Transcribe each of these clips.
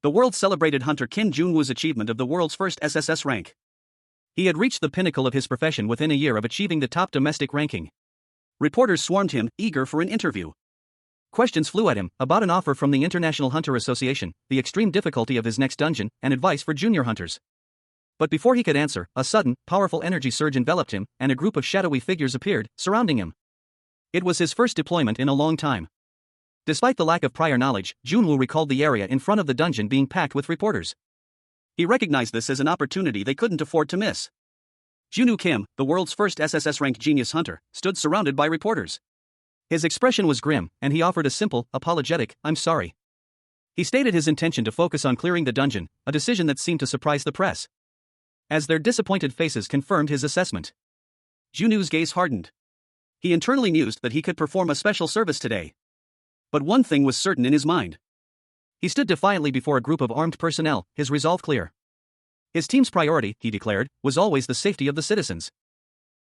The world celebrated hunter Kim Jun-woo's achievement of the world's first SSS rank. He had reached the pinnacle of his profession within a year of achieving the top domestic ranking. Reporters swarmed him, eager for an interview. Questions flew at him about an offer from the International Hunter Association, the extreme difficulty of his next dungeon, and advice for junior hunters. But before he could answer, a sudden, powerful energy surge enveloped him, and a group of shadowy figures appeared, surrounding him. It was his first deployment in a long time. Despite the lack of prior knowledge, Jun-woo recalled the area in front of the dungeon being packed with reporters. He recognized this as an opportunity they couldn't afford to miss. Jun-woo Kim, the world's first SSS-RANK genius hunter, stood surrounded by reporters. His expression was grim, and he offered a simple, apologetic, "I'm sorry." He stated his intention to focus on clearing the dungeon, a decision that seemed to surprise the press. As their disappointed faces confirmed his assessment, Jun-woo's gaze hardened. He internally mused that he could perform a special service today. But one thing was certain in his mind. He stood defiantly before a group of armed personnel, his resolve clear. His team's priority, he declared, was always the safety of the citizens.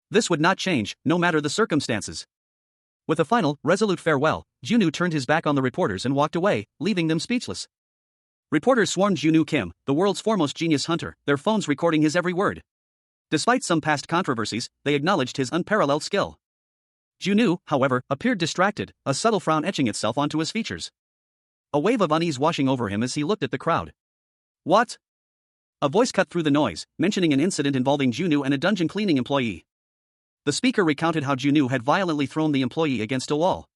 This would not change, no matter the circumstances. With a final, resolute farewell, Jun-woo turned his back on the reporters and walked away, leaving them speechless. Reporters swarmed Jun-woo Kim, the world's foremost genius hunter, their phones recording his every word. Despite some past controversies, they acknowledged his unparalleled skill. Jun-woo, however, appeared distracted, a subtle frown etching itself onto his features. A wave of unease washing over him as he looked at the crowd. "What?" A voice cut through the noise, mentioning an incident involving Jun-woo and a dungeon cleaning employee. The speaker recounted how Jun-woo had violently thrown the employee against a wall.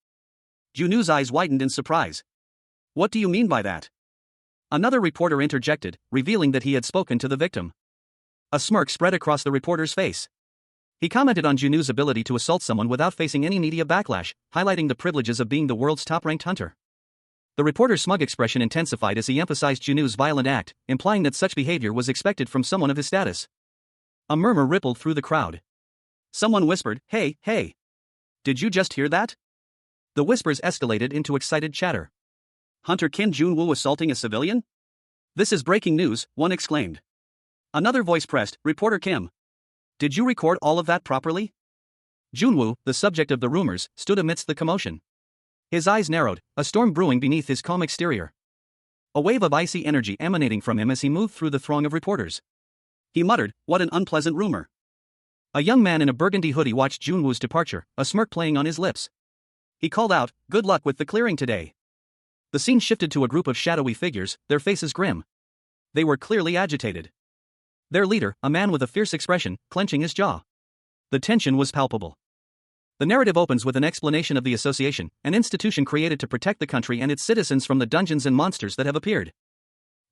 Jun-woo's eyes widened in surprise. "What do you mean by that?" Another reporter interjected, revealing that he had spoken to the victim. A smirk spread across the reporter's face. He commented on Jun-woo's ability to assault someone without facing any media backlash, highlighting the privileges of being the world's top-ranked hunter. The reporter's smug expression intensified as he emphasized Jun-woo's violent act, implying that such behavior was expected from someone of his status. A murmur rippled through the crowd. Someone whispered, "Hey, hey! Did you just hear that?" The whispers escalated into excited chatter. "Hunter Kim Jun-woo assaulting a civilian? This is breaking news," one exclaimed. Another voice pressed, "Reporter Kim. Did you record all of that properly?" Jun-woo, the subject of the rumors, stood amidst the commotion. His eyes narrowed, a storm brewing beneath his calm exterior. A wave of icy energy emanating from him as he moved through the throng of reporters. He muttered, "What an unpleasant rumor." A young man in a burgundy hoodie watched Jun-woo's departure, a smirk playing on his lips. He called out, "Good luck with the clearing today." The scene shifted to a group of shadowy figures, their faces grim. They were clearly agitated. Their leader, a man with a fierce expression, clenching his jaw. The tension was palpable. The narrative opens with an explanation of the association, an institution created to protect the country and its citizens from the dungeons and monsters that have appeared.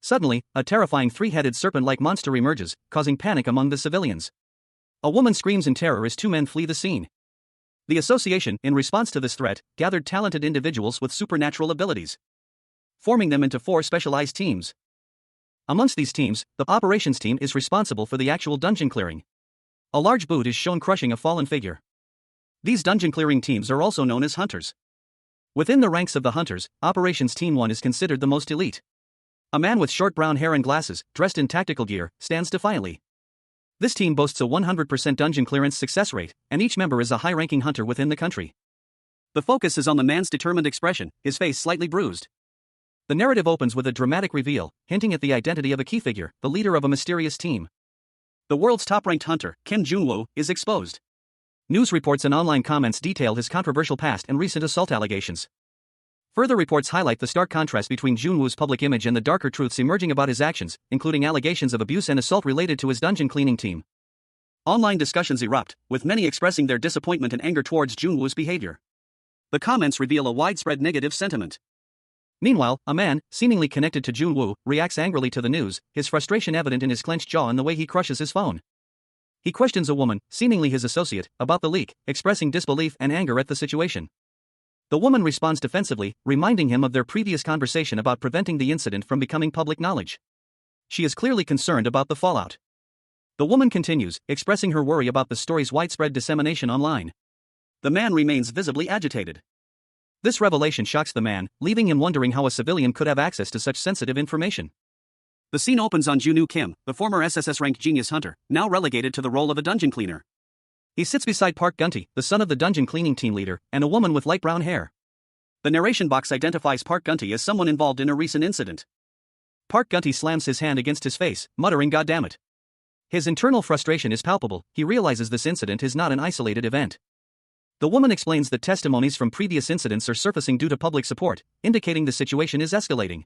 Suddenly, a terrifying three-headed serpent-like monster emerges, causing panic among the civilians. A woman screams in terror as two men flee the scene. The association, in response to this threat, gathered talented individuals with supernatural abilities, forming them into 4 specialized teams. Amongst these teams, the operations team is responsible for the actual dungeon clearing. A large boot is shown crushing a fallen figure. These dungeon clearing teams are also known as hunters. Within the ranks of the hunters, Operations Team 1 is considered the most elite. A man with short brown hair and glasses, dressed in tactical gear, stands defiantly. This team boasts a 100% dungeon clearance success rate, and each member is a high-ranking hunter within the country. The focus is on the man's determined expression, his face slightly bruised. The narrative opens with a dramatic reveal, hinting at the identity of a key figure, the leader of a mysterious team. The world's top-ranked hunter, Kim Jun-woo, is exposed. News reports and online comments detail his controversial past and recent assault allegations. Further reports highlight the stark contrast between Jun-woo's public image and the darker truths emerging about his actions, including allegations of abuse and assault related to his dungeon cleaning team. Online discussions erupt, with many expressing their disappointment and anger towards Jun-woo's behavior. The comments reveal a widespread negative sentiment. Meanwhile, a man, seemingly connected to Jun-woo, reacts angrily to the news, his frustration evident in his clenched jaw and the way he crushes his phone. He questions a woman, seemingly his associate, about the leak, expressing disbelief and anger at the situation. The woman responds defensively, reminding him of their previous conversation about preventing the incident from becoming public knowledge. She is clearly concerned about the fallout. The woman continues, expressing her worry about the story's widespread dissemination online. The man remains visibly agitated. This revelation shocks the man, leaving him wondering how a civilian could have access to such sensitive information. The scene opens on Jun-woo Kim, the former SSS-RANK genius hunter, now relegated to the role of a dungeon cleaner. He sits beside Park Gunti, the son of the dungeon cleaning team leader, and a woman with light brown hair. The narration box identifies Park Gunti as someone involved in a recent incident. Park Guntae slams his hand against his face, muttering "Goddammit." His internal frustration is palpable. He realizes this incident is not an isolated event. The woman explains that testimonies from previous incidents are surfacing due to public support, indicating the situation is escalating.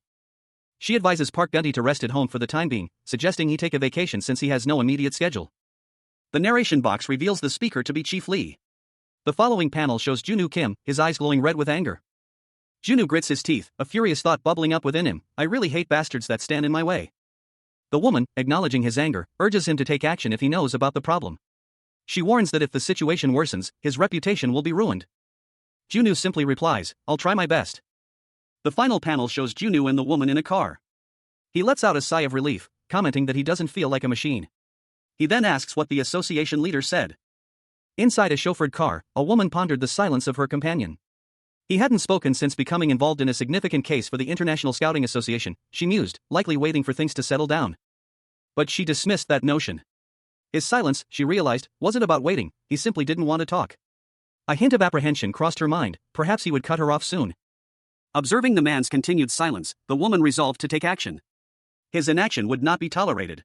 She advises Park Guntae to rest at home for the time being, suggesting he take a vacation since he has no immediate schedule. The narration box reveals the speaker to be Chief Lee. The following panel shows Junwoo Kim, his eyes glowing red with anger. Junwoo grits his teeth, a furious thought bubbling up within him. I really hate bastards that stand in my way. The woman, acknowledging his anger, urges him to take action if he knows about the problem. She warns that if the situation worsens, his reputation will be ruined. Junwoo simply replies, I'll try my best. The final panel shows Junwoo and the woman in a car. He lets out a sigh of relief, commenting that he doesn't feel like a machine. He then asks what the association leader said. Inside a chauffeured car, a woman pondered the silence of her companion. He hadn't spoken since becoming involved in a significant case for the International Scouting Association, she mused, likely waiting for things to settle down. But she dismissed that notion. His silence, she realized, wasn't about waiting, he simply didn't want to talk. A hint of apprehension crossed her mind, perhaps he would cut her off soon. Observing the man's continued silence, the woman resolved to take action. His inaction would not be tolerated.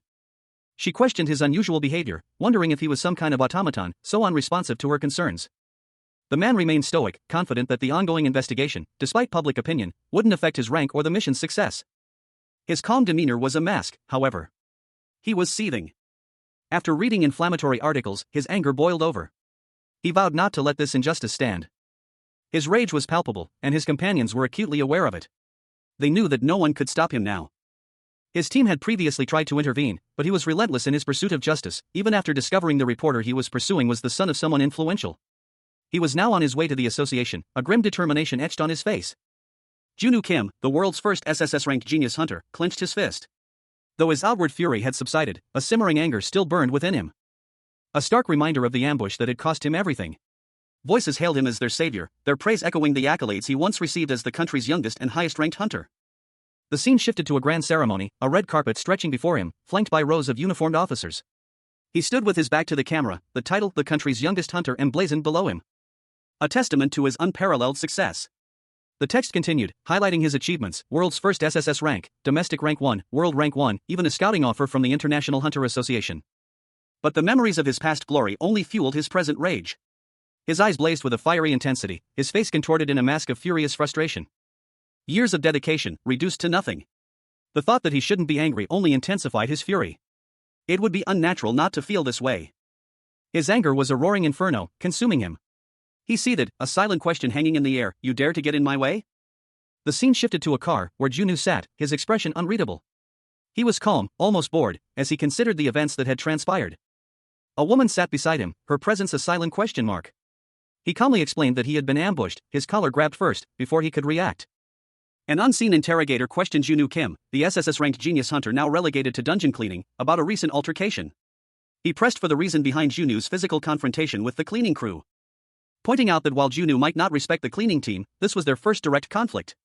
She questioned his unusual behavior, wondering if he was some kind of automaton, so unresponsive to her concerns. The man remained stoic, confident that the ongoing investigation, despite public opinion, wouldn't affect his rank or the mission's success. His calm demeanor was a mask, however. He was seething. After reading inflammatory articles, his anger boiled over. He vowed not to let this injustice stand. His rage was palpable, and his companions were acutely aware of it. They knew that no one could stop him now. His team had previously tried to intervene, but he was relentless in his pursuit of justice, even after discovering the reporter he was pursuing was the son of someone influential. He was now on his way to the association, a grim determination etched on his face. Junwoo Kim, the world's first SSS-RANK genius hunter, clenched his fist. Though his outward fury had subsided, a simmering anger still burned within him. A stark reminder of the ambush that had cost him everything. Voices hailed him as their savior, their praise echoing the accolades he once received as the country's youngest and highest-ranked hunter. The scene shifted to a grand ceremony, a red carpet stretching before him, flanked by rows of uniformed officers. He stood with his back to the camera, the title, the country's youngest hunter, emblazoned below him. A testament to his unparalleled success. The text continued, highlighting his achievements: world's first SSS rank, domestic rank 1, world rank 1, even a scouting offer from the International Hunter Association. But the memories of his past glory only fueled his present rage. His eyes blazed with a fiery intensity, his face contorted in a mask of furious frustration. Years of dedication, reduced to nothing. The thought that he shouldn't be angry only intensified his fury. It would be unnatural not to feel this way. His anger was a roaring inferno, consuming him. He seethed, a silent question hanging in the air, you dare to get in my way? The scene shifted to a car, where Junwoo sat, his expression unreadable. He was calm, almost bored, as he considered the events that had transpired. A woman sat beside him, her presence a silent question mark. He calmly explained that he had been ambushed, his collar grabbed first, before he could react. An unseen interrogator questioned Junwoo Kim, the SSS-ranked genius hunter now relegated to dungeon cleaning, about a recent altercation. He pressed for the reason behind Junwoo's physical confrontation with the cleaning crew, pointing out that while Junwoo might not respect the cleaning team, this was their first direct conflict.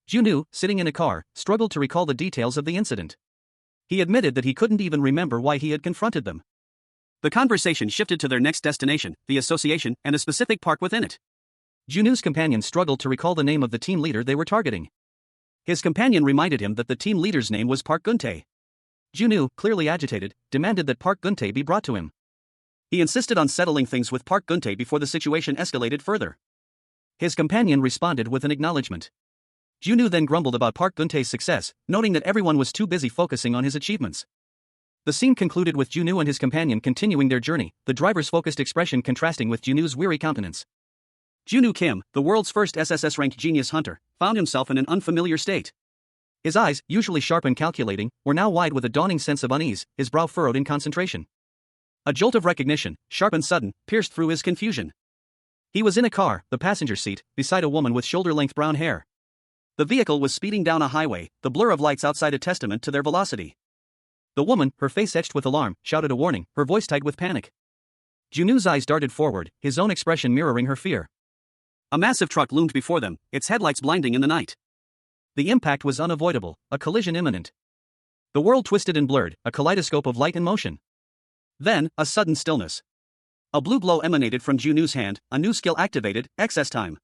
Junwoo, sitting in a car, struggled to recall the details of the incident. He admitted that he couldn't even remember why he had confronted them. The conversation shifted to their next destination, the association, and a specific park within it. Junwoo's companion struggled to recall the name of the team leader they were targeting. His companion reminded him that the team leader's name was Park Guntae. Junwoo, clearly agitated, demanded that Park Guntae be brought to him. He insisted on settling things with Park Guntae before the situation escalated further. His companion responded with an acknowledgement. Junwoo then grumbled about Park Guntae's success, noting that everyone was too busy focusing on his achievements. The scene concluded with Junwoo and his companion continuing their journey, the driver's focused expression contrasting with Junwoo's weary countenance. Junwoo Kim, the world's first SSS-ranked genius hunter, found himself in an unfamiliar state. His eyes, usually sharp and calculating, were now wide with a dawning sense of unease, his brow furrowed in concentration. A jolt of recognition, sharp and sudden, pierced through his confusion. He was in a car, the passenger seat, beside a woman with shoulder-length brown hair. The vehicle was speeding down a highway, the blur of lights outside a testament to their velocity. The woman, her face etched with alarm, shouted a warning, her voice tight with panic. Junwoo's eyes darted forward, his own expression mirroring her fear. A massive truck loomed before them, its headlights blinding in the night. The impact was unavoidable, a collision imminent. The world twisted and blurred, a kaleidoscope of light and motion. Then, a sudden stillness. A blue glow emanated from Junwoo's hand, a new skill activated, excess time.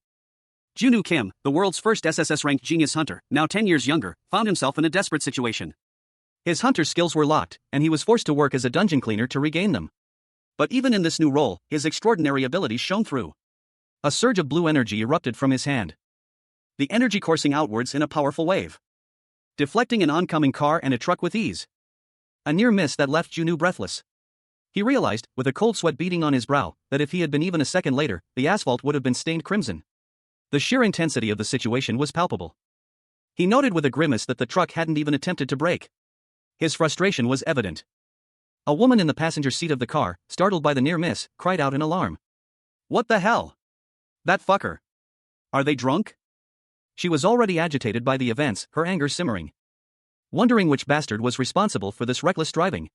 Junwoo Kim, the world's first SSS-RANK genius hunter, now 10 years younger, found himself in a desperate situation. His hunter skills were locked, and he was forced to work as a dungeon cleaner to regain them. But even in this new role, his extraordinary abilities shone through. A surge of blue energy erupted from his hand, the energy coursing outwards in a powerful wave, deflecting an oncoming car and a truck with ease. A near miss that left Junwoo breathless. He realized, with a cold sweat beading on his brow, that if he had been even a second later, the asphalt would have been stained crimson. The sheer intensity of the situation was palpable. He noted with a grimace that the truck hadn't even attempted to brake. His frustration was evident. A woman in the passenger seat of the car, startled by the near miss, cried out in alarm. "What the hell? That fucker. Are they drunk?" She was already agitated by the events, her anger simmering, wondering which bastard was responsible for this reckless driving.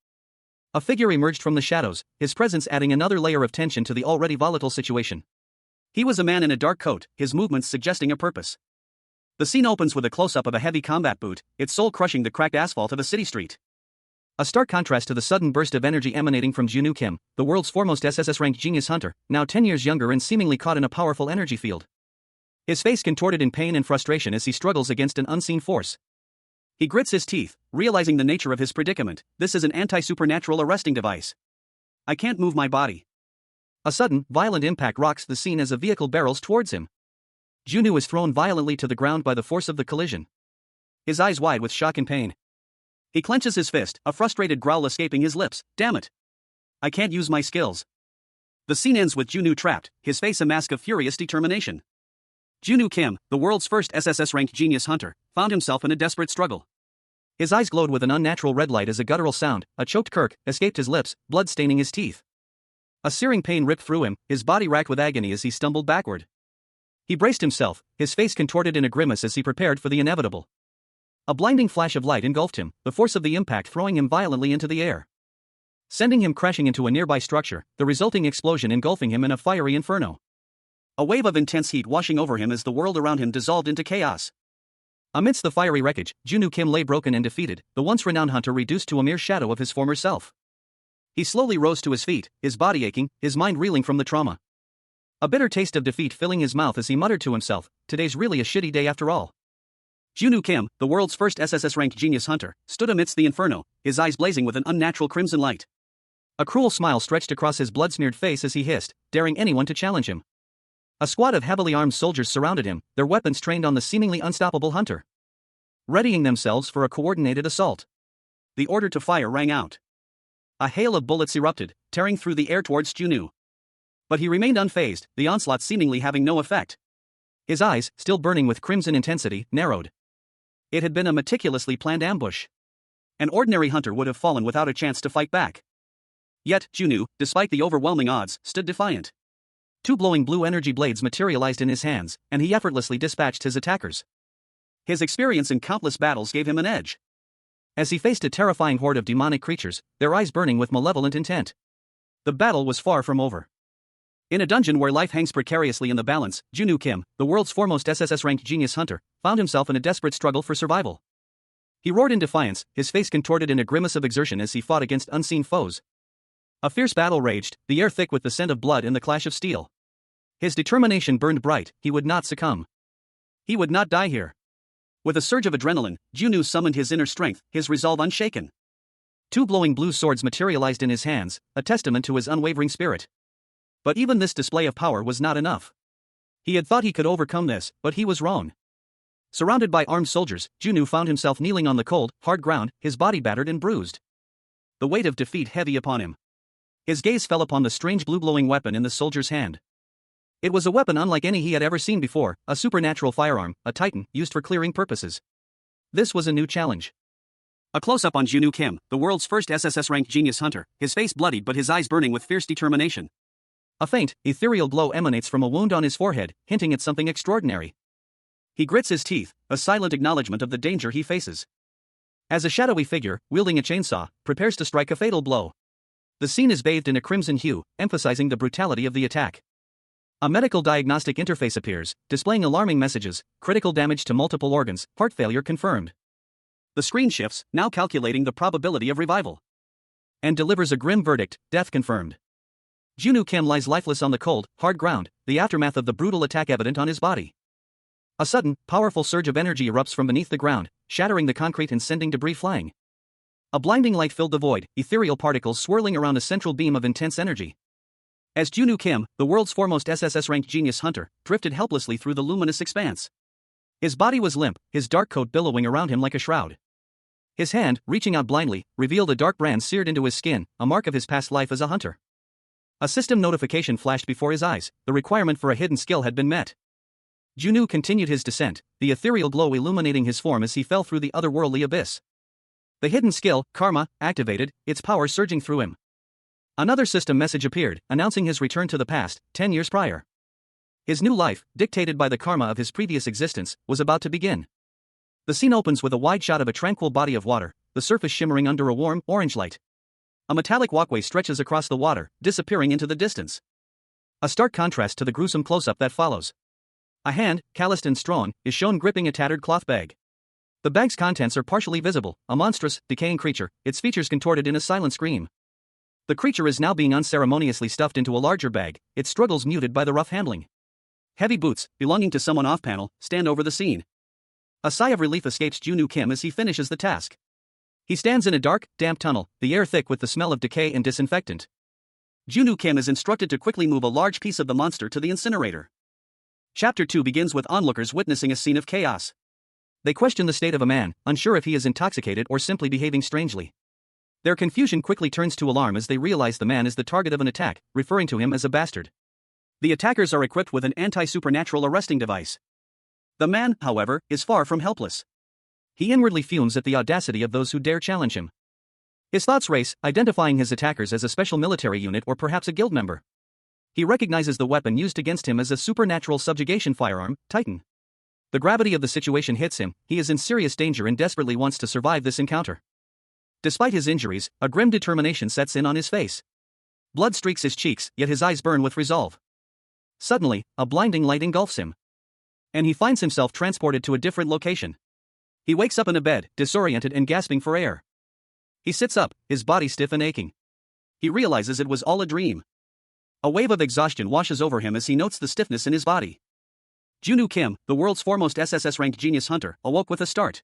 A figure emerged from the shadows, his presence adding another layer of tension to the already volatile situation. He was a man in a dark coat, his movements suggesting a purpose. The scene opens with a close-up of a heavy combat boot, its sole crushing the cracked asphalt of a city street. A stark contrast to the sudden burst of energy emanating from Junwoo Kim, the world's foremost SSS-RANK genius hunter, now 10 years younger and seemingly caught in a powerful energy field. His face contorted in pain and frustration as he struggles against an unseen force. He grits his teeth, realizing the nature of his predicament. This is an anti-supernatural arresting device. I can't move my body. A sudden, violent impact rocks the scene as a vehicle barrels towards him. Junwoo is thrown violently to the ground by the force of the collision, his eyes wide with shock and pain. He clenches his fist, a frustrated growl escaping his lips. Damn it. I can't use my skills. The scene ends with Junwoo trapped, his face a mask of furious determination. Junwoo Kim, the world's first SSS-RANK genius hunter, found himself in a desperate struggle. His eyes glowed with an unnatural red light as a guttural sound, a choked kirk, escaped his lips, blood staining his teeth. A searing pain ripped through him, his body racked with agony as he stumbled backward. He braced himself, his face contorted in a grimace as he prepared for the inevitable. A blinding flash of light engulfed him, the force of the impact throwing him violently into the air, sending him crashing into a nearby structure, the resulting explosion engulfing him in a fiery inferno. A wave of intense heat washing over him as the world around him dissolved into chaos. Amidst the fiery wreckage, Junwoo Kim lay broken and defeated, the once renowned hunter reduced to a mere shadow of his former self. He slowly rose to his feet, his body aching, his mind reeling from the trauma. A bitter taste of defeat filling his mouth as he muttered to himself, "Today's really a shitty day after all." Junwoo Kim, the world's first SSS-RANK genius hunter, stood amidst the inferno, his eyes blazing with an unnatural crimson light. A cruel smile stretched across his blood-smeared face as he hissed, daring anyone to challenge him. A squad of heavily armed soldiers surrounded him, their weapons trained on the seemingly unstoppable hunter, readying themselves for a coordinated assault. The order to fire rang out. A hail of bullets erupted, tearing through the air towards Junwoo. But he remained unfazed, the onslaught seemingly having no effect. His eyes, still burning with crimson intensity, narrowed. It had been a meticulously planned ambush. An ordinary hunter would have fallen without a chance to fight back. Yet, Junwoo, despite the overwhelming odds, stood defiant. Two glowing blue energy blades materialized in his hands, and he effortlessly dispatched his attackers. His experience in countless battles gave him an edge. As he faced a terrifying horde of demonic creatures, their eyes burning with malevolent intent. The battle was far from over. In a dungeon where life hangs precariously in the balance, Junwoo Kim, the world's foremost SSS-RANK genius hunter, found himself in a desperate struggle for survival. He roared in defiance, his face contorted in a grimace of exertion as he fought against unseen foes. A fierce battle raged, the air thick with the scent of blood and the clash of steel. His determination burned bright, he would not succumb. He would not die here. With a surge of adrenaline, Junwoo summoned his inner strength, his resolve unshaken. Two glowing blue swords materialized in his hands, a testament to his unwavering spirit. But even this display of power was not enough. He had thought he could overcome this, but he was wrong. Surrounded by armed soldiers, Junwoo found himself kneeling on the cold, hard ground, his body battered and bruised, the weight of defeat heavy upon him. His gaze fell upon the strange blue-glowing weapon in the soldier's hand. It was a weapon unlike any he had ever seen before, a supernatural firearm, a titan, used for clearing purposes. This was a new challenge. A close-up on Junwoo Kim, the world's first SSS-RANK genius hunter, his face bloodied but his eyes burning with fierce determination. A faint, ethereal glow emanates from a wound on his forehead, hinting at something extraordinary. He grits his teeth, a silent acknowledgement of the danger he faces. As a shadowy figure, wielding a chainsaw, prepares to strike a fatal blow. The scene is bathed in a crimson hue, emphasizing the brutality of the attack. A medical diagnostic interface appears, displaying alarming messages: critical damage to multiple organs, heart failure confirmed. The screen shifts, now calculating the probability of revival, and delivers a grim verdict: death confirmed. Junwoo Kim lies lifeless on the cold, hard ground, the aftermath of the brutal attack evident on his body. A sudden, powerful surge of energy erupts from beneath the ground, shattering the concrete and sending debris flying. A blinding light filled the void, ethereal particles swirling around a central beam of intense energy. As Junwoo Kim, the world's foremost SSS-RANK genius hunter, drifted helplessly through the luminous expanse. His body was limp, his dark coat billowing around him like a shroud. His hand, reaching out blindly, revealed a dark brand seared into his skin, a mark of his past life as a hunter. A system notification flashed before his eyes. The requirement for a hidden skill had been met. Junwoo continued his descent, the ethereal glow illuminating his form as he fell through the otherworldly abyss. The hidden skill, Karma, activated, its power surging through him. Another system message appeared, announcing his return to the past, 10 years prior. His new life, dictated by the karma of his previous existence, was about to begin. The scene opens with a wide shot of a tranquil body of water, the surface shimmering under a warm, orange light. A metallic walkway stretches across the water, disappearing into the distance. A stark contrast to the gruesome close-up that follows. A hand, calloused and strong, is shown gripping a tattered cloth bag. The bag's contents are partially visible, a monstrous, decaying creature, its features contorted in a silent scream. The creature is now being unceremoniously stuffed into a larger bag, its struggles muted by the rough handling. Heavy boots, belonging to someone off-panel, stand over the scene. A sigh of relief escapes Junwoo Kim as he finishes the task. He stands in a dark, damp tunnel, the air thick with the smell of decay and disinfectant. Junwoo Kim is instructed to quickly move a large piece of the monster to the incinerator. Chapter 2 begins with onlookers witnessing a scene of chaos. They question the state of a man, unsure if he is intoxicated or simply behaving strangely. Their confusion quickly turns to alarm as they realize the man is the target of an attack, referring to him as a bastard. The attackers are equipped with an anti-supernatural arresting device. The man, however, is far from helpless. He inwardly fumes at the audacity of those who dare challenge him. His thoughts race, identifying his attackers as a special military unit or perhaps a guild member. He recognizes the weapon used against him as a supernatural subjugation firearm, Titan. The gravity of the situation hits him, he is in serious danger and desperately wants to survive this encounter. Despite his injuries, a grim determination sets in on his face. Blood streaks his cheeks, yet his eyes burn with resolve. Suddenly, a blinding light engulfs him. And he finds himself transported to a different location. He wakes up in a bed, disoriented and gasping for air. He sits up, his body stiff and aching. He realizes it was all a dream. A wave of exhaustion washes over him as he notes the stiffness in his body. Junwoo Kim, the world's foremost SSS-RANK genius hunter, awoke with a start.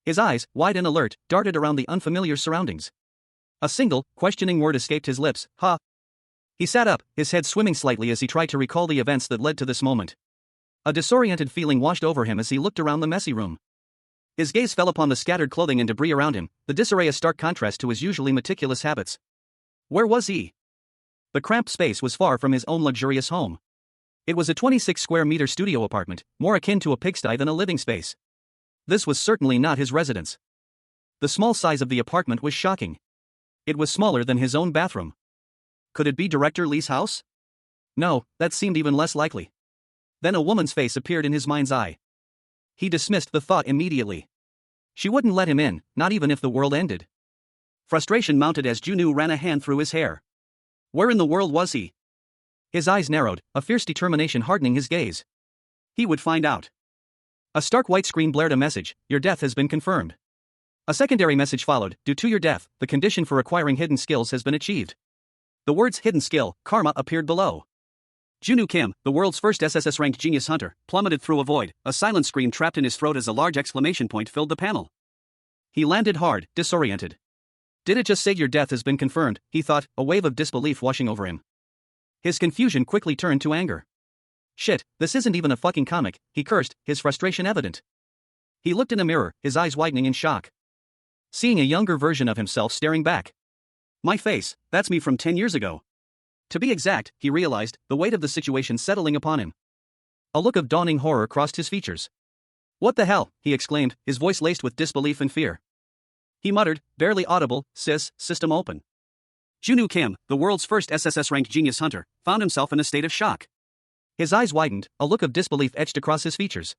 His eyes, wide and alert, darted around the unfamiliar surroundings. A single, questioning word escaped his lips, "Ha." He sat up, his head swimming slightly as he tried to recall the events that led to this moment. A disoriented feeling washed over him as he looked around the messy room. His gaze fell upon the scattered clothing and debris around him, the disarray a stark contrast to his usually meticulous habits. Where was he? The cramped space was far from his own luxurious home. It was a 26-square-meter studio apartment, more akin to a pigsty than a living space. This was certainly not his residence. The small size of the apartment was shocking. It was smaller than his own bathroom. Could it be Director Lee's house? No, that seemed even less likely. Then a woman's face appeared in his mind's eye. He dismissed the thought immediately. She wouldn't let him in, not even if the world ended. Frustration mounted as Junwoo ran a hand through his hair. Where in the world was he? His eyes narrowed, a fierce determination hardening his gaze. He would find out. A stark white screen blared a message, "Your death has been confirmed." A secondary message followed, "Due to your death, the condition for acquiring hidden skills has been achieved." The words hidden skill, Karma appeared below. Junwoo Kim, the world's first SSS-RANK genius hunter, plummeted through a void, a silent scream trapped in his throat as a large exclamation point filled the panel. He landed hard, disoriented. Did it just say your death has been confirmed, he thought, a wave of disbelief washing over him. His confusion quickly turned to anger. Shit, this isn't even a fucking comic, he cursed, his frustration evident. He looked in a mirror, his eyes widening in shock. Seeing a younger version of himself staring back. My face, that's me from 10 years ago. To be exact, he realized, the weight of the situation settling upon him. A look of dawning horror crossed his features. What the hell, he exclaimed, his voice laced with disbelief and fear. He muttered, barely audible, system open. Junwoo Kim, the world's first SSS-RANK genius hunter, found himself in a state of shock. His eyes widened, a look of disbelief etched across his features.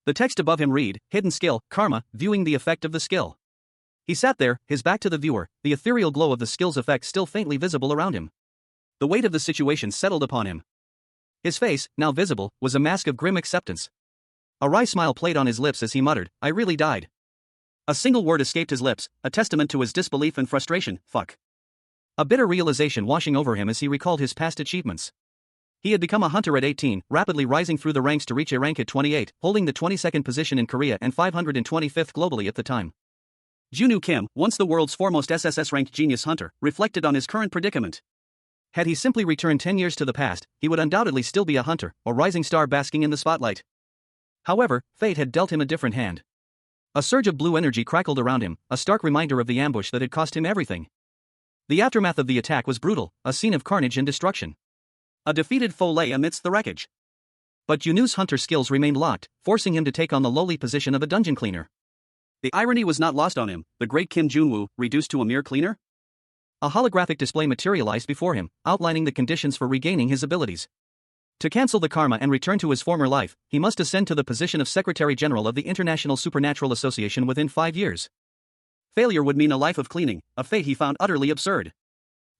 The text above him read, "Hidden skill, Karma, viewing the effect of the skill." He sat there, his back to the viewer, the ethereal glow of the skill's effect still faintly visible around him. The weight of the situation settled upon him. His face, now visible, was a mask of grim acceptance. A wry smile played on his lips as he muttered, "I really died." A single word escaped his lips, a testament to his disbelief and frustration, fuck. A bitter realization washing over him as he recalled his past achievements. He had become a hunter at 18, rapidly rising through the ranks to reach a rank at 28, holding the 22nd position in Korea and 525th globally at the time. Junwoo Kim, once the world's foremost SSS-ranked genius hunter, reflected on his current predicament. Had he simply returned 10 years to the past, he would undoubtedly still be a hunter, a rising star basking in the spotlight. However, fate had dealt him a different hand. A surge of blue energy crackled around him, a stark reminder of the ambush that had cost him everything. The aftermath of the attack was brutal, a scene of carnage and destruction. A defeated foe lay amidst the wreckage. But Junwoo's hunter skills remained locked, forcing him to take on the lowly position of a dungeon cleaner. The irony was not lost on him, the great Kim Junwoo, reduced to a mere cleaner? A holographic display materialized before him, outlining the conditions for regaining his abilities. To cancel the karma and return to his former life, he must ascend to the position of Secretary General of the International Supernatural Association within 5 years. Failure would mean a life of cleaning, a fate he found utterly absurd.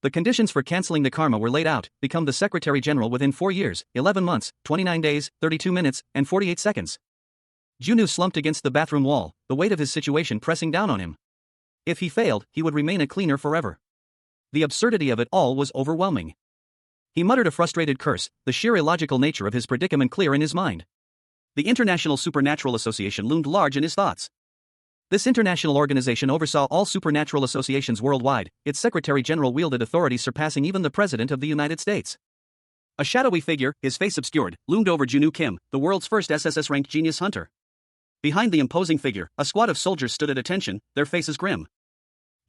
The conditions for canceling the karma were laid out: become the Secretary General within 4 years, 11 months, 29 days, 32 minutes, and 48 seconds. Junwoo slumped against the bathroom wall, the weight of his situation pressing down on him. If he failed, he would remain a cleaner forever. The absurdity of it all was overwhelming. He muttered a frustrated curse, the sheer illogical nature of his predicament clear in his mind. The International Supernatural Association loomed large in his thoughts. This international organization oversaw all supernatural associations worldwide. Its Secretary General wielded authority surpassing even the President of the United States. A shadowy figure, his face obscured, loomed over Junwoo Kim, the world's first SSS-ranked genius hunter. Behind the imposing figure, a squad of soldiers stood at attention, their faces grim.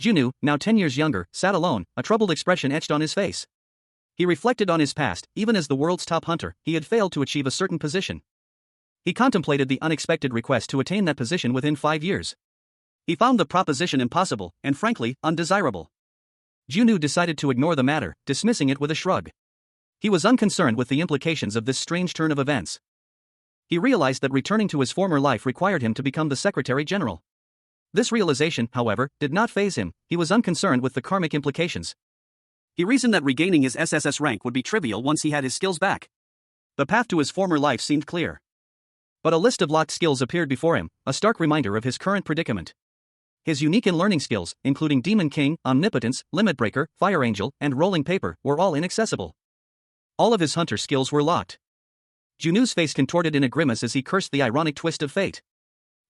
Junwoo, now 10 years younger, sat alone, a troubled expression etched on his face. He reflected on his past. Even as the world's top hunter, he had failed to achieve a certain position. He contemplated the unexpected request to attain that position within 5 years. He found the proposition impossible, and frankly, undesirable. Junwoo decided to ignore the matter, dismissing it with a shrug. He was unconcerned with the implications of this strange turn of events. He realized that returning to his former life required him to become the Secretary General. This realization, however, did not faze him. He was unconcerned with the karmic implications. He reasoned that regaining his SSS rank would be trivial once he had his skills back. The path to his former life seemed clear. But a list of locked skills appeared before him, a stark reminder of his current predicament. His unique and learning skills, including Demon King, Omnipotence, Limit Breaker, Fire Angel, and Rolling Paper, were all inaccessible. All of his hunter skills were locked. Junwoo's face contorted in a grimace as he cursed the ironic twist of fate.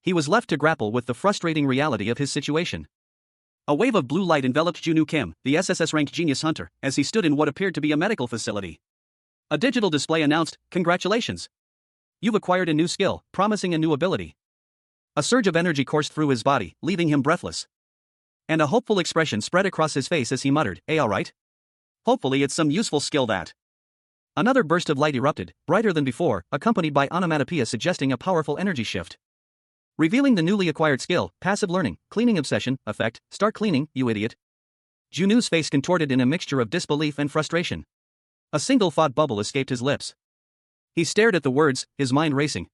He was left to grapple with the frustrating reality of his situation. A wave of blue light enveloped Junwoo Kim, the SSS-ranked genius hunter, as he stood in what appeared to be a medical facility. A digital display announced, "Congratulations! You've acquired a new skill, promising a new ability." A surge of energy coursed through his body, leaving him breathless. And a hopeful expression spread across his face as he muttered, alright? Hopefully it's some useful skill that. Another burst of light erupted, brighter than before, accompanied by onomatopoeia suggesting a powerful energy shift. Revealing the newly acquired skill, Passive Learning, Cleaning Obsession, Effect, Start Cleaning, you idiot. Junwoo's face contorted in a mixture of disbelief and frustration. A single thought bubble escaped his lips. He stared at the words, his mind racing.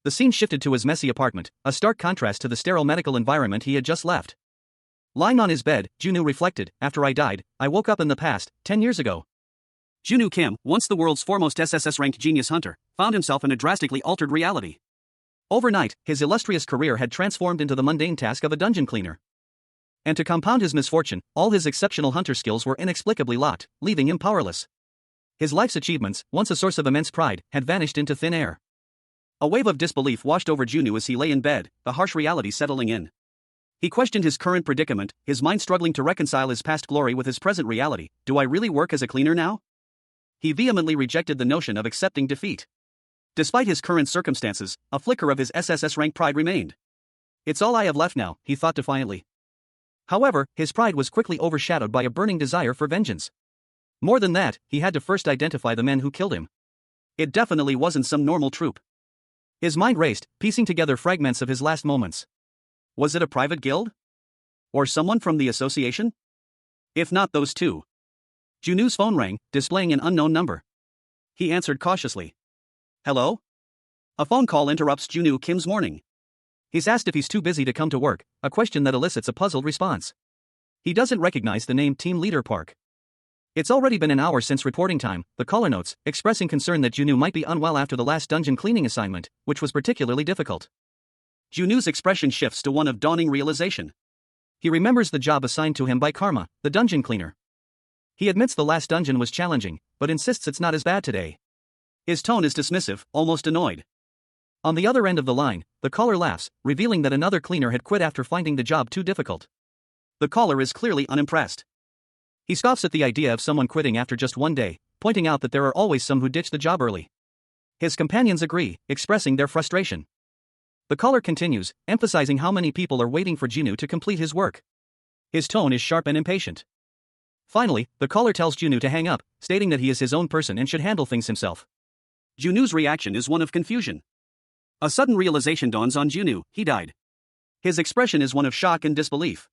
The scene shifted to his messy apartment, a stark contrast to the sterile medical environment he had just left. Lying on his bed, Junwoo reflected, after I died, I woke up in the past, 10 years ago. Junwoo Kim, once the world's foremost SSS-ranked genius hunter, found himself in a drastically altered reality. Overnight, his illustrious career had transformed into the mundane task of a dungeon cleaner. And to compound his misfortune, all his exceptional hunter skills were inexplicably locked, leaving him powerless. His life's achievements, once a source of immense pride, had vanished into thin air. A wave of disbelief washed over Junwoo as he lay in bed, the harsh reality settling in. He questioned his current predicament, his mind struggling to reconcile his past glory with his present reality. Do I really work as a cleaner now? He vehemently rejected the notion of accepting defeat. Despite his current circumstances, a flicker of his SSS rank pride remained. It's all I have left now, he thought defiantly. However, his pride was quickly overshadowed by a burning desire for vengeance. More than that, he had to first identify the men who killed him. It definitely wasn't some normal troop. His mind raced, piecing together fragments of his last moments. Was it a private guild? Or someone from the association? If not those two. Junwoo's phone rang, displaying an unknown number. He answered cautiously. Hello? A phone call interrupts Junwoo Kim's morning. He's asked if he's too busy to come to work, a question that elicits a puzzled response. He doesn't recognize the name Team Leader Park. It's already been an hour since reporting time, the caller notes, expressing concern that Junwoo might be unwell after the last dungeon cleaning assignment, which was particularly difficult. Junwoo's expression shifts to one of dawning realization. He remembers the job assigned to him by Karma, the dungeon cleaner. He admits the last dungeon was challenging, but insists it's not as bad today. His tone is dismissive, almost annoyed. On the other end of the line, the caller laughs, revealing that another cleaner had quit after finding the job too difficult. The caller is clearly unimpressed. He scoffs at the idea of someone quitting after just one day, pointing out that there are always some who ditch the job early. His companions agree, expressing their frustration. The caller continues, emphasizing how many people are waiting for Junwoo to complete his work. His tone is sharp and impatient. Finally, the caller tells Junwoo to hang up, stating that he is his own person and should handle things himself. Junwoo's reaction is one of confusion. A sudden realization dawns on Junwoo: he died. His expression is one of shock and disbelief.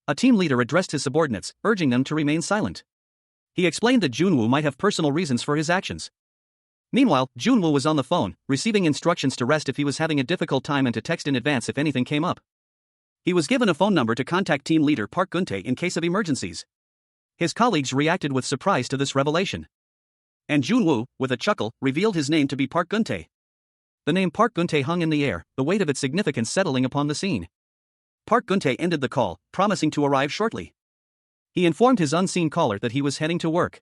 A team leader addressed his subordinates, urging them to remain silent. He explained that Junwoo might have personal reasons for his actions. Meanwhile, Junwoo was on the phone, receiving instructions to rest if he was having a difficult time and to text in advance if anything came up. He was given a phone number to contact team leader Park Gun-tae in case of emergencies. His colleagues reacted with surprise to this revelation. And Junwoo, with a chuckle, revealed his name to be Park Gun-tae. The name Park Gun-tae hung in the air, the weight of its significance settling upon the scene. Park Gun-tae ended the call, promising to arrive shortly. He informed his unseen caller that he was heading to work.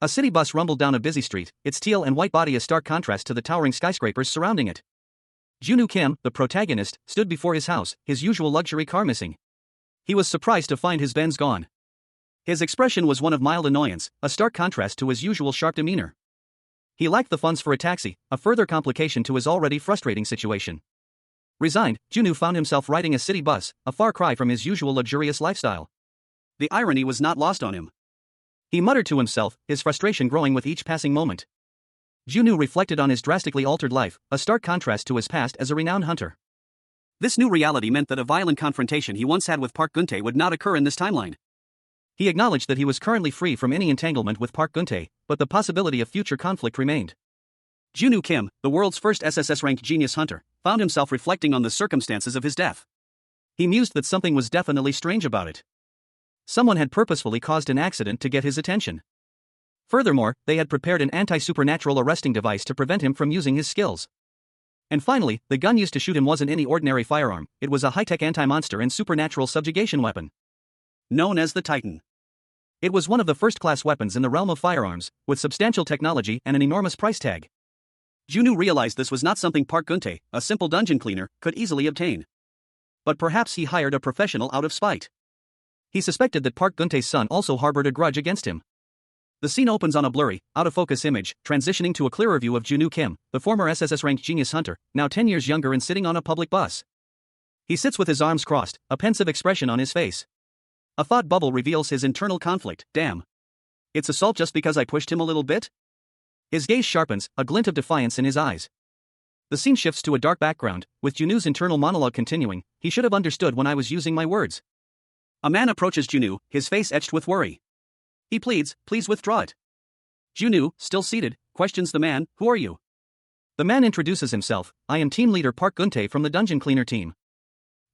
A city bus rumbled down a busy street, its teal and white body a stark contrast to the towering skyscrapers surrounding it. Junwoo Kim, the protagonist, stood before his house, his usual luxury car missing. He was surprised to find his Benz gone. His expression was one of mild annoyance, a stark contrast to his usual sharp demeanor. He lacked the funds for a taxi, a further complication to his already frustrating situation. Resigned, Junwoo found himself riding a city bus, a far cry from his usual luxurious lifestyle. The irony was not lost on him. He muttered to himself, his frustration growing with each passing moment. Junwoo reflected on his drastically altered life, a stark contrast to his past as a renowned hunter. This new reality meant that a violent confrontation he once had with Park Gun-tae would not occur in this timeline. He acknowledged that he was currently free from any entanglement with Park Gun-tae, but the possibility of future conflict remained. Junwoo Kim, the world's first SSS-RANK genius hunter, found himself reflecting on the circumstances of his death. He mused that something was definitely strange about it. Someone had purposefully caused an accident to get his attention. Furthermore, they had prepared an anti-supernatural arresting device to prevent him from using his skills. And finally, the gun used to shoot him wasn't any ordinary firearm, it was a high-tech anti-monster and supernatural subjugation weapon. Known as the Titan. It was one of the first-class weapons in the realm of firearms, with substantial technology and an enormous price tag. Junwoo realized this was not something Park Gun-tae, a simple dungeon cleaner, could easily obtain. But perhaps he hired a professional out of spite. He suspected that Park Gun-tae's son also harbored a grudge against him. The scene opens on a blurry, out-of-focus image, transitioning to a clearer view of Junwoo Kim, the former SSS-RANK genius hunter, now 10 years younger and sitting on a public bus. He sits with his arms crossed, a pensive expression on his face. A thought bubble reveals his internal conflict. Damn. It's assault just because I pushed him a little bit? His gaze sharpens, a glint of defiance in his eyes. The scene shifts to a dark background, with Junwoo's internal monologue continuing. He should have understood when I was using my words. A man approaches Junwoo, his face etched with worry. He pleads, please withdraw it. Junwoo, still seated, questions the man, who are you? The man introduces himself, I am team leader Park Gun-tae from the dungeon cleaner team.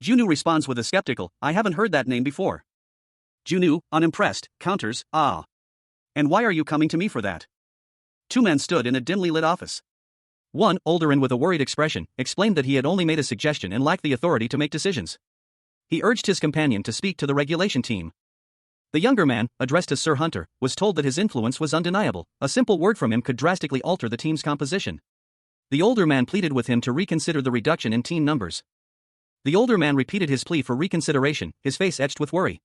Junwoo responds with a skeptical, I haven't heard that name before. Junwoo, unimpressed, counters, ah. And why are you coming to me for that? Two men stood in a dimly lit office. One, older and with a worried expression, explained that he had only made a suggestion and lacked the authority to make decisions. He urged his companion to speak to the regulation team. The younger man, addressed as Sir Hunter, was told that his influence was undeniable. A simple word from him could drastically alter the team's composition. The older man pleaded with him to reconsider the reduction in team numbers. The older man repeated his plea for reconsideration, his face etched with worry.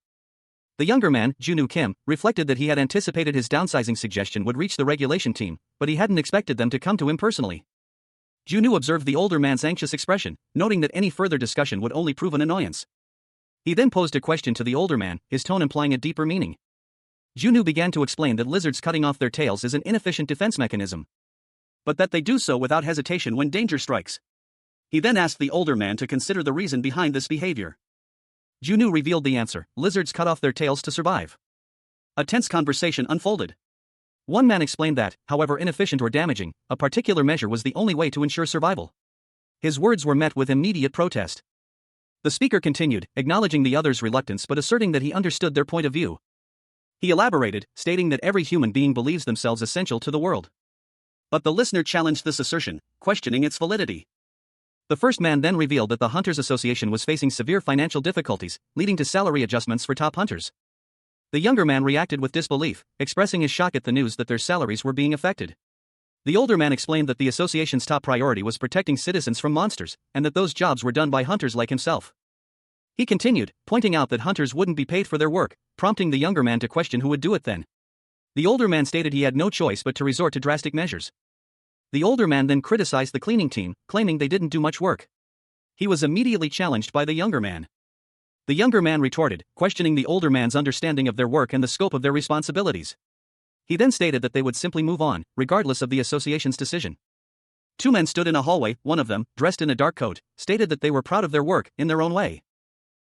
The younger man, Junwoo Kim, reflected that he had anticipated his downsizing suggestion would reach the regulation team, but he hadn't expected them to come to him personally. Junwoo observed the older man's anxious expression, noting that any further discussion would only prove an annoyance. He then posed a question to the older man, his tone implying a deeper meaning. Junwoo began to explain that lizards cutting off their tails is an inefficient defense mechanism, but that they do so without hesitation when danger strikes. He then asked the older man to consider the reason behind this behavior. Junwoo revealed the answer, lizards cut off their tails to survive. A tense conversation unfolded. One man explained that, however inefficient or damaging, a particular measure was the only way to ensure survival. His words were met with immediate protest. The speaker continued, acknowledging the other's reluctance but asserting that he understood their point of view. He elaborated, stating that every human being believes themselves essential to the world. But the listener challenged this assertion, questioning its validity. The first man then revealed that the Hunters Association was facing severe financial difficulties, leading to salary adjustments for top hunters. The younger man reacted with disbelief, expressing his shock at the news that their salaries were being affected. The older man explained that the association's top priority was protecting citizens from monsters, and that those jobs were done by hunters like himself. He continued, pointing out that hunters wouldn't be paid for their work, prompting the younger man to question who would do it then. The older man stated he had no choice but to resort to drastic measures. The older man then criticized the cleaning team, claiming they didn't do much work. He was immediately challenged by the younger man. The younger man retorted, questioning the older man's understanding of their work and the scope of their responsibilities. He then stated that they would simply move on, regardless of the association's decision. Two men stood in a hallway. One of them, dressed in a dark coat, stated that they were proud of their work, in their own way.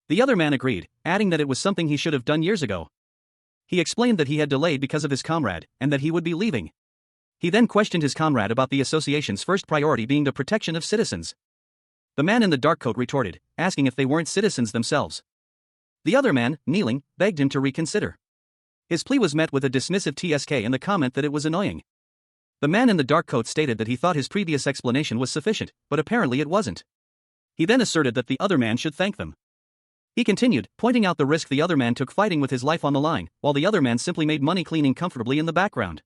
The other man agreed, adding that it was something he should have done years ago. He explained that he had delayed because of his comrade, and that he would be leaving. He then questioned his comrade about the association's first priority being the protection of citizens. The man in the dark coat retorted, asking if they weren't citizens themselves. The other man, kneeling, begged him to reconsider. His plea was met with a dismissive TSK and the comment that it was annoying. The man in the dark coat stated that he thought his previous explanation was sufficient, but apparently it wasn't. He then asserted that the other man should thank them. He continued, pointing out the risk the other man took fighting with his life on the line, while the other man simply made money cleaning comfortably in the background.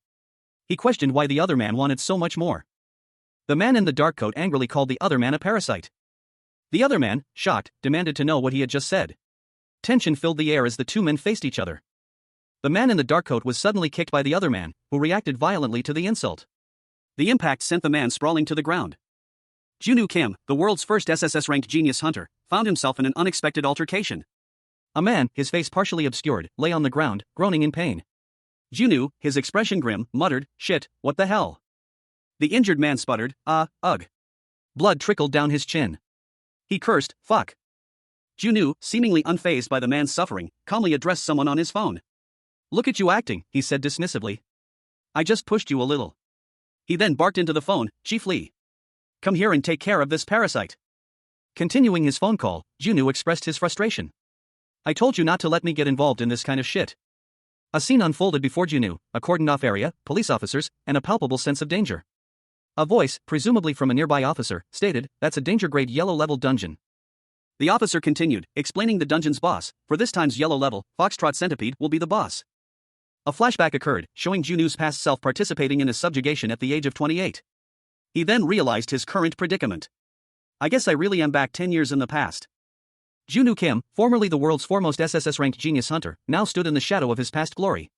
He questioned why the other man wanted so much more. The man in the dark coat angrily called the other man a parasite. The other man, shocked, demanded to know what he had just said. Tension filled the air as the two men faced each other. The man in the dark coat was suddenly kicked by the other man, who reacted violently to the insult. The impact sent the man sprawling to the ground. Junwoo Kim, the world's first SSS-RANK genius hunter, found himself in an unexpected altercation. A man, his face partially obscured, lay on the ground, groaning in pain. Junwoo, his expression grim, muttered, "Shit, what the hell?" The injured man sputtered, ugh. Blood trickled down his chin. He cursed, "Fuck." Junwoo, seemingly unfazed by the man's suffering, calmly addressed someone on his phone. "Look at you acting," he said dismissively. "I just pushed you a little." He then barked into the phone, "Chief Lee. Come here and take care of this parasite." Continuing his phone call, Junwoo expressed his frustration. "I told you not to let me get involved in this kind of shit." A scene unfolded before Junwoo, a cordoned-off area, police officers, and a palpable sense of danger. A voice, presumably from a nearby officer, stated, "That's a danger-grade yellow-level dungeon." The officer continued, explaining the dungeon's boss. For this time's yellow level, Foxtrot Centipede will be the boss. A flashback occurred, showing Junwoo's past self participating in his subjugation at the age of 28. He then realized his current predicament. "I guess I really am back 10 years in the past." Junwoo Kim, formerly the world's foremost SSS-RANK genius hunter, now stood in the shadow of his past glory.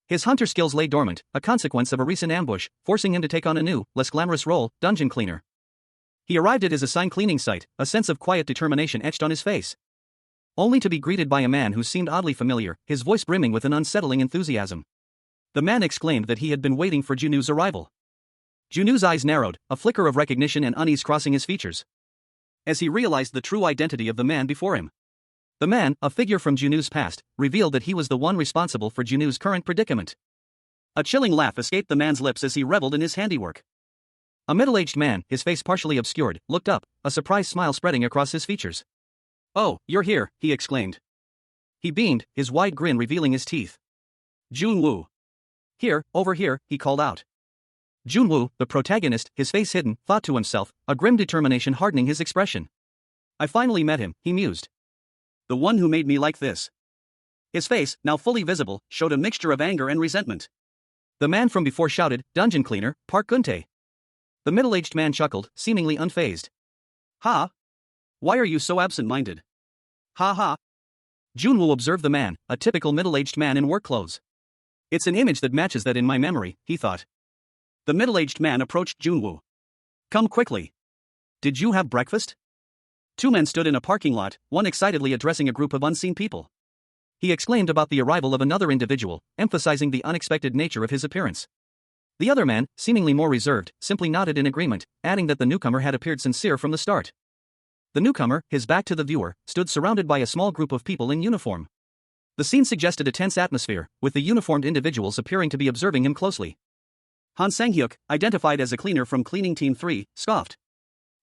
His hunter skills lay dormant, a consequence of a recent ambush, forcing him to take on a new, less glamorous role, dungeon cleaner. He arrived at his assigned cleaning site, a sense of quiet determination etched on his face. Only to be greeted by a man who seemed oddly familiar, his voice brimming with an unsettling enthusiasm. The man exclaimed that he had been waiting for Junwoo's arrival. Junwoo's eyes narrowed, a flicker of recognition and unease crossing his features, as he realized the true identity of the man before him. The man, a figure from Junwoo's past, revealed that he was the one responsible for Junwoo's current predicament. A chilling laugh escaped the man's lips as he reveled in his handiwork. A middle-aged man, his face partially obscured, looked up, a surprised smile spreading across his features. "Oh, you're here," he exclaimed. He beamed, his wide grin revealing his teeth. "Junwoo. Here, over here," he called out. Junwoo, the protagonist, his face hidden, thought to himself, a grim determination hardening his expression. "I finally met him," he mused. "The one who made me like this." His face, now fully visible, showed a mixture of anger and resentment. The man from before shouted, "Dungeon cleaner, Park Guntae." The middle-aged man chuckled, seemingly unfazed. "Ha? Why are you so absent-minded?" "Ha ha." Junwoo observed the man, a typical middle-aged man in work clothes. "It's an image that matches that in my memory," he thought. The middle-aged man approached Junwoo. "Come quickly. Did you have breakfast?" Two men stood in a parking lot, one excitedly addressing a group of unseen people. He exclaimed about the arrival of another individual, emphasizing the unexpected nature of his appearance. The other man, seemingly more reserved, simply nodded in agreement, adding that the newcomer had appeared sincere from the start. The newcomer, his back to the viewer, stood surrounded by a small group of people in uniform. The scene suggested a tense atmosphere, with the uniformed individuals appearing to be observing him closely. Han Sang-hyuk, identified as a cleaner from Cleaning Team 3, scoffed.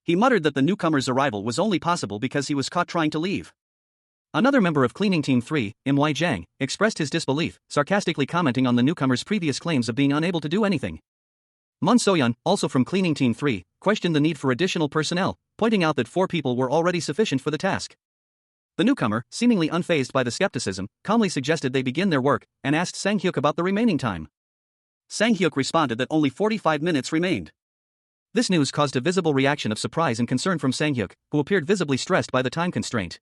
He muttered that the newcomer's arrival was only possible because he was caught trying to leave. Another member of Cleaning Team 3, Im Jang, expressed his disbelief, sarcastically commenting on the newcomer's previous claims of being unable to do anything. Mun Soyeon, also from Cleaning Team 3, questioned the need for additional personnel, pointing out that 4 people were already sufficient for the task. The newcomer, seemingly unfazed by the skepticism, calmly suggested they begin their work, and asked Sang-hyuk about the remaining time. Sang-hyuk responded that only 45 minutes remained. This news caused a visible reaction of surprise and concern from Sang-hyuk, who appeared visibly stressed by the time constraint.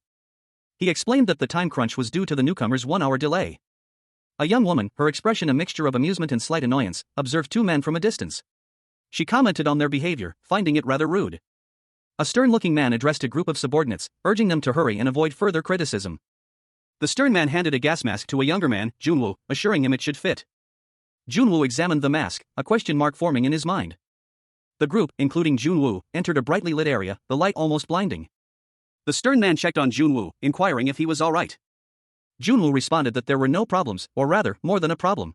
He explained that the time crunch was due to the newcomer's 1-hour delay. A young woman, her expression a mixture of amusement and slight annoyance, observed two men from a distance. She commented on their behavior, finding it rather rude. A stern-looking man addressed a group of subordinates, urging them to hurry and avoid further criticism. The stern man handed a gas mask to a younger man, Junwoo, assuring him it should fit. Junwoo examined the mask, a question mark forming in his mind. The group, including Junwoo, entered a brightly lit area, the light almost blinding. The stern man checked on Junwoo, inquiring if he was all right. Junwoo responded that there were no problems, or rather, more than a problem.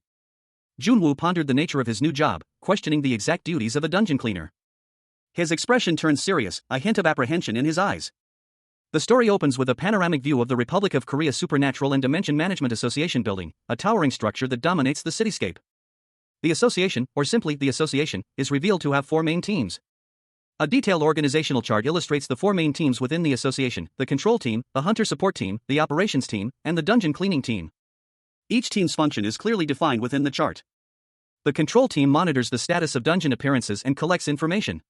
Junwoo pondered the nature of his new job, questioning the exact duties of a dungeon cleaner. His expression turned serious, a hint of apprehension in his eyes. The story opens with a panoramic view of the Republic of Korea Supernatural and Dimension Management Association building, a towering structure that dominates the cityscape. The association, or simply the association, is revealed to have 4 main teams. A detailed organizational chart illustrates the 4 main teams within the association: the control team, the hunter support team, the operations team, and the dungeon cleaning team. Each team's function is clearly defined within the chart. The control team monitors the status of dungeon appearances and collects information.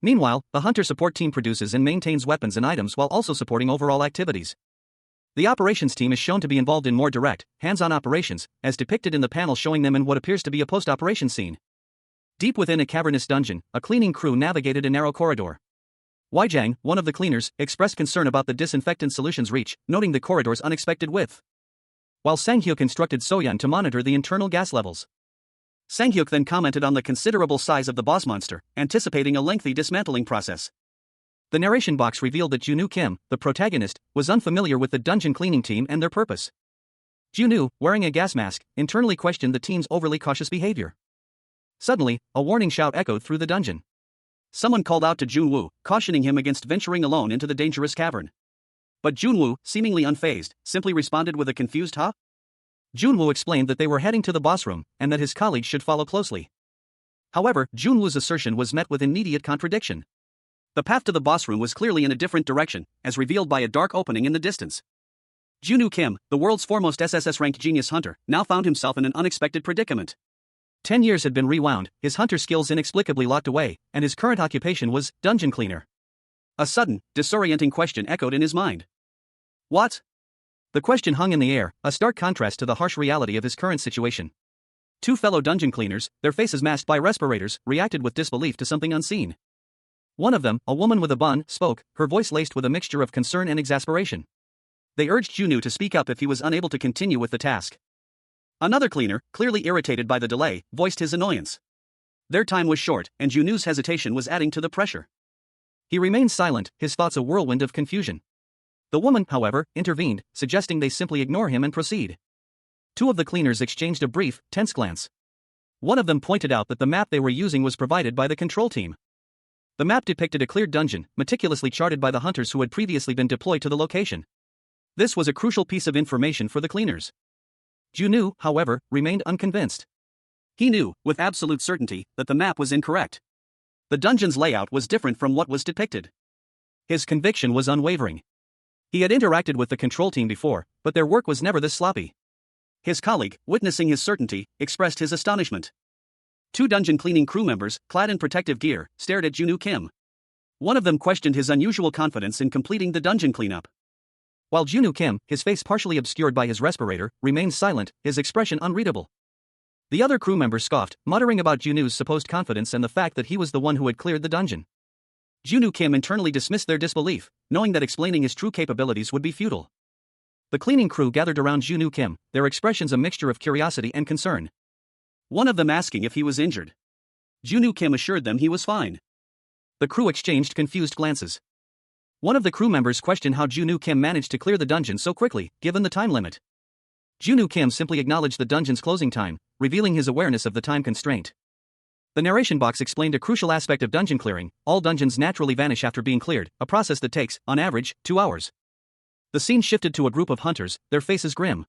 Meanwhile, the hunter support team produces and maintains weapons and items while also supporting overall activities. The operations team is shown to be involved in more direct, hands-on operations, as depicted in the panel showing them in what appears to be a post-operation scene. Deep within a cavernous dungeon, a cleaning crew navigated a narrow corridor. Weijang, one of the cleaners, expressed concern about the disinfectant solution's reach, noting the corridor's unexpected width. While Sang-hyuk instructed Soyeon to monitor the internal gas levels. Sang-hyuk then commented on the considerable size of the boss monster, anticipating a lengthy dismantling process. The narration box revealed that Junwoo Kim, the protagonist, was unfamiliar with the dungeon cleaning team and their purpose. Junwoo, wearing a gas mask, internally questioned the team's overly cautious behavior. Suddenly, a warning shout echoed through the dungeon. Someone called out to Junwoo, cautioning him against venturing alone into the dangerous cavern. But Junwoo, seemingly unfazed, simply responded with a confused "huh?" Junwoo explained that they were heading to the boss room, and that his colleagues should follow closely. However, Junwoo's assertion was met with immediate contradiction. The path to the boss room was clearly in a different direction, as revealed by a dark opening in the distance. Junwoo Kim, the world's foremost SSS-RANK genius hunter, now found himself in an unexpected predicament. 10 years had been rewound, his hunter skills inexplicably locked away, and his current occupation was dungeon cleaner. A sudden, disorienting question echoed in his mind. What? The question hung in the air, a stark contrast to the harsh reality of his current situation. Two fellow dungeon cleaners, their faces masked by respirators, reacted with disbelief to something unseen. One of them, a woman with a bun, spoke, her voice laced with a mixture of concern and exasperation. They urged Junwoo to speak up if he was unable to continue with the task. Another cleaner, clearly irritated by the delay, voiced his annoyance. Their time was short, and Junwoo's hesitation was adding to the pressure. He remained silent, his thoughts a whirlwind of confusion. The woman, however, intervened, suggesting they simply ignore him and proceed. Two of the cleaners exchanged a brief, tense glance. One of them pointed out that the map they were using was provided by the control team. The map depicted a cleared dungeon, meticulously charted by the hunters who had previously been deployed to the location. This was a crucial piece of information for the cleaners. Junwoo, however, remained unconvinced. He knew, with absolute certainty, that the map was incorrect. The dungeon's layout was different from what was depicted. His conviction was unwavering. He had interacted with the control team before, but their work was never this sloppy. His colleague, witnessing his certainty, expressed his astonishment. Two dungeon cleaning crew members, clad in protective gear, stared at Junwoo Kim. One of them questioned his unusual confidence in completing the dungeon cleanup. While Junwoo Kim, his face partially obscured by his respirator, remained silent, his expression unreadable. The other crew member scoffed, muttering about Junwoo's supposed confidence and the fact that he was the one who had cleared the dungeon. Junwoo Kim internally dismissed their disbelief, knowing that explaining his true capabilities would be futile. The cleaning crew gathered around Junwoo Kim, their expressions a mixture of curiosity and concern. One of them asking if he was injured. Junwoo Kim assured them he was fine. The crew exchanged confused glances. One of the crew members questioned how Junwoo Kim managed to clear the dungeon so quickly, given the time limit. Junwoo Kim simply acknowledged the dungeon's closing time, revealing his awareness of the time constraint. The narration box explained a crucial aspect of dungeon clearing: all dungeons naturally vanish after being cleared, a process that takes, on average, 2 hours. The scene shifted to a group of hunters, their faces grim.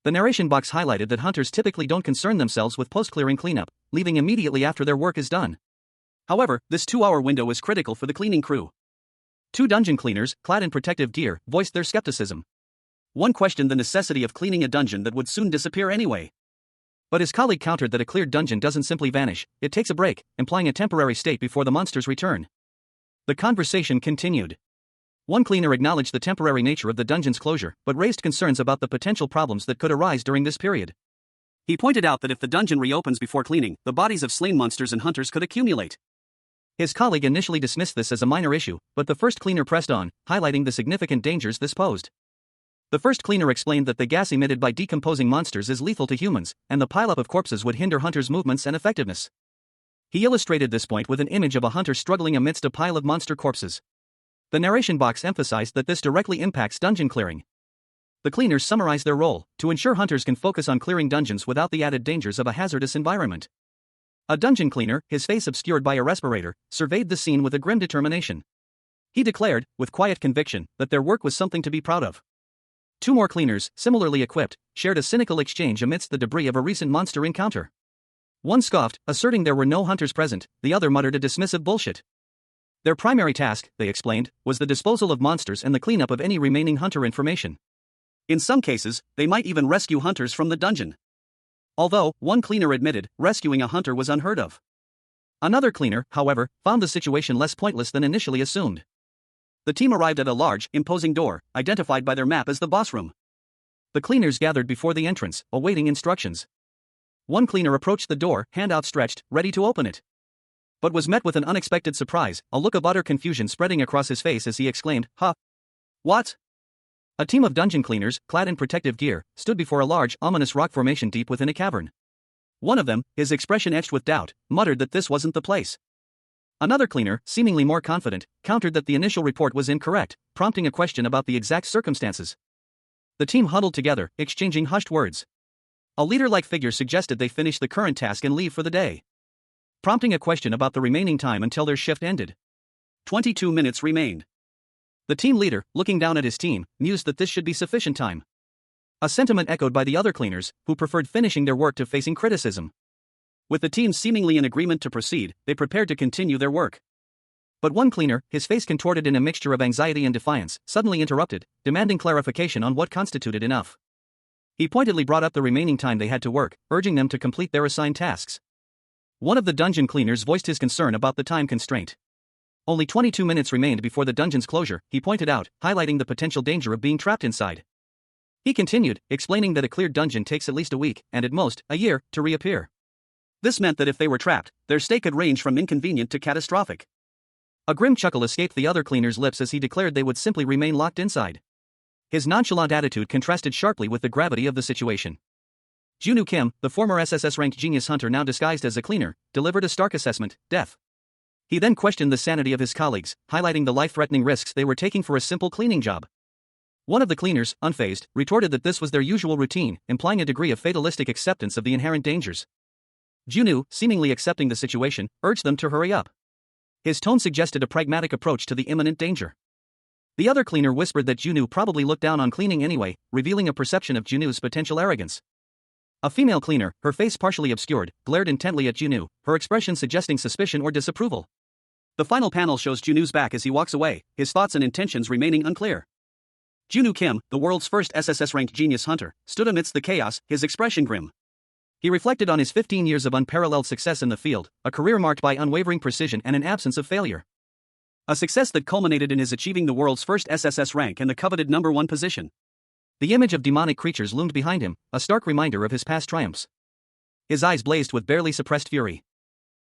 The narration box highlighted that hunters typically don't concern themselves with post-clearing cleanup, leaving immediately after their work is done. However, this 2-hour window is critical for the cleaning crew. Two dungeon cleaners, clad in protective gear, voiced their skepticism. One questioned the necessity of cleaning a dungeon that would soon disappear anyway. But his colleague countered that a cleared dungeon doesn't simply vanish, it takes a break, implying a temporary state before the monsters return. The conversation continued. One cleaner acknowledged the temporary nature of the dungeon's closure, but raised concerns about the potential problems that could arise during this period. He pointed out that if the dungeon reopens before cleaning, the bodies of slain monsters and hunters could accumulate. His colleague initially dismissed this as a minor issue, but the first cleaner pressed on, highlighting the significant dangers this posed. The first cleaner explained that the gas emitted by decomposing monsters is lethal to humans, and the pileup of corpses would hinder hunters' movements and effectiveness. He illustrated this point with an image of a hunter struggling amidst a pile of monster corpses. The narration box emphasized that this directly impacts dungeon clearing. The cleaners summarize their role, to ensure hunters can focus on clearing dungeons without the added dangers of a hazardous environment. A dungeon cleaner, his face obscured by a respirator, surveyed the scene with a grim determination. He declared, with quiet conviction, that their work was something to be proud of. Two more cleaners, similarly equipped, shared a cynical exchange amidst the debris of a recent monster encounter. One scoffed, asserting there were no hunters present, the other muttered a dismissive bullshit. Their primary task, they explained, was the disposal of monsters and the cleanup of any remaining hunter information. In some cases, they might even rescue hunters from the dungeon. Although, one cleaner admitted, rescuing a hunter was unheard of. Another cleaner, however, found the situation less pointless than initially assumed. The team arrived at a large, imposing door, identified by their map as the boss room. The cleaners gathered before the entrance, awaiting instructions. One cleaner approached the door, hand outstretched, ready to open it. But was met with an unexpected surprise, a look of utter confusion spreading across his face as he exclaimed, "Huh? What?" A team of dungeon cleaners, clad in protective gear, stood before a large, ominous rock formation deep within a cavern. One of them, his expression etched with doubt, muttered that this wasn't the place. Another cleaner, seemingly more confident, countered that the initial report was incorrect, prompting a question about the exact circumstances. The team huddled together, exchanging hushed words. A leader-like figure suggested they finish the current task and leave for the day, prompting a question about the remaining time until their shift ended. 22 minutes remained. The team leader, looking down at his team, mused that this should be sufficient time. A sentiment echoed by the other cleaners, who preferred finishing their work to facing criticism. With the team seemingly in agreement to proceed, they prepared to continue their work. But one cleaner, his face contorted in a mixture of anxiety and defiance, suddenly interrupted, demanding clarification on what constituted enough. He pointedly brought up the remaining time they had to work, urging them to complete their assigned tasks. One of the dungeon cleaners voiced his concern about the time constraint. Only 22 minutes remained before the dungeon's closure, he pointed out, highlighting the potential danger of being trapped inside. He continued, explaining that a cleared dungeon takes at least a week, and at most, a year, to reappear. This meant that if they were trapped, their state could range from inconvenient to catastrophic. A grim chuckle escaped the other cleaner's lips as he declared they would simply remain locked inside. His nonchalant attitude contrasted sharply with the gravity of the situation. Junwoo Kim, the former SSS-RANK genius hunter now disguised as a cleaner, delivered a stark assessment, death. He then questioned the sanity of his colleagues, highlighting the life-threatening risks they were taking for a simple cleaning job. One of the cleaners, unfazed, retorted that this was their usual routine, implying a degree of fatalistic acceptance of the inherent dangers. Junwoo, seemingly accepting the situation, urged them to hurry up. His tone suggested a pragmatic approach to the imminent danger. The other cleaner whispered that Junwoo probably looked down on cleaning anyway, revealing a perception of Junwoo's potential arrogance. A female cleaner, her face partially obscured, glared intently at Junwoo, her expression suggesting suspicion or disapproval. The final panel shows Junwoo's back as he walks away, his thoughts and intentions remaining unclear. Junwoo Kim, the world's first SSS-RANK genius hunter, stood amidst the chaos, his expression grim. He reflected on his 15 years of unparalleled success in the field, a career marked by unwavering precision and an absence of failure. A success that culminated in his achieving the world's first SSS rank and the coveted #1 position. The image of demonic creatures loomed behind him, a stark reminder of his past triumphs. His eyes blazed with barely suppressed fury.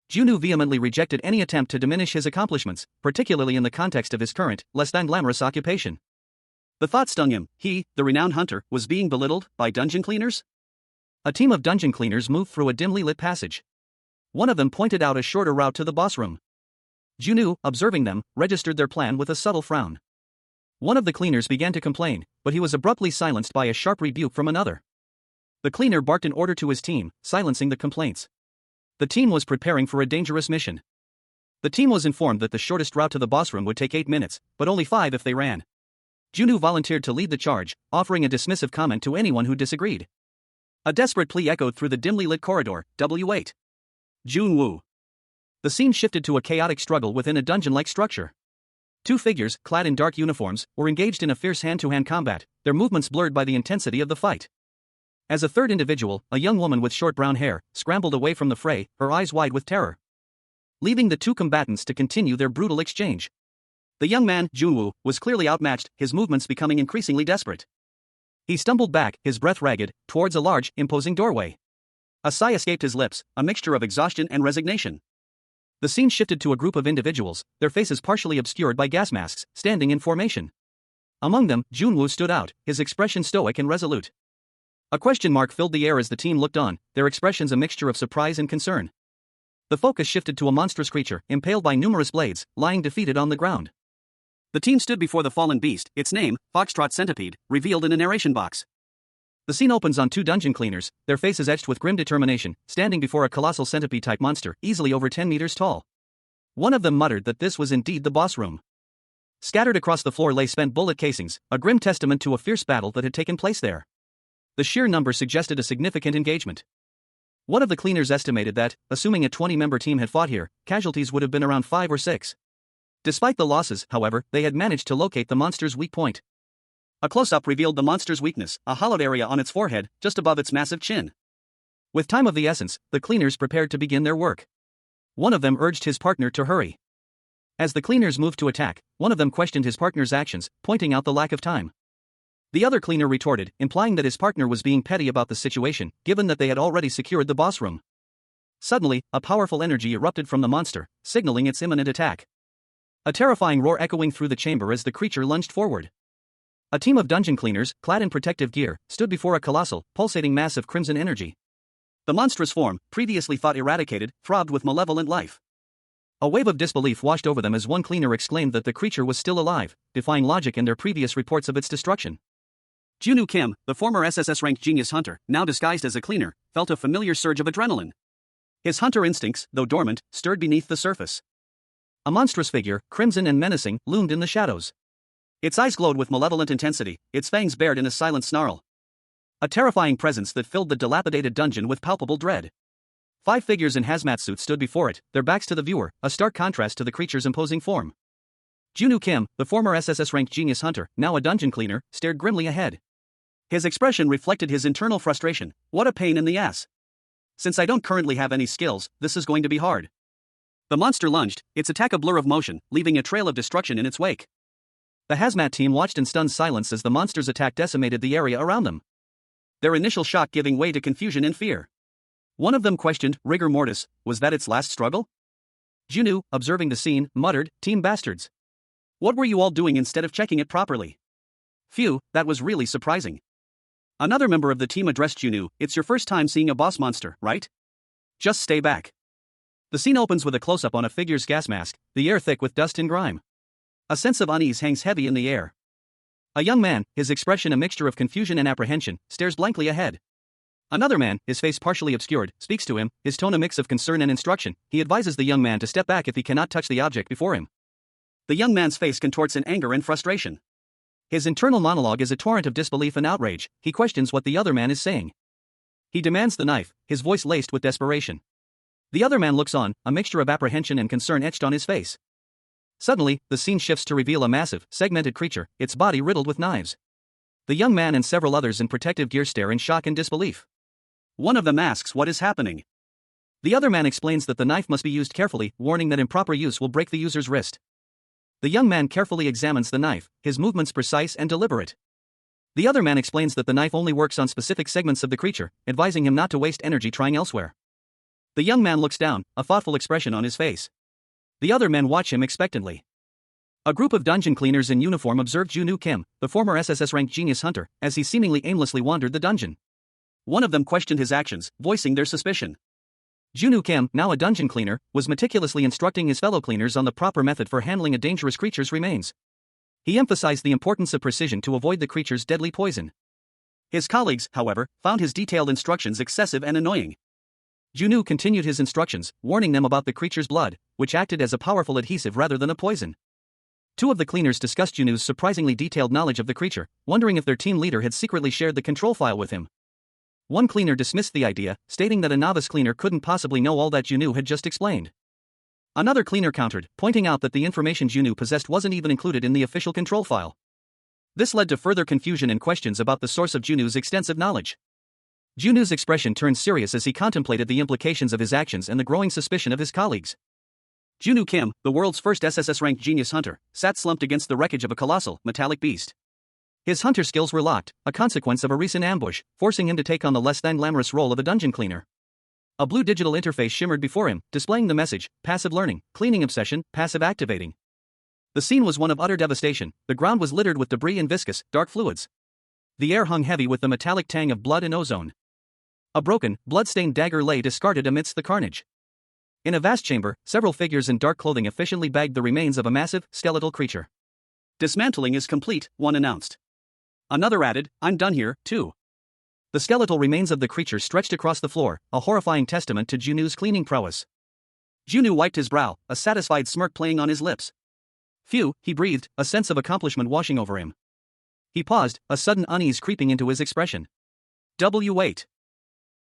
Junwoo vehemently rejected any attempt to diminish his accomplishments, particularly in the context of his current, less than glamorous occupation. The thought stung him, he, the renowned hunter, was being belittled by dungeon cleaners? A team of dungeon cleaners moved through a dimly lit passage. One of them pointed out a shorter route to the boss room. Junwoo, observing them, registered their plan with a subtle frown. One of the cleaners began to complain, but he was abruptly silenced by a sharp rebuke from another. The cleaner barked an order to his team, silencing the complaints. The team was preparing for a dangerous mission. The team was informed that the shortest route to the boss room would take 8 minutes, but only 5 if they ran. Junwoo volunteered to lead the charge, offering a dismissive comment to anyone who disagreed. A desperate plea echoed through the dimly lit corridor, W8. Junwoo. The scene shifted to a chaotic struggle within a dungeon-like structure. 2 figures, clad in dark uniforms, were engaged in a fierce hand-to-hand combat, their movements blurred by the intensity of the fight. As a third individual, a young woman with short brown hair, scrambled away from the fray, her eyes wide with terror, leaving the two combatants to continue their brutal exchange. The young man, Junwoo, was clearly outmatched, his movements becoming increasingly desperate. He stumbled back, his breath ragged, towards a large, imposing doorway. A sigh escaped his lips, a mixture of exhaustion and resignation. The scene shifted to a group of individuals, their faces partially obscured by gas masks, standing in formation. Among them, Junwoo stood out, his expression stoic and resolute. A question mark filled the air as the team looked on, their expressions a mixture of surprise and concern. The focus shifted to a monstrous creature, impaled by numerous blades, lying defeated on the ground. The team stood before the fallen beast, its name, Foxtrot Centipede, revealed in a narration box. The scene opens on two dungeon cleaners, their faces etched with grim determination, standing before a colossal centipede-type monster, easily over 10 meters tall. One of them muttered that this was indeed the boss room. Scattered across the floor lay spent bullet casings, a grim testament to a fierce battle that had taken place there. The sheer number suggested a significant engagement. One of the cleaners estimated that, assuming a 20-member team had fought here, casualties would have been around 5 or 6. Despite the losses, however, they had managed to locate the monster's weak point. A close-up revealed the monster's weakness, a hollowed area on its forehead, just above its massive chin. With time of the essence, the cleaners prepared to begin their work. One of them urged his partner to hurry. As the cleaners moved to attack, one of them questioned his partner's actions, pointing out the lack of time. The other cleaner retorted, implying that his partner was being petty about the situation, given that they had already secured the boss room. Suddenly, a powerful energy erupted from the monster, signaling its imminent attack. A terrifying roar echoing through the chamber as the creature lunged forward. A team of dungeon cleaners, clad in protective gear, stood before a colossal, pulsating mass of crimson energy. The monstrous form, previously thought eradicated, throbbed with malevolent life. A wave of disbelief washed over them as one cleaner exclaimed that the creature was still alive, defying logic in their previous reports of its destruction. Junwoo Kim, the former SSS-RANK genius hunter, now disguised as a cleaner, felt a familiar surge of adrenaline. His hunter instincts, though dormant, stirred beneath the surface. A monstrous figure, crimson and menacing, loomed in the shadows. Its eyes glowed with malevolent intensity, its fangs bared in a silent snarl. A terrifying presence that filled the dilapidated dungeon with palpable dread. 5 figures in hazmat suits stood before it, their backs to the viewer, a stark contrast to the creature's imposing form. Junwoo Kim, the former SSS-RANK genius hunter, now a dungeon cleaner, stared grimly ahead. His expression reflected his internal frustration. What a pain in the ass. Since I don't currently have any skills, this is going to be hard. The monster lunged, its attack a blur of motion, leaving a trail of destruction in its wake. The hazmat team watched in stunned silence as the monster's attack decimated the area around them. Their initial shock giving way to confusion and fear. One of them questioned, rigor mortis, was that its last struggle? Junwoo, observing the scene, muttered, "Team bastards. What were you all doing instead of checking it properly?" Phew, that was really surprising. Another member of the team addressed Junwoo, "It's your first time seeing a boss monster, right? Just stay back." The scene opens with a close-up on a figure's gas mask, the air thick with dust and grime. A sense of unease hangs heavy in the air. A young man, his expression a mixture of confusion and apprehension, stares blankly ahead. Another man, his face partially obscured, speaks to him, his tone a mix of concern and instruction. He advises the young man to step back if he cannot touch the object before him. The young man's face contorts in anger and frustration. His internal monologue is a torrent of disbelief and outrage. He questions what the other man is saying. He demands the knife, his voice laced with desperation. The other man looks on, a mixture of apprehension and concern etched on his face. Suddenly, the scene shifts to reveal a massive, segmented creature, its body riddled with knives. The young man and several others in protective gear stare in shock and disbelief. One of them asks what is happening. The other man explains that the knife must be used carefully, warning that improper use will break the user's wrist. The young man carefully examines the knife, his movements precise and deliberate. The other man explains that the knife only works on specific segments of the creature, advising him not to waste energy trying elsewhere. The young man looks down, a thoughtful expression on his face. The other men watch him expectantly. A group of dungeon cleaners in uniform observed Junwoo Kim, the former SSS-RANK genius hunter, as he seemingly aimlessly wandered the dungeon. One of them questioned his actions, voicing their suspicion. Junwoo Kim, now a dungeon cleaner, was meticulously instructing his fellow cleaners on the proper method for handling a dangerous creature's remains. He emphasized the importance of precision to avoid the creature's deadly poison. His colleagues, however, found his detailed instructions excessive and annoying. Junwoo continued his instructions, warning them about the creature's blood, which acted as a powerful adhesive rather than a poison. 2 of the cleaners discussed Junwoo's surprisingly detailed knowledge of the creature, wondering if their team leader had secretly shared the control file with him. One cleaner dismissed the idea, stating that a novice cleaner couldn't possibly know all that Junwoo had just explained. Another cleaner countered, pointing out that the information Junwoo possessed wasn't even included in the official control file. This led to further confusion and questions about the source of Junwoo's extensive knowledge. Junu's expression turned serious as he contemplated the implications of his actions and the growing suspicion of his colleagues. Junu Kim, the world's first SSS-RANK genius hunter, sat slumped against the wreckage of a colossal, metallic beast. His hunter skills were locked, a consequence of a recent ambush, forcing him to take on the less-than-glamorous role of a dungeon cleaner. A blue digital interface shimmered before him, displaying the message, passive learning, cleaning obsession, passive activating. The scene was one of utter devastation. The ground was littered with debris and viscous, dark fluids. The air hung heavy with the metallic tang of blood and ozone. A broken, blood-stained dagger lay discarded amidst the carnage. In a vast chamber, several figures in dark clothing efficiently bagged the remains of a massive, skeletal creature. "Dismantling is complete," one announced. Another added, "I'm done here, too." The skeletal remains of the creature stretched across the floor, a horrifying testament to Junu's cleaning prowess. Junu wiped his brow, a satisfied smirk playing on his lips. "Phew," he breathed, a sense of accomplishment washing over him. He paused, a sudden unease creeping into his expression. Wait.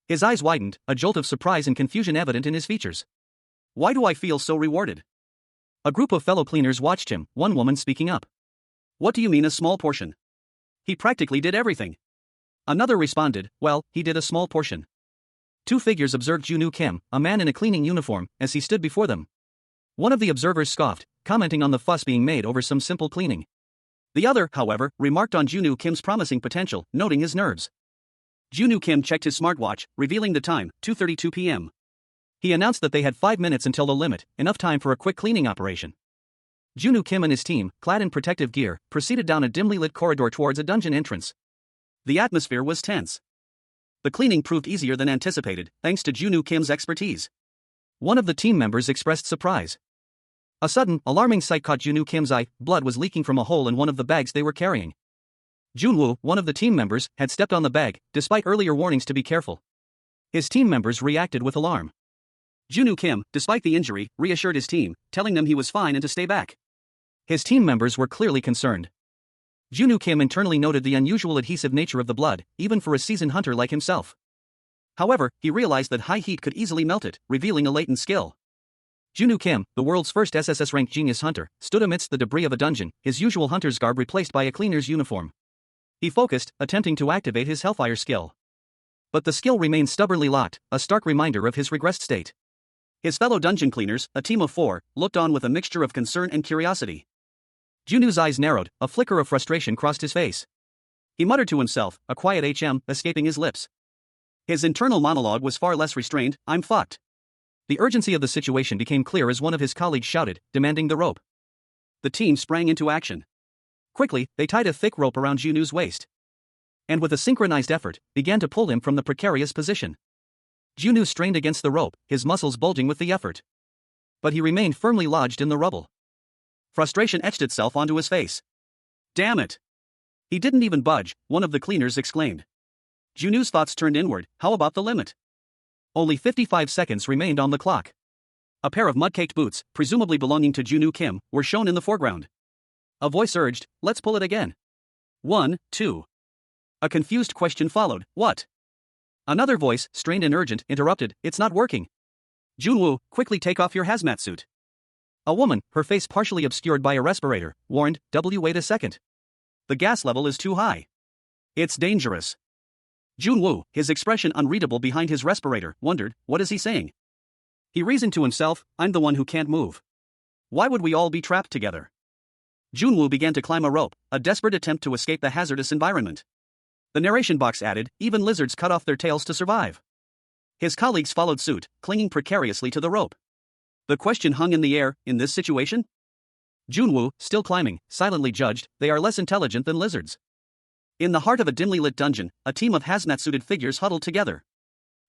His eyes widened, a jolt of surprise and confusion evident in his features. "Why do I feel so rewarded?" A group of fellow cleaners watched him, one woman speaking up. "What do you mean a small portion? He practically did everything." Another responded, "Well, he did a small portion." Two figures observed Junu Kim, a man in a cleaning uniform, as he stood before them. One of the observers scoffed, commenting on the fuss being made over some simple cleaning. The other, however, remarked on Junu Kim's promising potential, noting his nerves. Junu Kim checked his smartwatch, revealing the time, 2:32 p.m. He announced that they had 5 minutes until the limit, enough time for a quick cleaning operation. Junu Kim and his team, clad in protective gear, proceeded down a dimly lit corridor towards a dungeon entrance. The atmosphere was tense. The cleaning proved easier than anticipated, thanks to Junu Kim's expertise. One of the team members expressed surprise. A sudden, alarming sight caught Junu Kim's eye. Blood was leaking from a hole in one of the bags they were carrying. Junwoo, one of the team members, had stepped on the bag, despite earlier warnings to be careful. His team members reacted with alarm. Junu Kim, despite the injury, reassured his team, telling them he was fine and to stay back. His team members were clearly concerned. Junu Kim internally noted the unusual adhesive nature of the blood, even for a seasoned hunter like himself. However, he realized that high heat could easily melt it, revealing a latent skill. Junu Kim, the world's first SSS-RANK genius hunter, stood amidst the debris of a dungeon, his usual hunter's garb replaced by a cleaner's uniform. He focused, attempting to activate his Hellfire skill. But the skill remained stubbornly locked, a stark reminder of his regressed state. His fellow dungeon cleaners, a team of 4, looked on with a mixture of concern and curiosity. Junu's eyes narrowed, a flicker of frustration crossed his face. He muttered to himself, a quiet HM escaping his lips. His internal monologue was far less restrained, "I'm fucked." The urgency of the situation became clear as one of his colleagues shouted, demanding the rope. The team sprang into action. Quickly, they tied a thick rope around Junu's waist. And with a synchronized effort, began to pull him from the precarious position. Junu strained against the rope, his muscles bulging with the effort. But he remained firmly lodged in the rubble. Frustration etched itself onto his face. "Damn it! He didn't even budge," one of the cleaners exclaimed. Junu's thoughts turned inward. How about the limit? Only 55 seconds remained on the clock. A pair of mud-caked boots, presumably belonging to Junu Kim, were shown in the foreground. A voice urged, "Let's pull it again." 1, 2. A confused question followed, "What?" Another voice, strained and urgent, interrupted, "It's not working. Junwoo, quickly take off your hazmat suit." A woman, her face partially obscured by a respirator, warned, "Wait a second. The gas level is too high. It's dangerous." Junwoo, his expression unreadable behind his respirator, wondered, what is he saying? He reasoned to himself, I'm the one who can't move. Why would we all be trapped together? Junwoo began to climb a rope, a desperate attempt to escape the hazardous environment. The narration box added, even lizards cut off their tails to survive. His colleagues followed suit, clinging precariously to the rope. The question hung in the air, in this situation? Junwoo, still climbing, silently judged, they are less intelligent than lizards. In the heart of a dimly lit dungeon, a team of hazmat-suited figures huddled together.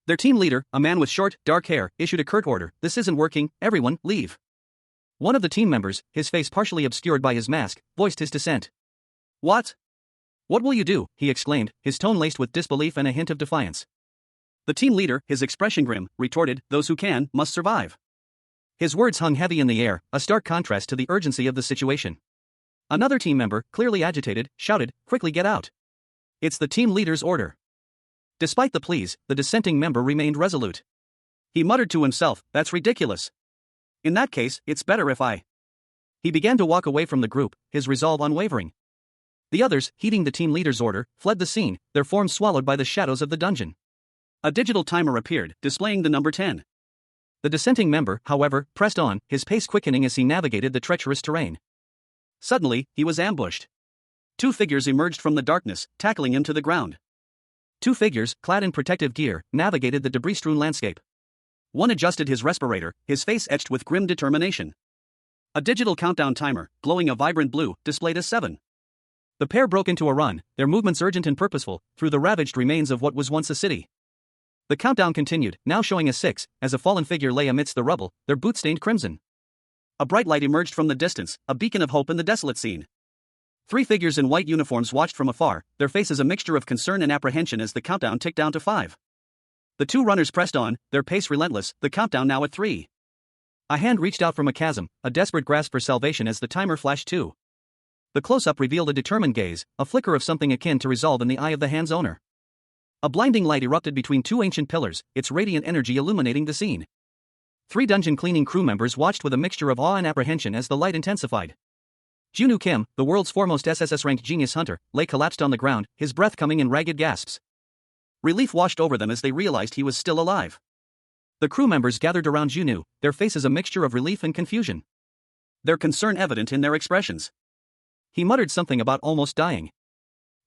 Their team leader, a man with short, dark hair, issued a curt order, "This isn't working, everyone, leave." One of the team members, his face partially obscured by his mask, voiced his dissent. "What? What will you do?" he exclaimed, his tone laced with disbelief and a hint of defiance. The team leader, his expression grim, retorted, "Those who can, must survive." His words hung heavy in the air, a stark contrast to the urgency of the situation. Another team member, clearly agitated, shouted, "Quickly get out. It's the team leader's order." Despite the pleas, the dissenting member remained resolute. He muttered to himself, "That's ridiculous. In that case, it's better if I..." He began to walk away from the group, his resolve unwavering. The others, heeding the team leader's order, fled the scene, their forms swallowed by the shadows of the dungeon. A digital timer appeared, displaying the number 10. The dissenting member, however, pressed on, his pace quickening as he navigated the treacherous terrain. Suddenly, he was ambushed. Two figures emerged from the darkness, tackling him to the ground. Two figures, clad in protective gear, navigated the debris-strewn landscape. One adjusted his respirator, his face etched with grim determination. A digital countdown timer, glowing a vibrant blue, displayed as 7. The pair broke into a run, their movements urgent and purposeful, through the ravaged remains of what was once a city. The countdown continued, now showing as 6, as a fallen figure lay amidst the rubble, their boots stained crimson. A bright light emerged from the distance, a beacon of hope in the desolate scene. Three figures in white uniforms watched from afar, their faces a mixture of concern and apprehension as the countdown ticked down to 5. The two runners pressed on, their pace relentless, the countdown now at 3. A hand reached out from a chasm, a desperate grasp for salvation as the timer flashed 2. The close-up revealed a determined gaze, a flicker of something akin to resolve in the eye of the hand's owner. A blinding light erupted between two ancient pillars, its radiant energy illuminating the scene. 3 dungeon cleaning crew members watched with a mixture of awe and apprehension as the light intensified. Junwoo Kim, the world's foremost SSS-RANK genius hunter, lay collapsed on the ground, his breath coming in ragged gasps. Relief washed over them as they realized he was still alive. The crew members gathered around Junwoo, their faces a mixture of relief and confusion. Their concern evident in their expressions. He muttered something about almost dying.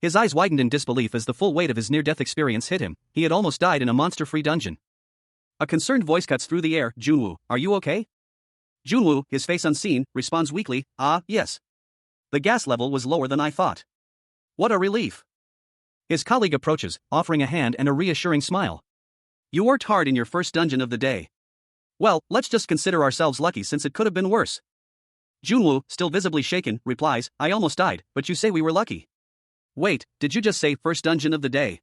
His eyes widened in disbelief as the full weight of his near-death experience hit him. He had almost died in a monster-free dungeon. A concerned voice cuts through the air. Junwoo, are you okay? Junwoo, his face unseen, responds weakly, yes. The gas level was lower than I thought. What a relief. His colleague approaches, offering a hand and a reassuring smile. You worked hard in your first dungeon of the day. Well, let's just consider ourselves lucky since it could have been worse. Junwoo, still visibly shaken, replies, I almost died, but you say we were lucky. Wait, did you just say first dungeon of the day?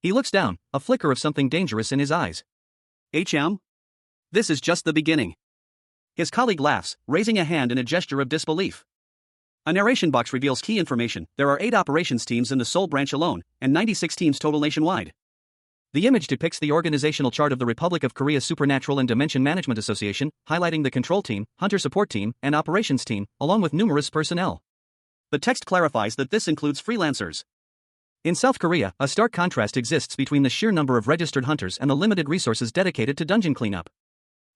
He looks down, a flicker of something dangerous in his eyes. This is just the beginning. His colleague laughs, raising a hand in a gesture of disbelief. A narration box reveals key information. There are 8 operations teams in the Seoul branch alone, and 96 teams total nationwide. The image depicts the organizational chart of the Republic of Korea Supernatural and Dimension Management Association, highlighting the control team, hunter support team, and operations team, along with numerous personnel. The text clarifies that this includes freelancers. In South Korea, a stark contrast exists between the sheer number of registered hunters and the limited resources dedicated to dungeon cleanup.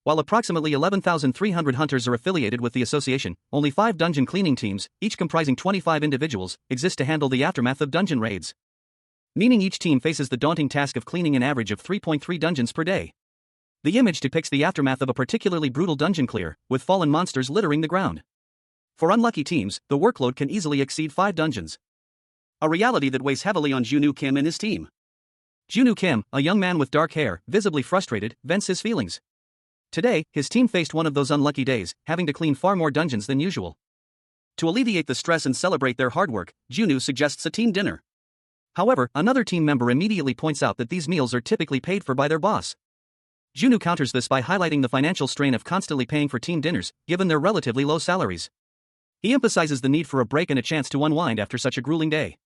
While approximately 11,300 hunters are affiliated with the association, only 5 dungeon cleaning teams, each comprising 25 individuals, exist to handle the aftermath of dungeon raids. Meaning each team faces the daunting task of cleaning an average of 3.3 dungeons per day. The image depicts the aftermath of a particularly brutal dungeon clear, with fallen monsters littering the ground. For unlucky teams, the workload can easily exceed 5 dungeons. A reality that weighs heavily on Junwoo Kim and his team. Junwoo Kim, a young man with dark hair, visibly frustrated, vents his feelings. Today, his team faced one of those unlucky days, having to clean far more dungeons than usual. To alleviate the stress and celebrate their hard work, Junwoo suggests a team dinner. However, another team member immediately points out that these meals are typically paid for by their boss. Junwoo counters this by highlighting the financial strain of constantly paying for team dinners, given their relatively low salaries. He emphasizes the need for a break and a chance to unwind after such a grueling day.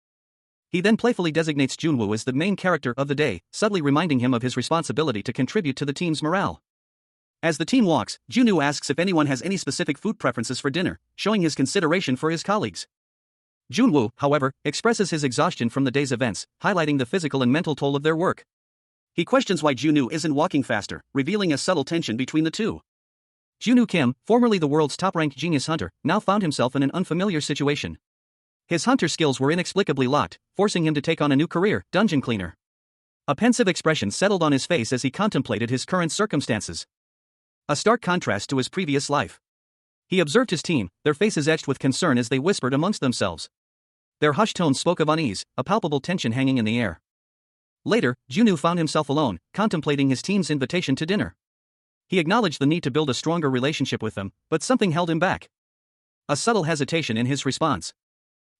He then playfully designates Junwoo as the main character of the day, subtly reminding him of his responsibility to contribute to the team's morale. As the team walks, Junwoo asks if anyone has any specific food preferences for dinner, showing his consideration for his colleagues. Junwoo, however, expresses his exhaustion from the day's events, highlighting the physical and mental toll of their work. He questions why Junwoo isn't walking faster, revealing a subtle tension between the two. Junwoo Kim, formerly the world's top-ranked genius hunter, now found himself in an unfamiliar situation. His hunter skills were inexplicably locked, forcing him to take on a new career, dungeon cleaner. A pensive expression settled on his face as he contemplated his current circumstances. A stark contrast to his previous life. He observed his team, their faces etched with concern as they whispered amongst themselves. Their hushed tones spoke of unease, a palpable tension hanging in the air. Later, Junwoo found himself alone, contemplating his team's invitation to dinner. He acknowledged the need to build a stronger relationship with them, but something held him back. A subtle hesitation in his response.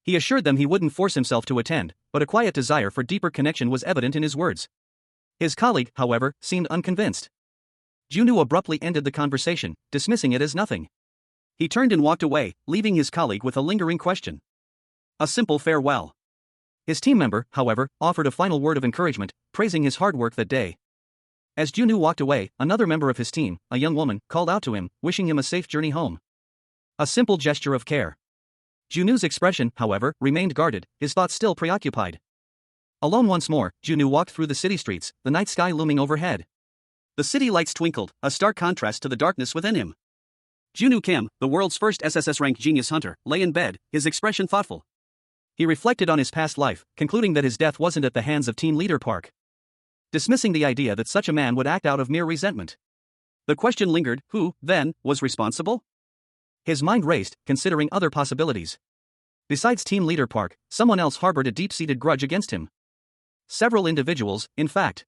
He assured them he wouldn't force himself to attend, but a quiet desire for deeper connection was evident in his words. His colleague, however, seemed unconvinced. Junwoo abruptly ended the conversation, dismissing it as nothing. He turned and walked away, leaving his colleague with a lingering question. A simple farewell. His team member, however, offered a final word of encouragement, praising his hard work that day. As Junwoo walked away, another member of his team, a young woman, called out to him, wishing him a safe journey home. A simple gesture of care. Junwoo's expression, however, remained guarded, his thoughts still preoccupied. Alone once more, Junwoo walked through the city streets, the night sky looming overhead. The city lights twinkled, a stark contrast to the darkness within him. Junwoo Kim, the world's first SSS-RANK genius hunter, lay in bed, his expression thoughtful. He reflected on his past life, concluding that his death wasn't at the hands of team leader Park. Dismissing the idea that such a man would act out of mere resentment. The question lingered, who, then, was responsible? His mind raced, considering other possibilities. Besides team leader Park, someone else harbored a deep-seated grudge against him. Several individuals, in fact.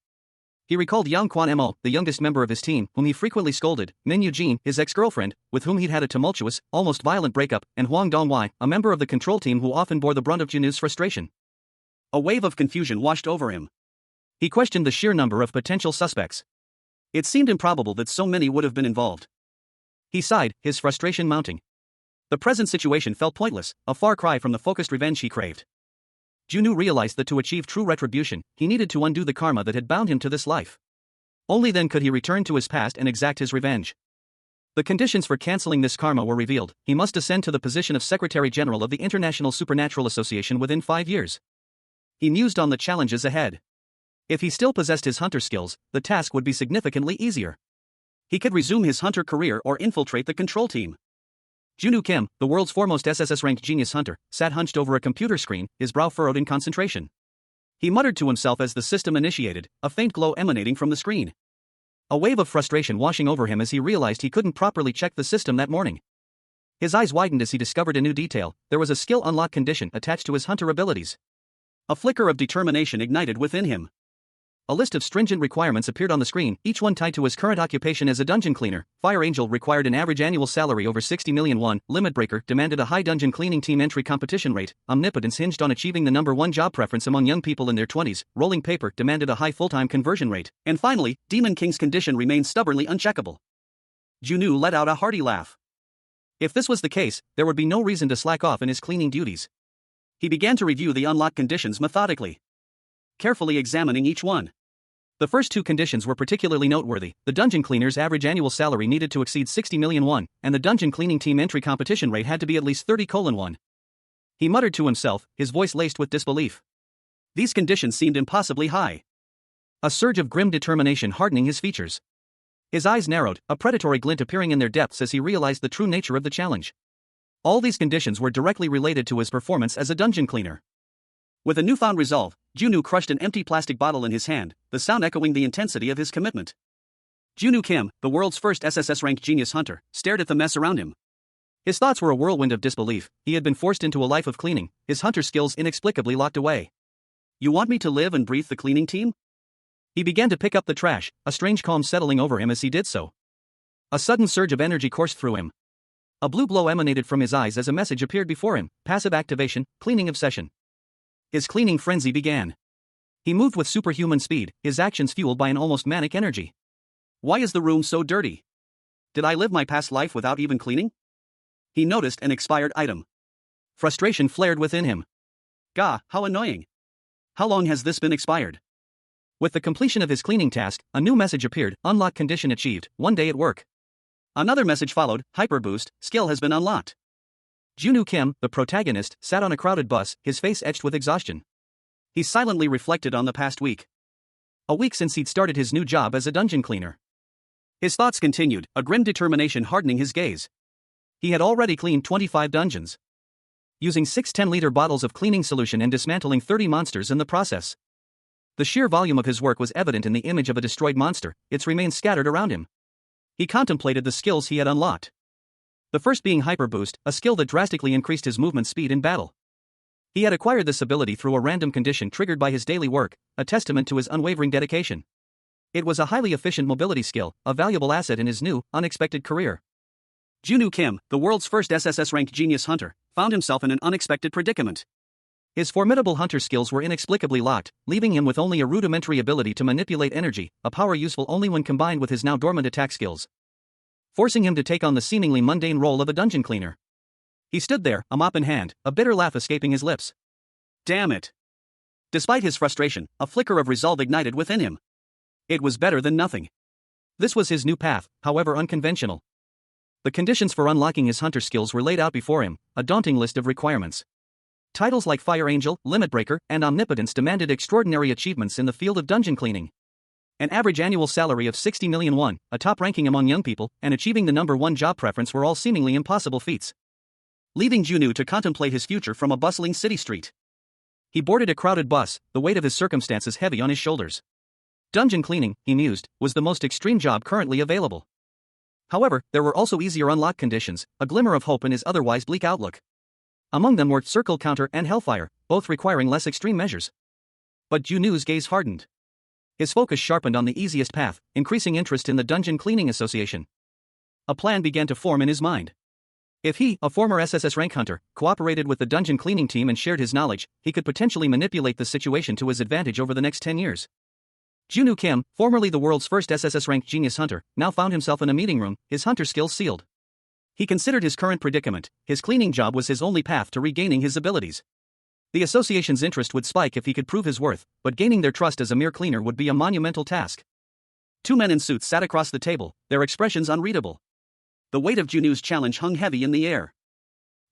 He recalled Yang Kwan-mo, the youngest member of his team, whom he frequently scolded, Min Eugene, his ex-girlfriend, with whom he'd had a tumultuous, almost violent breakup, and Hwang Dong-wai, a member of the control team who often bore the brunt of Junwoo's frustration. A wave of confusion washed over him. He questioned the sheer number of potential suspects. It seemed improbable that so many would have been involved. He sighed, his frustration mounting. The present situation felt pointless, a far cry from the focused revenge he craved. Junwoo realized that to achieve true retribution, he needed to undo the karma that had bound him to this life. Only then could he return to his past and exact his revenge. The conditions for canceling this karma were revealed. He must ascend to the position of Secretary General of the International Supernatural Association within 5 years. He mused on the challenges ahead. If he still possessed his hunter skills, the task would be significantly easier. He could resume his hunter career or infiltrate the control team. Junwoo Kim, the world's foremost SSS-RANK genius hunter, sat hunched over a computer screen, his brow furrowed in concentration. He muttered to himself as the system initiated, a faint glow emanating from the screen. A wave of frustration washing over him as he realized he couldn't properly check the system that morning. His eyes widened as he discovered a new detail. There was a skill unlock condition attached to his hunter abilities. A flicker of determination ignited within him. A list of stringent requirements appeared on the screen, each one tied to his current occupation as a dungeon cleaner. Fire Angel required an average annual salary over 60 million won. Limit Breaker demanded a high dungeon cleaning team entry competition rate. Omnipotence hinged on achieving the #1 job preference among young people in their 20s. Rolling Paper demanded a high full-time conversion rate. And finally, Demon King's condition remained stubbornly uncheckable. Junwoo let out a hearty laugh. If this was the case, there would be no reason to slack off in his cleaning duties. He began to review the unlock conditions methodically, carefully examining each one. The first two conditions were particularly noteworthy. The dungeon cleaner's average annual salary needed to exceed 60 million won, and the dungeon cleaning team entry competition rate had to be at least 30:1. He muttered to himself, his voice laced with disbelief. These conditions seemed impossibly high. A surge of grim determination hardening his features. His eyes narrowed, a predatory glint appearing in their depths as he realized the true nature of the challenge. All these conditions were directly related to his performance as a dungeon cleaner. With a newfound resolve, Junwoo crushed an empty plastic bottle in his hand, the sound echoing the intensity of his commitment. Junwoo Kim, the world's first SSS-RANK genius hunter, stared at the mess around him. His thoughts were a whirlwind of disbelief. He had been forced into a life of cleaning, his hunter skills inexplicably locked away. You want me to live and breathe the cleaning team? He began to pick up the trash, a strange calm settling over him as he did so. A sudden surge of energy coursed through him. A blue glow emanated from his eyes as a message appeared before him: passive activation, cleaning obsession. His cleaning frenzy began. He moved with superhuman speed, his actions fueled by an almost manic energy. Why is the room so dirty? Did I live my past life without even cleaning? He noticed an expired item. Frustration flared within him. Gah, how annoying. How long has this been expired? With the completion of his cleaning task, a new message appeared: unlock condition achieved, 1 day at work. Another message followed: hyper boost, skill has been unlocked. Junwoo Kim, the protagonist, sat on a crowded bus, his face etched with exhaustion. He silently reflected on the past week. A week since he'd started his new job as a dungeon cleaner. His thoughts continued, a grim determination hardening his gaze. He had already cleaned 25 dungeons, using 6 10-liter bottles of cleaning solution and dismantling 30 monsters in the process. The sheer volume of his work was evident in the image of a destroyed monster, its remains scattered around him. He contemplated the skills he had unlocked. The first being Hyper Boost, a skill that drastically increased his movement speed in battle. He had acquired this ability through a random condition triggered by his daily work, a testament to his unwavering dedication. It was a highly efficient mobility skill, a valuable asset in his new, unexpected career. Junwoo Kim, the world's first SSS-RANK genius hunter, found himself in an unexpected predicament. His formidable hunter skills were inexplicably locked, leaving him with only a rudimentary ability to manipulate energy, a power useful only when combined with his now dormant attack skills, forcing him to take on the seemingly mundane role of a dungeon cleaner. He stood there, a mop in hand, a bitter laugh escaping his lips. Damn it. Despite his frustration, a flicker of resolve ignited within him. It was better than nothing. This was his new path, however unconventional. The conditions for unlocking his hunter skills were laid out before him, a daunting list of requirements. Titles like Fire Angel, Limit Breaker, and Omnipotence demanded extraordinary achievements in the field of dungeon cleaning. An average annual salary of 60 million won, a top ranking among young people, and achieving the #1 job preference were all seemingly impossible feats. Leaving Junwoo to contemplate his future from a bustling city street. He boarded a crowded bus, the weight of his circumstances heavy on his shoulders. Dungeon cleaning, he mused, was the most extreme job currently available. However, there were also easier unlocked conditions, a glimmer of hope in his otherwise bleak outlook. Among them were Circle Counter and Hellfire, both requiring less extreme measures. But Junwoo's gaze hardened. His focus sharpened on the easiest path, increasing interest in the Dungeon Cleaning Association. A plan began to form in his mind. If he, a former SSS rank hunter, cooperated with the dungeon cleaning team and shared his knowledge, he could potentially manipulate the situation to his advantage over the next 10 years. Junwoo Kim, formerly the world's first SSS rank genius hunter, now found himself in a meeting room, his hunter skills sealed. He considered his current predicament. His cleaning job was his only path to regaining his abilities. The association's interest would spike if he could prove his worth, but gaining their trust as a mere cleaner would be a monumental task. Two men in suits sat across the table, their expressions unreadable. The weight of Junwoo's challenge hung heavy in the air.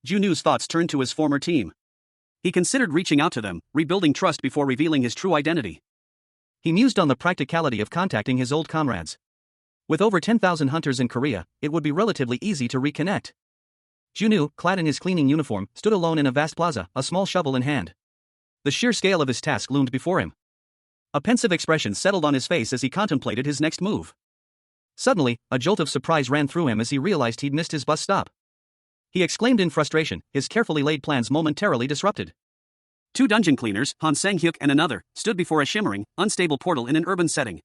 Junwoo's thoughts turned to his former team. He considered reaching out to them, rebuilding trust before revealing his true identity. He mused on the practicality of contacting his old comrades. With over 10,000 hunters in Korea, it would be relatively easy to reconnect. Junwoo, clad in his cleaning uniform, stood alone in a vast plaza, a small shovel in hand. The sheer scale of his task loomed before him. A pensive expression settled on his face as he contemplated his next move. Suddenly, a jolt of surprise ran through him as he realized he'd missed his bus stop. He exclaimed in frustration, his carefully laid plans momentarily disrupted. Two dungeon cleaners, Han Sang-hyuk and another, stood before a shimmering, unstable portal in an urban setting.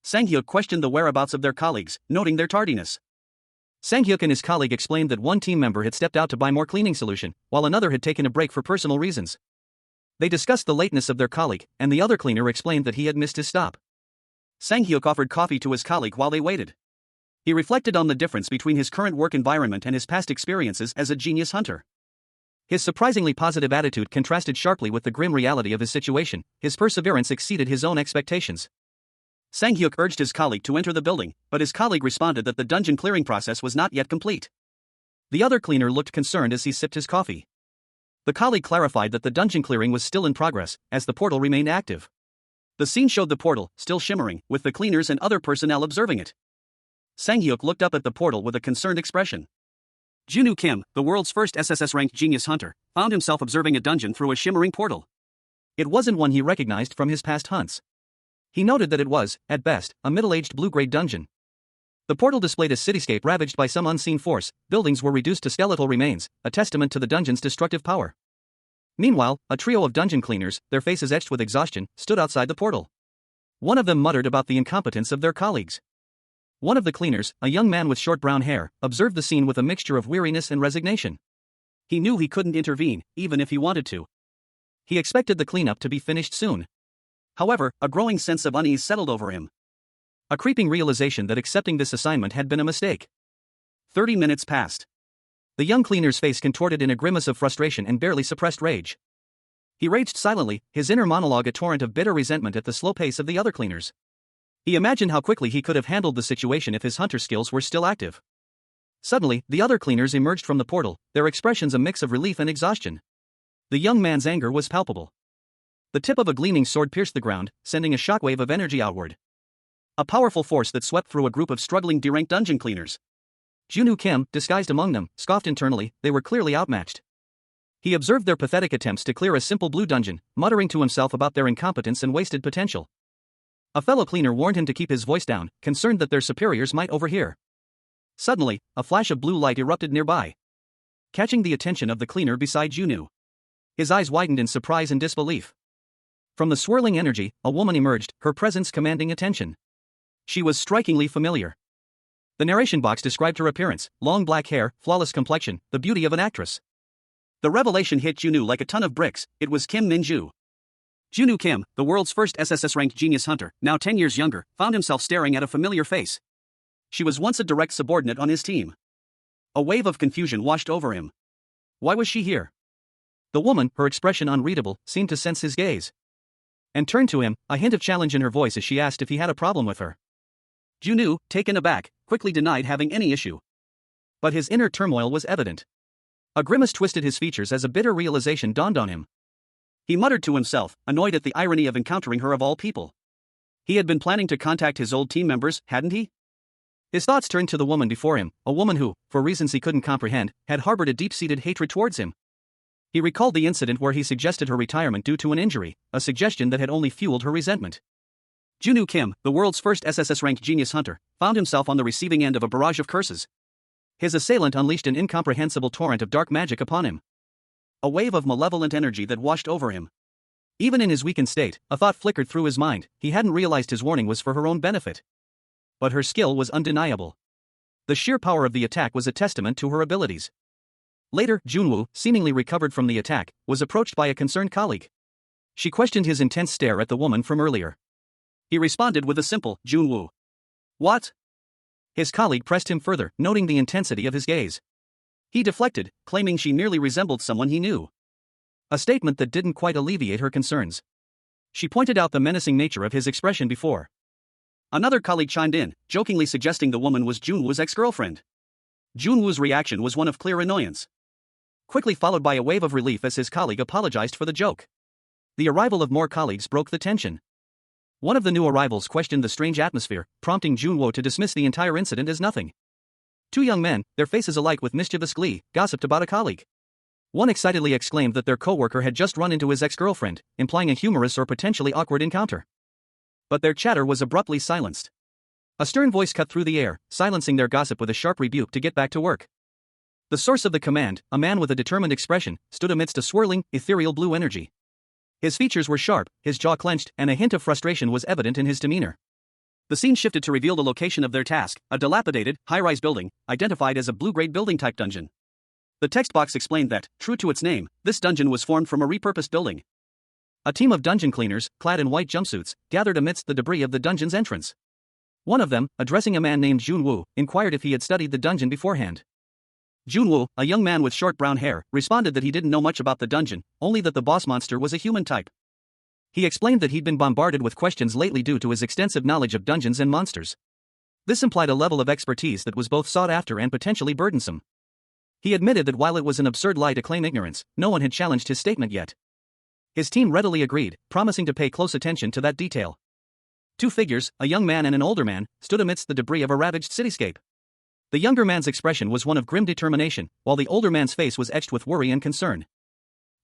Sang-hyuk questioned the whereabouts of their colleagues, noting their tardiness. Sang-hyuk and his colleague explained that one team member had stepped out to buy more cleaning solution, while another had taken a break for personal reasons. They discussed the lateness of their colleague, and the other cleaner explained that he had missed his stop. Sang-hyuk offered coffee to his colleague while they waited. He reflected on the difference between his current work environment and his past experiences as a genius hunter. His surprisingly positive attitude contrasted sharply with the grim reality of his situation. His perseverance exceeded his own expectations. Sang-hyuk urged his colleague to enter the building, but his colleague responded that the dungeon clearing process was not yet complete. The other cleaner looked concerned as he sipped his coffee. The colleague clarified that the dungeon clearing was still in progress, as the portal remained active. The scene showed the portal, still shimmering, with the cleaners and other personnel observing it. Sang-hyuk looked up at the portal with a concerned expression. Junwoo Kim, the world's first SSS-ranked genius hunter, found himself observing a dungeon through a shimmering portal. It wasn't one he recognized from his past hunts. He noted that it was, at best, a middle-aged blue-grade dungeon. The portal displayed a cityscape ravaged by some unseen force, buildings were reduced to skeletal remains, a testament to the dungeon's destructive power. Meanwhile, a trio of dungeon cleaners, their faces etched with exhaustion, stood outside the portal. One of them muttered about the incompetence of their colleagues. One of the cleaners, a young man with short brown hair, observed the scene with a mixture of weariness and resignation. He knew he couldn't intervene, even if he wanted to. He expected the cleanup to be finished soon. However, a growing sense of unease settled over him. A creeping realization that accepting this assignment had been a mistake. 30 minutes passed. The young cleaner's face contorted in a grimace of frustration and barely suppressed rage. He raged silently, his inner monologue a torrent of bitter resentment at the slow pace of the other cleaners. He imagined how quickly he could have handled the situation if his hunter skills were still active. Suddenly, the other cleaners emerged from the portal, their expressions a mix of relief and exhaustion. The young man's anger was palpable. The tip of a gleaming sword pierced the ground, sending a shockwave of energy outward. A powerful force that swept through a group of struggling deranked dungeon cleaners. Junwoo Kim, disguised among them, scoffed internally. They were clearly outmatched. He observed their pathetic attempts to clear a simple blue dungeon, muttering to himself about their incompetence and wasted potential. A fellow cleaner warned him to keep his voice down, concerned that their superiors might overhear. Suddenly, a flash of blue light erupted nearby, catching the attention of the cleaner beside Junwoo. His eyes widened in surprise and disbelief. From the swirling energy, a woman emerged, her presence commanding attention. She was strikingly familiar. The narration box described her appearance: long black hair, flawless complexion, the beauty of an actress. The revelation hit Junwoo like a ton of bricks. It was Kim Min-ju. Junwoo Kim, the world's first SSS-ranked genius hunter, now 10 years younger, found himself staring at a familiar face. She was once a direct subordinate on his team. A wave of confusion washed over him. Why was she here? The woman, her expression unreadable, seemed to sense his gaze and turned to him, a hint of challenge in her voice as she asked if he had a problem with her. Junwoo, taken aback, quickly denied having any issue. But his inner turmoil was evident. A grimace twisted his features as a bitter realization dawned on him. He muttered to himself, annoyed at the irony of encountering her of all people. He had been planning to contact his old team members, hadn't he? His thoughts turned to the woman before him, a woman who, for reasons he couldn't comprehend, had harbored a deep-seated hatred towards him. He recalled the incident where he suggested her retirement due to an injury, a suggestion that had only fueled her resentment. Junwoo Kim, the world's first SSS-RANK genius hunter, found himself on the receiving end of a barrage of curses. His assailant unleashed an incomprehensible torrent of dark magic upon him. A wave of malevolent energy that washed over him. Even in his weakened state, a thought flickered through his mind. He hadn't realized his warning was for her own benefit. But her skill was undeniable. The sheer power of the attack was a testament to her abilities. Later, Junwoo, seemingly recovered from the attack, was approached by a concerned colleague. She questioned his intense stare at the woman from earlier. He responded with a simple, "Junwoo." "What?" His colleague pressed him further, noting the intensity of his gaze. He deflected, claiming she merely resembled someone he knew. A statement that didn't quite alleviate her concerns. She pointed out the menacing nature of his expression before. Another colleague chimed in, jokingly suggesting the woman was Junwoo's ex-girlfriend. Junwoo's reaction was one of clear annoyance, quickly followed by a wave of relief as his colleague apologized for the joke. The arrival of more colleagues broke the tension. One of the new arrivals questioned the strange atmosphere, prompting Junwoo to dismiss the entire incident as nothing. Two young men, their faces alight with mischievous glee, gossiped about a colleague. One excitedly exclaimed that their co-worker had just run into his ex-girlfriend, implying a humorous or potentially awkward encounter. But their chatter was abruptly silenced. A stern voice cut through the air, silencing their gossip with a sharp rebuke to get back to work. The source of the command, a man with a determined expression, stood amidst a swirling, ethereal blue energy. His features were sharp, his jaw clenched, and a hint of frustration was evident in his demeanor. The scene shifted to reveal the location of their task, a dilapidated, high-rise building, identified as a blue-grade building-type dungeon. The text box explained that, true to its name, this dungeon was formed from a repurposed building. A team of dungeon cleaners, clad in white jumpsuits, gathered amidst the debris of the dungeon's entrance. One of them, addressing a man named Junwoo, inquired if he had studied the dungeon beforehand. Junwoo, a young man with short brown hair, responded that he didn't know much about the dungeon, only that the boss monster was a human type. He explained that he'd been bombarded with questions lately due to his extensive knowledge of dungeons and monsters. This implied a level of expertise that was both sought after and potentially burdensome. He admitted that while it was an absurd lie to claim ignorance, no one had challenged his statement yet. His team readily agreed, promising to pay close attention to that detail. Two figures, a young man and an older man, stood amidst the debris of a ravaged cityscape. The younger man's expression was one of grim determination, while the older man's face was etched with worry and concern.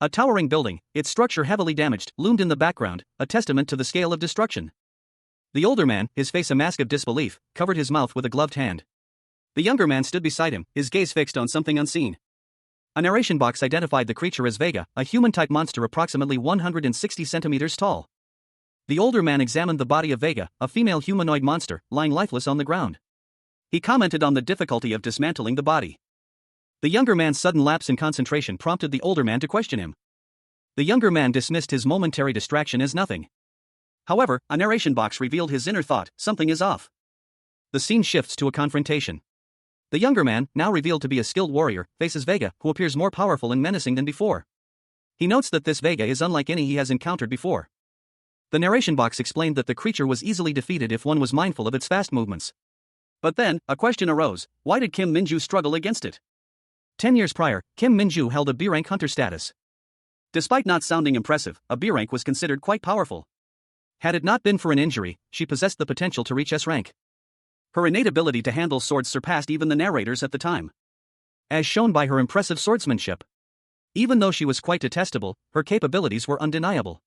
A towering building, its structure heavily damaged, loomed in the background, a testament to the scale of destruction. The older man, his face a mask of disbelief, covered his mouth with a gloved hand. The younger man stood beside him, his gaze fixed on something unseen. A narration box identified the creature as Vega, a human-type monster approximately 160 centimeters tall. The older man examined the body of Vega, a female humanoid monster, lying lifeless on the ground. He commented on the difficulty of dismantling the body. The younger man's sudden lapse in concentration prompted the older man to question him. The younger man dismissed his momentary distraction as nothing. However, a narration box revealed his inner thought: something is off. The scene shifts to a confrontation. The younger man, now revealed to be a skilled warrior, faces Vega, who appears more powerful and menacing than before. He notes that this Vega is unlike any he has encountered before. The narration box explained that the creature was easily defeated if one was mindful of its fast movements. But then, a question arose: why did Kim Minju struggle against it? 10 years prior, Kim Minju held a B-rank hunter status. Despite not sounding impressive, a B-rank was considered quite powerful. Had it not been for an injury, she possessed the potential to reach S-rank. Her innate ability to handle swords surpassed even the narrators at the time, as shown by her impressive swordsmanship. Even though she was quite detestable, her capabilities were undeniable.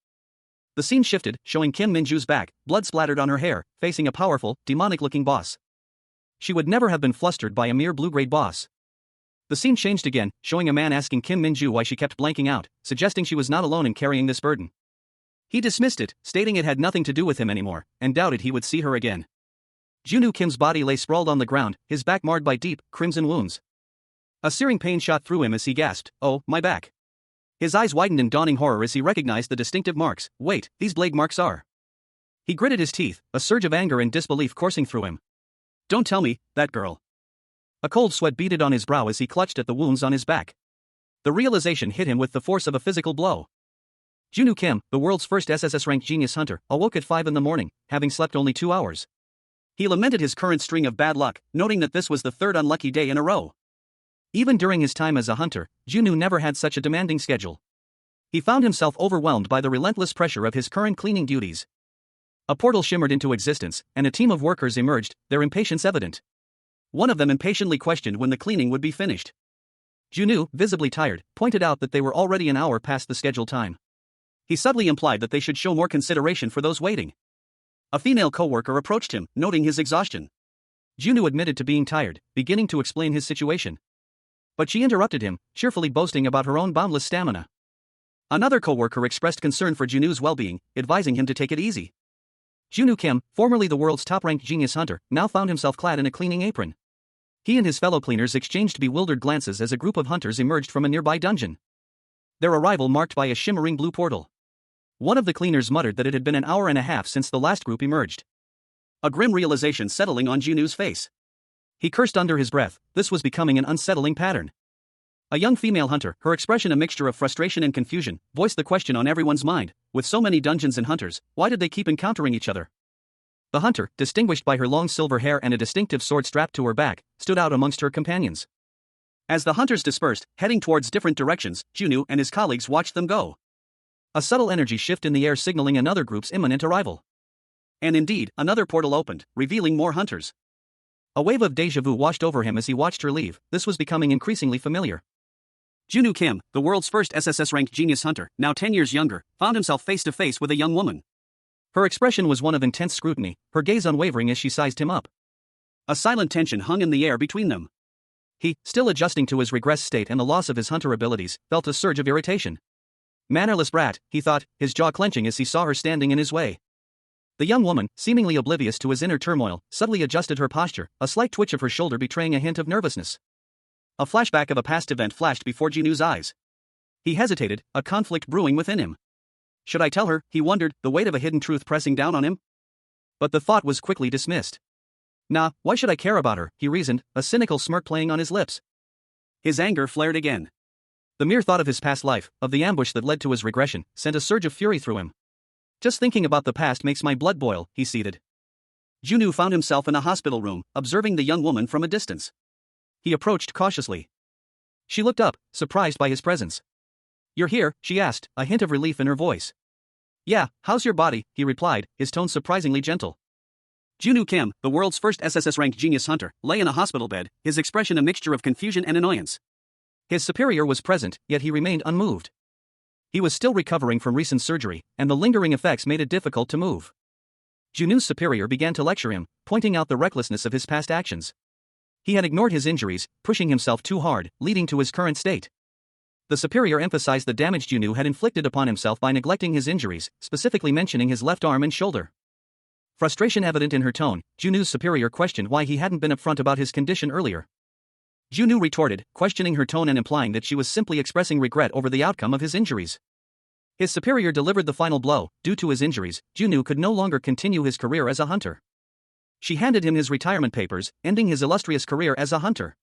The scene shifted, showing Kim Minju's back, blood splattered on her hair, facing a powerful, demonic-looking boss. She would never have been flustered by a mere blue-grade boss. The scene changed again, showing a man asking Kim Minju why she kept blanking out, suggesting she was not alone in carrying this burden. He dismissed it, stating it had nothing to do with him anymore, and doubted he would see her again. Junwoo Kim's body lay sprawled on the ground, his back marred by deep, crimson wounds. A searing pain shot through him as he gasped, "Oh, my back." His eyes widened in dawning horror as he recognized the distinctive marks. Wait, these blade marks are... He gritted his teeth, a surge of anger and disbelief coursing through him. Don't tell me, that girl. A cold sweat beaded on his brow as he clutched at the wounds on his back. The realization hit him with the force of a physical blow. Junwoo Kim, the world's first SSS-RANK genius hunter, awoke at 5 a.m, having slept only 2 hours. He lamented his current string of bad luck, noting that this was the third unlucky day in a row. Even during his time as a hunter, Junwoo never had such a demanding schedule. He found himself overwhelmed by the relentless pressure of his current cleaning duties. A portal shimmered into existence, and a team of workers emerged, their impatience evident. One of them impatiently questioned when the cleaning would be finished. Junwoo, visibly tired, pointed out that they were already an hour past the scheduled time. He subtly implied that they should show more consideration for those waiting. A female co-worker approached him, noting his exhaustion. Junwoo admitted to being tired, beginning to explain his situation. But she interrupted him, cheerfully boasting about her own boundless stamina. Another co-worker expressed concern for Junwoo's well-being, advising him to take it easy. Junwoo Kim, formerly the world's top-ranked genius hunter, now found himself clad in a cleaning apron. He and his fellow cleaners exchanged bewildered glances as a group of hunters emerged from a nearby dungeon. Their arrival marked by a shimmering blue portal. One of the cleaners muttered that it had been an hour and a half since the last group emerged. A grim realization settling on Junwoo's face. He cursed under his breath. This was becoming an unsettling pattern. A young female hunter, her expression a mixture of frustration and confusion, voiced the question on everyone's mind: with so many dungeons and hunters, why did they keep encountering each other? The hunter, distinguished by her long silver hair and a distinctive sword strapped to her back, stood out amongst her companions. As the hunters dispersed, heading towards different directions, Junwoo and his colleagues watched them go. A subtle energy shift in the air signaling another group's imminent arrival. And indeed, another portal opened, revealing more hunters. A wave of déjà vu washed over him as he watched her leave. This was becoming increasingly familiar. Junwoo Kim, the world's first SSS-RANK genius hunter, now 10 years younger, found himself face to face with a young woman. Her expression was one of intense scrutiny, her gaze unwavering as she sized him up. A silent tension hung in the air between them. He, still adjusting to his regressed state and the loss of his hunter abilities, felt a surge of irritation. Mannerless brat, he thought, his jaw clenching as he saw her standing in his way. The young woman, seemingly oblivious to his inner turmoil, subtly adjusted her posture, a slight twitch of her shoulder betraying a hint of nervousness. A flashback of a past event flashed before Junwoo's eyes. He hesitated, a conflict brewing within him. Should I tell her, he wondered, the weight of a hidden truth pressing down on him? But the thought was quickly dismissed. Nah, why should I care about her, he reasoned, a cynical smirk playing on his lips. His anger flared again. The mere thought of his past life, of the ambush that led to his regression, sent a surge of fury through him. Just thinking about the past makes my blood boil, he seethed. Junwoo found himself in a hospital room, observing the young woman from a distance. He approached cautiously. She looked up, surprised by his presence. You're here, she asked, a hint of relief in her voice. Yeah, how's your body, he replied, his tone surprisingly gentle. Junwoo Kim, the world's first SSS-RANK genius hunter, lay in a hospital bed, his expression a mixture of confusion and annoyance. His superior was present, yet he remained unmoved. He was still recovering from recent surgery, and the lingering effects made it difficult to move. Junwoo's superior began to lecture him, pointing out the recklessness of his past actions. He had ignored his injuries, pushing himself too hard, leading to his current state. The superior emphasized the damage Junwoo had inflicted upon himself by neglecting his injuries, specifically mentioning his left arm and shoulder. Frustration evident in her tone, Junwoo's superior questioned why he hadn't been upfront about his condition earlier. Junwoo retorted, questioning her tone and implying that she was simply expressing regret over the outcome of his injuries. His superior delivered the final blow. Due to his injuries, Junwoo could no longer continue his career as a hunter. She handed him his retirement papers, ending his illustrious career as a hunter.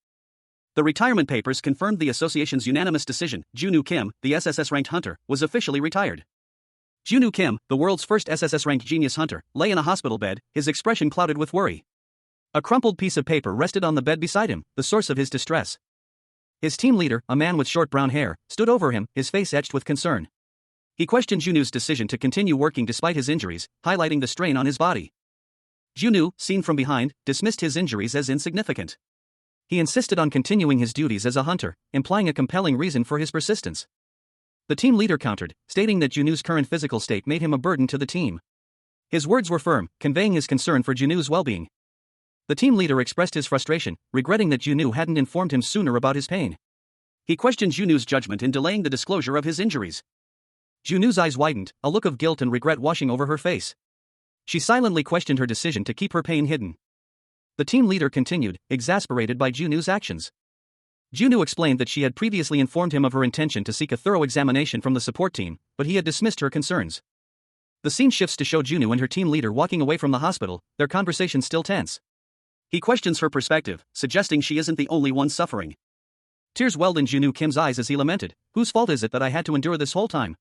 The retirement papers confirmed the association's unanimous decision. Junwoo Kim, the SSS-ranked hunter, was officially retired. Junwoo Kim, the world's first SSS-ranked genius hunter, lay in a hospital bed, his expression clouded with worry. A crumpled piece of paper rested on the bed beside him, the source of his distress. His team leader, a man with short brown hair, stood over him, his face etched with concern. He questioned Junwoo's decision to continue working despite his injuries, highlighting the strain on his body. Junwoo, seen from behind, dismissed his injuries as insignificant. He insisted on continuing his duties as a hunter, implying a compelling reason for his persistence. The team leader countered, stating that Junwoo's current physical state made him a burden to the team. His words were firm, conveying his concern for Junwoo's well-being. The team leader expressed his frustration, regretting that Junwoo hadn't informed him sooner about his pain. He questioned Junwoo's judgment in delaying the disclosure of his injuries. Junwoo's eyes widened, a look of guilt and regret washing over her face. She silently questioned her decision to keep her pain hidden. The team leader continued, exasperated by Junwoo's actions. Junwoo explained that she had previously informed him of her intention to seek a thorough examination from the support team, but he had dismissed her concerns. The scene shifts to show Junwoo and her team leader walking away from the hospital, their conversation still tense. He questions her perspective, suggesting she isn't the only one suffering. Tears welled in Junwoo Kim's eyes as he lamented, "Whose fault is it that I had to endure this whole time?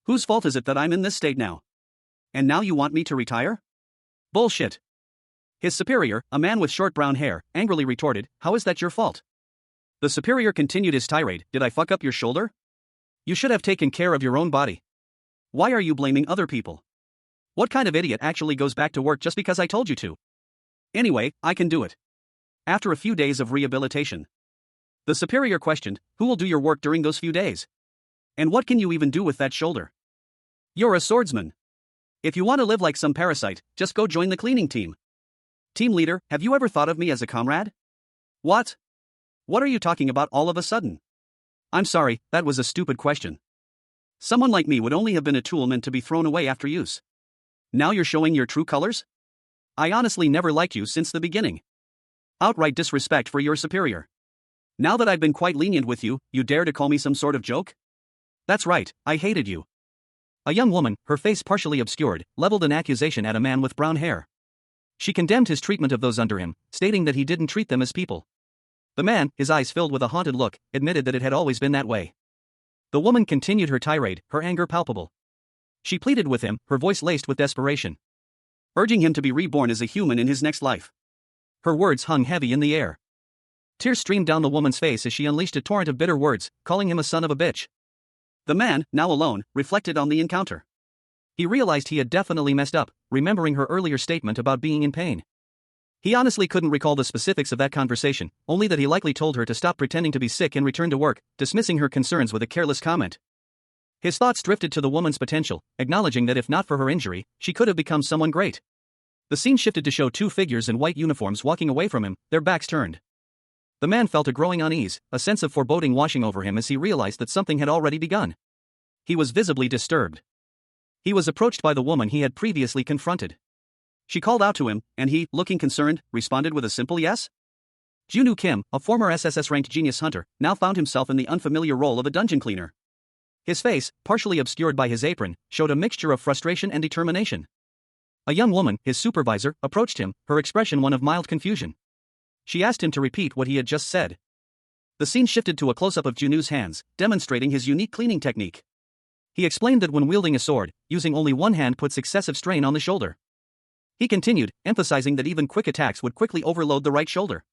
Whose fault is it that I'm in this state now? And now you want me to retire? Bullshit." His superior, a man with short brown hair, angrily retorted, "How is that your fault? The superior continued his tirade. Did I fuck up your shoulder? You should have taken care of your own body. Why are you blaming other people? What kind of idiot actually goes back to work just because I told you to? Anyway, I can do it. After a few days of rehabilitation. The superior questioned, who will do your work during those few days? And what can you even do with that shoulder? You're a swordsman. If you want to live like some parasite, just go join the cleaning team. Team leader, have you ever thought of me as a comrade? What? What are you talking about all of a sudden? I'm sorry, that was a stupid question. Someone like me would only have been a tool meant to be thrown away after use. Now you're showing your true colors? I honestly never liked you since the beginning. Outright disrespect for your superior. Now that I've been quite lenient with you, you dare to call me some sort of joke? That's right, I hated you. A young woman, her face partially obscured, leveled an accusation at a man with brown hair. She condemned his treatment of those under him, stating that he didn't treat them as people. The man, his eyes filled with a haunted look, admitted that it had always been that way. The woman continued her tirade, her anger palpable. She pleaded with him, her voice laced with desperation, urging him to be reborn as a human in his next life. Her words hung heavy in the air. Tears streamed down the woman's face as she unleashed a torrent of bitter words, calling him a son of a bitch. The man, now alone, reflected on the encounter. He realized he had definitely messed up, remembering her earlier statement about being in pain. He honestly couldn't recall the specifics of that conversation, only that he likely told her to stop pretending to be sick and return to work, dismissing her concerns with a careless comment. His thoughts drifted to the woman's potential, acknowledging that if not for her injury, she could have become someone great. The scene shifted to show two figures in white uniforms walking away from him, their backs turned. The man felt a growing unease, a sense of foreboding washing over him as he realized that something had already begun. He was visibly disturbed. He was approached by the woman he had previously confronted. She called out to him, and he, looking concerned, responded with a simple yes? Junwoo Kim, a former SSS-RANK genius hunter, now found himself in the unfamiliar role of a dungeon cleaner. His face, partially obscured by his apron, showed a mixture of frustration and determination. A young woman, his supervisor, approached him, her expression one of mild confusion. She asked him to repeat what he had just said. The scene shifted to a close-up of Junwoo's hands, demonstrating his unique cleaning technique. He explained that when wielding a sword, using only one hand puts excessive strain on the shoulder. He continued, emphasizing that even quick attacks would quickly overload the right shoulder.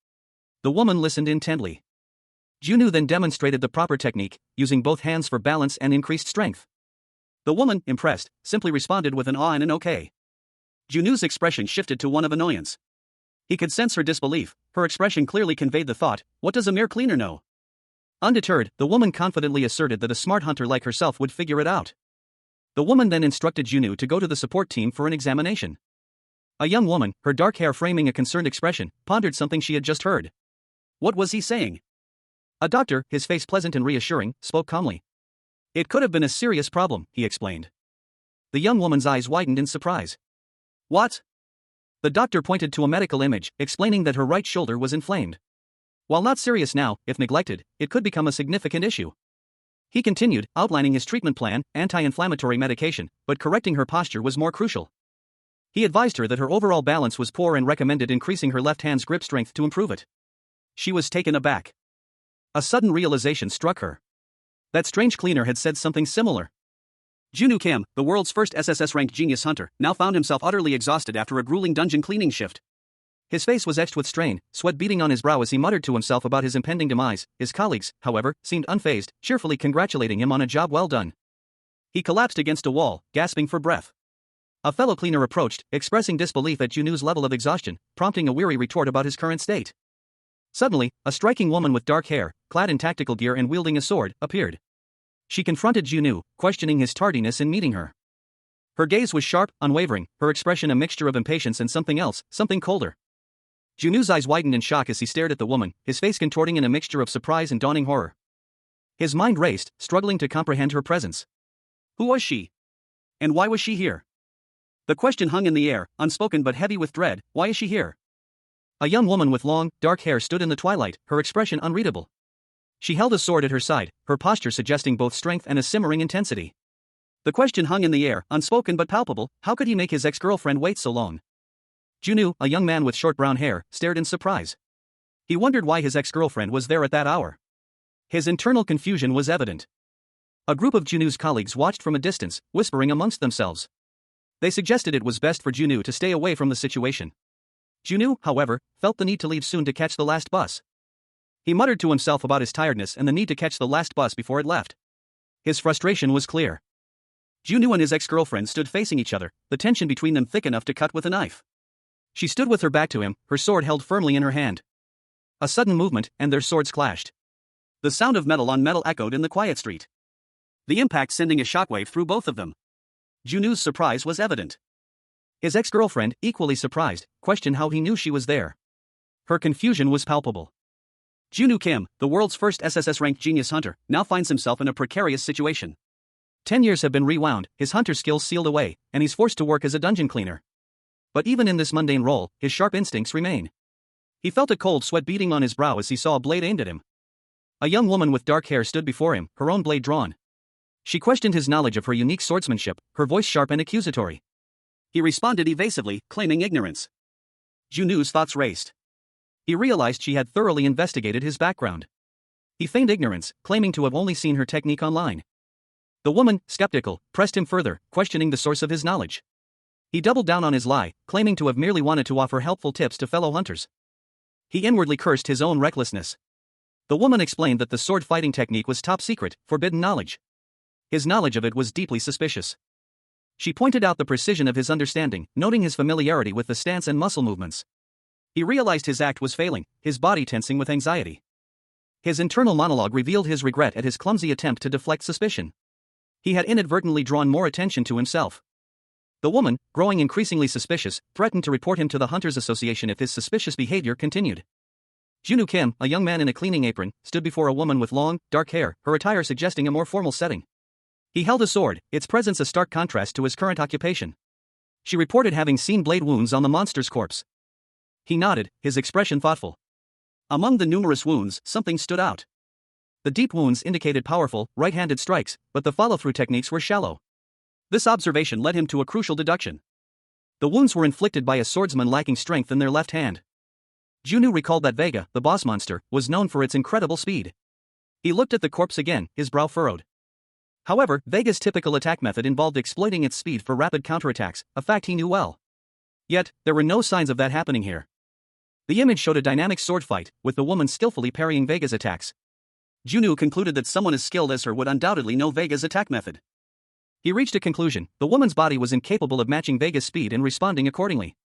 The woman listened intently. Junwoo then demonstrated the proper technique, using both hands for balance and increased strength. The woman, impressed, simply responded with an ah and an okay. Junwoo's expression shifted to one of annoyance. He could sense her disbelief, her expression clearly conveyed the thought, what does a mere cleaner know? Undeterred, the woman confidently asserted that a smart hunter like herself would figure it out. The woman then instructed Junwoo to go to the support team for an examination. A young woman, her dark hair framing a concerned expression, pondered something she had just heard. What was he saying? A doctor, his face pleasant and reassuring, spoke calmly. It could have been a serious problem, he explained. The young woman's eyes widened in surprise. What? The doctor pointed to a medical image, explaining that her right shoulder was inflamed. While not serious now, if neglected, it could become a significant issue. He continued, outlining his treatment plan, anti-inflammatory medication, but correcting her posture was more crucial. He advised her that her overall balance was poor and recommended increasing her left hand's grip strength to improve it. She was taken aback. A sudden realization struck her. That strange cleaner had said something similar. Junwoo Kim, the world's first SSS-RANK genius hunter, now found himself utterly exhausted after a grueling dungeon cleaning shift. His face was etched with strain, sweat beading on his brow as he muttered to himself about his impending demise. His colleagues, however, seemed unfazed, cheerfully congratulating him on a job well done. He collapsed against a wall, gasping for breath. A fellow cleaner approached, expressing disbelief at Junwoo's level of exhaustion, prompting a weary retort about his current state. Suddenly, a striking woman with dark hair, clad in tactical gear and wielding a sword, appeared. She confronted Junwoo, questioning his tardiness in meeting her. Her gaze was sharp, unwavering, her expression a mixture of impatience and something else, something colder. Junwoo's eyes widened in shock as he stared at the woman, his face contorting in a mixture of surprise and dawning horror. His mind raced, struggling to comprehend her presence. Who was she? And why was she here? The question hung in the air, unspoken but heavy with dread. Why is she here? A young woman with long, dark hair stood in the twilight, her expression unreadable. She held a sword at her side, her posture suggesting both strength and a simmering intensity. The question hung in the air, unspoken but palpable. How could he make his ex-girlfriend wait so long? Junwoo, a young man with short brown hair, stared in surprise. He wondered why his ex-girlfriend was there at that hour. His internal confusion was evident. A group of Junwoo's colleagues watched from a distance, whispering amongst themselves. They suggested it was best for Junwoo to stay away from the situation. Junwoo, however, felt the need to leave soon to catch the last bus. He muttered to himself about his tiredness and the need to catch the last bus before it left. His frustration was clear. Junwoo and his ex-girlfriend stood facing each other, the tension between them thick enough to cut with a knife. She stood with her back to him, her sword held firmly in her hand. A sudden movement, and their swords clashed. The sound of metal on metal echoed in the quiet street. The impact sending a shockwave through both of them. Junwoo's surprise was evident. His ex-girlfriend, equally surprised, questioned how he knew she was there. Her confusion was palpable. Junwoo Kim, the world's first SSS-RANK genius hunter, now finds himself in a precarious situation. 10 years have been rewound, his hunter skills sealed away, and he's forced to work as a dungeon cleaner. But even in this mundane role, his sharp instincts remain. He felt a cold sweat beating on his brow as he saw a blade aimed at him. A young woman with dark hair stood before him, her own blade drawn. She questioned his knowledge of her unique swordsmanship, her voice sharp and accusatory. He responded evasively, claiming ignorance. Junwoo's thoughts raced. He realized she had thoroughly investigated his background. He feigned ignorance, claiming to have only seen her technique online. The woman, skeptical, pressed him further, questioning the source of his knowledge. He doubled down on his lie, claiming to have merely wanted to offer helpful tips to fellow hunters. He inwardly cursed his own recklessness. The woman explained that the sword fighting technique was top secret, forbidden knowledge. His knowledge of it was deeply suspicious. She pointed out the precision of his understanding, noting his familiarity with the stance and muscle movements. He realized his act was failing, his body tensing with anxiety. His internal monologue revealed his regret at his clumsy attempt to deflect suspicion. He had inadvertently drawn more attention to himself. The woman, growing increasingly suspicious, threatened to report him to the Hunters Association if his suspicious behavior continued. Junwoo Kim, a young man in a cleaning apron, stood before a woman with long, dark hair, her attire suggesting a more formal setting. He held a sword, its presence a stark contrast to his current occupation. She reported having seen blade wounds on the monster's corpse. He nodded, his expression thoughtful. Among the numerous wounds, something stood out. The deep wounds indicated powerful, right-handed strikes, but the follow-through techniques were shallow. This observation led him to a crucial deduction. The wounds were inflicted by a swordsman lacking strength in their left hand. Junwoo recalled that Vega, the boss monster, was known for its incredible speed. He looked at the corpse again, his brow furrowed. However, Vega's typical attack method involved exploiting its speed for rapid counterattacks, a fact he knew well. Yet, there were no signs of that happening here. The image showed a dynamic sword fight, with the woman skillfully parrying Vega's attacks. Junwoo concluded that someone as skilled as her would undoubtedly know Vega's attack method. He reached a conclusion: the woman's body was incapable of matching Vega's speed and responding accordingly.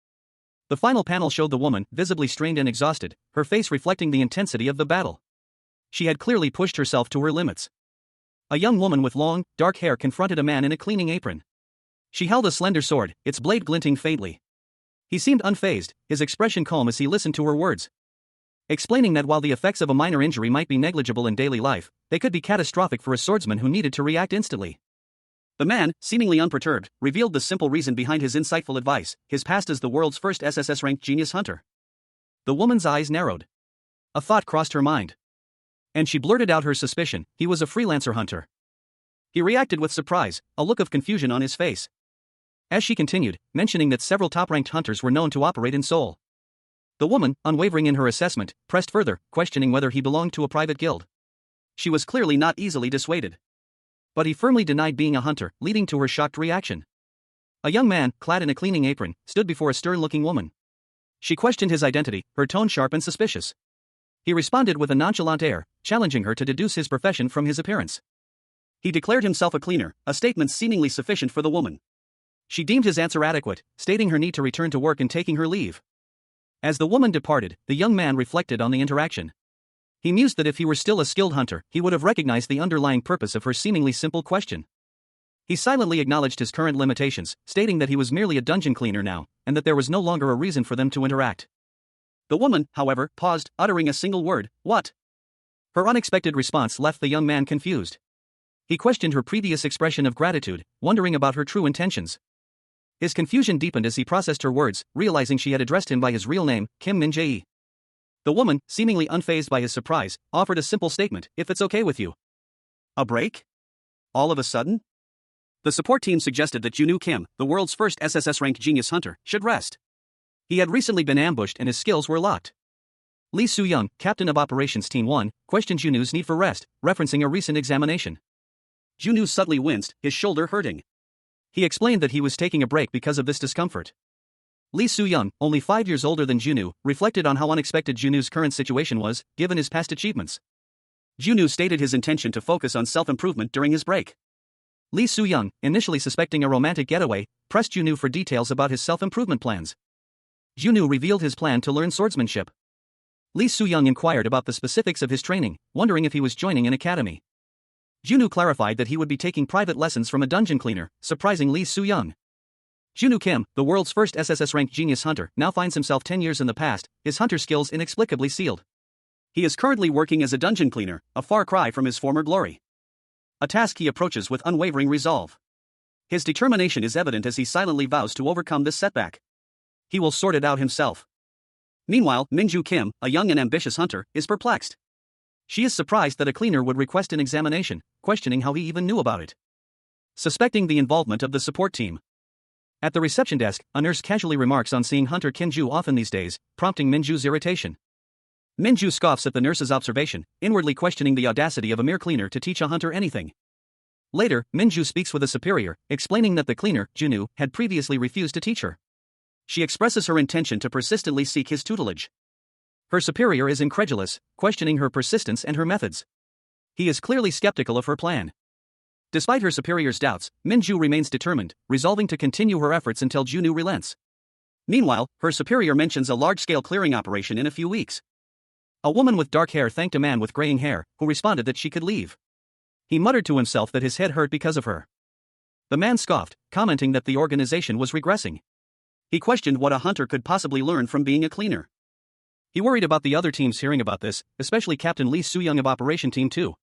The final panel showed the woman, visibly strained and exhausted, her face reflecting the intensity of the battle. She had clearly pushed herself to her limits. A young woman with long, dark hair confronted a man in a cleaning apron. She held a slender sword, its blade glinting faintly. He seemed unfazed, his expression calm as he listened to her words. Explaining that while the effects of a minor injury might be negligible in daily life, they could be catastrophic for a swordsman who needed to react instantly. The man, seemingly unperturbed, revealed the simple reason behind his insightful advice: his past as the world's first SSS-RANK genius hunter. The woman's eyes narrowed. A thought crossed her mind. And she blurted out her suspicion: he was a freelancer hunter. He reacted with surprise, a look of confusion on his face. As she continued, mentioning that several top-ranked hunters were known to operate in Seoul. The woman, unwavering in her assessment, pressed further, questioning whether he belonged to a private guild. She was clearly not easily dissuaded. But he firmly denied being a hunter, leading to her shocked reaction. A young man, clad in a cleaning apron, stood before a stern-looking woman. She questioned his identity, her tone sharp and suspicious. He responded with a nonchalant air, challenging her to deduce his profession from his appearance. He declared himself a cleaner, a statement seemingly sufficient for the woman. She deemed his answer adequate, stating her need to return to work and taking her leave. As the woman departed, the young man reflected on the interaction. He mused that if he were still a skilled hunter, he would have recognized the underlying purpose of her seemingly simple question. He silently acknowledged his current limitations, stating that he was merely a dungeon cleaner now, and that there was no longer a reason for them to interact. The woman, however, paused, uttering a single word: "What?" Her unexpected response left the young man confused. He questioned her previous expression of gratitude, wondering about her true intentions. His confusion deepened as he processed her words, realizing she had addressed him by his real name, Kim Min-jae. The woman, seemingly unfazed by his surprise, offered a simple statement: "If it's okay with you." A break? All of a sudden? The support team suggested that Junwoo Kim, the world's first SSS-RANK genius hunter, should rest. He had recently been ambushed and his skills were locked. Lee Soo-young, captain of Operations Team 1, questioned Junwoo's need for rest, referencing a recent examination. Junwoo subtly winced, his shoulder hurting. He explained that he was taking a break because of this discomfort. Lee Soo-young, only 5 years older than Junwoo, reflected on how unexpected Junwoo's current situation was, given his past achievements. Junwoo stated his intention to focus on self-improvement during his break. Lee Soo-young, initially suspecting a romantic getaway, pressed Junwoo for details about his self-improvement plans. Junwoo revealed his plan to learn swordsmanship. Lee Soo-young inquired about the specifics of his training, wondering if he was joining an academy. Junwoo clarified that he would be taking private lessons from a dungeon cleaner, surprising Lee Soo-young. Junwoo Kim, the world's first SSS-RANK genius hunter, now finds himself 10 years in the past, his hunter skills inexplicably sealed. He is currently working as a dungeon cleaner, a far cry from his former glory. A task he approaches with unwavering resolve. His determination is evident as he silently vows to overcome this setback. He will sort it out himself. Meanwhile, Minju Kim, a young and ambitious hunter, is perplexed. She is surprised that a cleaner would request an examination, questioning how he even knew about it. Suspecting the involvement of the support team. At the reception desk, a nurse casually remarks on seeing Hunter Kinju often these days, prompting Minju's irritation. Minju scoffs at the nurse's observation, inwardly questioning the audacity of a mere cleaner to teach a hunter anything. Later, Minju speaks with a superior, explaining that the cleaner, Junwoo, had previously refused to teach her. She expresses her intention to persistently seek his tutelage. Her superior is incredulous, questioning her persistence and her methods. He is clearly skeptical of her plan. Despite her superior's doubts, Minju remains determined, resolving to continue her efforts until Junwoo relents. Meanwhile, her superior mentions a large-scale clearing operation in a few weeks. A woman with dark hair thanked a man with graying hair, who responded that she could leave. He muttered to himself that his head hurt because of her. The man scoffed, commenting that the organization was regressing. He questioned what a hunter could possibly learn from being a cleaner. He worried about the other teams hearing about this, especially Captain Lee Soo-young of Operation Team 2.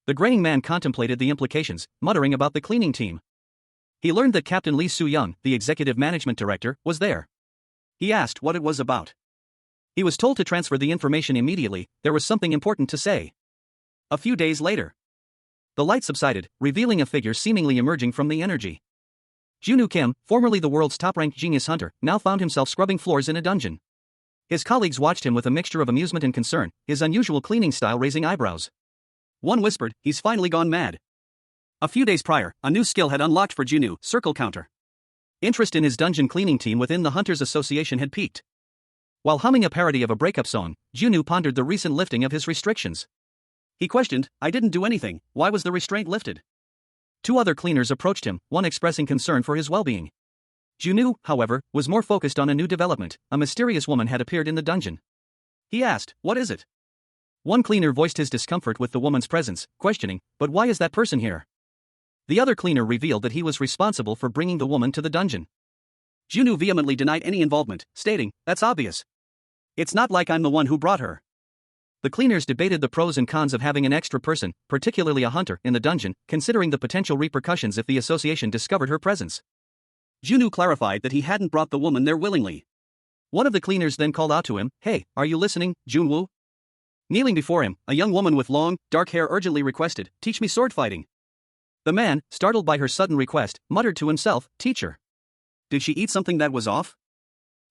The graying man contemplated the implications, muttering about the cleaning team. He learned that Captain Lee Soo-young, the executive management director, was there. He asked what it was about. He was told to transfer the information immediately, there was something important to say. A few days later, the light subsided, revealing a figure seemingly emerging from the energy. Junwoo Kim, formerly the world's top-ranked genius hunter, now found himself scrubbing floors in a dungeon. His colleagues watched him with a mixture of amusement and concern, his unusual cleaning style raising eyebrows. One whispered, "He's finally gone mad." A few days prior, a new skill had unlocked for Junwoo, circle counter. Interest in his dungeon cleaning team within the Hunters Association had peaked. While humming a parody of a breakup song, Junwoo pondered the recent lifting of his restrictions. He questioned, "I didn't do anything, why was the restraint lifted?" Two other cleaners approached him, one expressing concern for his well-being. Junwoo, however, was more focused on a new development. A mysterious woman had appeared in the dungeon. He asked, "What is it?" One cleaner voiced his discomfort with the woman's presence, questioning, "But why is that person here?" The other cleaner revealed that he was responsible for bringing the woman to the dungeon. Junwoo vehemently denied any involvement, stating, "That's obvious. It's not like I'm the one who brought her." The cleaners debated the pros and cons of having an extra person, particularly a hunter, in the dungeon, considering the potential repercussions if the association discovered her presence. Junwoo clarified that he hadn't brought the woman there willingly. One of the cleaners then called out to him, "Hey, are you listening, Junwoo?" Kneeling before him, a young woman with long, dark hair urgently requested, "Teach me sword fighting." The man, startled by her sudden request, muttered to himself, "Teacher. Did she eat something that was off?"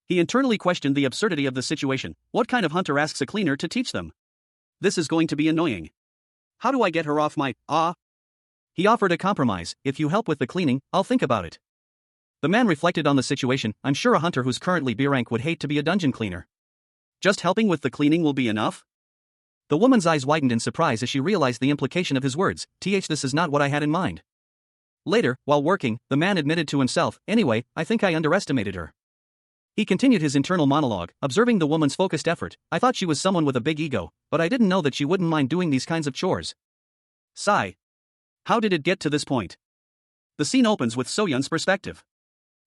He internally questioned the absurdity of the situation. What kind of hunter asks a cleaner to teach them? This is going to be annoying. How do I get her off my, He offered a compromise, "If you help with the cleaning, I'll think about it." The man reflected on the situation. I'm sure a hunter who's currently B rank would hate to be a dungeon cleaner. Just helping with the cleaning will be enough? The woman's eyes widened in surprise as she realized the implication of his words. This is not what I had in mind. Later, while working, the man admitted to himself, "Anyway, I think I underestimated her." He continued his internal monologue, observing the woman's focused effort. "I thought she was someone with a big ego, but I didn't know that she wouldn't mind doing these kinds of chores." Sigh. How did it get to this point? The scene opens with So-yeon's perspective.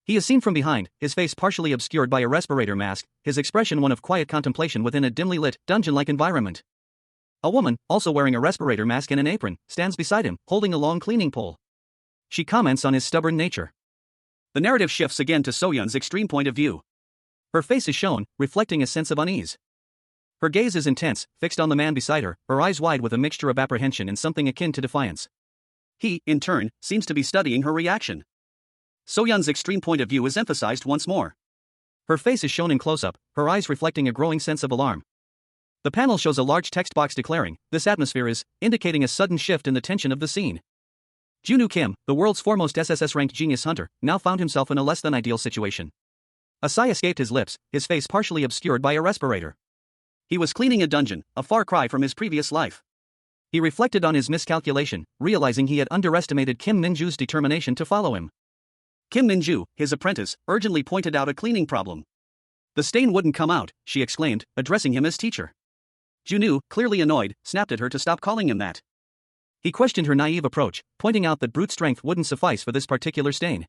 He is seen from behind, his face partially obscured by a respirator mask, his expression one of quiet contemplation within a dimly lit, dungeon-like environment. A woman, also wearing a respirator mask and an apron, stands beside him, holding a long cleaning pole. She comments on his stubborn nature. The narrative shifts again to So-yeon's extreme point of view. Her face is shown, reflecting a sense of unease. Her gaze is intense, fixed on the man beside her, her eyes wide with a mixture of apprehension and something akin to defiance. He, in turn, seems to be studying her reaction. So-yeon's extreme point of view is emphasized once more. Her face is shown in close-up, her eyes reflecting a growing sense of alarm. The panel shows a large text box declaring, "This atmosphere is," indicating a sudden shift in the tension of the scene. Junwoo Kim, the world's foremost SSS-ranked genius hunter, now found himself in a less-than-ideal situation. A sigh escaped his lips, his face partially obscured by a respirator. He was cleaning a dungeon, a far cry from his previous life. He reflected on his miscalculation, realizing he had underestimated Kim Minju's determination to follow him. Kim Minju, his apprentice, urgently pointed out a cleaning problem. The stain wouldn't come out, she exclaimed, addressing him as teacher. Junwoo, clearly annoyed, snapped at her to stop calling him that. He questioned her naive approach, pointing out that brute strength wouldn't suffice for this particular stain.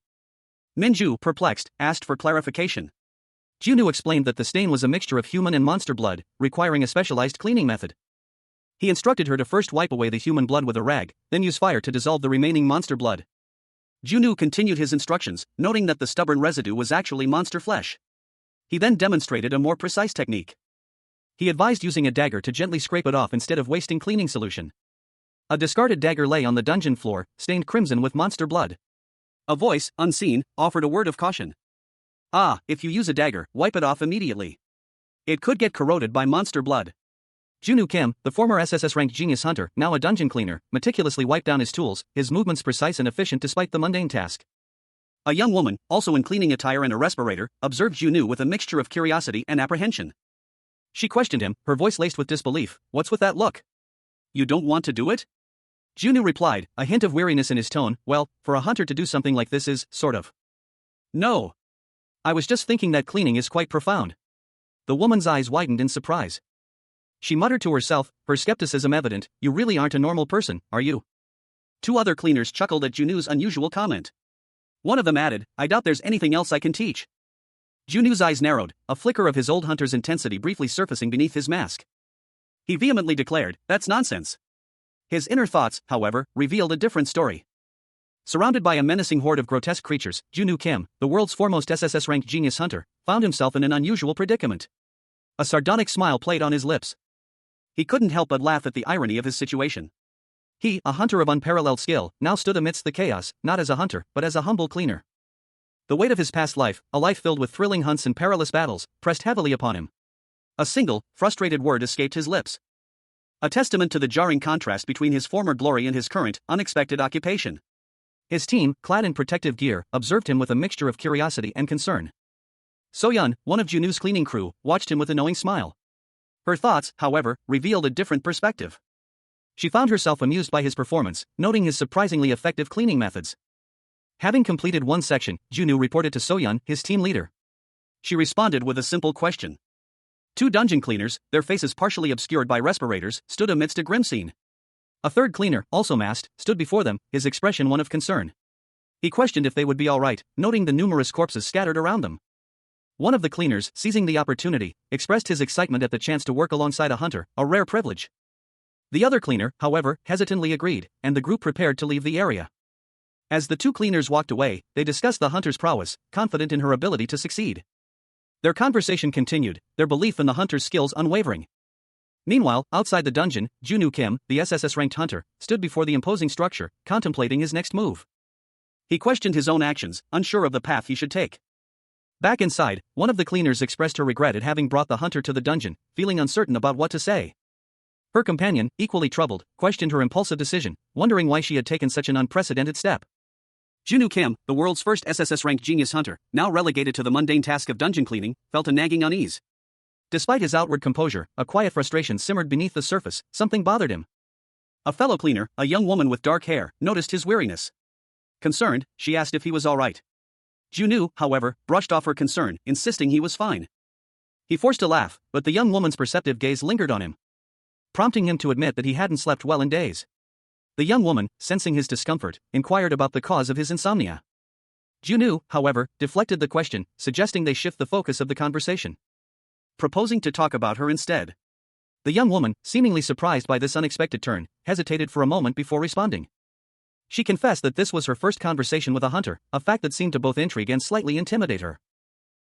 Minju, perplexed, asked for clarification. Junwoo explained that the stain was a mixture of human and monster blood, requiring a specialized cleaning method. He instructed her to first wipe away the human blood with a rag, then use fire to dissolve the remaining monster blood. Junwoo continued his instructions, noting that the stubborn residue was actually monster flesh. He then demonstrated a more precise technique. He advised using a dagger to gently scrape it off instead of wasting cleaning solution. A discarded dagger lay on the dungeon floor, stained crimson with monster blood. A voice, unseen, offered a word of caution. If you use a dagger, wipe it off immediately. It could get corroded by monster blood. Junwoo Kim, the former SSS-RANK genius hunter, now a dungeon cleaner, meticulously wiped down his tools, his movements precise and efficient despite the mundane task. A young woman, also in cleaning attire and a respirator, observed Junwoo with a mixture of curiosity and apprehension. She questioned him, her voice laced with disbelief. "What's with that look? You don't want to do it?" Junwoo replied, a hint of weariness in his tone. "Well, for a hunter to do something like this is, sort of. No. I was just thinking that cleaning is quite profound." The woman's eyes widened in surprise. She muttered to herself, her skepticism evident. "You really aren't a normal person, are you?" Two other cleaners chuckled at Junwoo's unusual comment. One of them added, "I doubt there's anything else I can teach." Junwoo's eyes narrowed, a flicker of his old hunter's intensity briefly surfacing beneath his mask. He vehemently declared, "That's nonsense." His inner thoughts, however, revealed a different story. Surrounded by a menacing horde of grotesque creatures, Junwoo Kim, the world's foremost SSS-RANK genius hunter, found himself in an unusual predicament. A sardonic smile played on his lips. He couldn't help but laugh at the irony of his situation. He, a hunter of unparalleled skill, now stood amidst the chaos, not as a hunter, but as a humble cleaner. The weight of his past life, a life filled with thrilling hunts and perilous battles, pressed heavily upon him. A single, frustrated word escaped his lips. A testament to the jarring contrast between his former glory and his current, unexpected occupation. His team, clad in protective gear, observed him with a mixture of curiosity and concern. So-yeon, one of Junwoo's cleaning crew, watched him with a knowing smile. Her thoughts, however, revealed a different perspective. She found herself amused by his performance, noting his surprisingly effective cleaning methods. Having completed one section, Junwoo reported to So-yeon, his team leader. She responded with a simple question. Two dungeon cleaners, their faces partially obscured by respirators, stood amidst a grim scene. A third cleaner, also masked, stood before them, his expression one of concern. He questioned if they would be all right, noting the numerous corpses scattered around them. One of the cleaners, seizing the opportunity, expressed his excitement at the chance to work alongside a hunter, a rare privilege. The other cleaner, however, hesitantly agreed, and the group prepared to leave the area. As the two cleaners walked away, they discussed the hunter's prowess, confident in her ability to succeed. Their conversation continued, their belief in the hunter's skills unwavering. Meanwhile, outside the dungeon, Junwoo Kim, the SSS-ranked hunter, stood before the imposing structure, contemplating his next move. He questioned his own actions, unsure of the path he should take. Back inside, one of the cleaners expressed her regret at having brought the hunter to the dungeon, feeling uncertain about what to say. Her companion, equally troubled, questioned her impulsive decision, wondering why she had taken such an unprecedented step. Junwoo Kim, the world's first SSS-ranked genius hunter, now relegated to the mundane task of dungeon cleaning, felt a nagging unease. Despite his outward composure, a quiet frustration simmered beneath the surface, something bothered him. A fellow cleaner, a young woman with dark hair, noticed his weariness. Concerned, she asked if he was all right. Junwoo, however, brushed off her concern, insisting he was fine. He forced a laugh, but the young woman's perceptive gaze lingered on him, prompting him to admit that he hadn't slept well in days. The young woman, sensing his discomfort, inquired about the cause of his insomnia. Junwoo, however, deflected the question, suggesting they shift the focus of the conversation, proposing to talk about her instead. The young woman, seemingly surprised by this unexpected turn, hesitated for a moment before responding. She confessed that this was her first conversation with a hunter, a fact that seemed to both intrigue and slightly intimidate her.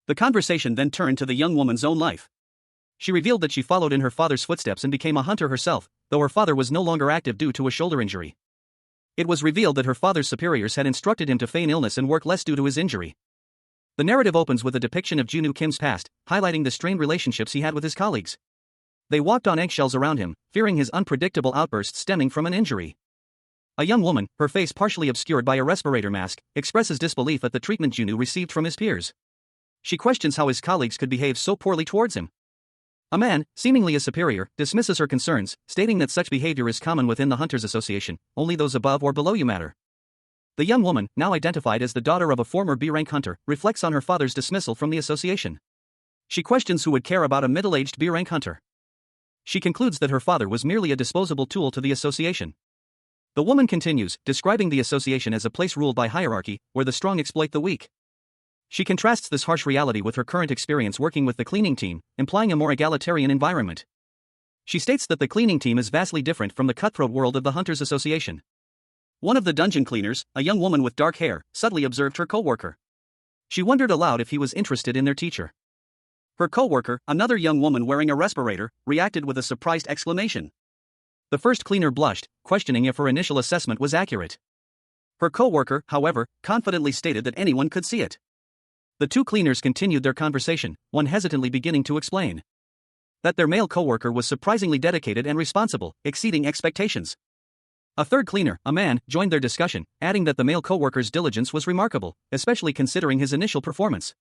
The conversation then turned to the young woman's own life. She revealed that she followed in her father's footsteps and became a hunter herself, though her father was no longer active due to a shoulder injury. It was revealed that her father's superiors had instructed him to feign illness and work less due to his injury. The narrative opens with a depiction of Junwoo Kim's past, highlighting the strained relationships he had with his colleagues. They walked on eggshells around him, fearing his unpredictable outbursts stemming from an injury. A young woman, her face partially obscured by a respirator mask, expresses disbelief at the treatment Junwoo received from his peers. She questions how his colleagues could behave so poorly towards him. A man, seemingly a superior, dismisses her concerns, stating that such behavior is common within the Hunters Association, only those above or below you matter. The young woman, now identified as the daughter of a former B-rank hunter, reflects on her father's dismissal from the association. She questions who would care about a middle-aged B-rank hunter. She concludes that her father was merely a disposable tool to the association. The woman continues, describing the association as a place ruled by hierarchy, where the strong exploit the weak. She contrasts this harsh reality with her current experience working with the cleaning team, implying a more egalitarian environment. She states that the cleaning team is vastly different from the cutthroat world of the Hunters Association. One of the dungeon cleaners, a young woman with dark hair, subtly observed her co-worker. She wondered aloud if he was interested in their teacher. Her co-worker, another young woman wearing a respirator, reacted with a surprised exclamation. The first cleaner blushed, questioning if her initial assessment was accurate. Her co-worker, however, confidently stated that anyone could see it. The two cleaners continued their conversation, one hesitantly beginning to explain that their male co-worker was surprisingly dedicated and responsible, exceeding expectations. A third cleaner, a man, joined their discussion, adding that the male co-worker's diligence was remarkable, especially considering his initial performance.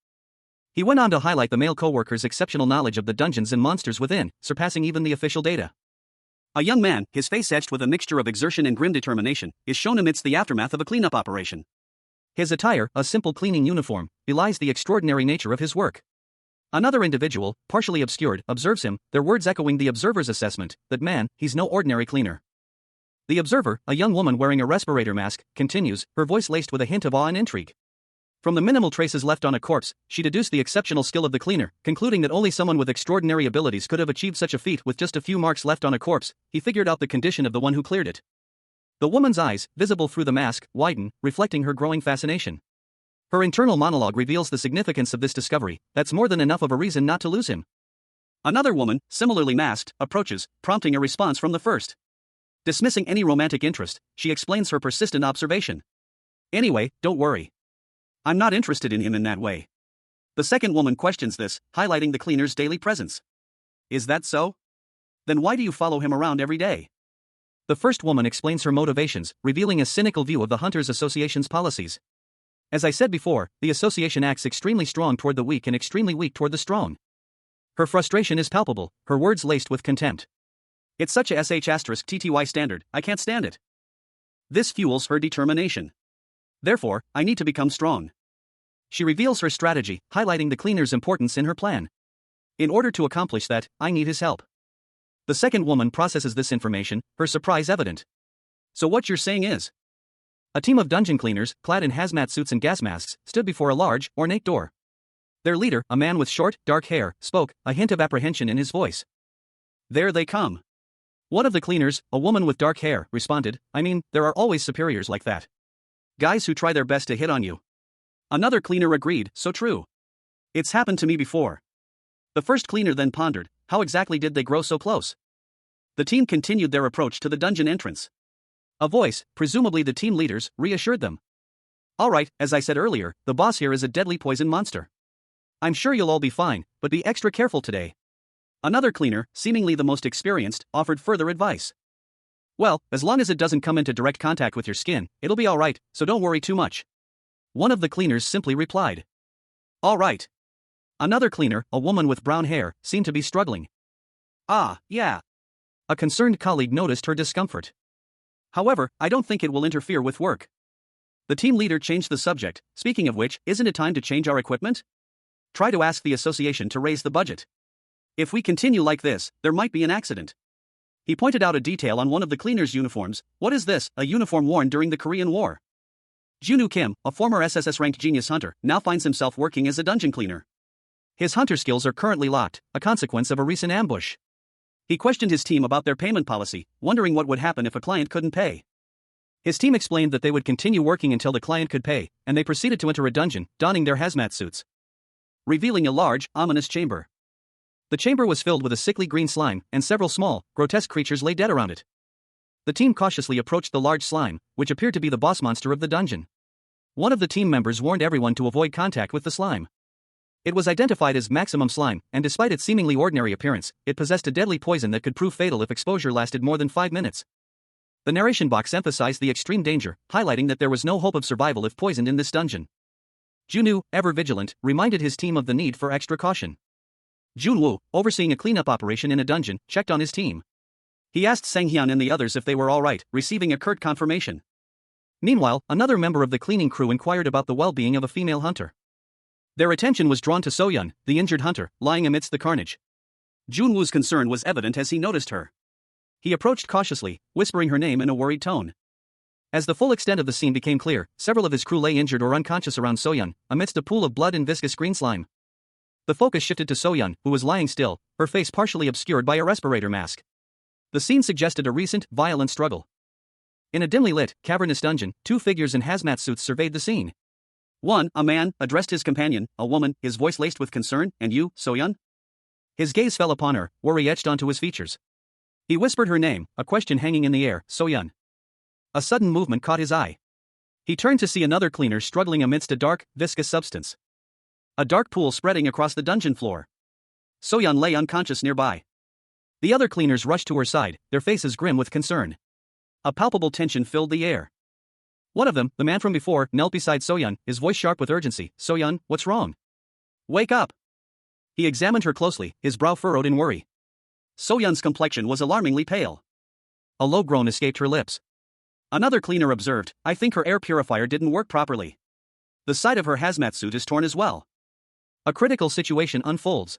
He went on to highlight the male co-worker's exceptional knowledge of the dungeons and monsters within, surpassing even the official data. A young man, his face etched with a mixture of exertion and grim determination, is shown amidst the aftermath of a cleanup operation. His attire, a simple cleaning uniform, belies the extraordinary nature of his work. Another individual, partially obscured, observes him, their words echoing the observer's assessment that man, he's no ordinary cleaner. The observer, a young woman wearing a respirator mask, continues, her voice laced with a hint of awe and intrigue. From the minimal traces left on a corpse, she deduced the exceptional skill of the cleaner, concluding that only someone with extraordinary abilities could have achieved such a feat with just a few marks left on a corpse. He figured out the condition of the one who cleared it. The woman's eyes, visible through the mask, widen, reflecting her growing fascination. Her internal monologue reveals the significance of this discovery. That's more than enough of a reason not to lose him. Another woman, similarly masked, approaches, prompting a response from the first. Dismissing any romantic interest, she explains her persistent observation. Anyway, don't worry. I'm not interested in him in that way. The second woman questions this, highlighting the cleaner's daily presence. Is that so? Then why do you follow him around every day? The first woman explains her motivations, revealing a cynical view of the Hunters Association's policies. As I said before, the association acts extremely strong toward the weak and extremely weak toward the strong. Her frustration is palpable, her words laced with contempt. It's such a sh*TTY standard, I can't stand it. This fuels her determination. Therefore, I need to become strong. She reveals her strategy, highlighting the cleaner's importance in her plan. In order to accomplish that, I need his help. The second woman processes this information, her surprise evident. So what you're saying is? A team of dungeon cleaners, clad in hazmat suits and gas masks, stood before a large, ornate door. Their leader, a man with short, dark hair, spoke, a hint of apprehension in his voice. There they come. One of the cleaners, a woman with dark hair, responded, I mean, there are always superiors like that. Guys who try their best to hit on you. Another cleaner agreed, so true. It's happened to me before. The first cleaner then pondered, how exactly did they grow so close? The team continued their approach to the dungeon entrance. A voice, presumably the team leader's, reassured them. Alright, as I said earlier, the boss here is a deadly poison monster. I'm sure you'll all be fine, but be extra careful today. Another cleaner, seemingly the most experienced, offered further advice. Well, as long as it doesn't come into direct contact with your skin, it'll be alright, so don't worry too much. One of the cleaners simply replied. Alright. Another cleaner, a woman with brown hair, seemed to be struggling. Ah, yeah. A concerned colleague noticed her discomfort. However, I don't think it will interfere with work. The team leader changed the subject, speaking of which, isn't it time to change our equipment? Try to ask the association to raise the budget. If we continue like this, there might be an accident. He pointed out a detail on one of the cleaners' uniforms. What is this? A uniform worn during the Korean War. Junwoo Kim, a former SSS-RANK genius hunter, now finds himself working as a dungeon cleaner. His hunter skills are currently locked, a consequence of a recent ambush. He questioned his team about their payment policy, wondering what would happen if a client couldn't pay. His team explained that they would continue working until the client could pay, and they proceeded to enter a dungeon, donning their hazmat suits, revealing a large, ominous chamber. The chamber was filled with a sickly green slime, and several small, grotesque creatures lay dead around it. The team cautiously approached the large slime, which appeared to be the boss monster of the dungeon. One of the team members warned everyone to avoid contact with the slime. It was identified as maximum slime, and despite its seemingly ordinary appearance, it possessed a deadly poison that could prove fatal if exposure lasted more than 5 minutes. The narration box emphasized the extreme danger, highlighting that there was no hope of survival if poisoned in this dungeon. Junwoo, ever vigilant, reminded his team of the need for extra caution. Junwoo, overseeing a cleanup operation in a dungeon, checked on his team. He asked Sanghyun and the others if they were all right, receiving a curt confirmation. Meanwhile, another member of the cleaning crew inquired about the well-being of a female hunter. Their attention was drawn to Soyeon, the injured hunter, lying amidst the carnage. Junwoo's concern was evident as he noticed her. He approached cautiously, whispering her name in a worried tone. As the full extent of the scene became clear, several of his crew lay injured or unconscious around Soyeon, amidst a pool of blood and viscous green slime. The focus shifted to Soyeon, who was lying still, her face partially obscured by a respirator mask. The scene suggested a recent, violent struggle. In a dimly lit, cavernous dungeon, two figures in hazmat suits surveyed the scene. One, a man, addressed his companion, a woman, his voice laced with concern. "And you, Soyeon?" His gaze fell upon her, worry etched onto his features. He whispered her name, a question hanging in the air. "Soyeon." A sudden movement caught his eye. He turned to see another cleaner struggling amidst a dark, viscous substance. A dark pool spreading across the dungeon floor. Soyeon lay unconscious nearby. The other cleaners rushed to her side, their faces grim with concern. A palpable tension filled the air. One of them, the man from before, knelt beside Soyeon, his voice sharp with urgency. "Soyeon, what's wrong? Wake up!" He examined her closely, his brow furrowed in worry. Soyeon's complexion was alarmingly pale. A low groan escaped her lips. Another cleaner observed, "I think her air purifier didn't work properly. The side of her hazmat suit is torn as well." A critical situation unfolds.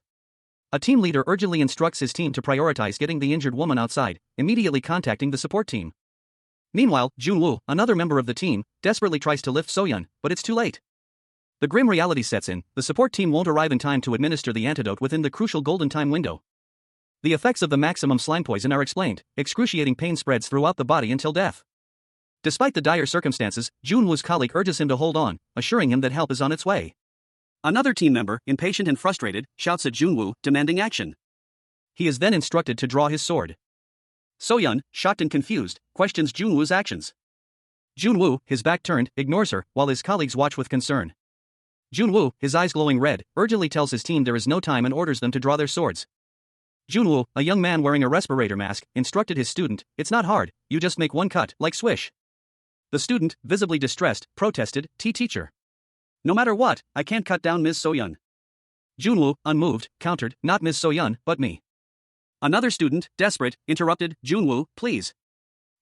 A team leader urgently instructs his team to prioritize getting the injured woman outside, immediately contacting the support team. Meanwhile, Junwoo, another member of the team, desperately tries to lift Soyeon, but it's too late. The grim reality sets in, the support team won't arrive in time to administer the antidote within the crucial golden time window. The effects of the maximum slime poison are explained, excruciating pain spreads throughout the body until death. Despite the dire circumstances, Junwoo's colleague urges him to hold on, assuring him that help is on its way. Another team member, impatient and frustrated, shouts at Junwoo, demanding action. He is then instructed to draw his sword. Soyeon, shocked and confused, questions Junwoo's actions. Junwoo, his back turned, ignores her, while his colleagues watch with concern. Junwoo, his eyes glowing red, urgently tells his team there is no time and orders them to draw their swords. Junwoo, a young man wearing a respirator mask, instructed his student, "It's not hard, you just make one cut, like swish." The student, visibly distressed, protested, "Teacher. No matter what, I can't cut down Ms. Soyeon." Junwoo, unmoved, countered, "Not Ms. Soyeon, but me." Another student, desperate, interrupted, "Junwoo, please.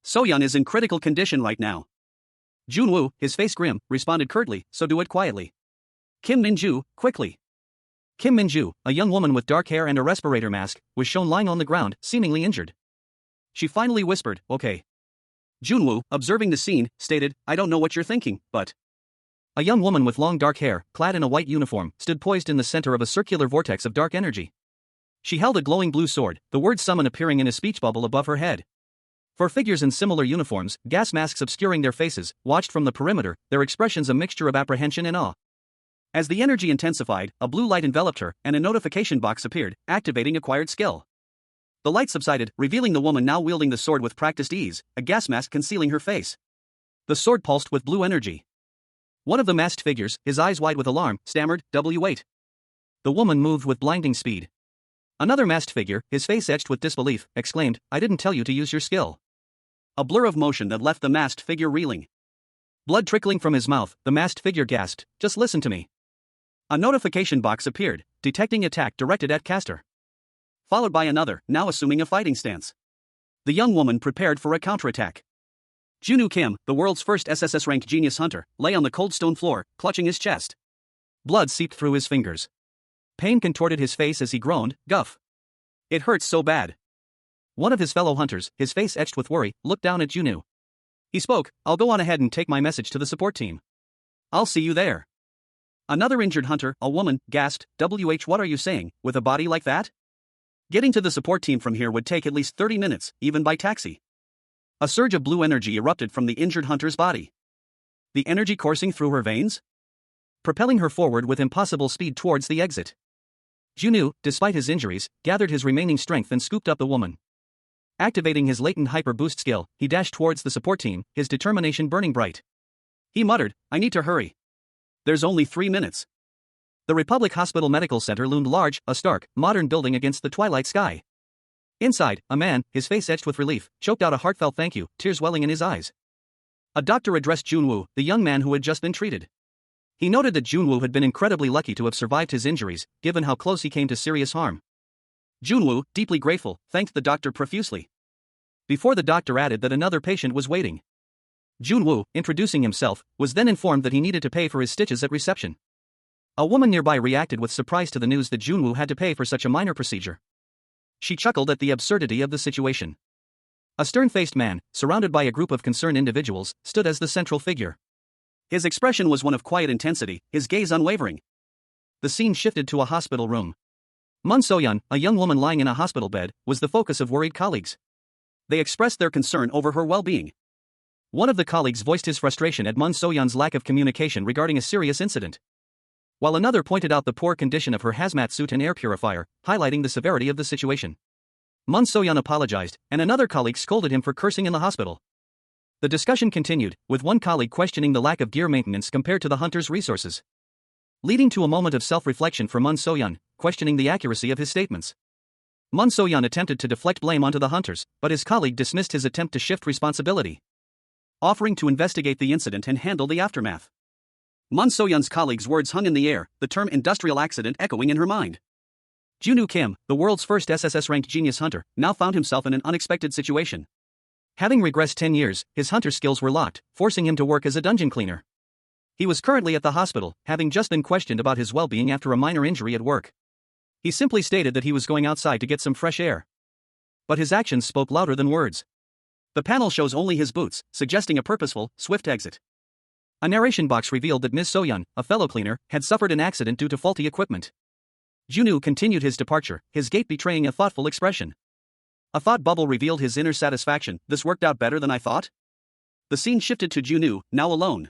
Soyeon is in critical condition right now." Junwoo, his face grim, responded curtly, "So do it quietly. Kim Minju, quickly." Kim Minju, a young woman with dark hair and a respirator mask, was shown lying on the ground, seemingly injured. She finally whispered, "Okay." Junwoo, observing the scene, stated, "I don't know what you're thinking, but..." A young woman with long dark hair, clad in a white uniform, stood poised in the center of a circular vortex of dark energy. She held a glowing blue sword, the word summon appearing in a speech bubble above her head. For figures in similar uniforms, gas masks obscuring their faces, watched from the perimeter, their expressions a mixture of apprehension and awe. As the energy intensified, a blue light enveloped her, and a notification box appeared, activating acquired skill. The light subsided, revealing the woman now wielding the sword with practiced ease, a gas mask concealing her face. The sword pulsed with blue energy. One of the masked figures, his eyes wide with alarm, stammered, "W8." The woman moved with blinding speed. Another masked figure, his face etched with disbelief, exclaimed, "I didn't tell you to use your skill." A blur of motion that left the masked figure reeling. Blood trickling from his mouth, the masked figure gasped, "Just listen to me." A notification box appeared, detecting attack directed at caster. Followed by another, now assuming a fighting stance. The young woman prepared for a counterattack. Junwoo Kim, the world's first SSS-RANK genius hunter, lay on the cold stone floor, clutching his chest. Blood seeped through his fingers. Pain contorted his face as he groaned, "Guff. It hurts so bad." One of his fellow hunters, his face etched with worry, looked down at Junwoo. He spoke, "I'll go on ahead and take my message to the support team. I'll see you there." Another injured hunter, a woman, gasped, "WH, what are you saying, with a body like that? Getting to the support team from here would take at least 30 minutes, even by taxi." A surge of blue energy erupted from the injured hunter's body. The energy coursing through her veins? Propelling her forward with impossible speed towards the exit. Junwoo, despite his injuries, gathered his remaining strength and scooped up the woman. Activating his latent hyper boost skill, he dashed towards the support team, his determination burning bright. He muttered, "I need to hurry. There's only 3 minutes." The Republic Hospital Medical Center loomed large, a stark, modern building against the twilight sky. Inside, a man, his face etched with relief, choked out a heartfelt thank you, tears welling in his eyes. A doctor addressed Junwoo, the young man who had just been treated. He noted that Junwoo had been incredibly lucky to have survived his injuries, given how close he came to serious harm. Junwoo, deeply grateful, thanked the doctor profusely. Before the doctor added that another patient was waiting. Junwoo, introducing himself, was then informed that he needed to pay for his stitches at reception. A woman nearby reacted with surprise to the news that Junwoo had to pay for such a minor procedure. She chuckled at the absurdity of the situation. A stern-faced man, surrounded by a group of concerned individuals, stood as the central figure. His expression was one of quiet intensity, his gaze unwavering. The scene shifted to a hospital room. Mun So-yeon, a young woman lying in a hospital bed, was the focus of worried colleagues. They expressed their concern over her well-being. One of the colleagues voiced his frustration at Mun So-yeon's lack of communication regarding a serious incident, while another pointed out the poor condition of her hazmat suit and air purifier, highlighting the severity of the situation. Mun So-yeon apologized, and another colleague scolded him for cursing in the hospital. The discussion continued, with one colleague questioning the lack of gear maintenance compared to the hunter's resources, leading to a moment of self-reflection for Mun So-yeon, questioning the accuracy of his statements. Mun So-yeon attempted to deflect blame onto the hunters, but his colleague dismissed his attempt to shift responsibility, offering to investigate the incident and handle the aftermath. Mun So-yeon's colleague's words hung in the air, the term industrial accident echoing in her mind. Junwoo Kim, the world's first SSS-ranked genius hunter, now found himself in an unexpected situation. Having regressed 10 years, his hunter skills were locked, forcing him to work as a dungeon cleaner. He was currently at the hospital, having just been questioned about his well-being after a minor injury at work. He simply stated that he was going outside to get some fresh air. But his actions spoke louder than words. The panel shows only his boots, suggesting a purposeful, swift exit. A narration box revealed that Ms. So-yeon, a fellow cleaner, had suffered an accident due to faulty equipment. Junwoo continued his departure, his gait betraying a thoughtful expression. A thought bubble revealed his inner satisfaction. This worked out better than I thought? The scene shifted to Junwoo, now alone.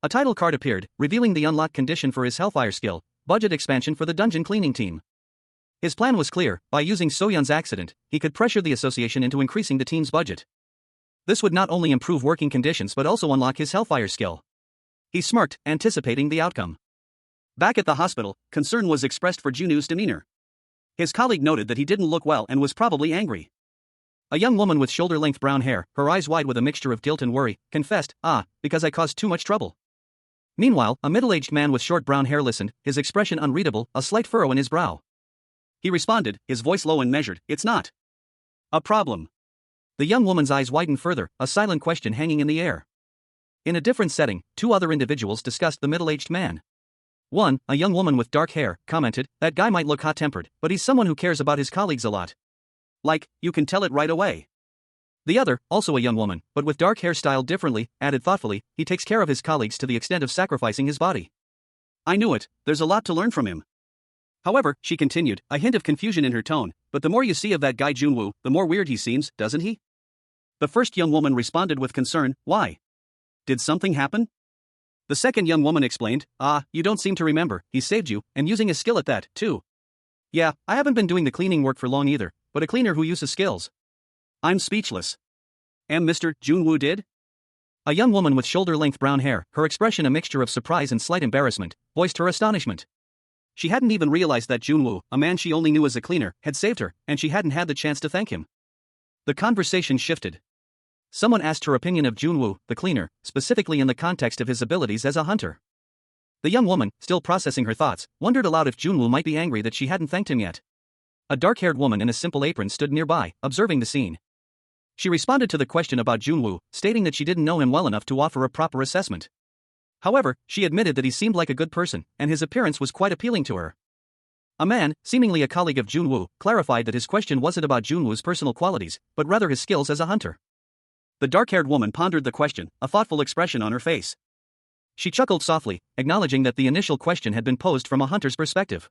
A title card appeared, revealing the unlocked condition for his Hellfire skill, budget expansion for the dungeon cleaning team. His plan was clear: by using So-yeon's accident, he could pressure the association into increasing the team's budget. This would not only improve working conditions but also unlock his Hellfire skill. He smirked, anticipating the outcome. Back at the hospital, concern was expressed for Junwoo's demeanor. His colleague noted that he didn't look well and was probably angry. A young woman with shoulder-length brown hair, her eyes wide with a mixture of guilt and worry, confessed, because I caused too much trouble. Meanwhile, a middle-aged man with short brown hair listened, his expression unreadable, a slight furrow in his brow. He responded, his voice low and measured, it's not a problem. The young woman's eyes widened further, a silent question hanging in the air. In a different setting, two other individuals discussed the middle-aged man. One, a young woman with dark hair, commented, that guy might look hot-tempered, but he's someone who cares about his colleagues a lot. Like, you can tell it right away. The other, also a young woman, but with dark hair styled differently, added thoughtfully, he takes care of his colleagues to the extent of sacrificing his body. I knew it, there's a lot to learn from him. However, she continued, a hint of confusion in her tone, but the more you see of that guy Junwoo, the more weird he seems, doesn't he? The first young woman responded with concern, why? Did something happen? The second young woman explained, you don't seem to remember, he saved you, and using his skill at that, too. Yeah, I haven't been doing the cleaning work for long either, but a cleaner who uses skills. I'm speechless. And Mr. Junwoo did? A young woman with shoulder-length brown hair, her expression a mixture of surprise and slight embarrassment, voiced her astonishment. She hadn't even realized that Junwoo, a man she only knew as a cleaner, had saved her, and she hadn't had the chance to thank him. The conversation shifted. Someone asked her opinion of Junwoo, the cleaner, specifically in the context of his abilities as a hunter. The young woman, still processing her thoughts, wondered aloud if Junwoo might be angry that she hadn't thanked him yet. A dark-haired woman in a simple apron stood nearby, observing the scene. She responded to the question about Junwoo, stating that she didn't know him well enough to offer a proper assessment. However, she admitted that he seemed like a good person, and his appearance was quite appealing to her. A man, seemingly a colleague of Junwoo, clarified that his question wasn't about Junwoo's personal qualities, but rather his skills as a hunter. The dark-haired woman pondered the question, a thoughtful expression on her face. She chuckled softly, acknowledging that the initial question had been posed from a hunter's perspective.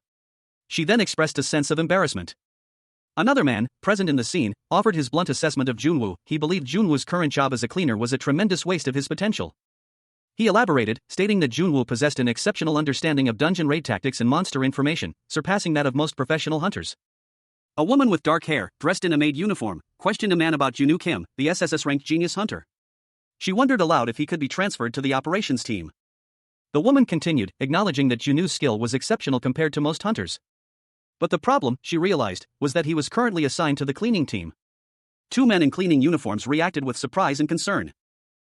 She then expressed a sense of embarrassment. Another man, present in the scene, offered his blunt assessment of Junwoo. He believed Junwoo's current job as a cleaner was a tremendous waste of his potential. He elaborated, stating that Junwoo possessed an exceptional understanding of dungeon raid tactics and monster information, surpassing that of most professional hunters. A woman with dark hair, dressed in a maid uniform, questioned a man about Junwoo Kim, the SSS-ranked genius hunter. She wondered aloud if he could be transferred to the operations team. The woman continued, acknowledging that Junwoo's skill was exceptional compared to most hunters. But the problem, she realized, was that he was currently assigned to the cleaning team. Two men in cleaning uniforms reacted with surprise and concern.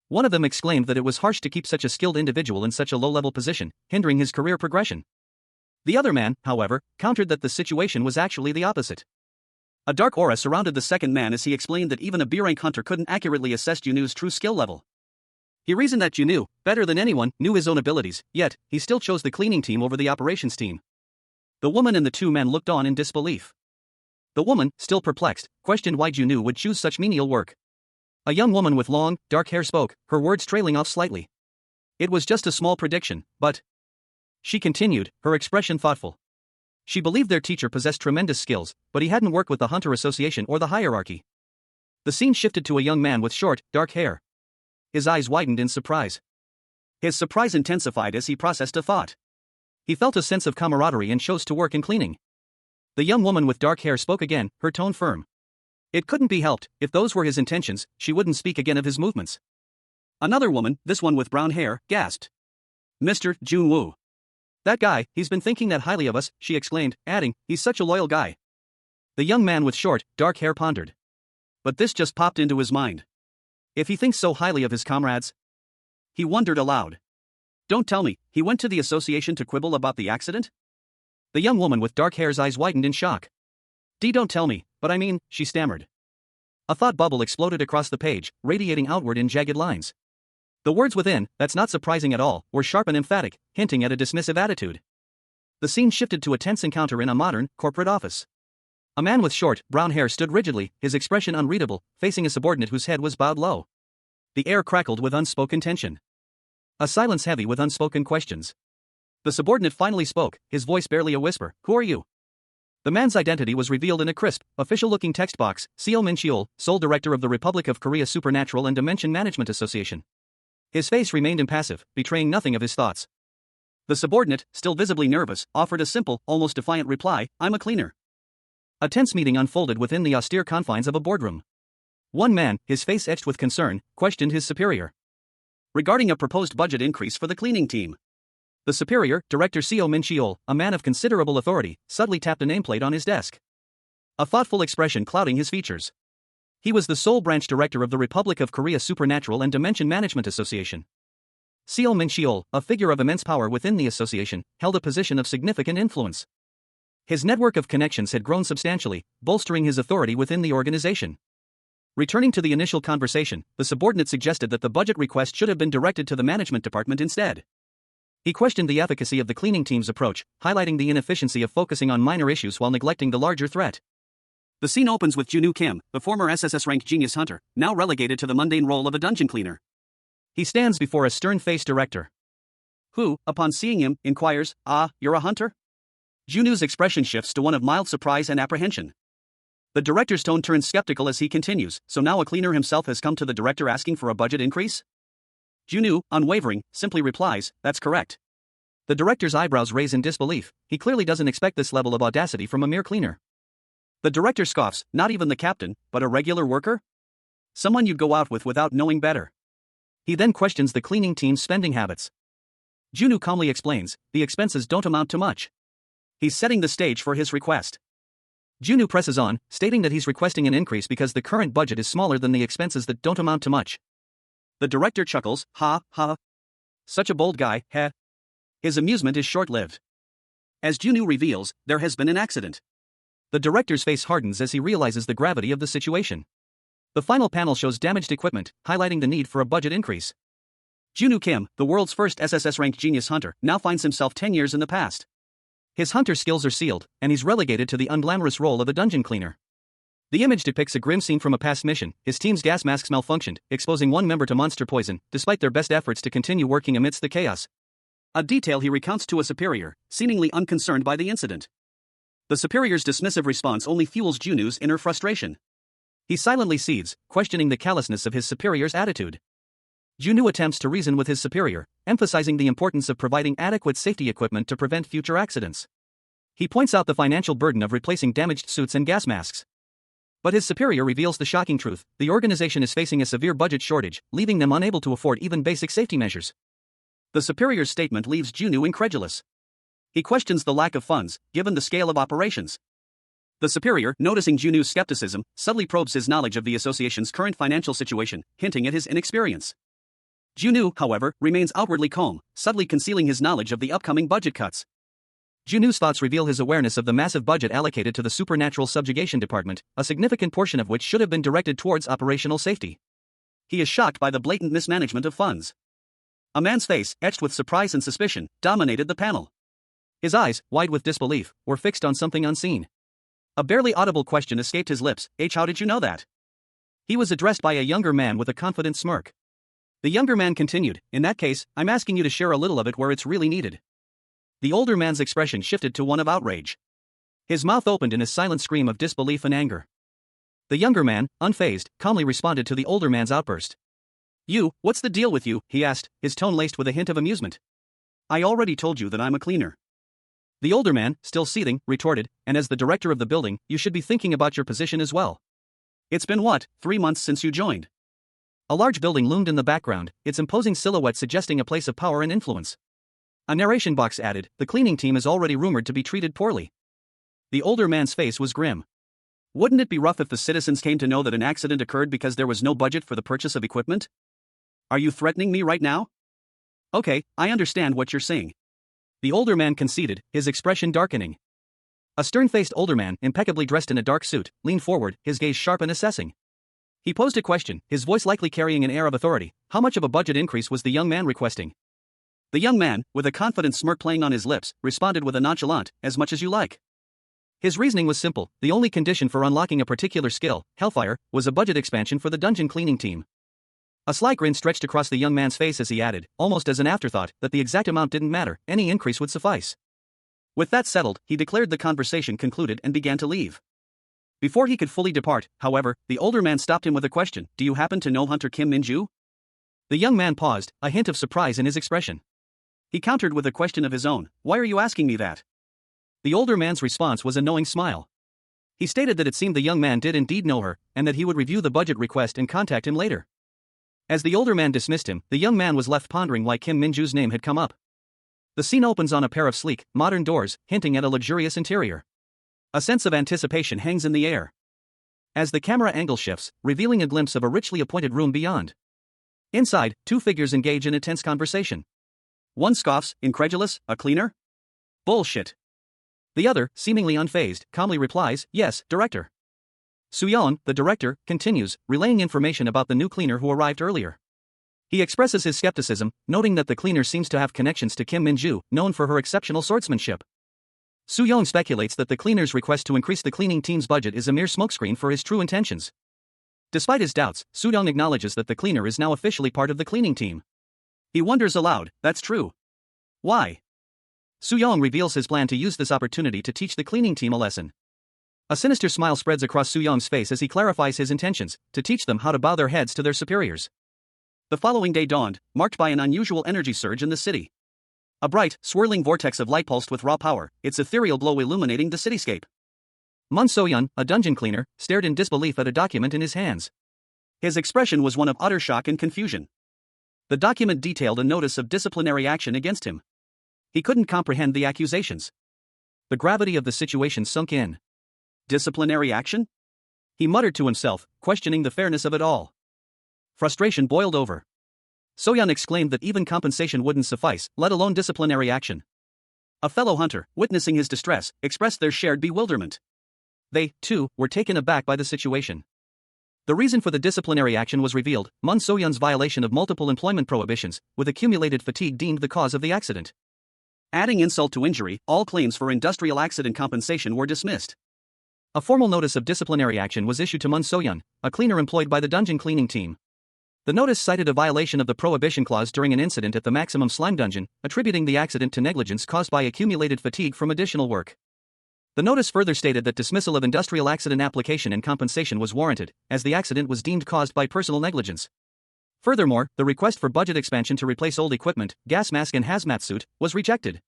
One of them exclaimed that it was harsh to keep such a skilled individual in such a low-level position, hindering his career progression. The other man, however, countered that the situation was actually the opposite. A dark aura surrounded the second man as he explained that even a B-rank hunter couldn't accurately assess Junu's true skill level. He reasoned that Junu, better than anyone, knew his own abilities, yet, he still chose the cleaning team over the operations team. The woman and the two men looked on in disbelief. The woman, still perplexed, questioned why Junu would choose such menial work. A young woman with long, dark hair spoke, her words trailing off slightly. It was just a small prediction, but... She continued, her expression thoughtful. She believed their teacher possessed tremendous skills, but he hadn't worked with the Hunter Association or the hierarchy. The scene shifted to a young man with short, dark hair. His eyes widened in surprise. His surprise intensified as he processed a thought. He felt a sense of camaraderie and chose to work in cleaning. The young woman with dark hair spoke again, her tone firm. It couldn't be helped, if those were his intentions, she wouldn't speak again of his movements. Another woman, this one with brown hair, gasped. Mr. Jun-woo. That guy, he's been thinking that highly of us, she exclaimed, adding, he's such a loyal guy. The young man with short, dark hair pondered. But this just popped into his mind. If he thinks so highly of his comrades? He wondered aloud. Don't tell me, he went to the association to quibble about the accident? The young woman with dark hair's eyes widened in shock. Don't tell me, but I mean, she stammered. A thought bubble exploded across the page, radiating outward in jagged lines. The words within, that's not surprising at all, were sharp and emphatic, hinting at a dismissive attitude. The scene shifted to a tense encounter in a modern, corporate office. A man with short, brown hair stood rigidly, his expression unreadable, facing a subordinate whose head was bowed low. The air crackled with unspoken tension. A silence heavy with unspoken questions. The subordinate finally spoke, his voice barely a whisper, "Who are you?" The man's identity was revealed in a crisp, official-looking text box, Seo Min-cheol, sole director of the Republic of Korea Supernatural and Dimension Management Association. His face remained impassive, betraying nothing of his thoughts. The subordinate, still visibly nervous, offered a simple, almost defiant reply, "I'm a cleaner." A tense meeting unfolded within the austere confines of a boardroom. One man, his face etched with concern, questioned his superior. Regarding a proposed budget increase for the cleaning team. The superior, Director Seo Min-cheol, a man of considerable authority, subtly tapped a nameplate on his desk. A thoughtful expression clouding his features. He was the sole branch director of the Republic of Korea Supernatural and Dimension Management Association. Seo Min-cheol, a figure of immense power within the association, held a position of significant influence. His network of connections had grown substantially, bolstering his authority within the organization. Returning to the initial conversation, the subordinate suggested that the budget request should have been directed to the management department instead. He questioned the efficacy of the cleaning team's approach, highlighting the inefficiency of focusing on minor issues while neglecting the larger threat. The scene opens with Junu Kim, the former SSS-RANK genius hunter, now relegated to the mundane role of a dungeon cleaner. He stands before a stern-faced director, who, upon seeing him, inquires, "Ah, you're a hunter?" Junu's expression shifts to one of mild surprise and apprehension. The director's tone turns skeptical as he continues, "So now a cleaner himself has come to the director asking for a budget increase?" Junu, unwavering, simply replies, "That's correct." The director's eyebrows raise in disbelief. He clearly doesn't expect this level of audacity from a mere cleaner. The director scoffs, "Not even the captain, but a regular worker? Someone you'd go out with without knowing better." He then questions the cleaning team's spending habits. Junu calmly explains, "The expenses don't amount to much." He's setting the stage for his request. Junu presses on, stating that he's requesting an increase because the current budget is smaller than the expenses that don't amount to much. The director chuckles, "Ha, ha. Such a bold guy, heh." His amusement is short-lived. As Junu reveals, there has been an accident. The director's face hardens as he realizes the gravity of the situation. The final panel shows damaged equipment, highlighting the need for a budget increase. Junu Kim, the world's first SSS-RANK genius hunter, now finds himself 10 years in the past. His hunter skills are sealed, and he's relegated to the unglamorous role of a dungeon cleaner. The image depicts a grim scene from a past mission. His team's gas masks malfunctioned, exposing one member to monster poison, despite their best efforts to continue working amidst the chaos. A detail he recounts to a superior, seemingly unconcerned by the incident. The superior's dismissive response only fuels Junu's inner frustration. He silently seethes, questioning the callousness of his superior's attitude. Junu attempts to reason with his superior, emphasizing the importance of providing adequate safety equipment to prevent future accidents. He points out the financial burden of replacing damaged suits and gas masks. But his superior reveals the shocking truth: the organization is facing a severe budget shortage, leaving them unable to afford even basic safety measures. The superior's statement leaves Junu incredulous. He questions the lack of funds, given the scale of operations. The superior, noticing Junu's skepticism, subtly probes his knowledge of the association's current financial situation, hinting at his inexperience. Junwoo, however, remains outwardly calm, subtly concealing his knowledge of the upcoming budget cuts. Junwoo's thoughts reveal his awareness of the massive budget allocated to the Supernatural Subjugation Department, a significant portion of which should have been directed towards operational safety. He is shocked by the blatant mismanagement of funds. A man's face, etched with surprise and suspicion, dominated the panel. His eyes, wide with disbelief, were fixed on something unseen. A barely audible question escaped his lips. How did you know that? He was addressed by a younger man with a confident smirk. The younger man continued, in that case, I'm asking you to share a little of it where it's really needed. The older man's expression shifted to one of outrage. His mouth opened in a silent scream of disbelief and anger. The younger man, unfazed, calmly responded to the older man's outburst. What's the deal with you? He asked, his tone laced with a hint of amusement. I already told you that I'm a cleaner. The older man, still seething, retorted, and as the director of the building, you should be thinking about your position as well. It's been 3 months since you joined? A large building loomed in the background, its imposing silhouette suggesting a place of power and influence. A narration box added, the cleaning team is already rumored to be treated poorly. The older man's face was grim. Wouldn't it be rough if the citizens came to know that an accident occurred because there was no budget for the purchase of equipment? Are you threatening me right now? Okay, I understand what you're saying. The older man conceded, his expression darkening. A stern-faced older man, impeccably dressed in a dark suit, leaned forward, his gaze sharp and assessing. He posed a question, his voice likely carrying an air of authority. How much of a budget increase was the young man requesting? The young man, with a confident smirk playing on his lips, responded with a nonchalant, as much as you like. His reasoning was simple, the only condition for unlocking a particular skill, Hellfire, was a budget expansion for the dungeon cleaning team. A sly grin stretched across the young man's face as he added, almost as an afterthought, that the exact amount didn't matter, any increase would suffice. With that settled, he declared the conversation concluded and began to leave. Before he could fully depart, however, the older man stopped him with a question, do you happen to know Hunter Kim Min-ju? The young man paused, a hint of surprise in his expression. He countered with a question of his own, why are you asking me that? The older man's response was a knowing smile. He stated that it seemed the young man did indeed know her, and that he would review the budget request and contact him later. As the older man dismissed him, the young man was left pondering why Kim Min-ju's name had come up. The scene opens on a pair of sleek, modern doors, hinting at a luxurious interior. A sense of anticipation hangs in the air. As the camera angle shifts, revealing a glimpse of a richly appointed room beyond. Inside, two figures engage in a tense conversation. One scoffs, incredulous, a cleaner? Bullshit. The other, seemingly unfazed, calmly replies, yes, director. Suyeon, the director, continues, relaying information about the new cleaner who arrived earlier. He expresses his skepticism, noting that the cleaner seems to have connections to Kim Min-ju, known for her exceptional swordsmanship. Suyeon speculates that the cleaner's request to increase the cleaning team's budget is a mere smokescreen for his true intentions. Despite his doubts, Suyeon acknowledges that the cleaner is now officially part of the cleaning team. He wonders aloud, that's true. Why? Suyeon reveals his plan to use this opportunity to teach the cleaning team a lesson. A sinister smile spreads across Suyeon's face as he clarifies his intentions, to teach them how to bow their heads to their superiors. The following day dawned, marked by an unusual energy surge in the city. A bright, swirling vortex of light pulsed with raw power, its ethereal glow illuminating the cityscape. Mun So-yeon, a dungeon cleaner, stared in disbelief at a document in his hands. His expression was one of utter shock and confusion. The document detailed a notice of disciplinary action against him. He couldn't comprehend the accusations. The gravity of the situation sunk in. Disciplinary action? He muttered to himself, questioning the fairness of it all. Frustration boiled over. So-yeon exclaimed that even compensation wouldn't suffice, let alone disciplinary action. A fellow hunter, witnessing his distress, expressed their shared bewilderment. They, too, were taken aback by the situation. The reason for the disciplinary action was revealed, Mun So-yeon's violation of multiple employment prohibitions, with accumulated fatigue deemed the cause of the accident. Adding insult to injury, all claims for industrial accident compensation were dismissed. A formal notice of disciplinary action was issued to Mun So-yeon, a cleaner employed by the dungeon cleaning team. The notice cited a violation of the prohibition clause during an incident at the maximum slime dungeon, attributing the accident to negligence caused by accumulated fatigue from additional work. The notice further stated that dismissal of industrial accident application and compensation was warranted, as the accident was deemed caused by personal negligence. Furthermore, the request for budget expansion to replace old equipment, gas mask and hazmat suit, was rejected.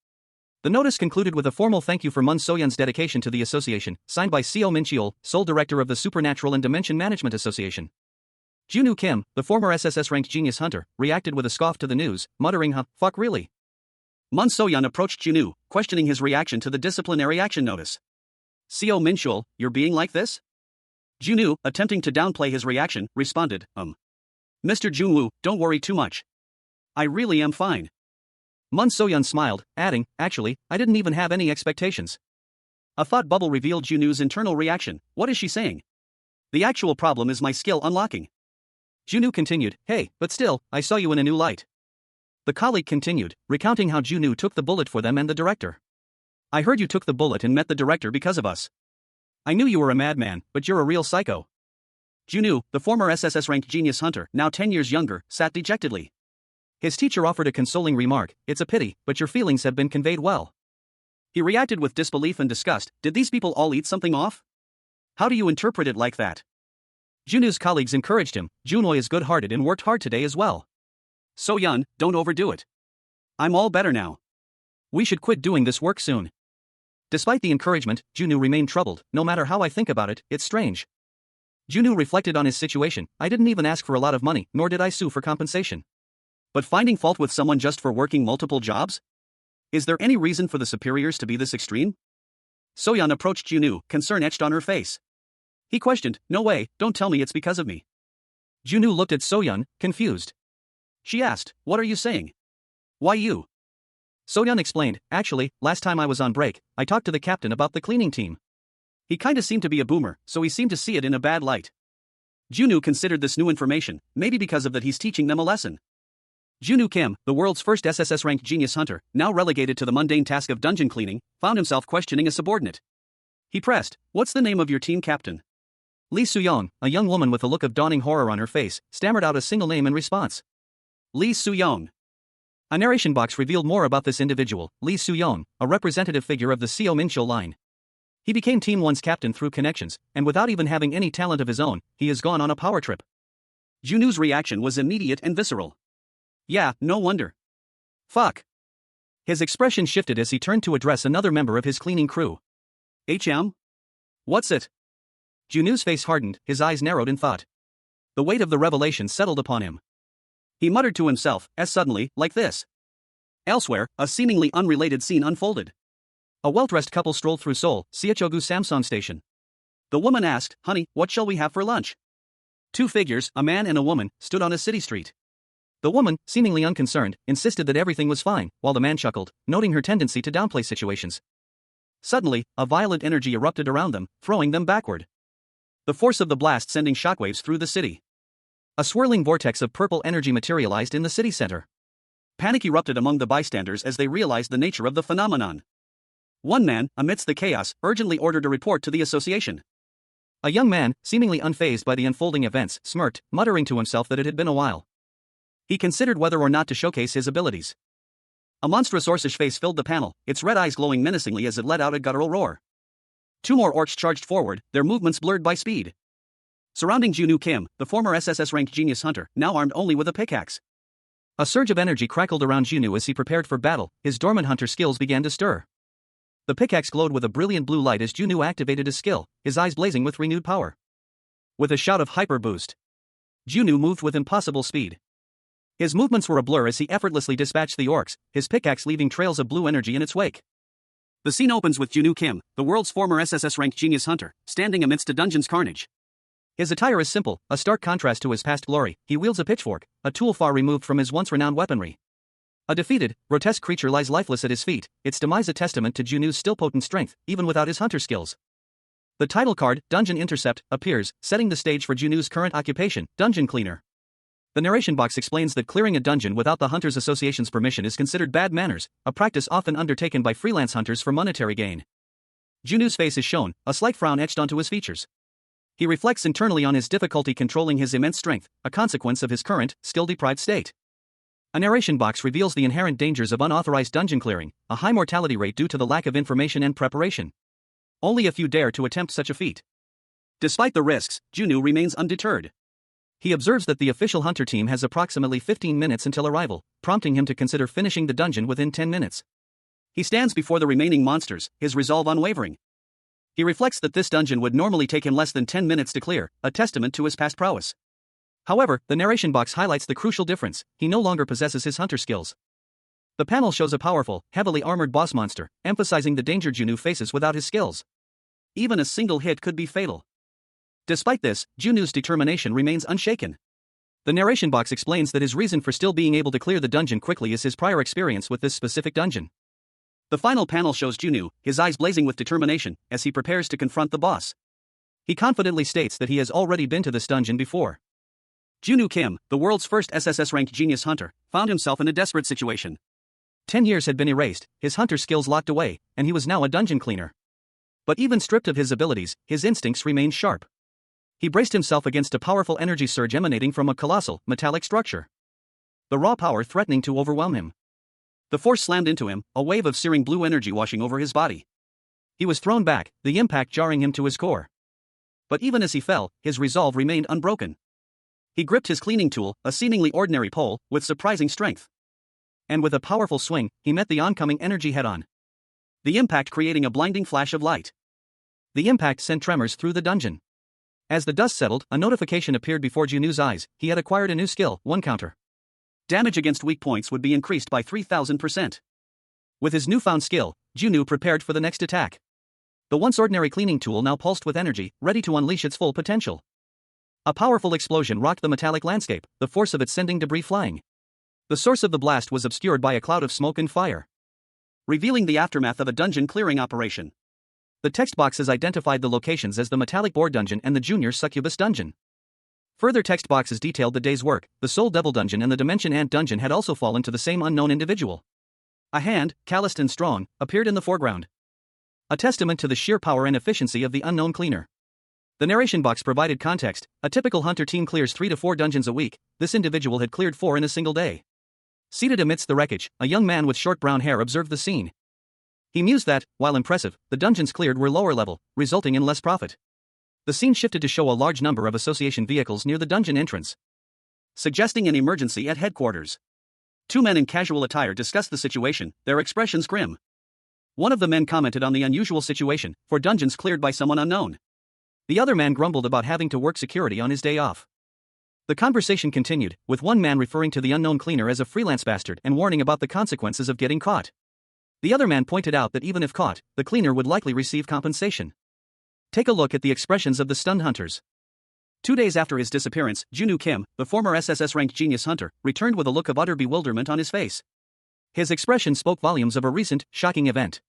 The notice concluded with a formal thank you for Mun So-yeon's dedication to the association, signed by Seo Min-cheol, sole director of the Supernatural and Dimension Management Association. Junwoo Kim, the former SSS-RANK genius hunter, reacted with a scoff to the news, muttering, fuck really? Mun So-yeon approached Junwoo, questioning his reaction to the disciplinary action notice. Seo Min-cheol, you're being like this? Junwoo, attempting to downplay his reaction, responded, Mr. Junwoo, don't worry too much. I really am fine. Mun Soyun smiled, adding, actually, I didn't even have any expectations. A thought bubble revealed Junu's internal reaction. What is she saying? The actual problem is my skill unlocking. Junu continued, hey, but still, I saw you in a new light. The colleague continued, recounting how Junu took the bullet for them and the director. I heard you took the bullet and met the director because of us. I knew you were a madman, but you're a real psycho. Junu, the former SSS-RANK genius hunter, now 10 years younger, sat dejectedly. His teacher offered a consoling remark, it's a pity, but your feelings have been conveyed well. He reacted with disbelief and disgust, did these people all eat something off? How do you interpret it like that? Junu's colleagues encouraged him, Junoi is good-hearted and worked hard today as well. So-yun, don't overdo it. I'm all better now. We should quit doing this work soon. Despite the encouragement, Junu remained troubled, no matter how I think about it, it's strange. Junu reflected on his situation, I didn't even ask for a lot of money, nor did I sue for compensation. But finding fault with someone just for working multiple jobs? Is there any reason for the superiors to be this extreme? So-yun approached Junu, concern etched on her face. He questioned, no way, don't tell me it's because of me. Junu looked at So-yun, confused. She asked, what are you saying? Why you? So-yun explained, actually, last time I was on break, I talked to the captain about the cleaning team. He kinda seemed to be a boomer, so he seemed to see it in a bad light. Junu considered this new information, maybe because of that he's teaching them a lesson. Junu Kim, the world's first SSS-RANK genius hunter, now relegated to the mundane task of dungeon cleaning, found himself questioning a subordinate. He pressed, what's the name of your team captain? Lee Soo-young, a young woman with a look of dawning horror on her face, stammered out a single name in response. Lee Soo-young. A narration box revealed more about this individual, Lee Soo-young, a representative figure of the Seo Mincho line. He became Team 1's captain through connections, and without even having any talent of his own, he has gone on a power trip. Junu's reaction was immediate and visceral. Yeah, no wonder. Fuck. His expression shifted as he turned to address another member of his cleaning crew. HM? What's it? Junu's face hardened, his eyes narrowed in thought. The weight of the revelation settled upon him. He muttered to himself, as suddenly, like this. Elsewhere, a seemingly unrelated scene unfolded. A well-dressed couple strolled through Seoul, Seochogu Samsung Station. The woman asked, honey, what shall we have for lunch? Two figures, a man and a woman, stood on a city street. The woman, seemingly unconcerned, insisted that everything was fine, while the man chuckled, noting her tendency to downplay situations. Suddenly, a violent energy erupted around them, throwing them backward. The force of the blast sending shockwaves through the city. A swirling vortex of purple energy materialized in the city center. Panic erupted among the bystanders as they realized the nature of the phenomenon. One man, amidst the chaos, urgently ordered a report to the association. A young man, seemingly unfazed by the unfolding events, smirked, muttering to himself that it had been a while. He considered whether or not to showcase his abilities. A monstrous orcish face filled the panel, its red eyes glowing menacingly as it let out a guttural roar. Two more orcs charged forward, their movements blurred by speed. Surrounding Junu Kim, the former SSS-RANK genius hunter, now armed only with a pickaxe. A surge of energy crackled around Junu as he prepared for battle, his dormant hunter skills began to stir. The pickaxe glowed with a brilliant blue light as Junu activated his skill, his eyes blazing with renewed power. With a shout of hyper boost, Junu moved with impossible speed. His movements were a blur as he effortlessly dispatched the orcs, his pickaxe leaving trails of blue energy in its wake. The scene opens with Junu Kim, the world's former SSS-RANK genius hunter, standing amidst a dungeon's carnage. His attire is simple, a stark contrast to his past glory. He wields a pitchfork, a tool far removed from his once renowned weaponry. A defeated, grotesque creature lies lifeless at his feet, its demise a testament to Junu's still potent strength, even without his hunter skills. The title card, Dungeon Intercept, appears, setting the stage for Junu's current occupation, Dungeon Cleaner. The narration box explains that clearing a dungeon without the Hunters Association's permission is considered bad manners, a practice often undertaken by freelance hunters for monetary gain. Junu's face is shown, a slight frown etched onto his features. He reflects internally on his difficulty controlling his immense strength, a consequence of his current, skill-deprived state. A narration box reveals the inherent dangers of unauthorized dungeon clearing, a high mortality rate due to the lack of information and preparation. Only a few dare to attempt such a feat. Despite the risks, Junu remains undeterred. He observes that the official hunter team has approximately 15 minutes until arrival, prompting him to consider finishing the dungeon within 10 minutes. He stands before the remaining monsters, his resolve unwavering. He reflects that this dungeon would normally take him less than 10 minutes to clear, a testament to his past prowess. However, the narration box highlights the crucial difference: he no longer possesses his hunter skills. The panel shows a powerful, heavily armored boss monster, emphasizing the danger Junu faces without his skills. Even a single hit could be fatal. Despite this, Junu's determination remains unshaken. The narration box explains that his reason for still being able to clear the dungeon quickly is his prior experience with this specific dungeon. The final panel shows Junwoo, his eyes blazing with determination, as he prepares to confront the boss. He confidently states that he has already been to this dungeon before. Junwoo Kim, the world's first SSS-RANK genius hunter, found himself in a desperate situation. 10 years had been erased, his hunter skills locked away, and he was now a dungeon cleaner. But even stripped of his abilities, his instincts remained sharp. He braced himself against a powerful energy surge emanating from a colossal, metallic structure. The raw power threatening to overwhelm him. The force slammed into him, a wave of searing blue energy washing over his body. He was thrown back, the impact jarring him to his core. But even as he fell, his resolve remained unbroken. He gripped his cleaning tool, a seemingly ordinary pole, with surprising strength. And with a powerful swing, he met the oncoming energy head-on. The impact creating a blinding flash of light. The impact sent tremors through the dungeon. As the dust settled, a notification appeared before Junwoo's eyes. He had acquired a new skill, 1 counter. Damage against weak points would be increased by 3000%. With his newfound skill, Junwoo prepared for the next attack. The once ordinary cleaning tool now pulsed with energy, ready to unleash its full potential. A powerful explosion rocked the metallic landscape, the force of it sending debris flying. The source of the blast was obscured by a cloud of smoke and fire, revealing the aftermath of a dungeon clearing operation. The text boxes identified the locations as the Metallic Boar Dungeon and the Junior Succubus Dungeon. Further text boxes detailed the day's work. The Soul Devil Dungeon and the Dimension Ant Dungeon had also fallen to the same unknown individual. A hand, calloused and strong, appeared in the foreground. A testament to the sheer power and efficiency of the unknown cleaner. The narration box provided context. A typical hunter team clears 3 to 4 dungeons a week. This individual had cleared 4 in a single day. Seated amidst the wreckage, a young man with short brown hair observed the scene. He mused that, while impressive, the dungeons cleared were lower level, resulting in less profit. The scene shifted to show a large number of association vehicles near the dungeon entrance, suggesting an emergency at headquarters. 2 men in casual attire discussed the situation, their expressions grim. One of the men commented on the unusual situation, for dungeons cleared by someone unknown. The other man grumbled about having to work security on his day off. The conversation continued, with one man referring to the unknown cleaner as a freelance bastard and warning about the consequences of getting caught. The other man pointed out that even if caught, the cleaner would likely receive compensation. Take a look at the expressions of the stunned hunters. 2 days after his disappearance, Junwoo Kim, the former SSS-RANK genius hunter, returned with a look of utter bewilderment on his face. His expression spoke volumes of a recent, shocking event.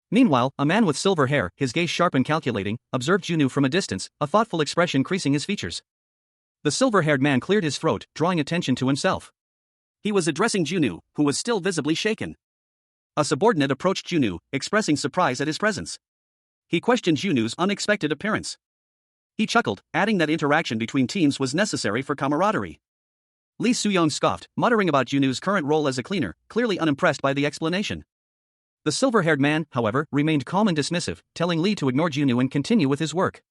Meanwhile, a man with silver hair, his gaze sharp and calculating, observed Junwoo from a distance, a thoughtful expression creasing his features. The silver-haired man cleared his throat, drawing attention to himself. He was addressing Junwoo, who was still visibly shaken. A subordinate approached Junwoo, expressing surprise at his presence. He questioned Junwoo's unexpected appearance. He chuckled, adding that interaction between teams was necessary for camaraderie. Lee Soo-young scoffed, muttering about Junwoo's current role as a cleaner, clearly unimpressed by the explanation. The silver-haired man, however, remained calm and dismissive, telling Lee to ignore Junwoo and continue with his work.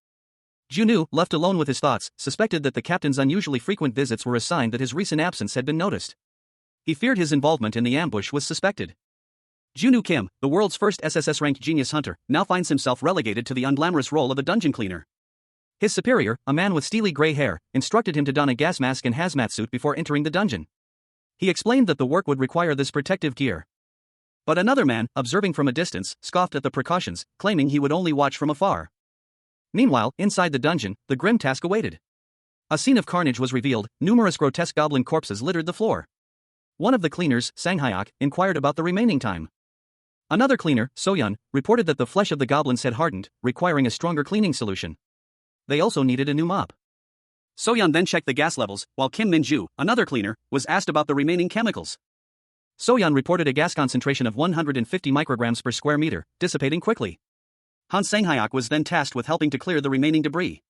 Junwoo, left alone with his thoughts, suspected that the captain's unusually frequent visits were a sign that his recent absence had been noticed. He feared his involvement in the ambush was suspected. Junwoo Kim, the world's first SSS-RANK genius hunter, now finds himself relegated to the unglamorous role of a dungeon cleaner. His superior, a man with steely gray hair, instructed him to don a gas mask and hazmat suit before entering the dungeon. He explained that the work would require this protective gear. But another man, observing from a distance, scoffed at the precautions, claiming he would only watch from afar. Meanwhile, inside the dungeon, the grim task awaited. A scene of carnage was revealed. Numerous grotesque goblin corpses littered the floor. One of the cleaners, Sang-hyuk, inquired about the remaining time. Another cleaner, So-yeon, reported that the flesh of the goblins had hardened, requiring a stronger cleaning solution. They also needed a new mop. So-yeon then checked the gas levels, while Kim Min-ju, another cleaner, was asked about the remaining chemicals. So-yeon reported a gas concentration of 150 micrograms per square meter, dissipating quickly. Han Sang-hyuk was then tasked with helping to clear the remaining debris.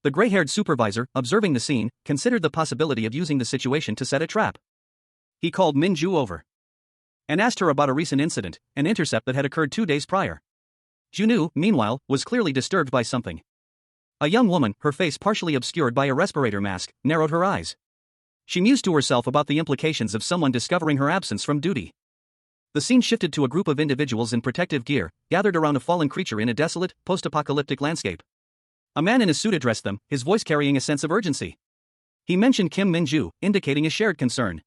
The gray-haired supervisor, observing the scene, considered the possibility of using the situation to set a trap. He called Min-ju over and asked her about a recent incident, an intercept that had occurred 2 days prior. Junwoo, meanwhile, was clearly disturbed by something. A young woman, her face partially obscured by a respirator mask, narrowed her eyes. She mused to herself about the implications of someone discovering her absence from duty. The scene shifted to a group of individuals in protective gear, gathered around a fallen creature in a desolate, post-apocalyptic landscape. A man in a suit addressed them, his voice carrying a sense of urgency. He mentioned Kim Min-ju, indicating a shared concern.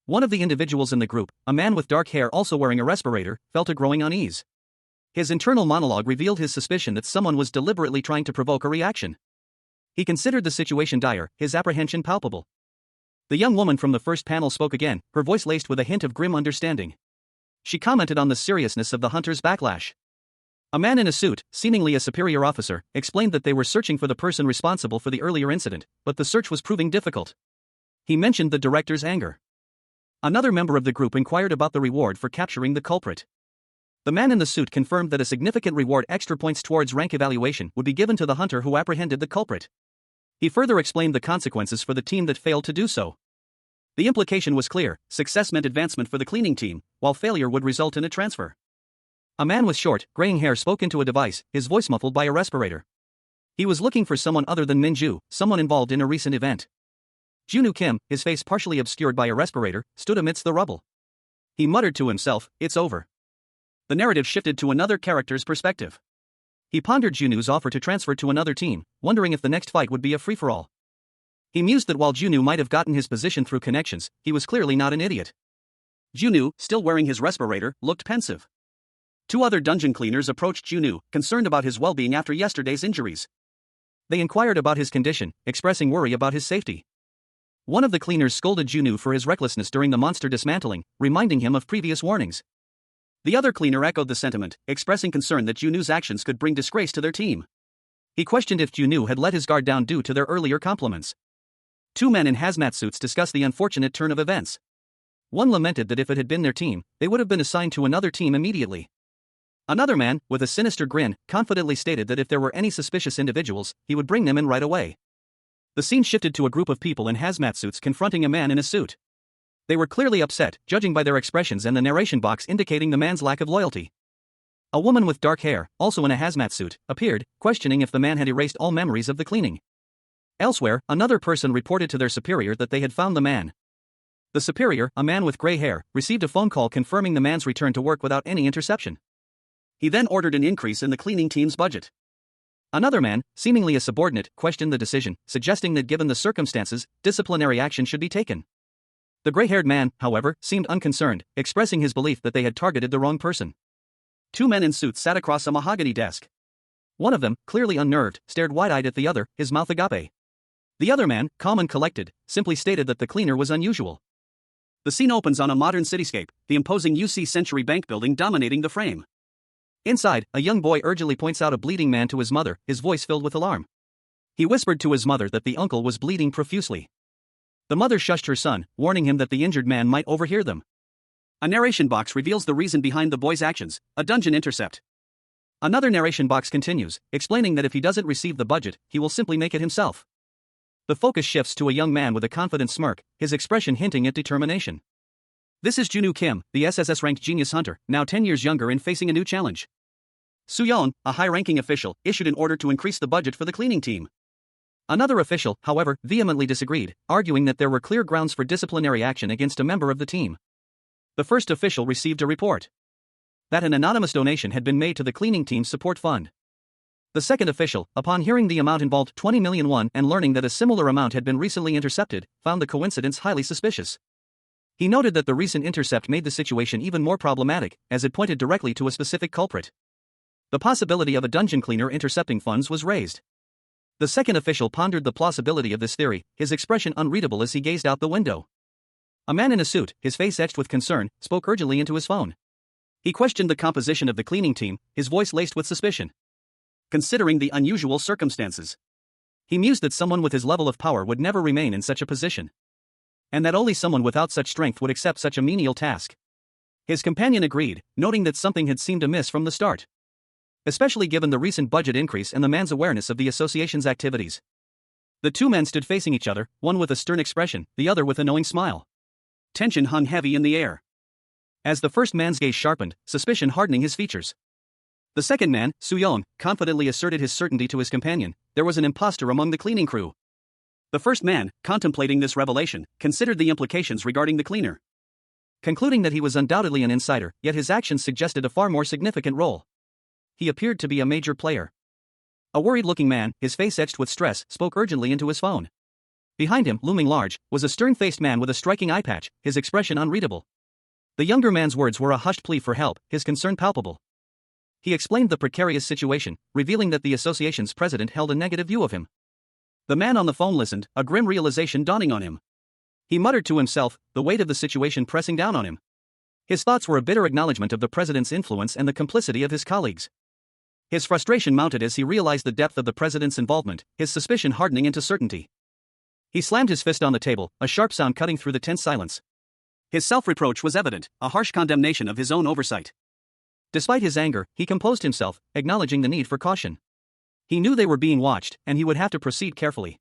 One of the individuals in the group, a man with dark hair also wearing a respirator, felt a growing unease. His internal monologue revealed his suspicion that someone was deliberately trying to provoke a reaction. He considered the situation dire, his apprehension palpable. The young woman from the first panel spoke again, her voice laced with a hint of grim understanding. She commented on the seriousness of the hunter's backlash. A man in a suit, seemingly a superior officer, explained that they were searching for the person responsible for the earlier incident, but the search was proving difficult. He mentioned the director's anger. Another member of the group inquired about the reward for capturing the culprit. The man in the suit confirmed that a significant reward, extra points towards rank evaluation, would be given to the hunter who apprehended the culprit. He further explained the consequences for the team that failed to do so. The implication was clear: success meant advancement for the cleaning team, while failure would result in a transfer. A man with short, graying hair spoke into a device, his voice muffled by a respirator. He was looking for someone other than Minju, someone involved in a recent event. Junwoo Kim, his face partially obscured by a respirator, stood amidst the rubble. He muttered to himself, "It's over." The narrative shifted to another character's perspective. He pondered Junwoo's offer to transfer to another team, wondering if the next fight would be a free-for-all. He mused that while Junwoo might have gotten his position through connections, he was clearly not an idiot. Junwoo, still wearing his respirator, looked pensive. Two other dungeon cleaners approached Junwoo, concerned about his well-being after yesterday's injuries. They inquired about his condition, expressing worry about his safety. One of the cleaners scolded Junwoo for his recklessness during the monster dismantling, reminding him of previous warnings. The other cleaner echoed the sentiment, expressing concern that Junwoo's actions could bring disgrace to their team. He questioned if Junwoo had let his guard down due to their earlier compliments. Two men in hazmat suits discussed the unfortunate turn of events. One lamented that if it had been their team, they would have been assigned to another team immediately. Another man, with a sinister grin, confidently stated that if there were any suspicious individuals, he would bring them in right away. The scene shifted to a group of people in hazmat suits confronting a man in a suit. They were clearly upset, judging by their expressions and the narration box indicating the man's lack of loyalty. A woman with dark hair, also in a hazmat suit, appeared, questioning if the man had erased all memories of the cleaning. Elsewhere, another person reported to their superior that they had found the man. The superior, a man with gray hair, received a phone call confirming the man's return to work without any interception. He then ordered an increase in the cleaning team's budget. Another man, seemingly a subordinate, questioned the decision, suggesting that given the circumstances, disciplinary action should be taken. The gray-haired man, however, seemed unconcerned, expressing his belief that they had targeted the wrong person. Two men in suits sat across a mahogany desk. One of them, clearly unnerved, stared wide-eyed at the other, his mouth agape. The other man, calm and collected, simply stated that the cleaner was unusual. The scene opens on a modern cityscape, the imposing UC Century Bank building dominating the frame. Inside, a young boy urgently points out a bleeding man to his mother, his voice filled with alarm. He whispered to his mother that the uncle was bleeding profusely. The mother shushed her son, warning him that the injured man might overhear them. A narration box reveals the reason behind the boy's actions: a dungeon intercept. Another narration box continues, explaining that if he doesn't receive the budget, he will simply make it himself. The focus shifts to a young man with a confident smirk, his expression hinting at determination. This is Junwoo Kim, the SSS-RANK genius hunter, now 10 years younger and facing a new challenge. Soo-yeon, a high-ranking official, issued an order to increase the budget for the cleaning team. Another official, however, vehemently disagreed, arguing that there were clear grounds for disciplinary action against a member of the team. The first official received a report that an anonymous donation had been made to the cleaning team's support fund. The second official, upon hearing the amount involved, 20 million won, and learning that a similar amount had been recently intercepted, found the coincidence highly suspicious. He noted that the recent intercept made the situation even more problematic, as it pointed directly to a specific culprit. The possibility of a dungeon cleaner intercepting funds was raised. The second official pondered the plausibility of this theory, his expression unreadable as he gazed out the window. A man in a suit, his face etched with concern, spoke urgently into his phone. He questioned the composition of the cleaning team, his voice laced with suspicion. Considering the unusual circumstances, he mused that someone with his level of power would never remain in such a position, and that only someone without such strength would accept such a menial task. His companion agreed, noting that something had seemed amiss from the start, especially given the recent budget increase and the man's awareness of the association's activities. The two men stood facing each other, one with a stern expression, the other with a knowing smile. Tension hung heavy in the air. As the first man's gaze sharpened, suspicion hardening his features, the second man, Soo-yeon, confidently asserted his certainty to his companion: there was an imposter among the cleaning crew. The first man, contemplating this revelation, considered the implications regarding the cleaner. Concluding that he was undoubtedly an insider, yet his actions suggested a far more significant role. He appeared to be a major player. A worried-looking man, his face etched with stress, spoke urgently into his phone. Behind him, looming large, was a stern-faced man with a striking eye patch, his expression unreadable. The younger man's words were a hushed plea for help, his concern palpable. He explained the precarious situation, revealing that the association's president held a negative view of him. The man on the phone listened, a grim realization dawning on him. He muttered to himself, the weight of the situation pressing down on him. His thoughts were a bitter acknowledgement of the president's influence and the complicity of his colleagues. His frustration mounted as he realized the depth of the president's involvement, his suspicion hardening into certainty. He slammed his fist on the table, a sharp sound cutting through the tense silence. His self-reproach was evident, a harsh condemnation of his own oversight. Despite his anger, he composed himself, acknowledging the need for caution. He knew they were being watched, and he would have to proceed carefully.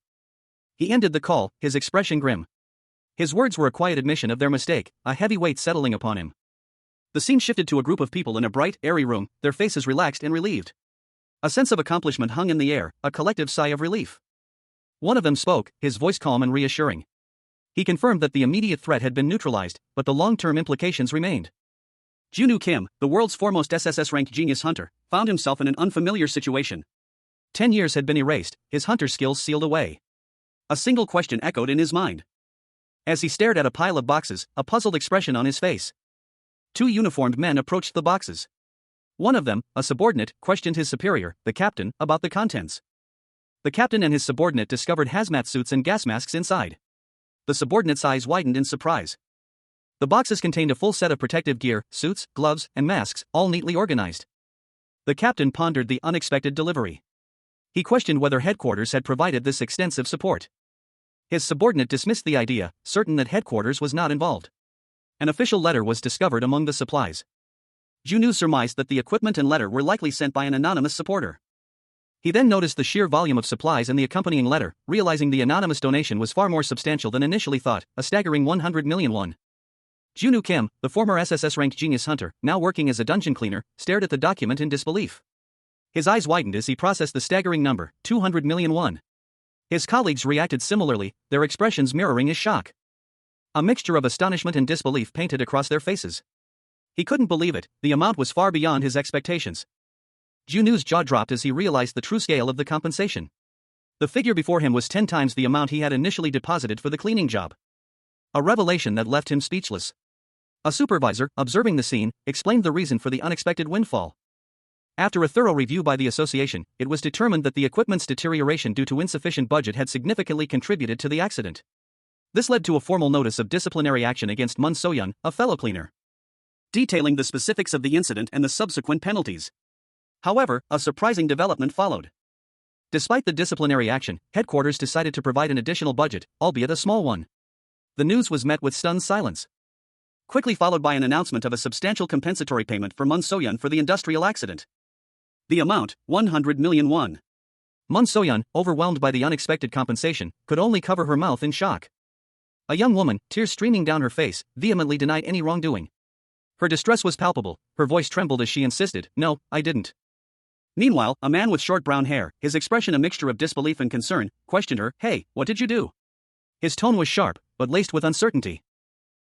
He ended the call, his expression grim. His words were a quiet admission of their mistake, a heavy weight settling upon him. The scene shifted to a group of people in a bright, airy room, their faces relaxed and relieved. A sense of accomplishment hung in the air, a collective sigh of relief. One of them spoke, his voice calm and reassuring. He confirmed that the immediate threat had been neutralized, but the long-term implications remained. Junwoo Kim, the world's foremost SSS-RANK genius hunter, found himself in an unfamiliar situation. 10 years had been erased, his hunter skills sealed away. A single question echoed in his mind. As he stared at a pile of boxes, a puzzled expression on his face. Two uniformed men approached the boxes. One of them, a subordinate, questioned his superior, the captain, about the contents. The captain and his subordinate discovered hazmat suits and gas masks inside. The subordinate's eyes widened in surprise. The boxes contained a full set of protective gear, suits, gloves, and masks, all neatly organized. The captain pondered the unexpected delivery. He questioned whether headquarters had provided this extensive support. His subordinate dismissed the idea, certain that headquarters was not involved. An official letter was discovered among the supplies. Junwoo surmised that the equipment and letter were likely sent by an anonymous supporter. He then noticed the sheer volume of supplies and the accompanying letter, realizing the anonymous donation was far more substantial than initially thought, a staggering 100 million won. Junwoo Kim, the former SSS-RANK genius hunter, now working as a dungeon cleaner, stared at the document in disbelief. His eyes widened as he processed the staggering number, 200 million won. His colleagues reacted similarly, their expressions mirroring his shock. A mixture of astonishment and disbelief painted across their faces. He couldn't believe it, the amount was far beyond his expectations. Junwoo's jaw dropped as he realized the true scale of the compensation. The figure before him was 10 times the amount he had initially deposited for the cleaning job. A revelation that left him speechless. A supervisor, observing the scene, explained the reason for the unexpected windfall. After a thorough review by the association, it was determined that the equipment's deterioration due to insufficient budget had significantly contributed to the accident. This led to a formal notice of disciplinary action against Mun So-yeon, a fellow cleaner, detailing the specifics of the incident and the subsequent penalties. However, a surprising development followed. Despite the disciplinary action, headquarters decided to provide an additional budget, albeit a small one. The news was met with stunned silence, quickly followed by an announcement of a substantial compensatory payment for Mun So-yeon for the industrial accident. The amount, 100 million won. Mun So-yeon, overwhelmed by the unexpected compensation, could only cover her mouth in shock. A young woman, tears streaming down her face, vehemently denied any wrongdoing. Her distress was palpable, her voice trembled as she insisted, "No, I didn't." Meanwhile, a man with short brown hair, his expression a mixture of disbelief and concern, questioned her, "Hey, what did you do?" His tone was sharp, but laced with uncertainty.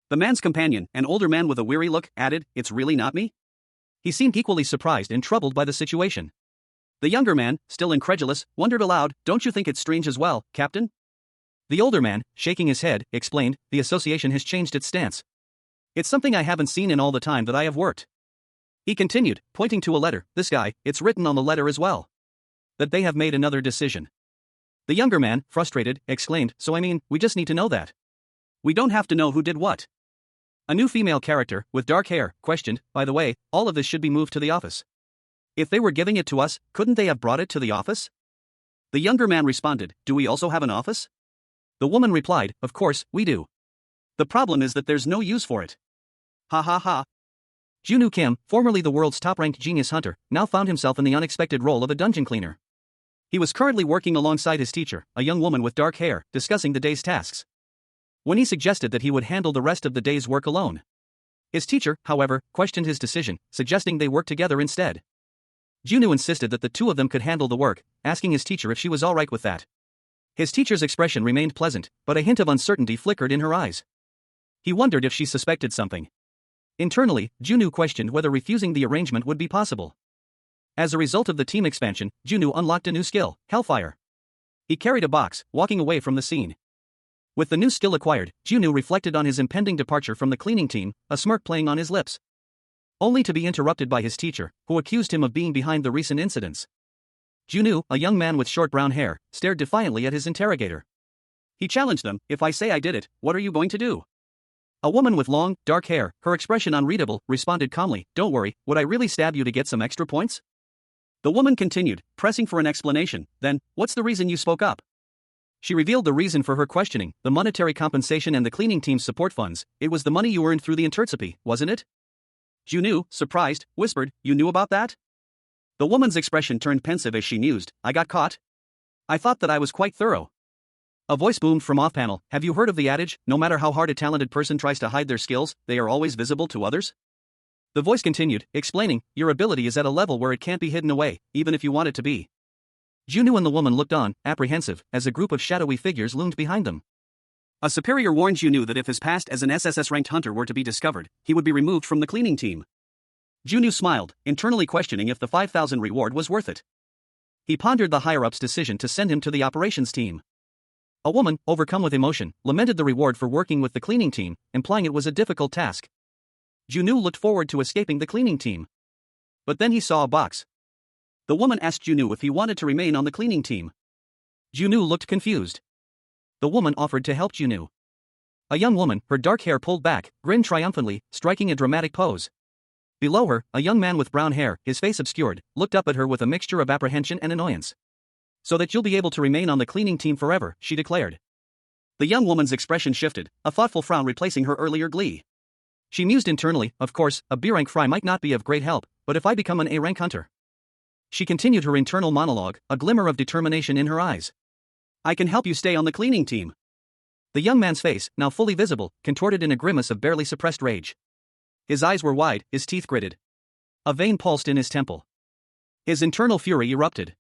The man's companion, an older man with a weary look, added, "It's really not me?" He seemed equally surprised and troubled by the situation. The younger man, still incredulous, wondered aloud, "Don't you think it's strange as well, Captain?" The older man, shaking his head, explained, "The association has changed its stance. It's something I haven't seen in all the time that I have worked." He continued, pointing to a letter, "This guy, it's written on the letter as well. That they have made another decision." The younger man, frustrated, exclaimed, "So I mean, we just need to know that. We don't have to know who did what." A new female character, with dark hair, questioned, "By the way, all of this should be moved to the office. If they were giving it to us, couldn't they have brought it to the office?" The younger man responded, "Do we also have an office?" The woman replied, "Of course, we do. The problem is that there's no use for it." Ha ha ha. Junwoo Kim, formerly the world's top-ranked genius hunter, now found himself in the unexpected role of a dungeon cleaner. He was currently working alongside his teacher, a young woman with dark hair, discussing the day's tasks. When he suggested that he would handle the rest of the day's work alone, his teacher, however, questioned his decision, suggesting they work together instead. Junwoo insisted that the two of them could handle the work, asking his teacher if she was alright with that. His teacher's expression remained pleasant, but a hint of uncertainty flickered in her eyes. He wondered if she suspected something. Internally, Junwoo questioned whether refusing the arrangement would be possible. As a result of the team expansion, Junwoo unlocked a new skill, Hellfire. He carried a box, walking away from the scene. With the new skill acquired, Junwoo reflected on his impending departure from the cleaning team, a smirk playing on his lips. Only to be interrupted by his teacher, who accused him of being behind the recent incidents. Junwoo, a young man with short brown hair, stared defiantly at his interrogator. He challenged them, if I say I did it, what are you going to do? A woman with long, dark hair, her expression unreadable, responded calmly, don't worry, would I really stab you to get some extra points? The woman continued, pressing for an explanation, then, what's the reason you spoke up? She revealed the reason for her questioning, the monetary compensation and the cleaning team's support funds. It was the money you earned through the internship, wasn't it? Junwoo, surprised, whispered, you knew about that? The woman's expression turned pensive as she mused, I got caught? I thought that I was quite thorough. A voice boomed from off-panel, have you heard of the adage, no matter how hard a talented person tries to hide their skills, they are always visible to others? The voice continued, explaining, your ability is at a level where it can't be hidden away, even if you want it to be. Junwoo and the woman looked on, apprehensive, as a group of shadowy figures loomed behind them. A superior warned Junwoo that if his past as an SSS-ranked hunter were to be discovered, he would be removed from the cleaning team. Junwoo smiled, internally questioning if the 5,000 reward was worth it. He pondered the higher-up's decision to send him to the operations team. A woman, overcome with emotion, lamented the reward for working with the cleaning team, implying it was a difficult task. Junwoo looked forward to escaping the cleaning team. But then he saw a box. The woman asked Junwoo if he wanted to remain on the cleaning team. Junwoo looked confused. The woman offered to help Junwoo. A young woman, her dark hair pulled back, grinned triumphantly, striking a dramatic pose. Below her, a young man with brown hair, his face obscured, looked up at her with a mixture of apprehension and annoyance. So that you'll be able to remain on the cleaning team forever, she declared. The young woman's expression shifted, a thoughtful frown replacing her earlier glee. She mused internally, of course, a B-rank fry might not be of great help, but if I become an A-rank hunter. She continued her internal monologue, a glimmer of determination in her eyes. I can help you stay on the cleaning team. The young man's face, now fully visible, contorted in a grimace of barely suppressed rage. His eyes were wide, his teeth gritted. A vein pulsed in his temple. His internal fury erupted.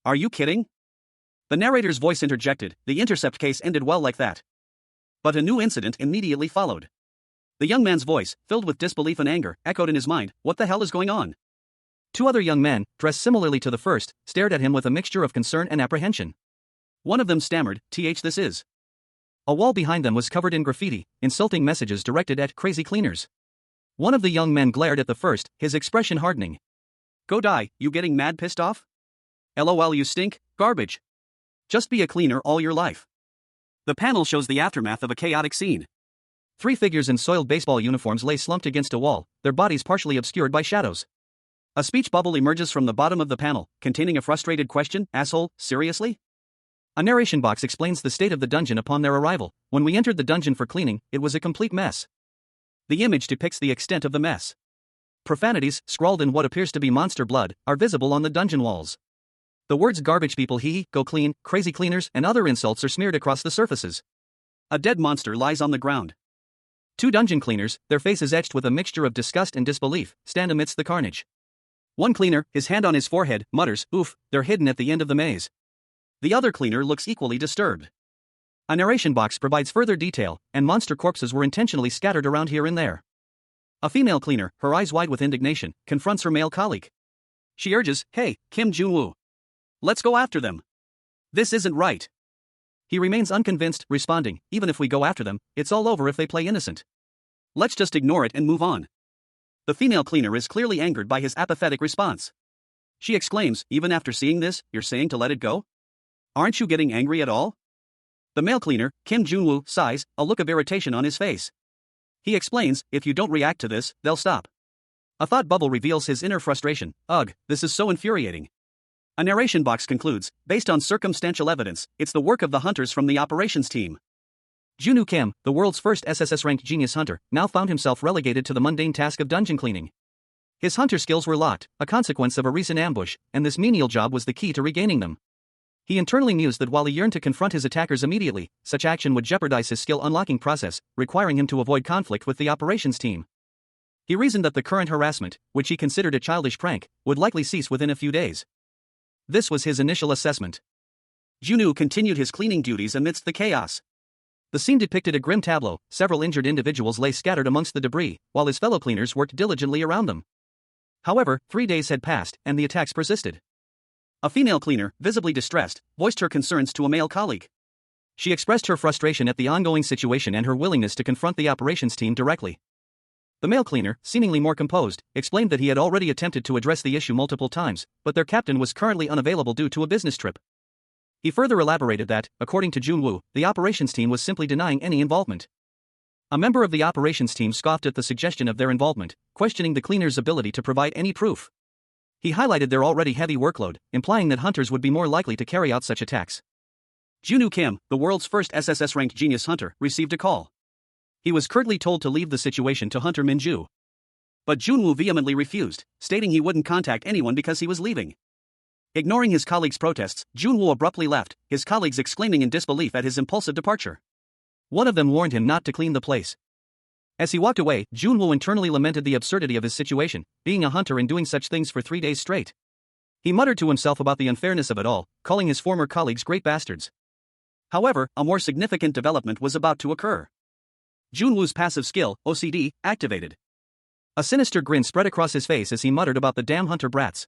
Are you kidding? The narrator's voice interjected, the intercept case ended well like that. But a new incident immediately followed. The young man's voice, filled with disbelief and anger, echoed in his mind, what the hell is going on? Two other young men, dressed similarly to the first, stared at him with a mixture of concern and apprehension. One of them stammered, this is. A wall behind them was covered in graffiti, insulting messages directed at crazy cleaners. One of the young men glared at the first, his expression hardening. Go die, you getting mad pissed off? LOL you stink, garbage. Just be a cleaner all your life. The panel shows the aftermath of a chaotic scene. Three figures in soiled baseball uniforms lay slumped against a wall, their bodies partially obscured by shadows. A speech bubble emerges from the bottom of the panel, containing a frustrated question, asshole, seriously? A narration box explains the state of the dungeon upon their arrival. When we entered the dungeon for cleaning, it was a complete mess. The image depicts the extent of the mess. Profanities, scrawled in what appears to be monster blood, are visible on the dungeon walls. The words garbage people hee, go clean, crazy cleaners, and other insults are smeared across the surfaces. A dead monster lies on the ground. Two dungeon cleaners, their faces etched with a mixture of disgust and disbelief, stand amidst the carnage. One cleaner, his hand on his forehead, mutters, oof, they're hidden at the end of the maze. The other cleaner looks equally disturbed. A narration box provides further detail, and monster corpses were intentionally scattered around here and there. A female cleaner, her eyes wide with indignation, confronts her male colleague. She urges, hey, Kim Junwoo. Let's go after them. This isn't right. He remains unconvinced, responding, even if we go after them, it's all over if they play innocent. Let's just ignore it and move on. The female cleaner is clearly angered by his apathetic response. She exclaims, even after seeing this, you're saying to let it go? Aren't you getting angry at all? The male cleaner, Kim Junwoo, sighs, a look of irritation on his face. He explains, if you don't react to this, they'll stop. A thought bubble reveals his inner frustration, ugh, this is so infuriating. A narration box concludes, based on circumstantial evidence, it's the work of the hunters from the operations team. Junwoo Kim, the world's first SSS-ranked genius hunter, now found himself relegated to the mundane task of dungeon cleaning. His hunter skills were locked, a consequence of a recent ambush, and this menial job was the key to regaining them. He internally mused that while he yearned to confront his attackers immediately, such action would jeopardize his skill unlocking process, requiring him to avoid conflict with the operations team. He reasoned that the current harassment, which he considered a childish prank, would likely cease within a few days. This was his initial assessment. Junwoo continued his cleaning duties amidst the chaos. The scene depicted a grim tableau, several injured individuals lay scattered amongst the debris, while his fellow cleaners worked diligently around them. However, 3 days had passed, and the attacks persisted. A female cleaner, visibly distressed, voiced her concerns to a male colleague. She expressed her frustration at the ongoing situation and her willingness to confront the operations team directly. The male cleaner, seemingly more composed, explained that he had already attempted to address the issue multiple times, but their captain was currently unavailable due to a business trip. He further elaborated that, according to Junwoo, the operations team was simply denying any involvement. A member of the operations team scoffed at the suggestion of their involvement, questioning the cleaners' ability to provide any proof. He highlighted their already heavy workload, implying that hunters would be more likely to carry out such attacks. Junwoo Kim, the world's first SSS-RANK genius hunter, received a call. He was curtly told to leave the situation to Hunter Minju. But Junwoo vehemently refused, stating he wouldn't contact anyone because he was leaving. Ignoring his colleagues' protests, Junwoo abruptly left, his colleagues exclaiming in disbelief at his impulsive departure. One of them warned him not to clean the place. As he walked away, Junwoo internally lamented the absurdity of his situation, being a hunter and doing such things for 3 days straight. He muttered to himself about the unfairness of it all, calling his former colleagues great bastards. However, a more significant development was about to occur. Junwoo's passive skill, OCD, activated. A sinister grin spread across his face as he muttered about the damn hunter brats.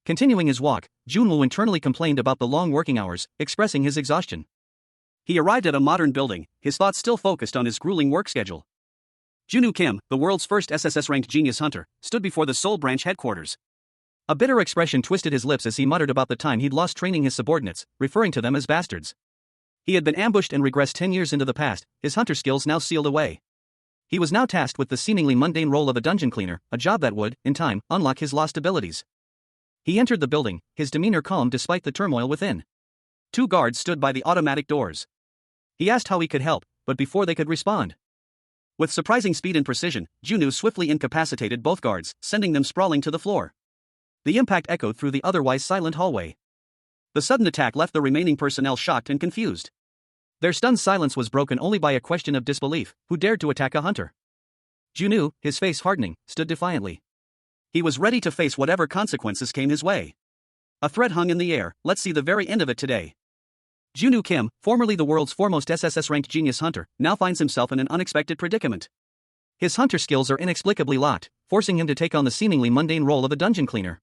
Continuing his walk, Junwoo internally complained about the long working hours, expressing his exhaustion. He arrived at a modern building, his thoughts still focused on his grueling work schedule. Junwoo Kim, the world's first SSS-ranked genius hunter, stood before the Seoul branch headquarters. A bitter expression twisted his lips as he muttered about the time he'd lost training his subordinates, referring to them as bastards. He had been ambushed and regressed 10 years into the past, his hunter skills now sealed away. He was now tasked with the seemingly mundane role of a dungeon cleaner, a job that would, in time, unlock his lost abilities. He entered the building, his demeanor calm despite the turmoil within. 2 guards stood by the automatic doors. He asked how he could help, but before they could respond. With surprising speed and precision, Junwoo swiftly incapacitated both guards, sending them sprawling to the floor. The impact echoed through the otherwise silent hallway. The sudden attack left the remaining personnel shocked and confused. Their stunned silence was broken only by a question of disbelief: who dared to attack a hunter? Junwoo, his face hardening, stood defiantly. He was ready to face whatever consequences came his way. A threat hung in the air, let's see the very end of it today. Junwoo Kim, formerly the world's foremost SSS-ranked genius hunter, now finds himself in an unexpected predicament. His hunter skills are inexplicably locked, forcing him to take on the seemingly mundane role of a dungeon cleaner.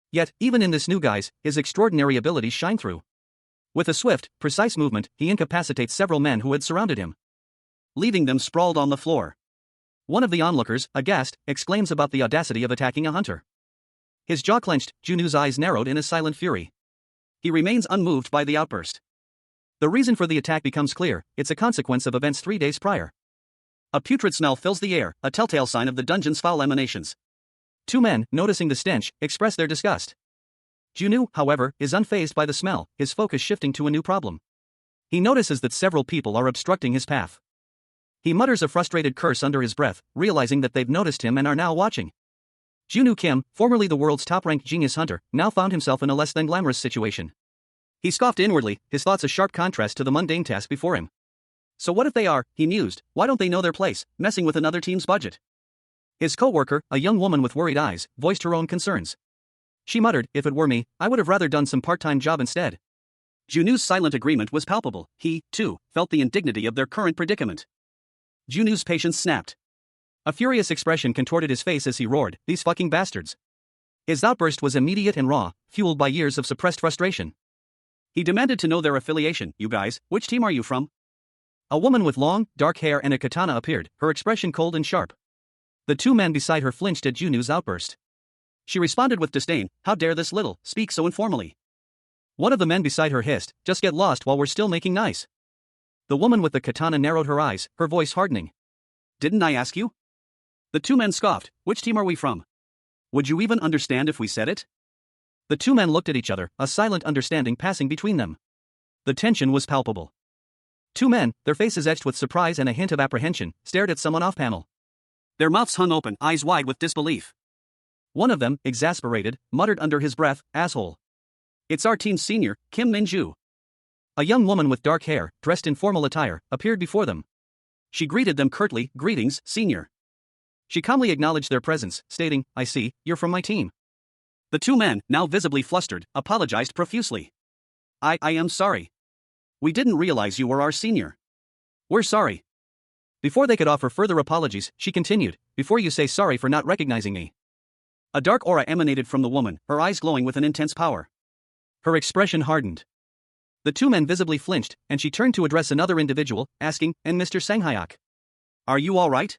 Yet, even in this new guise, his extraordinary abilities shine through. With a swift, precise movement, he incapacitates several men who had surrounded him, leaving them sprawled on the floor. One of the onlookers, aghast, exclaims about the audacity of attacking a hunter. His jaw clenched, Junwoo's eyes narrowed in a silent fury. He remains unmoved by the outburst. The reason for the attack becomes clear: it's a consequence of events 3 days prior. A putrid smell fills the air, a telltale sign of the dungeon's foul emanations. 2 men, noticing the stench, express their disgust. Junwoo, however, is unfazed by the smell, his focus shifting to a new problem. He notices that several people are obstructing his path. He mutters a frustrated curse under his breath, realizing that they've noticed him and are now watching. Junwoo Kim, formerly the world's top-ranked genius hunter, now found himself in a less than glamorous situation. He scoffed inwardly, his thoughts a sharp contrast to the mundane task before him. So what if they are, he mused, why don't they know their place, messing with another team's budget? His co-worker, a young woman with worried eyes, voiced her own concerns. She muttered, if it were me, I would have rather done some part-time job instead. Junwoo's silent agreement was palpable. He, too, felt the indignity of their current predicament. Junwoo's patience snapped. A furious expression contorted his face as he roared, these fucking bastards. His outburst was immediate and raw, fueled by years of suppressed frustration. He demanded to know their affiliation. You guys, which team are you from? A woman with long, dark hair and a katana appeared, her expression cold and sharp. The 2 men beside her flinched at Junwoo's outburst. She responded with disdain, how dare this little, speak so informally. One of the men beside her hissed, just get lost while we're still making nice. The woman with the katana narrowed her eyes, her voice hardening. Didn't I ask you? The 2 men scoffed, which team are we from? Would you even understand if we said it? The 2 men looked at each other, a silent understanding passing between them. The tension was palpable. 2 men, their faces etched with surprise and a hint of apprehension, stared at someone off-panel. Their mouths hung open, eyes wide with disbelief. One of them, exasperated, muttered under his breath, asshole. It's our team's senior, Kim Minju. A young woman with dark hair, dressed in formal attire, appeared before them. She greeted them curtly, greetings, senior. She calmly acknowledged their presence, stating, I see, you're from my team. The 2 men, now visibly flustered, apologized profusely. I am sorry. We didn't realize you were our senior. We're sorry. Before they could offer further apologies, she continued, before you say sorry for not recognizing me. A dark aura emanated from the woman, her eyes glowing with an intense power. Her expression hardened. The 2 men visibly flinched, and she turned to address another individual, asking, and Mr. Sanghyuk? Are you all right?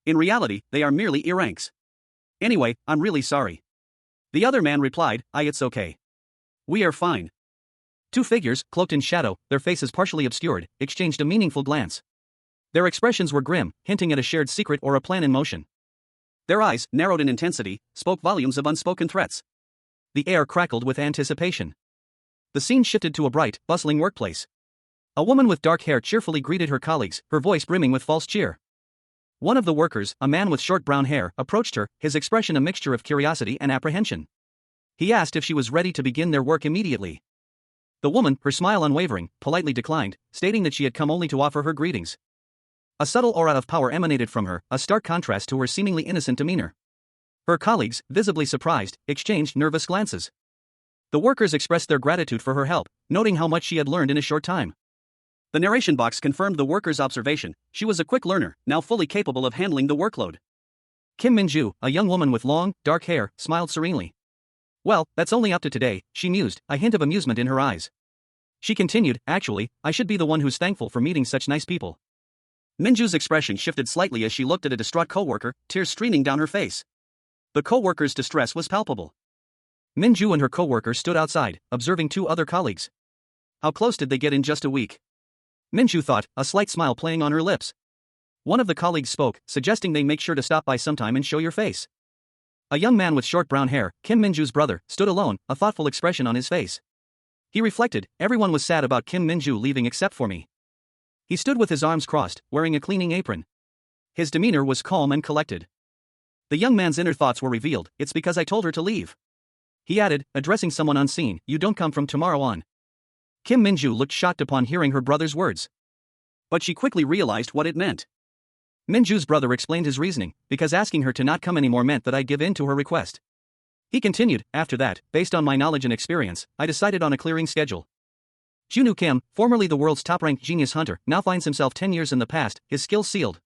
In reality, they are merely E-ranks. Anyway, I'm really sorry. The other man replied, it's okay. We are fine. Two figures, cloaked in shadow, their faces partially obscured, exchanged a meaningful glance. Their expressions were grim, hinting at a shared secret or a plan in motion. Their eyes, narrowed in intensity, spoke volumes of unspoken threats. The air crackled with anticipation. The scene shifted to a bright, bustling workplace. A woman with dark hair cheerfully greeted her colleagues, her voice brimming with false cheer. One of the workers, a man with short brown hair, approached her, his expression a mixture of curiosity and apprehension. He asked if she was ready to begin their work immediately. The woman, her smile unwavering, politely declined, stating that she had come only to offer her greetings. A subtle aura of power emanated from her, a stark contrast to her seemingly innocent demeanor. Her colleagues, visibly surprised, exchanged nervous glances. The workers expressed their gratitude for her help, noting how much she had learned in a short time. The narration box confirmed the worker's observation. She was a quick learner, now fully capable of handling the workload. Kim Min-ju, a young woman with long, dark hair, smiled serenely. Well, that's only up to today, she mused, a hint of amusement in her eyes. She continued, actually, I should be the one who's thankful for meeting such nice people. Minju's expression shifted slightly as she looked at a distraught coworker, tears streaming down her face. The coworker's distress was palpable. Minju and her coworker stood outside, observing two other colleagues. How close did they get in just a week? Minju thought, a slight smile playing on her lips. One of the colleagues spoke, suggesting they make sure to stop by sometime and show your face. A young man with short brown hair, Kim Minju's brother, stood alone, a thoughtful expression on his face. He reflected, everyone was sad about Kim Minju leaving except for me. He stood with his arms crossed, wearing a cleaning apron. His demeanor was calm and collected. The young man's inner thoughts were revealed, it's because I told her to leave. He added, addressing someone unseen, you don't come from tomorrow on. Kim Minju looked shocked upon hearing her brother's words. But she quickly realized what it meant. Minju's brother explained his reasoning, because asking her to not come anymore meant that I'd give in to her request. He continued, after that, based on my knowledge and experience, I decided on a clearing schedule. Junwoo Kim, formerly the world's top-ranked genius hunter, now finds himself 10 years in the past, his skills sealed.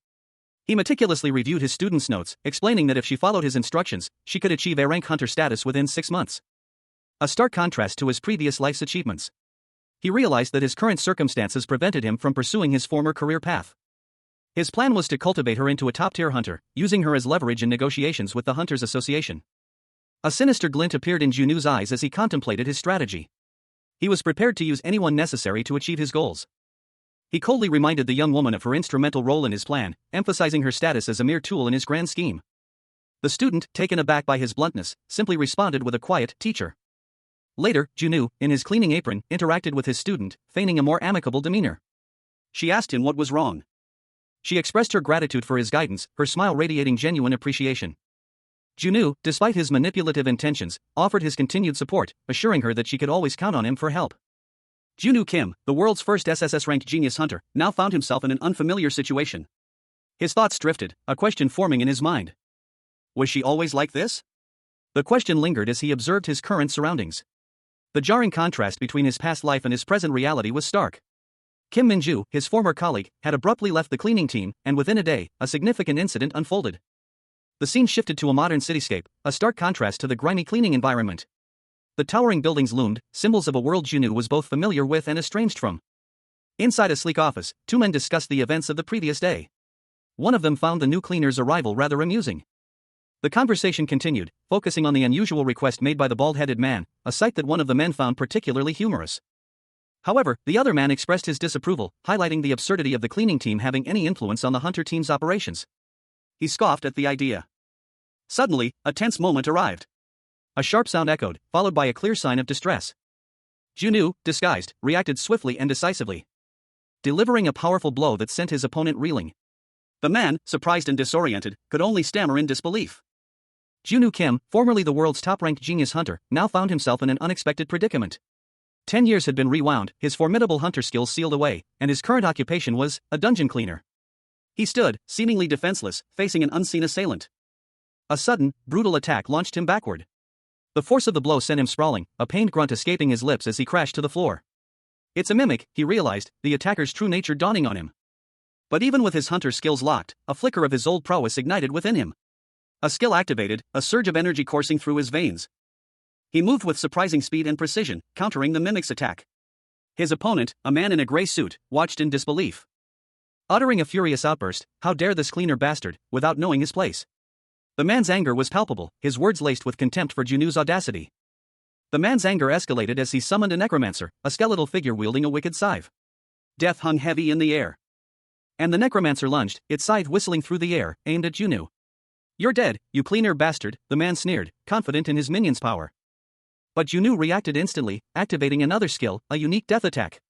He meticulously reviewed his students' notes, explaining that if she followed his instructions, she could achieve a rank hunter status within 6 months. A stark contrast to his previous life's achievements. He realized that his current circumstances prevented him from pursuing his former career path. His plan was to cultivate her into a top-tier hunter, using her as leverage in negotiations with the Hunters Association. A sinister glint appeared in Junwoo's eyes as he contemplated his strategy. He was prepared to use anyone necessary to achieve his goals. He coldly reminded the young woman of her instrumental role in his plan, emphasizing her status as a mere tool in his grand scheme. The student, taken aback by his bluntness, simply responded with a quiet, teacher. Later, Junwoo, in his cleaning apron, interacted with his student, feigning a more amicable demeanor. She asked him what was wrong. She expressed her gratitude for his guidance, her smile radiating genuine appreciation. Junwoo, despite his manipulative intentions, offered his continued support, assuring her that she could always count on him for help. Junwoo Kim, the world's first SSS-RANK genius hunter, now found himself in an unfamiliar situation. His thoughts drifted, a question forming in his mind. Was she always like this? The question lingered as he observed his current surroundings. The jarring contrast between his past life and his present reality was stark. Kim Min-ju, his former colleague, had abruptly left the cleaning team, and within a day, a significant incident unfolded. The scene shifted to a modern cityscape, a stark contrast to the grimy cleaning environment. The towering buildings loomed, symbols of a world Junwoo was both familiar with and estranged from. Inside a sleek office, two men discussed the events of the previous day. One of them found the new cleaner's arrival rather amusing. The conversation continued, focusing on the unusual request made by the bald-headed man, a sight that one of the men found particularly humorous. However, the other man expressed his disapproval, highlighting the absurdity of the cleaning team having any influence on the hunter team's operations. He scoffed at the idea. Suddenly, a tense moment arrived. A sharp sound echoed, followed by a clear sign of distress. Junwoo, disguised, reacted swiftly and decisively, delivering a powerful blow that sent his opponent reeling. The man, surprised and disoriented, could only stammer in disbelief. Junwoo Kim, formerly the world's top-ranked genius hunter, now found himself in an unexpected predicament. 10 years had been rewound, his formidable hunter skills sealed away, and his current occupation was a dungeon cleaner. He stood, seemingly defenseless, facing an unseen assailant. A sudden, brutal attack launched him backward. The force of the blow sent him sprawling, a pained grunt escaping his lips as he crashed to the floor. It's a mimic, he realized, the attacker's true nature dawning on him. But even with his hunter skills locked, a flicker of his old prowess ignited within him. A skill activated, a surge of energy coursing through his veins. He moved with surprising speed and precision, countering the mimic's attack. His opponent, a man in a gray suit, watched in disbelief. Uttering a furious outburst, how dare this cleaner bastard, without knowing his place. The man's anger was palpable, his words laced with contempt for Junwoo's audacity. The man's anger escalated as he summoned a necromancer, a skeletal figure wielding a wicked scythe. Death hung heavy in the air. And the necromancer lunged, its scythe whistling through the air, aimed at Junoo. "You're dead, you cleaner bastard," the man sneered, confident in his minion's power. But Junoo reacted instantly, activating another skill, a unique death attack.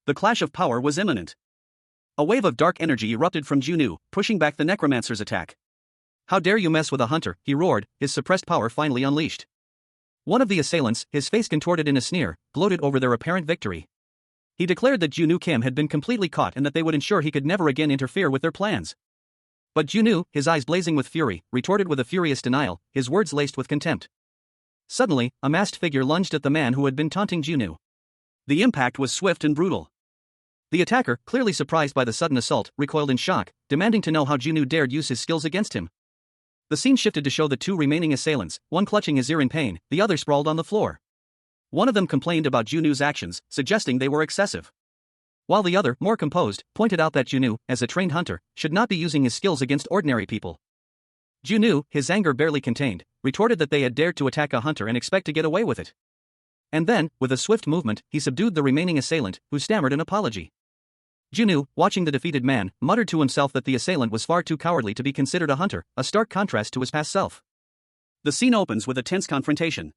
The clash of power was imminent. A wave of dark energy erupted from Junoo, pushing back the necromancer's attack. "How dare you mess with a hunter," he roared, his suppressed power finally unleashed. One of the assailants, his face contorted in a sneer, gloated over their apparent victory. He declared that Junoo Kim had been completely caught and that they would ensure he could never again interfere with their plans. But Junoo, his eyes blazing with fury, retorted with a furious denial, his words laced with contempt. Suddenly, a masked figure lunged at the man who had been taunting Junoo. The impact was swift and brutal. The attacker, clearly surprised by the sudden assault, recoiled in shock, demanding to know how Junoo dared use his skills against him. The scene shifted to show the two remaining assailants, one clutching his ear in pain, the other sprawled on the floor. One of them complained about Junoo's actions, suggesting they were excessive. While the other, more composed, pointed out that Junoo, as a trained hunter, should not be using his skills against ordinary people. Junoo, his anger barely contained, retorted that they had dared to attack a hunter and expect to get away with it. And then, with a swift movement, he subdued the remaining assailant, who stammered an apology. Junoo, watching the defeated man, muttered to himself that the assailant was far too cowardly to be considered a hunter, a stark contrast to his past self. The scene opens with a tense confrontation.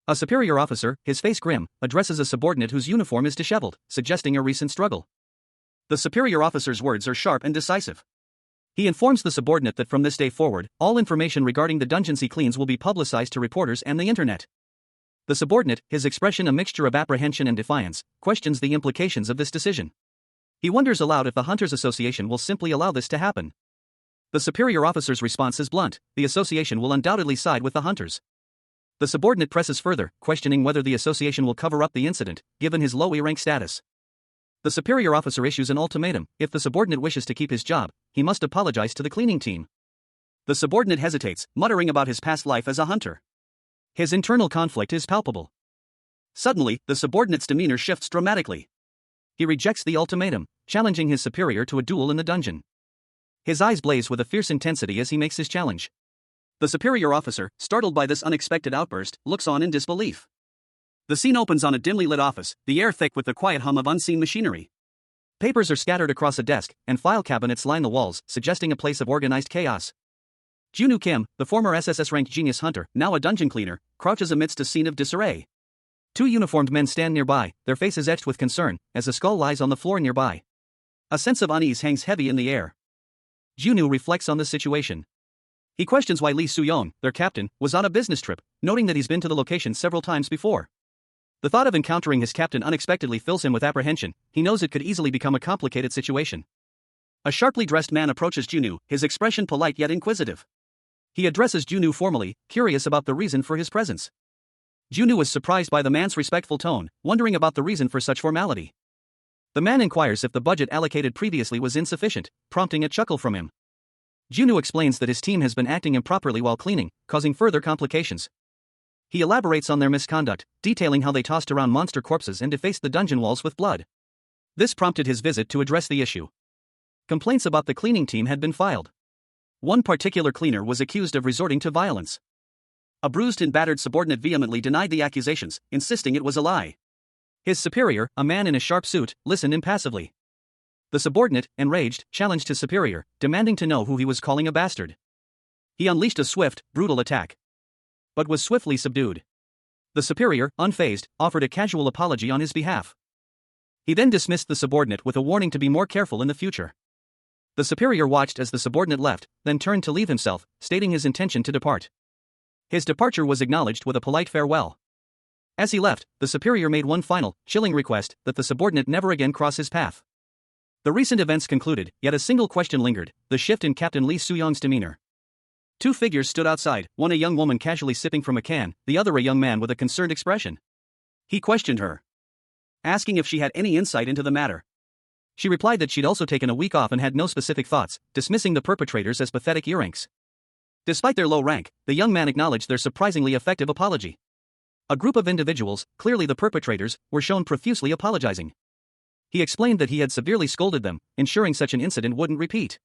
A superior officer, his face grim, addresses a subordinate whose uniform is disheveled, suggesting a recent struggle. The superior officer's words are sharp and decisive. He informs the subordinate that from this day forward, all information regarding the dungeons he cleans will be publicized to reporters and the internet. The subordinate, his expression a mixture of apprehension and defiance, questions the implications of this decision. He wonders aloud if the Hunters Association will simply allow this to happen. The superior officer's response is blunt: the association will undoubtedly side with the hunters. The subordinate presses further, questioning whether the association will cover up the incident, given his low E-rank status. The superior officer issues an ultimatum: if the subordinate wishes to keep his job, he must apologize to the cleaning team. The subordinate hesitates, muttering about his past life as a hunter. His internal conflict is palpable. Suddenly, the subordinate's demeanor shifts dramatically. He rejects the ultimatum, challenging his superior to a duel in the dungeon. His eyes blaze with a fierce intensity as he makes his challenge. The superior officer, startled by this unexpected outburst, looks on in disbelief. The scene opens on a dimly lit office, the air thick with the quiet hum of unseen machinery. Papers are scattered across a desk, and file cabinets line the walls, suggesting a place of organized chaos. Junoo Kim, the former SSS-RANK genius hunter, now a dungeon cleaner, crouches amidst a scene of disarray. Two uniformed men stand nearby, their faces etched with concern, as a skull lies on the floor nearby. A sense of unease hangs heavy in the air. Junoo reflects on the situation. He questions why Lee Soo-young, their captain, was on a business trip, noting that he's been to the location several times before. The thought of encountering his captain unexpectedly fills him with apprehension. He knows it could easily become a complicated situation. A sharply dressed man approaches Junoo, his expression polite yet inquisitive. He addresses Junoo formally, curious about the reason for his presence. Junoo is surprised by the man's respectful tone, wondering about the reason for such formality. The man inquires if the budget allocated previously was insufficient, prompting a chuckle from him. Junoo explains that his team has been acting improperly while cleaning, causing further complications. He elaborates on their misconduct, detailing how they tossed around monster corpses and defaced the dungeon walls with blood. This prompted his visit to address the issue. Complaints about the cleaning team had been filed. One particular cleaner was accused of resorting to violence. A bruised and battered subordinate vehemently denied the accusations, insisting it was a lie. His superior, a man in a sharp suit, listened impassively. The subordinate, enraged, challenged his superior, demanding to know who he was calling a bastard. He unleashed a swift, brutal attack, but was swiftly subdued. The superior, unfazed, offered a casual apology on his behalf. He then dismissed the subordinate with a warning to be more careful in the future. The superior watched as the subordinate left, then turned to leave himself, stating his intention to depart. His departure was acknowledged with a polite farewell. As he left, the superior made one final, chilling request that the subordinate never again cross his path. The recent events concluded, yet a single question lingered: the shift in Captain Lee Soo-young's demeanor. Two figures stood outside, one a young woman casually sipping from a can, the other a young man with a concerned expression. He questioned her, asking if she had any insight into the matter. She replied that she'd also taken a week off and had no specific thoughts, dismissing the perpetrators as pathetic earranks. Despite their low rank, the young man acknowledged their surprisingly effective apology. A group of individuals, clearly the perpetrators, were shown profusely apologizing. He explained that he had severely scolded them, ensuring such an incident wouldn't repeat.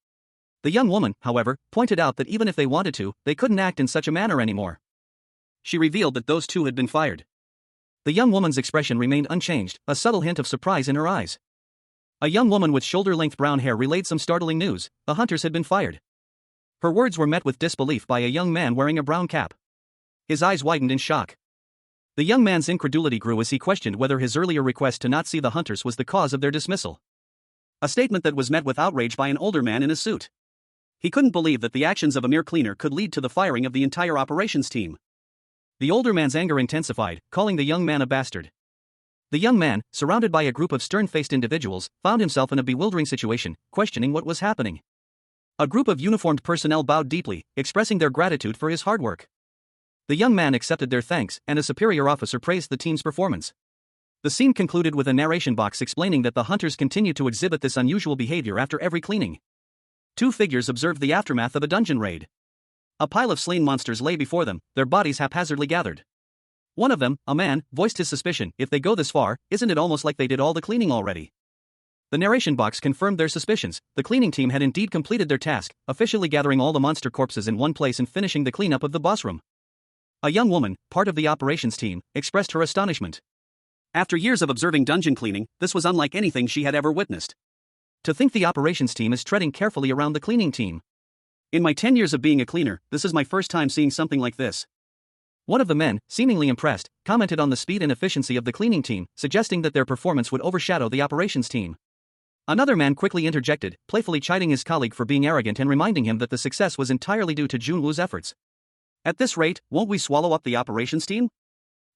The young woman, however, pointed out that even if they wanted to, they couldn't act in such a manner anymore. She revealed that those two had been fired. The young woman's expression remained unchanged, a subtle hint of surprise in her eyes. A young woman with shoulder-length brown hair relayed some startling news: the hunters had been fired. Her words were met with disbelief by a young man wearing a brown cap. His eyes widened in shock. The young man's incredulity grew as he questioned whether his earlier request to not see the hunters was the cause of their dismissal. A statement that was met with outrage by an older man in a suit. He couldn't believe that the actions of a mere cleaner could lead to the firing of the entire operations team. The older man's anger intensified, calling the young man a bastard. The young man, surrounded by a group of stern-faced individuals, found himself in a bewildering situation, questioning what was happening. A group of uniformed personnel bowed deeply, expressing their gratitude for his hard work. The young man accepted their thanks, and a superior officer praised the team's performance. The scene concluded with a narration box explaining that the hunters continued to exhibit this unusual behavior after every cleaning. Two figures observed the aftermath of a dungeon raid. A pile of slain monsters lay before them, their bodies haphazardly gathered. One of them, a man, voiced his suspicion: if they go this far, isn't it almost like they did all the cleaning already? The narration box confirmed their suspicions. The cleaning team had indeed completed their task, officially gathering all the monster corpses in one place and finishing the cleanup of the boss room. A young woman, part of the operations team, expressed her astonishment. After years of observing dungeon cleaning, this was unlike anything she had ever witnessed. To think the operations team is treading carefully around the cleaning team. In my 10 years of being a cleaner, this is my first time seeing something like this. One of the men, seemingly impressed, commented on the speed and efficiency of the cleaning team, suggesting that their performance would overshadow the operations team. Another man quickly interjected, playfully chiding his colleague for being arrogant and reminding him that the success was entirely due to Junwoo's efforts. At this rate, won't we swallow up the operations team?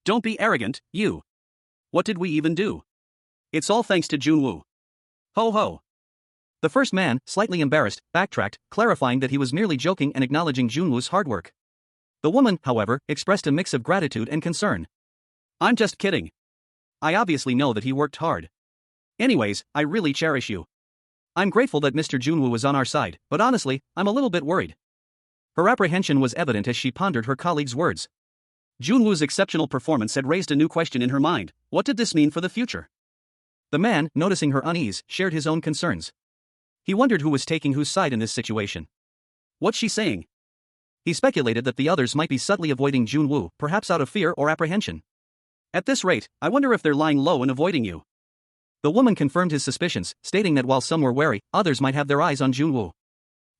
Don't be arrogant, you. What did we even do? It's all thanks to Junwoo. Ho ho. The first man, slightly embarrassed, backtracked, clarifying that he was merely joking and acknowledging Junwoo's hard work. The woman, however, expressed a mix of gratitude and concern. I'm just kidding. I obviously know that he worked hard. Anyways, I really cherish you. I'm grateful that Mr. Junwoo was on our side, but honestly, I'm a little bit worried. Her apprehension was evident as she pondered her colleague's words. Junwoo's exceptional performance had raised a new question in her mind: what did this mean for the future? The man, noticing her unease, shared his own concerns. He wondered who was taking whose side in this situation. What's she saying? He speculated that the others might be subtly avoiding Junwoo, perhaps out of fear or apprehension. At this rate, I wonder if they're lying low and avoiding you. The woman confirmed his suspicions, stating that while some were wary, others might have their eyes on Junwoo.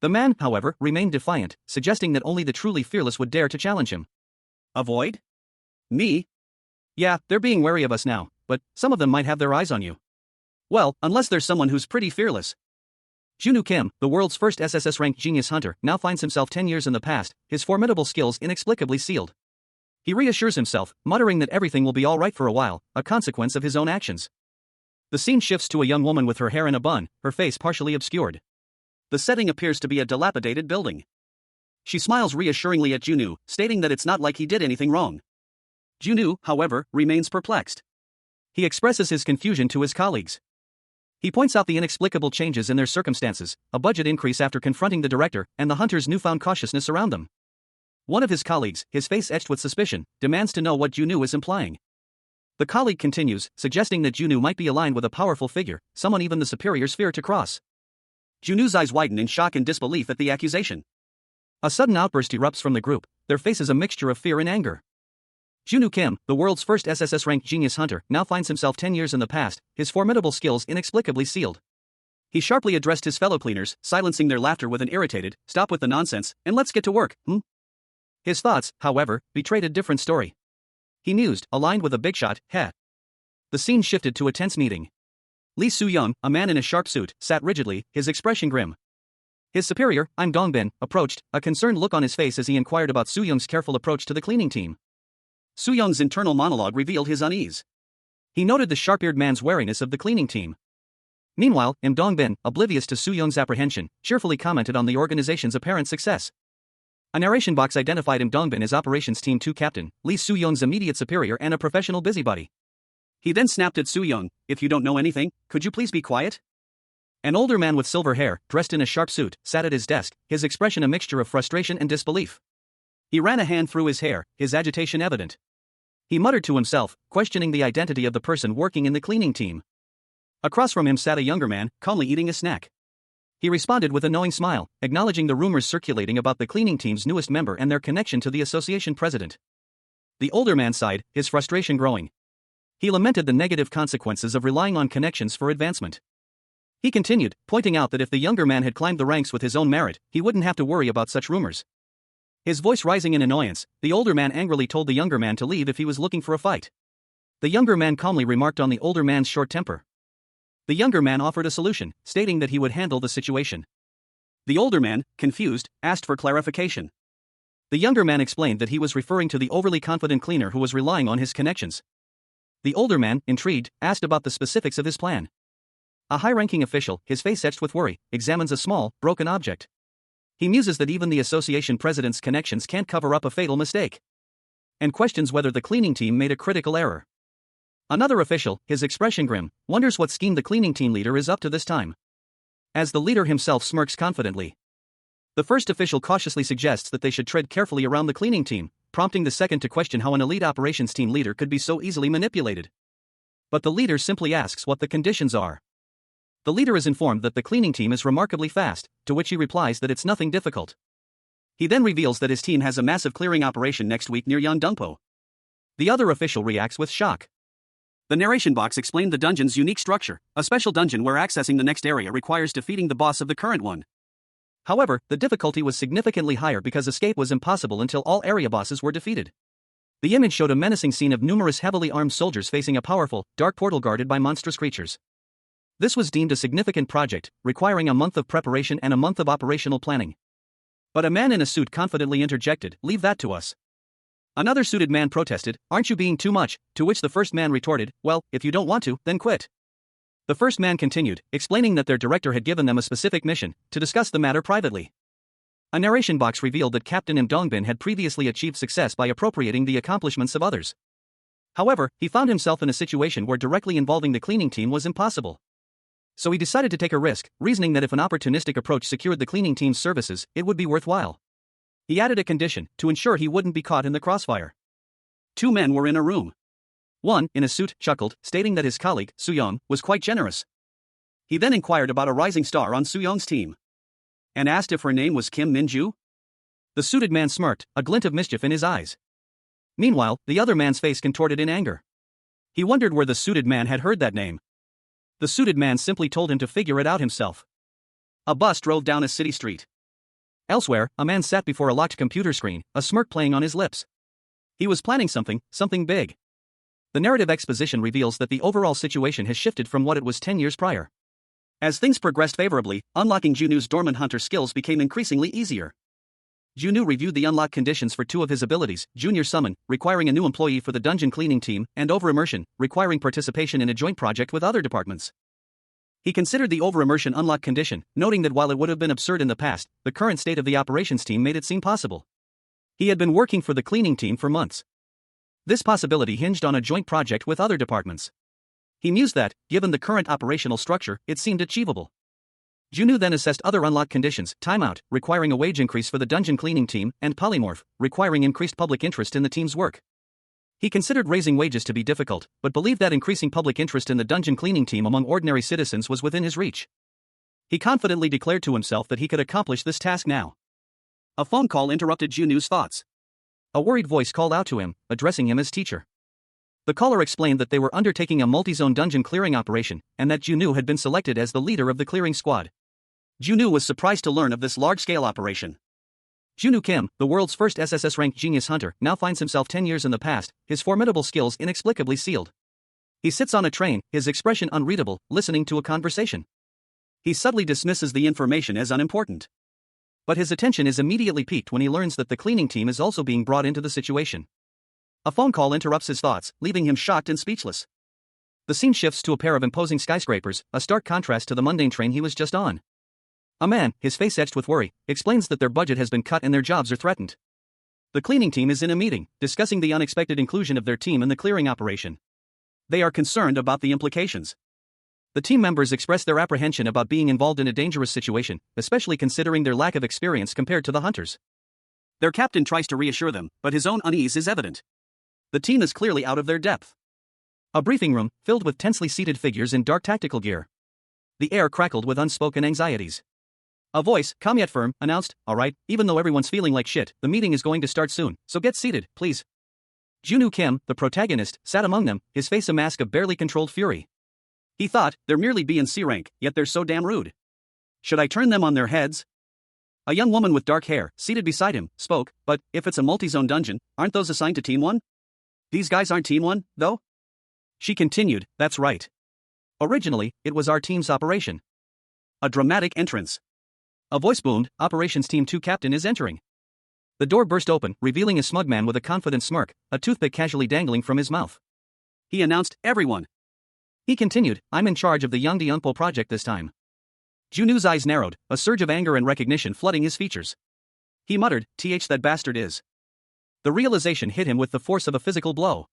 The man, however, remained defiant, suggesting that only the truly fearless would dare to challenge him. Avoid? Me? Yeah, they're being wary of us now, but some of them might have their eyes on you. Well, unless there's someone who's pretty fearless. Junwoo Kim, the world's first SSS-RANK genius hunter, now finds himself 10 years in the past, his formidable skills inexplicably sealed. He reassures himself, muttering that everything will be alright for a while, a consequence of his own actions. The scene shifts to a young woman with her hair in a bun, her face partially obscured. The setting appears to be a dilapidated building. She smiles reassuringly at Junwoo, stating that it's not like he did anything wrong. Junwoo, however, remains perplexed. He expresses his confusion to his colleagues. He points out the inexplicable changes in their circumstances, a budget increase after confronting the director, and the hunters' newfound cautiousness around them. One of his colleagues, his face etched with suspicion, demands to know what Junwoo is implying. The colleague continues, suggesting that Junwoo might be aligned with a powerful figure, someone even the superiors fear to cross. Junwoo's eyes widen in shock and disbelief at the accusation. A sudden outburst erupts from the group, their faces a mixture of fear and anger. Junwoo Kim, the world's first SSS-RANK genius hunter, now finds himself 10 years in the past, his formidable skills inexplicably sealed. He sharply addressed his fellow cleaners, silencing their laughter with an irritated, "Stop with the nonsense, and let's get to work, His thoughts, however, betrayed a different story. He mused, aligned with a big shot, heh. The scene shifted to a tense meeting. Lee Soo-young, a man in a sharp suit, sat rigidly, his expression grim. His superior, Im Dongbin, approached, a concerned look on his face as he inquired about Soo-young's careful approach to the cleaning team. Soo-young's internal monologue revealed his unease. He noted the sharp-eared man's wariness of the cleaning team. Meanwhile, Im Dongbin, oblivious to Soo-young's apprehension, cheerfully commented on the organization's apparent success. A narration box identified Im Dongbin as Operations Team 2 Captain, Lee Soo-young's immediate superior and a professional busybody. He then snapped at Soo-young, "If you don't know anything, could you please be quiet?" An older man with silver hair, dressed in a sharp suit, sat at his desk, his expression a mixture of frustration and disbelief. He ran a hand through his hair, his agitation evident. He muttered to himself, questioning the identity of the person working in the cleaning team. Across from him sat a younger man, calmly eating a snack. He responded with a knowing smile, acknowledging the rumors circulating about the cleaning team's newest member and their connection to the association president. The older man sighed, his frustration growing. He lamented the negative consequences of relying on connections for advancement. He continued, pointing out that if the younger man had climbed the ranks with his own merit, he wouldn't have to worry about such rumors. His voice rising in annoyance, the older man angrily told the younger man to leave if he was looking for a fight. The younger man calmly remarked on the older man's short temper. The younger man offered a solution, stating that he would handle the situation. The older man, confused, asked for clarification. The younger man explained that he was referring to the overly confident cleaner who was relying on his connections. The older man, intrigued, asked about the specifics of his plan. A high-ranking official, his face etched with worry, examines a small, broken object. He muses that even the association president's connections can't cover up a fatal mistake, and questions whether the cleaning team made a critical error. Another official, his expression grim, wonders what scheme the cleaning team leader is up to this time. As the leader himself smirks confidently. The first official cautiously suggests that they should tread carefully around the cleaning team, prompting the second to question how an elite operations team leader could be so easily manipulated. But the leader simply asks what the conditions are. The leader is informed that the cleaning team is remarkably fast, to which he replies that it's nothing difficult. He then reveals that his team has a massive clearing operation next week near Yangdongpo. The other official reacts with shock. The narration box explained the dungeon's unique structure, a special dungeon where accessing the next area requires defeating the boss of the current one. However, the difficulty was significantly higher because escape was impossible until all area bosses were defeated. The image showed a menacing scene of numerous heavily armed soldiers facing a powerful, dark portal guarded by monstrous creatures. This was deemed a significant project, requiring a month of preparation and a month of operational planning. But a man in a suit confidently interjected, "Leave that to us." Another suited man protested, "Aren't you being too much?" To which the first man retorted, "Well, if you don't want to, then quit." The first man continued, explaining that their director had given them a specific mission, to discuss the matter privately. A narration box revealed that Captain Im Dongbin had previously achieved success by appropriating the accomplishments of others. However, he found himself in a situation where directly involving the cleaning team was impossible. So he decided to take a risk, reasoning that if an opportunistic approach secured the cleaning team's services, it would be worthwhile. He added a condition, to ensure he wouldn't be caught in the crossfire. Two men were in a room. One, in a suit, chuckled, stating that his colleague, Suyong, was quite generous. He then inquired about a rising star on Suyong's team, and asked if her name was Kim Minju. The suited man smirked, a glint of mischief in his eyes. Meanwhile, the other man's face contorted in anger. He wondered where the suited man had heard that name. The suited man simply told him to figure it out himself. A bus drove down a city street. Elsewhere, a man sat before a locked computer screen, a smirk playing on his lips. He was planning something big. The narrative exposition reveals that the overall situation has shifted from what it was 10 years prior. As things progressed favorably, unlocking Junu's dormant hunter skills became increasingly easier. Junu reviewed the unlock conditions for two of his abilities, Junior Summon, requiring a new employee for the dungeon cleaning team, and Over-Immersion, requiring participation in a joint project with other departments. He considered the Over-Immersion unlock condition, noting that while it would have been absurd in the past, the current state of the operations team made it seem possible. He had been working for the cleaning team for months. This possibility hinged on a joint project with other departments. He mused that, given the current operational structure, it seemed achievable. Junu then assessed other unlock conditions, Timeout, requiring a wage increase for the dungeon cleaning team, and Polymorph, requiring increased public interest in the team's work. He considered raising wages to be difficult, but believed that increasing public interest in the dungeon cleaning team among ordinary citizens was within his reach. He confidently declared to himself that he could accomplish this task now. A phone call interrupted Junu's thoughts. A worried voice called out to him, addressing him as teacher. The caller explained that they were undertaking a multi-zone dungeon clearing operation, and that Junu had been selected as the leader of the clearing squad. Junu was surprised to learn of this large-scale operation. Junu Kim, the world's first SSS-RANK genius hunter, now finds himself 10 years in the past, his formidable skills inexplicably sealed. He sits on a train, his expression unreadable, listening to a conversation. He subtly dismisses the information as unimportant. But his attention is immediately piqued when he learns that the cleaning team is also being brought into the situation. A phone call interrupts his thoughts, leaving him shocked and speechless. The scene shifts to a pair of imposing skyscrapers, a stark contrast to the mundane train he was just on. A man, his face etched with worry, explains that their budget has been cut and their jobs are threatened. The cleaning team is in a meeting, discussing the unexpected inclusion of their team in the clearing operation. They are concerned about the implications. The team members express their apprehension about being involved in a dangerous situation, especially considering their lack of experience compared to the hunters. Their captain tries to reassure them, but his own unease is evident. The team is clearly out of their depth. A briefing room, filled with tensely seated figures in dark tactical gear. The air crackled with unspoken anxieties. A voice, calm yet firm, announced, "All right, even though everyone's feeling like shit, the meeting is going to start soon, so get seated, please." Junwoo Kim, the protagonist, sat among them, his face a mask of barely controlled fury. He thought, they're merely B and C rank, yet they're so damn rude. Should I turn them on their heads? A young woman with dark hair, seated beside him, spoke, but, if it's a multi-zone dungeon, aren't those assigned to Team 1? These guys aren't Team 1, though? She continued, that's right. Originally, it was our team's operation. A dramatic entrance. A voice boomed, Operations Team 2 Captain is entering. The door burst open, revealing a smug man with a confident smirk, a toothpick casually dangling from his mouth. He announced, everyone. He continued, I'm in charge of the Yongdi Unpo project this time. Junwoo's eyes narrowed, a surge of anger and recognition flooding his features. He muttered, that bastard is. The realization hit him with the force of a physical blow.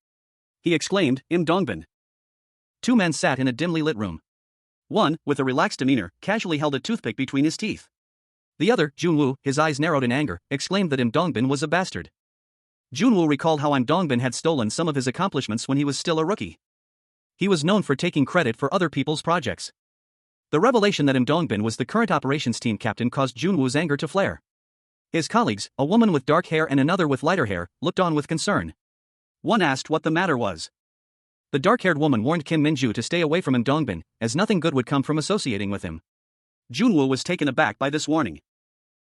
He exclaimed, Im Dongbin. Two men sat in a dimly lit room. One, with a relaxed demeanor, casually held a toothpick between his teeth. The other, Junwoo, his eyes narrowed in anger, exclaimed that Im Dongbin was a bastard. Junwoo recalled how Im Dongbin had stolen some of his accomplishments when he was still a rookie. He was known for taking credit for other people's projects. The revelation that Im Dongbin was the current operations team captain caused Junwoo's anger to flare. His colleagues, a woman with dark hair and another with lighter hair, looked on with concern. One asked what the matter was. The dark-haired woman warned Kim Minju to stay away from Im Dongbin, as nothing good would come from associating with him. Junwoo was taken aback by this warning.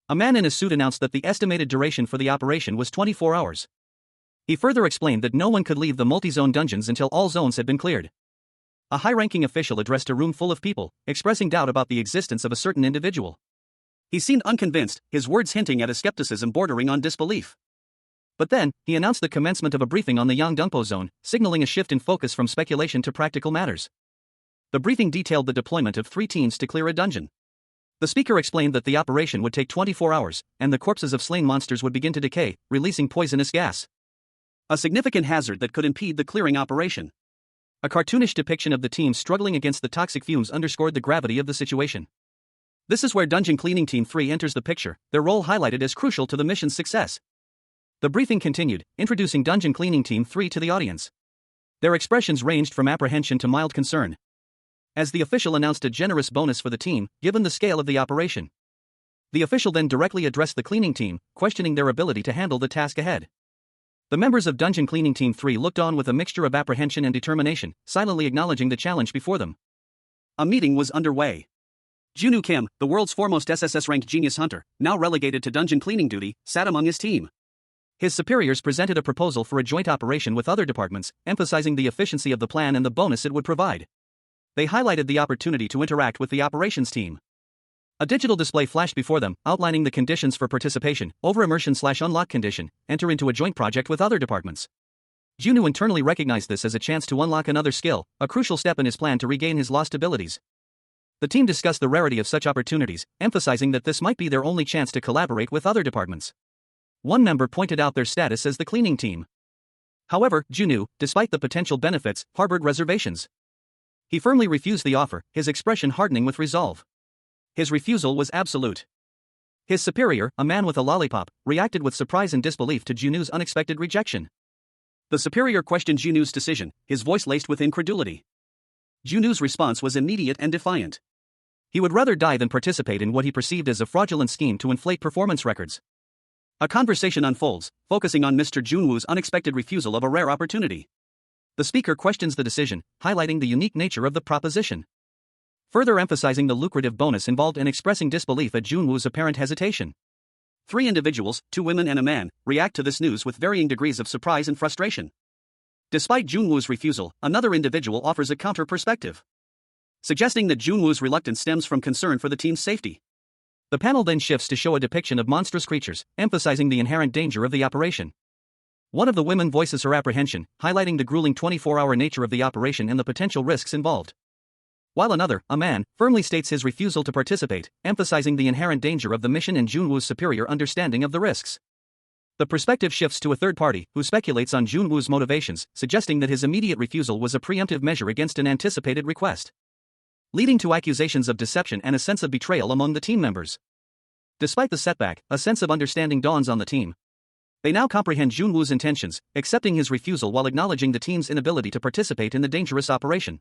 A man in a suit announced that the estimated duration for the operation was 24 hours. He further explained that no one could leave the multi-zone dungeons until all zones had been cleared. A high-ranking official addressed a room full of people, expressing doubt about the existence of a certain individual. He seemed unconvinced, his words hinting at a skepticism bordering on disbelief. But then, he announced the commencement of a briefing on the Yongdungpo zone, signaling a shift in focus from speculation to practical matters. The briefing detailed the deployment of 3 teams to clear a dungeon. The speaker explained that the operation would take 24 hours, and the corpses of slain monsters would begin to decay, releasing poisonous gas. A significant hazard that could impede the clearing operation. A cartoonish depiction of the team struggling against the toxic fumes underscored the gravity of the situation. This is where Dungeon Cleaning Team 3 enters the picture, their role highlighted as crucial to the mission's success. The briefing continued, introducing Dungeon Cleaning Team 3 to the audience. Their expressions ranged from apprehension to mild concern. As the official announced a generous bonus for the team, given the scale of the operation. The official then directly addressed the cleaning team, questioning their ability to handle the task ahead. The members of Dungeon Cleaning Team 3 looked on with a mixture of apprehension and determination, silently acknowledging the challenge before them. A meeting was underway. Junwoo Kim, the world's foremost SSS-RANK genius hunter, now relegated to dungeon cleaning duty, sat among his team. His superiors presented a proposal for a joint operation with other departments, emphasizing the efficiency of the plan and the bonus it would provide. They highlighted the opportunity to interact with the operations team. A digital display flashed before them, outlining the conditions for participation, over-immersion/unlock condition, enter into a joint project with other departments. Junwoo internally recognized this as a chance to unlock another skill, a crucial step in his plan to regain his lost abilities. The team discussed the rarity of such opportunities, emphasizing that this might be their only chance to collaborate with other departments. One member pointed out their status as the cleaning team. However, Junwoo, despite the potential benefits, harbored reservations. He firmly refused the offer, his expression hardening with resolve. His refusal was absolute. His superior, a man with a lollipop, reacted with surprise and disbelief to Junwoo's unexpected rejection. The superior questioned Junwoo's decision, his voice laced with incredulity. Junwoo's response was immediate and defiant. He would rather die than participate in what he perceived as a fraudulent scheme to inflate performance records. A conversation unfolds, focusing on Mr. Junwoo's unexpected refusal of a rare opportunity. The speaker questions the decision, highlighting the unique nature of the proposition. Further emphasizing the lucrative bonus involved in expressing disbelief at Junwoo's apparent hesitation. 3 individuals, 2 women and a man, react to this news with varying degrees of surprise and frustration. Despite Junwoo's refusal, another individual offers a counter perspective, suggesting that Junwoo's reluctance stems from concern for the team's safety. The panel then shifts to show a depiction of monstrous creatures, emphasizing the inherent danger of the operation. One of the women voices her apprehension, highlighting the grueling 24-hour nature of the operation and the potential risks involved. While another, a man, firmly states his refusal to participate, emphasizing the inherent danger of the mission and Junwoo's superior understanding of the risks. The perspective shifts to a third party, who speculates on Junwoo's motivations, suggesting that his immediate refusal was a preemptive measure against an anticipated request, leading to accusations of deception and a sense of betrayal among the team members. Despite the setback, a sense of understanding dawns on the team. They now comprehend Junwoo's intentions, accepting his refusal while acknowledging the team's inability to participate in the dangerous operation.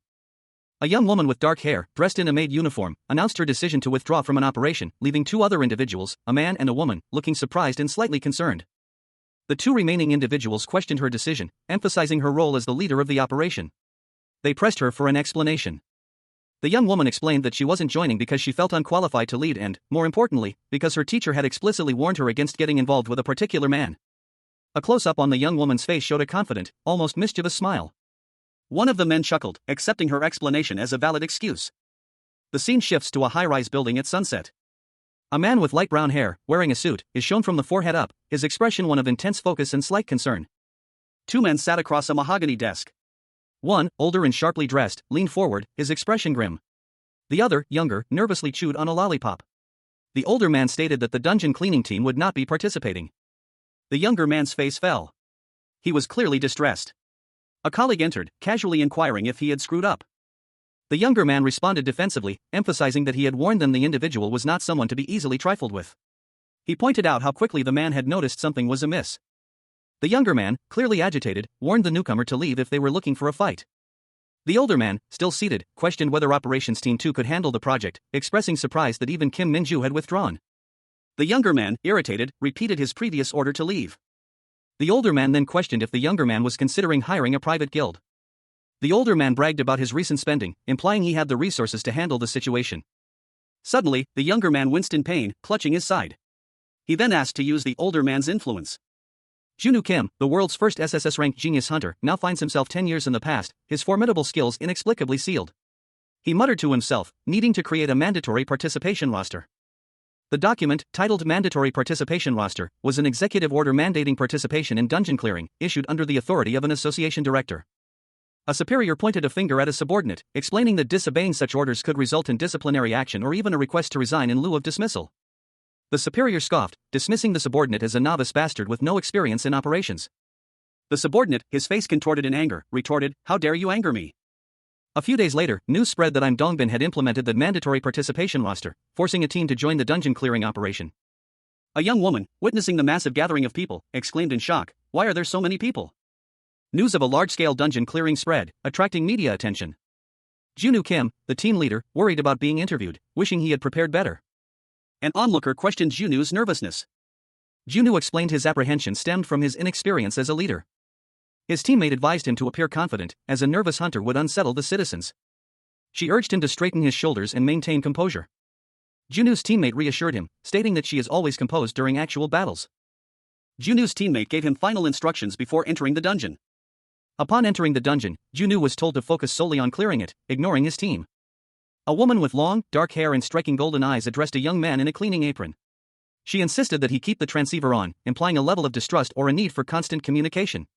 A young woman with dark hair, dressed in a maid uniform, announced her decision to withdraw from an operation, leaving 2 other individuals, a man and a woman, looking surprised and slightly concerned. The two remaining individuals questioned her decision, emphasizing her role as the leader of the operation. They pressed her for an explanation. The young woman explained that she wasn't joining because she felt unqualified to lead and, more importantly, because her teacher had explicitly warned her against getting involved with a particular man. A close-up on the young woman's face showed a confident, almost mischievous smile. One of the men chuckled, accepting her explanation as a valid excuse. The scene shifts to a high-rise building at sunset. A man with light brown hair, wearing a suit, is shown from the forehead up, his expression one of intense focus and slight concern. Two men sat across a mahogany desk. One, older and sharply dressed, leaned forward, his expression grim. The other, younger, nervously chewed on a lollipop. The older man stated that the dungeon cleaning team would not be participating. The younger man's face fell. He was clearly distressed. A colleague entered, casually inquiring if he had screwed up. The younger man responded defensively, emphasizing that he had warned them the individual was not someone to be easily trifled with. He pointed out how quickly the man had noticed something was amiss. The younger man, clearly agitated, warned the newcomer to leave if they were looking for a fight. The older man, still seated, questioned whether Operations Team 2 could handle the project, expressing surprise that even Kim Min-ju had withdrawn. The younger man, irritated, repeated his previous order to leave. The older man then questioned if the younger man was considering hiring a private guild. The older man bragged about his recent spending, implying he had the resources to handle the situation. Suddenly, the younger man winced in pain, clutching his side. He then asked to use the older man's influence. Junwoo Kim, the world's first SSS-RANK genius hunter, now finds himself 10 years in the past, his formidable skills inexplicably sealed. He muttered to himself, needing to create a mandatory participation roster. The document, titled Mandatory Participation Roster, was an executive order mandating participation in dungeon clearing, issued under the authority of an association director. A superior pointed a finger at a subordinate, explaining that disobeying such orders could result in disciplinary action or even a request to resign in lieu of dismissal. The superior scoffed, dismissing the subordinate as a novice bastard with no experience in operations. The subordinate, his face contorted in anger, retorted, "How dare you anger me?" A few days later, news spread that Dongbin had implemented the mandatory participation roster, forcing a team to join the dungeon clearing operation. A young woman, witnessing the massive gathering of people, exclaimed in shock, "Why are there so many people?" News of a large-scale dungeon clearing spread, attracting media attention. Junwoo Kim, the team leader, worried about being interviewed, wishing he had prepared better. An onlooker questioned Junwoo's nervousness. Junwoo explained his apprehension stemmed from his inexperience as a leader. His teammate advised him to appear confident, as a nervous hunter would unsettle the citizens. She urged him to straighten his shoulders and maintain composure. Junwoo's teammate reassured him, stating that she is always composed during actual battles. Junwoo's teammate gave him final instructions before entering the dungeon. Upon entering the dungeon, Junwoo was told to focus solely on clearing it, ignoring his team. A woman with long, dark hair and striking golden eyes addressed a young man in a cleaning apron. She insisted that he keep the transceiver on, implying a level of distrust or a need for constant communication.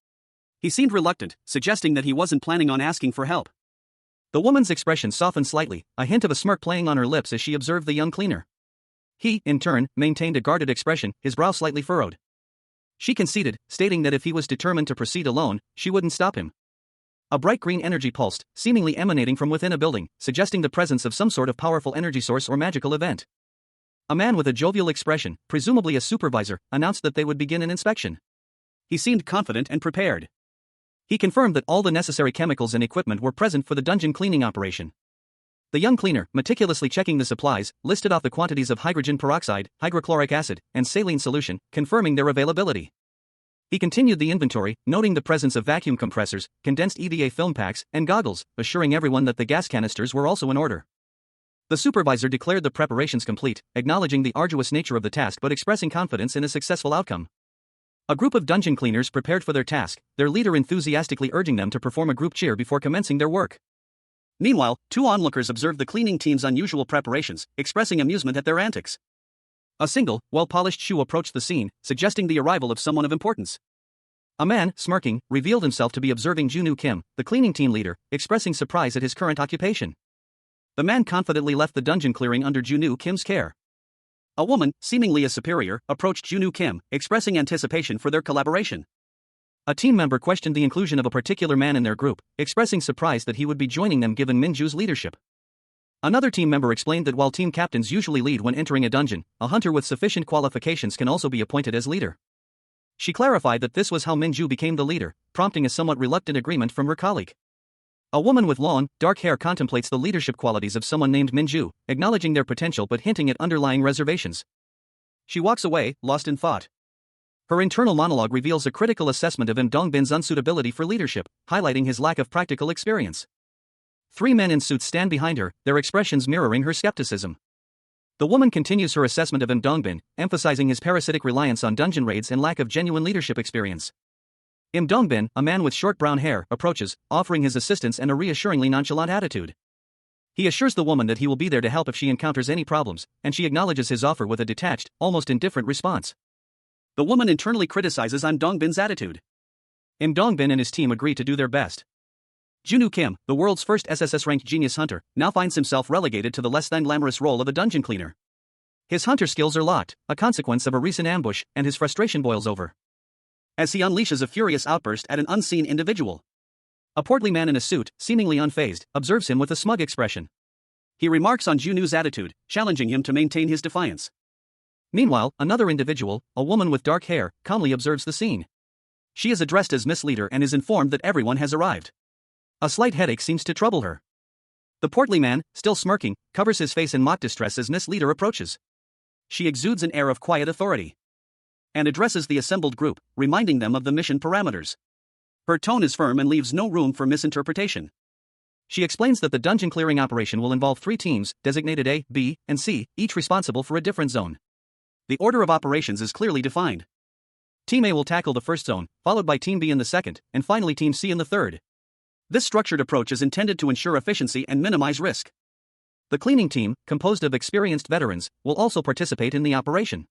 He seemed reluctant, suggesting that he wasn't planning on asking for help. The woman's expression softened slightly, a hint of a smirk playing on her lips as she observed the young cleaner. He, in turn, maintained a guarded expression, his brow slightly furrowed. She conceded, stating that if he was determined to proceed alone, she wouldn't stop him. A bright green energy pulsed, seemingly emanating from within a building, suggesting the presence of some sort of powerful energy source or magical event. A man with a jovial expression, presumably a supervisor, announced that they would begin an inspection. He seemed confident and prepared. He confirmed that all the necessary chemicals and equipment were present for the dungeon cleaning operation. The young cleaner, meticulously checking the supplies, listed off the quantities of hydrogen peroxide, hydrochloric acid, and saline solution, confirming their availability. He continued the inventory, noting the presence of vacuum compressors, condensed EVA film packs, and goggles, assuring everyone that the gas canisters were also in order. The supervisor declared the preparations complete, acknowledging the arduous nature of the task but expressing confidence in a successful outcome. A group of dungeon cleaners prepared for their task, their leader enthusiastically urging them to perform a group cheer before commencing their work. Meanwhile, two onlookers observed the cleaning team's unusual preparations, expressing amusement at their antics. A single, well-polished shoe approached the scene, suggesting the arrival of someone of importance. A man, smirking, revealed himself to be observing Junwoo Kim, the cleaning team leader, expressing surprise at his current occupation. The man confidently left the dungeon clearing under Junwoo Kim's care. A woman, seemingly a superior, approached Junwoo Kim, expressing anticipation for their collaboration. A team member questioned the inclusion of a particular man in their group, expressing surprise that he would be joining them given Minju's leadership. Another team member explained that while team captains usually lead when entering a dungeon, a hunter with sufficient qualifications can also be appointed as leader. She clarified that this was how Minju became the leader, prompting a somewhat reluctant agreement from her colleague. A woman with long, dark hair contemplates the leadership qualities of someone named Minju, acknowledging their potential but hinting at underlying reservations. She walks away, lost in thought. Her internal monologue reveals a critical assessment of Im Dongbin's unsuitability for leadership, highlighting his lack of practical experience. Three men in suits stand behind her, their expressions mirroring her skepticism. The woman continues her assessment of Im Dongbin, emphasizing his parasitic reliance on dungeon raids and lack of genuine leadership experience. Im Dongbin, a man with short brown hair, approaches, offering his assistance and a reassuringly nonchalant attitude. He assures the woman that he will be there to help if she encounters any problems, and she acknowledges his offer with a detached, almost indifferent response. The woman internally criticizes Im Dongbin's attitude. Im Dongbin and his team agree to do their best. Junwoo Kim, the world's first SSS-RANK genius hunter, now finds himself relegated to the less-than glamorous role of a dungeon cleaner. His hunter skills are locked, a consequence of a recent ambush, and his frustration boils over as he unleashes a furious outburst at an unseen individual. A portly man in a suit, seemingly unfazed, observes him with a smug expression. He remarks on Junwoo's attitude, challenging him to maintain his defiance. Meanwhile, another individual, a woman with dark hair, calmly observes the scene. She is addressed as Miss Leader and is informed that everyone has arrived. A slight headache seems to trouble her. The portly man, still smirking, covers his face in mock distress as Miss Leader approaches. She exudes an air of quiet authority and addresses the assembled group, reminding them of the mission parameters. Her tone is firm and leaves no room for misinterpretation. She explains that the dungeon clearing operation will involve 3 teams, designated A, B, and C, each responsible for a different zone. The order of operations is clearly defined. Team A will tackle the first zone, followed by Team B in the second, and finally Team C in the third. This structured approach is intended to ensure efficiency and minimize risk. The cleaning team, composed of experienced veterans, will also participate in the operation.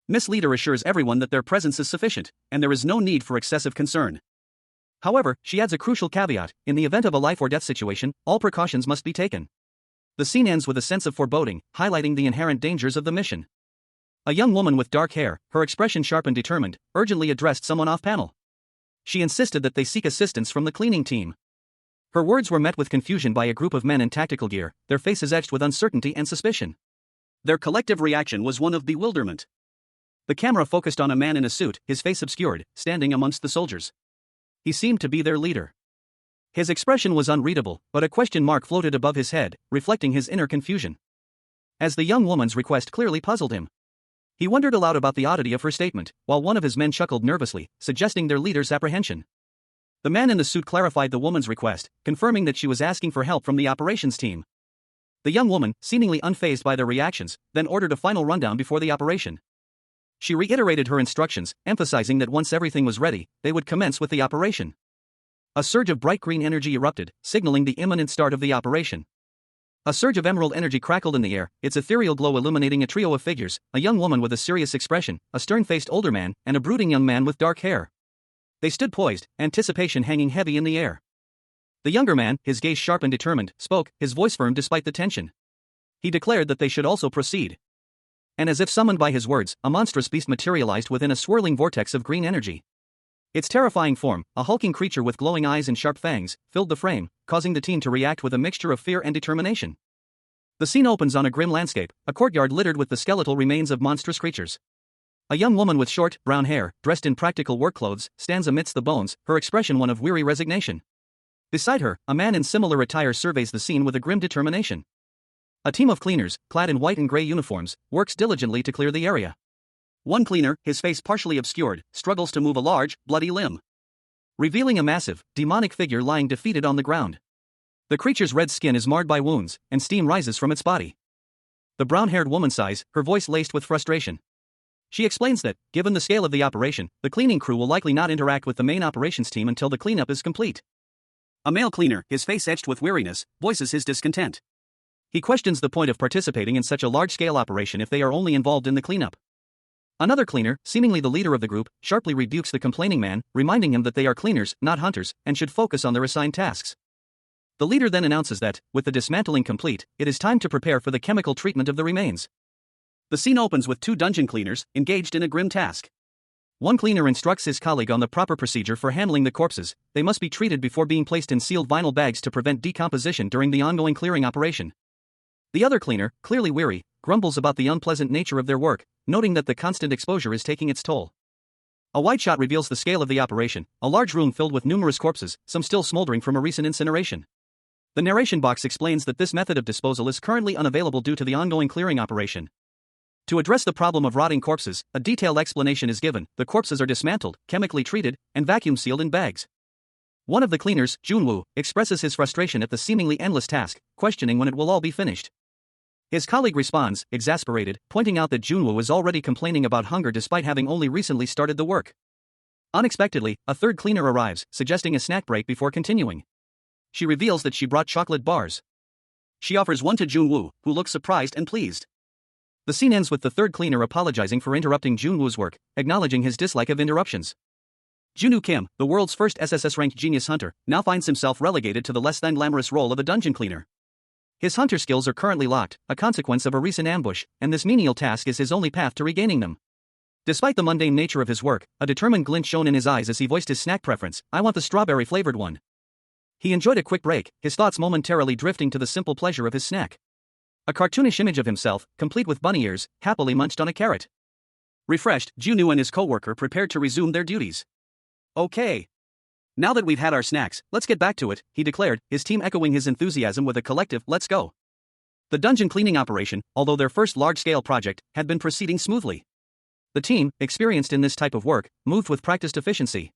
Miss Leader assures everyone that their presence is sufficient, and there is no need for excessive concern. However, she adds a crucial caveat: in the event of a life-or-death situation, all precautions must be taken. The scene ends with a sense of foreboding, highlighting the inherent dangers of the mission. A young woman with dark hair, her expression sharp and determined, urgently addressed someone off-panel. She insisted that they seek assistance from the cleaning team. Her words were met with confusion by a group of men in tactical gear, their faces etched with uncertainty and suspicion. Their collective reaction was one of bewilderment. The camera focused on a man in a suit, his face obscured, standing amongst the soldiers. He seemed to be their leader. His expression was unreadable, but a question mark floated above his head, reflecting his inner confusion. As the young woman's request clearly puzzled him. He wondered aloud about the oddity of her statement, while one of his men chuckled nervously, suggesting their leader's apprehension. The man in the suit clarified the woman's request, confirming that she was asking for help from the operations team. The young woman, seemingly unfazed by their reactions, then ordered a final rundown before the operation. She reiterated her instructions, emphasizing that once everything was ready, they would commence with the operation. A surge of bright green energy erupted, signaling the imminent start of the operation. A surge of emerald energy crackled in the air, its ethereal glow illuminating a trio of figures: a young woman with a serious expression, a stern-faced older man, and a brooding young man with dark hair. They stood poised, anticipation hanging heavy in the air. The younger man, his gaze sharp and determined, spoke, his voice firm despite the tension. He declared that they should also proceed. And as if summoned by his words, a monstrous beast materialized within a swirling vortex of green energy. Its terrifying form, a hulking creature with glowing eyes and sharp fangs, filled the frame, causing the team to react with a mixture of fear and determination. The scene opens on a grim landscape, a courtyard littered with the skeletal remains of monstrous creatures. A young woman with short, brown hair, dressed in practical work clothes, stands amidst the bones, her expression one of weary resignation. Beside her, a man in similar attire surveys the scene with a grim determination. A team of cleaners, clad in white and gray uniforms, works diligently to clear the area. One cleaner, his face partially obscured, struggles to move a large, bloody limb, revealing a massive, demonic figure lying defeated on the ground. The creature's red skin is marred by wounds, and steam rises from its body. The brown-haired woman sighs, her voice laced with frustration. She explains that, given the scale of the operation, the cleaning crew will likely not interact with the main operations team until the cleanup is complete. A male cleaner, his face etched with weariness, voices his discontent. He questions the point of participating in such a large-scale operation if they are only involved in the cleanup. Another cleaner, seemingly the leader of the group, sharply rebukes the complaining man, reminding him that they are cleaners, not hunters, and should focus on their assigned tasks. The leader then announces that, with the dismantling complete, it is time to prepare for the chemical treatment of the remains. The scene opens with 2 dungeon cleaners, engaged in a grim task. One cleaner instructs his colleague on the proper procedure for handling the corpses. They must be treated before being placed in sealed vinyl bags to prevent decomposition during the ongoing clearing operation. The other cleaner, clearly weary, grumbles about the unpleasant nature of their work, noting that the constant exposure is taking its toll. A wide shot reveals the scale of the operation, a large room filled with numerous corpses, some still smoldering from a recent incineration. The narration box explains that this method of disposal is currently unavailable due to the ongoing clearing operation. To address the problem of rotting corpses, a detailed explanation is given. The corpses are dismantled, chemically treated, and vacuum sealed in bags. One of the cleaners, Junwoo, expresses his frustration at the seemingly endless task, questioning when it will all be finished. His colleague responds, exasperated, pointing out that Junwoo is already complaining about hunger despite having only recently started the work. Unexpectedly, a third cleaner arrives, suggesting a snack break before continuing. She reveals that she brought chocolate bars. She offers one to Junwoo, who looks surprised and pleased. The scene ends with the third cleaner apologizing for interrupting Junwoo's work, acknowledging his dislike of interruptions. Junwoo Kim, the world's first SSS-RANK genius hunter, now finds himself relegated to the less-than-glamorous role of a dungeon cleaner. His hunter skills are currently locked, a consequence of a recent ambush, and this menial task is his only path to regaining them. Despite the mundane nature of his work, a determined glint shone in his eyes as he voiced his snack preference. "I want the strawberry-flavored one." He enjoyed a quick break, his thoughts momentarily drifting to the simple pleasure of his snack. A cartoonish image of himself, complete with bunny ears, happily munched on a carrot. Refreshed, Junwoo and his co-worker prepared to resume their duties. "Okay. Now that we've had our snacks, let's get back to it," he declared, his team echoing his enthusiasm with a collective "let's go." The dungeon cleaning operation, although their first large-scale project, had been proceeding smoothly. The team, experienced in this type of work, moved with practiced efficiency.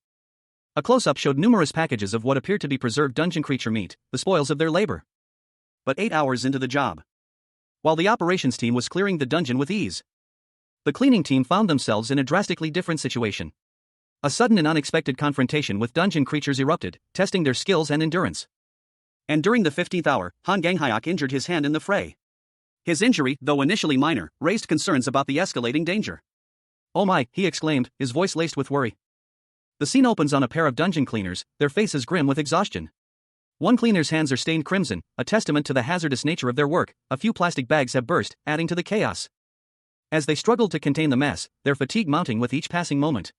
A close-up showed numerous packages of what appeared to be preserved dungeon creature meat, the spoils of their labor. But 8 hours into the job, while the operations team was clearing the dungeon with ease, the cleaning team found themselves in a drastically different situation. A sudden and unexpected confrontation with dungeon creatures erupted, testing their skills and endurance. And during the 15th hour, Han Ganghyuk injured his hand in the fray. His injury, though initially minor, raised concerns about the escalating danger. "Oh my," he exclaimed, his voice laced with worry. The scene opens on a pair of dungeon cleaners, their faces grim with exhaustion. One cleaner's hands are stained crimson, a testament to the hazardous nature of their work. A few plastic bags have burst, adding to the chaos. As they struggled to contain the mess, their fatigue mounting with each passing moment.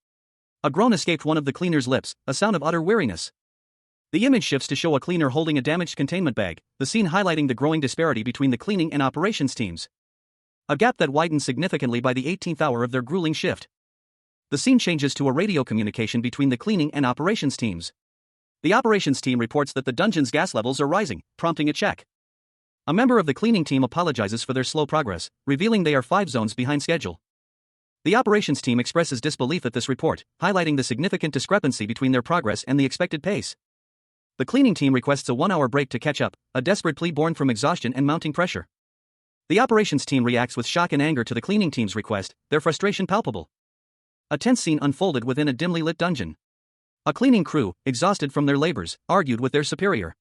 A groan escaped one of the cleaner's lips, a sound of utter weariness. The image shifts to show a cleaner holding a damaged containment bag, the scene highlighting the growing disparity between the cleaning and operations teams. A gap that widened significantly by the 18th hour of their grueling shift. The scene changes to a radio communication between the cleaning and operations teams. The operations team reports that the dungeon's gas levels are rising, prompting a check. A member of the cleaning team apologizes for their slow progress, revealing they are 5 zones behind schedule. The operations team expresses disbelief at this report, highlighting the significant discrepancy between their progress and the expected pace. The cleaning team requests a 1-hour break to catch up, a desperate plea born from exhaustion and mounting pressure. The operations team reacts with shock and anger to the cleaning team's request, their frustration palpable. A tense scene unfolded within a dimly lit dungeon. A cleaning crew, exhausted from their labors, argued with their superior.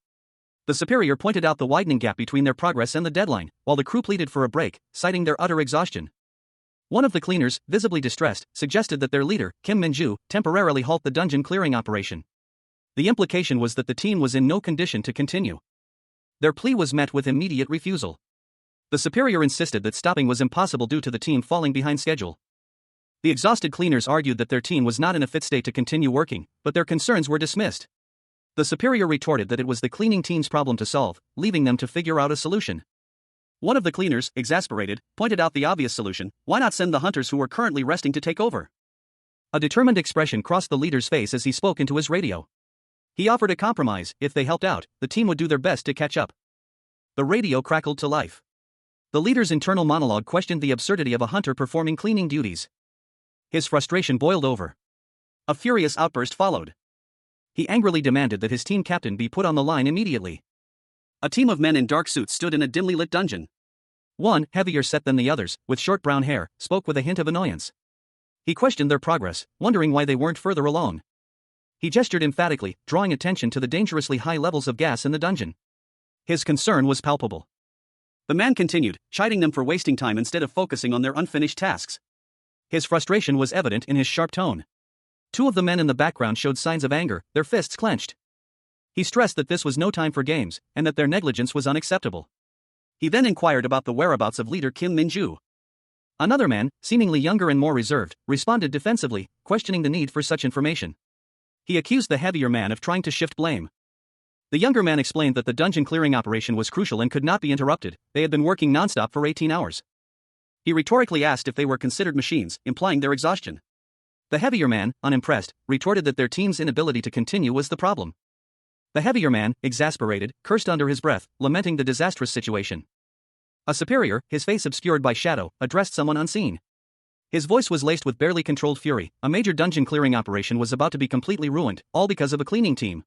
The superior pointed out the widening gap between their progress and the deadline, while the crew pleaded for a break, citing their utter exhaustion. One of the cleaners, visibly distressed, suggested that their leader, Kim Min-ju, temporarily halt the dungeon clearing operation. The implication was that the team was in no condition to continue. Their plea was met with immediate refusal. The superior insisted that stopping was impossible due to the team falling behind schedule. The exhausted cleaners argued that their team was not in a fit state to continue working, but their concerns were dismissed. The superior retorted that it was the cleaning team's problem to solve, leaving them to figure out a solution. One of the cleaners, exasperated, pointed out the obvious solution: why not send the hunters who are currently resting to take over? A determined expression crossed the leader's face as he spoke into his radio. He offered a compromise: if they helped out, the team would do their best to catch up. The radio crackled to life. The leader's internal monologue questioned the absurdity of a hunter performing cleaning duties. His frustration boiled over. A furious outburst followed. He angrily demanded that his team captain be put on the line immediately. A team of men in dark suits stood in a dimly lit dungeon. One, heavier set than the others, with short brown hair, spoke with a hint of annoyance. He questioned their progress, wondering why they weren't further along. He gestured emphatically, drawing attention to the dangerously high levels of gas in the dungeon. His concern was palpable. The man continued, chiding them for wasting time instead of focusing on their unfinished tasks. His frustration was evident in his sharp tone. 2 of the men in the background showed signs of anger, their fists clenched. He stressed that this was no time for games, and that their negligence was unacceptable. He then inquired about the whereabouts of leader Kim Min-ju. Another man, seemingly younger and more reserved, responded defensively, questioning the need for such information. He accused the heavier man of trying to shift blame. The younger man explained that the dungeon clearing operation was crucial and could not be interrupted. They had been working nonstop for 18 hours. He rhetorically asked if they were considered machines, implying their exhaustion. The heavier man, unimpressed, retorted that their team's inability to continue was the problem. The heavier man, exasperated, cursed under his breath, lamenting the disastrous situation. A superior, his face obscured by shadow, addressed someone unseen. His voice was laced with barely controlled fury. A major dungeon clearing operation was about to be completely ruined, all because of a cleaning team.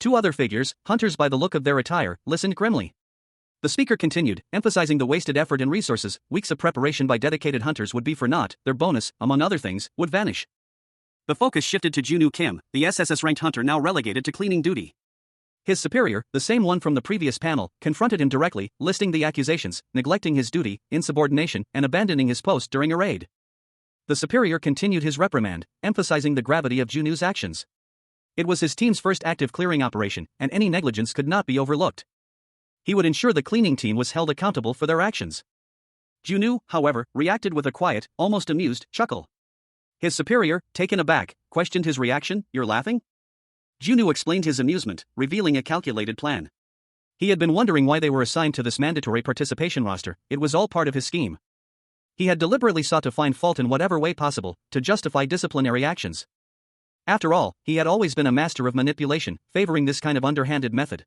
Two other figures, hunters by the look of their attire, listened grimly. The speaker continued, emphasizing the wasted effort and resources. Weeks of preparation by dedicated hunters would be for naught. Their bonus, among other things, would vanish. The focus shifted to Junwoo Kim, the SSS-ranked hunter now relegated to cleaning duty. His superior, the same one from the previous panel, confronted him directly, listing the accusations: neglecting his duty, insubordination, and abandoning his post during a raid. The superior continued his reprimand, emphasizing the gravity of Junwoo's actions. It was his team's first active clearing operation, and any negligence could not be overlooked. He would ensure the cleaning team was held accountable for their actions. Junwoo, however, reacted with a quiet, almost amused, chuckle. His superior, taken aback, questioned his reaction. "You're laughing?" Junwoo explained his amusement, revealing a calculated plan. He had been wondering why they were assigned to this mandatory participation roster. It was all part of his scheme. He had deliberately sought to find fault in whatever way possible, to justify disciplinary actions. After all, he had always been a master of manipulation, favoring this kind of underhanded method.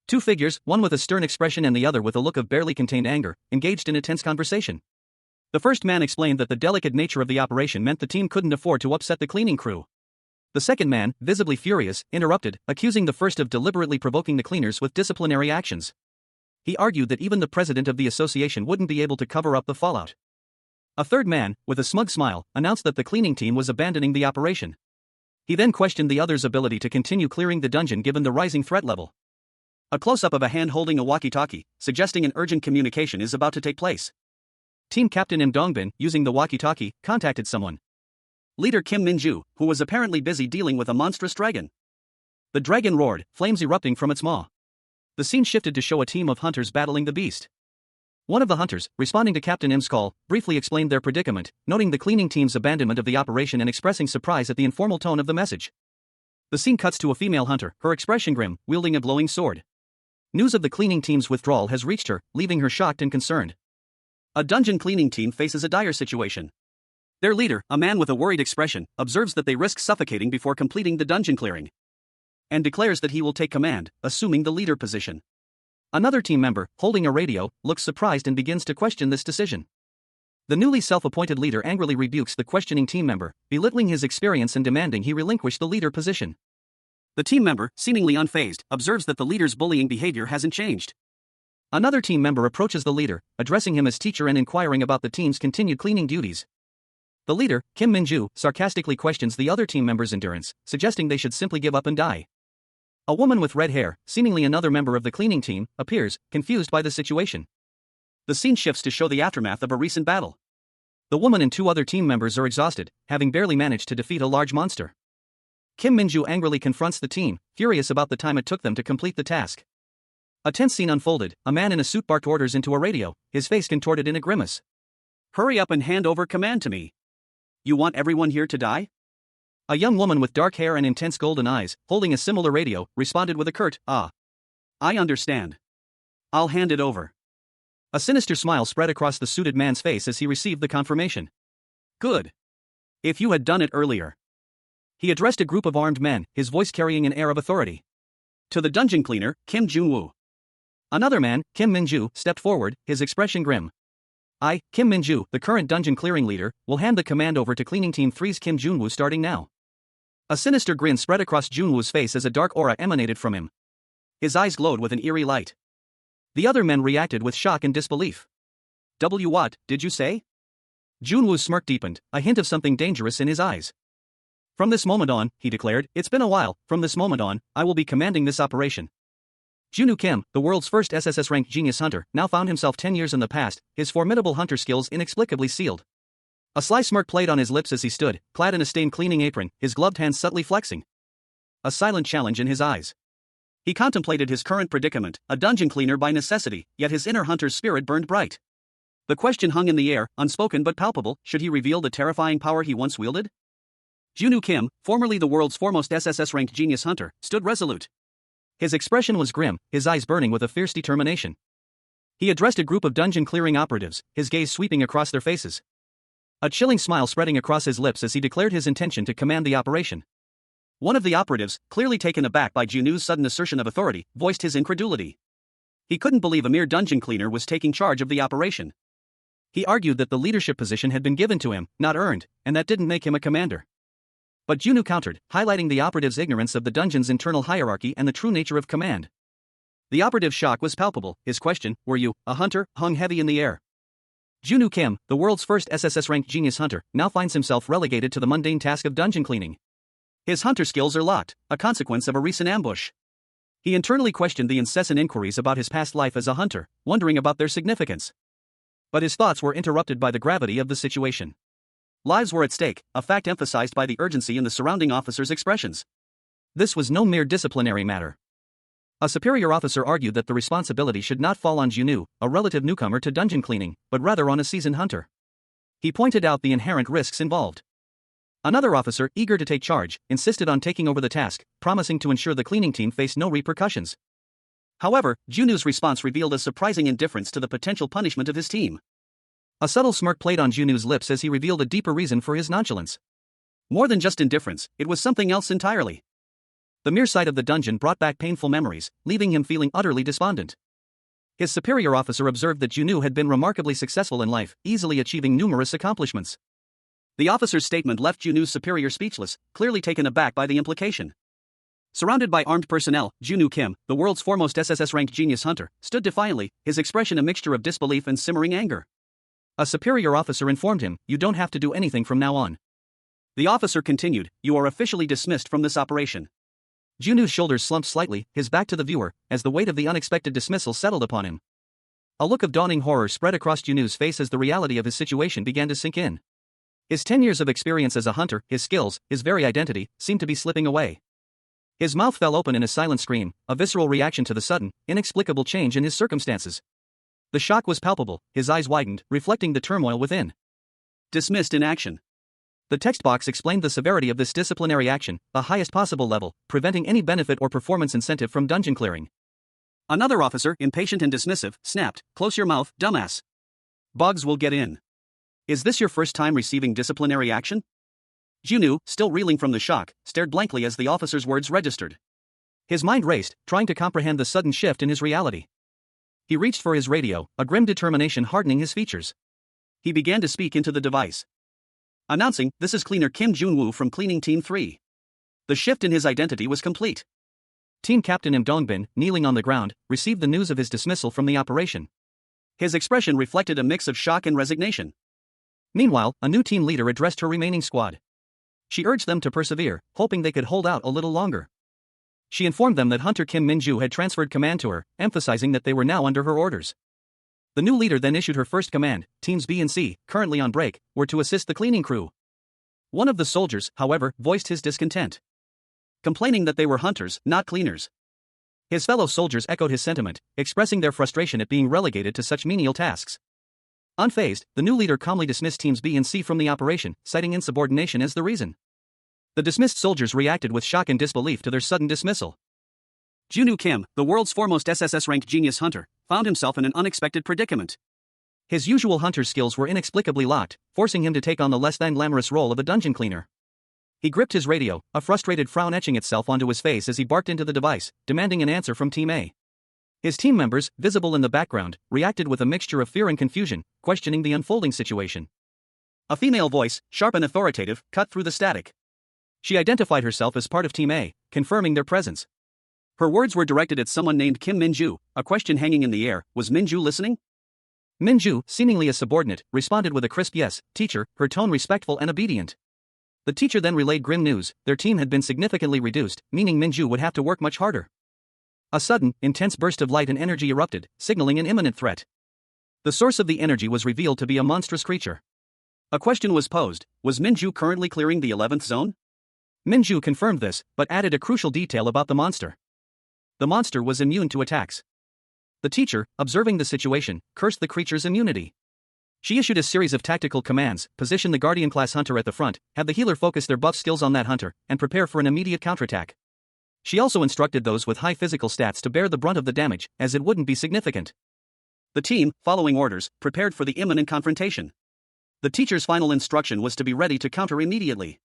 Two figures, one with a stern expression and the other with a look of barely contained anger, engaged in a tense conversation. The first man explained that the delicate nature of the operation meant the team couldn't afford to upset the cleaning crew. The second man, visibly furious, interrupted, accusing the first of deliberately provoking the cleaners with disciplinary actions. He argued that even the president of the association wouldn't be able to cover up the fallout. A third man, with a smug smile, announced that the cleaning team was abandoning the operation. He then questioned the other's ability to continue clearing the dungeon given the rising threat level. A close-up of a hand holding a walkie-talkie, suggesting an urgent communication is about to take place. Team Captain Im Dongbin, using the walkie-talkie, contacted someone. Leader Kim Min-ju, who was apparently busy dealing with a monstrous dragon. The dragon roared, flames erupting from its maw. The scene shifted to show a team of hunters battling the beast. One of the hunters, responding to Captain Im's call, briefly explained their predicament, noting the cleaning team's abandonment of the operation and expressing surprise at the informal tone of the message. The scene cuts to a female hunter, her expression grim, wielding a glowing sword. News of the cleaning team's withdrawal has reached her, leaving her shocked and concerned. A dungeon cleaning team faces a dire situation. Their leader, a man with a worried expression, observes that they risk suffocating before completing the dungeon clearing, and declares that he will take command, assuming the leader position. Another team member, holding a radio, looks surprised and begins to question this decision. The newly self-appointed leader angrily rebukes the questioning team member, belittling his experience and demanding he relinquish the leader position. The team member, seemingly unfazed, observes that the leader's bullying behavior hasn't changed. Another team member approaches the leader, addressing him as teacher and inquiring about the team's continued cleaning duties. The leader, Kim Min-ju, sarcastically questions the other team members' endurance, suggesting they should simply give up and die. A woman with red hair, seemingly another member of the cleaning team, appears, confused by the situation. The scene shifts to show the aftermath of a recent battle. The woman and two other team members are exhausted, having barely managed to defeat a large monster. Kim Min-ju angrily confronts the team, furious about the time it took them to complete the task. A tense scene unfolded. A man in a suit barked orders into a radio, his face contorted in a grimace. "Hurry up and hand over command to me. You want everyone here to die?" A young woman with dark hair and intense golden eyes, holding a similar radio, responded with a curt, "Ah. I understand. I'll hand it over." A sinister smile spread across the suited man's face as he received the confirmation. "Good. If you had done it earlier." He addressed a group of armed men, his voice carrying an air of authority. To the dungeon cleaner, Kim Junwoo. Another man, Kim Min-ju, stepped forward, his expression grim. "I, Kim Min-ju, the current dungeon clearing leader, will hand the command over to Cleaning Team 3's Kim Junwoo starting now." A sinister grin spread across Junwoo's face as a dark aura emanated from him. His eyes glowed with an eerie light. The other men reacted with shock and disbelief. What did you say?" Junwoo's smirk deepened, a hint of something dangerous in his eyes. "From this moment on," he declared, "it's been a while, from this moment on, I will be commanding this operation." Junwoo Kim, the world's first SSS-ranked genius hunter, now found himself 10 years in the past, his formidable hunter skills inexplicably sealed. A sly smirk played on his lips as he stood, clad in a stained cleaning apron, his gloved hands subtly flexing. A silent challenge in his eyes. He contemplated his current predicament, a dungeon cleaner by necessity, yet his inner hunter's spirit burned bright. The question hung in the air, unspoken but palpable: should he reveal the terrifying power he once wielded? Junwoo Kim, formerly the world's foremost SSS-ranked genius hunter, stood resolute. His expression was grim, his eyes burning with a fierce determination. He addressed a group of dungeon clearing operatives, his gaze sweeping across their faces. A chilling smile spreading across his lips as he declared his intention to command the operation. One of the operatives, clearly taken aback by Junwoo's sudden assertion of authority, voiced his incredulity. He couldn't believe a mere dungeon cleaner was taking charge of the operation. He argued that the leadership position had been given to him, not earned, and that didn't make him a commander. But Junwoo countered, highlighting the operative's ignorance of the dungeon's internal hierarchy and the true nature of command. The operative's shock was palpable. His question, "Were you a hunter?" hung heavy in the air. Junwoo Kim, the world's first SSS-RANK genius hunter, now finds himself relegated to the mundane task of dungeon cleaning. His hunter skills are locked, a consequence of a recent ambush. He internally questioned the incessant inquiries about his past life as a hunter, wondering about their significance. But his thoughts were interrupted by the gravity of the situation. Lives were at stake, a fact emphasized by the urgency in the surrounding officers' expressions. This was no mere disciplinary matter. A superior officer argued that the responsibility should not fall on Junwoo, a relative newcomer to dungeon cleaning, but rather on a seasoned hunter. He pointed out the inherent risks involved. Another officer, eager to take charge, insisted on taking over the task, promising to ensure the cleaning team faced no repercussions. However, Junwoo's response revealed a surprising indifference to the potential punishment of his team. A subtle smirk played on Junwoo's lips as he revealed a deeper reason for his nonchalance. More than just indifference, it was something else entirely. The mere sight of the dungeon brought back painful memories, leaving him feeling utterly despondent. His superior officer observed that Junwoo had been remarkably successful in life, easily achieving numerous accomplishments. The officer's statement left Junwoo's superior speechless, clearly taken aback by the implication. Surrounded by armed personnel, Junwoo Kim, the world's foremost SSS-RANK genius hunter, stood defiantly, his expression a mixture of disbelief and simmering anger. A superior officer informed him, "You don't have to do anything from now on." The officer continued, "You are officially dismissed from this operation." Junwoo's shoulders slumped slightly, his back to the viewer, as the weight of the unexpected dismissal settled upon him. A look of dawning horror spread across Junwoo's face as the reality of his situation began to sink in. His 10 years of experience as a hunter, his skills, his very identity, seemed to be slipping away. His mouth fell open in a silent scream, a visceral reaction to the sudden, inexplicable change in his circumstances. The shock was palpable, his eyes widened, reflecting the turmoil within. Dismissed in action. The text box explained the severity of this disciplinary action, the highest possible level, preventing any benefit or performance incentive from dungeon clearing. Another officer, impatient and dismissive, snapped, "Close your mouth, dumbass. Bugs will get in. Is this your first time receiving disciplinary action?" Junwoo, still reeling from the shock, stared blankly as the officer's words registered. His mind raced, trying to comprehend the sudden shift in his reality. He reached for his radio, a grim determination hardening his features. He began to speak into the device. Announcing, "This is Cleaner Kim Junwoo from Cleaning Team 3. The shift in his identity was complete. Team Captain Im Dongbin, kneeling on the ground, received the news of his dismissal from the operation. His expression reflected a mix of shock and resignation. Meanwhile, a new team leader addressed her remaining squad. She urged them to persevere, hoping they could hold out a little longer. She informed them that Hunter Kim Min-ju had transferred command to her, emphasizing that they were now under her orders. The new leader then issued her first command. Teams B and C, currently on break, were to assist the cleaning crew. One of the soldiers, however, voiced his discontent, complaining that they were hunters, not cleaners. His fellow soldiers echoed his sentiment, expressing their frustration at being relegated to such menial tasks. Unfazed, the new leader calmly dismissed teams B and C from the operation, citing insubordination as the reason. The dismissed soldiers reacted with shock and disbelief to their sudden dismissal. Junwoo Kim, the world's foremost SSS-RANK genius hunter, found himself in an unexpected predicament. His usual hunter skills were inexplicably locked, forcing him to take on the less-than-glamorous role of a dungeon cleaner. He gripped his radio, a frustrated frown etching itself onto his face as he barked into the device, demanding an answer from Team A. His team members, visible in the background, reacted with a mixture of fear and confusion, questioning the unfolding situation. A female voice, sharp and authoritative, cut through the static. She identified herself as part of Team A, confirming their presence. Her words were directed at someone named Kim Min-ju, a question hanging in the air. Was Min-ju listening? Min-ju, seemingly a subordinate, responded with a crisp yes, teacher, her tone respectful and obedient. The teacher then relayed grim news: their team had been significantly reduced, meaning Min-ju would have to work much harder. A sudden, intense burst of light and energy erupted, signaling an imminent threat. The source of the energy was revealed to be a monstrous creature. A question was posed: was Min-ju currently clearing the 11th zone? Min-ju confirmed this, but added a crucial detail about the monster. The monster was immune to attacks. The teacher, observing the situation, cursed the creature's immunity. She issued a series of tactical commands: position the Guardian-class hunter at the front, have the healer focus their buff skills on that hunter, and prepare for an immediate counterattack. She also instructed those with high physical stats to bear the brunt of the damage, as it wouldn't be significant. The team, following orders, prepared for the imminent confrontation. The teacher's final instruction was to be ready to counter immediately.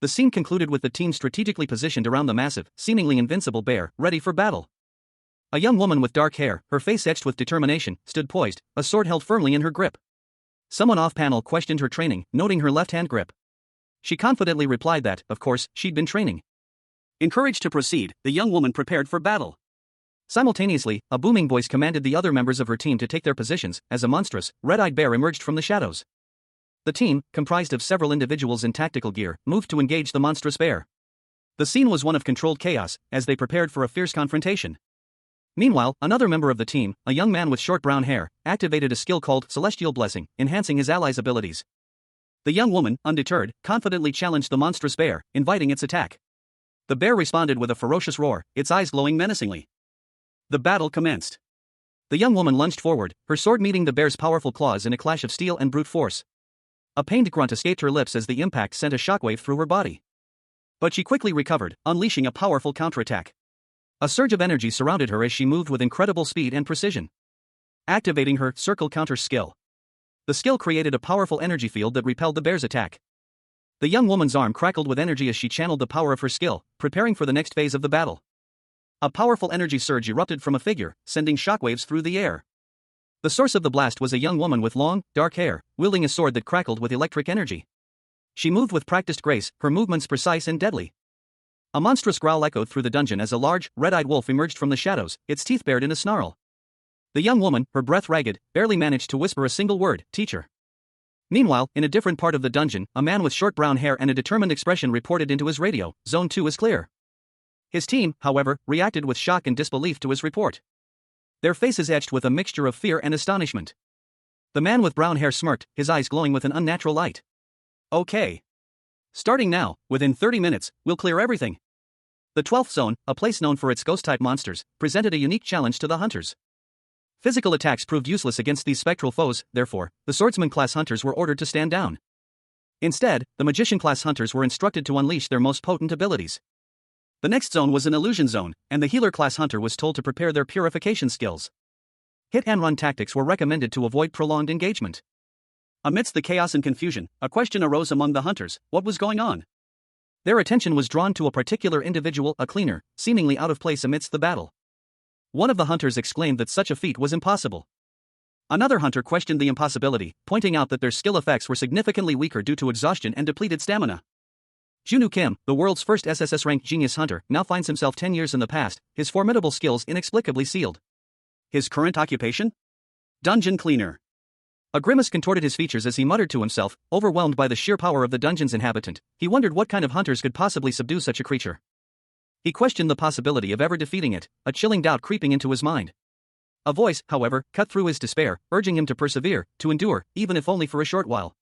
The scene concluded with the team strategically positioned around the massive, seemingly invincible bear, ready for battle. A young woman with dark hair, her face etched with determination, stood poised, a sword held firmly in her grip. Someone off-panel questioned her training, noting her left-hand grip. She confidently replied that, of course, she'd been training. Encouraged to proceed, the young woman prepared for battle. Simultaneously, a booming voice commanded the other members of her team to take their positions as a monstrous, red-eyed bear emerged from the shadows. The team, comprised of several individuals in tactical gear, moved to engage the monstrous bear. The scene was one of controlled chaos, as they prepared for a fierce confrontation. Meanwhile, another member of the team, a young man with short brown hair, activated a skill called Celestial Blessing, enhancing his allies' abilities. The young woman, undeterred, confidently challenged the monstrous bear, inviting its attack. The bear responded with a ferocious roar, its eyes glowing menacingly. The battle commenced. The young woman lunged forward, her sword meeting the bear's powerful claws in a clash of steel and brute force. A pained grunt escaped her lips as the impact sent a shockwave through her body. But she quickly recovered, unleashing a powerful counterattack. A surge of energy surrounded her as she moved with incredible speed and precision. Activating her circle counter skill. The skill created a powerful energy field that repelled the bear's attack. The young woman's arm crackled with energy as she channeled the power of her skill, preparing for the next phase of the battle. A powerful energy surge erupted from a figure, sending shockwaves through the air. The source of the blast was a young woman with long, dark hair, wielding a sword that crackled with electric energy. She moved with practiced grace, her movements precise and deadly. A monstrous growl echoed through the dungeon as a large, red-eyed wolf emerged from the shadows, its teeth bared in a snarl. The young woman, her breath ragged, barely managed to whisper a single word, "Teacher." Meanwhile, in a different part of the dungeon, a man with short brown hair and a determined expression reported into his radio, "Zone 2 is clear." His team, however, reacted with shock and disbelief to his report. Their faces etched with a mixture of fear and astonishment. The man with brown hair smirked, his eyes glowing with an unnatural light. "Okay. Starting now, within 30 minutes, we'll clear everything." The 12th zone, a place known for its ghost-type monsters, presented a unique challenge to the hunters. Physical attacks proved useless against these spectral foes, therefore, the swordsman-class hunters were ordered to stand down. Instead, the magician-class hunters were instructed to unleash their most potent abilities. The next zone was an illusion zone, and the healer-class hunter was told to prepare their purification skills. Hit-and-run tactics were recommended to avoid prolonged engagement. Amidst the chaos and confusion, a question arose among the hunters: what was going on? Their attention was drawn to a particular individual, a cleaner, seemingly out of place amidst the battle. One of the hunters exclaimed that such a feat was impossible. Another hunter questioned the impossibility, pointing out that their skill effects were significantly weaker due to exhaustion and depleted stamina. Junwoo Kim, the world's first SSS-RANK genius hunter, now finds himself 10 years in the past, his formidable skills inexplicably sealed. His current occupation? Dungeon cleaner. A grimace contorted his features as he muttered to himself, overwhelmed by the sheer power of the dungeon's inhabitant. He wondered what kind of hunters could possibly subdue such a creature. He questioned the possibility of ever defeating it, a chilling doubt creeping into his mind. A voice, however, cut through his despair, urging him to persevere, to endure, even if only for a short while.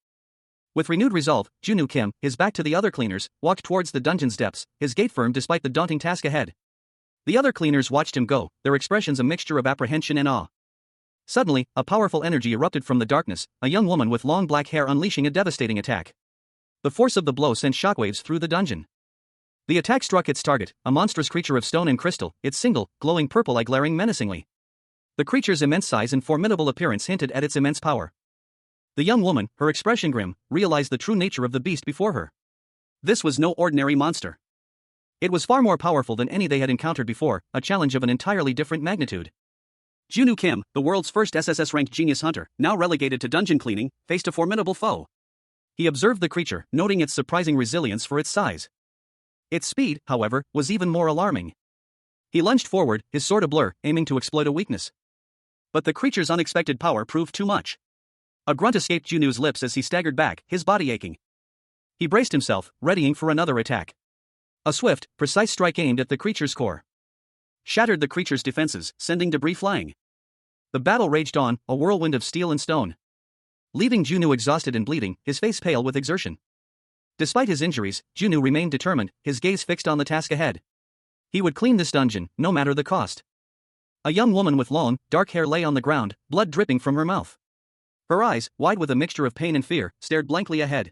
With renewed resolve, Junwoo Kim, his back to the other cleaners, walked towards the dungeon's depths, his gait firm despite the daunting task ahead. The other cleaners watched him go, their expressions a mixture of apprehension and awe. Suddenly, a powerful energy erupted from the darkness, a young woman with long black hair unleashing a devastating attack. The force of the blow sent shockwaves through the dungeon. The attack struck its target, a monstrous creature of stone and crystal, its single, glowing purple eye glaring menacingly. The creature's immense size and formidable appearance hinted at its immense power. The young woman, her expression grim, realized the true nature of the beast before her. This was no ordinary monster. It was far more powerful than any they had encountered before, a challenge of an entirely different magnitude. Junwoo Kim, the world's first SSS-RANK genius hunter, now relegated to dungeon cleaning, faced a formidable foe. He observed the creature, noting its surprising resilience for its size. Its speed, however, was even more alarming. He lunged forward, his sword ablur, aiming to exploit a weakness. But the creature's unexpected power proved too much. A grunt escaped Junwoo's lips as he staggered back, his body aching. He braced himself, readying for another attack. A swift, precise strike aimed at the creature's core shattered the creature's defenses, sending debris flying. The battle raged on, a whirlwind of steel and stone, leaving Junwoo exhausted and bleeding, his face pale with exertion. Despite his injuries, Junwoo remained determined, his gaze fixed on the task ahead. He would clean this dungeon, no matter the cost. A young woman with long, dark hair lay on the ground, blood dripping from her mouth. Her eyes, wide with a mixture of pain and fear, stared blankly ahead.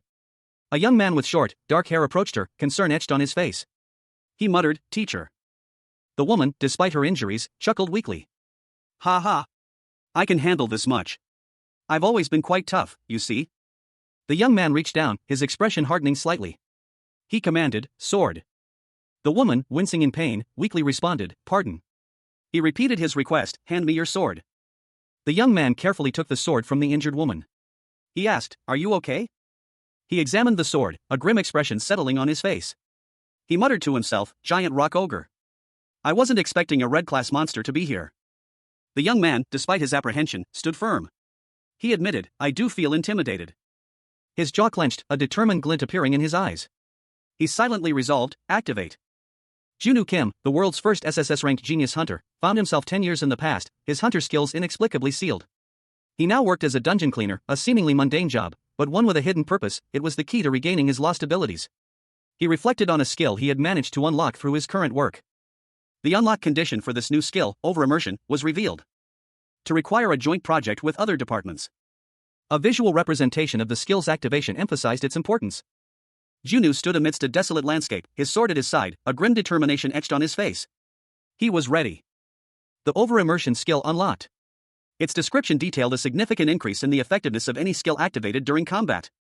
A young man with short, dark hair approached her, concern etched on his face. He muttered, "Teacher." The woman, despite her injuries, chuckled weakly. "Ha ha. I can handle this much. I've always been quite tough, you see." The young man reached down, his expression hardening slightly. He commanded, "Sword." The woman, wincing in pain, weakly responded, "Pardon." He repeated his request, "Hand me your sword." The young man carefully took the sword from the injured woman. He asked, "Are you okay?" He examined the sword, a grim expression settling on his face. He muttered to himself, "Giant rock ogre. I wasn't expecting a red-class monster to be here." The young man, despite his apprehension, stood firm. He admitted, "I do feel intimidated." His jaw clenched, a determined glint appearing in his eyes. He silently resolved, "Activate." Junwoo Kim, the world's first SSS-RANK genius hunter, found himself 10 years in the past, his hunter skills inexplicably sealed. He now worked as a dungeon cleaner, a seemingly mundane job, but one with a hidden purpose. It was the key to regaining his lost abilities. He reflected on a skill he had managed to unlock through his current work. The unlock condition for this new skill, over-immersion, was revealed to require a joint project with other departments. A visual representation of the skill's activation emphasized its importance. Junwoo stood amidst a desolate landscape, his sword at his side, a grim determination etched on his face. He was ready. The over-immersion skill unlocked. Its description detailed a significant increase in the effectiveness of any skill activated during combat.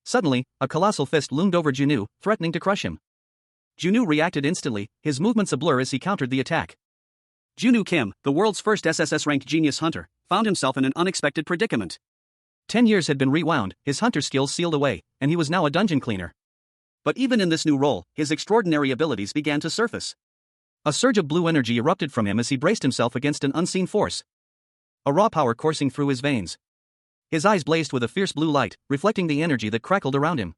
Suddenly, a colossal fist loomed over Junwoo, threatening to crush him. Junwoo reacted instantly, his movements a blur as he countered the attack. Junwoo Kim, the world's first SSS-RANK genius hunter, found himself in an unexpected predicament. 10 years had been rewound, his hunter skills sealed away, and he was now a dungeon cleaner. But even in this new role, his extraordinary abilities began to surface. A surge of blue energy erupted from him as he braced himself against an unseen force. A raw power coursing through his veins. His eyes blazed with a fierce blue light, reflecting the energy that crackled around him.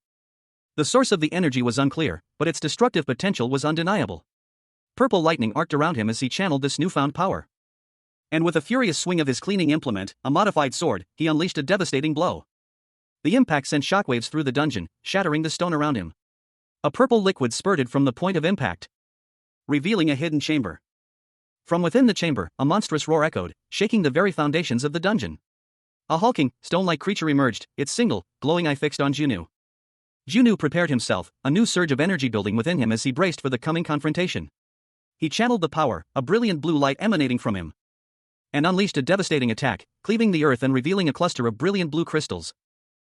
The source of the energy was unclear, but its destructive potential was undeniable. Purple lightning arced around him as he channeled this newfound power. And with a furious swing of his cleaning implement, a modified sword, he unleashed a devastating blow. The impact sent shockwaves through the dungeon, shattering the stone around him. A purple liquid spurted from the point of impact, revealing a hidden chamber. From within the chamber, a monstrous roar echoed, shaking the very foundations of the dungeon. A hulking, stone-like creature emerged, its single, glowing eye fixed on Junwoo. Junwoo prepared himself, a new surge of energy building within him as he braced for the coming confrontation. He channeled the power, a brilliant blue light emanating from him, and unleashed a devastating attack, cleaving the earth and revealing a cluster of brilliant blue crystals.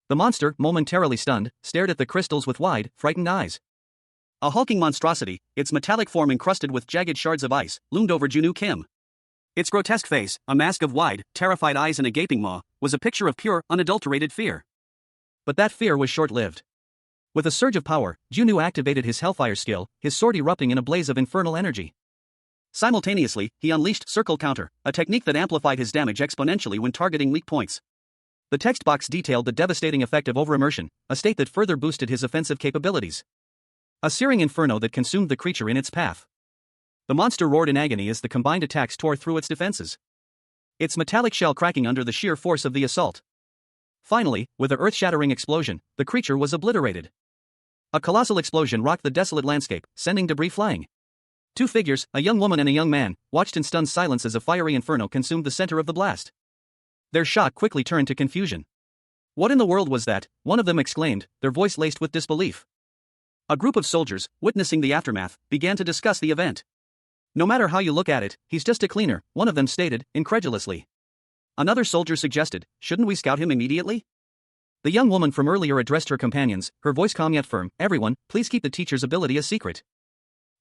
The monster, momentarily stunned, stared at the crystals with wide, frightened eyes. A hulking monstrosity, its metallic form encrusted with jagged shards of ice, loomed over Junwoo Kim. Its grotesque face, a mask of wide, terrified eyes and a gaping maw, was a picture of pure, unadulterated fear. But that fear was short-lived. With a surge of power, Junwoo activated his Hellfire skill, his sword erupting in a blaze of infernal energy. Simultaneously, he unleashed Circle Counter, a technique that amplified his damage exponentially when targeting weak points. The text box detailed the devastating effect of over-immersion, a state that further boosted his offensive capabilities. A searing inferno that consumed the creature in its path. The monster roared in agony as the combined attacks tore through its defenses, its metallic shell cracking under the sheer force of the assault. Finally, with an earth-shattering explosion, the creature was obliterated. A colossal explosion rocked the desolate landscape, sending debris flying. Two figures, a young woman and a young man, watched in stunned silence as a fiery inferno consumed the center of the blast. Their shock quickly turned to confusion. "What in the world was that?" one of them exclaimed, their voice laced with disbelief. A group of soldiers, witnessing the aftermath, began to discuss the event. "No matter how you look at it, he's just a cleaner," one of them stated, incredulously. Another soldier suggested, "Shouldn't we scout him immediately?" The young woman from earlier addressed her companions, her voice calm yet firm, "Everyone, please keep the teacher's ability a secret."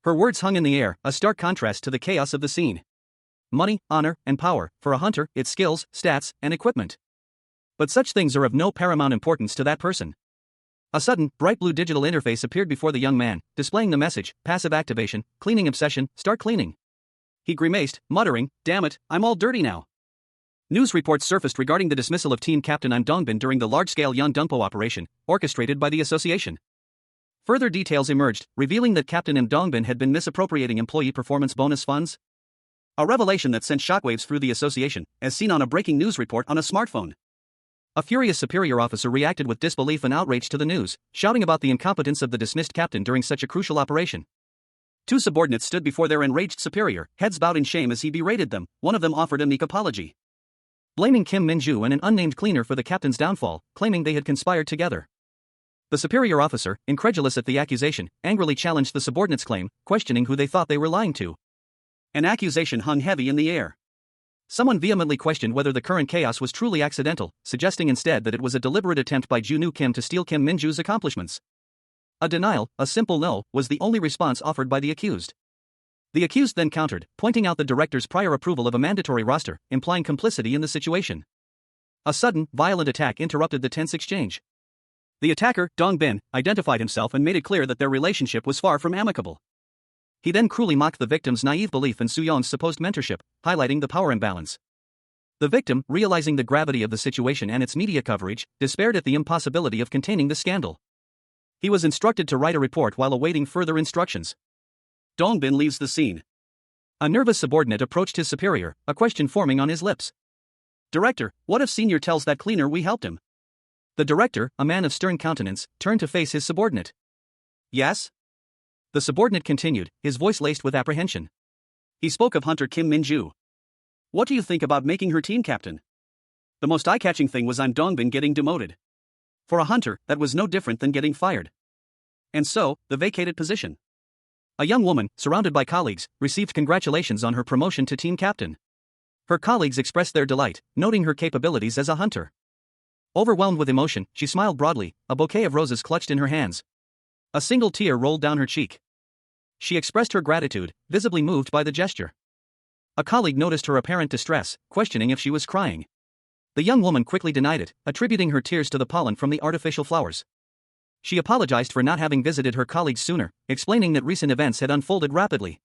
Her words hung in the air, a stark contrast to the chaos of the scene. Money, honor, and power, for a hunter, its skills, stats, and equipment. But such things are of no paramount importance to that person. A sudden, bright blue digital interface appeared before the young man, displaying the message, "Passive activation, cleaning obsession, start cleaning." He grimaced, muttering, "Damn it, I'm all dirty now." News reports surfaced regarding the dismissal of Team Captain Im Dongbin during the large-scale Yondungpo operation, orchestrated by the association. Further details emerged, revealing that Captain Im Dongbin had been misappropriating employee performance bonus funds. A revelation that sent shockwaves through the association, as seen on a breaking news report on a smartphone. A furious superior officer reacted with disbelief and outrage to the news, shouting about the incompetence of the dismissed captain during such a crucial operation. Two subordinates stood before their enraged superior, heads bowed in shame as he berated them. One of them offered a meek apology, blaming Kim Min-ju and an unnamed cleaner for the captain's downfall, claiming they had conspired together. The superior officer, incredulous at the accusation, angrily challenged the subordinate's claim, questioning who they thought they were lying to. An accusation hung heavy in the air. Someone vehemently questioned whether the current chaos was truly accidental, suggesting instead that it was a deliberate attempt by Junwoo Kim to steal Kim Min-ju's accomplishments. A denial, a simple no, was the only response offered by the accused. The accused then countered, pointing out the director's prior approval of a mandatory roster, implying complicity in the situation. A sudden, violent attack interrupted the tense exchange. The attacker, Dong Bin, identified himself and made it clear that their relationship was far from amicable. He then cruelly mocked the victim's naive belief in Soo-yeon's supposed mentorship, highlighting the power imbalance. The victim, realizing the gravity of the situation and its media coverage, despaired at the impossibility of containing the scandal. He was instructed to write a report while awaiting further instructions. Dong Bin leaves the scene. A nervous subordinate approached his superior, a question forming on his lips. "Director, what if Senior tells that cleaner we helped him?" The director, a man of stern countenance, turned to face his subordinate. "Yes?" The subordinate continued, his voice laced with apprehension. He spoke of Hunter Kim Min-ju. "What do you think about making her team captain?" The most eye-catching thing was I'm Dongbin getting demoted. For a hunter, that was no different than getting fired. And so, the vacated position. A young woman, surrounded by colleagues, received congratulations on her promotion to team captain. Her colleagues expressed their delight, noting her capabilities as a hunter. Overwhelmed with emotion, she smiled broadly, a bouquet of roses clutched in her hands. A single tear rolled down her cheek. She expressed her gratitude, visibly moved by the gesture. A colleague noticed her apparent distress, questioning if she was crying. The young woman quickly denied it, attributing her tears to the pollen from the artificial flowers. She apologized for not having visited her colleagues sooner, explaining that recent events had unfolded rapidly.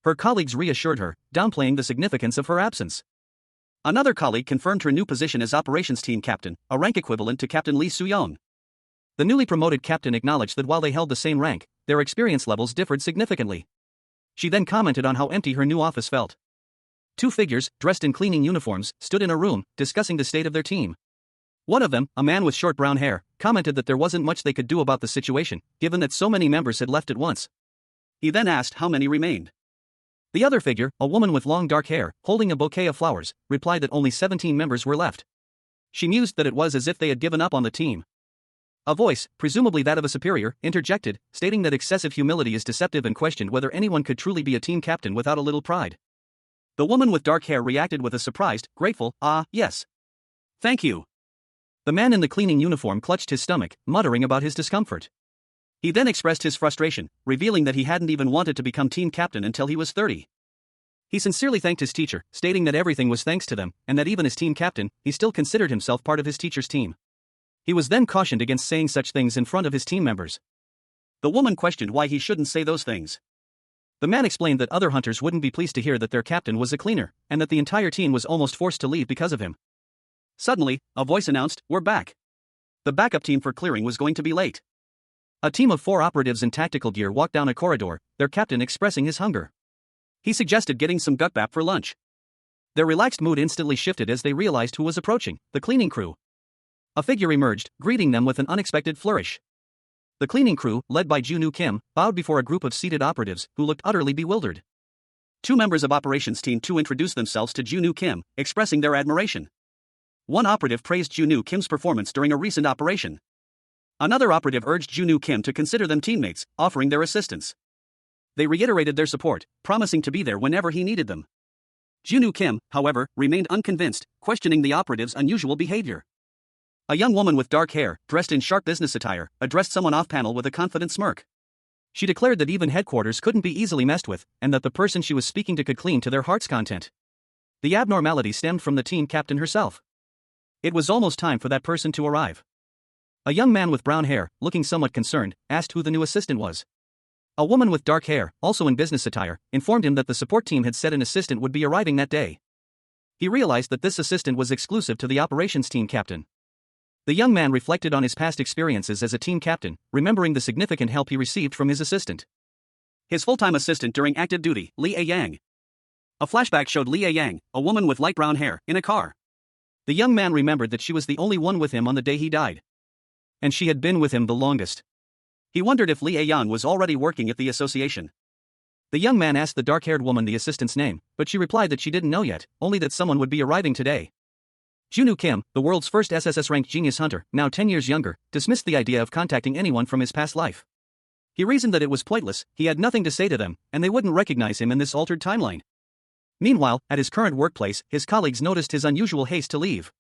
Her colleagues reassured her, downplaying the significance of her absence. Another colleague confirmed her new position as operations team captain, a rank equivalent to Captain Lee Soo-yeon. The newly promoted captain acknowledged that while they held the same rank, their experience levels differed significantly. She then commented on how empty her new office felt. Two figures, dressed in cleaning uniforms, stood in a room, discussing the state of their team. One of them, a man with short brown hair, commented that there wasn't much they could do about the situation, given that so many members had left at once. He then asked how many remained. The other figure, a woman with long dark hair, holding a bouquet of flowers, replied that only 17 members were left. She mused that it was as if they had given up on the team. A voice, presumably that of a superior, interjected, stating that excessive humility is deceptive and questioned whether anyone could truly be a team captain without a little pride. The woman with dark hair reacted with a surprised, grateful, "Ah, yes. Thank you." The man in the cleaning uniform clutched his stomach, muttering about his discomfort. He then expressed his frustration, revealing that he hadn't even wanted to become team captain until he was 30. He sincerely thanked his teacher, stating that everything was thanks to them, and that even as team captain, he still considered himself part of his teacher's team. He was then cautioned against saying such things in front of his team members. The woman questioned why he shouldn't say those things. The man explained that other hunters wouldn't be pleased to hear that their captain was a cleaner, and that the entire team was almost forced to leave because of him. Suddenly, a voice announced, "We're back." The backup team for clearing was going to be late. A team of 4 operatives in tactical gear walked down a corridor, their captain expressing his hunger. He suggested getting some gukbap for lunch. Their relaxed mood instantly shifted as they realized who was approaching, the cleaning crew. A figure emerged, greeting them with an unexpected flourish. The cleaning crew, led by Junwoo Kim, bowed before a group of seated operatives, who looked utterly bewildered. 2 members of Operations Team 2 introduced themselves to Junwoo Kim, expressing their admiration. One operative praised Junwoo Kim's performance during a recent operation. Another operative urged Junwoo Kim to consider them teammates, offering their assistance. They reiterated their support, promising to be there whenever he needed them. Junwoo Kim, however, remained unconvinced, questioning the operative's unusual behavior. A young woman with dark hair, dressed in sharp business attire, addressed someone off-panel with a confident smirk. She declared that even headquarters couldn't be easily messed with, and that the person she was speaking to could clean to their heart's content. The abnormality stemmed from the team captain herself. It was almost time for that person to arrive. A young man with brown hair, looking somewhat concerned, asked who the new assistant was. A woman with dark hair, also in business attire, informed him that the support team had said an assistant would be arriving that day. He realized that this assistant was exclusive to the operations team captain. The young man reflected on his past experiences as a team captain, remembering the significant help he received from his assistant. His full-time assistant during active duty, Lee A-yang. A flashback showed Lee A-yang, a woman with light brown hair, in a car. The young man remembered that she was the only one with him on the day he died. And she had been with him the longest. He wondered if Lee A-yang was already working at the association. The young man asked the dark-haired woman the assistant's name, but she replied that she didn't know yet, only that someone would be arriving today. Junwoo Kim, the world's first SSS-RANK genius hunter, now 10 years younger, dismissed the idea of contacting anyone from his past life. He reasoned that it was pointless, he had nothing to say to them, and they wouldn't recognize him in this altered timeline. Meanwhile, at his current workplace, his colleagues noticed his unusual haste to leave.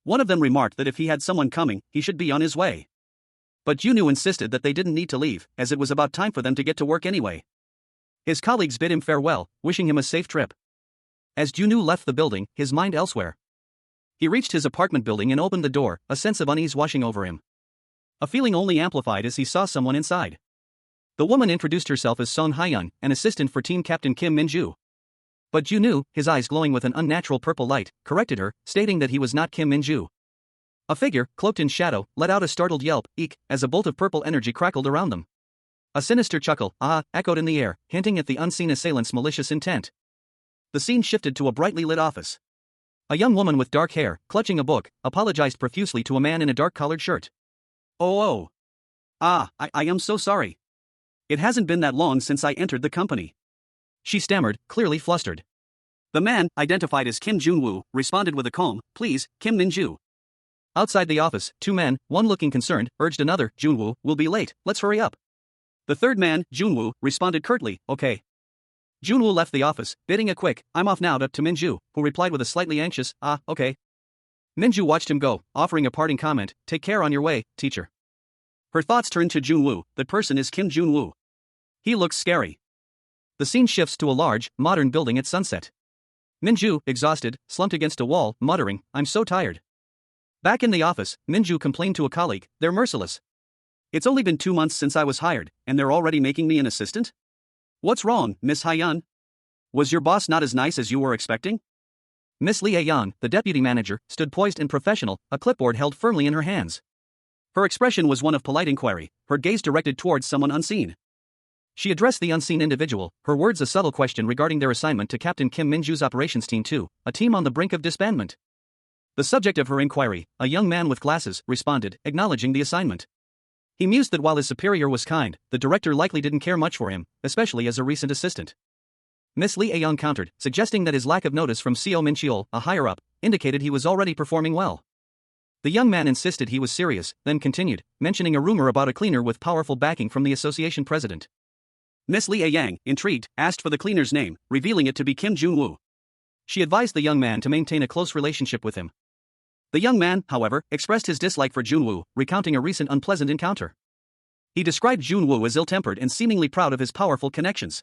One of them remarked that if he had someone coming, he should be on his way. But Junwoo insisted that they didn't need to leave, as it was about time for them to get to work anyway. His colleagues bid him farewell, wishing him a safe trip. As Junwoo left the building, his mind elsewhere. He reached his apartment building and opened the door, a sense of unease washing over him. A feeling only amplified as he saw someone inside. The woman introduced herself as Song Hyun, an assistant for team captain Kim Min-ju. But Junwoo, his eyes glowing with an unnatural purple light, corrected her, stating that he was not Kim Min-ju. A figure, cloaked in shadow, let out a startled yelp, eek, as a bolt of purple energy crackled around them. A sinister chuckle, ah, echoed in the air, hinting at the unseen assailant's malicious intent. The scene shifted to a brightly lit office. A young woman with dark hair, clutching a book, apologized profusely to a man in a dark-collared shirt. Oh. I am so sorry. It hasn't been that long since I entered the company. She stammered, clearly flustered. The man, identified as Kim Junwoo, responded with a calm, please, Kim Min-ju. Outside the office, two men, one looking concerned, urged another, Junwoo, we'll be late, let's hurry up. The third man, Junwoo, responded curtly, okay. Junwoo left the office, bidding a quick, I'm off now to Min-ju, who replied with a slightly anxious, okay. Min-ju watched him go, offering a parting comment, take care on your way, teacher. Her thoughts turned to Junwoo, the person is Kim Junwoo. He looks scary. The scene shifts to a large, modern building at sunset. Min-ju, exhausted, slumped against a wall, muttering, I'm so tired. Back in the office, Min-ju complained to a colleague, they're merciless. It's only been 2 months since I was hired, and they're already making me an assistant? What's wrong, Miss Hyun? Was your boss not as nice as you were expecting? Miss Lee Aeon, the deputy manager, stood poised and professional, a clipboard held firmly in her hands. Her expression was one of polite inquiry, her gaze directed towards someone unseen. She addressed the unseen individual, her words a subtle question regarding their assignment to Captain Kim Min-ju's operations team 2, a team on the brink of disbandment. The subject of her inquiry, a young man with glasses, responded, acknowledging the assignment. He mused that while his superior was kind, the director likely didn't care much for him, especially as a recent assistant. Miss Lee Aeon countered, suggesting that his lack of notice from Seo Min-cheol, a higher-up, indicated he was already performing well. The young man insisted he was serious, then continued, mentioning a rumor about a cleaner with powerful backing from the association president. Miss Lee Aeon, intrigued, asked for the cleaner's name, revealing it to be Kim Junwoo. She advised the young man to maintain a close relationship with him. The young man, however, expressed his dislike for Junwoo, recounting a recent unpleasant encounter. He described Junwoo as ill-tempered and seemingly proud of his powerful connections.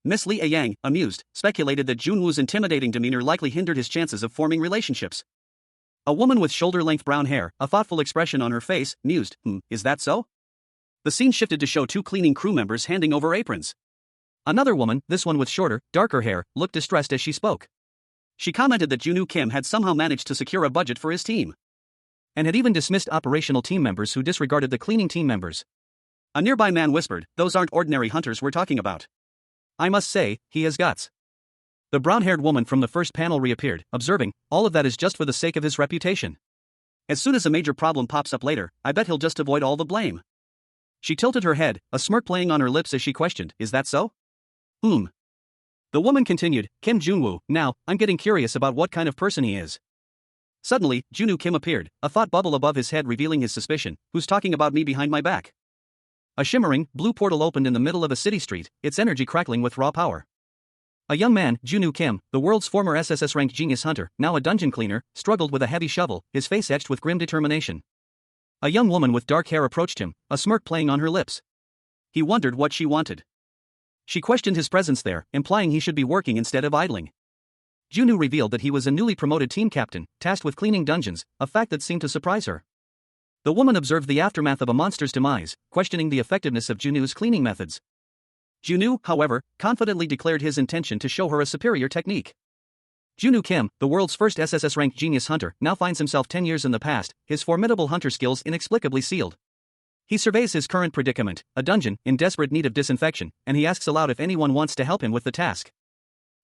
Miss Lee Aeon, amused, speculated that Junwoo's intimidating demeanor likely hindered his chances of forming relationships. A woman with shoulder-length brown hair, a thoughtful expression on her face, mused, is that so? The scene shifted to show 2 cleaning crew members handing over aprons. Another woman, this one with shorter, darker hair, looked distressed as she spoke. She commented that Junwoo Kim had somehow managed to secure a budget for his team, and had even dismissed operational team members who disregarded the cleaning team members. A nearby man whispered, those aren't ordinary hunters we're talking about. I must say, he has guts. The brown-haired woman from the first panel reappeared, observing, all of that is just for the sake of his reputation. As soon as a major problem pops up later, I bet he'll just avoid all the blame. She tilted her head, a smirk playing on her lips as she questioned, is that so? The woman continued, Kim Junwoo, now, I'm getting curious about what kind of person he is. Suddenly, Junwoo Kim appeared, a thought bubble above his head revealing his suspicion, who's talking about me behind my back? A shimmering, blue portal opened in the middle of a city street, its energy crackling with raw power. A young man, Junwoo Kim, the world's former SSS-RANK genius hunter, now a dungeon cleaner, struggled with a heavy shovel, his face etched with grim determination. A young woman with dark hair approached him, a smirk playing on her lips. He wondered what she wanted. She questioned his presence there, implying he should be working instead of idling. Junwoo revealed that he was a newly promoted team captain, tasked with cleaning dungeons, a fact that seemed to surprise her. The woman observed the aftermath of a monster's demise, questioning the effectiveness of Junwoo's cleaning methods. Junwoo, however, confidently declared his intention to show her a superior technique. Junwoo Kim, the world's first SSS-RANK genius hunter, now finds himself 10 years in the past, his formidable hunter skills inexplicably sealed. He surveys his current predicament, a dungeon, in desperate need of disinfection, and he asks aloud if anyone wants to help him with the task.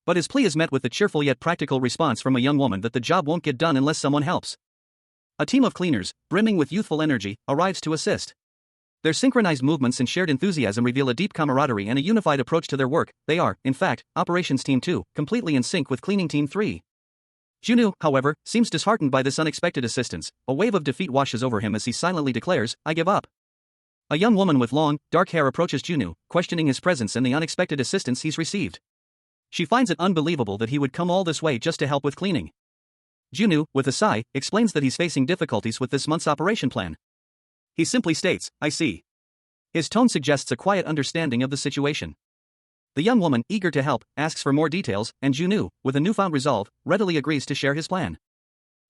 But his plea is met with the cheerful yet practical response from a young woman that the job won't get done unless someone helps. A team of cleaners, brimming with youthful energy, arrives to assist. Their synchronized movements and shared enthusiasm reveal a deep camaraderie and a unified approach to their work. They are, in fact, Operations Team 2, completely in sync with Cleaning Team 3. Junwoo, however, seems disheartened by this unexpected assistance. A wave of defeat washes over him as he silently declares, I give up. A young woman with long, dark hair approaches Junwoo, questioning his presence and the unexpected assistance he's received. She finds it unbelievable that he would come all this way just to help with cleaning. Junwoo, with a sigh, explains that he's facing difficulties with this month's operation plan. He simply states, I see. His tone suggests a quiet understanding of the situation. The young woman, eager to help, asks for more details, and Junwoo, with a newfound resolve, readily agrees to share his plan.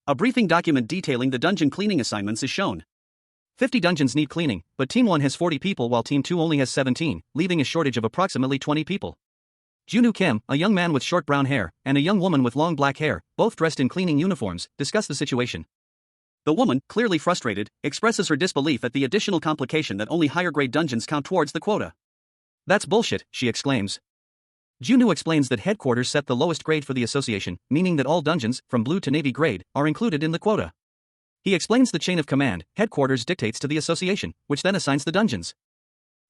A briefing document detailing the dungeon cleaning assignments is shown. 50 dungeons need cleaning, but Team 1 has 40 people while Team 2 only has 17, leaving a shortage of approximately 20 people. Junwoo Kim, a young man with short brown hair, and a young woman with long black hair, both dressed in cleaning uniforms, discuss the situation. The woman, clearly frustrated, expresses her disbelief at the additional complication that only higher-grade dungeons count towards the quota. "That's bullshit," she exclaims. Junwoo explains that headquarters set the lowest grade for the association, meaning that all dungeons, from blue to navy grade, are included in the quota. He explains the chain of command. Headquarters dictates to the association, which then assigns the dungeons.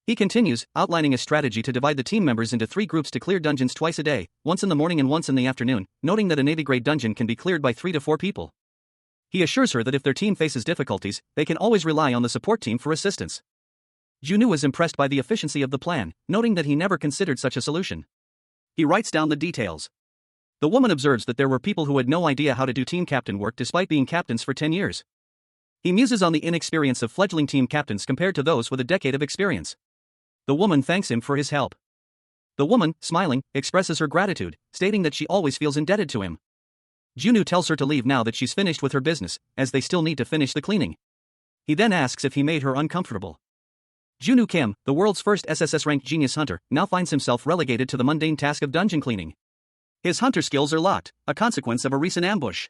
He continues, outlining a strategy to divide the team members into 3 groups to clear dungeons twice a day, once in the morning and once in the afternoon, noting that a navy-grade dungeon can be cleared by 3 to 4 people. He assures her that if their team faces difficulties, they can always rely on the support team for assistance. Junwoo is impressed by the efficiency of the plan, noting that he never considered such a solution. He writes down the details. The woman observes that there were people who had no idea how to do team captain work despite being captains for 10 years. He muses on the inexperience of fledgling team captains compared to those with a decade of experience. The woman thanks him for his help. The woman, smiling, expresses her gratitude, stating that she always feels indebted to him. Junwoo tells her to leave now that she's finished with her business, as they still need to finish the cleaning. He then asks if he made her uncomfortable. Junwoo Kim, the world's first SSS-RANK genius hunter, now finds himself relegated to the mundane task of dungeon cleaning. His hunter skills are locked, a consequence of a recent ambush.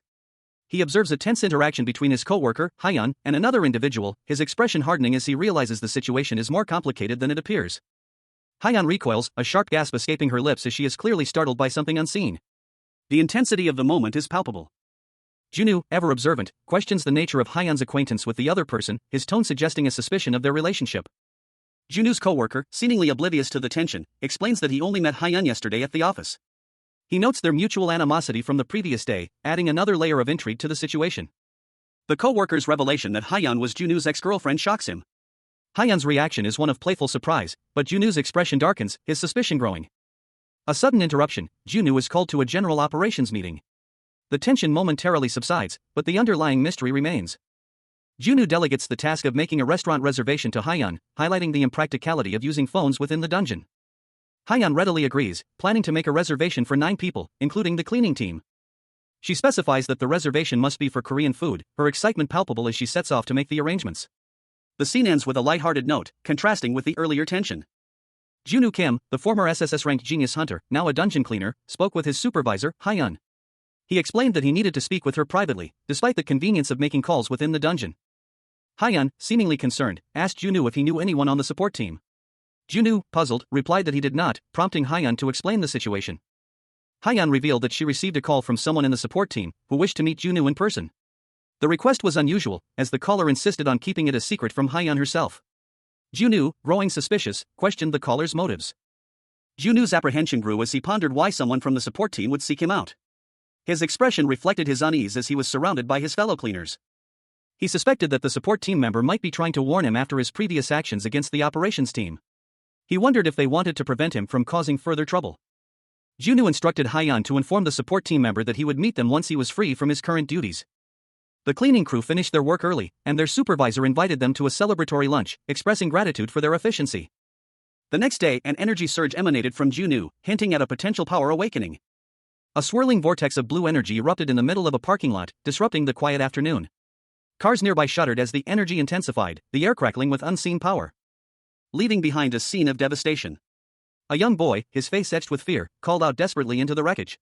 He observes a tense interaction between his co-worker, Hyun, and another individual, his expression hardening as he realizes the situation is more complicated than it appears. Hyun recoils, a sharp gasp escaping her lips as she is clearly startled by something unseen. The intensity of the moment is palpable. Junwoo, ever observant, questions the nature of Hyun's acquaintance with the other person, his tone suggesting a suspicion of their relationship. Junwoo's co-worker, seemingly oblivious to the tension, explains that he only met Hyun yesterday at the office. He notes their mutual animosity from the previous day, adding another layer of intrigue to the situation. The co-worker's revelation that Hyun was Junwoo's ex-girlfriend shocks him. Hyun's reaction is one of playful surprise, but Junwoo's expression darkens, his suspicion growing. A sudden interruption, Junwoo is called to a general operations meeting. The tension momentarily subsides, but the underlying mystery remains. Junwoo delegates the task of making a restaurant reservation to Hyun, highlighting the impracticality of using phones within the dungeon. Hyun readily agrees, planning to make a reservation for 9 people, including the cleaning team. She specifies that the reservation must be for Korean food, her excitement palpable as she sets off to make the arrangements. The scene ends with a lighthearted note, contrasting with the earlier tension. Junwoo Kim, the former SSS-RANK genius hunter, now a dungeon cleaner, spoke with his supervisor, Hyun. He explained that he needed to speak with her privately, despite the convenience of making calls within the dungeon. Hyun, seemingly concerned, asked Junwoo if he knew anyone on the support team. Junwoo, puzzled, replied that he did not, prompting Hyun to explain the situation. Hyun revealed that she received a call from someone in the support team, who wished to meet Junwoo in person. The request was unusual, as the caller insisted on keeping it a secret from Hyun herself. Junwoo, growing suspicious, questioned the caller's motives. Junwoo's apprehension grew as he pondered why someone from the support team would seek him out. His expression reflected his unease as he was surrounded by his fellow cleaners. He suspected that the support team member might be trying to warn him after his previous actions against the operations team. He wondered if they wanted to prevent him from causing further trouble. Junwoo instructed Hyun to inform the support team member that he would meet them once he was free from his current duties. The cleaning crew finished their work early, and their supervisor invited them to a celebratory lunch, expressing gratitude for their efficiency. The next day, an energy surge emanated from Junwoo, hinting at a potential power awakening. A swirling vortex of blue energy erupted in the middle of a parking lot, disrupting the quiet afternoon. Cars nearby shuddered as the energy intensified, the air crackling with unseen power, leaving behind a scene of devastation. A young boy, his face etched with fear, called out desperately into the wreckage.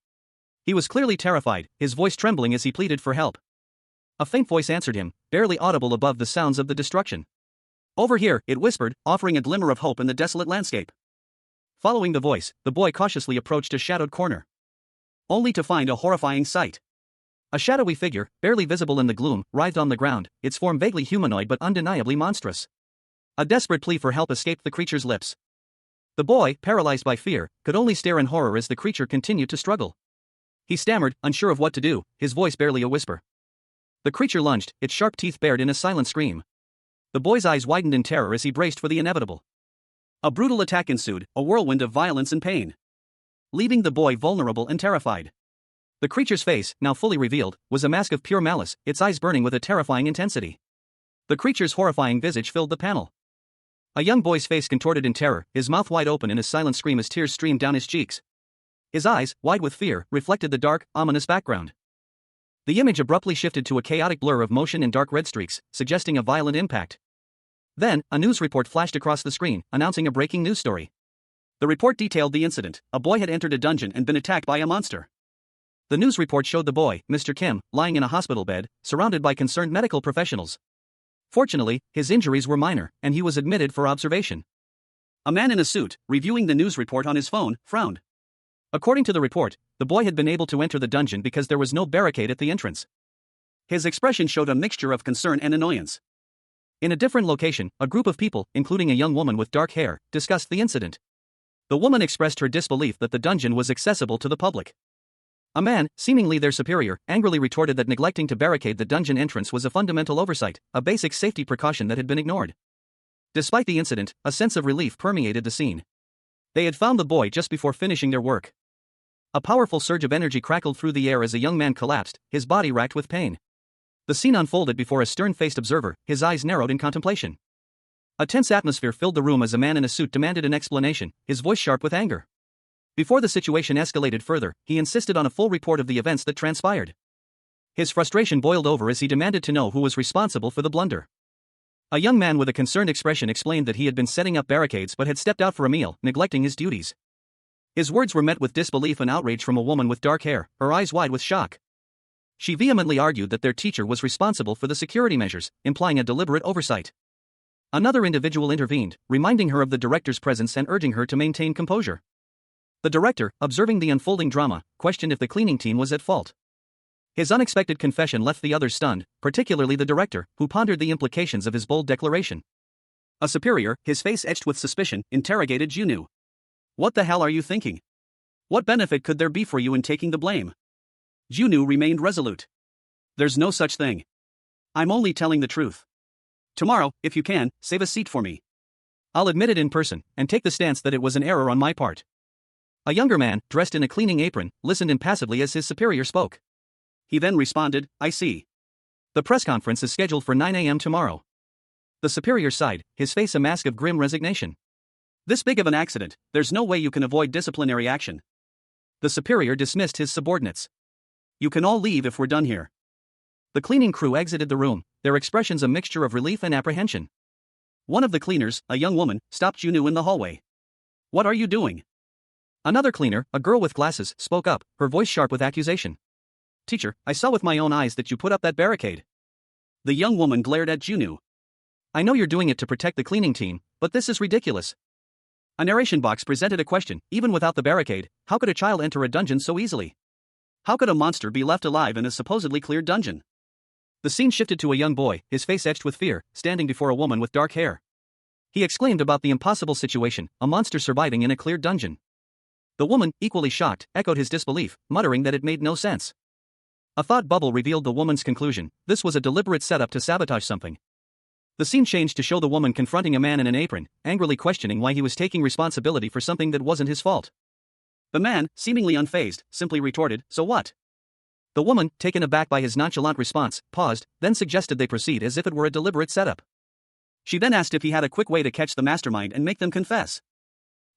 He was clearly terrified, his voice trembling as he pleaded for help. A faint voice answered him, barely audible above the sounds of the destruction. "Over here," it whispered, offering a glimmer of hope in the desolate landscape. Following the voice, the boy cautiously approached a shadowed corner, only to find a horrifying sight. A shadowy figure, barely visible in the gloom, writhed on the ground, its form vaguely humanoid but undeniably monstrous. A desperate plea for help escaped the creature's lips. The boy, paralyzed by fear, could only stare in horror as the creature continued to struggle. He stammered, unsure of what to do, his voice barely a whisper. The creature lunged, its sharp teeth bared in a silent scream. The boy's eyes widened in terror as he braced for the inevitable. A brutal attack ensued, a whirlwind of violence and pain, leaving the boy vulnerable and terrified. The creature's face, now fully revealed, was a mask of pure malice, its eyes burning with a terrifying intensity. The creature's horrifying visage filled the panel. A young boy's face contorted in terror, his mouth wide open in a silent scream as tears streamed down his cheeks. His eyes, wide with fear, reflected the dark, ominous background. The image abruptly shifted to a chaotic blur of motion in dark red streaks, suggesting a violent impact. Then, a news report flashed across the screen, announcing a breaking news story. The report detailed the incident. A boy had entered a dungeon and been attacked by a monster. The news report showed the boy, Mr. Kim, lying in a hospital bed, surrounded by concerned medical professionals. Fortunately, his injuries were minor, and he was admitted for observation. A man in a suit, reviewing the news report on his phone, frowned. According to the report, the boy had been able to enter the dungeon because there was no barricade at the entrance. His expression showed a mixture of concern and annoyance. In a different location, a group of people, including a young woman with dark hair, discussed the incident. The woman expressed her disbelief that the dungeon was accessible to the public. A man, seemingly their superior, angrily retorted that neglecting to barricade the dungeon entrance was a fundamental oversight, a basic safety precaution that had been ignored. Despite the incident, a sense of relief permeated the scene. They had found the boy just before finishing their work. A powerful surge of energy crackled through the air as a young man collapsed, his body racked with pain. The scene unfolded before a stern-faced observer, his eyes narrowed in contemplation. A tense atmosphere filled the room as a man in a suit demanded an explanation, his voice sharp with anger. Before the situation escalated further, he insisted on a full report of the events that transpired. His frustration boiled over as he demanded to know who was responsible for the blunder. A young man with a concerned expression explained that he had been setting up barricades but had stepped out for a meal, neglecting his duties. His words were met with disbelief and outrage from a woman with dark hair, her eyes wide with shock. She vehemently argued that their teacher was responsible for the security measures, implying a deliberate oversight. Another individual intervened, reminding her of the director's presence and urging her to maintain composure. The director, observing the unfolding drama, questioned if the cleaning team was at fault. His unexpected confession left the others stunned, particularly the director, who pondered the implications of his bold declaration. A superior, his face etched with suspicion, interrogated Junwoo. "What the hell are you thinking? What benefit could there be for you in taking the blame?" Junwoo remained resolute. "There's no such thing. I'm only telling the truth. Tomorrow, if you can, save a seat for me. I'll admit it in person, and take the stance that it was an error on my part." A younger man, dressed in a cleaning apron, listened impassively as his superior spoke. He then responded, "I see. The press conference is scheduled for 9 a.m. tomorrow." The superior sighed, his face a mask of grim resignation. "This big of an accident, there's no way you can avoid disciplinary action." The superior dismissed his subordinates. "You can all leave if we're done here." The cleaning crew exited the room, their expressions a mixture of relief and apprehension. One of the cleaners, a young woman, stopped Junwoo in the hallway. "What are you doing?" Another cleaner, a girl with glasses, spoke up, her voice sharp with accusation. "Teacher, I saw with my own eyes that you put up that barricade." The young woman glared at Junwoo. "I know you're doing it to protect the cleaning team, but this is ridiculous." A narration box presented a question. Even without the barricade, how could a child enter a dungeon so easily? How could a monster be left alive in a supposedly cleared dungeon? The scene shifted to a young boy, his face etched with fear, standing before a woman with dark hair. He exclaimed about the impossible situation, a monster surviving in a cleared dungeon. The woman, equally shocked, echoed his disbelief, muttering that it made no sense. A thought bubble revealed the woman's conclusion: this was a deliberate setup to sabotage something. The scene changed to show the woman confronting a man in an apron, angrily questioning why he was taking responsibility for something that wasn't his fault. The man, seemingly unfazed, simply retorted, "So what?" The woman, taken aback by his nonchalant response, paused, then suggested they proceed as if it were a deliberate setup. She then asked if he had a quick way to catch the mastermind and make them confess.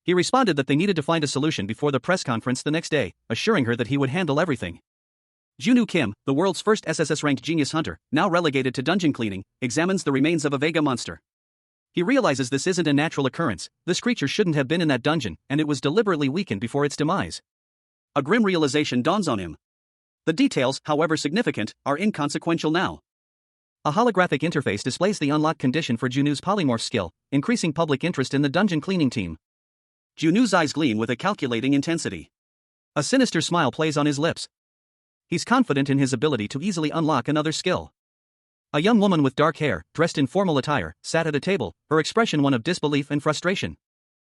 He responded that they needed to find a solution before the press conference the next day, assuring her that he would handle everything. Junwoo Kim, the world's first SSS-RANK genius hunter, now relegated to dungeon cleaning, examines the remains of a Vega monster. He realizes this isn't a natural occurrence, this creature shouldn't have been in that dungeon, and it was deliberately weakened before its demise. A grim realization dawns on him. The details, however significant, are inconsequential now. A holographic interface displays the unlocked condition for Junwoo's polymorph skill, increasing public interest in the dungeon cleaning team. Junwoo's eyes gleam with a calculating intensity. A sinister smile plays on his lips. He's confident in his ability to easily unlock another skill. A young woman with dark hair, dressed in formal attire, sat at a table, her expression one of disbelief and frustration.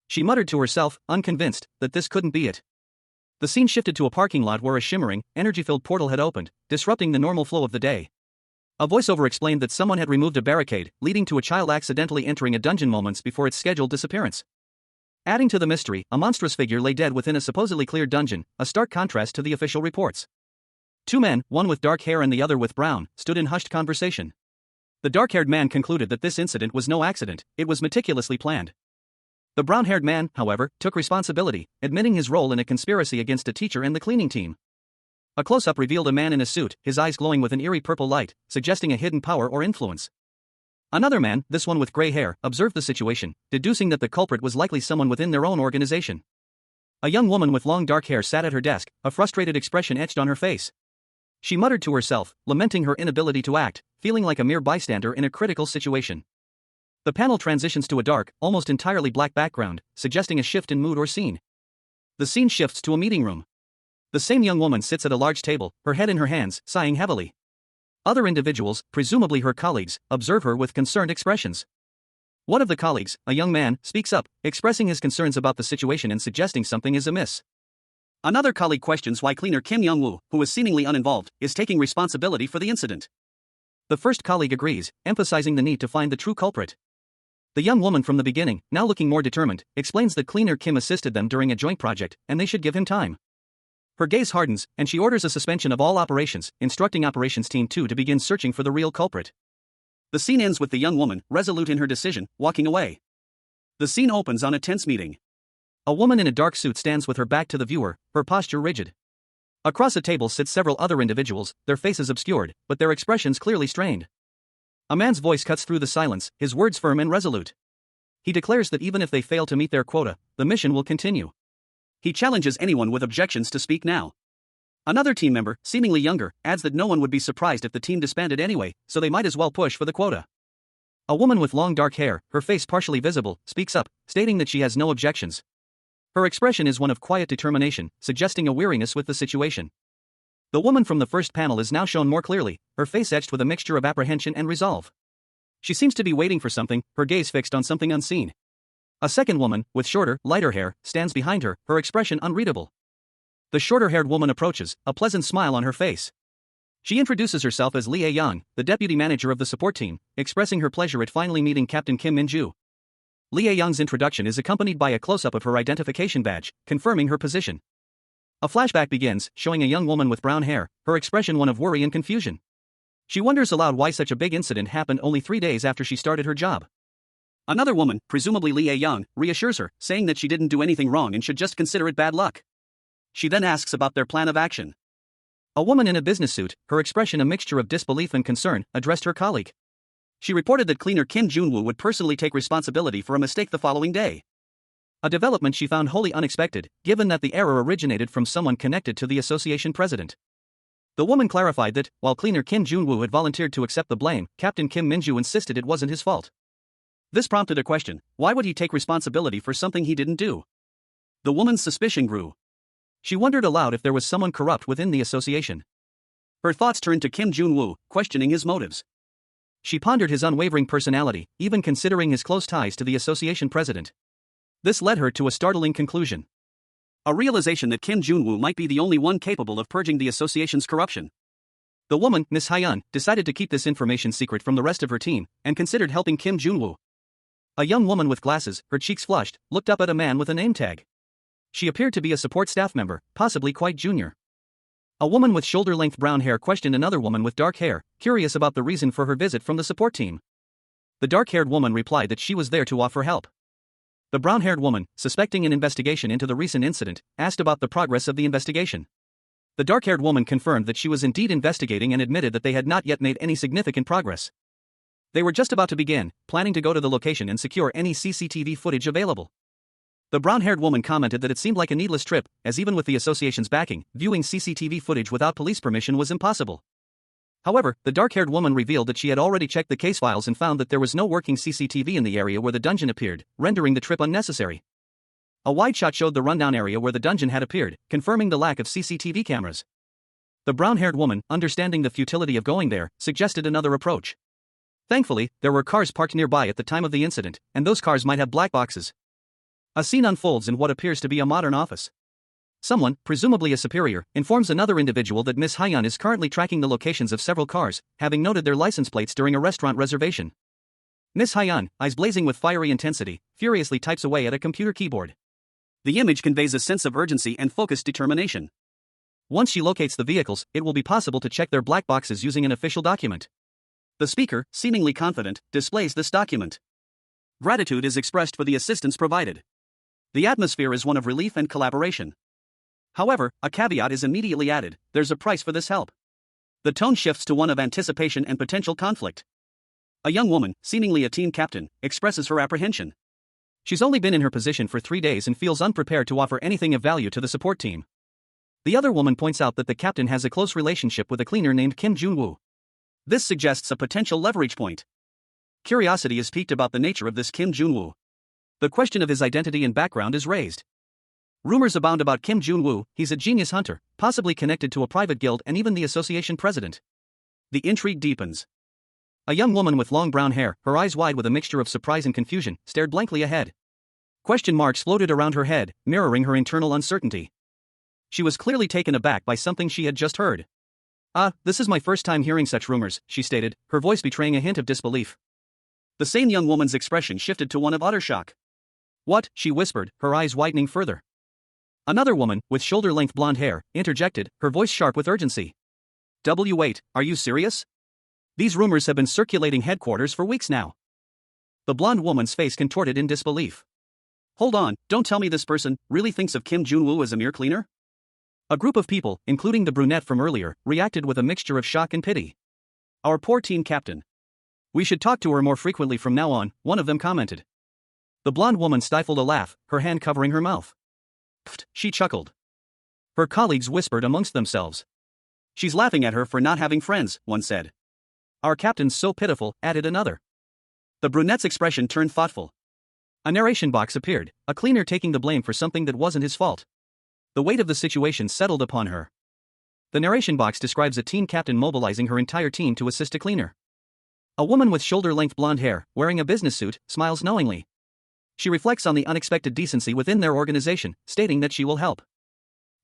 She muttered to herself, unconvinced, that this couldn't be it. The scene shifted to a parking lot where a shimmering, energy-filled portal had opened, disrupting the normal flow of the day. A voiceover explained that someone had removed a barricade, leading to a child accidentally entering a dungeon moments before its scheduled disappearance. Adding to the mystery, a monstrous figure lay dead within a supposedly cleared dungeon, a stark contrast to the official reports. Two men, one with dark hair and the other with brown, stood in hushed conversation. The dark-haired man concluded that this incident was no accident, it was meticulously planned. The brown-haired man, however, took responsibility, admitting his role in a conspiracy against a teacher and the cleaning team. A close-up revealed a man in a suit, his eyes glowing with an eerie purple light, suggesting a hidden power or influence. Another man, this one with gray hair, observed the situation, deducing that the culprit was likely someone within their own organization. A young woman with long dark hair sat at her desk, a frustrated expression etched on her face. She muttered to herself, lamenting her inability to act, feeling like a mere bystander in a critical situation. The panel transitions to a dark, almost entirely black background, suggesting a shift in mood or scene. The scene shifts to a meeting room. The same young woman sits at a large table, her head in her hands, sighing heavily. Other individuals, presumably her colleagues, observe her with concerned expressions. One of the colleagues, a young man, speaks up, expressing his concerns about the situation and suggesting something is amiss. Another colleague questions why cleaner Kim Young-woo, who is seemingly uninvolved, is taking responsibility for the incident. The first colleague agrees, emphasizing the need to find the true culprit. The young woman from the beginning, now looking more determined, explains that cleaner Kim assisted them during a joint project, and they should give him time. Her gaze hardens, and she orders a suspension of all operations, instructing Operations Team 2 to begin searching for the real culprit. The scene ends with the young woman, resolute in her decision, walking away. The scene opens on a tense meeting. A woman in a dark suit stands with her back to the viewer, her posture rigid. Across a table sit several other individuals, their faces obscured, but their expressions clearly strained. A man's voice cuts through the silence, his words firm and resolute. He declares that even if they fail to meet their quota, the mission will continue. He challenges anyone with objections to speak now. Another team member, seemingly younger, adds that no one would be surprised if the team disbanded anyway, so they might as well push for the quota. A woman with long dark hair, her face partially visible, speaks up, stating that she has no objections. Her expression is one of quiet determination, suggesting a weariness with the situation. The woman from the first panel is now shown more clearly, her face etched with a mixture of apprehension and resolve. She seems to be waiting for something, her gaze fixed on something unseen. A second woman, with shorter, lighter hair, stands behind her, her expression unreadable. The shorter-haired woman approaches, a pleasant smile on her face. She introduces herself as Lee A-young, the deputy manager of the support team, expressing her pleasure at finally meeting Captain Kim Min-ju. Lee A-young's introduction is accompanied by a close-up of her identification badge, confirming her position. A flashback begins, showing a young woman with brown hair, her expression one of worry and confusion. She wonders aloud why such a big incident happened only 3 days after she started her job. Another woman, presumably Lee A-young, reassures her, saying that she didn't do anything wrong and should just consider it bad luck. She then asks about their plan of action. A woman in a business suit, her expression a mixture of disbelief and concern, addressed her colleague. She reported that cleaner Kim Jun-woo would personally take responsibility for a mistake the following day. A development she found wholly unexpected, given that the error originated from someone connected to the association president. The woman clarified that, while cleaner Kim Jun-woo had volunteered to accept the blame, Captain Kim Min-ju insisted it wasn't his fault. This prompted a question: why would he take responsibility for something he didn't do? The woman's suspicion grew. She wondered aloud if there was someone corrupt within the association. Her thoughts turned to Kim Jun-woo, questioning his motives. She pondered his unwavering personality, even considering his close ties to the association president. This led her to a startling conclusion. A realization that Kim Jun-woo might be the only one capable of purging the association's corruption. The woman, Miss Hyun, decided to keep this information secret from the rest of her team, and considered helping Kim Jun-woo. A young woman with glasses, her cheeks flushed, looked up at a man with a name tag. She appeared to be a support staff member, possibly quite junior. A woman with shoulder-length brown hair questioned another woman with dark hair, curious about the reason for her visit from the support team. The dark-haired woman replied that she was there to offer help. The brown-haired woman, suspecting an investigation into the recent incident, asked about the progress of the investigation. The dark-haired woman confirmed that she was indeed investigating and admitted that they had not yet made any significant progress. They were just about to begin, planning to go to the location and secure any CCTV footage available. The brown-haired woman commented that it seemed like a needless trip, as even with the association's backing, viewing CCTV footage without police permission was impossible. However, the dark-haired woman revealed that she had already checked the case files and found that there was no working CCTV in the area where the dungeon appeared, rendering the trip unnecessary. A wide shot showed the rundown area where the dungeon had appeared, confirming the lack of CCTV cameras. The brown-haired woman, understanding the futility of going there, suggested another approach. Thankfully, there were cars parked nearby at the time of the incident, and those cars might have black boxes. A scene unfolds in what appears to be a modern office. Someone, presumably a superior, informs another individual that Miss Hyun is currently tracking the locations of several cars, having noted their license plates during a restaurant reservation. Miss Hyun, eyes blazing with fiery intensity, furiously types away at a computer keyboard. The image conveys a sense of urgency and focused determination. Once she locates the vehicles, it will be possible to check their black boxes using an official document. The speaker, seemingly confident, displays this document. Gratitude is expressed for the assistance provided. The atmosphere is one of relief and collaboration. However, a caveat is immediately added: there's a price for this help. The tone shifts to one of anticipation and potential conflict. A young woman, seemingly a team captain, expresses her apprehension. She's only been in her position for 3 days and feels unprepared to offer anything of value to the support team. The other woman points out that the captain has a close relationship with a cleaner named Kim Jun-woo. This suggests a potential leverage point. Curiosity is piqued about the nature of this Kim Jun-woo. The question of his identity and background is raised. Rumors abound about Kim Jun-woo. He's a genius hunter, possibly connected to a private guild and even the association president. The intrigue deepens. A young woman with long brown hair, her eyes wide with a mixture of surprise and confusion, stared blankly ahead. Question marks floated around her head, mirroring her internal uncertainty. She was clearly taken aback by something she had just heard. This is my first time hearing such rumors, she stated, her voice betraying a hint of disbelief. The same young woman's expression shifted to one of utter shock. What? She whispered, her eyes widening further. Another woman, with shoulder-length blonde hair, interjected, her voice sharp with urgency. Wait, are you serious? These rumors have been circulating headquarters for weeks now. The blonde woman's face contorted in disbelief. Hold on, don't tell me this person really thinks of Kim Jun-woo as a mere cleaner? A group of people, including the brunette from earlier, reacted with a mixture of shock and pity. Our poor team captain. We should talk to her more frequently from now on, one of them commented. The blonde woman stifled a laugh, her hand covering her mouth. Pfft, she chuckled. Her colleagues whispered amongst themselves. She's laughing at her for not having friends, one said. Our captain's so pitiful, added another. The brunette's expression turned thoughtful. A narration box appeared, a cleaner taking the blame for something that wasn't his fault. The weight of the situation settled upon her. The narration box describes a team captain mobilizing her entire team to assist a cleaner. A woman with shoulder-length blonde hair, wearing a business suit, smiles knowingly. She reflects on the unexpected decency within their organization, stating that she will help.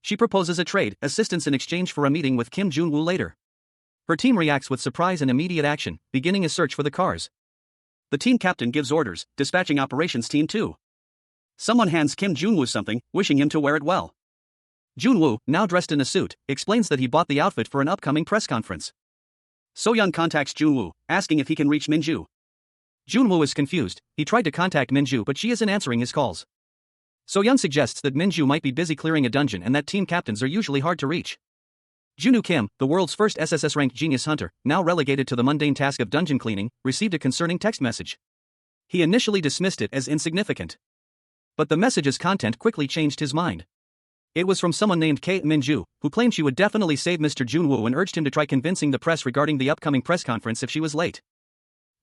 She proposes a trade, assistance in exchange for a meeting with Kim Jun-woo later. Her team reacts with surprise and immediate action, beginning a search for the cars. The team captain gives orders, dispatching operations team 2. Someone hands Kim Jun-woo something, wishing him to wear it well. Jun-woo, now dressed in a suit, explains that he bought the outfit for an upcoming press conference. So-yeon contacts Jun-woo, asking if he can reach Min-ju. Jun-woo is confused. He tried to contact Min-ju but she isn't answering his calls. So-yeon suggests that Min-ju might be busy clearing a dungeon and that team captains are usually hard to reach. Junwoo Kim, the world's first SSS-RANK genius hunter, now relegated to the mundane task of dungeon cleaning, received a concerning text message. He initially dismissed it as insignificant. But the message's content quickly changed his mind. It was from someone named Kei Min-ju, who claimed she would definitely save Mr. Jun-woo and urged him to try convincing the press regarding the upcoming press conference if she was late.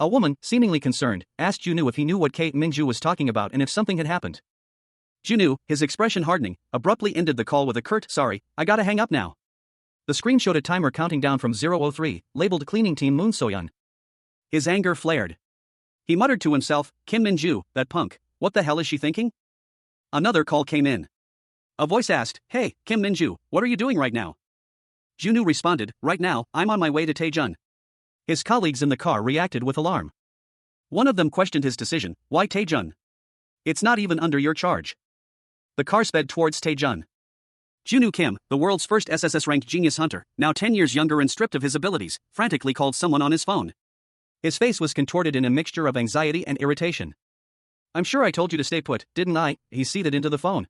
A woman, seemingly concerned, asked Junwoo if he knew what Kei Min-ju was talking about and if something had happened. Junwoo, his expression hardening, abruptly ended the call with a curt, "Sorry, I gotta hang up now." The screen showed a timer counting down from 0:03, labeled Cleaning Team Moon So-yeon. His anger flared. He muttered to himself, Kim Min-ju, that punk, what the hell is she thinking? Another call came in. A voice asked, "Hey, Kim Min-ju, what are you doing right now?" Junwoo responded, "Right now, I'm on my way to Taejun." His colleagues in the car reacted with alarm. One of them questioned his decision, "Why Taejun? It's not even under your charge." The car sped towards Taejun. Junwoo Kim, the world's first SSS-RANK genius hunter, now 10 years younger and stripped of his abilities, frantically called someone on his phone. His face was contorted in a mixture of anxiety and irritation. "I'm sure I told you to stay put, didn't I?" he seethed into the phone.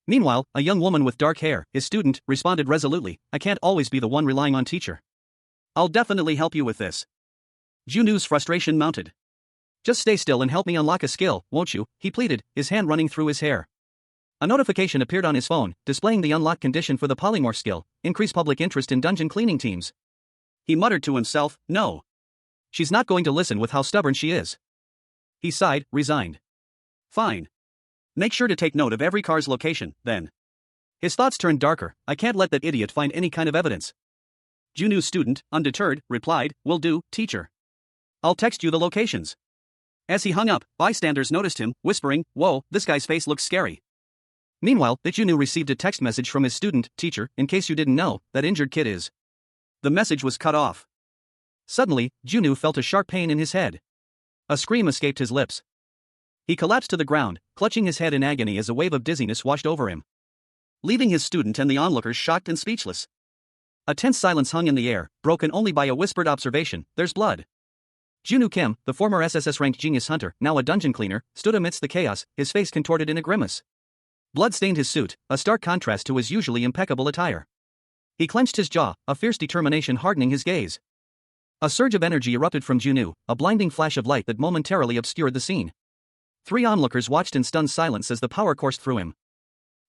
Meanwhile, a young woman with dark hair, his student, responded resolutely, "I can't always be the one relying on teacher. I'll definitely help you with this." Junwoo's frustration mounted. "Just stay still and help me unlock a skill, won't you?" he pleaded, his hand running through his hair. A notification appeared on his phone, displaying the unlock condition for the polymorph skill, increase public interest in dungeon cleaning teams. He muttered to himself, "No. She's not going to listen with how stubborn she is." He sighed, resigned. "Fine. Make sure to take note of every car's location, then." His thoughts turned darker. "I can't let that idiot find any kind of evidence." Junwoo's student, undeterred, replied, "Will do, teacher. I'll text you the locations." As he hung up, bystanders noticed him, whispering, "Whoa, this guy's face looks scary." Meanwhile, Junwoo received a text message from his student, "Teacher, in case you didn't know, that injured kid is." The message was cut off. Suddenly, Junwoo felt a sharp pain in his head. A scream escaped his lips. He collapsed to the ground, clutching his head in agony as a wave of dizziness washed over him, leaving his student and the onlookers shocked and speechless. A tense silence hung in the air, broken only by a whispered observation, "There's blood." Junwoo Kim, the former SSS-RANK genius hunter, now a dungeon cleaner, stood amidst the chaos, his face contorted in a grimace. Blood stained his suit, a stark contrast to his usually impeccable attire. He clenched his jaw, a fierce determination hardening his gaze. A surge of energy erupted from Junwoo, a blinding flash of light that momentarily obscured the scene. 3 onlookers watched in stunned silence as the power coursed through him.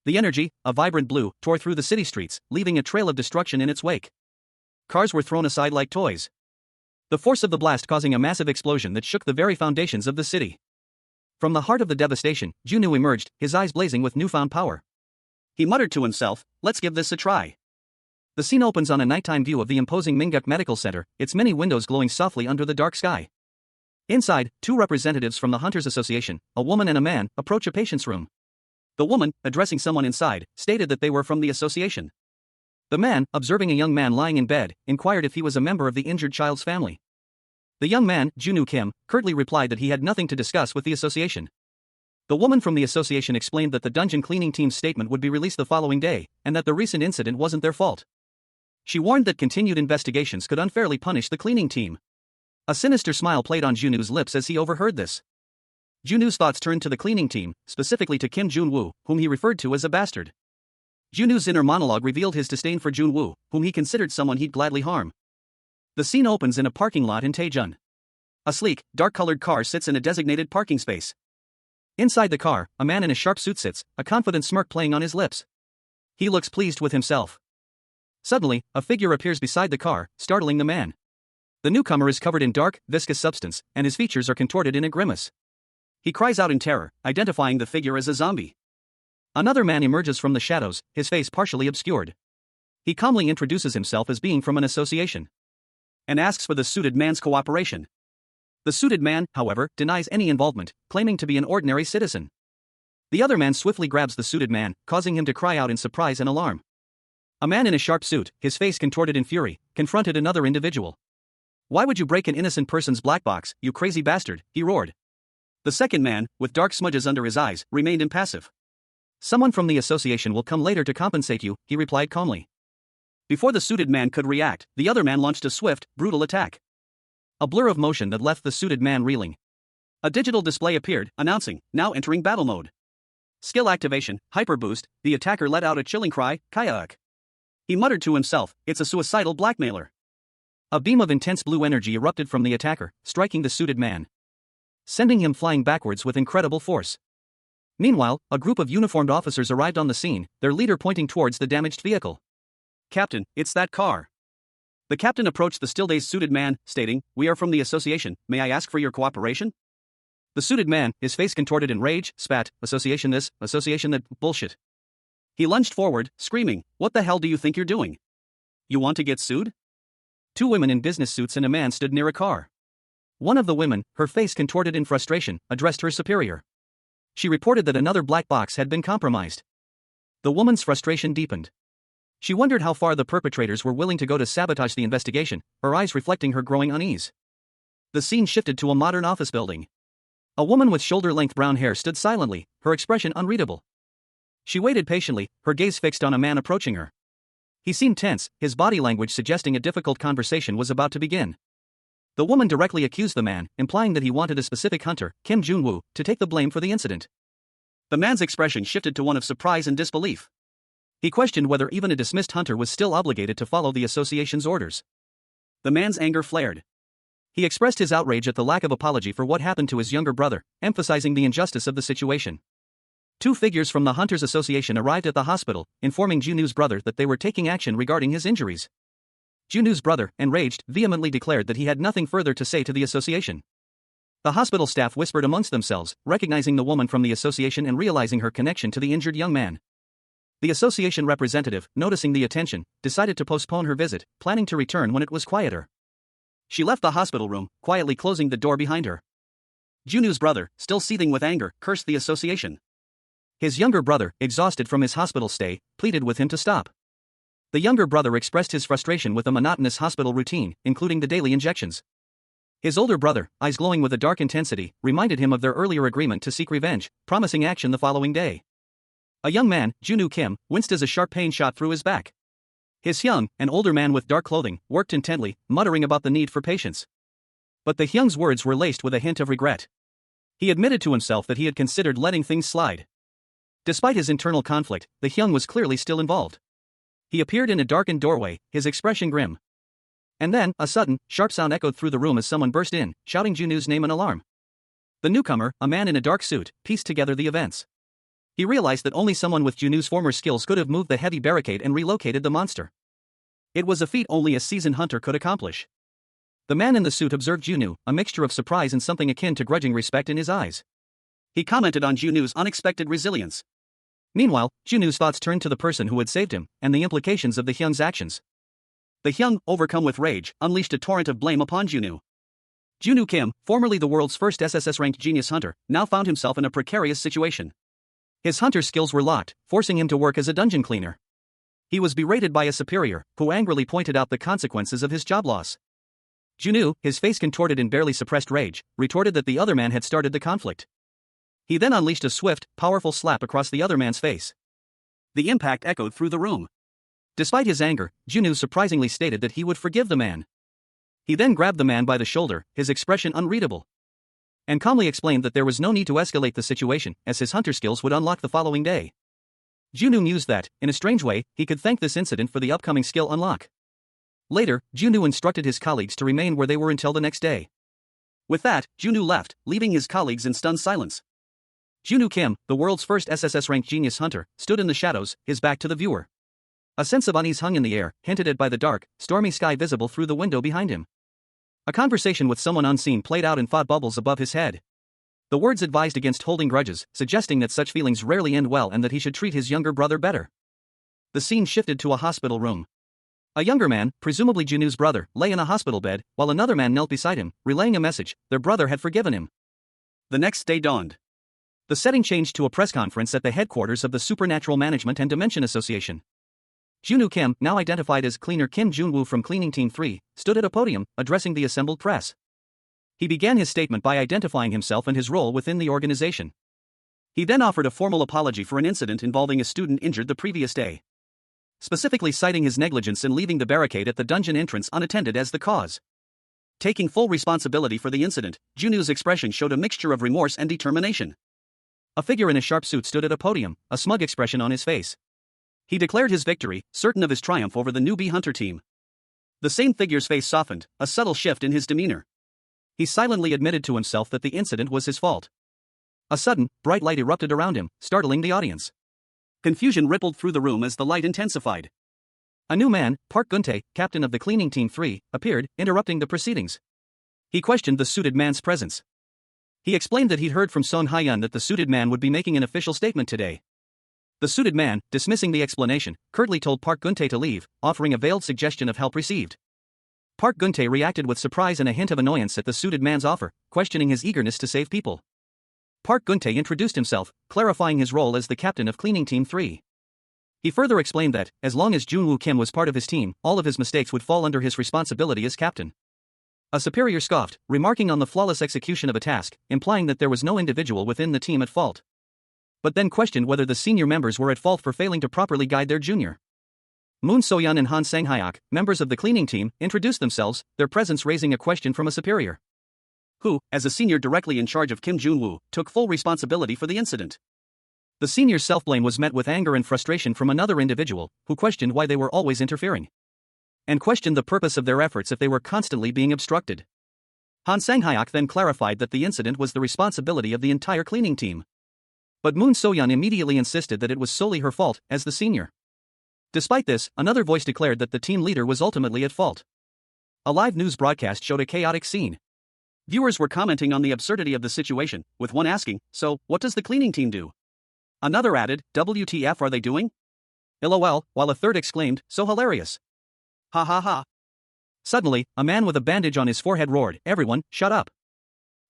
The energy, a vibrant blue, tore through the city streets, leaving a trail of destruction in its wake. Cars were thrown aside like toys. The force of the blast causing a massive explosion that shook the very foundations of the city. From the heart of the devastation, Junwoo emerged, his eyes blazing with newfound power. He muttered to himself, "Let's give this a try." The scene opens on a nighttime view of the imposing Mingguk Medical Center, its many windows glowing softly under the dark sky. Inside, 2 representatives from the Hunters Association, a woman and a man, approach a patient's room. The woman, addressing someone inside, stated that they were from the association. The man, observing a young man lying in bed, inquired if he was a member of the injured child's family. The young man, Junwoo Kim, curtly replied that he had nothing to discuss with the association. The woman from the association explained that the dungeon cleaning team's statement would be released the following day, and that the recent incident wasn't their fault. She warned that continued investigations could unfairly punish the cleaning team. A sinister smile played on Junwoo's lips as he overheard this. Junwoo's thoughts turned to the cleaning team, specifically to Kim Junwoo, whom he referred to as a bastard. Junwoo's inner monologue revealed his disdain for Junwoo, whom he considered someone he'd gladly harm. The scene opens in a parking lot in Taejun. A sleek, dark-colored car sits in a designated parking space. Inside the car, a man in a sharp suit sits, a confident smirk playing on his lips. He looks pleased with himself. Suddenly, a figure appears beside the car, startling the man. The newcomer is covered in dark, viscous substance, and his features are contorted in a grimace. He cries out in terror, identifying the figure as a zombie. Another man emerges from the shadows, his face partially obscured. He calmly introduces himself as being from an association and asks for the suited man's cooperation. The suited man, however, denies any involvement, claiming to be an ordinary citizen. The other man swiftly grabs the suited man, causing him to cry out in surprise and alarm. A man in a sharp suit, his face contorted in fury, confronted another individual. "Why would you break an innocent person's black box, you crazy bastard?" he roared. The second man, with dark smudges under his eyes, remained impassive. "Someone from the association will come later to compensate you," he replied calmly. Before the suited man could react, the other man launched a swift, brutal attack. A blur of motion that left the suited man reeling. A digital display appeared, announcing, "Now entering battle mode." Skill activation, hyper boost. The attacker let out a chilling cry, "Kayak." He muttered to himself, "It's a suicidal blackmailer." A beam of intense blue energy erupted from the attacker, striking the suited man, sending him flying backwards with incredible force. Meanwhile, a group of uniformed officers arrived on the scene, their leader pointing towards the damaged vehicle. "Captain, it's that car." The captain approached the still-dazed suited man, stating, "We are from the association, may I ask for your cooperation?" The suited man, his face contorted in rage, spat, "Association this, association that, bullshit." He lunged forward, screaming, "What the hell do you think you're doing? You want to get sued?" 2 women in business suits and a man stood near a car. One of the women, her face contorted in frustration, addressed her superior. She reported that another black box had been compromised. The woman's frustration deepened. She wondered how far the perpetrators were willing to go to sabotage the investigation, her eyes reflecting her growing unease. The scene shifted to a modern office building. A woman with shoulder-length brown hair stood silently, her expression unreadable. She waited patiently, her gaze fixed on a man approaching her. He seemed tense, his body language suggesting a difficult conversation was about to begin. The woman directly accused the man, implying that he wanted a specific hunter, Kim Junwoo, to take the blame for the incident. The man's expression shifted to one of surprise and disbelief. He questioned whether even a dismissed hunter was still obligated to follow the association's orders. The man's anger flared. He expressed his outrage at the lack of apology for what happened to his younger brother, emphasizing the injustice of the situation. 2 figures from the Hunters Association arrived at the hospital, informing Junwoo's brother that they were taking action regarding his injuries. Junwoo's brother, enraged, vehemently declared that he had nothing further to say to the association. The hospital staff whispered amongst themselves, recognizing the woman from the association and realizing her connection to the injured young man. The association representative, noticing the attention, decided to postpone her visit, planning to return when it was quieter. She left the hospital room, quietly closing the door behind her. Junwoo's brother, still seething with anger, cursed the association. His younger brother, exhausted from his hospital stay, pleaded with him to stop. The younger brother expressed his frustration with the monotonous hospital routine, including the daily injections. His older brother, eyes glowing with a dark intensity, reminded him of their earlier agreement to seek revenge, promising action the following day. A young man, Junwoo Kim, winced as a sharp pain shot through his back. His young, an older man with dark clothing, worked intently, muttering about the need for patience. But the Hyung's words were laced with a hint of regret. He admitted to himself that he had considered letting things slide. Despite his internal conflict, the Hyung was clearly still involved. He appeared in a darkened doorway, his expression grim. And then, a sudden, sharp sound echoed through the room as someone burst in, shouting Junwoo's name in alarm. The newcomer, a man in a dark suit, pieced together the events. He realized that only someone with Junwoo's former skills could have moved the heavy barricade and relocated the monster. It was a feat only a seasoned hunter could accomplish. The man in the suit observed Junwoo, a mixture of surprise and something akin to grudging respect in his eyes. He commented on Junwoo's unexpected resilience. Meanwhile, Junwoo's thoughts turned to the person who had saved him, and the implications of the Hyung's actions. The Hyung, overcome with rage, unleashed a torrent of blame upon Junwoo. Junwoo Kim, formerly the world's first SSS-ranked genius hunter, now found himself in a precarious situation. His hunter skills were locked, forcing him to work as a dungeon cleaner. He was berated by a superior, who angrily pointed out the consequences of his job loss. Junwoo, his face contorted in barely suppressed rage, retorted that the other man had started the conflict. He then unleashed a swift, powerful slap across the other man's face. The impact echoed through the room. Despite his anger, Junwoo surprisingly stated that he would forgive the man. He then grabbed the man by the shoulder, his expression unreadable, and calmly explained that there was no need to escalate the situation, as his hunter skills would unlock the following day. Junwoo mused that, in a strange way, he could thank this incident for the upcoming skill unlock. Later, Junwoo instructed his colleagues to remain where they were until the next day. With that, Junwoo left, leaving his colleagues in stunned silence. Junwoo Kim, the world's first SSS-ranked genius hunter, stood in the shadows, his back to the viewer. A sense of unease hung in the air, hinted at by the dark, stormy sky visible through the window behind him. A conversation with someone unseen played out in thought bubbles above his head. The words advised against holding grudges, suggesting that such feelings rarely end well and that he should treat his younger brother better. The scene shifted to a hospital room. A younger man, presumably Junwoo's brother, lay in a hospital bed, while another man knelt beside him, relaying a message: their brother had forgiven him. The next day dawned. The setting changed to a press conference at the headquarters of the Supernatural Management and Dimension Association. Junwoo Kim, now identified as Cleaner Kim Junwoo from Cleaning Team 3, stood at a podium, addressing the assembled press. He began his statement by identifying himself and his role within the organization. He then offered a formal apology for an incident involving a student injured the previous day, specifically citing his negligence in leaving the barricade at the dungeon entrance unattended as the cause. Taking full responsibility for the incident, Junwoo's expression showed a mixture of remorse and determination. A figure in a sharp suit stood at a podium, a smug expression on his face. He declared his victory, certain of his triumph over the newbie hunter team. The same figure's face softened, a subtle shift in his demeanor. He silently admitted to himself that the incident was his fault. A sudden, bright light erupted around him, startling the audience. Confusion rippled through the room as the light intensified. A new man, Park Guntae, captain of the Cleaning Team 3, appeared, interrupting the proceedings. He questioned the suited man's presence. He explained that he'd heard from Son Hyun that the suited man would be making an official statement today. The suited man, dismissing the explanation, curtly told Park Guntae to leave, offering a veiled suggestion of help received. Park Guntae reacted with surprise and a hint of annoyance at the suited man's offer, questioning his eagerness to save people. Park Guntae introduced himself, clarifying his role as the captain of Cleaning Team 3. He further explained that, as long as Junwoo Kim was part of his team, all of his mistakes would fall under his responsibility as captain. A superior scoffed, remarking on the flawless execution of a task, implying that there was no individual within the team at fault. But then questioned whether the senior members were at fault for failing to properly guide their junior. Moon So-yeon and Han Sang-hyuk, members of the cleaning team, introduced themselves, their presence raising a question from a superior, who, as a senior directly in charge of Kim Junwoo, took full responsibility for the incident. The senior's self-blame was met with anger and frustration from another individual, who questioned why they were always interfering, and questioned the purpose of their efforts if they were constantly being obstructed. Han Sang-hyuk then clarified that the incident was the responsibility of the entire cleaning team. But Moon So-yeon immediately insisted that it was solely her fault, as the senior. Despite this, another voice declared that the team leader was ultimately at fault. A live news broadcast showed a chaotic scene. Viewers were commenting on the absurdity of the situation, with one asking, "So, what does the cleaning team do?" Another added, "WTF are they doing? LOL," while a third exclaimed, "So hilarious. Ha ha ha." Suddenly, a man with a bandage on his forehead roared, "Everyone, shut up."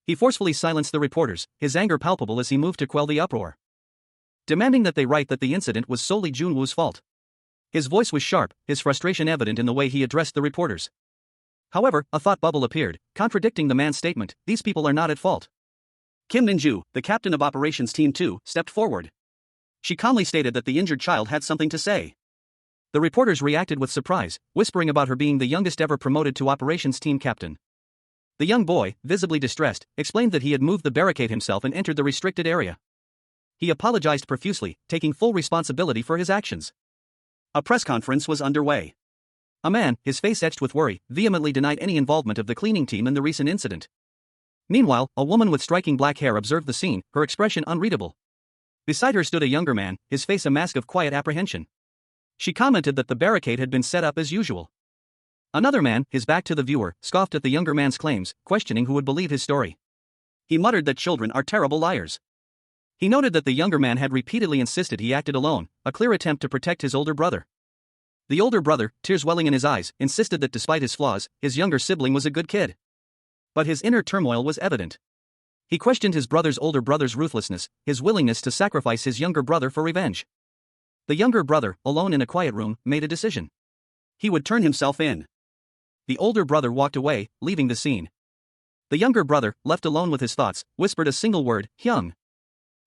He forcefully silenced the reporters, his anger palpable as he moved to quell the uproar, demanding that they write that the incident was solely Junwoo's fault. His voice was sharp, his frustration evident in the way he addressed the reporters. However, a thought bubble appeared, contradicting the man's statement: "These people are not at fault." Kim Min-ju, the captain of Operations Team 2, stepped forward. She calmly stated that the injured child had something to say. The reporters reacted with surprise, whispering about her being the youngest ever promoted to Operations Team captain. The young boy, visibly distressed, explained that he had moved the barricade himself and entered the restricted area. He apologized profusely, taking full responsibility for his actions. A press conference was underway. A man, his face etched with worry, vehemently denied any involvement of the cleaning team in the recent incident. Meanwhile, a woman with striking black hair observed the scene, her expression unreadable. Beside her stood a younger man, his face a mask of quiet apprehension. She commented that the barricade had been set up as usual. Another man, his back to the viewer, scoffed at the younger man's claims, questioning who would believe his story. He muttered that children are terrible liars. He noted that the younger man had repeatedly insisted he acted alone, a clear attempt to protect his older brother. The older brother, tears welling in his eyes, insisted that despite his flaws, his younger sibling was a good kid. But his inner turmoil was evident. He questioned his older brother's ruthlessness, his willingness to sacrifice his younger brother for revenge. The younger brother, alone in a quiet room, made a decision. He would turn himself in. The older brother walked away, leaving the scene. The younger brother, left alone with his thoughts, whispered a single word, Hyung.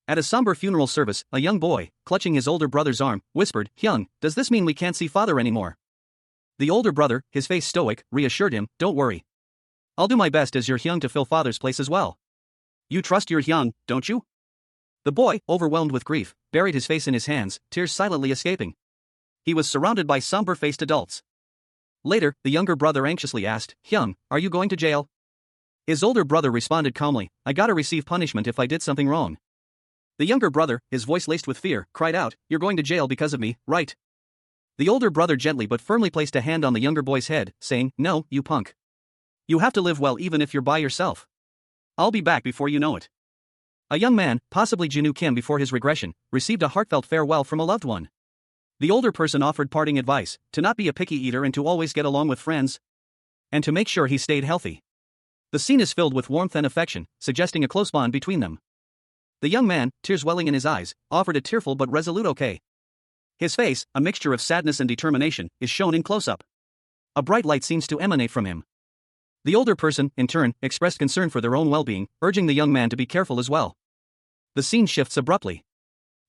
At a somber funeral service, a young boy, clutching his older brother's arm, whispered, Hyung, does this mean we can't see father anymore? The older brother, his face stoic, reassured him, don't worry. I'll do my best as your Hyung to fill father's place as well. You trust your Hyung, don't you? The boy, overwhelmed with grief, buried his face in his hands, tears silently escaping. He was surrounded by somber-faced adults. Later, the younger brother anxiously asked, Hyung, are you going to jail? His older brother responded calmly, I gotta receive punishment if I did something wrong. The younger brother, his voice laced with fear, cried out, you're going to jail because of me, right? The older brother gently but firmly placed a hand on the younger boy's head, saying, no, you punk. You have to live well even if you're by yourself. I'll be back before you know it. A young man, possibly Jinu Kim before his regression, received a heartfelt farewell from a loved one. The older person offered parting advice, to not be a picky eater and to always get along with friends. And to make sure he stayed healthy. The scene is filled with warmth and affection, suggesting a close bond between them. The young man, tears welling in his eyes, offered a tearful but resolute okay. His face, a mixture of sadness and determination, is shown in close-up. A bright light seems to emanate from him. The older person, in turn, expressed concern for their own well-being, urging the young man to be careful as well. The scene shifts abruptly.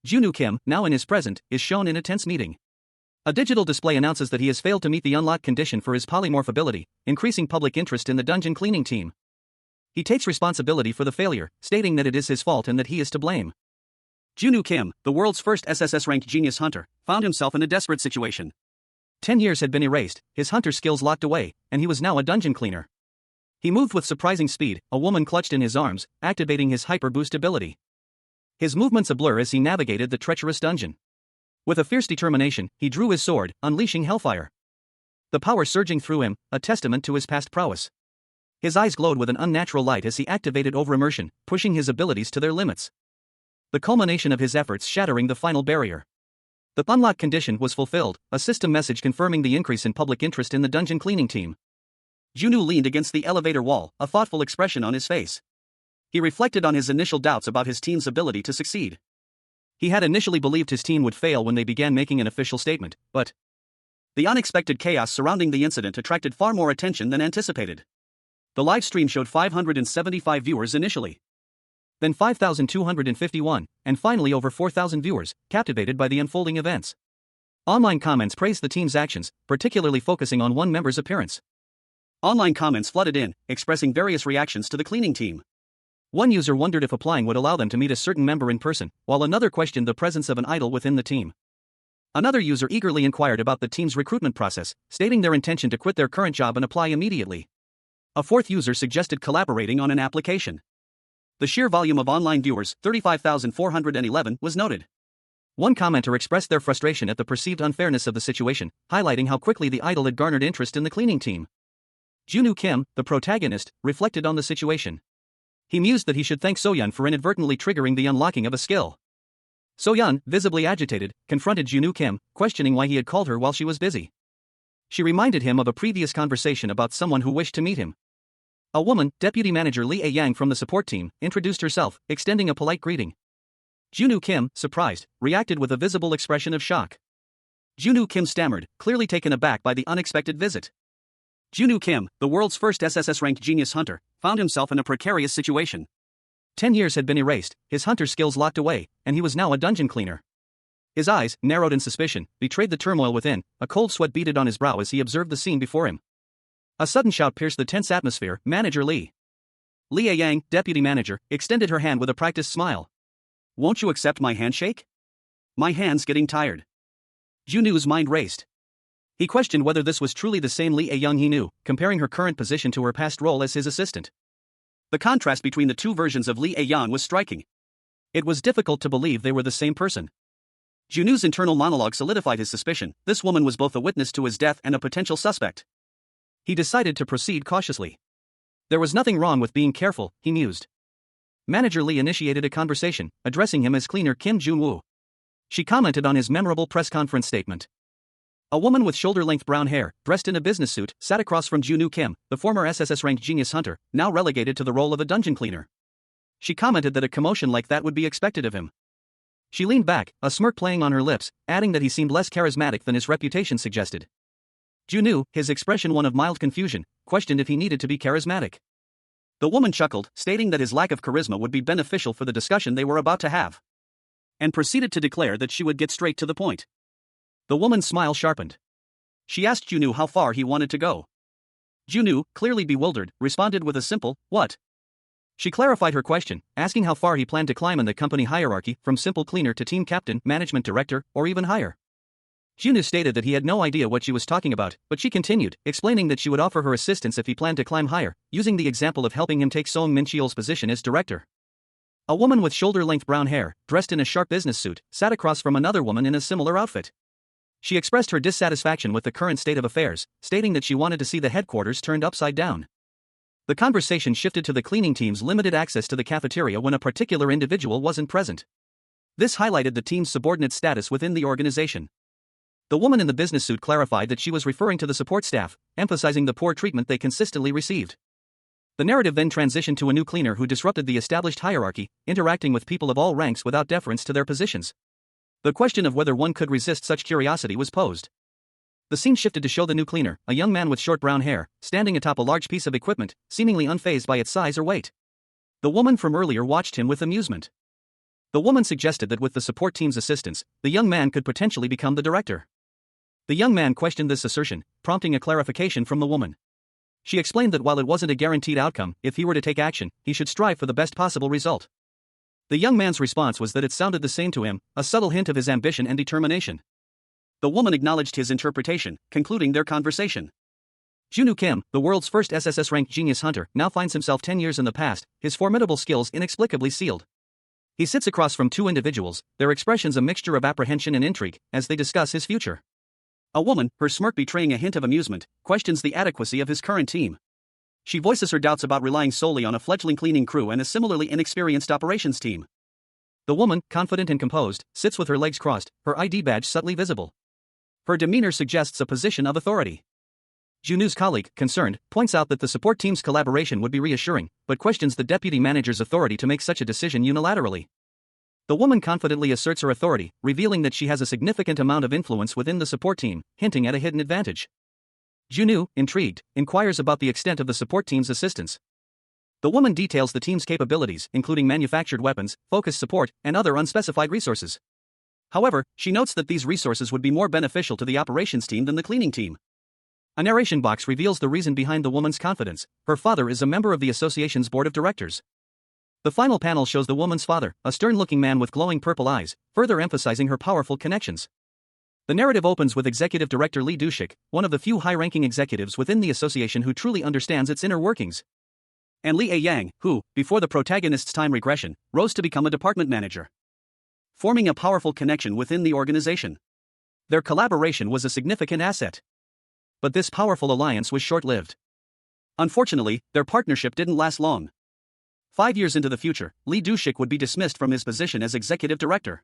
Jinu Kim, now in his present, is shown in a tense meeting. A digital display announces that he has failed to meet the unlock condition for his polymorph ability, increasing public interest in the dungeon cleaning team. He takes responsibility for the failure, stating that it is his fault and that he is to blame. Jinu Kim, the world's first SSS-RANK genius hunter, found himself in a desperate situation. 10 years had been erased, his hunter skills locked away, and he was now a dungeon cleaner. He moved with surprising speed, a woman clutched in his arms, activating his hyper-boost ability. His movements a blur as he navigated the treacherous dungeon. With a fierce determination, he drew his sword, unleashing hellfire. The power surging through him, a testament to his past prowess. His eyes glowed with an unnatural light as he activated over-immersion, pushing his abilities to their limits. The culmination of his efforts shattering the final barrier. The unlock condition was fulfilled, a system message confirming the increase in public interest in the dungeon cleaning team. Junu leaned against the elevator wall, a thoughtful expression on his face. He reflected on his initial doubts about his team's ability to succeed. He had initially believed his team would fail when they began making an official statement, but the unexpected chaos surrounding the incident attracted far more attention than anticipated. The live stream showed 575 viewers initially, then 5,251, and finally over 4,000 viewers, captivated by the unfolding events. Online comments praised the team's actions, particularly focusing on one member's appearance. Online comments flooded in, expressing various reactions to the cleaning team. One user wondered if applying would allow them to meet a certain member in person, while another questioned the presence of an idol within the team. Another user eagerly inquired about the team's recruitment process, stating their intention to quit their current job and apply immediately. A fourth user suggested collaborating on an application. The sheer volume of online viewers, 35,411, was noted. One commenter expressed their frustration at the perceived unfairness of the situation, highlighting how quickly the idol had garnered interest in the cleaning team. Junu Kim, the protagonist, reflected on the situation. He mused that he should thank Soyeon for inadvertently triggering the unlocking of a skill. Soyeon, visibly agitated, confronted Junu Kim, questioning why he had called her while she was busy. She reminded him of a previous conversation about someone who wished to meet him. A woman, deputy manager Lee A-yang from the support team, introduced herself, extending a polite greeting. Junu Kim, surprised, reacted with a visible expression of shock. Junu Kim stammered, clearly taken aback by the unexpected visit. Junu Kim, the world's first SSS-RANK genius hunter, found himself in a precarious situation. 10 years had been erased, his hunter skills locked away, and he was now a dungeon cleaner. His eyes, narrowed in suspicion, betrayed the turmoil within, a cold sweat beaded on his brow as he observed the scene before him. A sudden shout pierced the tense atmosphere. Manager Lee. Lee Yang, deputy manager, extended her hand with a practiced smile. Won't you accept my handshake? My hand's getting tired. Junu's mind raced. He questioned whether this was truly the same Lee Yang he knew, comparing her current position to her past role as his assistant. The contrast between the two versions of Lee Yang was striking. It was difficult to believe they were the same person. Junu's internal monologue solidified his suspicion. This woman was both a witness to his death and a potential suspect. He decided to proceed cautiously. There was nothing wrong with being careful, he mused. Manager Lee initiated a conversation, addressing him as cleaner Kim Jun-woo. She commented on his memorable press conference statement. A woman with shoulder-length brown hair, dressed in a business suit, sat across from Jun-woo Kim, the former SSS-RANK genius hunter, now relegated to the role of a dungeon cleaner. She commented that a commotion like that would be expected of him. She leaned back, a smirk playing on her lips, adding that he seemed less charismatic than his reputation suggested. Jun-woo, his expression one of mild confusion, questioned if he needed to be charismatic. The woman chuckled, stating that his lack of charisma would be beneficial for the discussion they were about to have, and proceeded to declare that she would get straight to the point. The woman's smile sharpened. She asked Jun-woo how far he wanted to go. Jun-woo, clearly bewildered, responded with a simple, "What?" She clarified her question, asking how far he planned to climb in the company hierarchy, from simple cleaner to team captain, management director, or even higher. Jun-woo stated that he had no idea what she was talking about, but she continued, explaining that she would offer her assistance if he planned to climb higher, using the example of helping him take Song Min-cheol's position as director. A woman with shoulder-length brown hair, dressed in a sharp business suit, sat across from another woman in a similar outfit. She expressed her dissatisfaction with the current state of affairs, stating that she wanted to see the headquarters turned upside down. The conversation shifted to the cleaning team's limited access to the cafeteria when a particular individual wasn't present. This highlighted the team's subordinate status within the organization. The woman in the business suit clarified that she was referring to the support staff, emphasizing the poor treatment they consistently received. The narrative then transitioned to a new cleaner who disrupted the established hierarchy, interacting with people of all ranks without deference to their positions. The question of whether one could resist such curiosity was posed. The scene shifted to show the new cleaner, a young man with short brown hair, standing atop a large piece of equipment, seemingly unfazed by its size or weight. The woman from earlier watched him with amusement. The woman suggested that with the support team's assistance, the young man could potentially become the director. The young man questioned this assertion, prompting a clarification from the woman. She explained that while it wasn't a guaranteed outcome, if he were to take action, he should strive for the best possible result. The young man's response was that it sounded the same to him, a subtle hint of his ambition and determination. The woman acknowledged his interpretation, concluding their conversation. Jun-woo Kim, the world's first SSS-RANK genius hunter, now finds himself 10 years in the past, his formidable skills inexplicably sealed. He sits across from two individuals, their expressions a mixture of apprehension and intrigue, as they discuss his future. A woman, her smirk betraying a hint of amusement, questions the adequacy of his current team. She voices her doubts about relying solely on a fledgling cleaning crew and a similarly inexperienced operations team. The woman, confident and composed, sits with her legs crossed, her ID badge subtly visible. Her demeanor suggests a position of authority. Jun-woo's colleague, concerned, points out that the support team's collaboration would be reassuring, but questions the deputy manager's authority to make such a decision unilaterally. The woman confidently asserts her authority, revealing that she has a significant amount of influence within the support team, hinting at a hidden advantage. Jun-woo, intrigued, inquires about the extent of the support team's assistance. The woman details the team's capabilities, including manufactured weapons, focused support, and other unspecified resources. However, she notes that these resources would be more beneficial to the operations team than the cleaning team. A narration box reveals the reason behind the woman's confidence. Her father is a member of the association's board of directors. The final panel shows the woman's father, a stern-looking man with glowing purple eyes, further emphasizing her powerful connections. The narrative opens with Executive Director Lee Do-shik, one of the few high-ranking executives within the association who truly understands its inner workings. And Lee Yang, who, before the protagonist's time regression, rose to become a department manager, forming a powerful connection within the organization. Their collaboration was a significant asset. But this powerful alliance was short-lived. Unfortunately, their partnership didn't last long. 5 years into the future, Lee Do-shik would be dismissed from his position as executive director,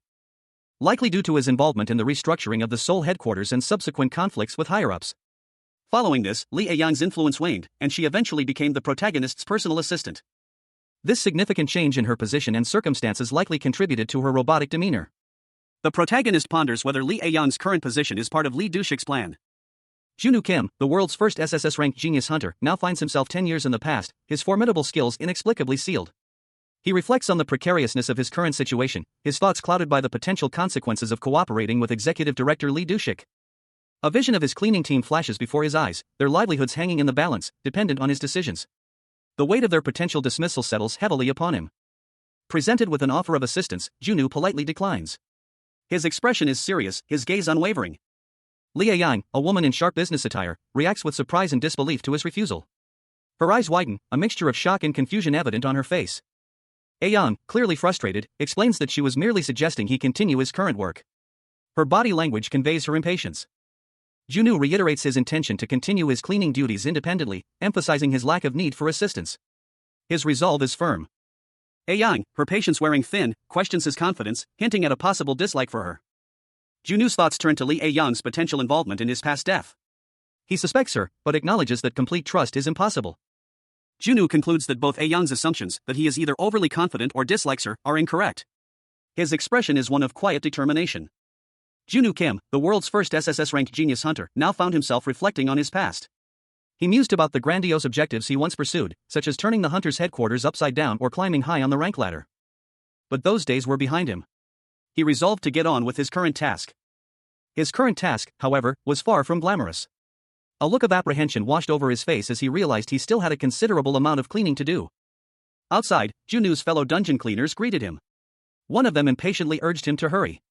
likely due to his involvement in the restructuring of the Seoul headquarters and subsequent conflicts with higher-ups. Following this, Lee Yang's influence waned, and she eventually became the protagonist's personal assistant. This significant change in her position and circumstances likely contributed to her robotic demeanor. The protagonist ponders whether Lee Yang's current position is part of Lee Do-shik's plan. Jun-woo Kim, the world's first SSS-RANK genius hunter, now finds himself 10 years in the past, his formidable skills inexplicably sealed. He reflects on the precariousness of his current situation, his thoughts clouded by the potential consequences of cooperating with Executive Director Lee Do-shik. A vision of his cleaning team flashes before his eyes, their livelihoods hanging in the balance, dependent on his decisions. The weight of their potential dismissal settles heavily upon him. Presented with an offer of assistance, Junwoo politely declines. His expression is serious, his gaze unwavering. Lee Yang, a woman in sharp business attire, reacts with surprise and disbelief to his refusal. Her eyes widen, a mixture of shock and confusion evident on her face. Yang, clearly frustrated, explains that she was merely suggesting he continue his current work. Her body language conveys her impatience. Junwoo reiterates his intention to continue his cleaning duties independently, emphasizing his lack of need for assistance. His resolve is firm. Yang, her patience wearing thin, questions his confidence, hinting at a possible dislike for her. Junwoo's thoughts turn to Lee Yang's potential involvement in his past death. He suspects her, but acknowledges that complete trust is impossible. Junwoo concludes that both Yang's assumptions that he is either overly confident or dislikes her are incorrect. His expression is one of quiet determination. Junwoo Kim, the world's first SSS-RANK genius hunter, now found himself reflecting on his past. He mused about the grandiose objectives he once pursued, such as turning the hunter's headquarters upside down or climbing high on the rank ladder. But those days were behind him. He resolved to get on with his current task. His current task, however, was far from glamorous. A look of apprehension washed over his face as he realized he still had a considerable amount of cleaning to do. Outside, Junwoo's fellow dungeon cleaners greeted him. One of them impatiently urged him to hurry.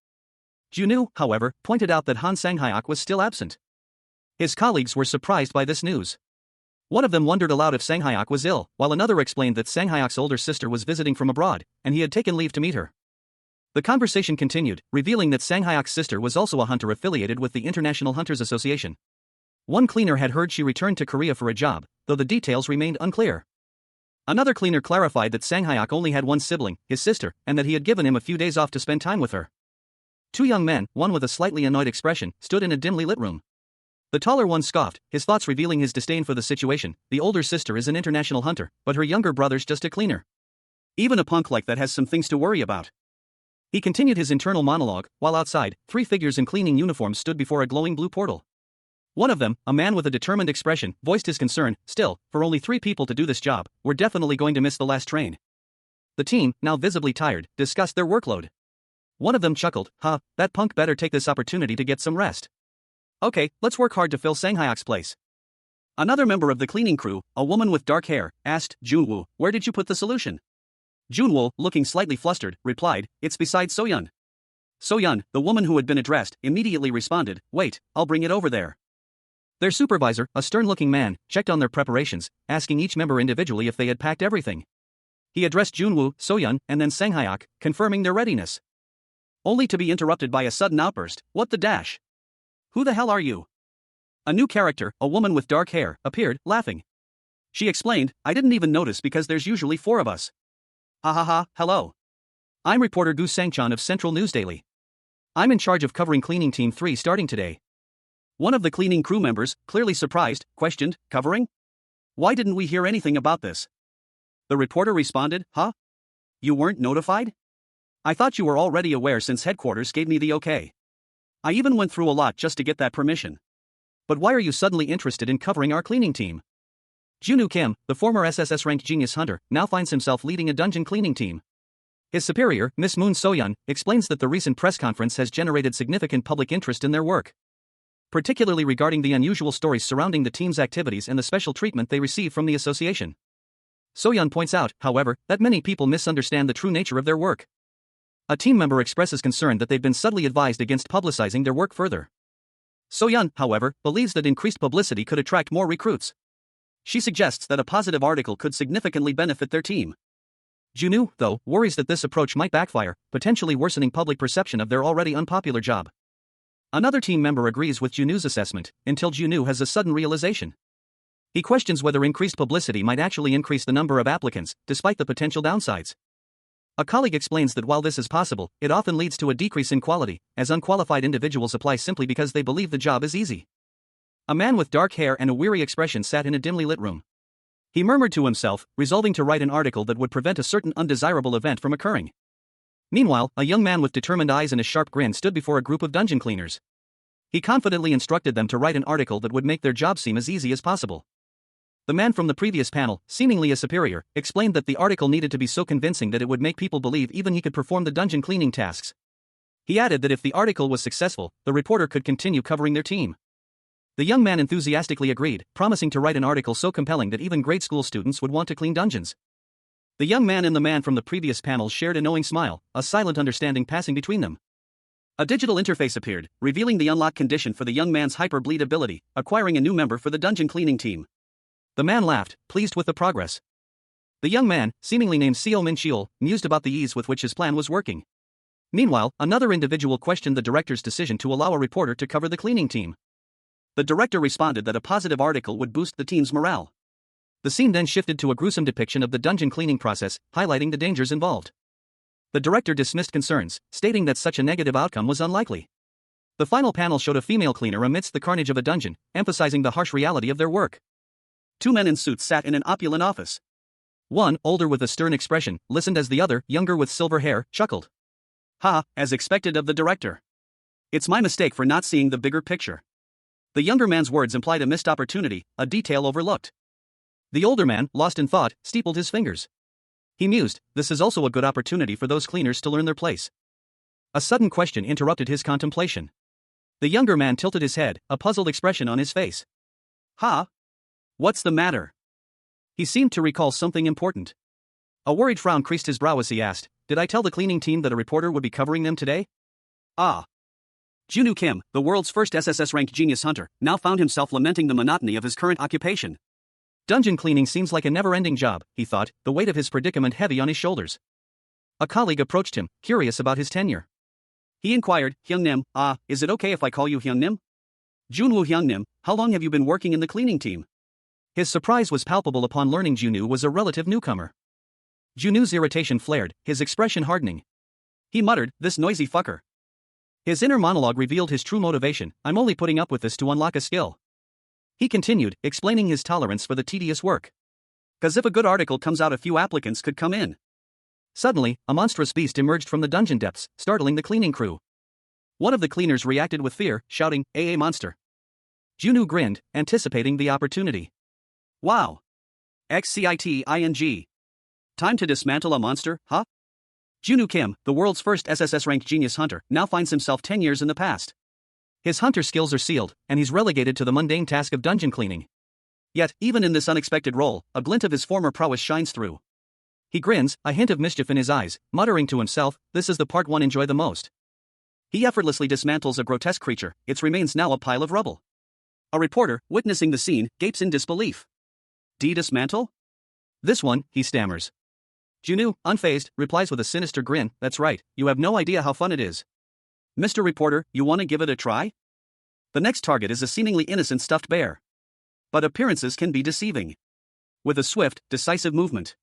Junwoo, however, pointed out that Han Sang-hyuk was still absent. His colleagues were surprised by this news. One of them wondered aloud if Sang-hyuk was ill, while another explained that Sang-hyuk's older sister was visiting from abroad, and he had taken leave to meet her. The conversation continued, revealing that Sang-hyuk's sister was also a hunter affiliated with the International Hunters Association. One cleaner had heard she returned to Korea for a job, though the details remained unclear. Another cleaner clarified that Sang-hyuk only had one sibling, his sister, and that he had given him a few days off to spend time with her. Two young men, one with a slightly annoyed expression, stood in a dimly lit room. The taller one scoffed, his thoughts revealing his disdain for the situation. The older sister is an international hunter, but her younger brother's just a cleaner. Even a punk like that has some things to worry about. He continued his internal monologue, while outside, three figures in cleaning uniforms stood before a glowing blue portal. One of them, a man with a determined expression, voiced his concern. Still, for only 3 people to do this job, we're definitely going to miss the last train. The team, now visibly tired, discussed their workload. One of them chuckled, that punk better take this opportunity to get some rest. Okay, let's work hard to fill Sang-hyuk's place. Another member of the cleaning crew, a woman with dark hair, asked Junwoo, where did you put the solution? Junwoo, looking slightly flustered, replied, it's beside Soyeon. Soyeon, the woman who had been addressed, immediately responded, wait, I'll bring it over there. Their supervisor, a stern-looking man, checked on their preparations, asking each member individually if they had packed everything. He addressed Junwoo, Soyeon, and then Sang-hyuk, confirming their readiness. Only to be interrupted by a sudden outburst, what the dash? Who the hell are you? A new character, a woman with dark hair, appeared, laughing. She explained, I didn't even notice because there's usually 4 of us. Hello. I'm reporter Gu Sangchan of Central News Daily. I'm in charge of covering Cleaning Team 3 starting today. One of the cleaning crew members, clearly surprised, questioned, covering? Why didn't we hear anything about this? The reporter responded, You weren't notified? I thought you were already aware since headquarters gave me the okay. I even went through a lot just to get that permission. But why are you suddenly interested in covering our cleaning team? Junwoo Kim, the former SSS-RANK genius hunter, now finds himself leading a dungeon cleaning team. His superior, Miss Moon Soyeon, explains that the recent press conference has generated significant public interest in their work, particularly regarding the unusual stories surrounding the team's activities and the special treatment they receive from the association. Soyeon points out, however, that many people misunderstand the true nature of their work. A team member expresses concern that they've been subtly advised against publicizing their work further. Soyeon, however, believes that increased publicity could attract more recruits. She suggests that a positive article could significantly benefit their team. Junwoo, though, worries that this approach might backfire, potentially worsening public perception of their already unpopular job. Another team member agrees with Junwoo's assessment, until Junwoo has a sudden realization. He questions whether increased publicity might actually increase the number of applicants, despite the potential downsides. A colleague explains that while this is possible, it often leads to a decrease in quality, as unqualified individuals apply simply because they believe the job is easy. A man with dark hair and a weary expression sat in a dimly lit room. He murmured to himself, resolving to write an article that would prevent a certain undesirable event from occurring. Meanwhile, a young man with determined eyes and a sharp grin stood before a group of dungeon cleaners. He confidently instructed them to write an article that would make their job seem as easy as possible. The man from the previous panel, seemingly a superior, explained that the article needed to be so convincing that it would make people believe even he could perform the dungeon cleaning tasks. He added that if the article was successful, the reporter could continue covering their team. The young man enthusiastically agreed, promising to write an article so compelling that even grade school students would want to clean dungeons. The young man and the man from the previous panel shared a knowing smile, a silent understanding passing between them. A digital interface appeared, revealing the unlock condition for the young man's hyper-bleed ability, acquiring a new member for the dungeon cleaning team. The man laughed, pleased with the progress. The young man, seemingly named Seo Min Cheol, mused about the ease with which his plan was working. Meanwhile, another individual questioned the director's decision to allow a reporter to cover the cleaning team. The director responded that a positive article would boost the team's morale. The scene then shifted to a gruesome depiction of the dungeon cleaning process, highlighting the dangers involved. The director dismissed concerns, stating that such a negative outcome was unlikely. The final panel showed a female cleaner amidst the carnage of a dungeon, emphasizing the harsh reality of their work. Two men in suits sat in an opulent office. One, older with a stern expression, listened as the other, younger with silver hair, chuckled. Ha, as expected of the director. It's my mistake for not seeing the bigger picture. The younger man's words implied a missed opportunity, a detail overlooked. The older man, lost in thought, steepled his fingers. He mused, this is also a good opportunity for those cleaners to learn their place. A sudden question interrupted his contemplation. The younger man tilted his head, a puzzled expression on his face. Ha? What's the matter? He seemed to recall something important. A worried frown creased his brow as he asked, did I tell the cleaning team that a reporter would be covering them today? Ah. Junwoo Kim, the world's first SSS-RANK genius hunter, now found himself lamenting the monotony of his current occupation. Dungeon cleaning seems like a never-ending job, he thought, the weight of his predicament heavy on his shoulders. A colleague approached him, curious about his tenure. He inquired, Hyungnim, is it okay if I call you Hyungnim? Junwoo Hyungnim, how long have you been working in the cleaning team? His surprise was palpable upon learning Junwoo was a relative newcomer. Junwoo's irritation flared, his expression hardening. He muttered, this noisy fucker. His inner monologue revealed his true motivation, I'm only putting up with this to unlock a skill. He continued, explaining his tolerance for the tedious work. 'Cause if a good article comes out, a few applicants could come in. Suddenly, a monstrous beast emerged from the dungeon depths, startling the cleaning crew. One of the cleaners reacted with fear, shouting, "AA monster." Junwoo grinned, anticipating the opportunity. Wow. XCITING. Time to dismantle a monster, huh? Junwoo Kim, the world's first SSS-RANK genius hunter, now finds himself 10 years in the past. His hunter skills are sealed, and he's relegated to the mundane task of dungeon cleaning. Yet, even in this unexpected role, a glint of his former prowess shines through. He grins, a hint of mischief in his eyes, muttering to himself, this is the part one enjoy the most. He effortlessly dismantles a grotesque creature, its remains now a pile of rubble. A reporter, witnessing the scene, gapes in disbelief. Dismantle? This one, he stammers. Junwoo, unfazed, replies with a sinister grin, that's right, you have no idea how fun it is. Mr. Reporter, you want to give it a try? The next target is a seemingly innocent stuffed bear. But appearances can be deceiving. With a swift, decisive movement,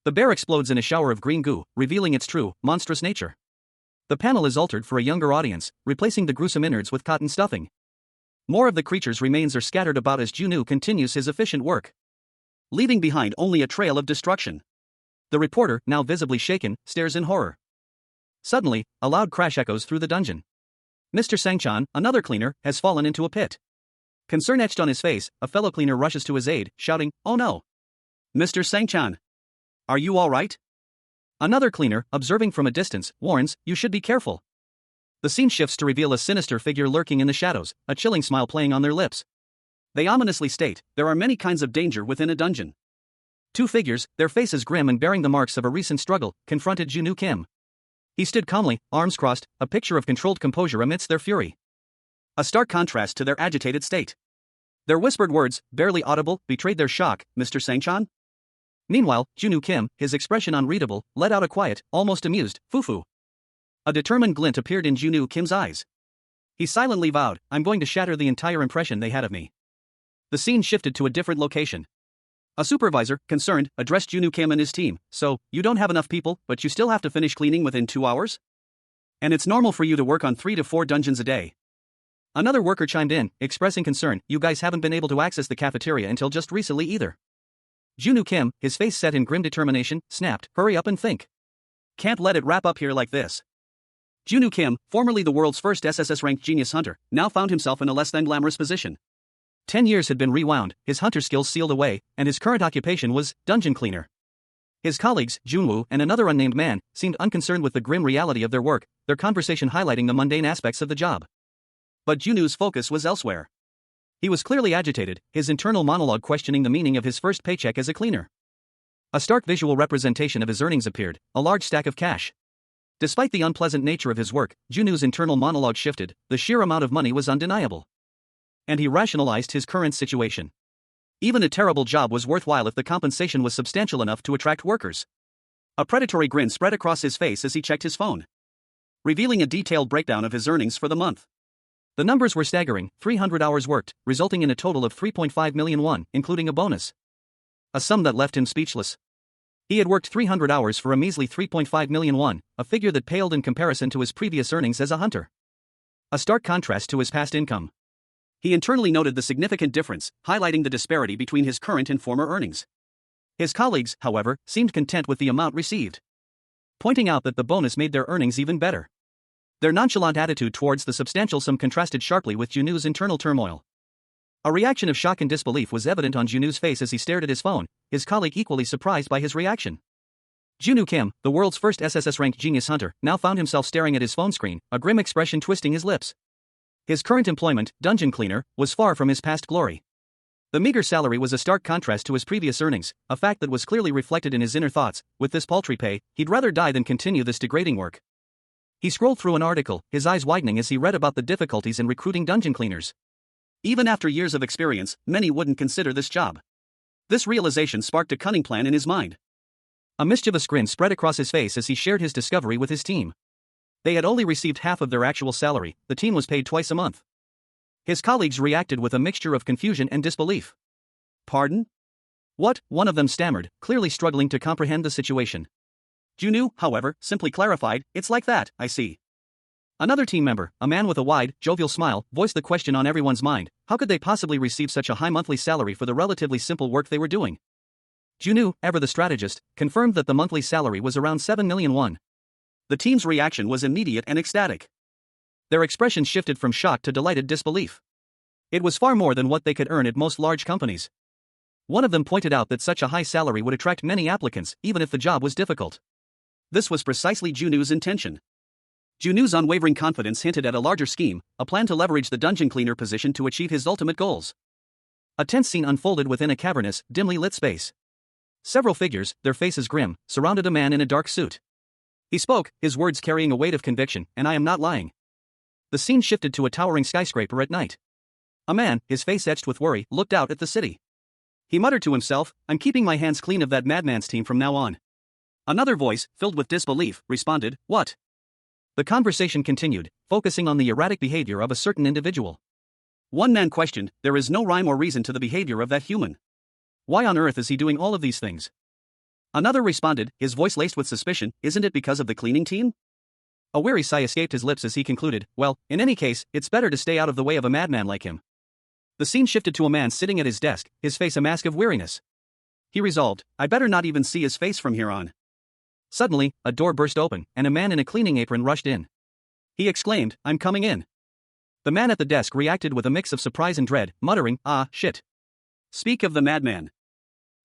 the bear explodes in a shower of green goo, revealing its true, monstrous nature. The panel is altered for a younger audience, replacing the gruesome innards with cotton stuffing. More of the creature's remains are scattered about as Junwoo continues his efficient work, leaving behind only a trail of destruction. The reporter, now visibly shaken, stares in horror. Suddenly, a loud crash echoes through the dungeon. Mr. Sangchan, another cleaner, has fallen into a pit. Concern etched on his face, a fellow cleaner rushes to his aid, shouting, oh no! Mr. Sangchan! Are you all right? Another cleaner, observing from a distance, warns, you should be careful. The scene shifts to reveal a sinister figure lurking in the shadows, a chilling smile playing on their lips. They ominously state, there are many kinds of danger within a dungeon. Two figures, their faces grim and bearing the marks of a recent struggle, confronted Junwoo Kim. He stood calmly, arms crossed, a picture of controlled composure amidst their fury. A stark contrast to their agitated state. Their whispered words, barely audible, betrayed their shock, Mr. Sangchan? Meanwhile, Junwoo Kim, his expression unreadable, let out a quiet, almost amused, foo-foo. A determined glint appeared in Junwoo Kim's eyes. He silently vowed, I'm going to shatter the entire impression they had of me. The scene shifted to a different location. A supervisor, concerned, addressed Junwoo Kim and his team, so, you don't have enough people, but you still have to finish cleaning within 2 hours? And it's normal for you to work on 3 to 4 dungeons a day. Another worker chimed in, expressing concern, you guys haven't been able to access the cafeteria until just recently either. Junwoo Kim, his face set in grim determination, snapped, hurry up and think. Can't let it wrap up here like this. Junwoo Kim, formerly the world's first SSS-RANK genius hunter, now found himself in a less than glamorous position. 10 years had been rewound, his hunter skills sealed away, and his current occupation was dungeon cleaner. His colleagues, Junwoo and another unnamed man, seemed unconcerned with the grim reality of their work, their conversation highlighting the mundane aspects of the job. But Junwoo's focus was elsewhere. He was clearly agitated, his internal monologue questioning the meaning of his first paycheck as a cleaner. A stark visual representation of his earnings appeared, a large stack of cash. Despite the unpleasant nature of his work, Junu's internal monologue shifted, the sheer amount of money was undeniable. And he rationalized his current situation. Even a terrible job was worthwhile if the compensation was substantial enough to attract workers. A predatory grin spread across his face as he checked his phone, revealing a detailed breakdown of his earnings for the month. The numbers were staggering: 300 hours worked, resulting in a total of 3.5 million won, including a bonus. A sum that left him speechless. He had worked 300 hours for a measly 3.5 million won, a figure that paled in comparison to his previous earnings as a hunter. A stark contrast to his past income. He internally noted the significant difference, highlighting the disparity between his current and former earnings. His colleagues, however, seemed content with the amount received, pointing out that the bonus made their earnings even better. Their nonchalant attitude towards the substantial sum contrasted sharply with Junu's internal turmoil. A reaction of shock and disbelief was evident on Junu's face as he stared at his phone, his colleague equally surprised by his reaction. Junu Kim, the world's first SSS-RANK genius hunter, now found himself staring at his phone screen, a grim expression twisting his lips. His current employment, dungeon cleaner, was far from his past glory. The meager salary was a stark contrast to his previous earnings, a fact that was clearly reflected in his inner thoughts. With this paltry pay, he'd rather die than continue this degrading work. He scrolled through an article, his eyes widening as he read about the difficulties in recruiting dungeon cleaners. Even after years of experience, many wouldn't consider this job. This realization sparked a cunning plan in his mind. A mischievous grin spread across his face as he shared his discovery with his team. They had only received half of their actual salary, the team was paid twice a month. His colleagues reacted with a mixture of confusion and disbelief. "Pardon? What?" one of them stammered, clearly struggling to comprehend the situation. Junu, however, simply clarified, "It's like that, I see." Another team member, a man with a wide, jovial smile, voiced the question on everyone's mind: how could they possibly receive such a high monthly salary for the relatively simple work they were doing? Junu, ever the strategist, confirmed that the monthly salary was around 7 million won. The team's reaction was immediate and ecstatic. Their expression shifted from shock to delighted disbelief. It was far more than what they could earn at most large companies. One of them pointed out that such a high salary would attract many applicants, even if the job was difficult. This was precisely Junu's intention. Junu's unwavering confidence hinted at a larger scheme, a plan to leverage the dungeon cleaner position to achieve his ultimate goals. A tense scene unfolded within a cavernous, dimly lit space. Several figures, their faces grim, surrounded a man in a dark suit. He spoke, his words carrying a weight of conviction, and I am not lying. The scene shifted to a towering skyscraper at night. A man, his face etched with worry, looked out at the city. He muttered to himself, "I'm keeping my hands clean of that madman's team from now on." Another voice, filled with disbelief, responded, "What?" The conversation continued, focusing on the erratic behavior of a certain individual. One man questioned, "There is no rhyme or reason to the behavior of that human. Why on earth is he doing all of these things?" Another responded, his voice laced with suspicion, "Isn't it because of the cleaning team?" A weary sigh escaped his lips as he concluded, "Well, in any case, it's better to stay out of the way of a madman like him." The scene shifted to a man sitting at his desk, his face a mask of weariness. He resolved, "I better not even see his face from here on." Suddenly, a door burst open, and a man in a cleaning apron rushed in. He exclaimed, "I'm coming in." The man at the desk reacted with a mix of surprise and dread, muttering, "Ah, shit. Speak of the madman."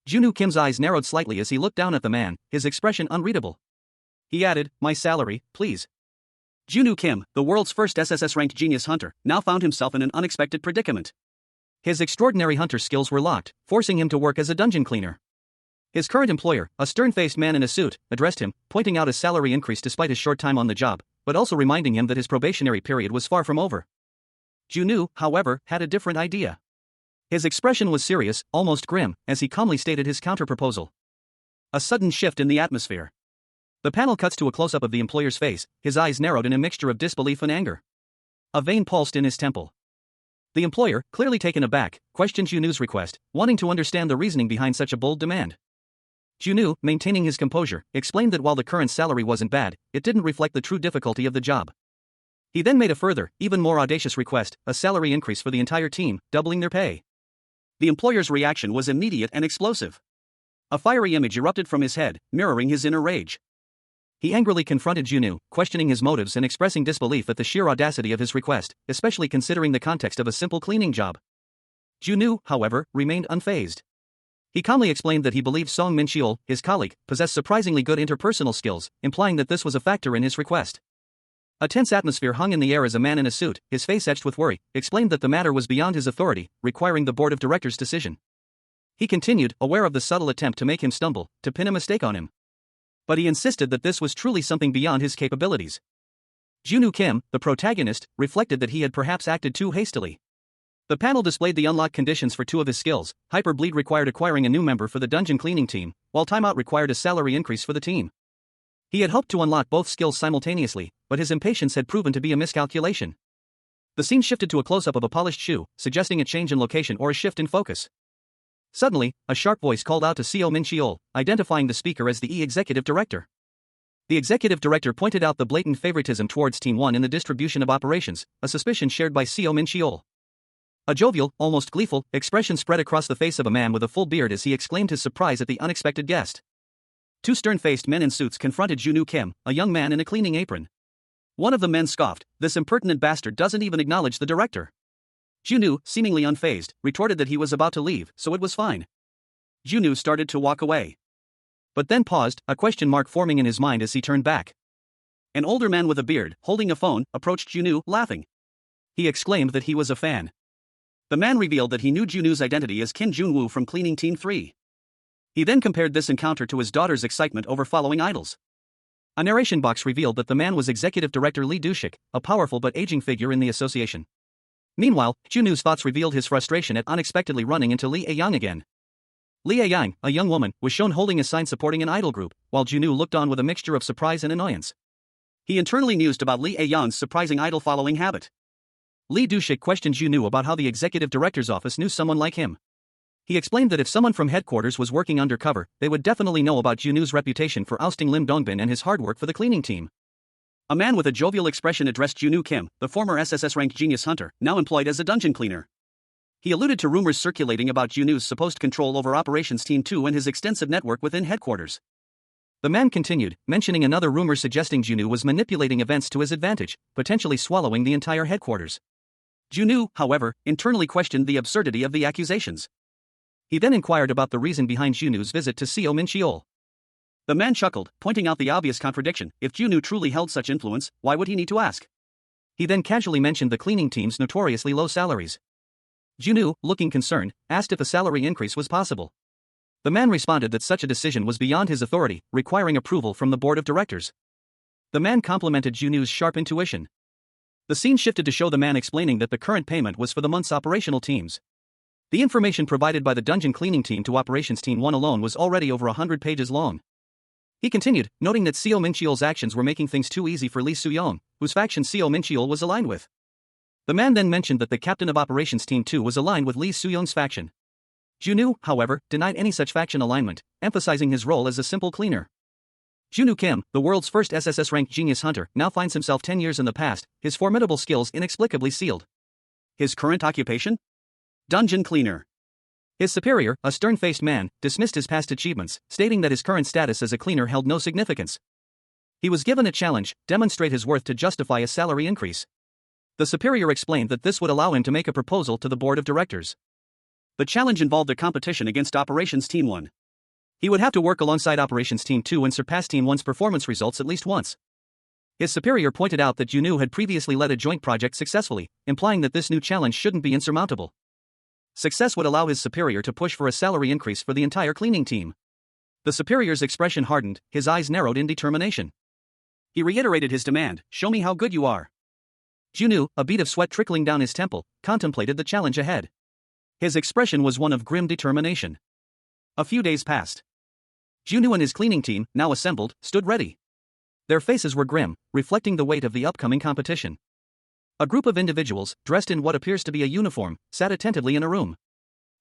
Junu Kim's eyes narrowed slightly as he looked down at the man, his expression unreadable. He added, "My salary, please." Junu Kim, the world's first SSS-ranked genius hunter, now found himself in an unexpected predicament. His extraordinary hunter skills were locked, forcing him to work as a dungeon cleaner. His current employer, a stern-faced man in a suit, addressed him, pointing out his salary increase despite his short time on the job, but also reminding him that his probationary period was far from over. Junu, however, had a different idea. His expression was serious, almost grim, as he calmly stated his counter-proposal. A sudden shift in the atmosphere. The panel cuts to a close-up of the employer's face, his eyes narrowed in a mixture of disbelief and anger. A vein pulsed in his temple. The employer, clearly taken aback, questioned Junu's request, wanting to understand the reasoning behind such a bold demand. Junu, maintaining his composure, explained that while the current salary wasn't bad, it didn't reflect the true difficulty of the job. He then made a further, even more audacious request, a salary increase for the entire team, doubling their pay. The employer's reaction was immediate and explosive. A fiery image erupted from his head, mirroring his inner rage. He angrily confronted Junu, questioning his motives and expressing disbelief at the sheer audacity of his request, especially considering the context of a simple cleaning job. Junu, however, remained unfazed. He calmly explained that he believed Song Min-cheol, his colleague, possessed surprisingly good interpersonal skills, implying that this was a factor in his request. A tense atmosphere hung in the air as a man in a suit, his face etched with worry, explained that the matter was beyond his authority, requiring the board of directors' decision. He continued, aware of the subtle attempt to make him stumble, to pin a mistake on him. But he insisted that this was truly something beyond his capabilities. Junwoo Kim, the protagonist, reflected that he had perhaps acted too hastily. The panel displayed the unlocked conditions for two of his skills. Hyper Bleed required acquiring a new member for the dungeon cleaning team, while Timeout required a salary increase for the team. He had hoped to unlock both skills simultaneously, but his impatience had proven to be a miscalculation. The scene shifted to a close-up of a polished shoe, suggesting a change in location or a shift in focus. Suddenly, a sharp voice called out to Seo Min-cheol, identifying the speaker as the executive director. The executive director pointed out the blatant favoritism towards Team 1 in the distribution of operations, a suspicion shared by Seo Min-cheol. A jovial, almost gleeful, expression spread across the face of a man with a full beard as he exclaimed his surprise at the unexpected guest. Two stern-faced men in suits confronted Junwoo Kim, a young man in a cleaning apron. One of the men scoffed, "This impertinent bastard doesn't even acknowledge the director." Junwoo, seemingly unfazed, retorted that he was about to leave, so it was fine. Junwoo started to walk away. But then paused, a question mark forming in his mind as he turned back. An older man with a beard, holding a phone, approached Junwoo, laughing. He exclaimed that he was a fan. The man revealed that he knew Junwoo's identity as Kim Junwoo from Cleaning Team 3. He then compared this encounter to his daughter's excitement over following idols. A narration box revealed that the man was Executive Director Lee Do-shik, a powerful but aging figure in the association. Meanwhile, Junwoo's thoughts revealed his frustration at unexpectedly running into Lee A-young again. Lee A-young, a young woman, was shown holding a sign supporting an idol group, while Junwoo looked on with a mixture of surprise and annoyance. He internally mused about Lee A-young's surprising idol-following habit. Lee Do-shik questioned Junwoo about how the executive director's office knew someone like him. He explained that if someone from headquarters was working undercover, they would definitely know about Junwoo's reputation for ousting Lim Dongbin and his hard work for the cleaning team. A man with a jovial expression addressed Junwoo Kim, the former SSS-RANK genius hunter, now employed as a dungeon cleaner. He alluded to rumors circulating about Junwoo's supposed control over Operations Team 2 and his extensive network within headquarters. The man continued, mentioning another rumor suggesting Junwoo was manipulating events to his advantage, potentially swallowing the entire headquarters. Junwoo, however, internally questioned the absurdity of the accusations. He then inquired about the reason behind Junwoo's visit to Seo Min-cheol. The man chuckled, pointing out the obvious contradiction. If Junwoo truly held such influence, why would he need to ask? He then casually mentioned the cleaning team's notoriously low salaries. Junwoo, looking concerned, asked if a salary increase was possible. The man responded that such a decision was beyond his authority, requiring approval from the board of directors. The man complimented Junwoo's sharp intuition. The scene shifted to show the man explaining that the current payment was for the month's operational teams. The information provided by the dungeon cleaning team to Operations Team 1 alone was already over 100 pages long. He continued, noting that Seo Min-cheol's actions were making things too easy for Lee Soo-young, whose faction Seo Min-cheol was aligned with. The man then mentioned that the captain of Operations Team 2 was aligned with Lee Soo-young's faction. Junwoo, however, denied any such faction alignment, emphasizing his role as a simple cleaner. Junwoo Kim, the world's first SSS-RANK genius hunter, now finds himself 10 years in the past, his formidable skills inexplicably sealed. His current occupation? Dungeon cleaner. His superior, a stern-faced man, dismissed his past achievements, stating that his current status as a cleaner held no significance. He was given a challenge, demonstrate his worth to justify a salary increase. The superior explained that this would allow him to make a proposal to the board of directors. The challenge involved a competition against Operations Team 1. He would have to work alongside Operations Team 2 and surpass Team 1's performance results at least once. His superior pointed out that Junwoo had previously led a joint project successfully, implying that this new challenge shouldn't be insurmountable. Success would allow his superior to push for a salary increase for the entire cleaning team. The superior's expression hardened, his eyes narrowed in determination. He reiterated his demand, "Show me how good you are." Junwoo, a bead of sweat trickling down his temple, contemplated the challenge ahead. His expression was one of grim determination. A few days passed. Junwoo and his cleaning team, now assembled, stood ready. Their faces were grim, reflecting the weight of the upcoming competition. A group of individuals, dressed in what appears to be a uniform, sat attentively in a room.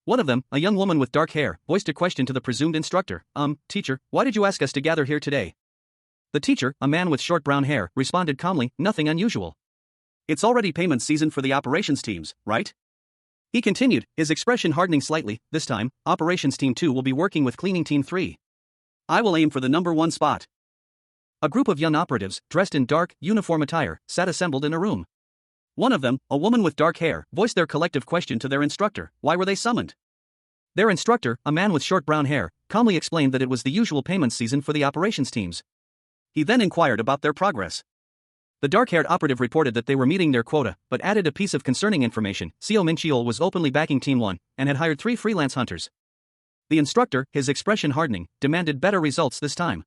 One of them, a young woman with dark hair, voiced a question to the presumed instructor. Teacher, why did you ask us to gather here today?" The teacher, a man with short brown hair, responded calmly, "Nothing unusual. It's already payment season for the operations teams, right?" He continued, his expression hardening slightly. "This time, Operations Team 2 will be working with Cleaning Team 3. I will aim for the number 1 spot." A group of young operatives, dressed in dark, uniform attire, sat assembled in a room. One of them, a woman with dark hair, voiced their collective question to their instructor. Why were they summoned? Their instructor, a man with short brown hair, calmly explained that it was the usual payment season for the operations teams. He then inquired about their progress. The dark-haired operative reported that they were meeting their quota, but added a piece of concerning information. Seo Min-cheol was openly backing Team 1 and had hired 3 freelance hunters. The instructor, his expression hardening, demanded better results this time.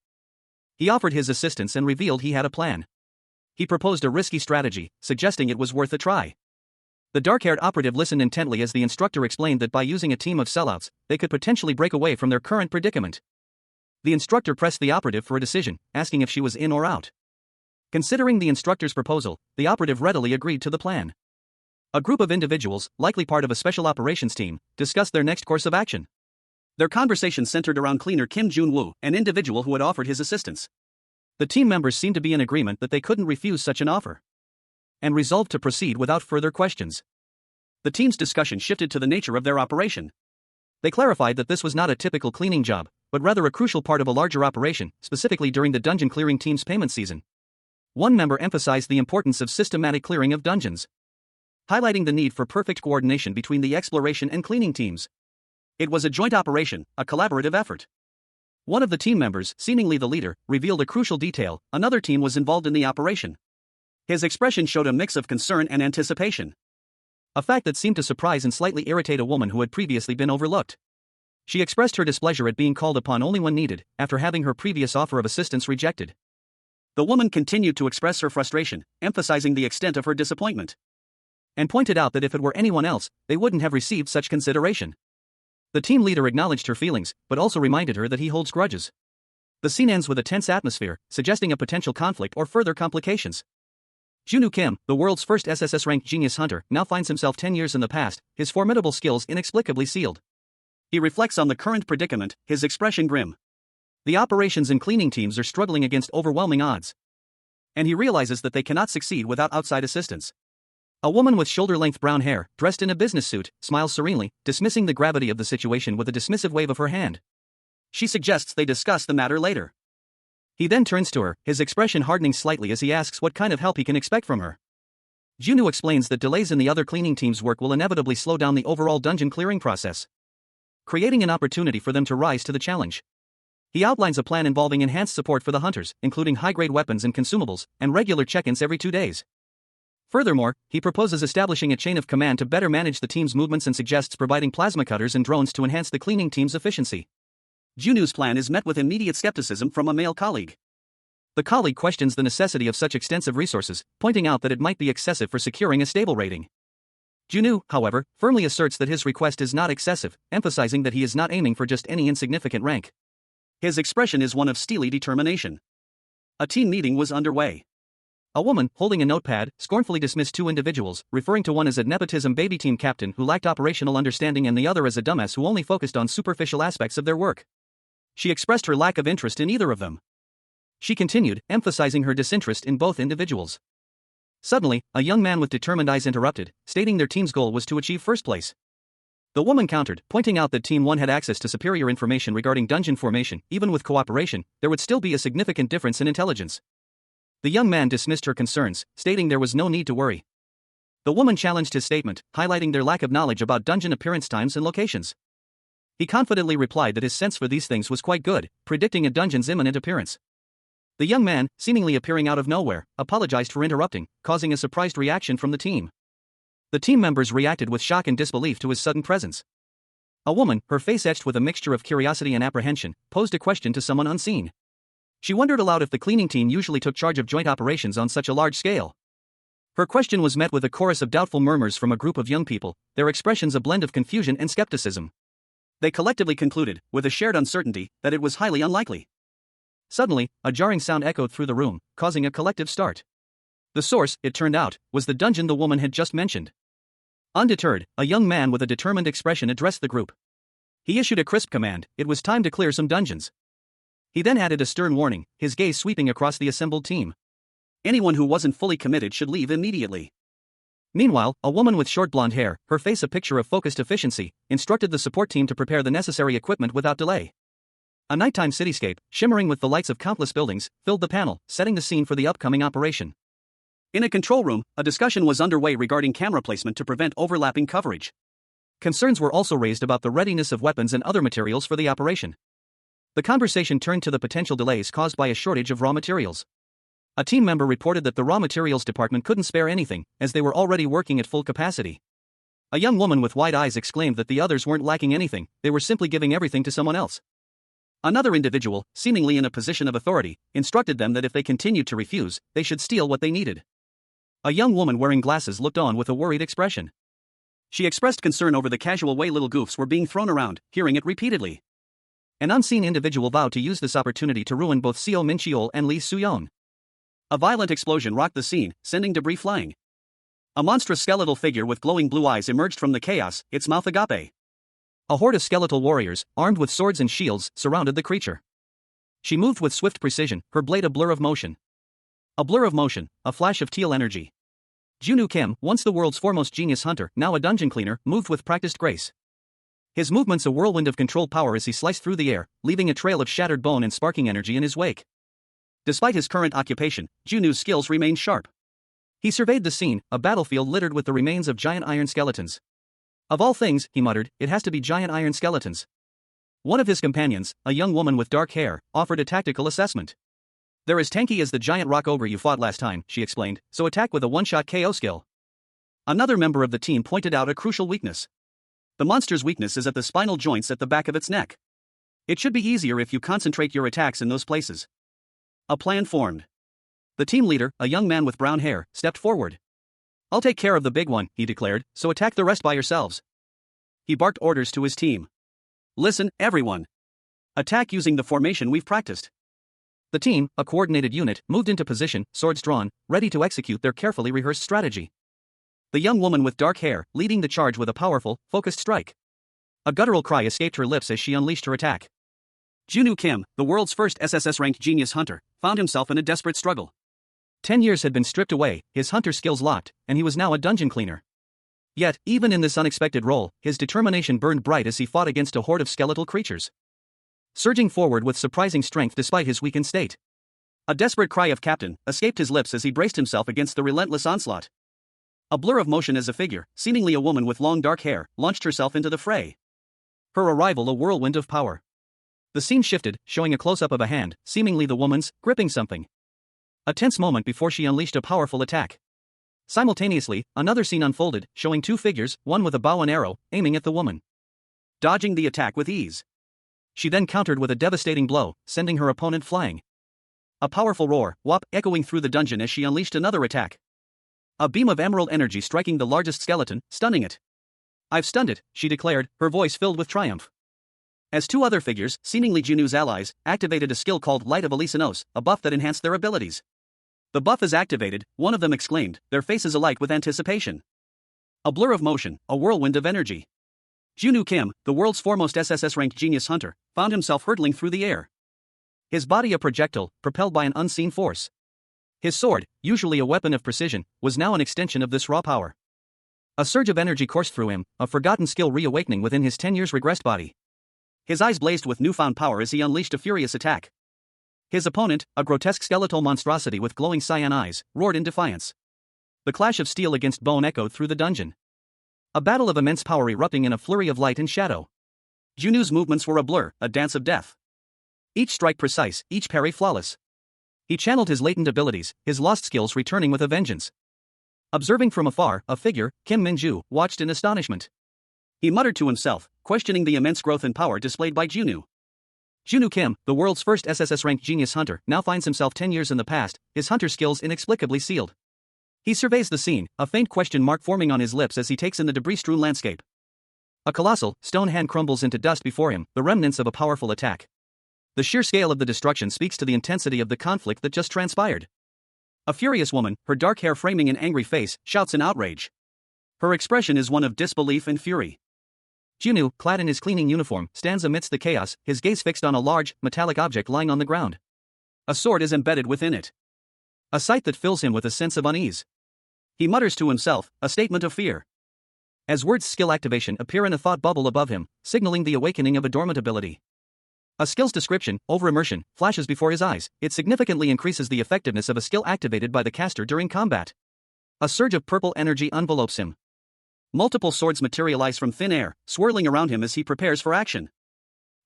He offered his assistance and revealed he had a plan. He proposed a risky strategy, suggesting it was worth a try. The dark-haired operative listened intently as the instructor explained that by using a team of sellouts, they could potentially break away from their current predicament. The instructor pressed the operative for a decision, asking if she was in or out. Considering the instructor's proposal, the operative readily agreed to the plan. A group of individuals, likely part of a special operations team, discussed their next course of action. Their conversation centered around cleaner Kim Jun-woo, an individual who had offered his assistance. The team members seemed to be in agreement that they couldn't refuse such an offer, and resolved to proceed without further questions. The team's discussion shifted to the nature of their operation. They clarified that this was not a typical cleaning job, but rather a crucial part of a larger operation, specifically during the dungeon clearing team's payment season. One member emphasized the importance of systematic clearing of dungeons, highlighting the need for perfect coordination between the exploration and cleaning teams. It was a joint operation, a collaborative effort. One of the team members, seemingly the leader, revealed a crucial detail: another team was involved in the operation. His expression showed a mix of concern and anticipation, a fact that seemed to surprise and slightly irritate a woman who had previously been overlooked. She expressed her displeasure at being called upon only when needed, after having her previous offer of assistance rejected. The woman continued to express her frustration, emphasizing the extent of her disappointment, and pointed out that if it were anyone else, they wouldn't have received such consideration. The team leader acknowledged her feelings, but also reminded her that he holds grudges. The scene ends with a tense atmosphere, suggesting a potential conflict or further complications. Junwoo Kim, the world's first SSS-RANK genius hunter, now finds himself 10 years in the past, his formidable skills inexplicably sealed. He reflects on the current predicament, his expression grim. The operations and cleaning teams are struggling against overwhelming odds, and he realizes that they cannot succeed without outside assistance. A woman with shoulder-length brown hair, dressed in a business suit, smiles serenely, dismissing the gravity of the situation with a dismissive wave of her hand. She suggests they discuss the matter later. He then turns to her, his expression hardening slightly as he asks what kind of help he can expect from her. Junwoo explains that delays in the other cleaning team's work will inevitably slow down the overall dungeon clearing process, creating an opportunity for them to rise to the challenge. He outlines a plan involving enhanced support for the hunters, including high-grade weapons and consumables, and regular check-ins every 2 days. Furthermore, he proposes establishing a chain of command to better manage the team's movements and suggests providing plasma cutters and drones to enhance the cleaning team's efficiency. Junwoo's plan is met with immediate skepticism from a male colleague. The colleague questions the necessity of such extensive resources, pointing out that it might be excessive for securing a stable rating. Junwoo, however, firmly asserts that his request is not excessive, emphasizing that he is not aiming for just any insignificant rank. His expression is one of steely determination. A team meeting was underway. A woman, holding a notepad, scornfully dismissed 2 individuals, referring to one as a nepotism baby team captain who lacked operational understanding and the other as a dumbass who only focused on superficial aspects of their work. She expressed her lack of interest in either of them. She continued, emphasizing her disinterest in both individuals. Suddenly, a young man with determined eyes interrupted, stating their team's goal was to achieve first place. The woman countered, pointing out that Team 1 had access to superior information regarding dungeon formation. Even with cooperation, there would still be a significant difference in intelligence. The young man dismissed her concerns, stating there was no need to worry. The woman challenged his statement, highlighting their lack of knowledge about dungeon appearance times and locations. He confidently replied that his sense for these things was quite good, predicting a dungeon's imminent appearance. The young man, seemingly appearing out of nowhere, apologized for interrupting, causing a surprised reaction from the team. The team members reacted with shock and disbelief to his sudden presence. A woman, her face etched with a mixture of curiosity and apprehension, posed a question to someone unseen. She wondered aloud if the cleaning team usually took charge of joint operations on such a large scale. Her question was met with a chorus of doubtful murmurs from a group of young people, their expressions a blend of confusion and skepticism. They collectively concluded, with a shared uncertainty, that it was highly unlikely. Suddenly, a jarring sound echoed through the room, causing a collective start. The source, it turned out, was the dungeon the woman had just mentioned. Undeterred, a young man with a determined expression addressed the group. He issued a crisp command: it was time to clear some dungeons. He then added a stern warning, his gaze sweeping across the assembled team. Anyone who wasn't fully committed should leave immediately. Meanwhile, a woman with short blonde hair, her face a picture of focused efficiency, instructed the support team to prepare the necessary equipment without delay. A nighttime cityscape, shimmering with the lights of countless buildings, filled the panel, setting the scene for the upcoming operation. In a control room, a discussion was underway regarding camera placement to prevent overlapping coverage. Concerns were also raised about the readiness of weapons and other materials for the operation. The conversation turned to the potential delays caused by a shortage of raw materials. A team member reported that the raw materials department couldn't spare anything, as they were already working at full capacity. A young woman with wide eyes exclaimed that the others weren't lacking anything, they were simply giving everything to someone else. Another individual, seemingly in a position of authority, instructed them that if they continued to refuse, they should steal what they needed. A young woman wearing glasses looked on with a worried expression. She expressed concern over the casual way little goofs were being thrown around, hearing it repeatedly. An unseen individual vowed to use this opportunity to ruin both Seo Min-cheol and Lee Soo-yeon. A violent explosion rocked the scene, sending debris flying. A monstrous skeletal figure with glowing blue eyes emerged from the chaos, its mouth agape. A horde of skeletal warriors, armed with swords and shields, surrounded the creature. She moved with swift precision, her blade a blur of motion. A blur of motion, a flash of teal energy. Junwoo Kim, once the world's foremost genius hunter, now a dungeon cleaner, moved with practiced grace. His movements a whirlwind of controlled power as he sliced through the air, leaving a trail of shattered bone and sparking energy in his wake. Despite his current occupation, Junwoo's skills remained sharp. He surveyed the scene, a battlefield littered with the remains of giant iron skeletons. Of all things, he muttered, it has to be giant iron skeletons. One of his companions, a young woman with dark hair, offered a tactical assessment. They're as tanky as the giant rock ogre you fought last time, she explained, so attack with a one-shot KO skill. Another member of the team pointed out a crucial weakness. The monster's weakness is at the spinal joints at the back of its neck. It should be easier if you concentrate your attacks in those places. A plan formed. The team leader, a young man with brown hair, stepped forward. I'll take care of the big one, he declared, so attack the rest by yourselves. He barked orders to his team. Listen, everyone. Attack using the formation we've practiced. The team, a coordinated unit, moved into position, swords drawn, ready to execute their carefully rehearsed strategy. The young woman with dark hair, leading the charge with a powerful, focused strike. A guttural cry escaped her lips as she unleashed her attack. Junwoo Kim, the world's first SSS-RANK genius hunter, found himself in a desperate struggle. 10 years had been stripped away, his hunter skills locked, and he was now a dungeon cleaner. Yet, even in this unexpected role, his determination burned bright as he fought against a horde of skeletal creatures. Surging forward with surprising strength despite his weakened state. A desperate cry of "Captain" escaped his lips as he braced himself against the relentless onslaught. A blur of motion as a figure, seemingly a woman with long dark hair, launched herself into the fray. Her arrival a whirlwind of power. The scene shifted, showing a close-up of a hand, seemingly the woman's, gripping something. A tense moment before she unleashed a powerful attack. Simultaneously, another scene unfolded, showing two figures, one with a bow and arrow, aiming at the woman. Dodging the attack with ease. She then countered with a devastating blow, sending her opponent flying. A powerful roar, whop, echoing through the dungeon as she unleashed another attack. A beam of emerald energy striking the largest skeleton, stunning it. I've stunned it, she declared, her voice filled with triumph. As two other figures, seemingly Junwoo's allies, activated a skill called Light of Elisanos, a buff that enhanced their abilities. The buff is activated, one of them exclaimed, their faces alight with anticipation. A blur of motion, a whirlwind of energy. Junwoo Kim, the world's foremost SSS-RANK genius hunter, found himself hurtling through the air. His body a projectile, propelled by an unseen force. His sword, usually a weapon of precision, was now an extension of this raw power. A surge of energy coursed through him, a forgotten skill reawakening within his 10 years regressed body. His eyes blazed with newfound power as he unleashed a furious attack. His opponent, a grotesque skeletal monstrosity with glowing cyan eyes, roared in defiance. The clash of steel against bone echoed through the dungeon. A battle of immense power erupting in a flurry of light and shadow. Junwoo's movements were a blur, a dance of death. Each strike precise, each parry flawless. He channeled his latent abilities, his lost skills returning with a vengeance. Observing from afar, a figure, Kim Min-ju, watched in astonishment. He muttered to himself, questioning the immense growth and power displayed by Junwoo. Junwoo Kim, the world's first SSS-RANK genius hunter, now finds himself 10 years in the past, his hunter skills inexplicably sealed. He surveys the scene, a faint question mark forming on his lips as he takes in the debris-strewn landscape. A colossal, stone hand crumbles into dust before him, the remnants of a powerful attack. The sheer scale of the destruction speaks to the intensity of the conflict that just transpired. A furious woman, her dark hair framing an angry face, shouts in outrage. Her expression is one of disbelief and fury. Junwoo, clad in his cleaning uniform, stands amidst the chaos, his gaze fixed on a large, metallic object lying on the ground. A sword is embedded within it. A sight that fills him with a sense of unease. He mutters to himself, a statement of fear. As words skill activation appear in a thought bubble above him, signaling the awakening of a dormant ability. A skill's description, over-immersion, flashes before his eyes. It significantly increases the effectiveness of a skill activated by the caster during combat. A surge of purple energy envelopes him. Multiple swords materialize from thin air, swirling around him as he prepares for action.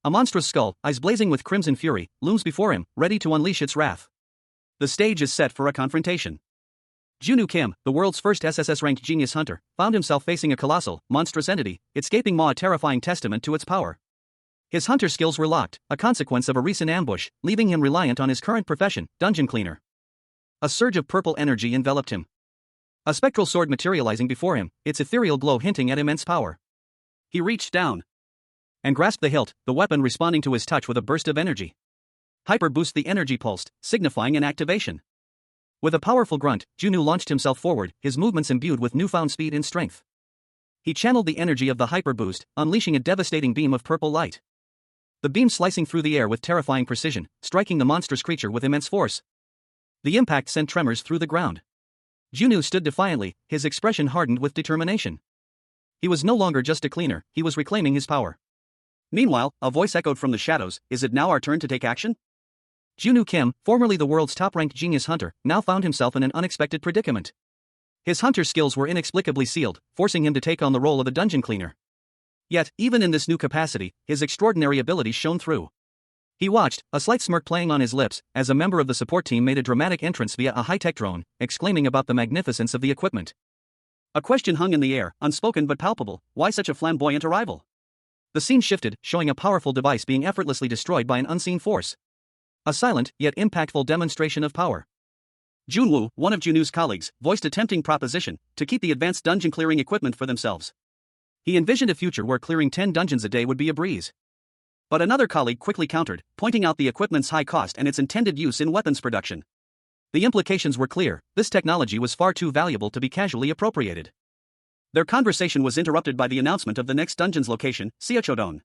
A monstrous skull, eyes blazing with crimson fury, looms before him, ready to unleash its wrath. The stage is set for a confrontation. Junwoo Kim, the world's first SSS-RANK genius hunter, found himself facing a colossal, monstrous entity, escaping Ma, a terrifying testament to its power. His hunter skills were locked, a consequence of a recent ambush, leaving him reliant on his current profession, dungeon cleaner. A surge of purple energy enveloped him. A spectral sword materializing before him, its ethereal glow hinting at immense power. He reached down and grasped the hilt, the weapon responding to his touch with a burst of energy. Hyper boost, the energy pulsed, signifying an activation. With a powerful grunt, Junwoo launched himself forward, his movements imbued with newfound speed and strength. He channeled the energy of the hyper boost, unleashing a devastating beam of purple light. The beam slicing through the air with terrifying precision, striking the monstrous creature with immense force. The impact sent tremors through the ground. Junwoo stood defiantly, his expression hardened with determination. He was no longer just a cleaner, he was reclaiming his power. Meanwhile, a voice echoed from the shadows, "Is it now our turn to take action?" Junwoo Kim, formerly the world's top-ranked genius hunter, now found himself in an unexpected predicament. His hunter skills were inexplicably sealed, forcing him to take on the role of a dungeon cleaner. Yet, even in this new capacity, his extraordinary abilities shone through. He watched, a slight smirk playing on his lips, as a member of the support team made a dramatic entrance via a high-tech drone, exclaiming about the magnificence of the equipment. A question hung in the air, unspoken but palpable: why such a flamboyant arrival? The scene shifted, showing a powerful device being effortlessly destroyed by an unseen force. A silent, yet impactful demonstration of power. Junwoo, one of Junwoo's colleagues, voiced a tempting proposition: to keep the advanced dungeon clearing equipment for themselves. He envisioned a future where clearing 10 dungeons a day would be a breeze. But another colleague quickly countered, pointing out the equipment's high cost and its intended use in weapons production. The implications were clear: this technology was far too valuable to be casually appropriated. Their conversation was interrupted by the announcement of the next dungeon's location, Seochodon.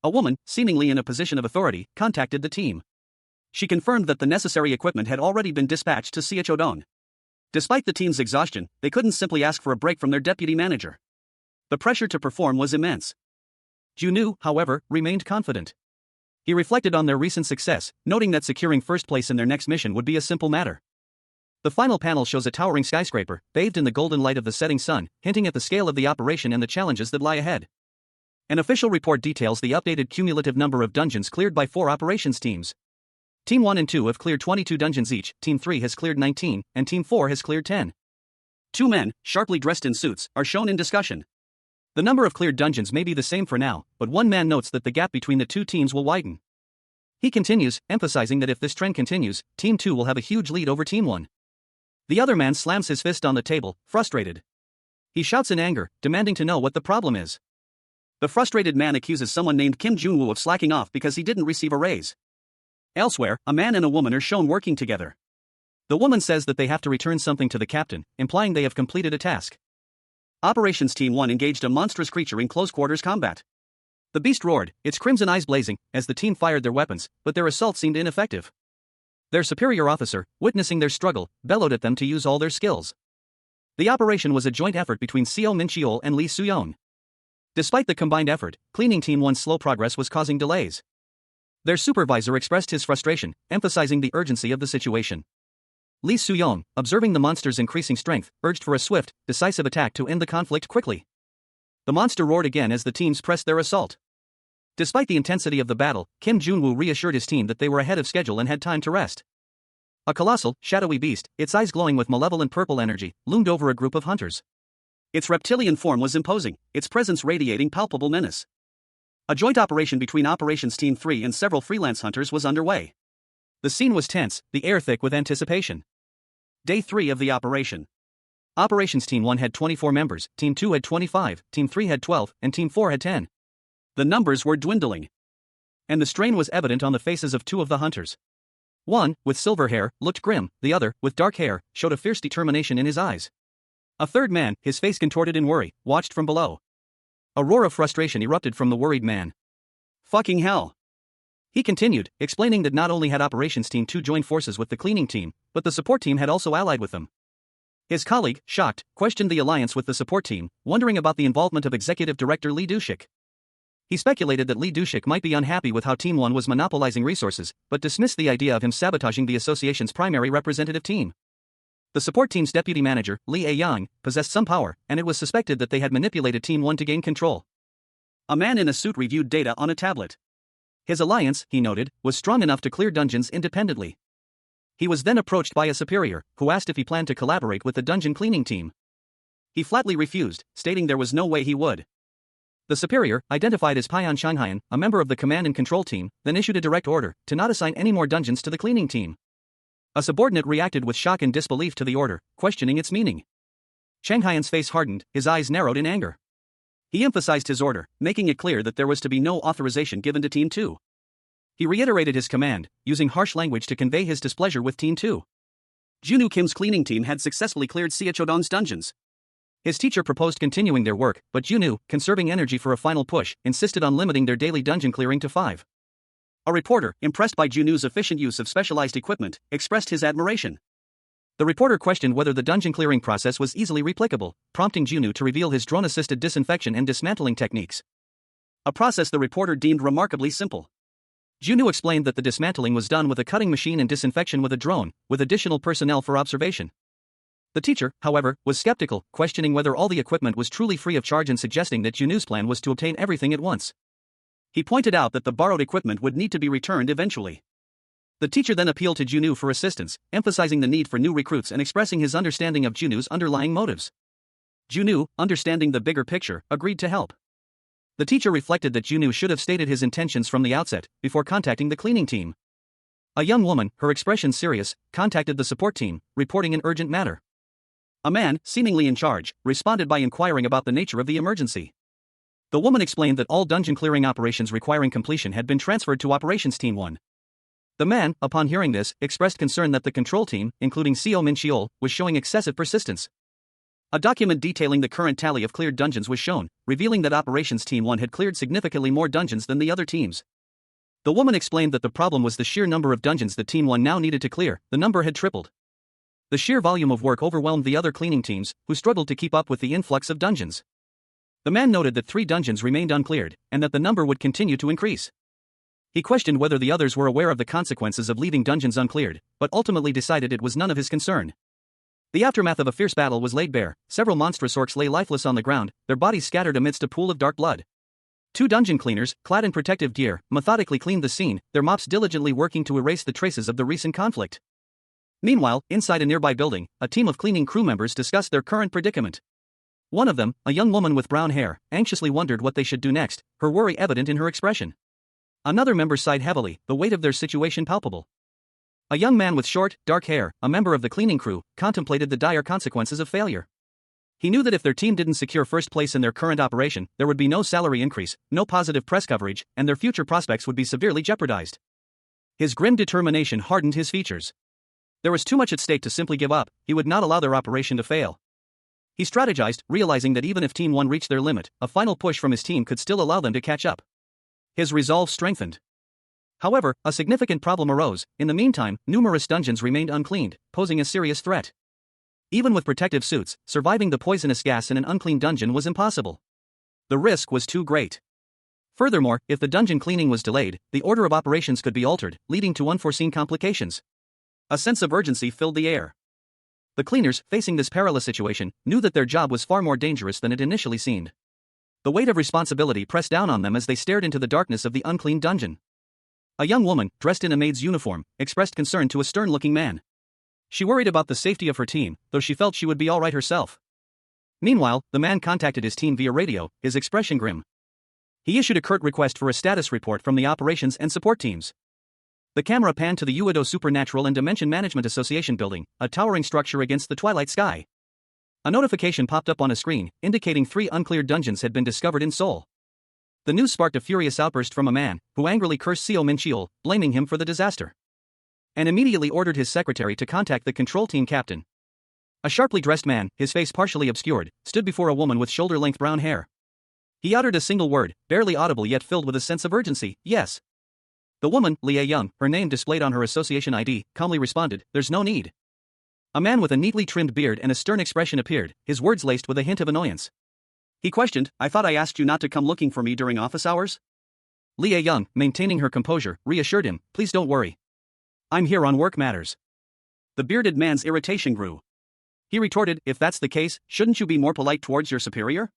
A woman, seemingly in a position of authority, contacted the team. She confirmed that the necessary equipment had already been dispatched to Seochodon. Despite the team's exhaustion, they couldn't simply ask for a break from their deputy manager. The pressure to perform was immense. Junwoo, however, remained confident. He reflected on their recent success, noting that securing first place in their next mission would be a simple matter. The final panel shows a towering skyscraper, bathed in the golden light of the setting sun, hinting at the scale of the operation and the challenges that lie ahead. An official report details the updated cumulative number of dungeons cleared by 4 operations teams. Team 1 and 2 have cleared 22 dungeons each, Team 3 has cleared 19, and Team 4 has cleared 10. 2 men, sharply dressed in suits, are shown in discussion. The number of cleared dungeons may be the same for now, but one man notes that the gap between the two teams will widen. He continues, emphasizing that if this trend continues, Team 2 will have a huge lead over Team 1. The other man slams his fist on the table, frustrated. He shouts in anger, demanding to know what the problem is. The frustrated man accuses someone named Kim Junwoo of slacking off because he didn't receive a raise. Elsewhere, a man and a woman are shown working together. The woman says that they have to return something to the captain, implying they have completed a task. Operations Team 1 engaged a monstrous creature in close-quarters combat. The beast roared, its crimson eyes blazing, as the team fired their weapons, but their assault seemed ineffective. Their superior officer, witnessing their struggle, bellowed at them to use all their skills. The operation was a joint effort between Seo Min-cheol and Lee Soo-yeon. Despite the combined effort, cleaning Team 1's slow progress was causing delays. Their supervisor expressed his frustration, emphasizing the urgency of the situation. Lee Soo-yeon, observing the monster's increasing strength, urged for a swift, decisive attack to end the conflict quickly. The monster roared again as the teams pressed their assault. Despite the intensity of the battle, Kim Junwoo reassured his team that they were ahead of schedule and had time to rest. A colossal, shadowy beast, its eyes glowing with malevolent purple energy, loomed over a group of hunters. Its reptilian form was imposing, its presence radiating palpable menace. A joint operation between Operations Team 3 and several freelance hunters was underway. The scene was tense, the air thick with anticipation. Day 3 of the operation. Operations Team 1 had 24 members, Team 2 had 25, Team 3 had 12, and Team 4 had 10. The numbers were dwindling. And the strain was evident on the faces of 2 of the hunters. One, with silver hair, looked grim, the other, with dark hair, showed a fierce determination in his eyes. A third man, his face contorted in worry, watched from below. A roar of frustration erupted from the worried man. "Fucking hell!" He continued, explaining that not only had Operations Team 2 joined forces with the cleaning team, but the support team had also allied with them. His colleague, shocked, questioned the alliance with the support team, wondering about the involvement of Executive Director Lee Do-shik. He speculated that Lee Do-shik might be unhappy with how Team 1 was monopolizing resources, but dismissed the idea of him sabotaging the association's primary representative team. The support team's deputy manager, Lee A-yang, possessed some power, and it was suspected that they had manipulated Team 1 to gain control. A man in a suit reviewed data on a tablet. His alliance, he noted, was strong enough to clear dungeons independently. He was then approached by a superior, who asked if he planned to collaborate with the dungeon cleaning team. He flatly refused, stating there was no way he would. The superior, identified as Pian Shanghaian, a member of the command and control team, then issued a direct order to not assign any more dungeons to the cleaning team. A subordinate reacted with shock and disbelief to the order, questioning its meaning. Shanghaian's face hardened, his eyes narrowed in anger. He emphasized his order, making it clear that there was to be no authorization given to Team 2. He reiterated his command, using harsh language to convey his displeasure with Team 2. Junwoo Kim's cleaning team had successfully cleared Seochodon's dungeons. His teacher proposed continuing their work, but Junwoo, conserving energy for a final push, insisted on limiting their daily dungeon clearing to 5. A reporter, impressed by Junwoo's efficient use of specialized equipment, expressed his admiration. The reporter questioned whether the dungeon clearing process was easily replicable, prompting Junwoo to reveal his drone-assisted disinfection and dismantling techniques. A process the reporter deemed remarkably simple. Junwoo explained that the dismantling was done with a cutting machine and disinfection with a drone, with additional personnel for observation. The teacher, however, was skeptical, questioning whether all the equipment was truly free of charge and suggesting that Junwoo's plan was to obtain everything at once. He pointed out that the borrowed equipment would need to be returned eventually. The teacher then appealed to Junwoo for assistance, emphasizing the need for new recruits and expressing his understanding of Junwoo's underlying motives. Junwoo, understanding the bigger picture, agreed to help. The teacher reflected that Junwoo should have stated his intentions from the outset, before contacting the cleaning team. A young woman, her expression serious, contacted the support team, reporting an urgent matter. A man, seemingly in charge, responded by inquiring about the nature of the emergency. The woman explained that all dungeon clearing operations requiring completion had been transferred to Operations Team 1. The man, upon hearing this, expressed concern that the control team, including Seo Min-cheol, was showing excessive persistence. A document detailing the current tally of cleared dungeons was shown, revealing that Operations Team 1 had cleared significantly more dungeons than the other teams. The woman explained that the problem was the sheer number of dungeons that Team 1 now needed to clear. The number had tripled. The sheer volume of work overwhelmed the other cleaning teams, who struggled to keep up with the influx of dungeons. The man noted that 3 dungeons remained uncleared, and that the number would continue to increase. He questioned whether the others were aware of the consequences of leaving dungeons uncleared, but ultimately decided it was none of his concern. The aftermath of a fierce battle was laid bare. Several monstrous orcs lay lifeless on the ground, their bodies scattered amidst a pool of dark blood. 2 dungeon cleaners, clad in protective gear, methodically cleaned the scene, their mops diligently working to erase the traces of the recent conflict. Meanwhile, inside a nearby building, a team of cleaning crew members discussed their current predicament. One of them, a young woman with brown hair, anxiously wondered what they should do next, her worry evident in her expression. Another member sighed heavily, the weight of their situation palpable. A young man with short, dark hair, a member of the cleaning crew, contemplated the dire consequences of failure. He knew that if their team didn't secure first place in their current operation, there would be no salary increase, no positive press coverage, and their future prospects would be severely jeopardized. His grim determination hardened his features. There was too much at stake to simply give up. He would not allow their operation to fail. He strategized, realizing that even if Team 1 reached their limit, a final push from his team could still allow them to catch up. His resolve strengthened. However, a significant problem arose. In the meantime, numerous dungeons remained uncleaned, posing a serious threat. Even with protective suits, surviving the poisonous gas in an unclean dungeon was impossible. The risk was too great. Furthermore, if the dungeon cleaning was delayed, the order of operations could be altered, leading to unforeseen complications. A sense of urgency filled the air. The cleaners, facing this perilous situation, knew that their job was far more dangerous than it initially seemed. The weight of responsibility pressed down on them as they stared into the darkness of the unclean dungeon. A young woman, dressed in a maid's uniform, expressed concern to a stern-looking man. She worried about the safety of her team, though she felt she would be all right herself. Meanwhile, the man contacted his team via radio, his expression grim. He issued a curt request for a status report from the operations and support teams. The camera panned to the Uedo Supernatural and Dimension Management Association building, a towering structure against the twilight sky. A notification popped up on a screen, indicating 3 uncleared dungeons had been discovered in Seoul. The news sparked a furious outburst from a man, who angrily cursed Seo Min-cheol, blaming him for the disaster. And immediately ordered his secretary to contact the control team captain. A sharply dressed man, his face partially obscured, stood before a woman with shoulder-length brown hair. He uttered a single word, barely audible yet filled with a sense of urgency, yes. The woman, Lee A-young, her name displayed on her association ID, calmly responded, "There's no need." A man with a neatly trimmed beard and a stern expression appeared, his words laced with a hint of annoyance. He questioned, "I thought I asked you not to come looking for me during office hours?" Lee A-young, maintaining her composure, reassured him, "Please don't worry. I'm here on work matters." The bearded man's irritation grew. He retorted, "If that's the case, shouldn't you be more polite towards your superior?"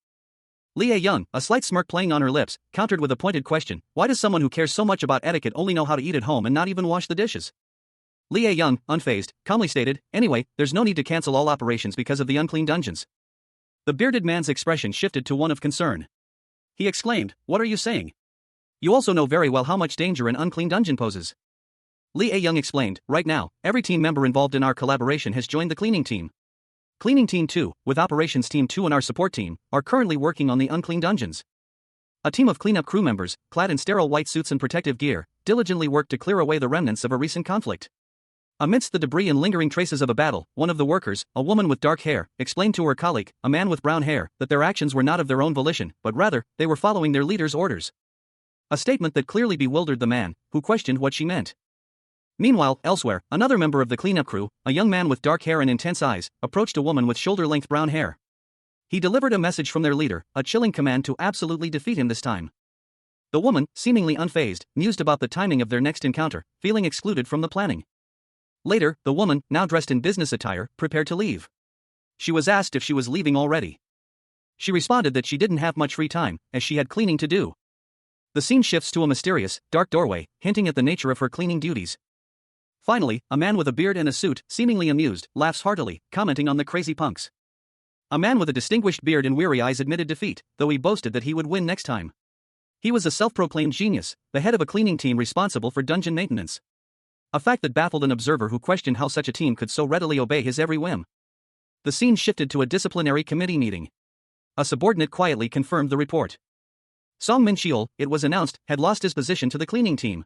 Lee A-young, a slight smirk playing on her lips, countered with a pointed question, "Why does someone who cares so much about etiquette only know how to eat at home and not even wash the dishes?" Lee A-young, unfazed, calmly stated, "Anyway, there's no need to cancel all operations because of the unclean dungeons." The bearded man's expression shifted to one of concern. He exclaimed, "What are you saying? You also know very well how much danger an unclean dungeon poses." Lee A-young explained, "Right now, every team member involved in our collaboration has joined the cleaning team. Cleaning Team 2, with Operations Team 2 and our support team, are currently working on the unclean dungeons. A team of cleanup crew members, clad in sterile white suits and protective gear, diligently worked to clear away the remnants of a recent conflict. Amidst the debris and lingering traces of a battle, one of the workers, a woman with dark hair, explained to her colleague, a man with brown hair, that their actions were not of their own volition, but rather, they were following their leader's orders." A statement that clearly bewildered the man, who questioned what she meant. Meanwhile, elsewhere, another member of the cleanup crew, a young man with dark hair and intense eyes, approached a woman with shoulder-length brown hair. He delivered a message from their leader, a chilling command to absolutely defeat him this time. The woman, seemingly unfazed, mused about the timing of their next encounter, feeling excluded from the planning. Later, the woman, now dressed in business attire, prepared to leave. She was asked if she was leaving already. She responded that she didn't have much free time, as she had cleaning to do. The scene shifts to a mysterious, dark doorway, hinting at the nature of her cleaning duties. Finally, a man with a beard and a suit, seemingly amused, laughs heartily, commenting on the crazy punks. A man with a distinguished beard and weary eyes admitted defeat, though he boasted that he would win next time. He was a self-proclaimed genius, the head of a cleaning team responsible for dungeon maintenance. A fact that baffled an observer who questioned how such a team could so readily obey his every whim. The scene shifted to a disciplinary committee meeting. A subordinate quietly confirmed the report. Song Min-cheol, it was announced, had lost his position to the cleaning team.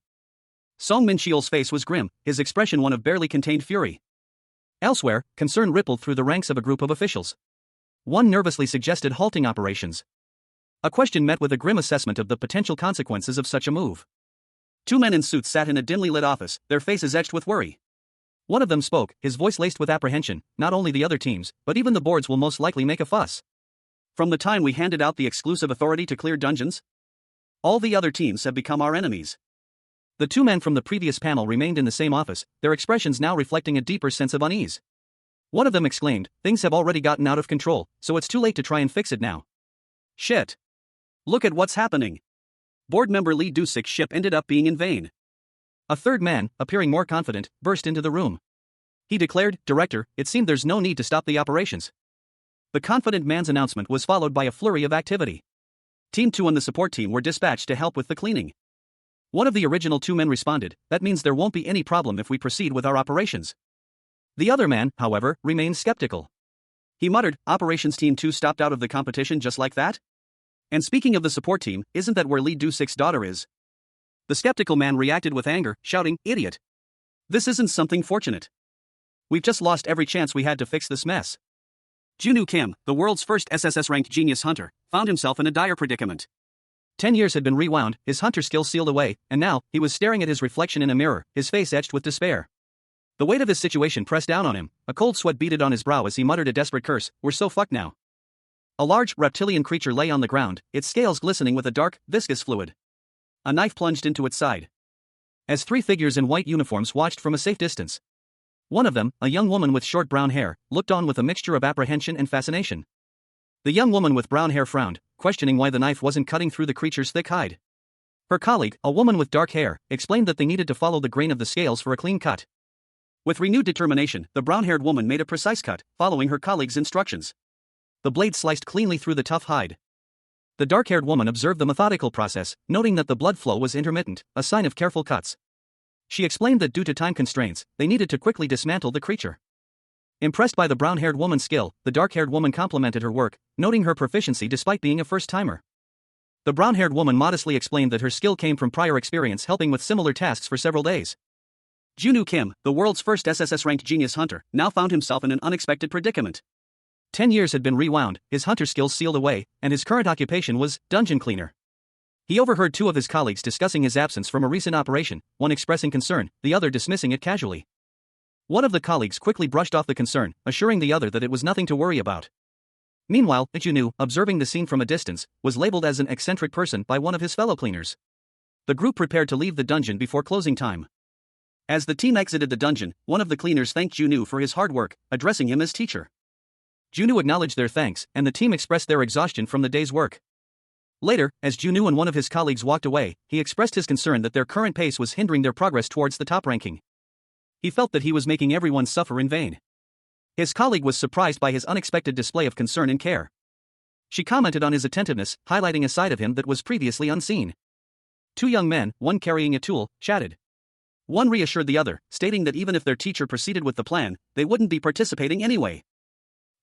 Song Min-cheol's face was grim, his expression one of barely contained fury. Elsewhere, concern rippled through the ranks of a group of officials. One nervously suggested halting operations. A question met with a grim assessment of the potential consequences of such a move. Two men in suits sat in a dimly lit office, their faces etched with worry. One of them spoke, his voice laced with apprehension. "Not only the other teams, but even the boards will most likely make a fuss. From the time we handed out the exclusive authority to clear dungeons, all the other teams have become our enemies." The two men from the previous panel remained in the same office, their expressions now reflecting a deeper sense of unease. One of them exclaimed, "Things have already gotten out of control, so it's too late to try and fix it now. Shit. Look at what's happening. Board member Lee Do-sik's ship ended up being in vain." A third man, appearing more confident, burst into the room. He declared, "Director, it seemed there's no need to stop the operations." The confident man's announcement was followed by a flurry of activity. Team 2 and the support team were dispatched to help with the cleaning. One of the original two men responded, "That means there won't be any problem if we proceed with our operations." The other man, however, remained skeptical. He muttered, "Operations Team 2 stopped out of the competition just like that? And speaking of the support team, isn't that where Lee Do-sik's daughter is?" The skeptical man reacted with anger, shouting, "Idiot! This isn't something fortunate. We've just lost every chance we had to fix this mess." Junwoo Kim, the world's first SSS-ranked genius hunter, found himself in a dire predicament. 10 years had been rewound, his hunter skills sealed away, and now, he was staring at his reflection in a mirror, his face etched with despair. The weight of his situation pressed down on him, a cold sweat beaded on his brow as he muttered a desperate curse, "We're so fucked now." A large, reptilian creature lay on the ground, its scales glistening with a dark, viscous fluid. A knife plunged into its side. As three figures in white uniforms watched from a safe distance. One of them, a young woman with short brown hair, looked on with a mixture of apprehension and fascination. The young woman with brown hair frowned, questioning why the knife wasn't cutting through the creature's thick hide. Her colleague, a woman with dark hair, explained that they needed to follow the grain of the scales for a clean cut. With renewed determination, the brown-haired woman made a precise cut, following her colleague's instructions. The blade sliced cleanly through the tough hide. The dark-haired woman observed the methodical process, noting that the blood flow was intermittent, a sign of careful cuts. She explained that due to time constraints, they needed to quickly dismantle the creature. Impressed by the brown-haired woman's skill, the dark-haired woman complimented her work, noting her proficiency despite being a first-timer. The brown-haired woman modestly explained that her skill came from prior experience helping with similar tasks for several days. Junwoo Kim, the world's first SSS-ranked genius hunter, now found himself in an unexpected predicament. 10 years had been rewound, his hunter skills sealed away, and his current occupation was dungeon cleaner. He overheard two of his colleagues discussing his absence from a recent operation, one expressing concern, the other dismissing it casually. One of the colleagues quickly brushed off the concern, assuring the other that it was nothing to worry about. Meanwhile, Junwoo, observing the scene from a distance, was labeled as an eccentric person by one of his fellow cleaners. The group prepared to leave the dungeon before closing time. As the team exited the dungeon, one of the cleaners thanked Junwoo for his hard work, addressing him as teacher. Junwoo acknowledged their thanks, and the team expressed their exhaustion from the day's work. Later, as Junwoo and one of his colleagues walked away, he expressed his concern that their current pace was hindering their progress towards the top ranking. He felt that he was making everyone suffer in vain. His colleague was surprised by his unexpected display of concern and care. She commented on his attentiveness, highlighting a side of him that was previously unseen. Two young men, one carrying a tool, chatted. One reassured the other, stating that even if their teacher proceeded with the plan, they wouldn't be participating anyway.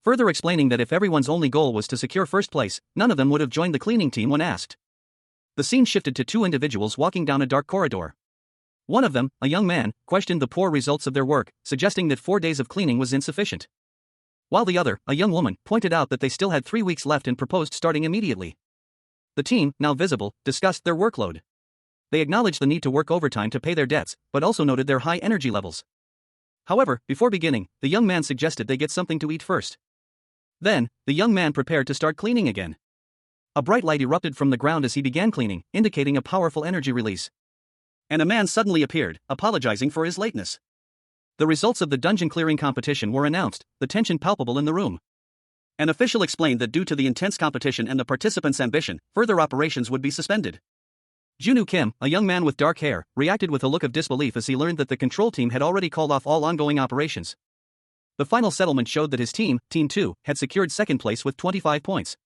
Further explaining that if everyone's only goal was to secure first place, none of them would have joined the cleaning team when asked. The scene shifted to two individuals walking down a dark corridor. One of them, a young man, questioned the poor results of their work, suggesting that 4 days of cleaning was insufficient. While the other, a young woman, pointed out that they still had 3 weeks left and proposed starting immediately. The team, now visible, discussed their workload. They acknowledged the need to work overtime to pay their debts, but also noted their high energy levels. However, before beginning, the young man suggested they get something to eat first. Then, the young man prepared to start cleaning again. A bright light erupted from the ground as he began cleaning, indicating a powerful energy release. And a man suddenly appeared, apologizing for his lateness. The results of the dungeon clearing competition were announced, the tension palpable in the room. An official explained that due to the intense competition and the participants' ambition, further operations would be suspended. Junwoo Kim, a young man with dark hair, reacted with a look of disbelief as he learned that the control team had already called off all ongoing operations. The final settlement showed that his team, Team 2, had secured second place with 25 points.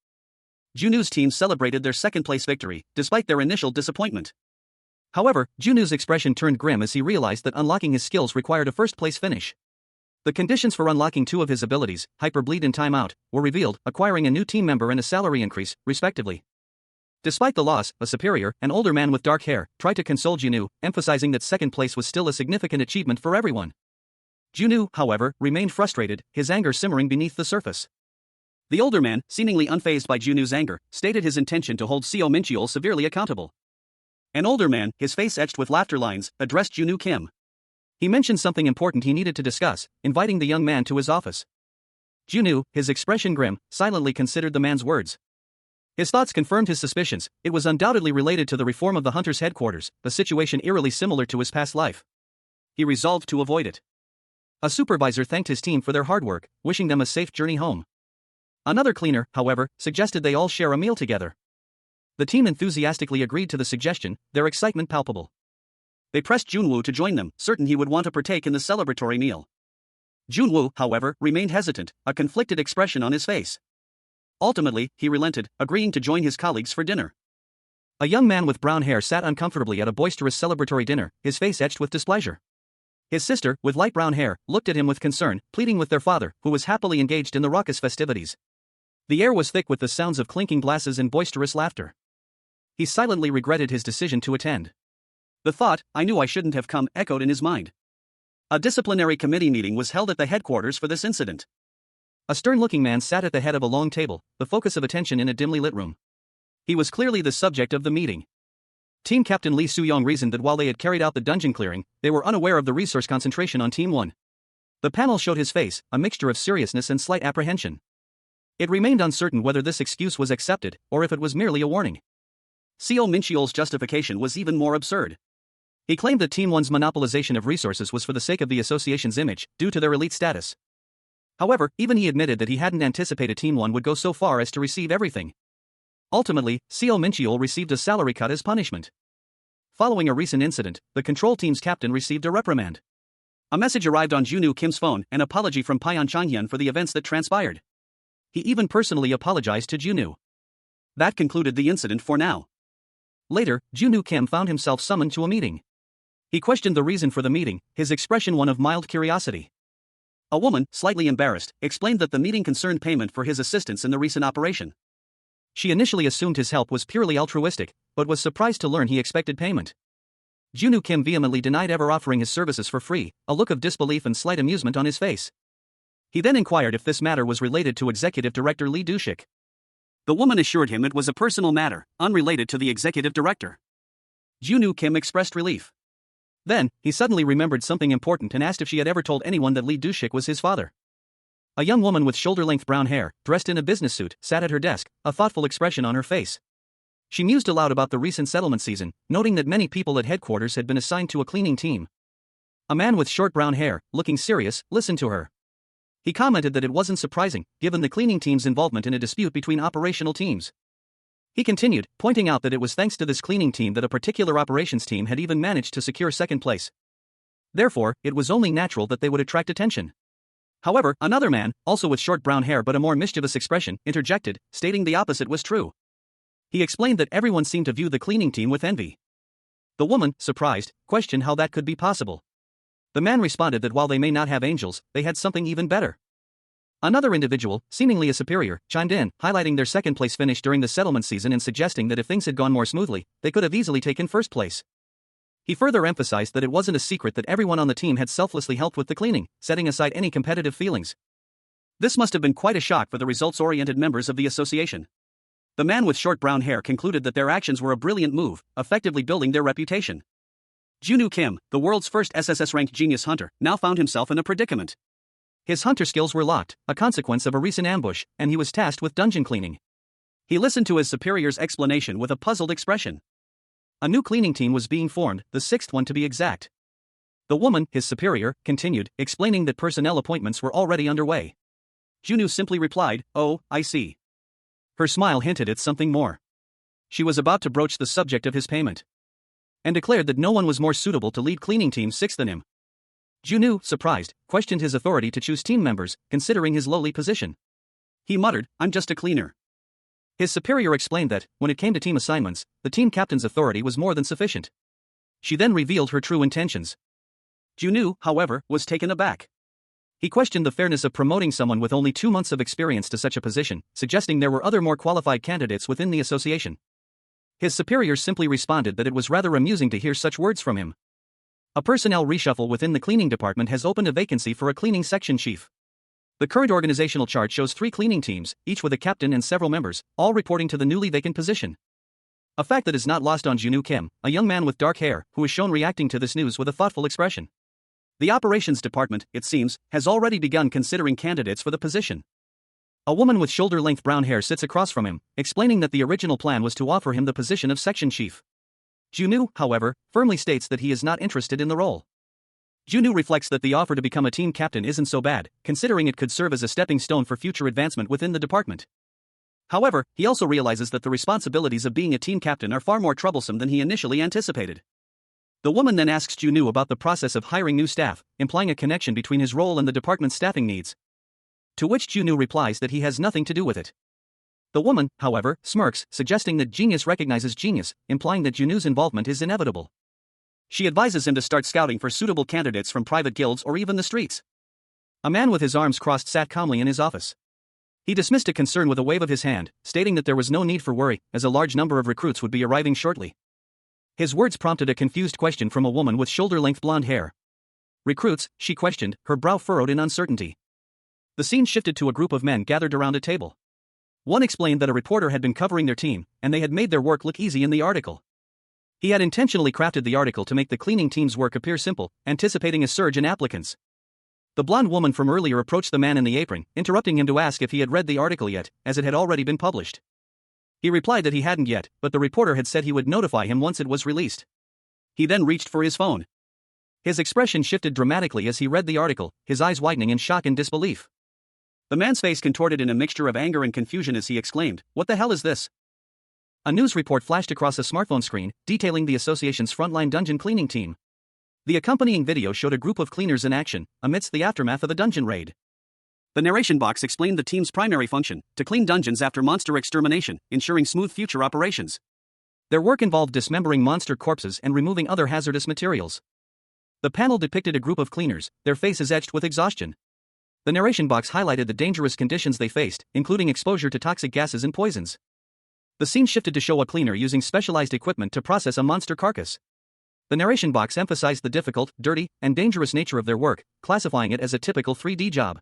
Junwoo's team celebrated their second-place victory, despite their initial disappointment. However, Junwoo's expression turned grim as he realized that unlocking his skills required a first-place finish. The conditions for unlocking 2 of his abilities, Hyper Bleed and Time Out, were revealed, acquiring a new team member and a salary increase, respectively. Despite the loss, a superior, an older man with dark hair, tried to console Junwoo, emphasizing that second place was still a significant achievement for everyone. Junwoo, however, remained frustrated, his anger simmering beneath the surface. The older man, seemingly unfazed by Junwoo's anger, stated his intention to hold Seo Mincheol severely accountable. An older man, his face etched with laughter lines, addressed Junwoo Kim. He mentioned something important he needed to discuss, inviting the young man to his office. Junwoo, his expression grim, silently considered the man's words. His thoughts confirmed his suspicions. It was undoubtedly related to the reform of the Hunter's headquarters, a situation eerily similar to his past life. He resolved to avoid it. A supervisor thanked his team for their hard work, wishing them a safe journey home. Another cleaner, however, suggested they all share a meal together. The team enthusiastically agreed to the suggestion, their excitement palpable. They pressed Junwoo to join them, certain he would want to partake in the celebratory meal. Junwoo, however, remained hesitant, a conflicted expression on his face. Ultimately, he relented, agreeing to join his colleagues for dinner. A young man with brown hair sat uncomfortably at a boisterous celebratory dinner, his face etched with displeasure. His sister, with light brown hair, looked at him with concern, pleading with their father, who was happily engaged in the raucous festivities. The air was thick with the sounds of clinking glasses and boisterous laughter. He silently regretted his decision to attend. The thought, "I knew I shouldn't have come," echoed in his mind. A disciplinary committee meeting was held at the headquarters for this incident. A stern-looking man sat at the head of a long table, the focus of attention in a dimly lit room. He was clearly the subject of the meeting. Team Captain Lee Soo-young reasoned that while they had carried out the dungeon clearing, they were unaware of the resource concentration on Team 1. The panel showed his face, a mixture of seriousness and slight apprehension. It remained uncertain whether this excuse was accepted, or if it was merely a warning. Seo Mincheol's justification was even more absurd. He claimed that Team 1's monopolization of resources was for the sake of the association's image, due to their elite status. However, even he admitted that he hadn't anticipated Team 1 would go so far as to receive everything. Ultimately, Seo Mincheol received a salary cut as punishment. Following a recent incident, the control team's captain received a reprimand. A message arrived on Junwoo Kim's phone, an apology from Pyeon Changhyun for the events that transpired. He even personally apologized to Junwoo. That concluded the incident for now. Later, Junwoo Kim found himself summoned to a meeting. He questioned the reason for the meeting, his expression one of mild curiosity. A woman, slightly embarrassed, explained that the meeting concerned payment for his assistance in the recent operation. She initially assumed his help was purely altruistic, but was surprised to learn he expected payment. Junwoo Kim vehemently denied ever offering his services for free, a look of disbelief and slight amusement on his face. He then inquired if this matter was related to Executive Director Lee Do-shik. The woman assured him it was a personal matter, unrelated to the executive director. Junwoo Kim expressed relief. Then, he suddenly remembered something important and asked if she had ever told anyone that Lee Do-shik was his father. A young woman with shoulder-length brown hair, dressed in a business suit, sat at her desk, a thoughtful expression on her face. She mused aloud about the recent settlement season, noting that many people at headquarters had been assigned to a cleaning team. A man with short brown hair, looking serious, listened to her. He commented that it wasn't surprising, given the cleaning team's involvement in a dispute between operational teams. He continued, pointing out that it was thanks to this cleaning team that a particular operations team had even managed to secure second place. Therefore, it was only natural that they would attract attention. However, another man, also with short brown hair but a more mischievous expression, interjected, stating the opposite was true. He explained that everyone seemed to view the cleaning team with envy. The woman, surprised, questioned how that could be possible. The man responded that while they may not have angels, they had something even better. Another individual, seemingly a superior, chimed in, highlighting their second-place finish during the settlement season and suggesting that if things had gone more smoothly, they could have easily taken first place. He further emphasized that it wasn't a secret that everyone on the team had selflessly helped with the cleaning, setting aside any competitive feelings. This must have been quite a shock for the results-oriented members of the association. The man with short brown hair concluded that their actions were a brilliant move, effectively building their reputation. Junwoo Kim, the world's first SSS-RANK genius hunter, now found himself in a predicament. His hunter skills were locked, a consequence of a recent ambush, and he was tasked with dungeon cleaning. He listened to his superior's explanation with a puzzled expression. A new cleaning team was being formed, the sixth one to be exact. The woman, his superior, continued, explaining that personnel appointments were already underway. Junwoo simply replied, "Oh, I see." Her smile hinted at something more. She was about to broach the subject of his payment, and declared that no one was more suitable to lead cleaning team 6 than him. Junwoo, surprised, questioned his authority to choose team members, considering his lowly position. He muttered, "I'm just a cleaner." His superior explained that, when it came to team assignments, the team captain's authority was more than sufficient. She then revealed her true intentions. Junwoo, however, was taken aback. He questioned the fairness of promoting someone with only 2 months of experience to such a position, suggesting there were other more qualified candidates within the association. His superior simply responded that it was rather amusing to hear such words from him. A personnel reshuffle within the cleaning department has opened a vacancy for a cleaning section chief. The current organizational chart shows 3 cleaning teams, each with a captain and several members, all reporting to the newly vacant position. A fact that is not lost on Junwoo Kim, a young man with dark hair, who is shown reacting to this news with a thoughtful expression. The operations department, it seems, has already begun considering candidates for the position. A woman with shoulder-length brown hair sits across from him, explaining that the original plan was to offer him the position of section chief. Junwoo, however, firmly states that he is not interested in the role. Junwoo reflects that the offer to become a team captain isn't so bad, considering it could serve as a stepping stone for future advancement within the department. However, he also realizes that the responsibilities of being a team captain are far more troublesome than he initially anticipated. The woman then asks Junwoo about the process of hiring new staff, implying a connection between his role and the department's staffing needs. To which Junwoo replies that he has nothing to do with it. The woman, however, smirks, suggesting that genius recognizes genius, implying that Junwoo's involvement is inevitable. She advises him to start scouting for suitable candidates from private guilds or even the streets. A man with his arms crossed sat calmly in his office. He dismissed a concern with a wave of his hand, stating that there was no need for worry, as a large number of recruits would be arriving shortly. His words prompted a confused question from a woman with shoulder-length blonde hair. "Recruits?" she questioned, her brow furrowed in uncertainty. The scene shifted to a group of men gathered around a table. One explained that a reporter had been covering their team, and they had made their work look easy in the article. He had intentionally crafted the article to make the cleaning team's work appear simple, anticipating a surge in applicants. The blonde woman from earlier approached the man in the apron, interrupting him to ask if he had read the article yet, as it had already been published. He replied that he hadn't yet, but the reporter had said he would notify him once it was released. He then reached for his phone. His expression shifted dramatically as he read the article, his eyes widening in shock and disbelief. The man's face contorted in a mixture of anger and confusion as he exclaimed, "What the hell is this?" A news report flashed across a smartphone screen, detailing the association's frontline dungeon cleaning team. The accompanying video showed a group of cleaners in action, amidst the aftermath of a dungeon raid. The narration box explained the team's primary function, to clean dungeons after monster extermination, ensuring smooth future operations. Their work involved dismembering monster corpses and removing other hazardous materials. The panel depicted a group of cleaners, their faces etched with exhaustion. The narration box highlighted the dangerous conditions they faced, including exposure to toxic gases and poisons. The scene shifted to show a cleaner using specialized equipment to process a monster carcass. The narration box emphasized the difficult, dirty, and dangerous nature of their work, classifying it as a typical 3D job.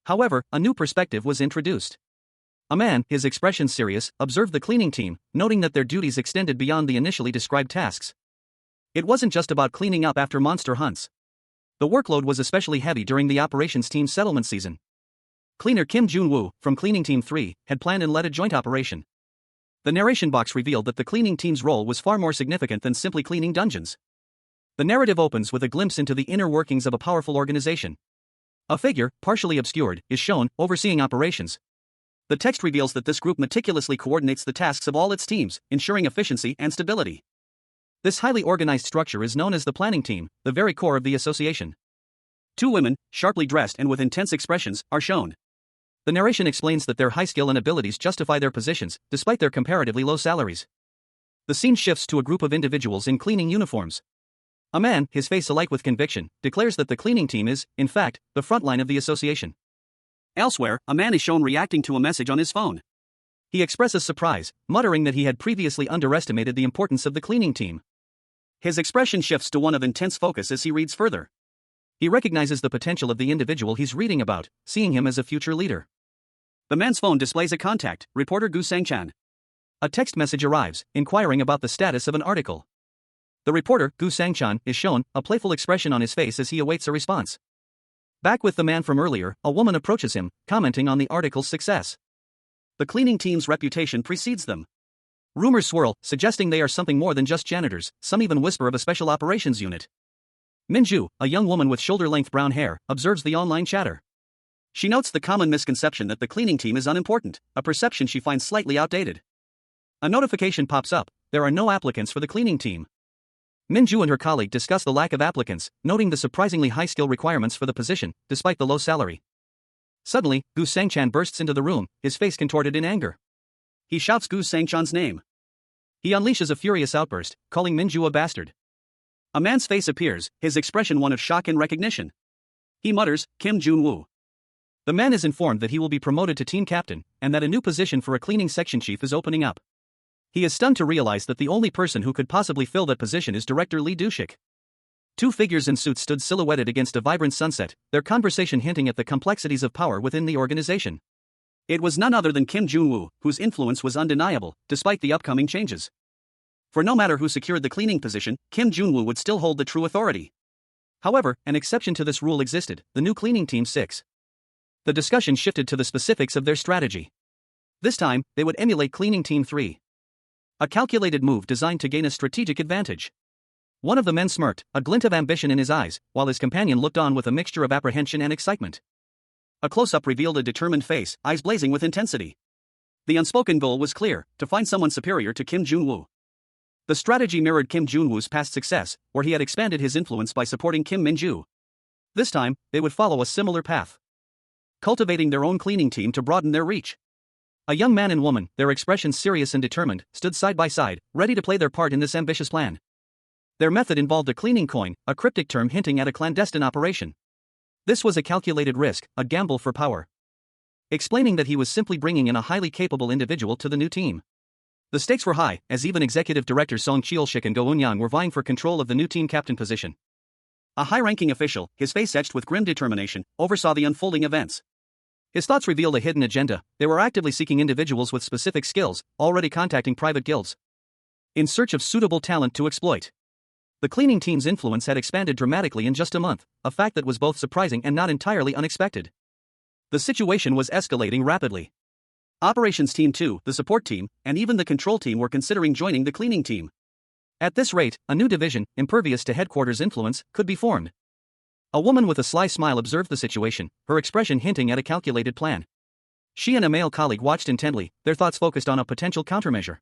However, a new perspective was introduced. A man, his expression serious, observed the cleaning team, noting that their duties extended beyond the initially described tasks. It wasn't just about cleaning up after monster hunts. The workload was especially heavy during the operations team's settlement season. Cleaner Kim Junwoo, from Cleaning Team 3, had planned and led a joint operation. The narration box revealed that the cleaning team's role was far more significant than simply cleaning dungeons. The narrative opens with a glimpse into the inner workings of a powerful organization. A figure, partially obscured, is shown, overseeing operations. The text reveals that this group meticulously coordinates the tasks of all its teams, ensuring efficiency and stability. This highly organized structure is known as the planning team, the very core of the association. Two women, sharply dressed and with intense expressions, are shown. The narration explains that their high skill and abilities justify their positions, despite their comparatively low salaries. The scene shifts to a group of individuals in cleaning uniforms. A man, his face alight with conviction, declares that the cleaning team is, in fact, the front line of the association. Elsewhere, a man is shown reacting to a message on his phone. He expresses surprise, muttering that he had previously underestimated the importance of the cleaning team. His expression shifts to one of intense focus as he reads further. He recognizes the potential of the individual he's reading about, seeing him as a future leader. The man's phone displays a contact, reporter Gu Sangchan. A text message arrives, inquiring about the status of an article. The reporter, Gu Sangchan, is shown, a playful expression on his face as he awaits a response. Back with the man from earlier, a woman approaches him, commenting on the article's success. The cleaning team's reputation precedes them. Rumors swirl, suggesting they are something more than just janitors, some even whisper of a special operations unit. Minju, a young woman with shoulder-length brown hair, observes the online chatter. She notes the common misconception that the cleaning team is unimportant, a perception she finds slightly outdated. A notification pops up: there are no applicants for the cleaning team. Minju and her colleague discuss the lack of applicants, noting the surprisingly high skill requirements for the position, despite the low salary. Suddenly, Gu Sangchan bursts into the room, his face contorted in anger. He shouts Gu Sangchan's name. He unleashes a furious outburst, calling Minju a bastard. A man's face appears, his expression one of shock and recognition. He mutters, Kim Jun-woo. The man is informed that he will be promoted to team captain, and that a new position for a cleaning section chief is opening up. He is stunned to realize that the only person who could possibly fill that position is director Lee Do-shik. Two figures in suits stood silhouetted against a vibrant sunset, their conversation hinting at the complexities of power within the organization. It was none other than Kim Jun-woo, whose influence was undeniable, despite the upcoming changes. For no matter who secured the cleaning position, Kim Jun-woo would still hold the true authority. However, an exception to this rule existed: the new cleaning team 6. The discussion shifted to the specifics of their strategy. This time, they would emulate cleaning team 3. A calculated move designed to gain a strategic advantage. One of the men smirked, a glint of ambition in his eyes, while his companion looked on with a mixture of apprehension and excitement. A close-up revealed a determined face, eyes blazing with intensity. The unspoken goal was clear: to find someone superior to Kim Jun-woo. The strategy mirrored Kim Jun-woo's past success, where he had expanded his influence by supporting Kim Min-ju. This time, they would follow a similar path, cultivating their own cleaning team to broaden their reach. A young man and woman, their expressions serious and determined, stood side by side, ready to play their part in this ambitious plan. Their method involved a cleaning coin, a cryptic term hinting at a clandestine operation. This was a calculated risk, a gamble for power. Explaining that he was simply bringing in a highly capable individual to the new team. The stakes were high, as even executive director Song Cheol-shik and Go Eun-yang were vying for control of the new team captain position. A high-ranking official, his face etched with grim determination, oversaw the unfolding events. His thoughts revealed a hidden agenda: they were actively seeking individuals with specific skills, already contacting private guilds in search of suitable talent to exploit. The cleaning team's influence had expanded dramatically in just a month, a fact that was both surprising and not entirely unexpected. The situation was escalating rapidly. Operations Team 2, the support team, and even the control team were considering joining the cleaning team. At this rate, a new division, impervious to headquarters' influence, could be formed. A woman with a sly smile observed the situation, her expression hinting at a calculated plan. She and a male colleague watched intently, their thoughts focused on a potential countermeasure.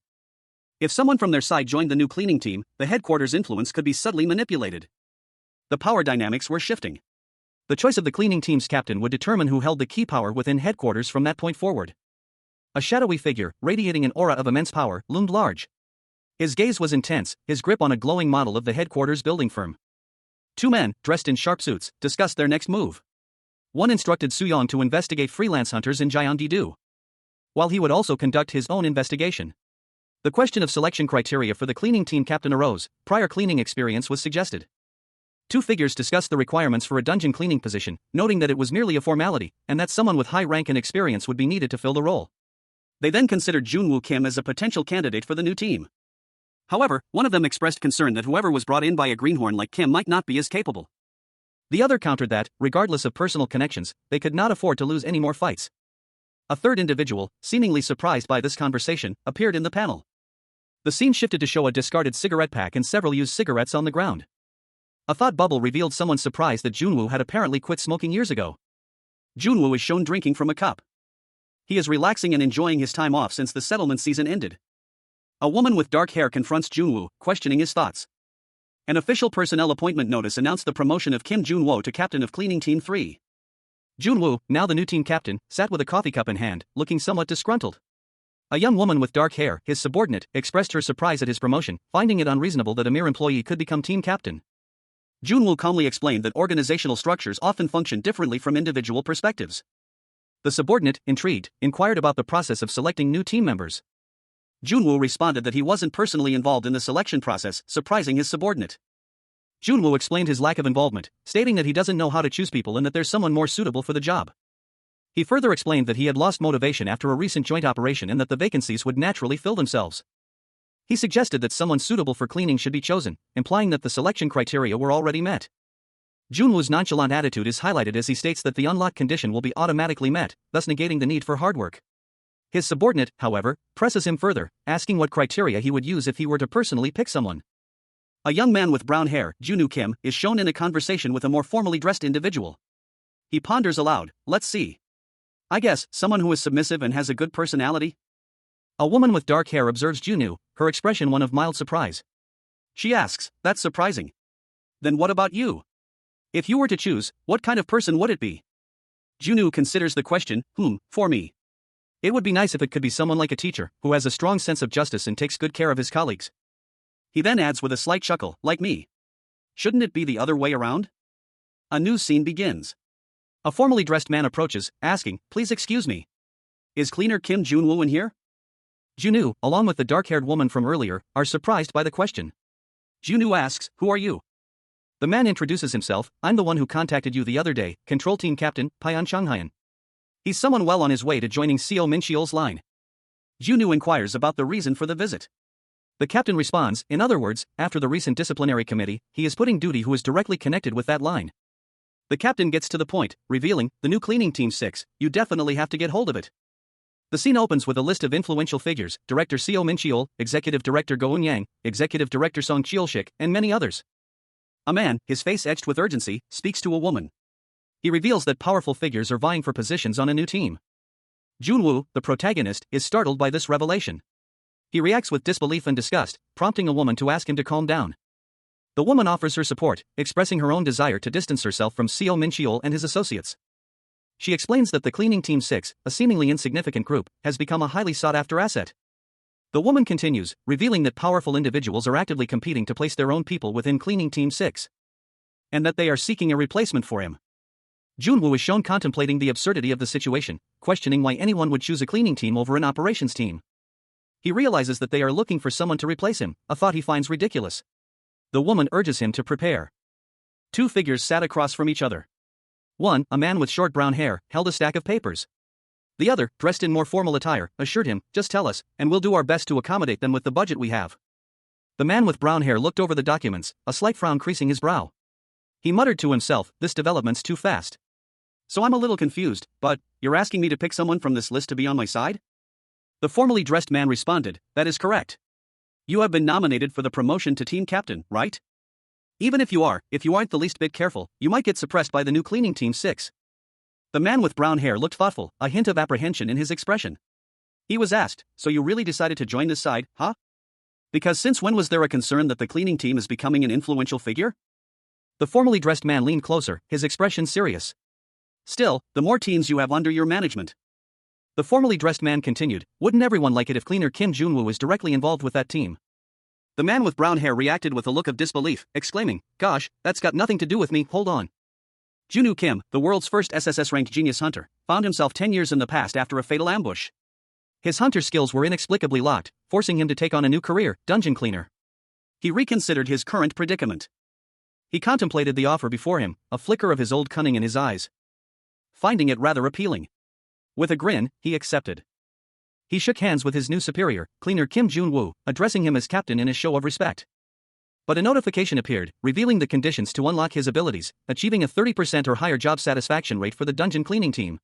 If someone from their side joined the new cleaning team, the headquarters' influence could be subtly manipulated. The power dynamics were shifting. The choice of the cleaning team's captain would determine who held the key power within headquarters from that point forward. A shadowy figure, radiating an aura of immense power, loomed large. His gaze was intense, his grip on a glowing model of the headquarters building firm. Two men, dressed in sharp suits, discussed their next move. One instructed Soo-young to investigate freelance hunters in Gyeonggi-do, while he would also conduct his own investigation. The question of selection criteria for the cleaning team captain arose: prior cleaning experience was suggested. Two figures discussed the requirements for a dungeon cleaning position, noting that it was merely a formality, and that someone with high rank and experience would be needed to fill the role. They then considered Jun-woo Kim as a potential candidate for the new team. However, one of them expressed concern that whoever was brought in by a greenhorn like Kim might not be as capable. The other countered that, regardless of personal connections, they could not afford to lose any more fights. A third individual, seemingly surprised by this conversation, appeared in the panel. The scene shifted to show a discarded cigarette pack and several used cigarettes on the ground. A thought bubble revealed someone's surprise that Jun-woo had apparently quit smoking years ago. Jun-woo is shown drinking from a cup. He is relaxing and enjoying his time off since the settlement season ended. A woman with dark hair confronts Junwoo, questioning his thoughts. An official personnel appointment notice announced the promotion of Kim Junwoo to captain of Cleaning Team 3. Junwoo, now the new team captain, sat with a coffee cup in hand, looking somewhat disgruntled. A young woman with dark hair, his subordinate, expressed her surprise at his promotion, finding it unreasonable that a mere employee could become team captain. Junwoo calmly explained that organizational structures often function differently from individual perspectives. The subordinate, intrigued, inquired about the process of selecting new team members. Junwoo responded that he wasn't personally involved in the selection process, surprising his subordinate. Junwoo explained his lack of involvement, stating that he doesn't know how to choose people and that there's someone more suitable for the job. He further explained that he had lost motivation after a recent joint operation and that the vacancies would naturally fill themselves. He suggested that someone suitable for cleaning should be chosen, implying that the selection criteria were already met. Junwoo's nonchalant attitude is highlighted as he states that the unlock condition will be automatically met, thus negating the need for hard work. His subordinate, however, presses him further, asking what criteria he would use if he were to personally pick someone. A young man with brown hair, Junwoo Kim, is shown in a conversation with a more formally dressed individual. He ponders aloud, let's see. I guess, someone who is submissive and has a good personality? A woman with dark hair observes Junwoo, her expression one of mild surprise. She asks, that's surprising. Then what about you? If you were to choose, what kind of person would it be? Junwoo considers the question, for me. It would be nice if it could be someone like a teacher, who has a strong sense of justice and takes good care of his colleagues. He then adds with a slight chuckle, like me. Shouldn't it be the other way around? A new scene begins. A formally dressed man approaches, asking, please excuse me. Is cleaner Kim Junwoo in here? Junwoo, along with the dark-haired woman from earlier, are surprised by the question. Junwoo asks, who are you? The man introduces himself, I'm the one who contacted you the other day, Control Team Captain, Pyeon Changhyun. He's someone well on his way to joining Seo Min-cheol's line. Junwoo inquires about the reason for the visit. The captain responds, in other words, after the recent disciplinary committee, he is putting duty who is directly connected with that line. The captain gets to the point, revealing, the new Cleaning Team 6, you definitely have to get hold of it. The scene opens with a list of influential figures, Director Seo Min-cheol, Executive Director Go Eun-yang, Executive Director Song Cheol-shik, and many others. A man, his face etched with urgency, speaks to a woman. He reveals that powerful figures are vying for positions on a new team. Junwoo, the protagonist, is startled by this revelation. He reacts with disbelief and disgust, prompting a woman to ask him to calm down. The woman offers her support, expressing her own desire to distance herself from Seo Min-cheol and his associates. She explains that the Cleaning Team 6, a seemingly insignificant group, has become a highly sought-after asset. The woman continues, revealing that powerful individuals are actively competing to place their own people within Cleaning Team 6. And that they are seeking a replacement for him. Junwoo is shown contemplating the absurdity of the situation, questioning why anyone would choose a cleaning team over an operations team. He realizes that they are looking for someone to replace him, a thought he finds ridiculous. The woman urges him to prepare. Two figures sat across from each other. One, a man with short brown hair, held a stack of papers. The other, dressed in more formal attire, assured him, just tell us, and we'll do our best to accommodate them with the budget we have. The man with brown hair looked over the documents, a slight frown creasing his brow. He muttered to himself, this development's too fast. So I'm a little confused, but, you're asking me to pick someone from this list to be on my side? The formally dressed man responded, that is correct. You have been nominated for the promotion to team captain, right? Even if you aren't the least bit careful, you might get suppressed by the new Cleaning Team 6. The man with brown hair looked thoughtful, a hint of apprehension in his expression. He was asked, so you really decided to join this side, huh? Because since when was there a concern that the cleaning team is becoming an influential figure? The formally dressed man leaned closer, his expression serious. Still, the more teams you have under your management. The formally dressed man continued, wouldn't everyone like it if cleaner Kim Junwoo is directly involved with that team? The man with brown hair reacted with a look of disbelief, exclaiming, gosh, that's got nothing to do with me, hold on. Junwoo Kim, the world's first SSS-RANK genius hunter, found himself 10 years in the past after a fatal ambush. His hunter skills were inexplicably locked, forcing him to take on a new career, dungeon cleaner. He reconsidered his current predicament. He contemplated the offer before him, a flicker of his old cunning in his eyes. Finding it rather appealing. With a grin, he accepted. He shook hands with his new superior, cleaner Kim Junwoo, addressing him as captain in a show of respect. But a notification appeared, revealing the conditions to unlock his abilities, achieving a 30% or higher job satisfaction rate for the dungeon cleaning team.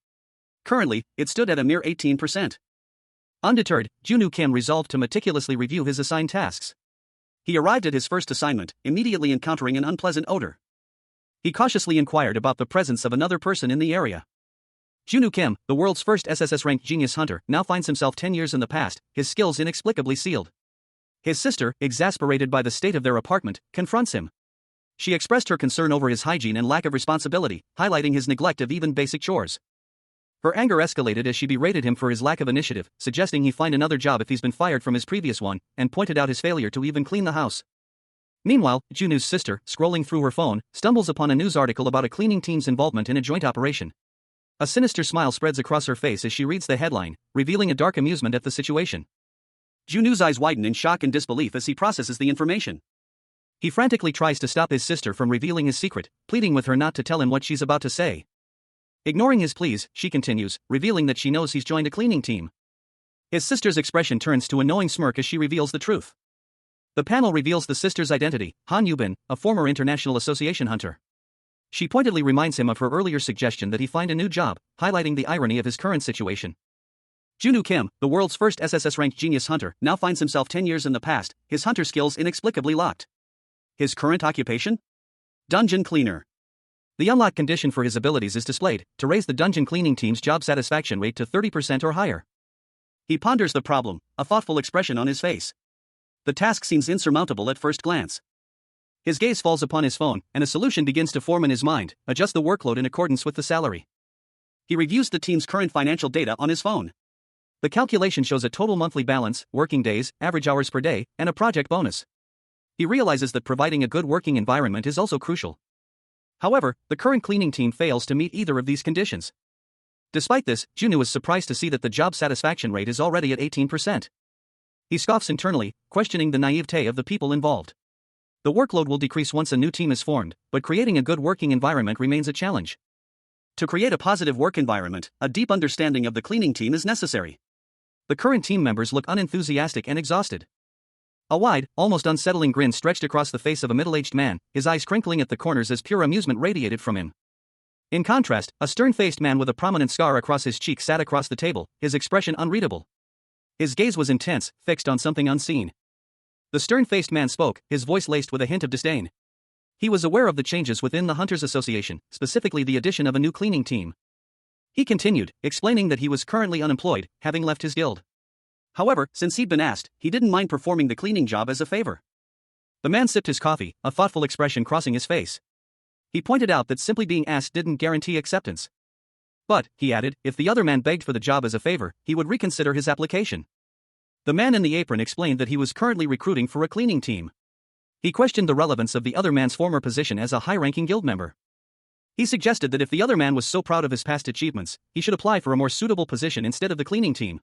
Currently, it stood at a mere 18%. Undeterred, Junwoo Kim resolved to meticulously review his assigned tasks. He arrived at his first assignment, immediately encountering an unpleasant odor. He cautiously inquired about the presence of another person in the area. Junwoo Kim, the world's first SSS-RANK genius hunter, now finds himself 10 years in the past, his skills inexplicably sealed. His sister, exasperated by the state of their apartment, confronts him. She expressed her concern over his hygiene and lack of responsibility, highlighting his neglect of even basic chores. Her anger escalated as she berated him for his lack of initiative, suggesting he find another job if he's been fired from his previous one, and pointed out his failure to even clean the house. Meanwhile, Junu's sister, scrolling through her phone, stumbles upon a news article about a cleaning team's involvement in a joint operation. A sinister smile spreads across her face as she reads the headline, revealing a dark amusement at the situation. Junu's eyes widen in shock and disbelief as he processes the information. He frantically tries to stop his sister from revealing his secret, pleading with her not to tell him what she's about to say. Ignoring his pleas, she continues, revealing that she knows he's joined a cleaning team. His sister's expression turns to a knowing smirk as she reveals the truth. The panel reveals the sister's identity, Han Yubin, a former International Association hunter. She pointedly reminds him of her earlier suggestion that he find a new job, highlighting the irony of his current situation. Junu Kim, the world's first SSS-RANK genius hunter, now finds himself 10 years in the past, his hunter skills inexplicably locked. His current occupation? Dungeon cleaner. The unlock condition for his abilities is displayed, to raise the dungeon cleaning team's job satisfaction rate to 30% or higher. He ponders the problem, a thoughtful expression on his face. The task seems insurmountable at first glance. His gaze falls upon his phone, and a solution begins to form in his mind, adjust the workload in accordance with the salary. He reviews the team's current financial data on his phone. The calculation shows a total monthly balance, working days, average hours per day, and a project bonus. He realizes that providing a good working environment is also crucial. However, the current cleaning team fails to meet either of these conditions. Despite this, Junu is surprised to see that the job satisfaction rate is already at 18%. He scoffs internally, questioning the naivete of the people involved. The workload will decrease once a new team is formed, but creating a good working environment remains a challenge. To create a positive work environment, a deep understanding of the cleaning team is necessary. The current team members look unenthusiastic and exhausted. A wide, almost unsettling grin stretched across the face of a middle-aged man, his eyes crinkling at the corners as pure amusement radiated from him. In contrast, a stern-faced man with a prominent scar across his cheek sat across the table, his expression unreadable. His gaze was intense, fixed on something unseen. The stern-faced man spoke, his voice laced with a hint of disdain. He was aware of the changes within the Hunters Association, specifically the addition of a new cleaning team. He continued, explaining that he was currently unemployed, having left his guild. However, since he'd been asked, he didn't mind performing the cleaning job as a favor. The man sipped his coffee, a thoughtful expression crossing his face. He pointed out that simply being asked didn't guarantee acceptance. But, he added, if the other man begged for the job as a favor, he would reconsider his application. The man in the apron explained that he was currently recruiting for a cleaning team. He questioned the relevance of the other man's former position as a high-ranking guild member. He suggested that if the other man was so proud of his past achievements, he should apply for a more suitable position instead of the cleaning team.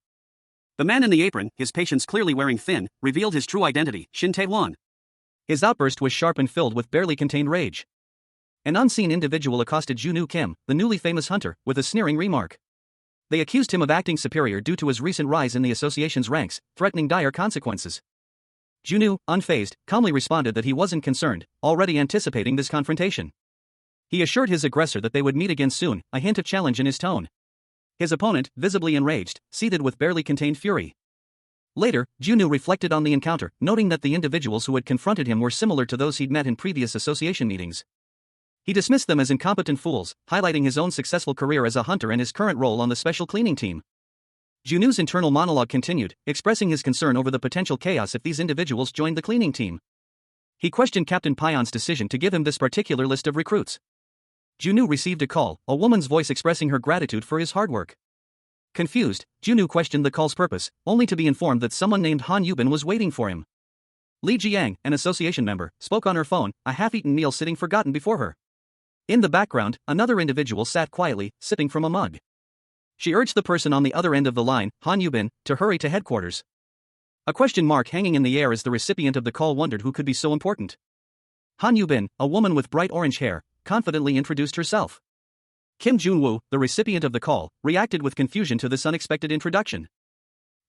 The man in the apron, his patience clearly wearing thin, revealed his true identity, Shin Tae-won. His outburst was sharp and filled with barely contained rage. An unseen individual accosted Junu Kim, the newly famous hunter, with a sneering remark. They accused him of acting superior due to his recent rise in the association's ranks, threatening dire consequences. Junu, unfazed, calmly responded that he wasn't concerned, already anticipating this confrontation. He assured his aggressor that they would meet again soon, a hint of challenge in his tone. His opponent, visibly enraged, seethed with barely contained fury. Later, Junu reflected on the encounter, noting that the individuals who had confronted him were similar to those he'd met in previous association meetings. He dismissed them as incompetent fools, highlighting his own successful career as a hunter and his current role on the special cleaning team. Junu's internal monologue continued, expressing his concern over the potential chaos if these individuals joined the cleaning team. He questioned Captain Pion's decision to give him this particular list of recruits. Junu received a call, a woman's voice expressing her gratitude for his hard work. Confused, Junu questioned the call's purpose, only to be informed that someone named Han Yubin was waiting for him. Li Jiang, an association member, spoke on her phone, a half-eaten meal sitting forgotten before her. In the background, another individual sat quietly, sipping from a mug. She urged the person on the other end of the line, Han Yubin, to hurry to headquarters. A question mark hanging in the air as the recipient of the call wondered who could be so important. Han Yubin, a woman with bright orange hair, confidently introduced herself. Kim Junwoo, the recipient of the call, reacted with confusion to this unexpected introduction.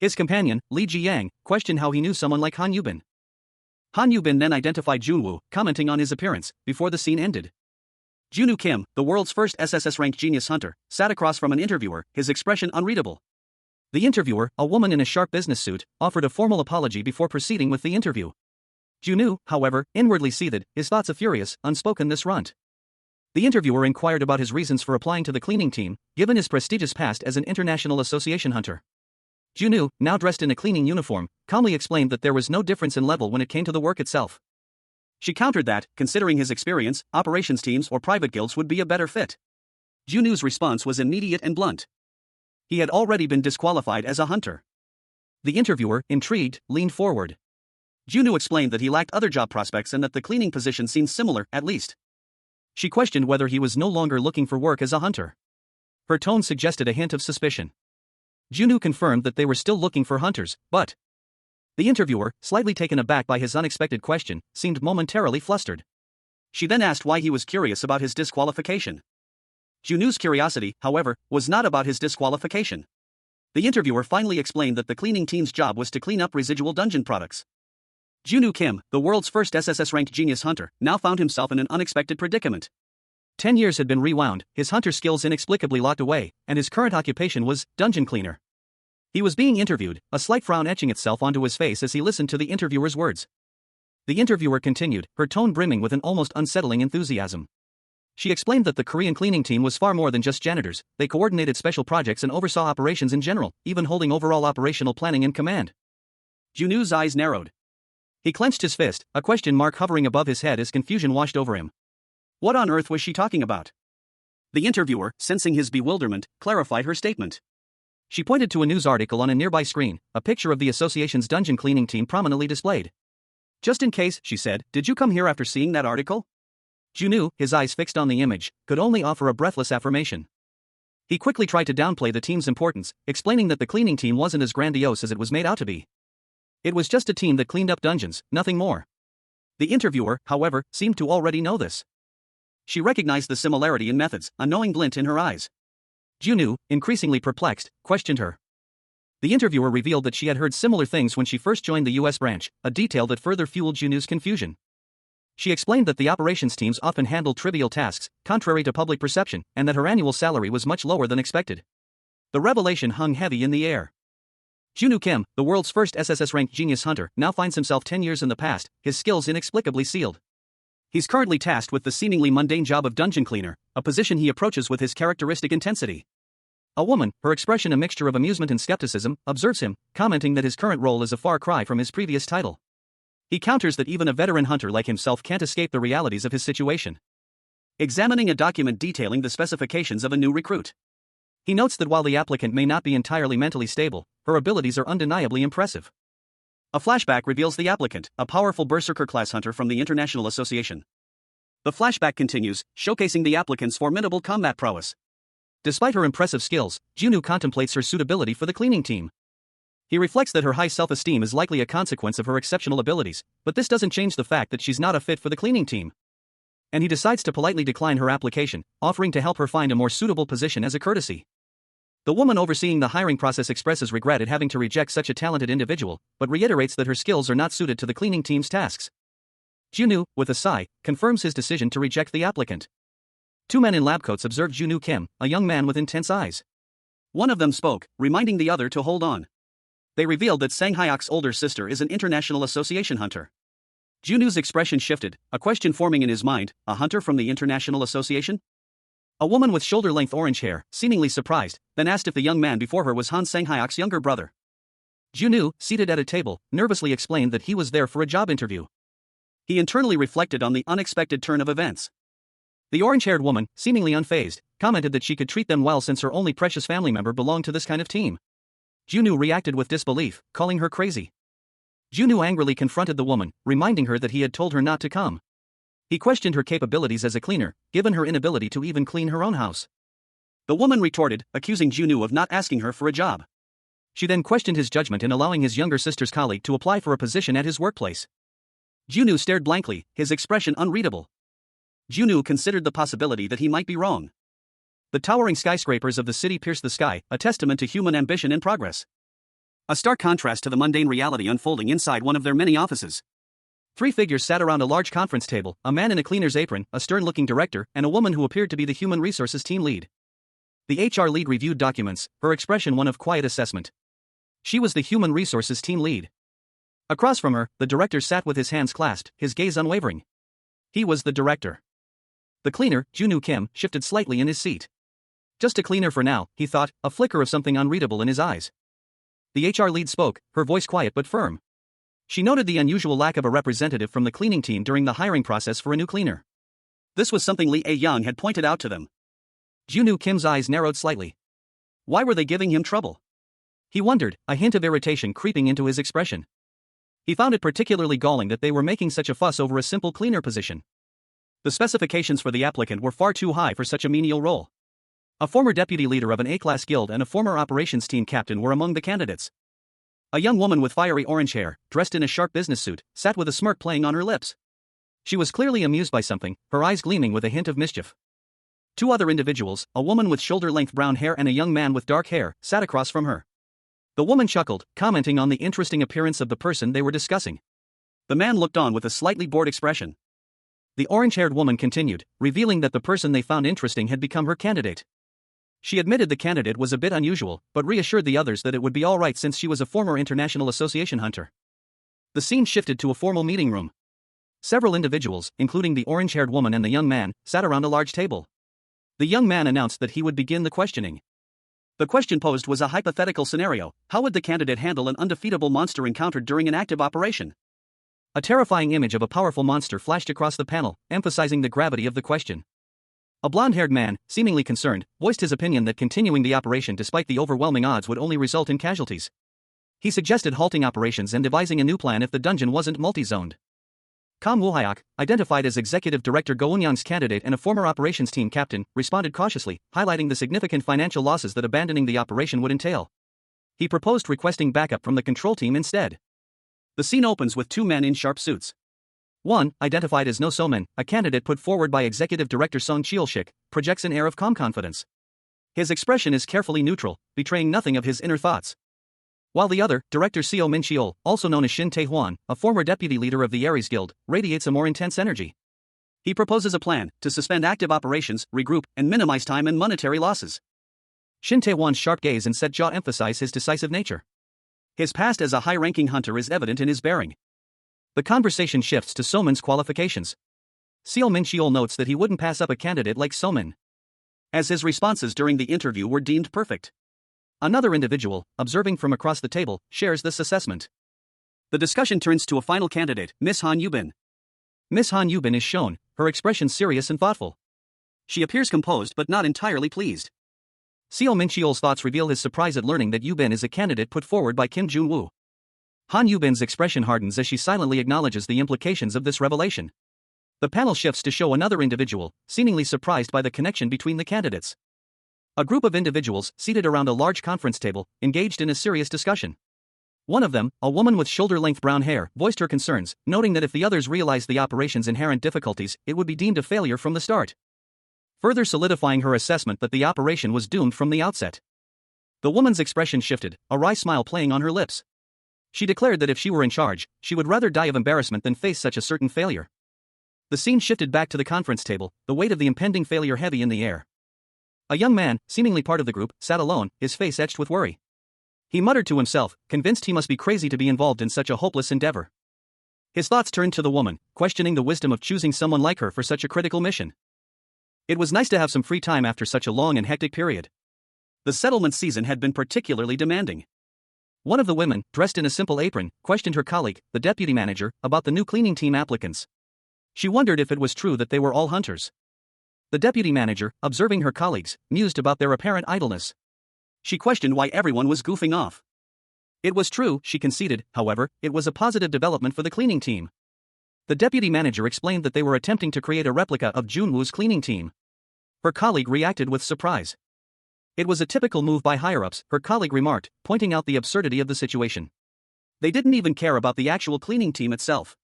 His companion, Li Jiang, questioned how he knew someone like Han Yubin. Han Yubin then identified Junwoo, commenting on his appearance, before the scene ended. Junu Kim, the world's first SSS-RANK genius hunter, sat across from an interviewer, his expression unreadable. The interviewer, a woman in a sharp business suit, offered a formal apology before proceeding with the interview. Junu, however, inwardly seethed, his thoughts a furious, unspoken this runt. The interviewer inquired about his reasons for applying to the cleaning team, given his prestigious past as an international association hunter. Junwoo, now dressed in a cleaning uniform, calmly explained that there was no difference in level when it came to the work itself. She countered that, considering his experience, operations teams or private guilds would be a better fit. Junwoo's response was immediate and blunt. He had already been disqualified as a hunter. The interviewer, intrigued, leaned forward. Junwoo explained that he lacked other job prospects and that the cleaning position seemed similar, at least. She questioned whether he was no longer looking for work as a hunter. Her tone suggested a hint of suspicion. Junwoo confirmed that they were still looking for hunters, but the interviewer, slightly taken aback by his unexpected question, seemed momentarily flustered. She then asked why he was curious about his disqualification. Junwoo's curiosity, however, was not about his disqualification. The interviewer finally explained that the cleaning team's job was to clean up residual dungeon products. Junwoo Kim, the world's first SSS-RANK genius hunter, now found himself in an unexpected predicament. 10 years had been rewound, his hunter skills inexplicably locked away, and his current occupation was dungeon cleaner. He was being interviewed, a slight frown etching itself onto his face as he listened to the interviewer's words. The interviewer continued, her tone brimming with an almost unsettling enthusiasm. She explained that the Korean cleaning team was far more than just janitors, they coordinated special projects and oversaw operations in general, even holding overall operational planning and command. Junwoo's eyes narrowed. He clenched his fist, a question mark hovering above his head as confusion washed over him. What on earth was she talking about? The interviewer, sensing his bewilderment, clarified her statement. She pointed to a news article on a nearby screen, a picture of the association's dungeon cleaning team prominently displayed. Just in case, she said, did you come here after seeing that article? Junwoo, his eyes fixed on the image, could only offer a breathless affirmation. He quickly tried to downplay the team's importance, explaining that the cleaning team wasn't as grandiose as it was made out to be. It was just a team that cleaned up dungeons, nothing more. The interviewer, however, seemed to already know this. She recognized the similarity in methods, a knowing glint in her eyes. Junwoo, increasingly perplexed, questioned her. The interviewer revealed that she had heard similar things when she first joined the US branch, a detail that further fueled Junwoo's confusion. She explained that the operations teams often handled trivial tasks, contrary to public perception, and that her annual salary was much lower than expected. The revelation hung heavy in the air. Junwoo Kim, the world's first SSS-RANK genius hunter, now finds himself 10 years in the past, his skills inexplicably sealed. He's currently tasked with the seemingly mundane job of dungeon cleaner, a position he approaches with his characteristic intensity. A woman, her expression a mixture of amusement and skepticism, observes him, commenting that his current role is a far cry from his previous title. He counters that even a veteran hunter like himself can't escape the realities of his situation. Examining a document detailing the specifications of a new recruit. He notes that while the applicant may not be entirely mentally stable, her abilities are undeniably impressive. A flashback reveals the applicant, a powerful berserker-class hunter from the International Association. The flashback continues, showcasing the applicant's formidable combat prowess. Despite her impressive skills, Junwoo contemplates her suitability for the cleaning team. He reflects that her high self-esteem is likely a consequence of her exceptional abilities, but this doesn't change the fact that she's not a fit for the cleaning team. And he decides to politely decline her application, offering to help her find a more suitable position as a courtesy. The woman overseeing the hiring process expresses regret at having to reject such a talented individual, but reiterates that her skills are not suited to the cleaning team's tasks. Junwoo, with a sigh, confirms his decision to reject the applicant. Two men in lab coats observed Junwoo Kim, a young man with intense eyes. One of them spoke, reminding the other to hold on. They revealed that Sang Hyok's older sister is an International Association hunter. Junwoo's expression shifted, a question forming in his mind, a hunter from the International Association? A woman with shoulder-length orange hair, seemingly surprised, then asked if the young man before her was Han Sang Hyok's younger brother. Junwoo, seated at a table, nervously explained that he was there for a job interview. He internally reflected on the unexpected turn of events. The orange-haired woman, seemingly unfazed, commented that she could treat them well since her only precious family member belonged to this kind of team. Junwoo reacted with disbelief, calling her crazy. Junwoo angrily confronted the woman, reminding her that he had told her not to come. He questioned her capabilities as a cleaner, given her inability to even clean her own house. The woman retorted, accusing Junwoo of not asking her for a job. She then questioned his judgment in allowing his younger sister's colleague to apply for a position at his workplace. Junwoo stared blankly, his expression unreadable. Junwoo considered the possibility that he might be wrong. The towering skyscrapers of the city pierced the sky, a testament to human ambition and progress. A stark contrast to the mundane reality unfolding inside one of their many offices. 3 figures sat around a large conference table, a man in a cleaner's apron, a stern-looking director, and a woman who appeared to be the human resources team lead. The HR lead reviewed documents, her expression one of quiet assessment. She was the human resources team lead. Across from her, the director sat with his hands clasped, his gaze unwavering. He was the director. The cleaner, Junwoo Kim, shifted slightly in his seat. Just a cleaner for now, he thought, a flicker of something unreadable in his eyes. The HR lead spoke, her voice quiet but firm. She noted the unusual lack of a representative from the cleaning team during the hiring process for a new cleaner. This was something Lee A-young had pointed out to them. Junwoo Kim's eyes narrowed slightly. Why were they giving him trouble? He wondered, a hint of irritation creeping into his expression. He found it particularly galling that they were making such a fuss over a simple cleaner position. The specifications for the applicant were far too high for such a menial role. A former deputy leader of an A-class guild and a former operations team captain were among the candidates. A young woman with fiery orange hair, dressed in a sharp business suit, sat with a smirk playing on her lips. She was clearly amused by something, her eyes gleaming with a hint of mischief. Two other individuals, a woman with shoulder-length brown hair and a young man with dark hair, sat across from her. The woman chuckled, commenting on the interesting appearance of the person they were discussing. The man looked on with a slightly bored expression. The orange-haired woman continued, revealing that the person they found interesting had become her candidate. She admitted the candidate was a bit unusual, but reassured the others that it would be all right since she was a former International Association hunter. The scene shifted to a formal meeting room. Several individuals, including the orange-haired woman and the young man, sat around a large table. The young man announced that he would begin the questioning. The question posed was a hypothetical scenario: how would the candidate handle an undefeatable monster encountered during an active operation? A terrifying image of a powerful monster flashed across the panel, emphasizing the gravity of the question. A blonde-haired man, seemingly concerned, voiced his opinion that continuing the operation despite the overwhelming odds would only result in casualties. He suggested halting operations and devising a new plan if the dungeon wasn't multi-zoned. Kam Woo-hyuk, identified as Executive Director Go Eun-young's candidate and a former operations team captain, responded cautiously, highlighting the significant financial losses that abandoning the operation would entail. He proposed requesting backup from the control team instead. The scene opens with two men in sharp suits. One, identified as No So-min, a candidate put forward by Executive Director Song Cheol-shik, projects an air of calm confidence. His expression is carefully neutral, betraying nothing of his inner thoughts. While the other, Director Seo Min-cheol, also known as Shin Tae-hwan, a former deputy leader of the Aries Guild, radiates a more intense energy. He proposes a plan to suspend active operations, regroup, and minimize time and monetary losses. Shin Tae-hwan's sharp gaze and set jaw emphasize his decisive nature. His past as a high-ranking hunter is evident in his bearing. The conversation shifts to So-min's qualifications. Seo Min-cheol notes that he wouldn't pass up a candidate like So-min, as his responses during the interview were deemed perfect. Another individual, observing from across the table, shares this assessment. The discussion turns to a final candidate, Miss Han Yubin. Miss Han Yubin is shown, her expression serious and thoughtful. She appears composed but not entirely pleased. Seo Min-cheol's thoughts reveal his surprise at learning that Yubin is a candidate put forward by Kim Junwoo. Han Yubin's expression hardens as she silently acknowledges the implications of this revelation. The panel shifts to show another individual, seemingly surprised by the connection between the candidates. A group of individuals, seated around a large conference table, engaged in a serious discussion. One of them, a woman with shoulder-length brown hair, voiced her concerns, noting that if the others realized the operation's inherent difficulties, it would be deemed a failure from the start, further solidifying her assessment that the operation was doomed from the outset. The woman's expression shifted, a wry smile playing on her lips. She declared that if she were in charge, she would rather die of embarrassment than face such a certain failure. The scene shifted back to the conference table, the weight of the impending failure heavy in the air. A young man, seemingly part of the group, sat alone, his face etched with worry. He muttered to himself, convinced he must be crazy to be involved in such a hopeless endeavor. His thoughts turned to the woman, questioning the wisdom of choosing someone like her for such a critical mission. It was nice to have some free time after such a long and hectic period. The settlement season had been particularly demanding. One of the women, dressed in a simple apron, questioned her colleague, the deputy manager, about the new cleaning team applicants. She wondered if it was true that they were all hunters. The deputy manager, observing her colleagues, mused about their apparent idleness. She questioned why everyone was goofing off. It was true, she conceded, however, it was a positive development for the cleaning team. The deputy manager explained that they were attempting to create a replica of Junwoo's cleaning team. Her colleague reacted with surprise. It was a typical move by higher-ups, her colleague remarked, pointing out the absurdity of the situation. They didn't even care about the actual cleaning team itself.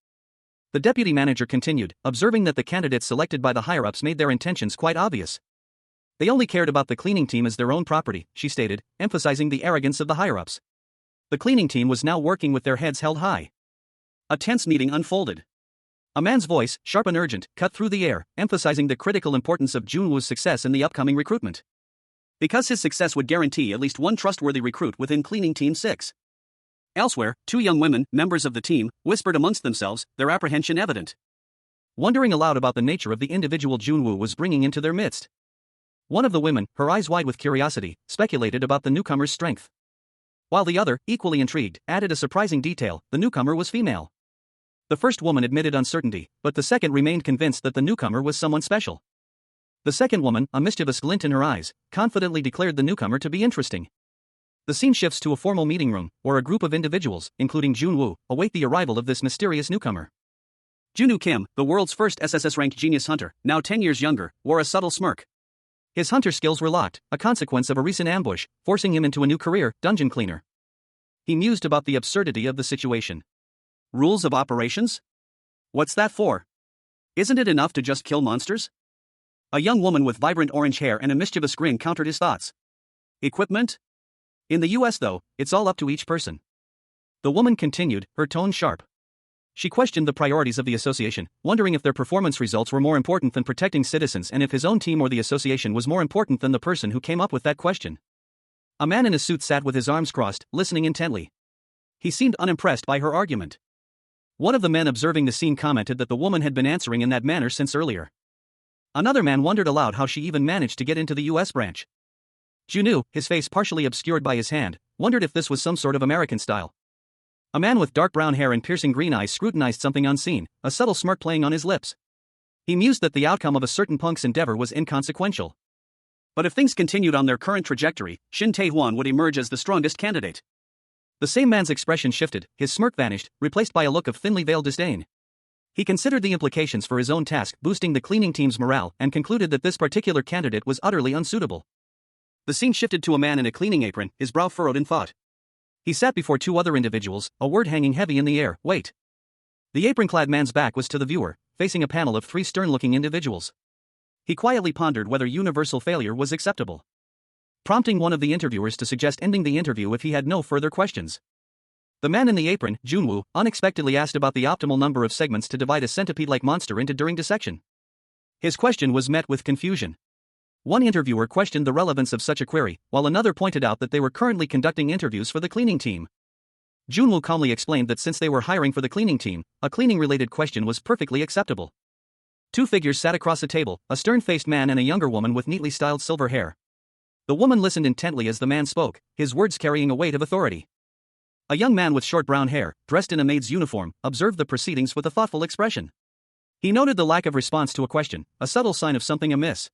The deputy manager continued, observing that the candidates selected by the higher-ups made their intentions quite obvious. They only cared about the cleaning team as their own property, she stated, emphasizing the arrogance of the higher-ups. The cleaning team was now working with their heads held high. A tense meeting unfolded. A man's voice, sharp and urgent, cut through the air, emphasizing the critical importance of Junwoo's success in the upcoming recruitment. Because his success would guarantee at least one trustworthy recruit within Cleaning Team 6. Elsewhere, two young women, members of the team, whispered amongst themselves, their apprehension evident. Wondering aloud about the nature of the individual Junwoo was bringing into their midst. One of the women, her eyes wide with curiosity, speculated about the newcomer's strength. While the other, equally intrigued, added a surprising detail: the newcomer was female. The first woman admitted uncertainty, but the second remained convinced that the newcomer was someone special. The second woman, a mischievous glint in her eyes, confidently declared the newcomer to be interesting. The scene shifts to a formal meeting room, where a group of individuals, including Junwoo, await the arrival of this mysterious newcomer. Junwoo Kim, the world's first SSS-RANK genius hunter, now 10 years younger, wore a subtle smirk. His hunter skills were locked, a consequence of a recent ambush, forcing him into a new career, dungeon cleaner. He mused about the absurdity of the situation. Rules of operations? What's that for? Isn't it enough to just kill monsters? A young woman with vibrant orange hair and a mischievous grin countered his thoughts. Equipment? In the US though, it's all up to each person. The woman continued, her tone sharp. She questioned the priorities of the association, wondering if their performance results were more important than protecting citizens and if his own team or the association was more important than the person who came up with that question. A man in a suit sat with his arms crossed, listening intently. He seemed unimpressed by her argument. One of the men observing the scene commented that the woman had been answering in that manner since earlier. Another man wondered aloud how she even managed to get into the US branch. Junwoo, his face partially obscured by his hand, wondered if this was some sort of American style. A man with dark brown hair and piercing green eyes scrutinized something unseen, a subtle smirk playing on his lips. He mused that the outcome of a certain punk's endeavor was inconsequential. But if things continued on their current trajectory, Shin Tae-hwan would emerge as the strongest candidate. The same man's expression shifted, his smirk vanished, replaced by a look of thinly veiled disdain. He considered the implications for his own task, boosting the cleaning team's morale, and concluded that this particular candidate was utterly unsuitable. The scene shifted to a man in a cleaning apron, his brow furrowed in thought. He sat before two other individuals, a word hanging heavy in the air: wait. The apron-clad man's back was to the viewer, facing a panel of three stern-looking individuals. He quietly pondered whether universal failure was acceptable, prompting one of the interviewers to suggest ending the interview if he had no further questions. The man in the apron, Junwoo, unexpectedly asked about the optimal number of segments to divide a centipede-like monster into during dissection. His question was met with confusion. One interviewer questioned the relevance of such a query, while another pointed out that they were currently conducting interviews for the cleaning team. Junwoo calmly explained that since they were hiring for the cleaning team, a cleaning-related question was perfectly acceptable. Two figures sat across a table, a stern-faced man and a younger woman with neatly styled silver hair. The woman listened intently as the man spoke, his words carrying a weight of authority. A young man with short brown hair, dressed in a maid's uniform, observed the proceedings with a thoughtful expression. He noted the lack of response to a question, a subtle sign of something amiss.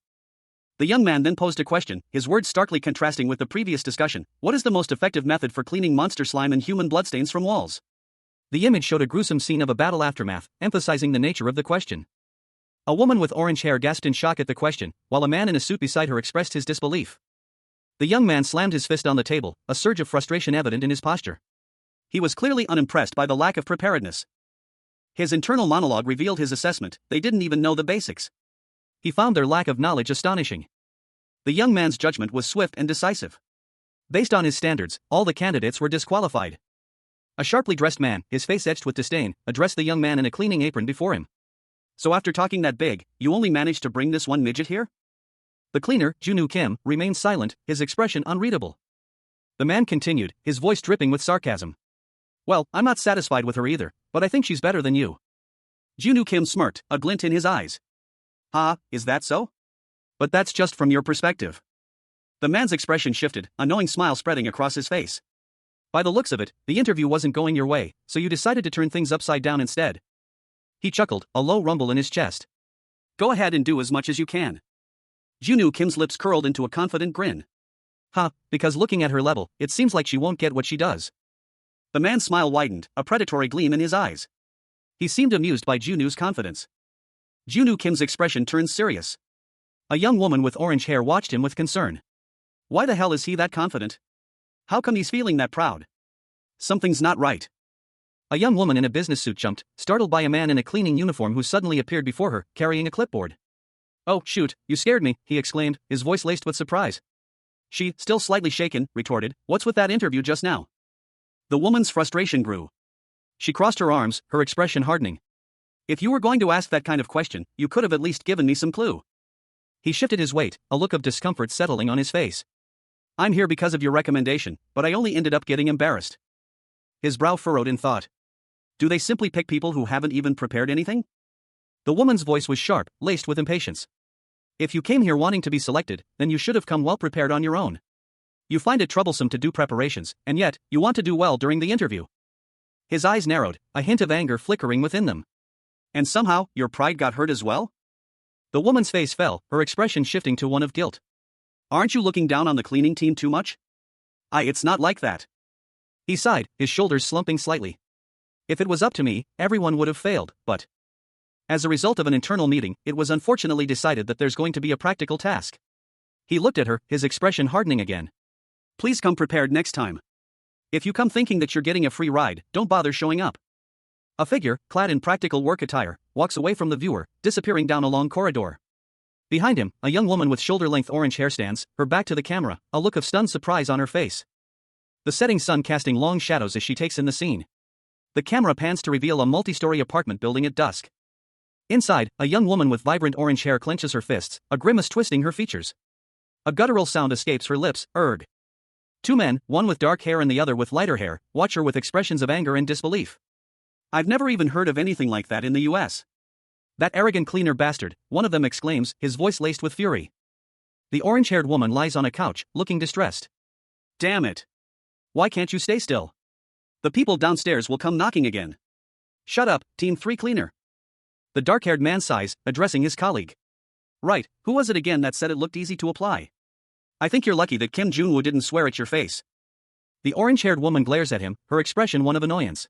The young man then posed a question, his words starkly contrasting with the previous discussion: what is the most effective method for cleaning monster slime and human bloodstains from walls? The image showed a gruesome scene of a battle aftermath, emphasizing the nature of the question. A woman with orange hair gasped in shock at the question, while a man in a suit beside her expressed his disbelief. The young man slammed his fist on the table, a surge of frustration evident in his posture. He was clearly unimpressed by the lack of preparedness. His internal monologue revealed his assessment: they didn't even know the basics. He found their lack of knowledge astonishing. The young man's judgment was swift and decisive. Based on his standards, all the candidates were disqualified. A sharply dressed man, his face etched with disdain, addressed the young man in a cleaning apron before him. So after talking that big, you only managed to bring this one midget here? The cleaner, Junwoo Kim, remained silent, his expression unreadable. The man continued, his voice dripping with sarcasm. Well, I'm not satisfied with her either, but I think she's better than you. Junwoo Kim smirked, a glint in his eyes. Is that so? But that's just from your perspective. The man's expression shifted, a knowing smile spreading across his face. By the looks of it, the interview wasn't going your way, so you decided to turn things upside down instead. He chuckled, a low rumble in his chest. Go ahead and do as much as you can. Junwoo Kim's lips curled into a confident grin. Because looking at her level, it seems like she won't get what she does. The man's smile widened, a predatory gleam in his eyes. He seemed amused by Junwoo's confidence. Junwoo Kim's expression turned serious. A young woman with orange hair watched him with concern. Why the hell is he that confident? How come he's feeling that proud? Something's not right. A young woman in a business suit jumped, startled by a man in a cleaning uniform who suddenly appeared before her, carrying a clipboard. Oh, shoot, you scared me, he exclaimed, his voice laced with surprise. She, still slightly shaken, retorted, what's with that interview just now? The woman's frustration grew. She crossed her arms, her expression hardening. If you were going to ask that kind of question, you could have at least given me some clue. He shifted his weight, a look of discomfort settling on his face. I'm here because of your recommendation, but I only ended up getting embarrassed. His brow furrowed in thought. Do they simply pick people who haven't even prepared anything? The woman's voice was sharp, laced with impatience. If you came here wanting to be selected, then you should have come well prepared on your own. You find it troublesome to do preparations, and yet, you want to do well during the interview. His eyes narrowed, a hint of anger flickering within them. And somehow, your pride got hurt as well? The woman's face fell, her expression shifting to one of guilt. Aren't you looking down on the cleaning team too much? It's not like that. He sighed, his shoulders slumping slightly. If it was up to me, everyone would have failed, but as a result of an internal meeting, it was unfortunately decided that there's going to be a practical task. He looked at her, his expression hardening again. Please come prepared next time. If you come thinking that you're getting a free ride, don't bother showing up. A figure, clad in practical work attire, walks away from the viewer, disappearing down a long corridor. Behind him, a young woman with shoulder-length orange hair stands, her back to the camera, a look of stunned surprise on her face. The setting sun casting long shadows as she takes in the scene. The camera pans to reveal a multi-story apartment building at dusk. Inside, a young woman with vibrant orange hair clenches her fists, a grimace twisting her features. A guttural sound escapes her lips, "Erg." Two men, one with dark hair and the other with lighter hair, watch her with expressions of anger and disbelief. I've never even heard of anything like that in the US. That arrogant cleaner bastard, one of them exclaims, his voice laced with fury. The orange-haired woman lies on a couch, looking distressed. Damn it. Why can't you stay still? The people downstairs will come knocking again. Shut up, Team 3 cleaner. The dark-haired man sighs, addressing his colleague. Right, who was it again that said it looked easy to apply? I think you're lucky that Kim Jun-woo didn't swear at your face. The orange-haired woman glares at him, her expression one of annoyance.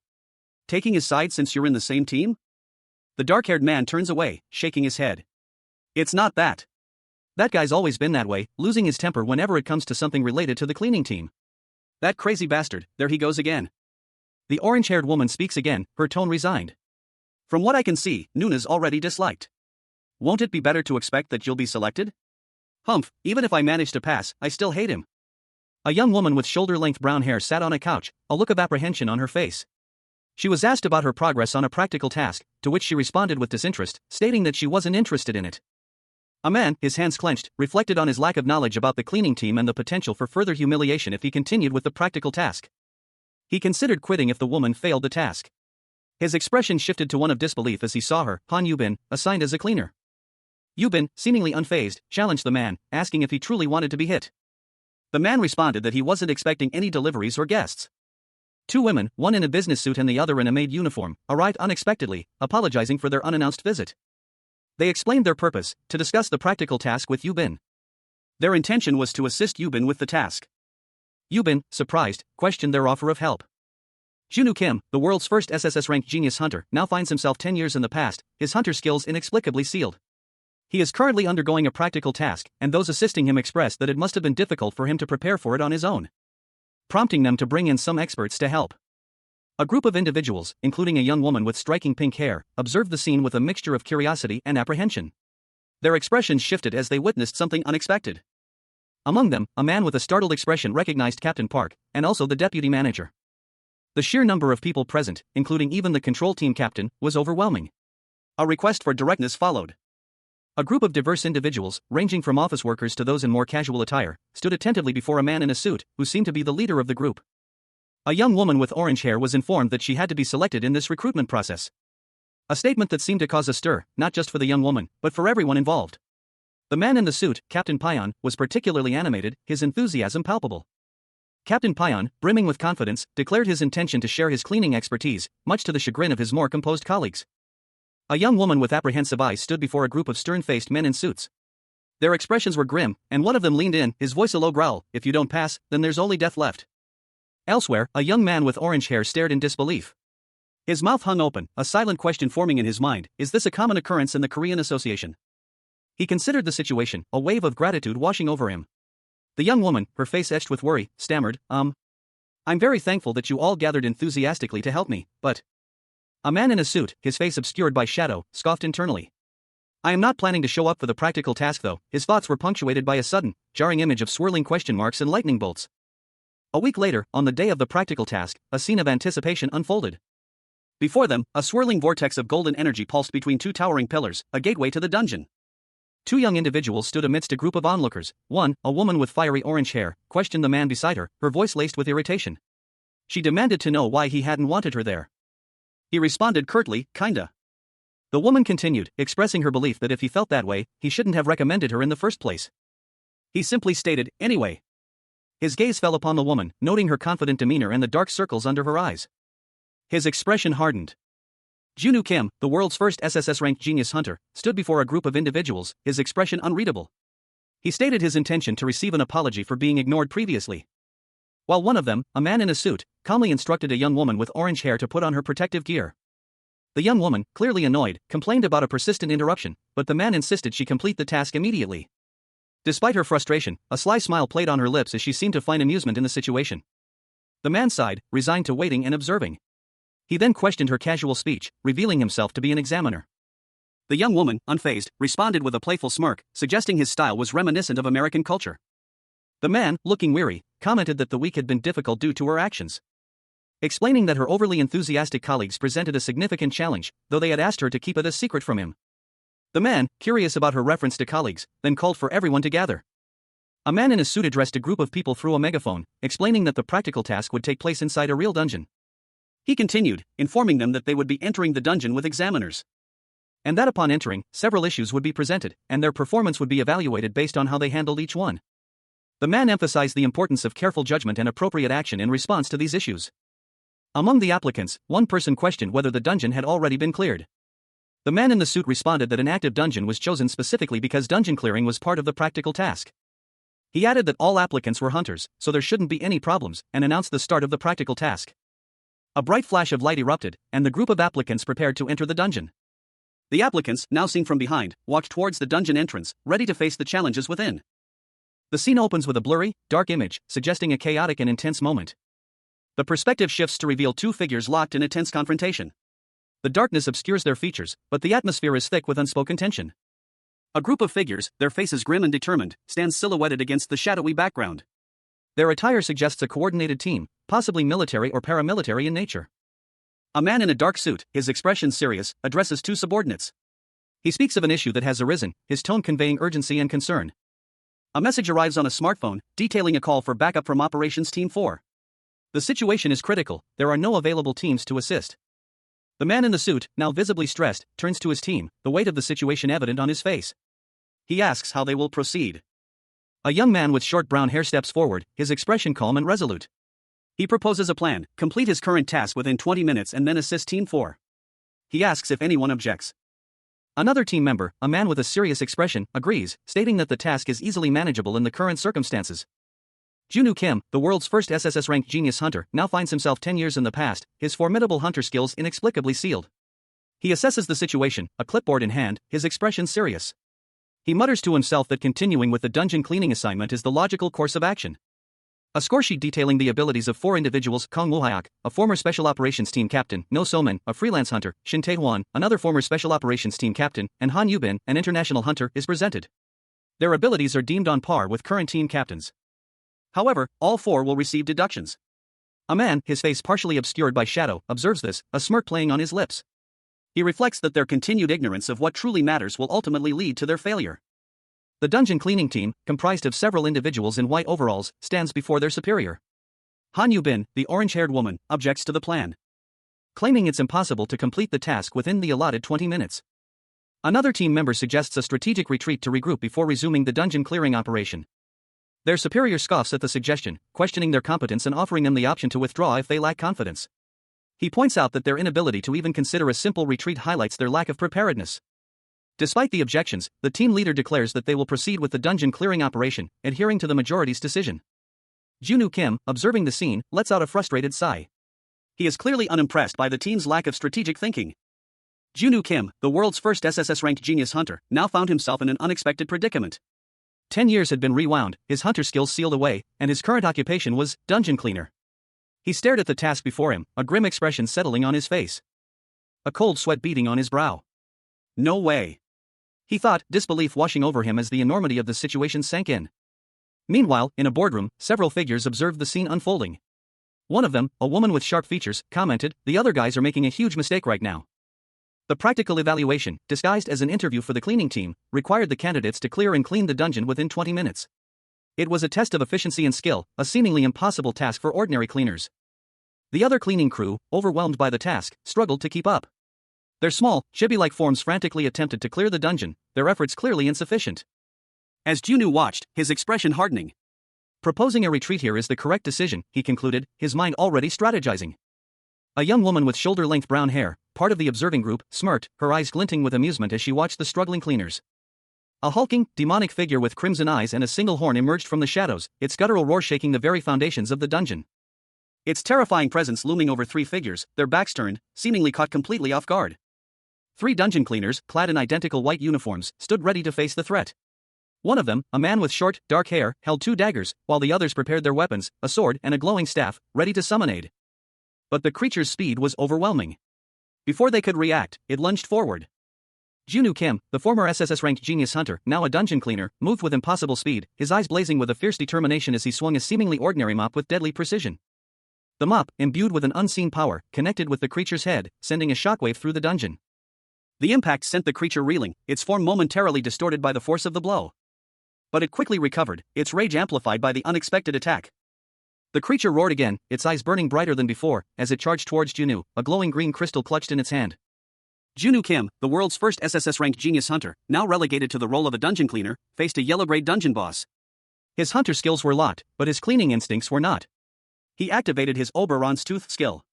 Taking his side since you're in the same team? The dark-haired man turns away, shaking his head. It's not that. That guy's always been that way, losing his temper whenever it comes to something related to the cleaning team. That crazy bastard, there he goes again. The orange-haired woman speaks again, her tone resigned. From what I can see, Nuna's already disliked. Won't it be better to expect that you'll be selected? Humph, even if I manage to pass, I still hate him. A young woman with shoulder-length brown hair sat on a couch, a look of apprehension on her face. She was asked about her progress on a practical task, to which she responded with disinterest, stating that she wasn't interested in it. A man, his hands clenched, reflected on his lack of knowledge about the cleaning team and the potential for further humiliation if he continued with the practical task. He considered quitting if the woman failed the task. His expression shifted to one of disbelief as he saw her, Han Yubin, assigned as a cleaner. Yubin, seemingly unfazed, challenged the man, asking if he truly wanted to be hit. The man responded that he wasn't expecting any deliveries or guests. Two women, one in a business suit and the other in a maid uniform, arrived unexpectedly, apologizing for their unannounced visit. They explained their purpose, to discuss the practical task with Yubin. Their intention was to assist Yubin with the task. Yubin, surprised, questioned their offer of help. Junwoo Kim, the world's first SSS-RANK genius hunter, now finds himself 10 years in the past, his hunter skills inexplicably sealed. He is currently undergoing a practical task, and those assisting him expressed that it must have been difficult for him to prepare for it on his own, prompting them to bring in some experts to help. A group of individuals, including a young woman with striking pink hair, observed the scene with a mixture of curiosity and apprehension. Their expressions shifted as they witnessed something unexpected. Among them, a man with a startled expression recognized Captain Park, and also the deputy manager. The sheer number of people present, including even the control team captain, was overwhelming. A request for directness followed. A group of diverse individuals, ranging from office workers to those in more casual attire, stood attentively before a man in a suit, who seemed to be the leader of the group. A young woman with orange hair was informed that she had to be selected in this recruitment process. A statement that seemed to cause a stir, not just for the young woman, but for everyone involved. The man in the suit, Captain Payan, was particularly animated, his enthusiasm palpable. Captain Payan, brimming with confidence, declared his intention to share his cleaning expertise, much to the chagrin of his more composed colleagues. A young woman with apprehensive eyes stood before a group of stern-faced men in suits. Their expressions were grim, and one of them leaned in, his voice a low growl, "If you don't pass, then there's only death left." Elsewhere, a young man with orange hair stared in disbelief. His mouth hung open, a silent question forming in his mind: is this a common occurrence in the Korean Association? He considered the situation, a wave of gratitude washing over him. The young woman, her face etched with worry, stammered, I'm very thankful that you all gathered enthusiastically to help me, but... A man in a suit, his face obscured by shadow, scoffed internally. I am not planning to show up for the practical task though. His thoughts were punctuated by a sudden, jarring image of swirling question marks and lightning bolts. A week later, on the day of the practical task, a scene of anticipation unfolded. Before them, a swirling vortex of golden energy pulsed between two towering pillars, a gateway to the dungeon. Two young individuals stood amidst a group of onlookers. One, a woman with fiery orange hair, questioned the man beside her, her voice laced with irritation. She demanded to know why he hadn't wanted her there. He responded curtly, kinda. The woman continued, expressing her belief that if he felt that way, he shouldn't have recommended her in the first place. He simply stated, anyway. His gaze fell upon the woman, noting her confident demeanor and the dark circles under her eyes. His expression hardened. Junwoo Kim, the world's first SSS-RANK genius hunter, stood before a group of individuals, his expression unreadable. He stated his intention to receive an apology for being ignored previously. While one of them, a man in a suit, calmly instructed a young woman with orange hair to put on her protective gear. The young woman, clearly annoyed, complained about a persistent interruption, but the man insisted she complete the task immediately. Despite her frustration, a sly smile played on her lips as she seemed to find amusement in the situation. The man sighed, resigned to waiting and observing. He then questioned her casual speech, revealing himself to be an examiner. The young woman, unfazed, responded with a playful smirk, suggesting his style was reminiscent of American culture. The man, looking weary, commented that the week had been difficult due to her actions. Explaining that her overly enthusiastic colleagues presented a significant challenge, though they had asked her to keep it a secret from him. The man, curious about her reference to colleagues, then called for everyone to gather. A man in a suit addressed a group of people through a megaphone, explaining that the practical task would take place inside a real dungeon. He continued, informing them that they would be entering the dungeon with examiners. And that upon entering, several issues would be presented, and their performance would be evaluated based on how they handled each one. The man emphasized the importance of careful judgment and appropriate action in response to these issues. Among the applicants, one person questioned whether the dungeon had already been cleared. The man in the suit responded that an active dungeon was chosen specifically because dungeon clearing was part of the practical task. He added that all applicants were hunters, so there shouldn't be any problems, and announced the start of the practical task. A bright flash of light erupted, and the group of applicants prepared to enter the dungeon. The applicants, now seen from behind, walked towards the dungeon entrance, ready to face the challenges within. The scene opens with a blurry, dark image, suggesting a chaotic and intense moment. The perspective shifts to reveal two figures locked in a tense confrontation. The darkness obscures their features, but the atmosphere is thick with unspoken tension. A group of figures, their faces grim and determined, stands silhouetted against the shadowy background. Their attire suggests a coordinated team, possibly military or paramilitary in nature. A man in a dark suit, his expression serious, addresses two subordinates. He speaks of an issue that has arisen, his tone conveying urgency and concern. A message arrives on a smartphone, detailing a call for backup from Operations Team 4. The situation is critical, there are no available teams to assist. The man in the suit, now visibly stressed, turns to his team, the weight of the situation evident on his face. He asks how they will proceed. A young man with short brown hair steps forward, his expression calm and resolute. He proposes a plan: complete his current task within 20 minutes and then assist Team 4. He asks if anyone objects. Another team member, a man with a serious expression, agrees, stating that the task is easily manageable in the current circumstances. Junwoo Kim, the world's first SSS-RANK genius hunter, now finds himself 10 years in the past, his formidable hunter skills inexplicably sealed. He assesses the situation, a clipboard in hand, his expression serious. He mutters to himself that continuing with the dungeon cleaning assignment is the logical course of action. A scoresheet detailing the abilities of four individuals: Kang Woo-hyuk, a former Special Operations Team captain, No So-min, a freelance hunter, Shin Tae-hwan, another former Special Operations Team captain, and Han Yu-bin, an international hunter, is presented. Their abilities are deemed on par with current team captains. However, all four will receive deductions. A man, his face partially obscured by shadow, observes this, a smirk playing on his lips. He reflects that their continued ignorance of what truly matters will ultimately lead to their failure. The dungeon cleaning team, comprised of several individuals in white overalls, stands before their superior. Han Yu-bin, the orange-haired woman, objects to the plan, claiming it's impossible to complete the task within the allotted 20 minutes. Another team member suggests a strategic retreat to regroup before resuming the dungeon clearing operation. Their superior scoffs at the suggestion, questioning their competence and offering them the option to withdraw if they lack confidence. He points out that their inability to even consider a simple retreat highlights their lack of preparedness. Despite the objections, the team leader declares that they will proceed with the dungeon clearing operation, adhering to the majority's decision. Junwoo Kim, observing the scene, lets out a frustrated sigh. He is clearly unimpressed by the team's lack of strategic thinking. Junwoo Kim, the world's first SSS-ranked genius hunter, now found himself in an unexpected predicament. 10 years had been rewound, his hunter skills sealed away, and his current occupation was dungeon cleaner. He stared at the task before him, a grim expression settling on his face. A cold sweat beading on his brow. No way, he thought, disbelief washing over him as the enormity of the situation sank in. Meanwhile, in a boardroom, several figures observed the scene unfolding. One of them, a woman with sharp features, commented, "The other guys are making a huge mistake right now." The practical evaluation, disguised as an interview for the cleaning team, required the candidates to clear and clean the dungeon within 20 minutes. It was a test of efficiency and skill, a seemingly impossible task for ordinary cleaners. The other cleaning crew, overwhelmed by the task, struggled to keep up. Their small, chibi-like forms frantically attempted to clear the dungeon, their efforts clearly insufficient. As Junwoo watched, his expression hardening. Proposing a retreat here is the correct decision, he concluded, his mind already strategizing. A young woman with shoulder-length brown hair, part of the observing group, smirked, her eyes glinting with amusement as she watched the struggling cleaners. A hulking, demonic figure with crimson eyes and a single horn emerged from the shadows, its guttural roar shaking the very foundations of the dungeon. Its terrifying presence looming over three figures, their backs turned, seemingly caught completely off guard. Three dungeon cleaners, clad in identical white uniforms, stood ready to face the threat. One of them, a man with short, dark hair, held two daggers, while the others prepared their weapons, a sword and a glowing staff, ready to summon aid. But the creature's speed was overwhelming. Before they could react, it lunged forward. Junwoo Kim, the former SSS-RANK genius hunter, now a dungeon cleaner, moved with impossible speed, his eyes blazing with a fierce determination as he swung a seemingly ordinary mop with deadly precision. The mop, imbued with an unseen power, connected with the creature's head, sending a shockwave through the dungeon. The impact sent the creature reeling, its form momentarily distorted by the force of the blow. But it quickly recovered, its rage amplified by the unexpected attack. The creature roared again, its eyes burning brighter than before, as it charged towards Junwoo, a glowing green crystal clutched in its hand. Junwoo Kim, the world's first SSS-RANK genius hunter, now relegated to the role of a dungeon cleaner, faced a yellow-grade dungeon boss. His hunter skills were locked, but his cleaning instincts were not. He activated his Oberon's Tooth skill.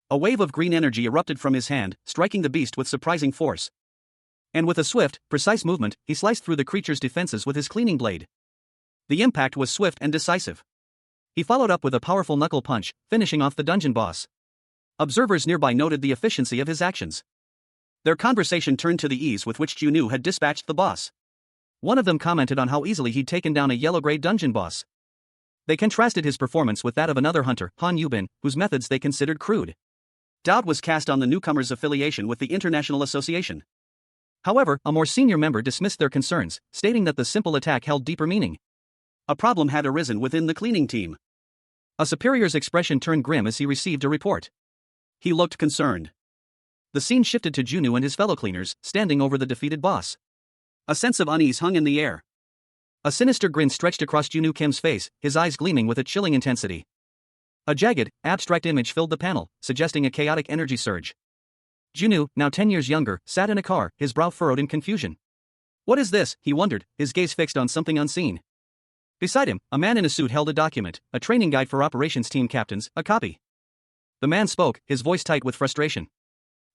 A wave of green energy erupted from his hand, striking the beast with surprising force. And with a swift, precise movement, he sliced through the creature's defenses with his cleaning blade. The impact was swift and decisive. He followed up with a powerful knuckle punch, finishing off the dungeon boss. Observers nearby noted the efficiency of his actions. Their conversation turned to the ease with which Junwoo had dispatched the boss. One of them commented on how easily he'd taken down a yellow-grade dungeon boss. They contrasted his performance with that of another hunter, Han Yubin, whose methods they considered crude. Doubt was cast on the newcomer's affiliation with the International Association. However, a more senior member dismissed their concerns, stating that the simple attack held deeper meaning. A problem had arisen within the cleaning team. A superior's expression turned grim as he received a report. He looked concerned. The scene shifted to Junwoo and his fellow cleaners, standing over the defeated boss. A sense of unease hung in the air. A sinister grin stretched across Junwoo Kim's face, his eyes gleaming with a chilling intensity. A jagged, abstract image filled the panel, suggesting a chaotic energy surge. Junwoo, now 10 years younger, sat in a car, his brow furrowed in confusion. What is this? He wondered, his gaze fixed on something unseen. Beside him, a man in a suit held a document, a training guide for operations team captains, a copy. The man spoke, his voice tight with frustration.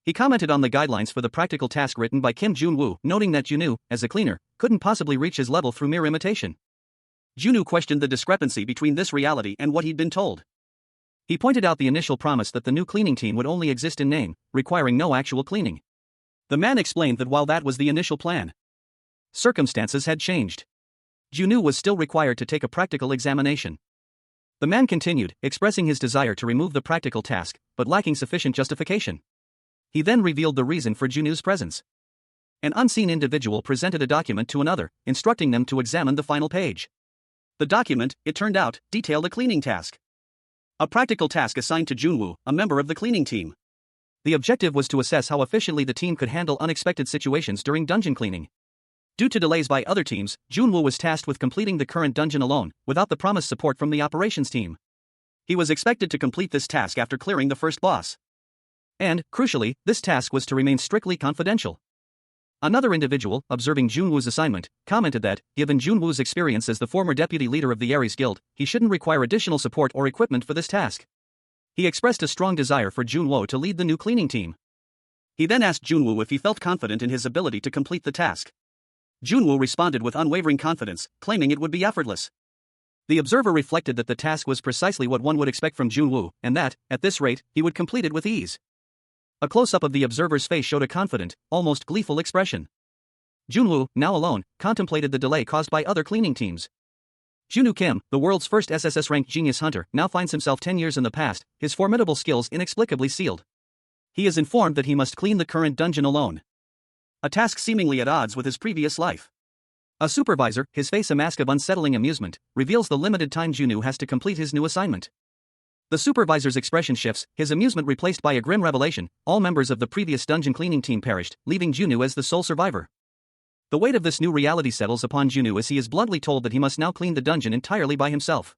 He commented on the guidelines for the practical task written by Kim Junwoo, noting that Junwoo, as a cleaner, couldn't possibly reach his level through mere imitation. Junwoo questioned the discrepancy between this reality and what he'd been told. He pointed out the initial promise that the new cleaning team would only exist in name, requiring no actual cleaning. The man explained that while that was the initial plan, circumstances had changed. Junwoo was still required to take a practical examination. The man continued, expressing his desire to remove the practical task, but lacking sufficient justification. He then revealed the reason for Junwoo's presence. An unseen individual presented a document to another, instructing them to examine the final page. The document, it turned out, detailed a cleaning task. A practical task assigned to Junwoo, a member of the cleaning team. The objective was to assess how efficiently the team could handle unexpected situations during dungeon cleaning. Due to delays by other teams, Junwoo was tasked with completing the current dungeon alone, without the promised support from the operations team. He was expected to complete this task after clearing the first boss. And, crucially, this task was to remain strictly confidential. Another individual, observing Junwoo's assignment, commented that, given Junwoo's experience as the former deputy leader of the Ares Guild, he shouldn't require additional support or equipment for this task. He expressed a strong desire for Junwoo to lead the new cleaning team. He then asked Junwoo if he felt confident in his ability to complete the task. Junwoo responded with unwavering confidence, claiming it would be effortless. The observer reflected that the task was precisely what one would expect from Junwoo, and that, at this rate, he would complete it with ease. A close-up of the observer's face showed a confident, almost gleeful expression. Junwoo, now alone, contemplated the delay caused by other cleaning teams. Junwoo Kim, the world's first SSS-RANK genius hunter, now finds himself 10 years in the past, his formidable skills inexplicably sealed. He is informed that he must clean the current dungeon alone. A task seemingly at odds with his previous life. A supervisor, his face a mask of unsettling amusement, reveals the limited time Junwoo has to complete his new assignment. The supervisor's expression shifts, his amusement replaced by a grim revelation: all members of the previous dungeon cleaning team perished, leaving Junwoo as the sole survivor. The weight of this new reality settles upon Junwoo as he is bluntly told that he must now clean the dungeon entirely by himself.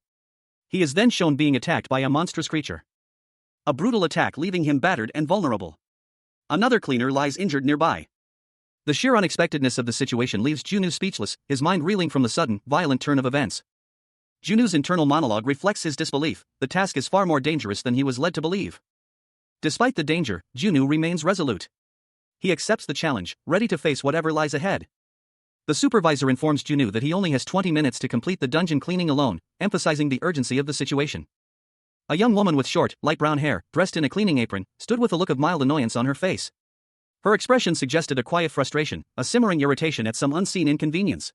He is then shown being attacked by a monstrous creature. A brutal attack leaving him battered and vulnerable. Another cleaner lies injured nearby. The sheer unexpectedness of the situation leaves Junwoo speechless, his mind reeling from the sudden, violent turn of events. Junwoo's internal monologue reflects his disbelief. The task is far more dangerous than he was led to believe. Despite the danger, Junwoo remains resolute. He accepts the challenge, ready to face whatever lies ahead. The supervisor informs Junwoo that he only has 20 minutes to complete the dungeon cleaning alone, emphasizing the urgency of the situation. A young woman with short, light brown hair, dressed in a cleaning apron, stood with a look of mild annoyance on her face. Her expression suggested a quiet frustration, a simmering irritation at some unseen inconvenience.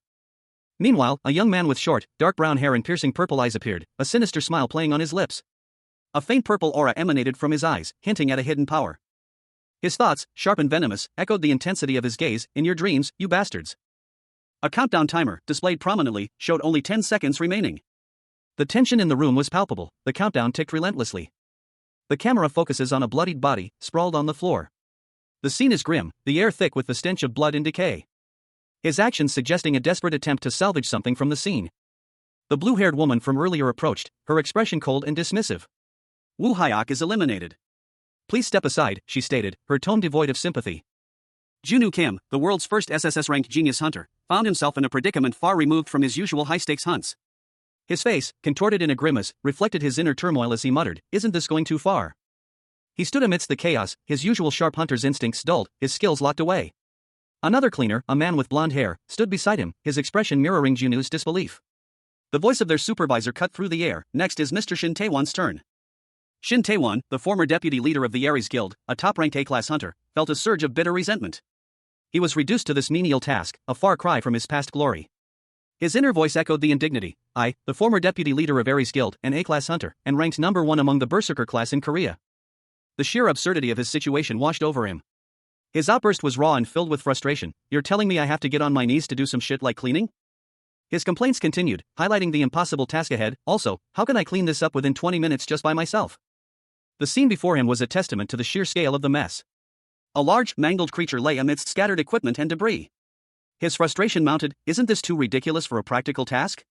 Meanwhile, a young man with short, dark brown hair and piercing purple eyes appeared, a sinister smile playing on his lips. A faint purple aura emanated from his eyes, hinting at a hidden power. His thoughts, sharp and venomous, echoed the intensity of his gaze. "In your dreams, you bastards." A countdown timer, displayed prominently, showed only 10 seconds remaining. The tension in the room was palpable. The countdown ticked relentlessly. The camera focuses on a bloodied body, sprawled on the floor. The scene is grim, the air thick with the stench of blood and decay. His actions suggesting a desperate attempt to salvage something from the scene. The blue-haired woman from earlier approached, her expression cold and dismissive. "Woo Hyuk is eliminated. Please step aside," she stated, her tone devoid of sympathy. Junwoo Kim, the world's first SSS-RANK genius hunter, found himself in a predicament far removed from his usual high-stakes hunts. His face, contorted in a grimace, reflected his inner turmoil as he muttered, "Isn't this going too far?" He stood amidst the chaos, his usual sharp hunter's instincts dulled, his skills locked away. Another cleaner, a man with blonde hair, stood beside him, his expression mirroring Junwoo's disbelief. The voice of their supervisor cut through the air. "Next is Mr. Shin Taewon's turn." Shin Taewon, the former deputy leader of the Ares Guild, a top-ranked A-class hunter, felt a surge of bitter resentment. He was reduced to this menial task, a far cry from his past glory. His inner voice echoed the indignity. "I, the former deputy leader of Ares Guild, an A-class hunter, and ranked number 1 among the Berserker class in Korea." The sheer absurdity of his situation washed over him. His outburst was raw and filled with frustration. "You're telling me I have to get on my knees to do some shit like cleaning?" His complaints continued, highlighting the impossible task ahead. "Also, how can I clean this up within 20 minutes just by myself?" The scene before him was a testament to the sheer scale of the mess. A large, mangled creature lay amidst scattered equipment and debris. His frustration mounted. "Isn't this too ridiculous for a practical task?"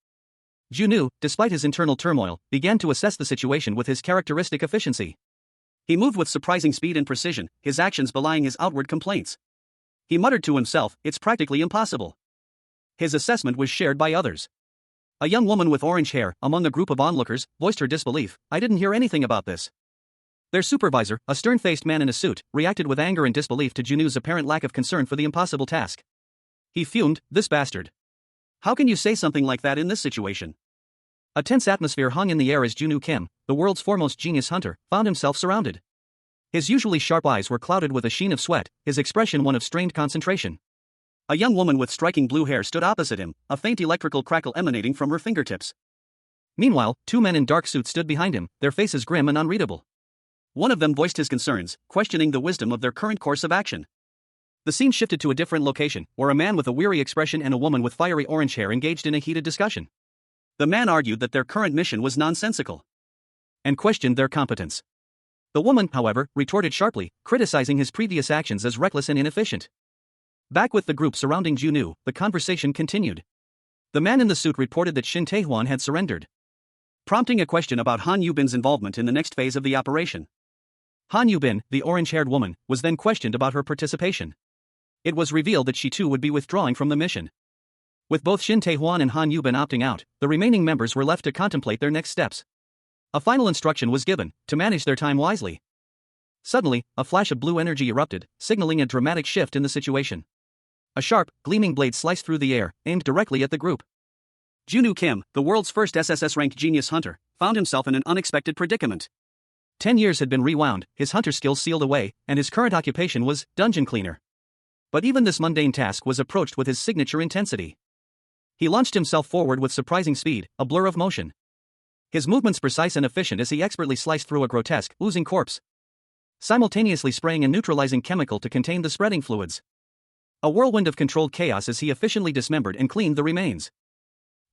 Junwoo, despite his internal turmoil, began to assess the situation with his characteristic efficiency. He moved with surprising speed and precision, his actions belying his outward complaints. He muttered to himself, "It's practically impossible." His assessment was shared by others. A young woman with orange hair, among a group of onlookers, voiced her disbelief. "I didn't hear anything about this." Their supervisor, a stern-faced man in a suit, reacted with anger and disbelief to Junwoo's apparent lack of concern for the impossible task. He fumed, "This bastard. How can you say something like that in this situation?" A tense atmosphere hung in the air as Junwoo Kim, the world's foremost genius hunter, found himself surrounded. His usually sharp eyes were clouded with a sheen of sweat, his expression one of strained concentration. A young woman with striking blue hair stood opposite him, a faint electrical crackle emanating from her fingertips. Meanwhile, 2 men in dark suits stood behind him, their faces grim and unreadable. One of them voiced his concerns, questioning the wisdom of their current course of action. The scene shifted to a different location, where a man with a weary expression and a woman with fiery orange hair engaged in a heated discussion. The man argued that their current mission was nonsensical and questioned their competence. The woman, however, retorted sharply, criticizing his previous actions as reckless and inefficient. Back with the group surrounding Junwoo, the conversation continued. The man in the suit reported that Shin Taewon had surrendered, prompting a question about Han Yubin's involvement in the next phase of the operation. Han Yubin, the orange-haired woman, was then questioned about her participation. It was revealed that she too would be withdrawing from the mission. With both Shin Taewon and Han Yubin opting out, the remaining members were left to contemplate their next steps. A final instruction was given, to manage their time wisely. Suddenly, a flash of blue energy erupted, signaling a dramatic shift in the situation. A sharp, gleaming blade sliced through the air, aimed directly at the group. Junwoo Kim, the world's first SSS-RANK genius hunter, found himself in an unexpected predicament. 10 years had been rewound, his hunter skills sealed away, and his current occupation was dungeon cleaner. But even this mundane task was approached with his signature intensity. He launched himself forward with surprising speed, a blur of motion. His movements precise and efficient as he expertly sliced through a grotesque, oozing corpse, simultaneously spraying a neutralizing chemical to contain the spreading fluids. A whirlwind of controlled chaos as he efficiently dismembered and cleaned the remains.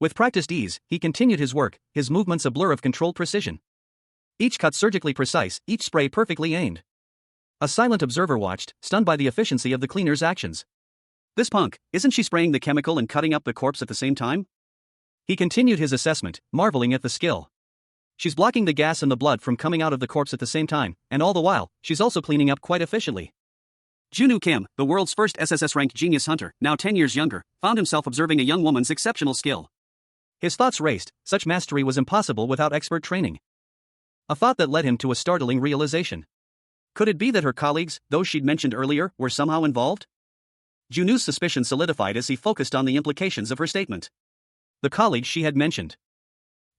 With practiced ease, he continued his work, his movements a blur of controlled precision. Each cut surgically precise, each spray perfectly aimed. A silent observer watched, stunned by the efficiency of the cleaner's actions. "This punk, isn't she spraying the chemical and cutting up the corpse at the same time?" He continued his assessment, marveling at the skill. "She's blocking the gas and the blood from coming out of the corpse at the same time, and all the while, she's also cleaning up quite efficiently." Junwoo Kim, the world's first SSS-RANK genius hunter, now 10 years younger, found himself observing a young woman's exceptional skill. His thoughts raced, such mastery was impossible without expert training. A thought that led him to a startling realization. Could it be that her colleagues, those she'd mentioned earlier, were somehow involved? Junu's suspicion solidified as he focused on the implications of her statement. The colleagues she had mentioned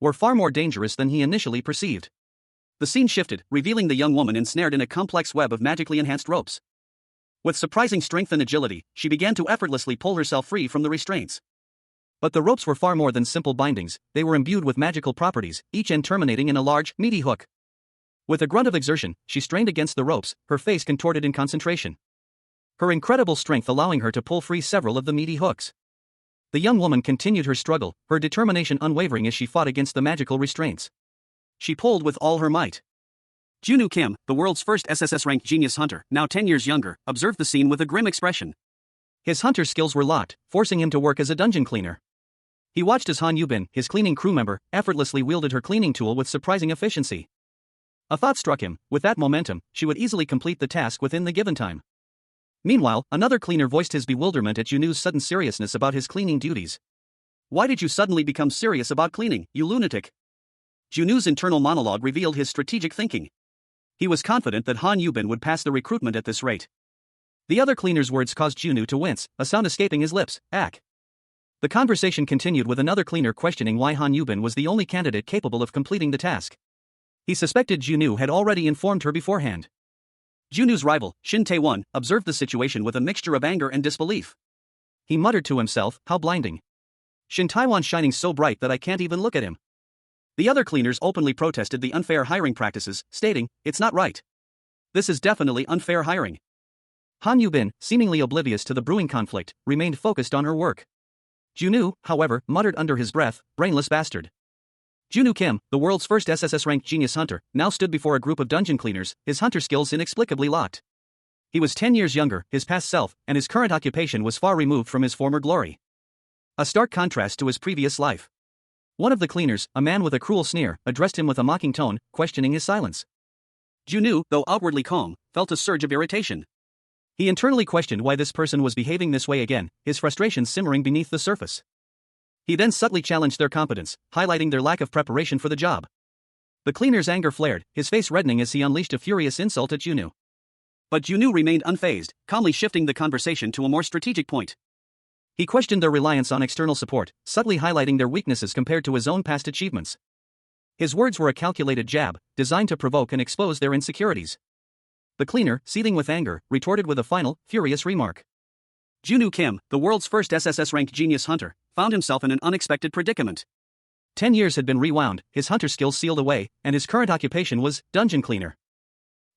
were far more dangerous than he initially perceived. The scene shifted, revealing the young woman ensnared in a complex web of magically enhanced ropes. With surprising strength and agility, she began to effortlessly pull herself free from the restraints. But the ropes were far more than simple bindings, they were imbued with magical properties, each end terminating in a large, meaty hook. With a grunt of exertion, she strained against the ropes, her face contorted in concentration. Her incredible strength allowing her to pull free several of the meaty hooks. The young woman continued her struggle, her determination unwavering as she fought against the magical restraints. She pulled with all her might. Junu Kim, the world's first SSS-RANK genius hunter, now 10 years younger, observed the scene with a grim expression. His hunter skills were locked, forcing him to work as a dungeon cleaner. He watched as Han Yubin, his cleaning crew member, effortlessly wielded her cleaning tool with surprising efficiency. A thought struck him: with that momentum, she would easily complete the task within the given time. Meanwhile, another cleaner voiced his bewilderment at Junu's sudden seriousness about his cleaning duties. "Why did you suddenly become serious about cleaning, you lunatic?" Junu's internal monologue revealed his strategic thinking. He was confident that Han Yubin would pass the recruitment at this rate. The other cleaner's words caused Junu to wince, a sound escaping his lips: "Ack." The conversation continued with another cleaner questioning why Han Yubin was the only candidate capable of completing the task. He suspected Junu had already informed her beforehand. Junu's rival, Shin Tae-won, observed the situation with a mixture of anger and disbelief. He muttered to himself, "How blinding. Shin Tae-won's shining so bright that I can't even look at him." The other cleaners openly protested the unfair hiring practices, stating, "It's not right. This is definitely unfair hiring." Han Yubin, seemingly oblivious to the brewing conflict, remained focused on her work. Junu, however, muttered under his breath, "Brainless bastard." Junu Kim, the world's first SSS-RANK genius hunter, now stood before a group of dungeon cleaners, his hunter skills inexplicably locked. He was 10 years younger, his past self, and his current occupation was far removed from his former glory. A stark contrast to his previous life. One of the cleaners, a man with a cruel sneer, addressed him with a mocking tone, questioning his silence. Junu, though outwardly calm, felt a surge of irritation. He internally questioned why this person was behaving this way again, his frustration simmering beneath the surface. He then subtly challenged their competence, highlighting their lack of preparation for the job. The cleaner's anger flared, his face reddening as he unleashed a furious insult at Junu. But Junu remained unfazed, calmly shifting the conversation to a more strategic point. He questioned their reliance on external support, subtly highlighting their weaknesses compared to his own past achievements. His words were a calculated jab, designed to provoke and expose their insecurities. The cleaner, seething with anger, retorted with a final, furious remark. Junu Kim, the world's first SSS-RANK genius hunter, found himself in an unexpected predicament. 10 years had been rewound, his hunter skills sealed away, and his current occupation was dungeon cleaner.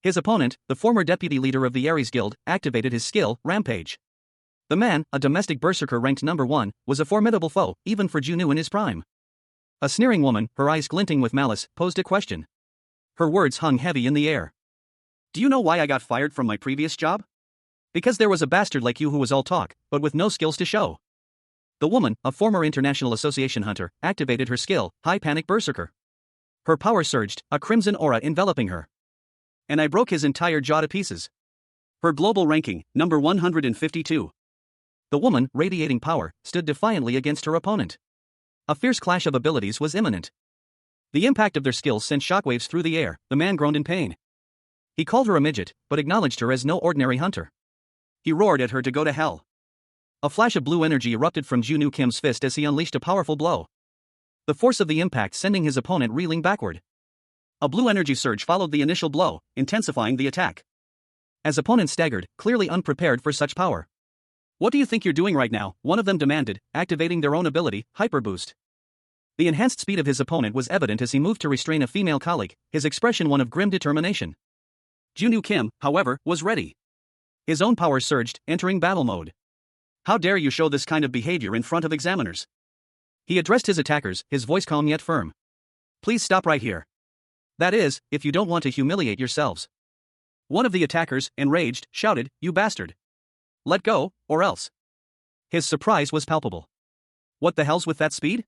His opponent, the former deputy leader of the Ares Guild, activated his skill, Rampage. The man, a domestic berserker ranked number 1, was a formidable foe, even for Junu in his prime. A sneering woman, her eyes glinting with malice, posed a question. Her words hung heavy in the air. "Do you know why I got fired from my previous job? Because there was a bastard like you who was all talk, but with no skills to show." The woman, a former International Association hunter, activated her skill, High Panic Berserker. Her power surged, a crimson aura enveloping her. "And I broke his entire jaw to pieces." Her global ranking, number 152. The woman, radiating power, stood defiantly against her opponent. A fierce clash of abilities was imminent. The impact of their skills sent shockwaves through the air, the man groaned in pain. He called her a midget, but acknowledged her as no ordinary hunter. He roared at her to go to hell. A flash of blue energy erupted from Junu Kim's fist as he unleashed a powerful blow. The force of the impact sending his opponent reeling backward. A blue energy surge followed the initial blow, intensifying the attack. As opponent staggered, clearly unprepared for such power. "What do you think you're doing right now?" one of them demanded, activating their own ability, Hyper Boost. The enhanced speed of his opponent was evident as he moved to restrain a female colleague, his expression one of grim determination. Junu Kim, however, was ready. His own power surged, entering battle mode. "How dare you show this kind of behavior in front of examiners?" He addressed his attackers, his voice calm yet firm. "Please stop right here. That is, if you don't want to humiliate yourselves." One of the attackers, enraged, shouted, "You bastard. Let go, or else." His surprise was palpable. What the hell's with that speed?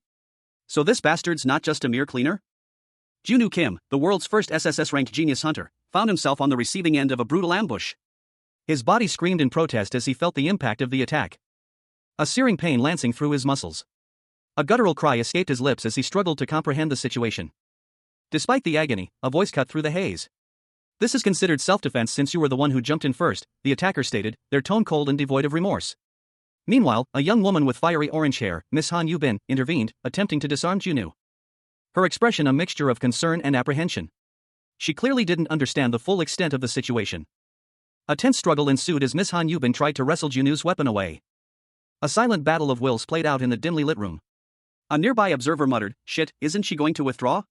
So this bastard's not just a mere cleaner? Junu Kim, the world's first SSS-RANK genius hunter, found himself on the receiving end of a brutal ambush. His body screamed in protest as he felt the impact of the attack. A searing pain lancing through his muscles. A guttural cry escaped his lips as he struggled to comprehend the situation. Despite the agony, a voice cut through the haze. "This is considered self-defense since you were the one who jumped in first," the attacker stated, their tone cold and devoid of remorse. Meanwhile, a young woman with fiery orange hair, Miss Han Yubin, intervened, attempting to disarm Junwoo. Her expression a mixture of concern and apprehension. She clearly didn't understand the full extent of the situation. A tense struggle ensued as Miss Han Yubin tried to wrestle Junwoo's weapon away. A silent battle of wills played out in the dimly lit room. A nearby observer muttered, "Shit, isn't she going to withdraw?"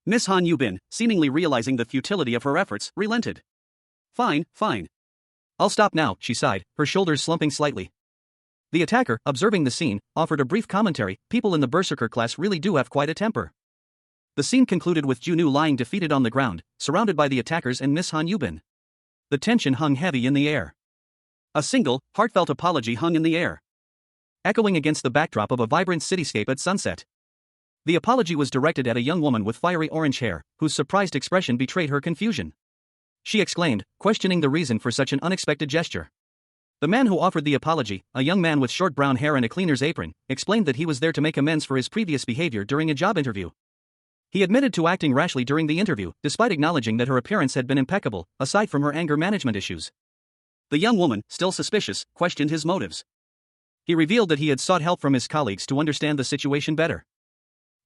Miss Han Yubin, seemingly realizing the futility of her efforts, relented. Fine. I'll stop now," she sighed, her shoulders slumping slightly. The attacker, observing the scene, offered a brief commentary. "People in the Berserker class really do have quite a temper." The scene concluded with Junwoo lying defeated on the ground, surrounded by the attackers and Miss Han Yubin. The tension hung heavy in the air. A single, heartfelt apology hung in the air, echoing against the backdrop of a vibrant cityscape at sunset. The apology was directed at a young woman with fiery orange hair, whose surprised expression betrayed her confusion. She exclaimed, questioning the reason for such an unexpected gesture. The man who offered the apology, a young man with short brown hair and a cleaner's apron, explained that he was there to make amends for his previous behavior during a job interview. He admitted to acting rashly during the interview, despite acknowledging that her appearance had been impeccable, aside from her anger management issues. The young woman, still suspicious, questioned his motives. He revealed that he had sought help from his colleagues to understand the situation better.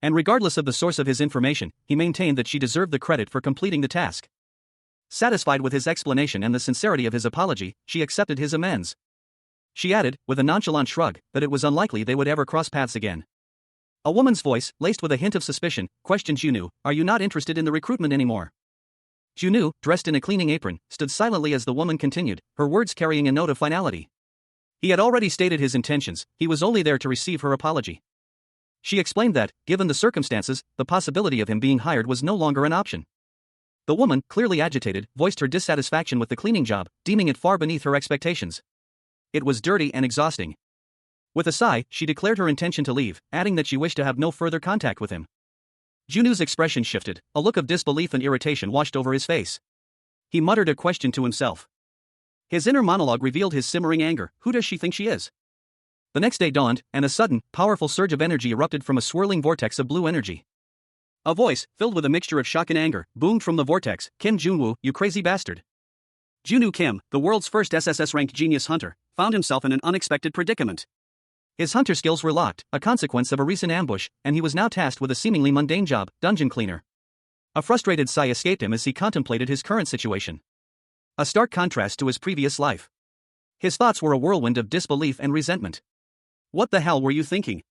And regardless of the source of his information, he maintained that she deserved the credit for completing the task. Satisfied with his explanation and the sincerity of his apology, she accepted his amends. She added, with a nonchalant shrug, that it was unlikely they would ever cross paths again. A woman's voice, laced with a hint of suspicion, questioned Junwoo, "Are you not interested in the recruitment anymore?" Junwoo, dressed in a cleaning apron, stood silently as the woman continued, her words carrying a note of finality. He had already stated his intentions, he was only there to receive her apology. She explained that, given the circumstances, the possibility of him being hired was no longer an option. The woman, clearly agitated, voiced her dissatisfaction with the cleaning job, deeming it far beneath her expectations. It was dirty and exhausting. With a sigh, she declared her intention to leave, adding that she wished to have no further contact with him. Junwoo's expression shifted, a look of disbelief and irritation washed over his face. He muttered a question to himself. His inner monologue revealed his simmering anger. Who does she think she is? The next day dawned, and a sudden, powerful surge of energy erupted from a swirling vortex of blue energy. A voice, filled with a mixture of shock and anger, boomed from the vortex, "Kim Junwoo, you crazy bastard." Junwoo Kim, the world's first SSS-RANK genius hunter, found himself in an unexpected predicament. His hunter skills were locked, a consequence of a recent ambush, and he was now tasked with a seemingly mundane job, dungeon cleaner. A frustrated sigh escaped him as he contemplated his current situation. A stark contrast to his previous life. His thoughts were a whirlwind of disbelief and resentment. "What the hell were you thinking?"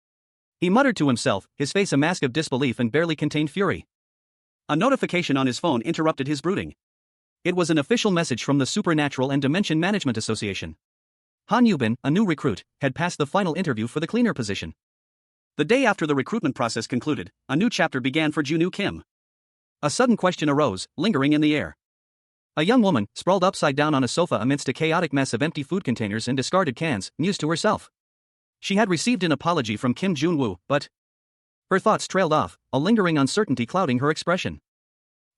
he muttered to himself, his face a mask of disbelief and barely contained fury. A notification on his phone interrupted his brooding. It was an official message from the Supernatural and Dimension Management Association. Han Yubin, a new recruit, had passed the final interview for the cleaner position. The day after the recruitment process concluded, a new chapter began for Junwoo Kim. A sudden question arose, lingering in the air. A young woman, sprawled upside down on a sofa amidst a chaotic mess of empty food containers and discarded cans, mused to herself. She had received an apology from Kim Junwoo, but her thoughts trailed off, a lingering uncertainty clouding her expression.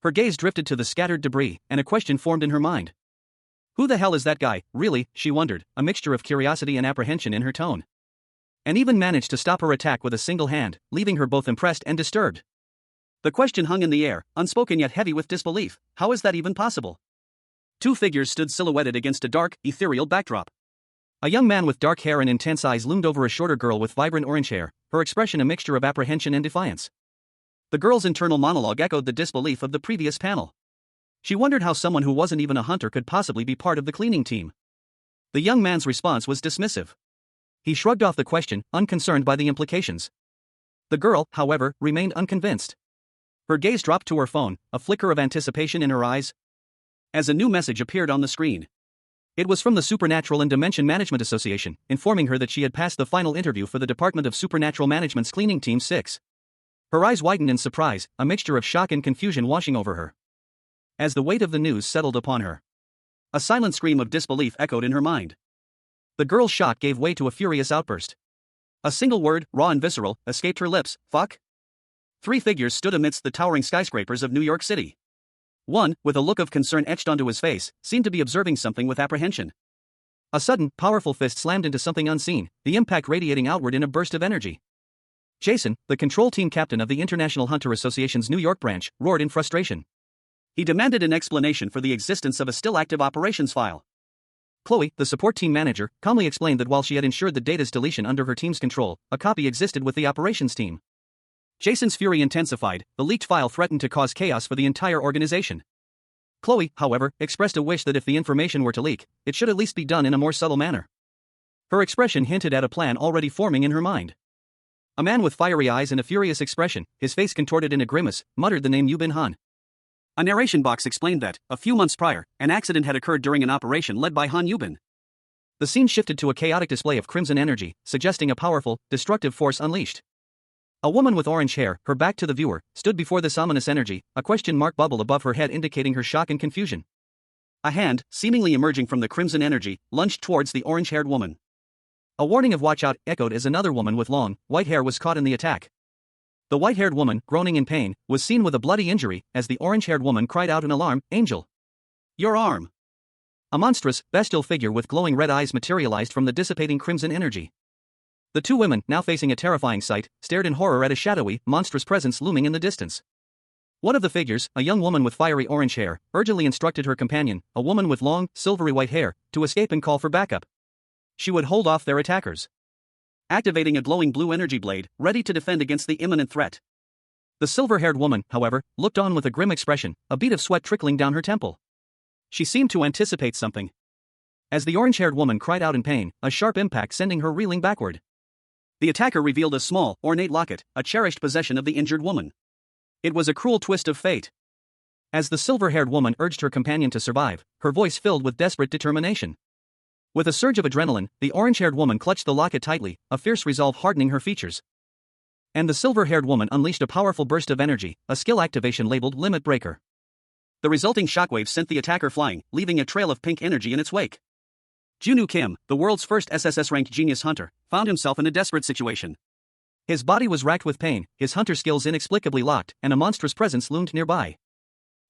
Her gaze drifted to the scattered debris, and a question formed in her mind. Who the hell is that guy, really, she wondered, a mixture of curiosity and apprehension in her tone. And even managed to stop her attack with a single hand, leaving her both impressed and disturbed. The question hung in the air, unspoken yet heavy with disbelief. How is that even possible? Two figures stood silhouetted against a dark, ethereal backdrop. A young man with dark hair and intense eyes loomed over a shorter girl with vibrant orange hair, her expression a mixture of apprehension and defiance. The girl's internal monologue echoed the disbelief of the previous panel. She wondered how someone who wasn't even a hunter could possibly be part of the cleaning team. The young man's response was dismissive. He shrugged off the question, unconcerned by the implications. The girl, however, remained unconvinced. Her gaze dropped to her phone, a flicker of anticipation in her eyes, as a new message appeared on the screen. It was from the Supernatural and Dimension Management Association, informing her that she had passed the final interview for the Department of Supernatural Management's Cleaning Team 6. Her eyes widened in surprise, a mixture of shock and confusion washing over her. As the weight of the news settled upon her, a silent scream of disbelief echoed in her mind. The girl's shock gave way to a furious outburst. A single word, raw and visceral, escaped her lips: fuck. Three figures stood amidst the towering skyscrapers of New York City. One, with a look of concern etched onto his face, seemed to be observing something with apprehension. A sudden, powerful fist slammed into something unseen, the impact radiating outward in a burst of energy. Jason, the control team captain of the International Hunter Association's New York branch, roared in frustration. He demanded an explanation for the existence of a still-active operations file. Chloe, the support team manager, calmly explained that while she had ensured the data's deletion under her team's control, a copy existed with the operations team. Jason's fury intensified. The leaked file threatened to cause chaos for the entire organization. Chloe, however, expressed a wish that if the information were to leak, it should at least be done in a more subtle manner. Her expression hinted at a plan already forming in her mind. A man with fiery eyes and a furious expression, his face contorted in a grimace, muttered the name Yubin Han. A narration box explained that, a few months prior, an accident had occurred during an operation led by Han Yubin. The scene shifted to a chaotic display of crimson energy, suggesting a powerful, destructive force unleashed. A woman with orange hair, her back to the viewer, stood before this ominous energy, a question mark bubble above her head indicating her shock and confusion. A hand, seemingly emerging from the crimson energy, lunged towards the orange-haired woman. A warning of watch out echoed as another woman with long, white hair was caught in the attack. The white-haired woman, groaning in pain, was seen with a bloody injury as the orange-haired woman cried out in alarm, "Angel! Your arm!" A monstrous, bestial figure with glowing red eyes materialized from the dissipating crimson energy. The two women, now facing a terrifying sight, stared in horror at a shadowy, monstrous presence looming in the distance. One of the figures, a young woman with fiery orange hair, urgently instructed her companion, a woman with long, silvery white hair, to escape and call for backup. She would hold off their attackers, activating a glowing blue energy blade, ready to defend against the imminent threat. The silver-haired woman, however, looked on with a grim expression, a bead of sweat trickling down her temple. She seemed to anticipate something. As the orange-haired woman cried out in pain, a sharp impact sending her reeling backward. The attacker revealed a small, ornate locket, a cherished possession of the injured woman. It was a cruel twist of fate. As the silver-haired woman urged her companion to survive, her voice filled with desperate determination. With a surge of adrenaline, the orange-haired woman clutched the locket tightly, a fierce resolve hardening her features. And the silver-haired woman unleashed a powerful burst of energy, a skill activation labeled Limit Breaker. The resulting shockwave sent the attacker flying, leaving a trail of pink energy in its wake. Junwoo Kim, the world's first SSS-RANK genius hunter, found himself in a desperate situation. His body was racked with pain, his hunter skills inexplicably locked, and a monstrous presence loomed nearby.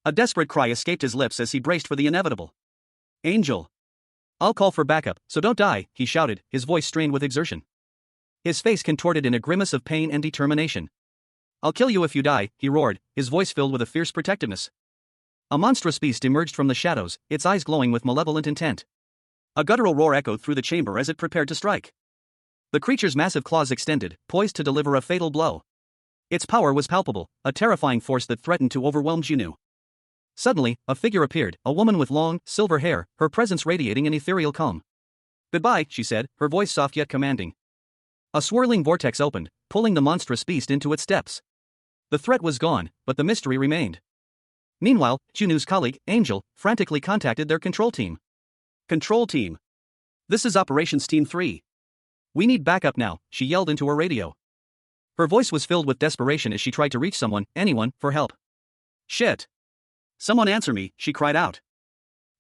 A desperate cry escaped his lips as he braced for the inevitable. "Angel! I'll call for backup, so don't die," he shouted, his voice strained with exertion. His face contorted in a grimace of pain and determination. "I'll kill you if you die," he roared, his voice filled with a fierce protectiveness. A monstrous beast emerged from the shadows, its eyes glowing with malevolent intent. A guttural roar echoed through the chamber as it prepared to strike. The creature's massive claws extended, poised to deliver a fatal blow. Its power was palpable, a terrifying force that threatened to overwhelm Junwoo. Suddenly, a figure appeared, a woman with long, silver hair, her presence radiating an ethereal calm. "Goodbye," she said, her voice soft yet commanding. A swirling vortex opened, pulling the monstrous beast into its depths. The threat was gone, but the mystery remained. Meanwhile, Junwoo's colleague, Angel, frantically contacted their control team. "Control team. This is Operations Team 3. We need backup now," she yelled into her radio. Her voice was filled with desperation as she tried to reach someone, anyone, for help. "Shit! Someone answer me," she cried out.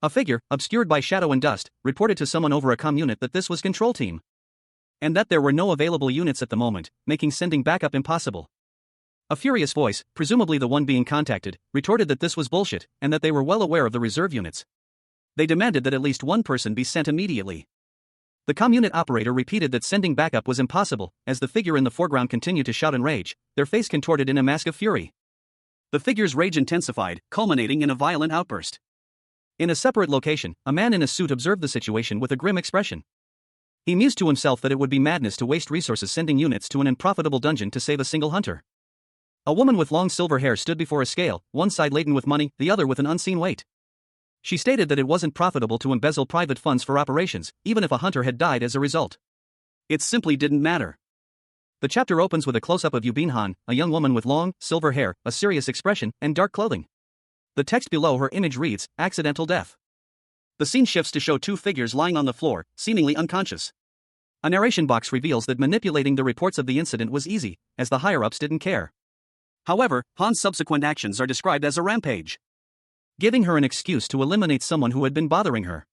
A figure, obscured by shadow and dust, reported to someone over a comm unit that this was control team. And that there were no available units at the moment, making sending backup impossible. A furious voice, presumably the one being contacted, retorted that this was bullshit, and that they were well aware of the reserve units. They demanded that at least one person be sent immediately. The comm unit operator repeated that sending backup was impossible, as the figure in the foreground continued to shout in rage, their face contorted in a mask of fury. The figure's rage intensified, culminating in a violent outburst. In a separate location, a man in a suit observed the situation with a grim expression. He mused to himself that it would be madness to waste resources sending units to an unprofitable dungeon to save a single hunter. A woman with long silver hair stood before a scale, one side laden with money, the other with an unseen weight. She stated that it wasn't profitable to embezzle private funds for operations, even if a hunter had died as a result. It simply didn't matter. The chapter opens with a close-up of Yubin Han, a young woman with long, silver hair, a serious expression, and dark clothing. The text below her image reads, "Accidental death." The scene shifts to show two figures lying on the floor, seemingly unconscious. A narration box reveals that manipulating the reports of the incident was easy, as the higher-ups didn't care. However, Han's subsequent actions are described as a rampage, giving her an excuse to eliminate someone who had been bothering her.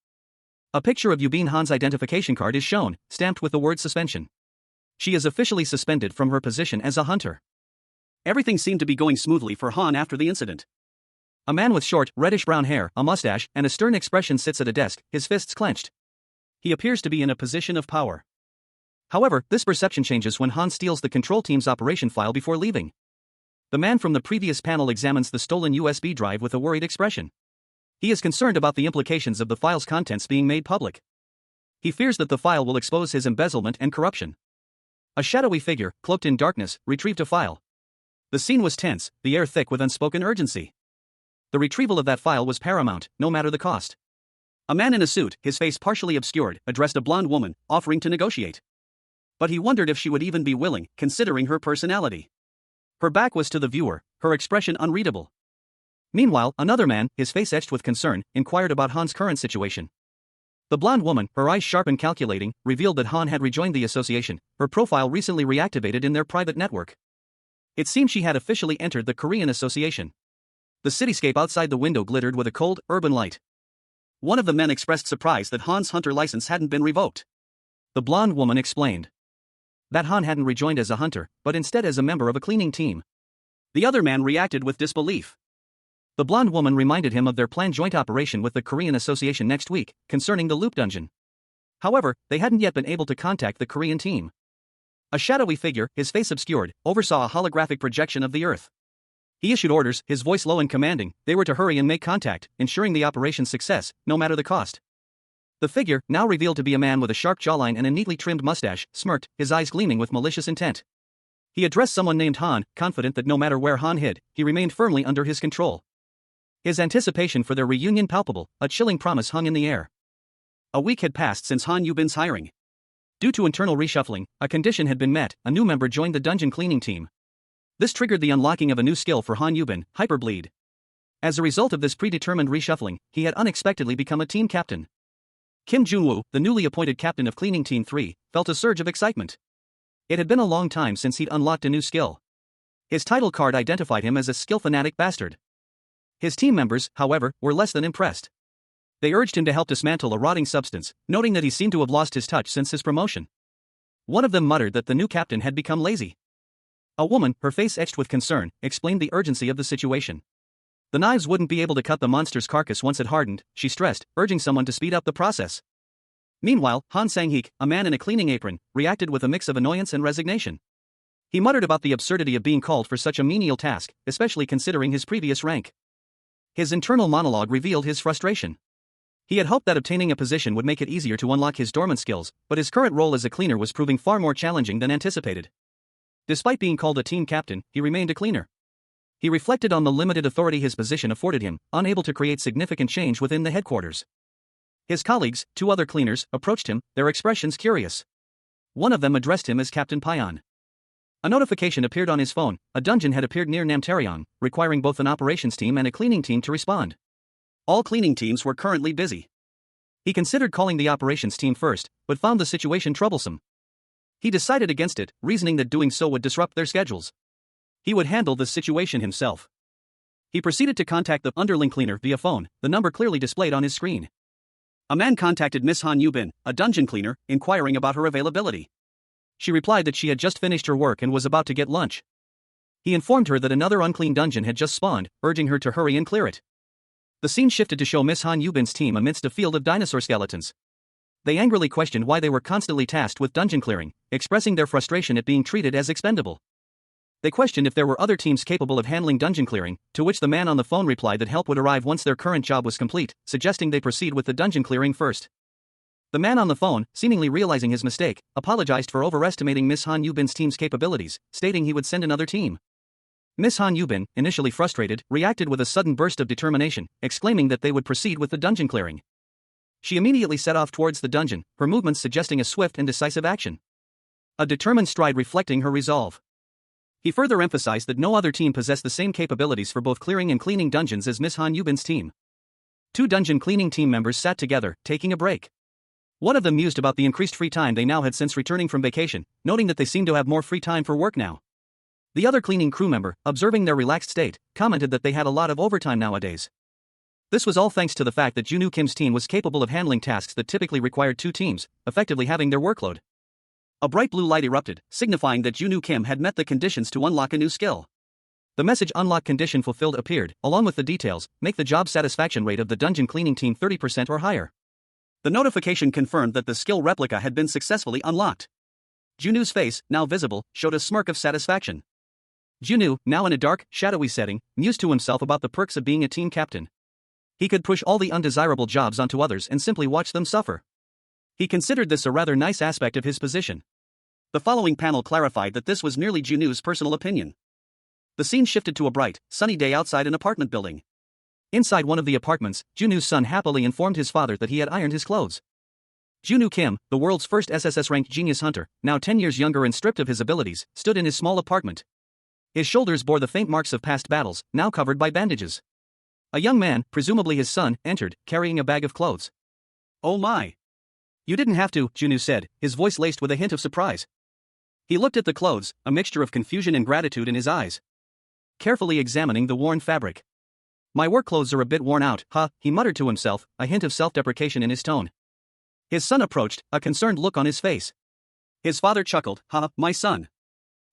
A picture of Yubin Han's identification card is shown, stamped with the word suspension. She is officially suspended from her position as a hunter. Everything seemed to be going smoothly for Han after the incident. A man with short, reddish-brown hair, a mustache, and a stern expression sits at a desk, his fists clenched. He appears to be in a position of power. However, this perception changes when Han steals the control team's operation file before leaving. The man from the previous panel examines the stolen USB drive with a worried expression. He is concerned about the implications of the file's contents being made public. He fears that the file will expose his embezzlement and corruption. A shadowy figure, cloaked in darkness, retrieved a file. The scene was tense, the air thick with unspoken urgency. The retrieval of that file was paramount, no matter the cost. A man in a suit, his face partially obscured, addressed a blonde woman, offering to negotiate. But he wondered if she would even be willing, considering her personality. Her back was to the viewer, her expression unreadable. Meanwhile, another man, his face etched with concern, inquired about Han's current situation. The blonde woman, her eyes sharp and calculating, revealed that Han had rejoined the association, her profile recently reactivated in their private network. It seemed she had officially entered the Korean Association. The cityscape outside the window glittered with a cold, urban light. One of the men expressed surprise that Han's hunter license hadn't been revoked. The blonde woman explained that Han hadn't rejoined as a hunter, but instead as a member of a cleaning team. The other man reacted with disbelief. The blonde woman reminded him of their planned joint operation with the Korean Association next week, concerning the loop dungeon. However, they hadn't yet been able to contact the Korean team. A shadowy figure, his face obscured, oversaw a holographic projection of the Earth. He issued orders, his voice low and commanding. They were to hurry and make contact, ensuring the operation's success, no matter the cost. The figure, now revealed to be a man with a sharp jawline and a neatly trimmed mustache, smirked, his eyes gleaming with malicious intent. He addressed someone named Han, confident that no matter where Han hid, he remained firmly under his control. His anticipation for their reunion palpable, a chilling promise hung in the air. A week had passed since Han Yubin's hiring. Due to internal reshuffling, a condition had been met, a new member joined the dungeon cleaning team. This triggered the unlocking of a new skill for Han Yubin, Hyperbleed. As a result of this predetermined reshuffling, he had unexpectedly become a team captain. Kim Junwoo, the newly appointed captain of Cleaning Team 3, felt a surge of excitement. It had been a long time since he'd unlocked a new skill. His title card identified him as a skill fanatic bastard. His team members, however, were less than impressed. They urged him to help dismantle a rotting substance, noting that he seemed to have lost his touch since his promotion. One of them muttered that the new captain had become lazy. A woman, her face etched with concern, explained the urgency of the situation. The knives wouldn't be able to cut the monster's carcass once it hardened, she stressed, urging someone to speed up the process. Meanwhile, Han Sang-heek, a man in a cleaning apron, reacted with a mix of annoyance and resignation. He muttered about the absurdity of being called for such a menial task, especially considering his previous rank. His internal monologue revealed his frustration. He had hoped that obtaining a position would make it easier to unlock his dormant skills, but his current role as a cleaner was proving far more challenging than anticipated. Despite being called a team captain, he remained a cleaner. He reflected on the limited authority his position afforded him, unable to create significant change within the headquarters. His colleagues, two other cleaners, approached him, their expressions curious. One of them addressed him as Captain Payan. A notification appeared on his phone. A dungeon had appeared near Namtaryong, requiring both an operations team and a cleaning team to respond. All cleaning teams were currently busy. He considered calling the operations team first, but found the situation troublesome. He decided against it, reasoning that doing so would disrupt their schedules. He would handle the situation himself. He proceeded to contact the underling cleaner via phone, the number clearly displayed on his screen. A man contacted Miss Han Yubin, a dungeon cleaner, inquiring about her availability. She replied that she had just finished her work and was about to get lunch. He informed her that another unclean dungeon had just spawned, urging her to hurry and clear it. The scene shifted to show Miss Han Yubin's team amidst a field of dinosaur skeletons. They angrily questioned why they were constantly tasked with dungeon clearing, expressing their frustration at being treated as expendable. They questioned if there were other teams capable of handling dungeon clearing, to which the man on the phone replied that help would arrive once their current job was complete, suggesting they proceed with the dungeon clearing first. The man on the phone, seemingly realizing his mistake, apologized for overestimating Miss Han Yubin's team's capabilities, stating he would send another team. Miss Han Yubin, initially frustrated, reacted with a sudden burst of determination, exclaiming that they would proceed with the dungeon clearing. She immediately set off towards the dungeon, her movements suggesting a swift and decisive action. A determined stride reflecting her resolve. He further emphasized that no other team possessed the same capabilities for both clearing and cleaning dungeons as Miss Han Yubin's team. Two dungeon cleaning team members sat together, taking a break. One of them mused about the increased free time they now had since returning from vacation, noting that they seemed to have more free time for work now. The other cleaning crew member, observing their relaxed state, commented that they had a lot of overtime nowadays. This was all thanks to the fact that Junwoo Kim's team was capable of handling tasks that typically required two teams, effectively having their workload. A bright blue light erupted, signifying that Junwoo Kim had met the conditions to unlock a new skill. The message "Unlock condition fulfilled" appeared, along with the details, make the job satisfaction rate of the dungeon cleaning team 30% or higher. The notification confirmed that the skill replica had been successfully unlocked. Junu's face, now visible, showed a smirk of satisfaction. Junu, now in a dark, shadowy setting, mused to himself about the perks of being a team captain. He could push all the undesirable jobs onto others and simply watch them suffer. He considered this a rather nice aspect of his position. The following panel clarified that this was merely Junu's personal opinion. The scene shifted to a bright, sunny day outside an apartment building. Inside one of the apartments, Junu's son happily informed his father that he had ironed his clothes. Junu Kim, the world's first SSS-RANK genius hunter, now 10 years younger and stripped of his abilities, stood in his small apartment. His shoulders bore the faint marks of past battles, now covered by bandages. A young man, presumably his son, entered, carrying a bag of clothes. "Oh my. You didn't have to," Junu said, his voice laced with a hint of surprise. He looked at the clothes, a mixture of confusion and gratitude in his eyes. Carefully examining the worn fabric. "My work clothes are a bit worn out, huh?" he muttered to himself, a hint of self-deprecation in his tone. His son approached, a concerned look on his face. His father chuckled, "Ha, my son.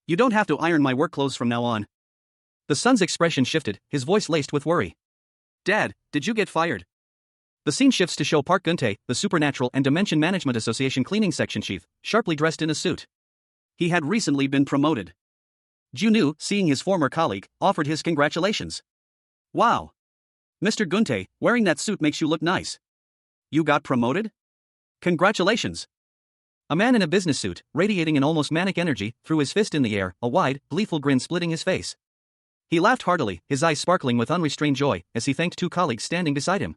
You don't have to iron my work clothes from now on." The son's expression shifted, his voice laced with worry. "Dad, did you get fired?" The scene shifts to show Park Geun-tae, the Supernatural and Dimension Management Association cleaning section chief, sharply dressed in a suit. He had recently been promoted. Junu, seeing his former colleague, offered his congratulations. "Wow. Mr. Geun-tae, wearing that suit makes you look nice. You got promoted? Congratulations." A man in a business suit, radiating an almost manic energy, threw his fist in the air, a wide, gleeful grin splitting his face. He laughed heartily, his eyes sparkling with unrestrained joy, as he thanked two colleagues standing beside him.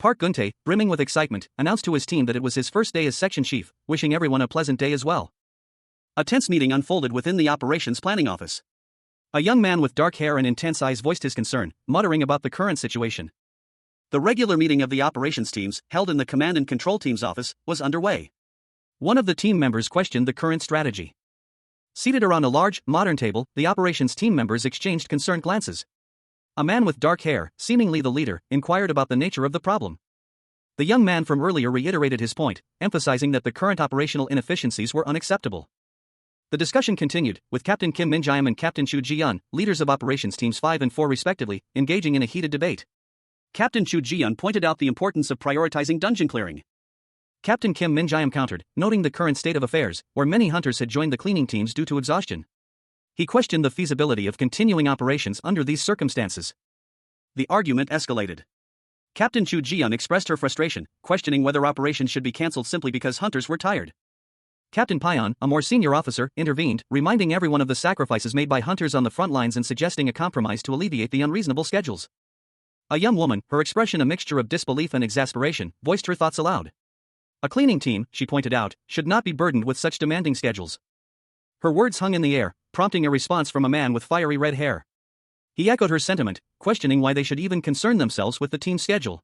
Park Geun-tae, brimming with excitement, announced to his team that it was his first day as section chief, wishing everyone a pleasant day as well. A tense meeting unfolded within the operations planning office. A young man with dark hair and intense eyes voiced his concern, muttering about the current situation. The regular meeting of the operations teams, held in the command and control team's office, was underway. One of the team members questioned the current strategy. Seated around a large, modern table, the operations team members exchanged concerned glances. A man with dark hair, seemingly the leader, inquired about the nature of the problem. The young man from earlier reiterated his point, emphasizing that the current operational inefficiencies were unacceptable. The discussion continued, with Captain Kim Min-jae and Captain Chu Ji-yeon, leaders of operations teams 5 and 4 respectively, engaging in a heated debate. Captain Chu Ji-yeon pointed out the importance of prioritizing dungeon clearing. Captain Kim Min-jae countered, noting the current state of affairs, where many hunters had joined the cleaning teams due to exhaustion. He questioned the feasibility of continuing operations under these circumstances. The argument escalated. Captain Chu Ji-yeon expressed her frustration, questioning whether operations should be cancelled simply because hunters were tired. Captain Pyeon, a more senior officer, intervened, reminding everyone of the sacrifices made by hunters on the front lines and suggesting a compromise to alleviate the unreasonable schedules. A young woman, her expression a mixture of disbelief and exasperation, voiced her thoughts aloud. A cleaning team, she pointed out, should not be burdened with such demanding schedules. Her words hung in the air, prompting a response from a man with fiery red hair. He echoed her sentiment, questioning why they should even concern themselves with the team's schedule.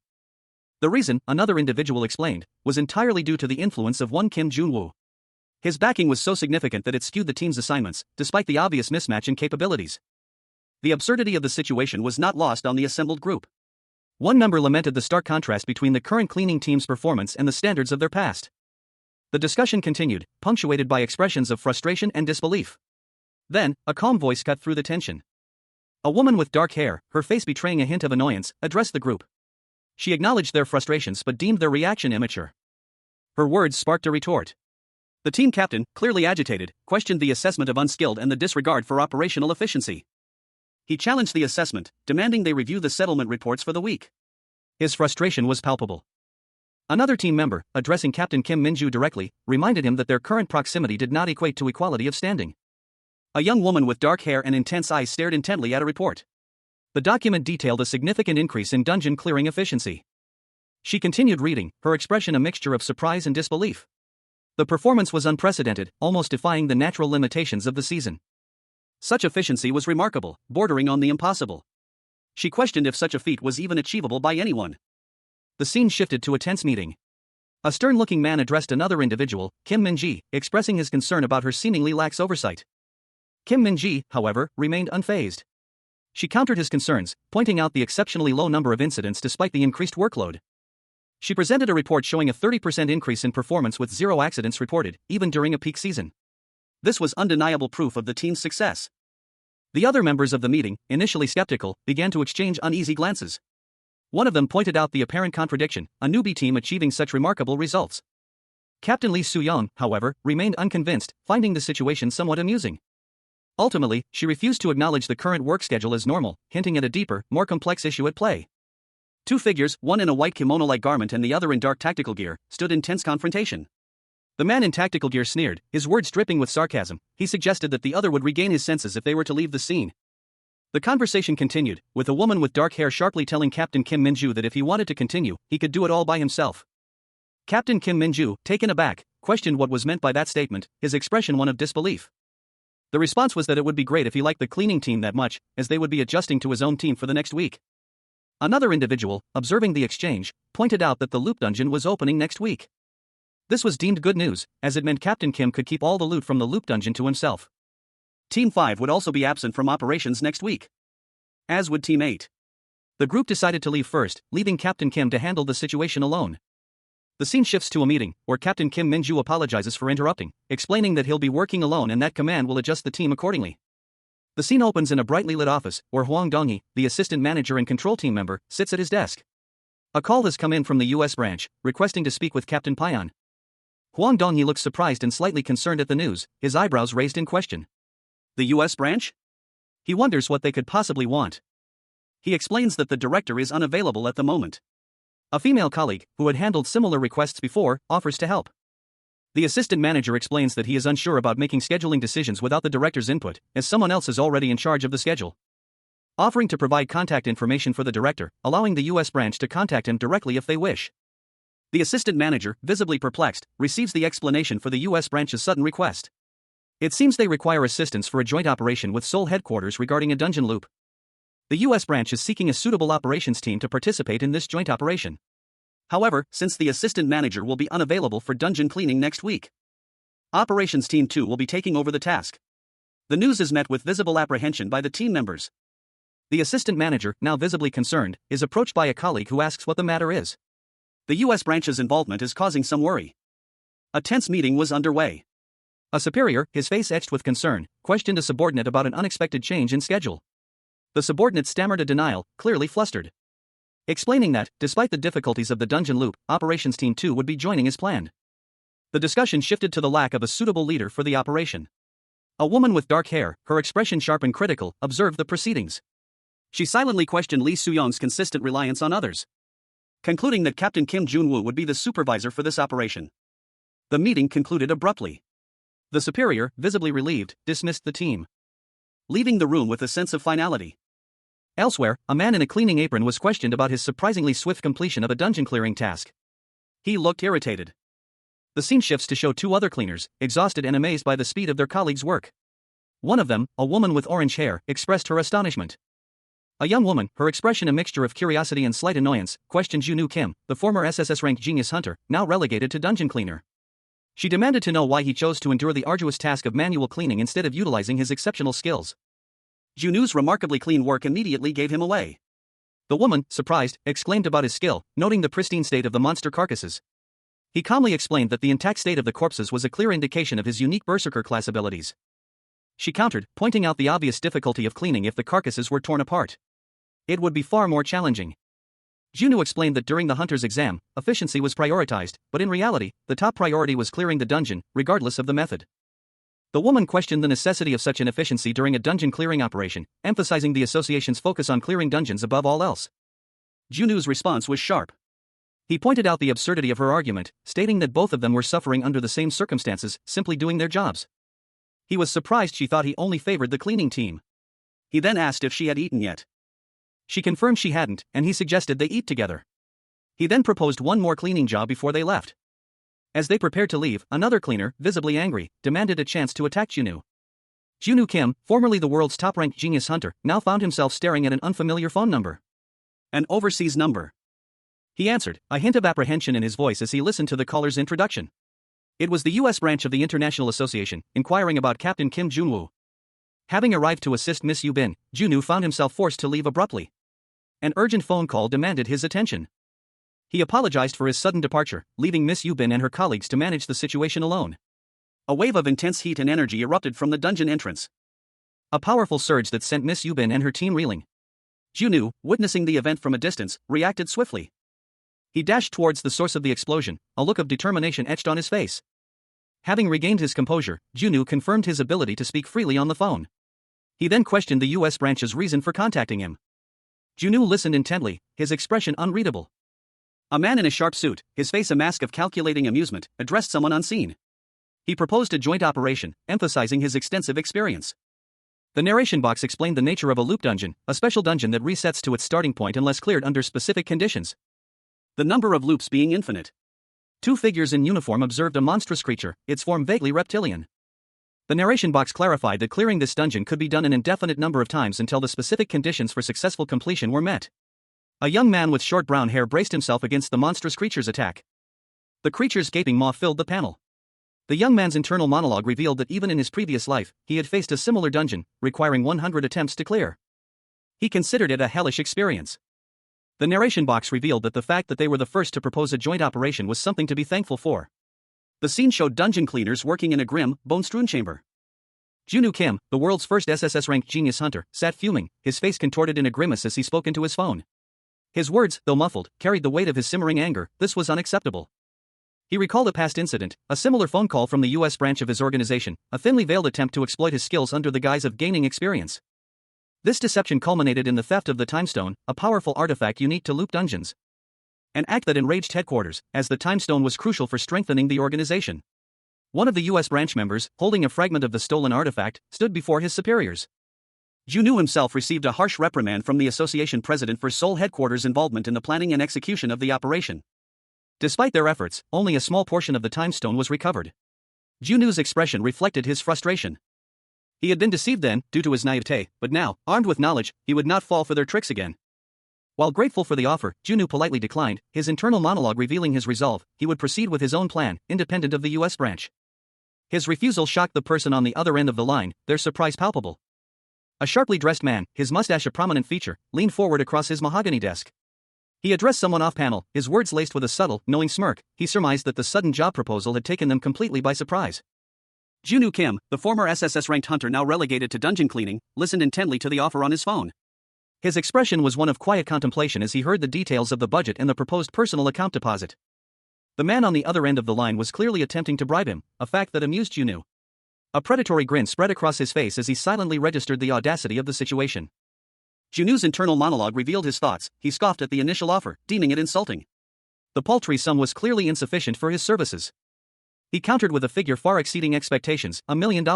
The reason, another individual explained, was entirely due to the influence of one Kim Jun-woo. His backing was so significant that it skewed the team's assignments, despite the obvious mismatch in capabilities. The absurdity of the situation was not lost on the assembled group. One member lamented the stark contrast between the current cleaning team's performance and the standards of their past. The discussion continued, punctuated by expressions of frustration and disbelief. Then, a calm voice cut through the tension. A woman with dark hair, her face betraying a hint of annoyance, addressed the group. She acknowledged their frustrations but deemed their reaction immature. Her words sparked a retort. The team captain, clearly agitated, questioned the assessment of unskilled and the disregard for operational efficiency. He challenged the assessment, demanding they review the settlement reports for the week. His frustration was palpable. Another team member, addressing Captain Kim Min-joo directly, reminded him that their current proximity did not equate to equality of standing. A young woman with dark hair and intense eyes stared intently at a report. The document detailed a significant increase in dungeon clearing efficiency. She continued reading, her expression a mixture of surprise and disbelief. The performance was unprecedented, almost defying the natural limitations of the season. Such efficiency was remarkable, bordering on the impossible. She questioned if such a feat was even achievable by anyone. The scene shifted to a tense meeting. A stern-looking man addressed another individual, Kim Min-jae, expressing his concern about her seemingly lax oversight. Kim Min-jae, however, remained unfazed. She countered his concerns, pointing out the exceptionally low number of incidents despite the increased workload. She presented a report showing a 30% increase in performance with 0 accidents reported, even during a peak season. This was undeniable proof of the team's success. The other members of the meeting, initially skeptical, began to exchange uneasy glances. One of them pointed out the apparent contradiction, a newbie team achieving such remarkable results. Captain Lee Soo-young, however, remained unconvinced, finding the situation somewhat amusing. Ultimately, she refused to acknowledge the current work schedule as normal, hinting at a deeper, more complex issue at play. Two figures, one in a white kimono-like garment and the other in dark tactical gear, stood in tense confrontation. The man in tactical gear sneered, his words dripping with sarcasm. He suggested that the other would regain his senses if they were to leave the scene. The conversation continued, with the woman with dark hair sharply telling Captain Kim Min-ju that if he wanted to continue, he could do it all by himself. Captain Kim Min-ju, taken aback, questioned what was meant by that statement, his expression one of disbelief. The response was that it would be great if he liked the cleaning team that much, as they would be adjusting to his own team for the next week. Another individual, observing the exchange, pointed out that the loop dungeon was opening next week. This was deemed good news, as it meant Captain Kim could keep all the loot from the loop dungeon to himself. Team 5 would also be absent from operations next week. As would Team 8. The group decided to leave first, leaving Captain Kim to handle the situation alone. The scene shifts to a meeting, where Captain Kim Min-ju apologizes for interrupting, explaining that he'll be working alone and that command will adjust the team accordingly. The scene opens in a brightly lit office, where Hwang Dong-hee, the assistant manager and control team member, sits at his desk. A call has come in from the U.S. branch, requesting to speak with Captain Pyon. Hwang Dong-hee looks surprised and slightly concerned at the news, his eyebrows raised in question. The U.S. branch? He wonders what they could possibly want. He explains that the director is unavailable at the moment. A female colleague, who had handled similar requests before, offers to help. The assistant manager explains that he is unsure about making scheduling decisions without the director's input, as someone else is already in charge of the schedule. Offering to provide contact information for the director, allowing the U.S. branch to contact him directly if they wish. The assistant manager, visibly perplexed, receives the explanation for the U.S. branch's sudden request. It seems they require assistance for a joint operation with Seoul headquarters regarding a dungeon loop. The U.S. branch is seeking a suitable operations team to participate in this joint operation. However, since the assistant manager will be unavailable for dungeon cleaning next week, Operations Team 2 will be taking over the task. The news is met with visible apprehension by the team members. The assistant manager, now visibly concerned, is approached by a colleague who asks what the matter is. The U.S. branch's involvement is causing some worry. A tense meeting was underway. A superior, his face etched with concern, questioned a subordinate about an unexpected change in schedule. The subordinate stammered a denial, clearly flustered. Explaining that, despite the difficulties of the dungeon loop, Operations Team 2 would be joining as planned. The discussion shifted to the lack of a suitable leader for the operation. A woman with dark hair, her expression sharp and critical, observed the proceedings. She silently questioned Lee Soo-young's consistent reliance on others, concluding that Captain Kim Jun-woo would be the supervisor for this operation. The meeting concluded abruptly. The superior, visibly relieved, dismissed the team, leaving the room with a sense of finality. Elsewhere, a man in a cleaning apron was questioned about his surprisingly swift completion of a dungeon clearing task. He looked irritated. The scene shifts to show two other cleaners, exhausted and amazed by the speed of their colleagues' work. One of them, a woman with orange hair, expressed her astonishment. A young woman, her expression a mixture of curiosity and slight annoyance, questioned Junwoo Kim, the former SSS-RANK genius hunter, now relegated to dungeon cleaner. She demanded to know why he chose to endure the arduous task of manual cleaning instead of utilizing his exceptional skills. Junwoo's remarkably clean work immediately gave him away. The woman, surprised, exclaimed about his skill, noting the pristine state of the monster carcasses. He calmly explained that the intact state of the corpses was a clear indication of his unique berserker class abilities. She countered, pointing out the obvious difficulty of cleaning if the carcasses were torn apart. It would be far more challenging. Junwoo explained that during the hunter's exam, efficiency was prioritized, but in reality, the top priority was clearing the dungeon, regardless of the method. The woman questioned the necessity of such an efficiency during a dungeon clearing operation, emphasizing the association's focus on clearing dungeons above all else. Junwoo's response was sharp. He pointed out the absurdity of her argument, stating that both of them were suffering under the same circumstances, simply doing their jobs. He was surprised she thought he only favored the cleaning team. He then asked if she had eaten yet. She confirmed she hadn't, and he suggested they eat together. He then proposed one more cleaning job before they left. As they prepared to leave, another cleaner, visibly angry, demanded a chance to attack Junwoo. Junwoo Kim, formerly the world's top-ranked genius hunter, now found himself staring at an unfamiliar phone number. An overseas number. He answered, a hint of apprehension in his voice as he listened to the caller's introduction. It was the U.S. branch of the International Association, inquiring about Captain Kim Jun-woo. Having arrived to assist Miss Yu Bin, Junwoo found himself forced to leave abruptly. An urgent phone call demanded his attention. He apologized for his sudden departure, leaving Miss Yu Bin and her colleagues to manage the situation alone. A wave of intense heat and energy erupted from the dungeon entrance. A powerful surge that sent Miss Yu Bin and her team reeling. Junwoo, witnessing the event from a distance, reacted swiftly. He dashed towards the source of the explosion, a look of determination etched on his face. Having regained his composure, Junwoo confirmed his ability to speak freely on the phone. He then questioned the U.S. branch's reason for contacting him. Junwoo listened intently, his expression unreadable. A man in a sharp suit, his face a mask of calculating amusement, addressed someone unseen. He proposed a joint operation, emphasizing his extensive experience. The narration box explained the nature of a loop dungeon, a special dungeon that resets to its starting point unless cleared under specific conditions. The number of loops being infinite. Two figures in uniform observed a monstrous creature, its form vaguely reptilian. The narration box clarified that clearing this dungeon could be done an indefinite number of times until the specific conditions for successful completion were met. A young man with short brown hair braced himself against the monstrous creature's attack. The creature's gaping maw filled the panel. The young man's internal monologue revealed that even in his previous life, he had faced a similar dungeon, requiring 100 attempts to clear. He considered it a hellish experience. The narration box revealed that the fact that they were the first to propose a joint operation was something to be thankful for. The scene showed dungeon cleaners working in a grim, bone-strewn chamber. Junwoo Kim, the world's first SSS-RANK genius hunter, sat fuming, his face contorted in a grimace as he spoke into his phone. His words, though muffled, carried the weight of his simmering anger. This was unacceptable. He recalled a past incident, a similar phone call from the U.S. branch of his organization, a thinly veiled attempt to exploit his skills under the guise of gaining experience. This deception culminated in the theft of the Time Stone, a powerful artifact unique to loop dungeons. An act that enraged headquarters, as the Time Stone was crucial for strengthening the organization. One of the U.S. branch members, holding a fragment of the stolen artifact, stood before his superiors. Junwoo himself received a harsh reprimand from the association president for Seoul headquarters' involvement in the planning and execution of the operation. Despite their efforts, only a small portion of the Time Stone was recovered. Junwoo's expression reflected his frustration. He had been deceived then, due to his naivete, but now, armed with knowledge, he would not fall for their tricks again. While grateful for the offer, Junwoo politely declined, his internal monologue revealing his resolve. He would proceed with his own plan, independent of the U.S. branch. His refusal shocked the person on the other end of the line, their surprise palpable. A sharply dressed man, his mustache a prominent feature, leaned forward across his mahogany desk. He addressed someone off-panel, his words laced with a subtle, knowing smirk. He surmised that the sudden job proposal had taken them completely by surprise. Junwoo Kim, the former SSS-ranked hunter now relegated to dungeon cleaning, listened intently to the offer on his phone. His expression was one of quiet contemplation as he heard the details of the budget and the proposed personal account deposit. The man on the other end of the line was clearly attempting to bribe him, a fact that amused Junwoo. A predatory grin spread across his face as he silently registered the audacity of the situation. Junwoo's internal monologue revealed his thoughts. He scoffed at the initial offer, deeming it insulting. The paltry sum was clearly insufficient for his services. He countered with a figure far exceeding expectations, $1 million.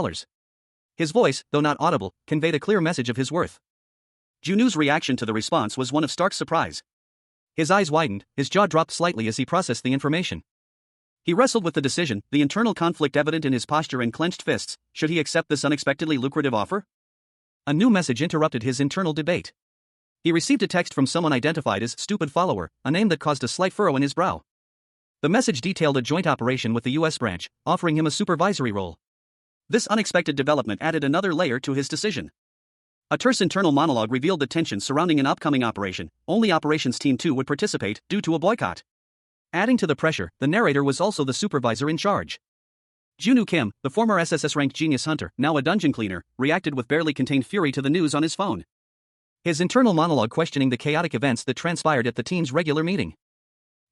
His voice, though not audible, conveyed a clear message of his worth. Junwoo's reaction to the response was one of stark surprise. His eyes widened, his jaw dropped slightly as he processed the information. He wrestled with the decision, the internal conflict evident in his posture and clenched fists. Should he accept this unexpectedly lucrative offer? A new message interrupted his internal debate. He received a text from someone identified as Stupid Follower, a name that caused a slight furrow in his brow. The message detailed a joint operation with the U.S. branch, offering him a supervisory role. This unexpected development added another layer to his decision. A terse internal monologue revealed the tension surrounding an upcoming operation. Only Operations Team 2 would participate, due to a boycott. Adding to the pressure, the narrator was also the supervisor in charge. Junwoo Kim, the former SSS-ranked genius hunter, now a dungeon cleaner, reacted with barely contained fury to the news on his phone. His internal monologue questioning the chaotic events that transpired at the team's regular meeting.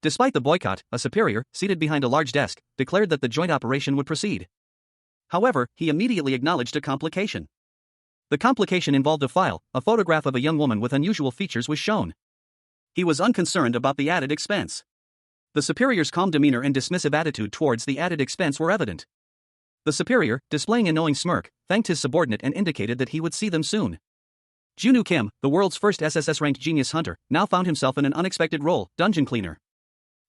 Despite the boycott, a superior, seated behind a large desk, declared that the joint operation would proceed. However, he immediately acknowledged a complication. The complication involved a file. A photograph of a young woman with unusual features was shown. He was unconcerned about the added expense. The superior's calm demeanor and dismissive attitude towards the added expense were evident. The superior, displaying a knowing smirk, thanked his subordinate and indicated that he would see them soon. Junwoo Kim, the world's first SSS-ranked genius hunter, now found himself in an unexpected role, dungeon cleaner.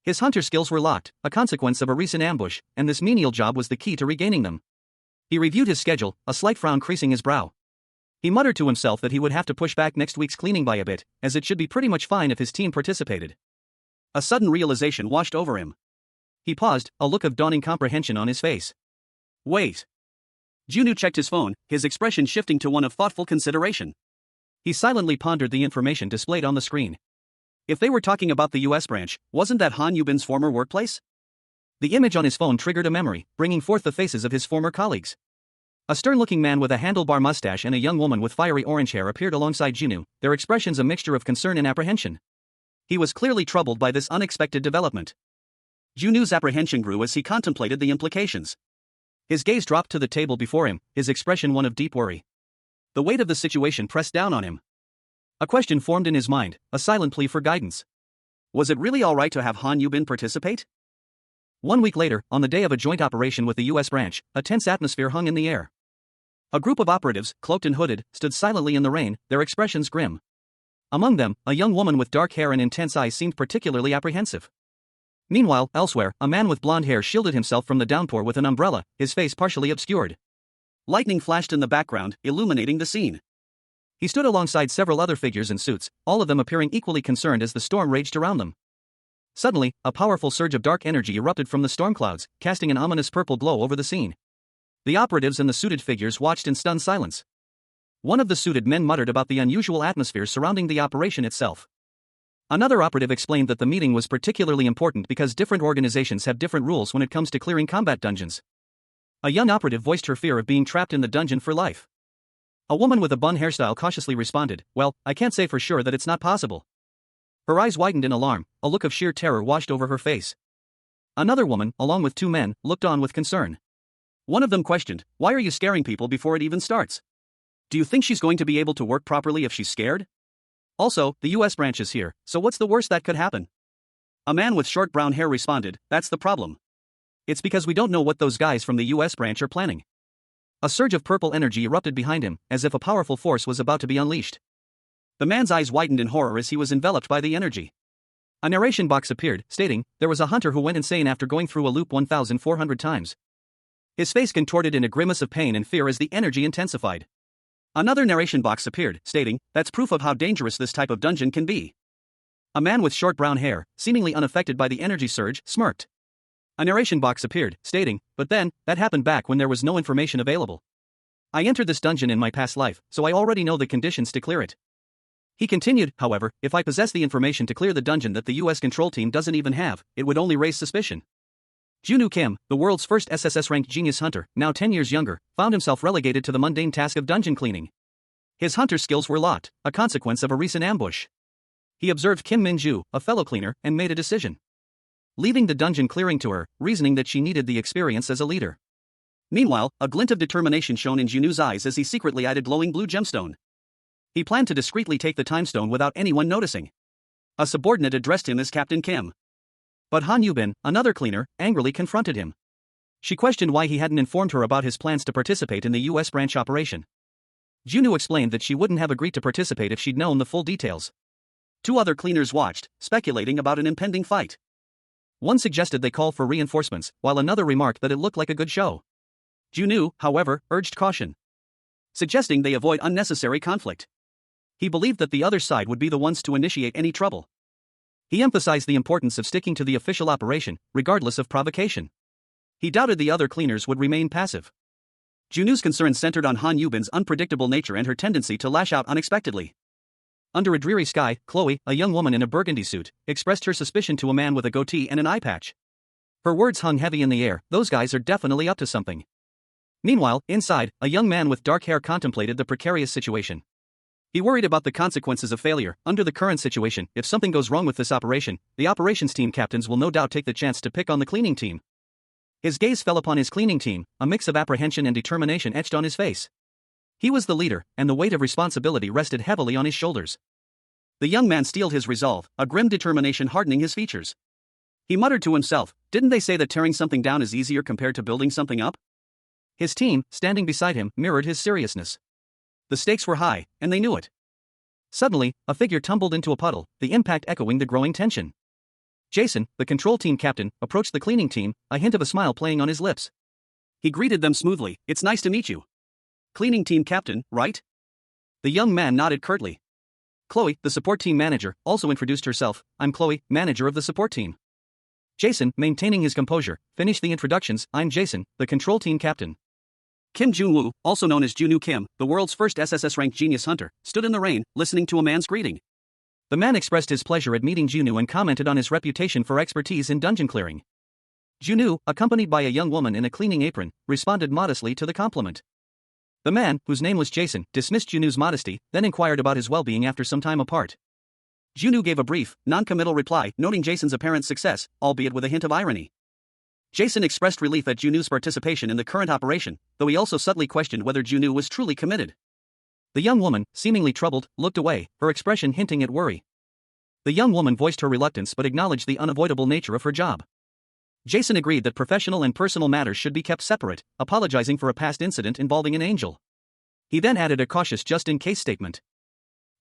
His hunter skills were locked, a consequence of a recent ambush, and this menial job was the key to regaining them. He reviewed his schedule, a slight frown creasing his brow. He muttered to himself that he would have to push back next week's cleaning by a bit, as it should be pretty much fine if his team participated. A sudden realization washed over him. He paused, a look of dawning comprehension on his face. Wait. Junwoo checked his phone, his expression shifting to one of thoughtful consideration. He silently pondered the information displayed on the screen. If they were talking about the U.S. branch, wasn't that Han Yubin's former workplace? The image on his phone triggered a memory, bringing forth the faces of his former colleagues. A stern-looking man with a handlebar mustache and a young woman with fiery orange hair appeared alongside Junwoo, their expressions a mixture of concern and apprehension. He was clearly troubled by this unexpected development. Junu's apprehension grew as he contemplated the implications. His gaze dropped to the table before him, his expression one of deep worry. The weight of the situation pressed down on him. A question formed in his mind, a silent plea for guidance. Was it really alright to have Han Yubin participate? 1 week later, on the day of a joint operation with the U.S. branch, a tense atmosphere hung in the air. A group of operatives, cloaked and hooded, stood silently in the rain, their expressions grim. Among them, a young woman with dark hair and intense eyes seemed particularly apprehensive. Meanwhile, elsewhere, a man with blonde hair shielded himself from the downpour with an umbrella, his face partially obscured. Lightning flashed in the background, illuminating the scene. He stood alongside several other figures in suits, all of them appearing equally concerned as the storm raged around them. Suddenly, a powerful surge of dark energy erupted from the storm clouds, casting an ominous purple glow over the scene. The operatives and the suited figures watched in stunned silence. One of the suited men muttered about the unusual atmosphere surrounding the operation itself. Another operative explained that the meeting was particularly important because different organizations have different rules when it comes to clearing combat dungeons. A young operative voiced her fear of being trapped in the dungeon for life. A woman with a bun hairstyle cautiously responded, "Well, I can't say for sure that it's not possible." Her eyes widened in alarm, a look of sheer terror washed over her face. Another woman, along with 2 men, looked on with concern. One of them questioned, "Why are you scaring people before it even starts? Do you think she's going to be able to work properly if she's scared? Also, the US branch is here, so what's the worst that could happen?" A man with short brown hair responded, "That's the problem. It's because we don't know what those guys from the US branch are planning." A surge of purple energy erupted behind him, as if a powerful force was about to be unleashed. The man's eyes widened in horror as he was enveloped by the energy. A narration box appeared, stating, "There was a hunter who went insane after going through a loop 1,400 times. His face contorted in a grimace of pain and fear as the energy intensified." Another narration box appeared, stating, "That's proof of how dangerous this type of dungeon can be." A man with short brown hair, seemingly unaffected by the energy surge, smirked. A narration box appeared, stating, "But then, that happened back when there was no information available. I entered this dungeon in my past life, so I already know the conditions to clear it." He continued, "However, if I possess the information to clear the dungeon that the US control team doesn't even have, it would only raise suspicion." Junu Kim, the world's first SSS-RANK genius hunter, now 10 years younger, found himself relegated to the mundane task of dungeon cleaning. His hunter skills were locked, a consequence of a recent ambush. He observed Kim Min-ju, a fellow cleaner, and made a decision. Leaving the dungeon clearing to her, reasoning that she needed the experience as a leader. Meanwhile, a glint of determination shone in Junu's eyes as he secretly eyed a glowing blue gemstone. He planned to discreetly take the time stone without anyone noticing. A subordinate addressed him as Captain Kim. But Han Yubin, another cleaner, angrily confronted him. She questioned why he hadn't informed her about his plans to participate in the US branch operation. Junu explained that she wouldn't have agreed to participate if she'd known the full details. 2 other cleaners watched, speculating about an impending fight. One suggested they call for reinforcements, while another remarked that it looked like a good show. Junu, however, urged caution, suggesting they avoid unnecessary conflict. He believed that the other side would be the ones to initiate any trouble. He emphasized the importance of sticking to the official operation, regardless of provocation. He doubted the other cleaners would remain passive. Junu's concerns centered on Han Yubin's unpredictable nature and her tendency to lash out unexpectedly. Under a dreary sky, Chloe, a young woman in a burgundy suit, expressed her suspicion to a man with a goatee and an eye patch. Her words hung heavy in the air, "Those guys are definitely up to something." Meanwhile, inside, a young man with dark hair contemplated the precarious situation. He worried about the consequences of failure. Under the current situation, if something goes wrong with this operation, the operations team captains will no doubt take the chance to pick on the cleaning team. His gaze fell upon his cleaning team, a mix of apprehension and determination etched on his face. He was the leader, and the weight of responsibility rested heavily on his shoulders. The young man steeled his resolve, a grim determination hardening his features. He muttered to himself, "Didn't they say that tearing something down is easier compared to building something up?" His team, standing beside him, mirrored his seriousness. The stakes were high, and they knew it. Suddenly, a figure tumbled into a puddle, the impact echoing the growing tension. Jason, the control team captain, approached the cleaning team, a hint of a smile playing on his lips. He greeted them smoothly, "It's nice to meet you. Cleaning team captain, right?" The young man nodded curtly. Chloe, the support team manager, also introduced herself, "I'm Chloe, manager of the support team." Jason, maintaining his composure, finished the introductions, "I'm Jason, the control team captain." Kim Jun-woo, also known as Junu Kim, the world's first SSS-RANK genius hunter, stood in the rain, listening to a man's greeting. The man expressed his pleasure at meeting Junu and commented on his reputation for expertise in dungeon clearing. Junu, accompanied by a young woman in a cleaning apron, responded modestly to the compliment. The man, whose name was Jason, dismissed Junu's modesty, then inquired about his well-being after some time apart. Junwoo gave a brief, non-committal reply, noting Jason's apparent success, albeit with a hint of irony. Jason expressed relief at Junwoo's participation in the current operation, though he also subtly questioned whether Junwoo was truly committed. The young woman, seemingly troubled, looked away, her expression hinting at worry. The young woman voiced her reluctance but acknowledged the unavoidable nature of her job. Jason agreed that professional and personal matters should be kept separate, apologizing for a past incident involving an angel. He then added a cautious just-in-case statement.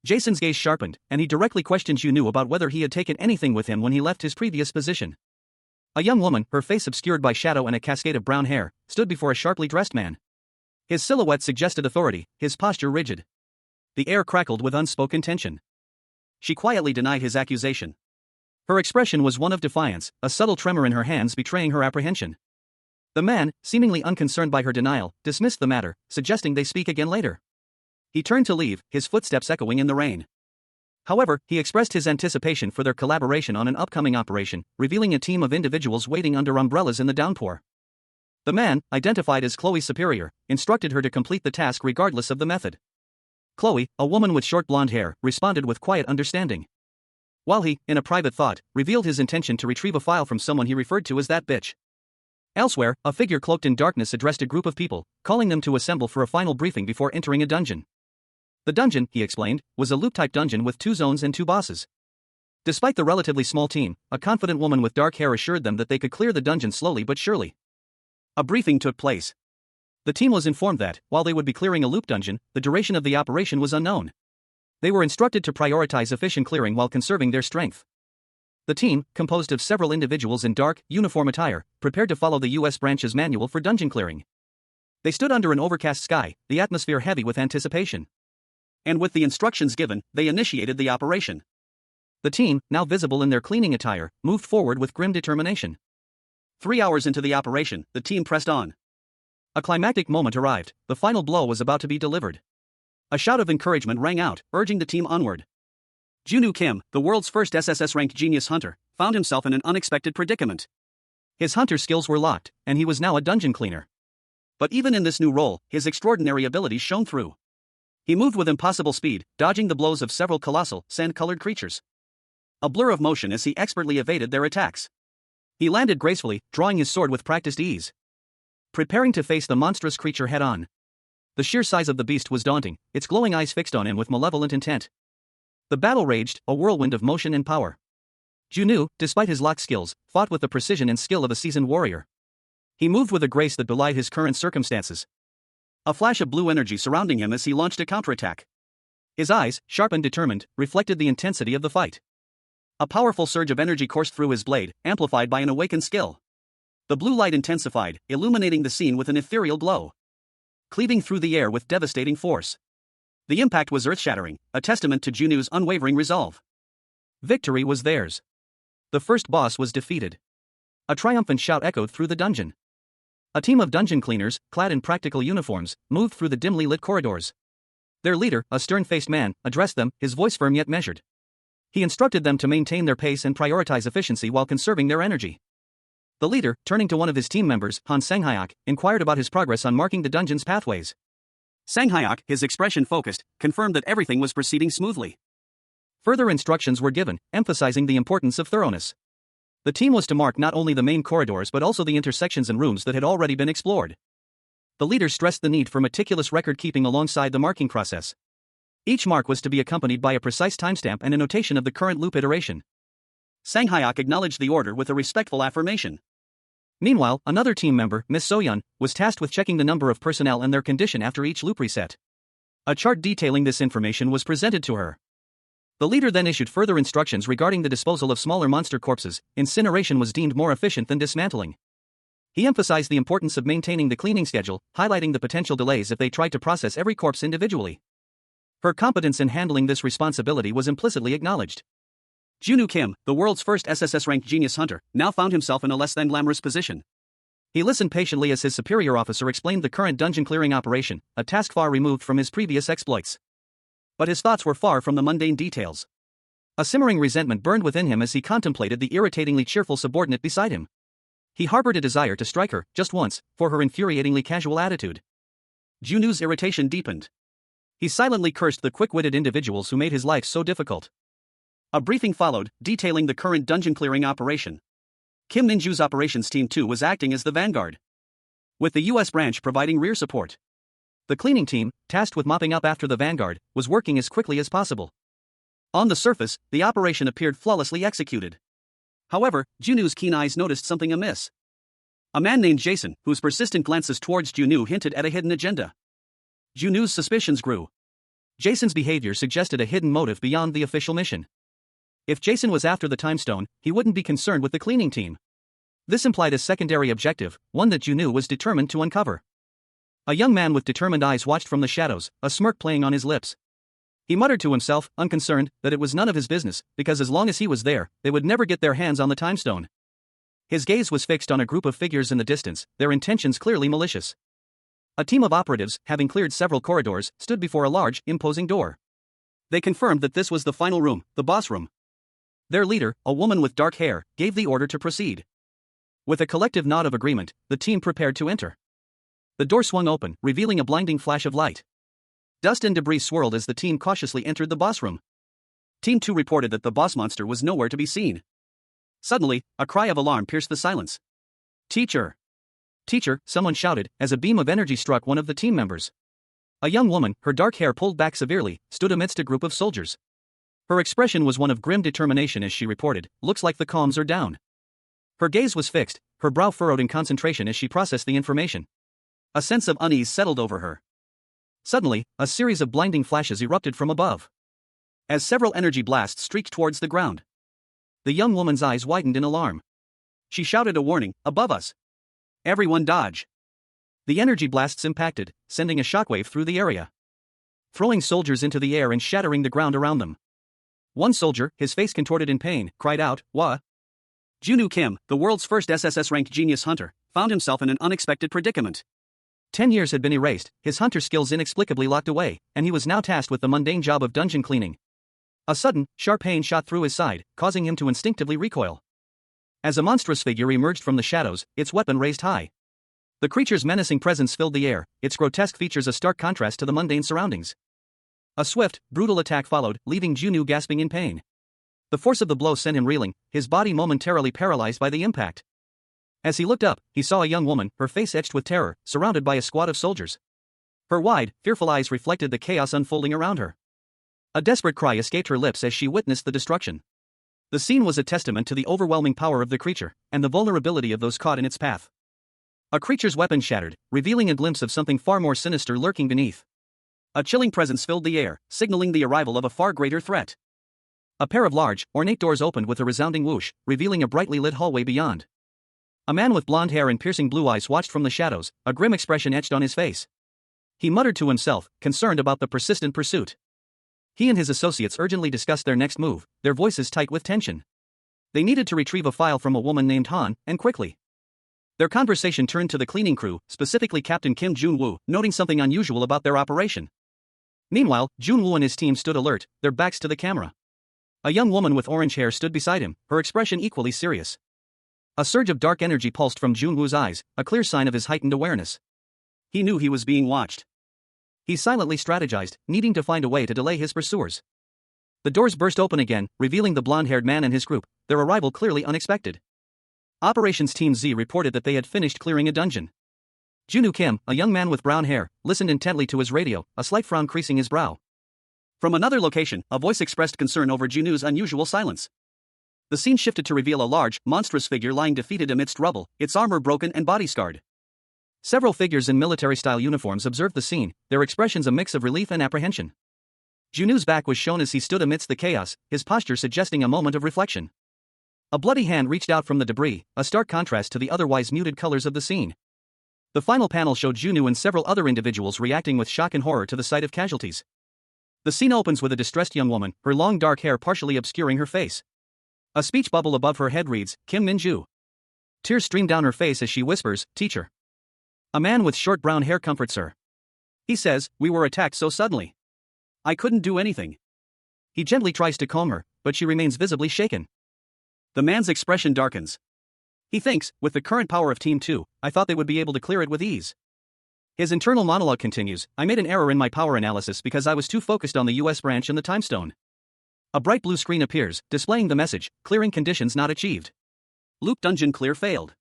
Jason's gaze sharpened, and he directly questioned Junwoo about whether he had taken anything with him when he left his previous position. A young woman, her face obscured by shadow and a cascade of brown hair, stood before a sharply dressed man. His silhouette suggested authority, his posture rigid. The air crackled with unspoken tension. She quietly denied his accusation. Her expression was one of defiance, a subtle tremor in her hands betraying her apprehension. The man, seemingly unconcerned by her denial, dismissed the matter, suggesting they speak again later. He turned to leave, his footsteps echoing in the rain. However, he expressed his anticipation for their collaboration on an upcoming operation, revealing a team of individuals waiting under umbrellas in the downpour. The man, identified as Chloe's superior, instructed her to complete the task regardless of the method. Chloe, a woman with short blonde hair, responded with quiet understanding. While he, in a private thought, revealed his intention to retrieve a file from someone he referred to as that bitch. Elsewhere, a figure cloaked in darkness addressed a group of people, calling them to assemble for a final briefing before entering a dungeon. The dungeon, he explained, was a loop-type dungeon with 2 zones and 2 bosses. Despite the relatively small team, a confident woman with dark hair assured them that they could clear the dungeon slowly but surely. A briefing took place. The team was informed that, while they would be clearing a loop dungeon, the duration of the operation was unknown. They were instructed to prioritize efficient clearing while conserving their strength. The team, composed of several individuals in dark, uniform attire, prepared to follow the U.S. branch's manual for dungeon clearing. They stood under an overcast sky, the atmosphere heavy with anticipation. And with the instructions given, they initiated the operation. The team, now visible in their cleaning attire, moved forward with grim determination. 3 hours into the operation, the team pressed on. A climactic moment arrived, the final blow was about to be delivered. A shout of encouragement rang out, urging the team onward. Junwoo Kim, the world's first SSS-RANK genius hunter, found himself in an unexpected predicament. His hunter skills were locked, and he was now a dungeon cleaner. But even in this new role, his extraordinary abilities shone through. He moved with impossible speed, dodging the blows of several colossal, sand-colored creatures. A blur of motion as he expertly evaded their attacks. He landed gracefully, drawing his sword with practiced ease. Preparing to face the monstrous creature head-on. The sheer size of the beast was daunting, its glowing eyes fixed on him with malevolent intent. The battle raged, a whirlwind of motion and power. Junwoo, despite his locked skills, fought with the precision and skill of a seasoned warrior. He moved with a grace that belied his current circumstances. A flash of blue energy surrounding him as he launched a counterattack. His eyes, sharp and determined, reflected the intensity of the fight. A powerful surge of energy coursed through his blade, amplified by an awakened skill. The blue light intensified, illuminating the scene with an ethereal glow. Cleaving through the air with devastating force. The impact was earth-shattering, a testament to Junwoo's unwavering resolve. Victory was theirs. The first boss was defeated. A triumphant shout echoed through the dungeon. A team of dungeon cleaners, clad in practical uniforms, moved through the dimly lit corridors. Their leader, a stern-faced man, addressed them, his voice firm yet measured. He instructed them to maintain their pace and prioritize efficiency while conserving their energy. The leader, turning to one of his team members, Han Sang-hyuk, inquired about his progress on marking the dungeon's pathways. Sang-hyuk, his expression focused, confirmed that everything was proceeding smoothly. Further instructions were given, emphasizing the importance of thoroughness. The team was to mark not only the main corridors but also the intersections and rooms that had already been explored. The leader stressed the need for meticulous record-keeping alongside the marking process. Each mark was to be accompanied by a precise timestamp and a notation of the current loop iteration. Sang-hyuk acknowledged the order with a respectful affirmation. Meanwhile, another team member, Miss So-yeon, was tasked with checking the number of personnel and their condition after each loop reset. A chart detailing this information was presented to her. The leader then issued further instructions regarding the disposal of smaller monster corpses. Incineration was deemed more efficient than dismantling. He emphasized the importance of maintaining the cleaning schedule, highlighting the potential delays if they tried to process every corpse individually. Her competence in handling this responsibility was implicitly acknowledged. Junwoo Kim, the world's first SSS-RANK genius hunter, now found himself in a less than glamorous position. He listened patiently as his superior officer explained the current dungeon clearing operation, a task far removed from his previous exploits. But his thoughts were far from the mundane details. A simmering resentment burned within him as he contemplated the irritatingly cheerful subordinate beside him. He harbored a desire to strike her, just once, for her infuriatingly casual attitude. Junwoo's irritation deepened. He silently cursed the quick-witted individuals who made his life so difficult. A briefing followed, detailing the current dungeon clearing operation. Kim Min-ju's operations team 2 was acting as the vanguard, with the US branch providing rear support. The cleaning team, tasked with mopping up after the vanguard, was working as quickly as possible. On the surface, the operation appeared flawlessly executed. However, Junu's keen eyes noticed something amiss. A man named Jason, whose persistent glances towards Junu hinted at a hidden agenda. Junu's suspicions grew. Jason's behavior suggested a hidden motive beyond the official mission. If Jason was after the time stone, he wouldn't be concerned with the cleaning team. This implied a secondary objective, one that Junu was determined to uncover. A young man with determined eyes watched from the shadows, a smirk playing on his lips. He muttered to himself, unconcerned, that it was none of his business, because as long as he was there, they would never get their hands on the time stone. His gaze was fixed on a group of figures in the distance, their intentions clearly malicious. A team of operatives, having cleared several corridors, stood before a large, imposing door. They confirmed that this was the final room, the boss room. Their leader, a woman with dark hair, gave the order to proceed. With a collective nod of agreement, the team prepared to enter. The door swung open, revealing a blinding flash of light. Dust and debris swirled as the team cautiously entered the boss room. Team 2 reported that the boss monster was nowhere to be seen. Suddenly, a cry of alarm pierced the silence. "Teacher! Teacher!" someone shouted, as a beam of energy struck one of the team members. A young woman, her dark hair pulled back severely, stood amidst a group of soldiers. Her expression was one of grim determination as she reported, "Looks like the comms are down." Her gaze was fixed, her brow furrowed in concentration as she processed the information. A sense of unease settled over her. Suddenly, a series of blinding flashes erupted from above, as several energy blasts streaked towards the ground. The young woman's eyes widened in alarm. She shouted a warning, "Above us! Everyone dodge!" The energy blasts impacted, sending a shockwave through the area, throwing soldiers into the air and shattering the ground around them. One soldier, his face contorted in pain, cried out, "Wha?" Junu Kim, the world's first SSS-RANK genius hunter, found himself in an unexpected predicament. 10 years had been erased, his hunter skills inexplicably locked away, and he was now tasked with the mundane job of dungeon cleaning. A sudden, sharp pain shot through his side, causing him to instinctively recoil. As a monstrous figure emerged from the shadows, its weapon raised high. The creature's menacing presence filled the air, its grotesque features a stark contrast to the mundane surroundings. A swift, brutal attack followed, leaving Junu gasping in pain. The force of the blow sent him reeling, his body momentarily paralyzed by the impact. As he looked up, he saw a young woman, her face etched with terror, surrounded by a squad of soldiers. Her wide, fearful eyes reflected the chaos unfolding around her. A desperate cry escaped her lips as she witnessed the destruction. The scene was a testament to the overwhelming power of the creature, and the vulnerability of those caught in its path. A creature's weapon shattered, revealing a glimpse of something far more sinister lurking beneath. A chilling presence filled the air, signaling the arrival of a far greater threat. A pair of large, ornate doors opened with a resounding whoosh, revealing a brightly lit hallway beyond. A man with blonde hair and piercing blue eyes watched from the shadows, a grim expression etched on his face. He muttered to himself, concerned about the persistent pursuit. He and his associates urgently discussed their next move, their voices tight with tension. They needed to retrieve a file from a woman named Han, and quickly. Their conversation turned to the cleaning crew, specifically Captain Kim Jun-woo, noting something unusual about their operation. Meanwhile, Jun-woo and his team stood alert, their backs to the camera. A young woman with orange hair stood beside him, her expression equally serious. A surge of dark energy pulsed from Jun-woo's eyes, a clear sign of his heightened awareness. He knew he was being watched. He silently strategized, needing to find a way to delay his pursuers. The doors burst open again, revealing the blonde-haired man and his group, their arrival clearly unexpected. Operations Team Z reported that they had finished clearing a dungeon. Junu Kim, a young man with brown hair, listened intently to his radio, a slight frown creasing his brow. From another location, a voice expressed concern over Junu's unusual silence. The scene shifted to reveal a large, monstrous figure lying defeated amidst rubble, its armor broken and body scarred. Several figures in military-style uniforms observed the scene, their expressions a mix of relief and apprehension. Junu's back was shown as he stood amidst the chaos, his posture suggesting a moment of reflection. A bloody hand reached out from the debris, a stark contrast to the otherwise muted colors of the scene. The final panel showed Junu and several other individuals reacting with shock and horror to the sight of casualties. The scene opens with a distressed young woman, her long dark hair partially obscuring her face. A speech bubble above her head reads, "Kim Min-ju." Tears stream down her face as she whispers, "Teacher." A man with short brown hair comforts her. He says, "We were attacked so suddenly. I couldn't do anything." He gently tries to calm her, but she remains visibly shaken. The man's expression darkens. He thinks, with the current power of Team 2, I thought they would be able to clear it with ease. His internal monologue continues, "I made an error in my power analysis because I was too focused on the US branch and the time stone. A bright blue screen appears, displaying the message, clearing conditions not achieved. Loop dungeon clear failed.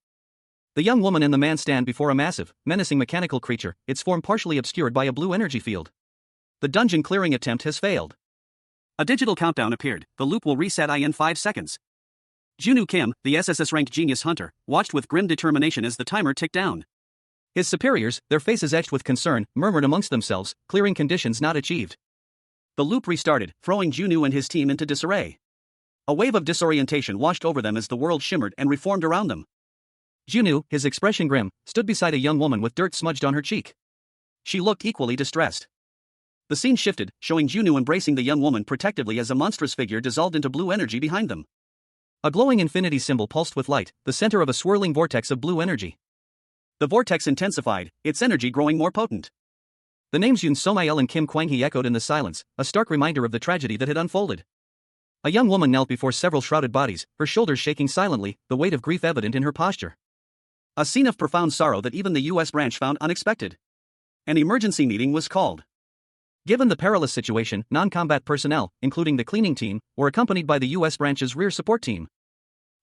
The young woman and the man stand before a massive, menacing mechanical creature, its form partially obscured by a blue energy field. The dungeon clearing attempt has failed. A digital countdown appeared, the loop will reset in 5 seconds. Junwoo Kim, the SSS-RANK genius hunter, watched with grim determination as the timer ticked down. His superiors, their faces etched with concern, murmured amongst themselves, clearing conditions not achieved. The loop restarted, throwing Junwoo and his team into disarray. A wave of disorientation washed over them as the world shimmered and reformed around them. Junwoo, his expression grim, stood beside a young woman with dirt smudged on her cheek. She looked equally distressed. The scene shifted, showing Junwoo embracing the young woman protectively as a monstrous figure dissolved into blue energy behind them. A glowing infinity symbol pulsed with light, the center of a swirling vortex of blue energy. The vortex intensified, its energy growing more potent. The names Yoon Somail and Kim Kwang-hee echoed in the silence, a stark reminder of the tragedy that had unfolded. A young woman knelt before several shrouded bodies, her shoulders shaking silently, the weight of grief evident in her posture. A scene of profound sorrow that even the U.S. branch found unexpected. An emergency meeting was called. Given the perilous situation, non-combat personnel, including the cleaning team, were accompanied by the U.S. branch's rear support team.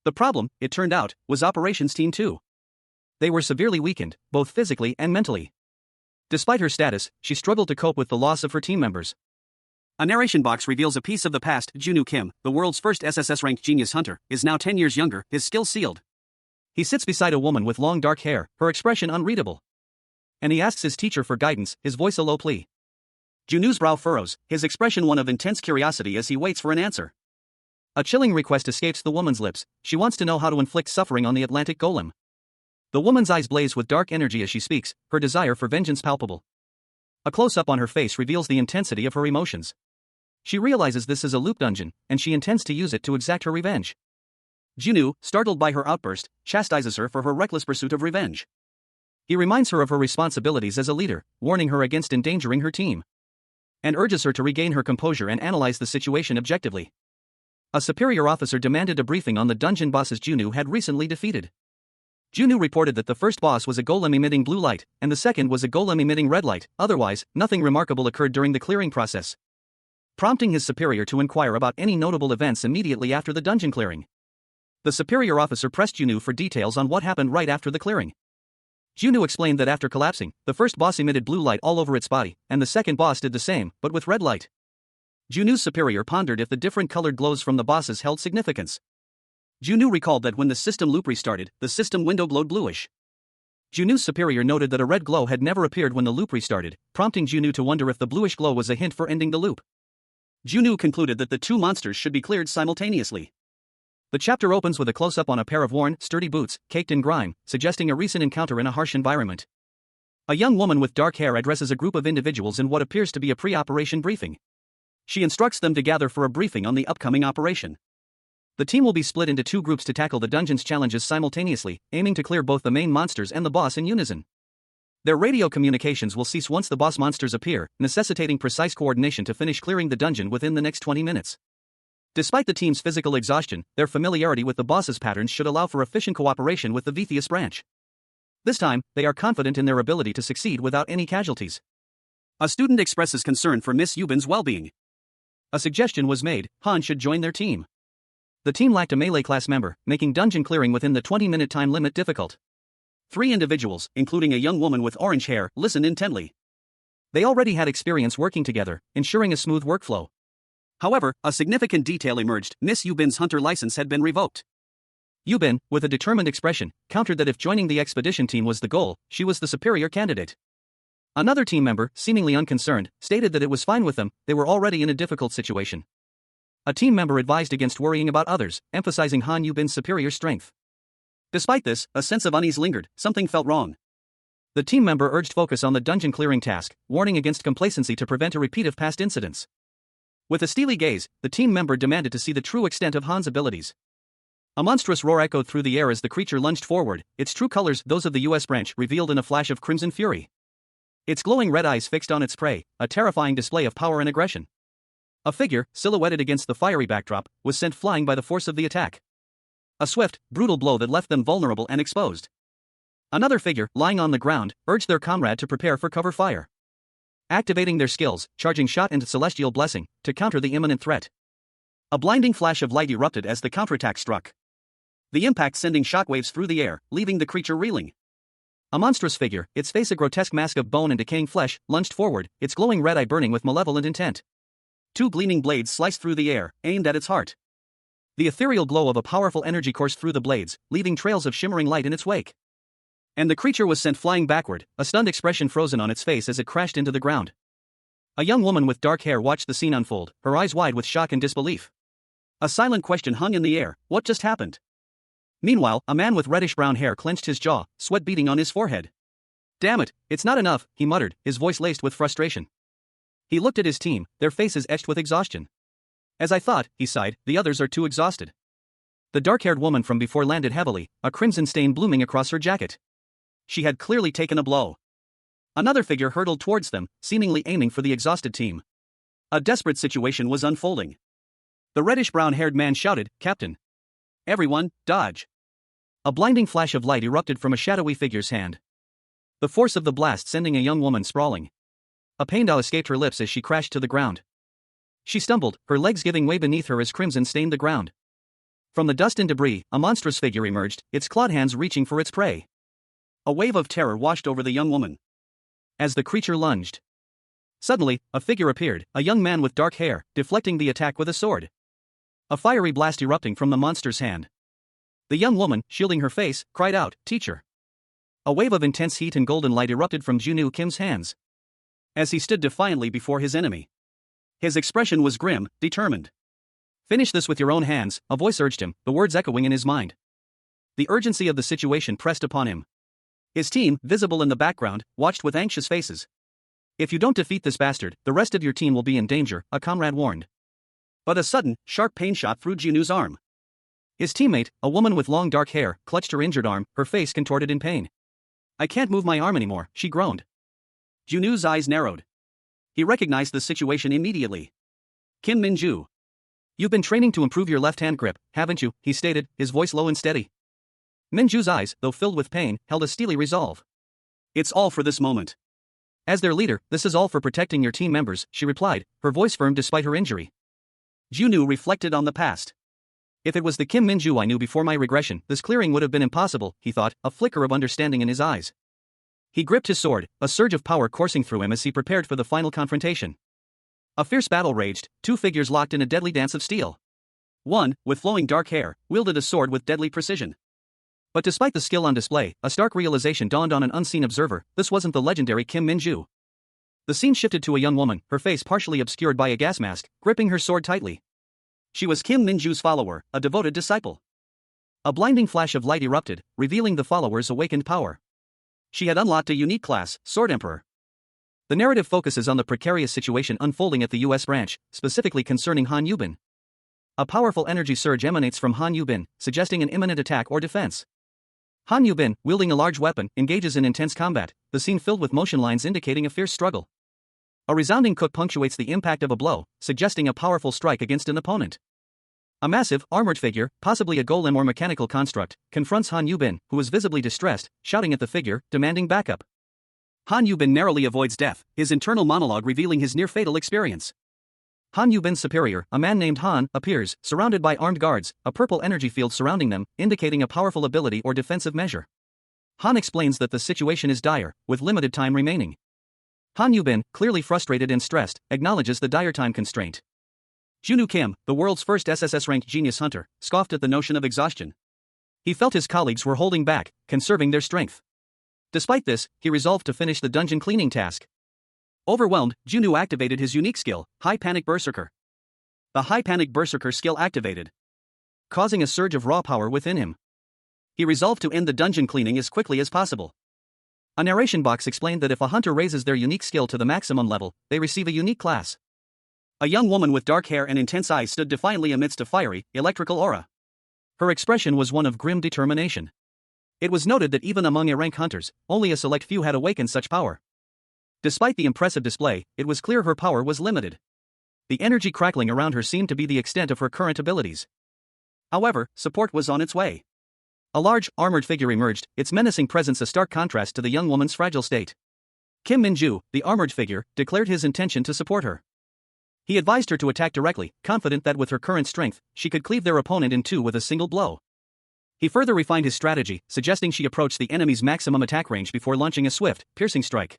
The problem, it turned out, was Operations Team 2. They were severely weakened, both physically and mentally. Despite her status, she struggled to cope with the loss of her team members. A narration box reveals a piece of the past. Junwoo Kim, the world's first SSS-RANK genius hunter, is now 10 years younger, his skills sealed. He sits beside a woman with long dark hair, her expression unreadable. And he asks his teacher for guidance, his voice a low plea. Junwoo's brow furrows, his expression one of intense curiosity as he waits for an answer. A chilling request escapes the woman's lips. She wants to know how to inflict suffering on the Atlantic Golem. The woman's eyes blaze with dark energy as she speaks, her desire for vengeance palpable. A close-up on her face reveals the intensity of her emotions. She realizes this is a loop dungeon, and she intends to use it to exact her revenge. Junwoo, startled by her outburst, chastises her for her reckless pursuit of revenge. He reminds her of her responsibilities as a leader, warning her against endangering her team. And urges her to regain her composure and analyze the situation objectively. A superior officer demanded a briefing on the dungeon bosses Junwoo had recently defeated. Junwoo reported that the first boss was a golem emitting blue light, and the second was a golem emitting red light. Otherwise, nothing remarkable occurred during the clearing process. Prompting his superior to inquire about any notable events immediately after the dungeon clearing. The superior officer pressed Junwoo for details on what happened right after the clearing. Junwoo explained that after collapsing, the first boss emitted blue light all over its body, and the second boss did the same, but with red light. Junwoo's superior pondered if the different colored glows from the bosses held significance. Junwoo recalled that when the system loop restarted, the system window glowed bluish. Junwoo's superior noted that a red glow had never appeared when the loop restarted, prompting Junwoo to wonder if the bluish glow was a hint for ending the loop. Junwoo concluded that the two monsters should be cleared simultaneously. The chapter opens with a close-up on a pair of worn, sturdy boots, caked in grime, suggesting a recent encounter in a harsh environment. A young woman with dark hair addresses a group of individuals in what appears to be a pre-operation briefing. She instructs them to gather for a briefing on the upcoming operation. The team will be split into two groups to tackle the dungeon's challenges simultaneously, aiming to clear both the main monsters and the boss in unison. Their radio communications will cease once the boss monsters appear, necessitating precise coordination to finish clearing the dungeon within the next 20 minutes. Despite the team's physical exhaustion, their familiarity with the boss's patterns should allow for efficient cooperation with the Vetheus branch. This time, they are confident in their ability to succeed without any casualties. A student expresses concern for Miss Yubin's well-being. A suggestion was made, Han should join their team. The team lacked a melee class member, making dungeon clearing within the 20-minute time limit difficult. 3 individuals, including a young woman with orange hair, listened intently. They already had experience working together, ensuring a smooth workflow. However, a significant detail emerged: Miss Yubin's hunter license had been revoked. Yubin, with a determined expression, countered that if joining the expedition team was the goal, she was the superior candidate. Another team member, seemingly unconcerned, stated that it was fine with them, they were already in a difficult situation. A team member advised against worrying about others, emphasizing Han Yubin's superior strength. Despite this, a sense of unease lingered, something felt wrong. The team member urged focus on the dungeon clearing task, warning against complacency to prevent a repeat of past incidents. With a steely gaze, the team member demanded to see the true extent of Han's abilities. A monstrous roar echoed through the air as the creature lunged forward, its true colors, those of the U.S. branch, revealed in a flash of crimson fury. Its glowing red eyes fixed on its prey, a terrifying display of power and aggression. A figure, silhouetted against the fiery backdrop, was sent flying by the force of the attack. A swift, brutal blow that left them vulnerable and exposed. Another figure, lying on the ground, urged their comrade to prepare for cover fire. Activating their skills, charging shot into Celestial Blessing, to counter the imminent threat. A blinding flash of light erupted as the counterattack struck. The impact sending shockwaves through the air, leaving the creature reeling. A monstrous figure, its face a grotesque mask of bone and decaying flesh, lunged forward, its glowing red eye burning with malevolent intent. Two gleaming blades sliced through the air, aimed at its heart. The ethereal glow of a powerful energy coursed through the blades, leaving trails of shimmering light in its wake. And the creature was sent flying backward, a stunned expression frozen on its face as it crashed into the ground. A young woman with dark hair watched the scene unfold, her eyes wide with shock and disbelief. A silent question hung in the air: what just happened? Meanwhile, a man with reddish-brown hair clenched his jaw, sweat beading on his forehead. "Damn it, it's not enough," he muttered, his voice laced with frustration. He looked at his team, their faces etched with exhaustion. "As I thought," he sighed, "the others are too exhausted." The dark-haired woman from before landed heavily, a crimson stain blooming across her jacket. She had clearly taken a blow. Another figure hurtled towards them, seemingly aiming for the exhausted team. A desperate situation was unfolding. The reddish-brown-haired man shouted, "Captain! Everyone, dodge!" A blinding flash of light erupted from a shadowy figure's hand. The force of the blast sending a young woman sprawling. A pain escaped her lips as she crashed to the ground. She stumbled, her legs giving way beneath her as crimson stained the ground. From the dust and debris, a monstrous figure emerged, its clawed hands reaching for its prey. A wave of terror washed over the young woman as the creature lunged. Suddenly, a figure appeared, a young man with dark hair, deflecting the attack with a sword. A fiery blast erupting from the monster's hand. The young woman, shielding her face, cried out, "Teacher!" A wave of intense heat and golden light erupted from Junwoo Kim's hands as he stood defiantly before his enemy. His expression was grim, determined. "Finish this with your own hands," a voice urged him, the words echoing in his mind. The urgency of the situation pressed upon him. His team, visible in the background, watched with anxious faces. "If you don't defeat this bastard, the rest of your team will be in danger," a comrade warned. But a sudden, sharp pain shot through Junwoo's arm. His teammate, a woman with long dark hair, clutched her injured arm, her face contorted in pain. "I can't move my arm anymore," she groaned. Junwoo's eyes narrowed. He recognized the situation immediately. "Kim Min-ju. You've been training to improve your left-hand grip, haven't you?" he stated, his voice low and steady. Min-ju's eyes, though filled with pain, held a steely resolve. "It's all for this moment. As their leader, this is all for protecting your team members," she replied, her voice firm despite her injury. Junwoo reflected on the past. "If it was the Kim Min-ju I knew before my regression, this clearing would have been impossible," he thought, a flicker of understanding in his eyes. He gripped his sword, a surge of power coursing through him as he prepared for the final confrontation. A fierce battle raged, two figures locked in a deadly dance of steel. One, with flowing dark hair, wielded a sword with deadly precision. But despite the skill on display, a stark realization dawned on an unseen observer: this wasn't the legendary Kim Min-ju. The scene shifted to a young woman, her face partially obscured by a gas mask, gripping her sword tightly. She was Kim Min-ju's follower, a devoted disciple. A blinding flash of light erupted, revealing the follower's awakened power. She had unlocked a unique class, Sword Emperor. The narrative focuses on the precarious situation unfolding at the U.S. branch, specifically concerning Han Yubin. A powerful energy surge emanates from Han Yubin, suggesting an imminent attack or defense. Han Yubin, wielding a large weapon, engages in intense combat, the scene filled with motion lines indicating a fierce struggle. A resounding cook punctuates the impact of a blow, suggesting a powerful strike against an opponent. A massive, armored figure, possibly a golem or mechanical construct, confronts Han Yubin, who is visibly distressed, shouting at the figure, demanding backup. Han Yubin narrowly avoids death, his internal monologue revealing his near-fatal experience. Han Yubin's superior, a man named Han, appears, surrounded by armed guards, a purple energy field surrounding them, indicating a powerful ability or defensive measure. Han explains that the situation is dire, with limited time remaining. Han Yubin, clearly frustrated and stressed, acknowledges the dire time constraint. Junwoo Kim, the world's first SSS-RANK genius hunter, scoffed at the notion of exhaustion. He felt his colleagues were holding back, conserving their strength. Despite this, he resolved to finish the dungeon cleaning task. Overwhelmed, Junwoo activated his unique skill, High Panic Berserker. The High Panic Berserker skill activated, causing a surge of raw power within him. He resolved to end the dungeon cleaning as quickly as possible. A narration box explained that if a hunter raises their unique skill to the maximum level, they receive a unique class. A young woman with dark hair and intense eyes stood defiantly amidst a fiery, electrical aura. Her expression was one of grim determination. It was noted that even among A-rank hunters, only a select few had awakened such power. Despite the impressive display, it was clear her power was limited. The energy crackling around her seemed to be the extent of her current abilities. However, support was on its way. A large, armored figure emerged, its menacing presence a stark contrast to the young woman's fragile state. Kim Min-ju, the armored figure, declared his intention to support her. He advised her to attack directly, confident that with her current strength, she could cleave their opponent in two with a single blow. He further refined his strategy, suggesting she approach the enemy's maximum attack range before launching a swift, piercing strike.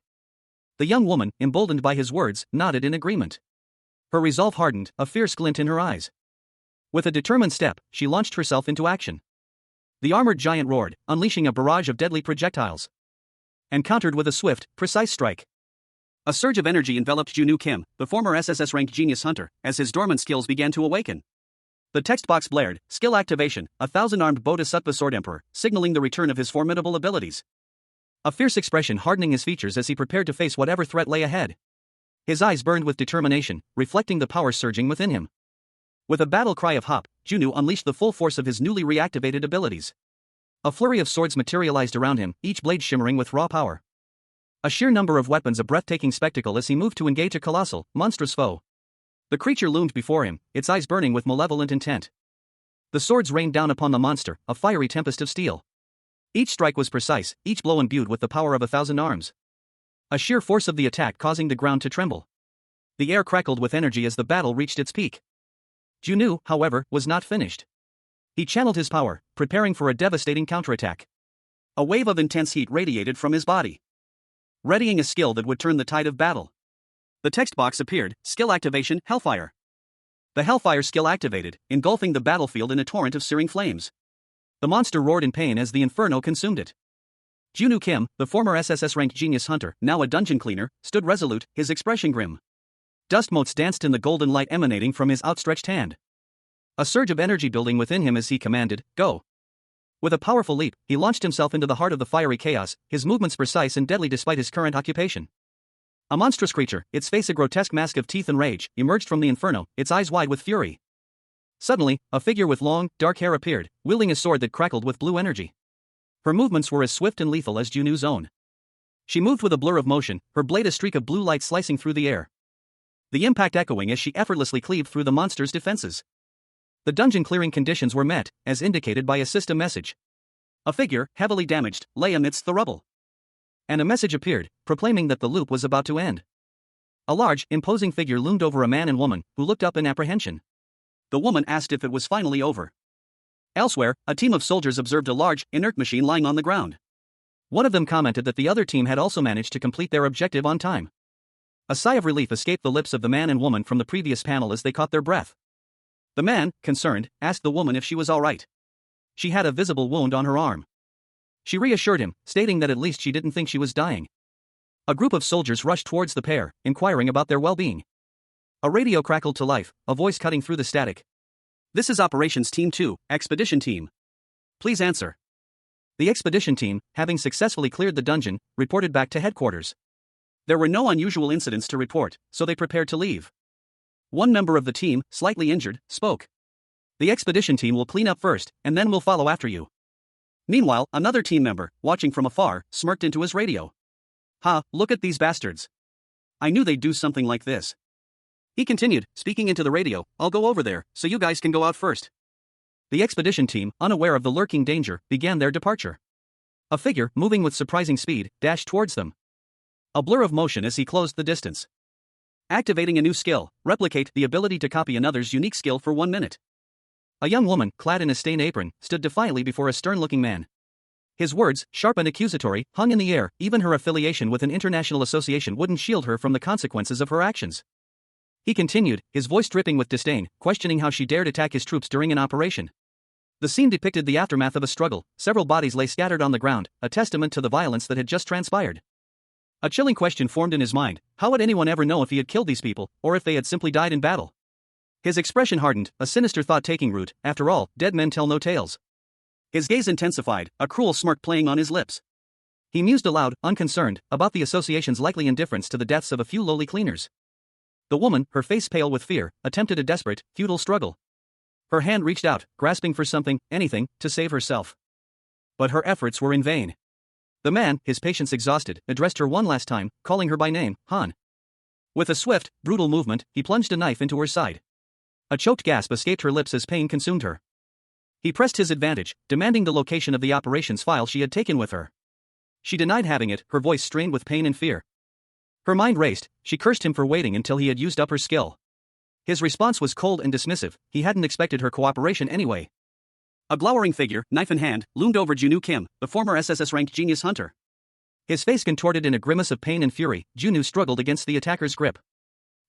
The young woman, emboldened by his words, nodded in agreement. Her resolve hardened, a fierce glint in her eyes. With a determined step, she launched herself into action. The armored giant roared, unleashing a barrage of deadly projectiles, and countered with a swift, precise strike. A surge of energy enveloped Junwoo Kim, the former SSS-RANK genius hunter, as his dormant skills began to awaken. The text box blared, skill activation, 1,000-armed Bodhisattva Sword Emperor, signaling the return of his formidable abilities. A fierce expression hardening his features as he prepared to face whatever threat lay ahead. His eyes burned with determination, reflecting the power surging within him. With a battle cry of hop, Junwoo unleashed the full force of his newly reactivated abilities. A flurry of swords materialized around him, each blade shimmering with raw power. A sheer number of weapons, a breathtaking spectacle as he moved to engage a colossal, monstrous foe. The creature loomed before him, its eyes burning with malevolent intent. The swords rained down upon the monster, a fiery tempest of steel. Each strike was precise, each blow imbued with the power of 1,000 arms. A sheer force of the attack causing the ground to tremble. The air crackled with energy as the battle reached its peak. Junwoo, however, was not finished. He channeled his power, preparing for a devastating counterattack. A wave of intense heat radiated from his body, readying a skill that would turn the tide of battle. The text box appeared, skill activation, Hellfire. The Hellfire skill activated, engulfing the battlefield in a torrent of searing flames. The monster roared in pain as the inferno consumed it. Junwoo Kim, the former SSS-RANK genius hunter, now a dungeon cleaner, stood resolute, his expression grim. Dust motes danced in the golden light emanating from his outstretched hand. A surge of energy building within him as he commanded, "Go." With a powerful leap, he launched himself into the heart of the fiery chaos, his movements precise and deadly despite his current occupation. A monstrous creature, its face a grotesque mask of teeth and rage, emerged from the inferno, its eyes wide with fury. Suddenly, a figure with long, dark hair appeared, wielding a sword that crackled with blue energy. Her movements were as swift and lethal as Junwoo's own. She moved with a blur of motion, her blade a streak of blue light slicing through the air. The impact echoing as she effortlessly cleaved through the monster's defenses. The dungeon clearing conditions were met, as indicated by a system message. A figure, heavily damaged, lay amidst the rubble. And a message appeared, proclaiming that the loop was about to end. A large, imposing figure loomed over a man and woman, who looked up in apprehension. The woman asked if it was finally over. Elsewhere, a team of soldiers observed a large, inert machine lying on the ground. One of them commented that the other team had also managed to complete their objective on time. A sigh of relief escaped the lips of the man and woman from the previous panel as they caught their breath. The man, concerned, asked the woman if she was all right. She had a visible wound on her arm. She reassured him, stating that at least she didn't think she was dying. A group of soldiers rushed towards the pair, inquiring about their well-being. A radio crackled to life, a voice cutting through the static. "This is Operations Team 2, Expedition Team. Please answer." The expedition team, having successfully cleared the dungeon, reported back to headquarters. There were no unusual incidents to report, so they prepared to leave. One member of the team, slightly injured, spoke. "The expedition team will clean up first, and then we'll follow after you." Meanwhile, another team member, watching from afar, smirked into his radio. "Ha, look at these bastards. I knew they'd do something like this." He continued, speaking into the radio, "I'll go over there, so you guys can go out first." The expedition team, unaware of the lurking danger, began their departure. A figure, moving with surprising speed, dashed towards them. A blur of motion as he closed the distance. Activating a new skill, replicate the ability to copy another's unique skill for 1 minute. A young woman, clad in a stained apron, stood defiantly before a stern-looking man. His words, sharp and accusatory, hung in the air. Even her affiliation with an international association wouldn't shield her from the consequences of her actions. He continued, his voice dripping with disdain, questioning how she dared attack his troops during an operation. The scene depicted the aftermath of a struggle. Several bodies lay scattered on the ground, a testament to the violence that had just transpired. A chilling question formed in his mind: how would anyone ever know if he had killed these people, or if they had simply died in battle? His expression hardened, a sinister thought taking root. After all, dead men tell no tales. His gaze intensified, a cruel smirk playing on his lips. He mused aloud, unconcerned, about the association's likely indifference to the deaths of a few lowly cleaners. The woman, her face pale with fear, attempted a desperate, futile struggle. Her hand reached out, grasping for something, anything, to save herself. But her efforts were in vain. The man, his patience exhausted, addressed her one last time, calling her by name, Han. With a swift, brutal movement, he plunged a knife into her side. A choked gasp escaped her lips as pain consumed her. He pressed his advantage, demanding the location of the operations file she had taken with her. She denied having it, her voice strained with pain and fear. Her mind raced, she cursed him for waiting until he had used up her skill. His response was cold and dismissive, he hadn't expected her cooperation anyway. A glowering figure, knife in hand, loomed over Junwoo Kim, the former SSS-RANK genius hunter. His face contorted in a grimace of pain and fury. Junwoo struggled against the attacker's grip.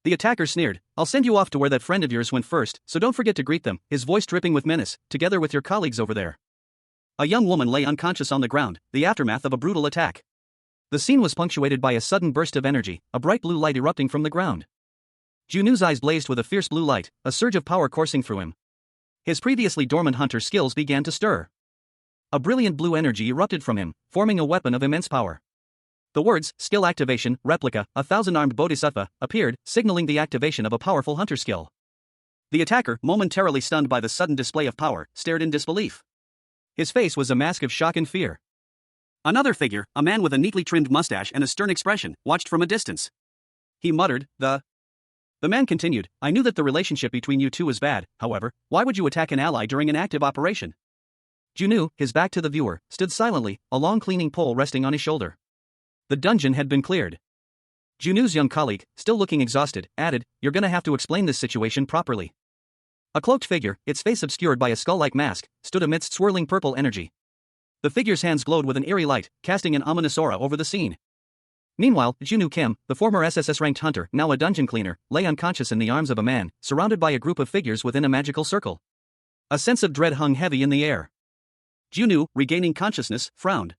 The attacker sneered, "I'll send you off to where that friend of yours went first, so don't forget to greet them," his voice dripping with menace, "together with your colleagues over there." A young woman lay unconscious on the ground, the aftermath of a brutal attack. The scene was punctuated by a sudden burst of energy, a bright blue light erupting from the ground. Junwoo's eyes blazed with a fierce blue light, a surge of power coursing through him. His previously dormant hunter skills began to stir. A brilliant blue energy erupted from him, forming a weapon of immense power. The words, "Skill Activation, Replica, 1,000-Armed Bodhisattva," appeared, signaling the activation of a powerful hunter skill. The attacker, momentarily stunned by the sudden display of power, stared in disbelief. His face was a mask of shock and fear. Another figure, a man with a neatly trimmed mustache and a stern expression, watched from a distance. He muttered, The man continued, "I knew that the relationship between you two was bad, however, why would you attack an ally during an active operation?" Junwoo, his back to the viewer, stood silently, a long cleaning pole resting on his shoulder. The dungeon had been cleared. Junwoo's young colleague, still looking exhausted, added, "You're gonna have to explain this situation properly." A cloaked figure, its face obscured by a skull-like mask, stood amidst swirling purple energy. The figure's hands glowed with an eerie light, casting an ominous aura over the scene. Meanwhile, Junwoo Kim, the former SSS-ranked hunter, now a dungeon cleaner, lay unconscious in the arms of a man, surrounded by a group of figures within a magical circle. A sense of dread hung heavy in the air. Junwoo, regaining consciousness, frowned.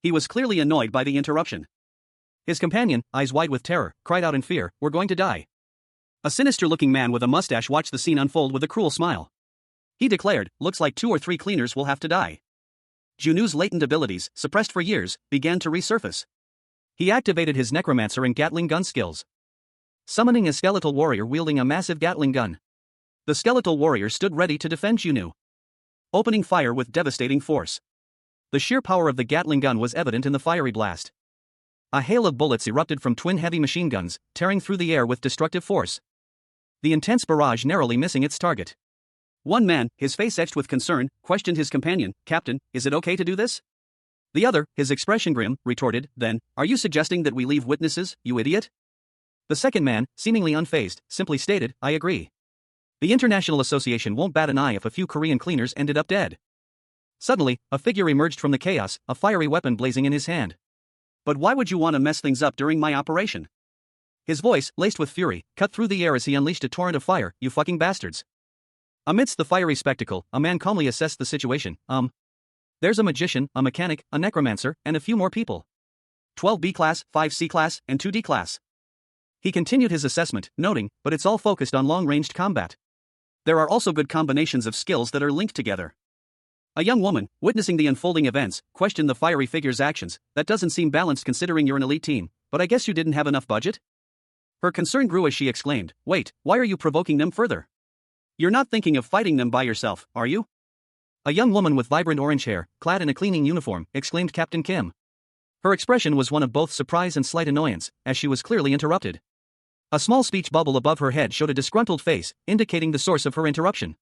He was clearly annoyed by the interruption. His companion, eyes wide with terror, cried out in fear, "We're going to die." A sinister-looking man with a mustache watched the scene unfold with a cruel smile. He declared, "Looks like 2 or 3 cleaners will have to die." Junwoo's latent abilities, suppressed for years, began to resurface. He activated his necromancer and Gatling gun skills, summoning a skeletal warrior wielding a massive Gatling gun. The skeletal warrior stood ready to defend Junwoo, opening fire with devastating force. The sheer power of the Gatling gun was evident in the fiery blast. A hail of bullets erupted from twin heavy machine guns, tearing through the air with destructive force. The intense barrage narrowly missing its target. One man, his face etched with concern, questioned his companion, "Captain, is it okay to do this?" The other, his expression grim, retorted, "Then, are you suggesting that we leave witnesses, you idiot?" The second man, seemingly unfazed, simply stated, "I agree. The International Association won't bat an eye if a few Korean cleaners ended up dead." Suddenly, a figure emerged from the chaos, a fiery weapon blazing in his hand. "But why would you want to mess things up during my operation?" His voice, laced with fury, cut through the air as he unleashed a torrent of fire, "You fucking bastards." Amidst the fiery spectacle, a man calmly assessed the situation. There's a magician, a mechanic, a necromancer, and a few more people. 12 B class, 5 C class, and 2 D class. He continued his assessment, noting, "But it's all focused on long-ranged combat. There are also good combinations of skills that are linked together." A young woman, witnessing the unfolding events, questioned the fiery figure's actions. "That doesn't seem balanced considering you're an elite team, but I guess you didn't have enough budget?" Her concern grew as she exclaimed, "Wait, why are you provoking them further? You're not thinking of fighting them by yourself, are you?" A young woman with vibrant orange hair, clad in a cleaning uniform, exclaimed Captain Kim. Her expression was one of both surprise and slight annoyance, as she was clearly interrupted. A small speech bubble above her head showed a disgruntled face, indicating the source of her interruption.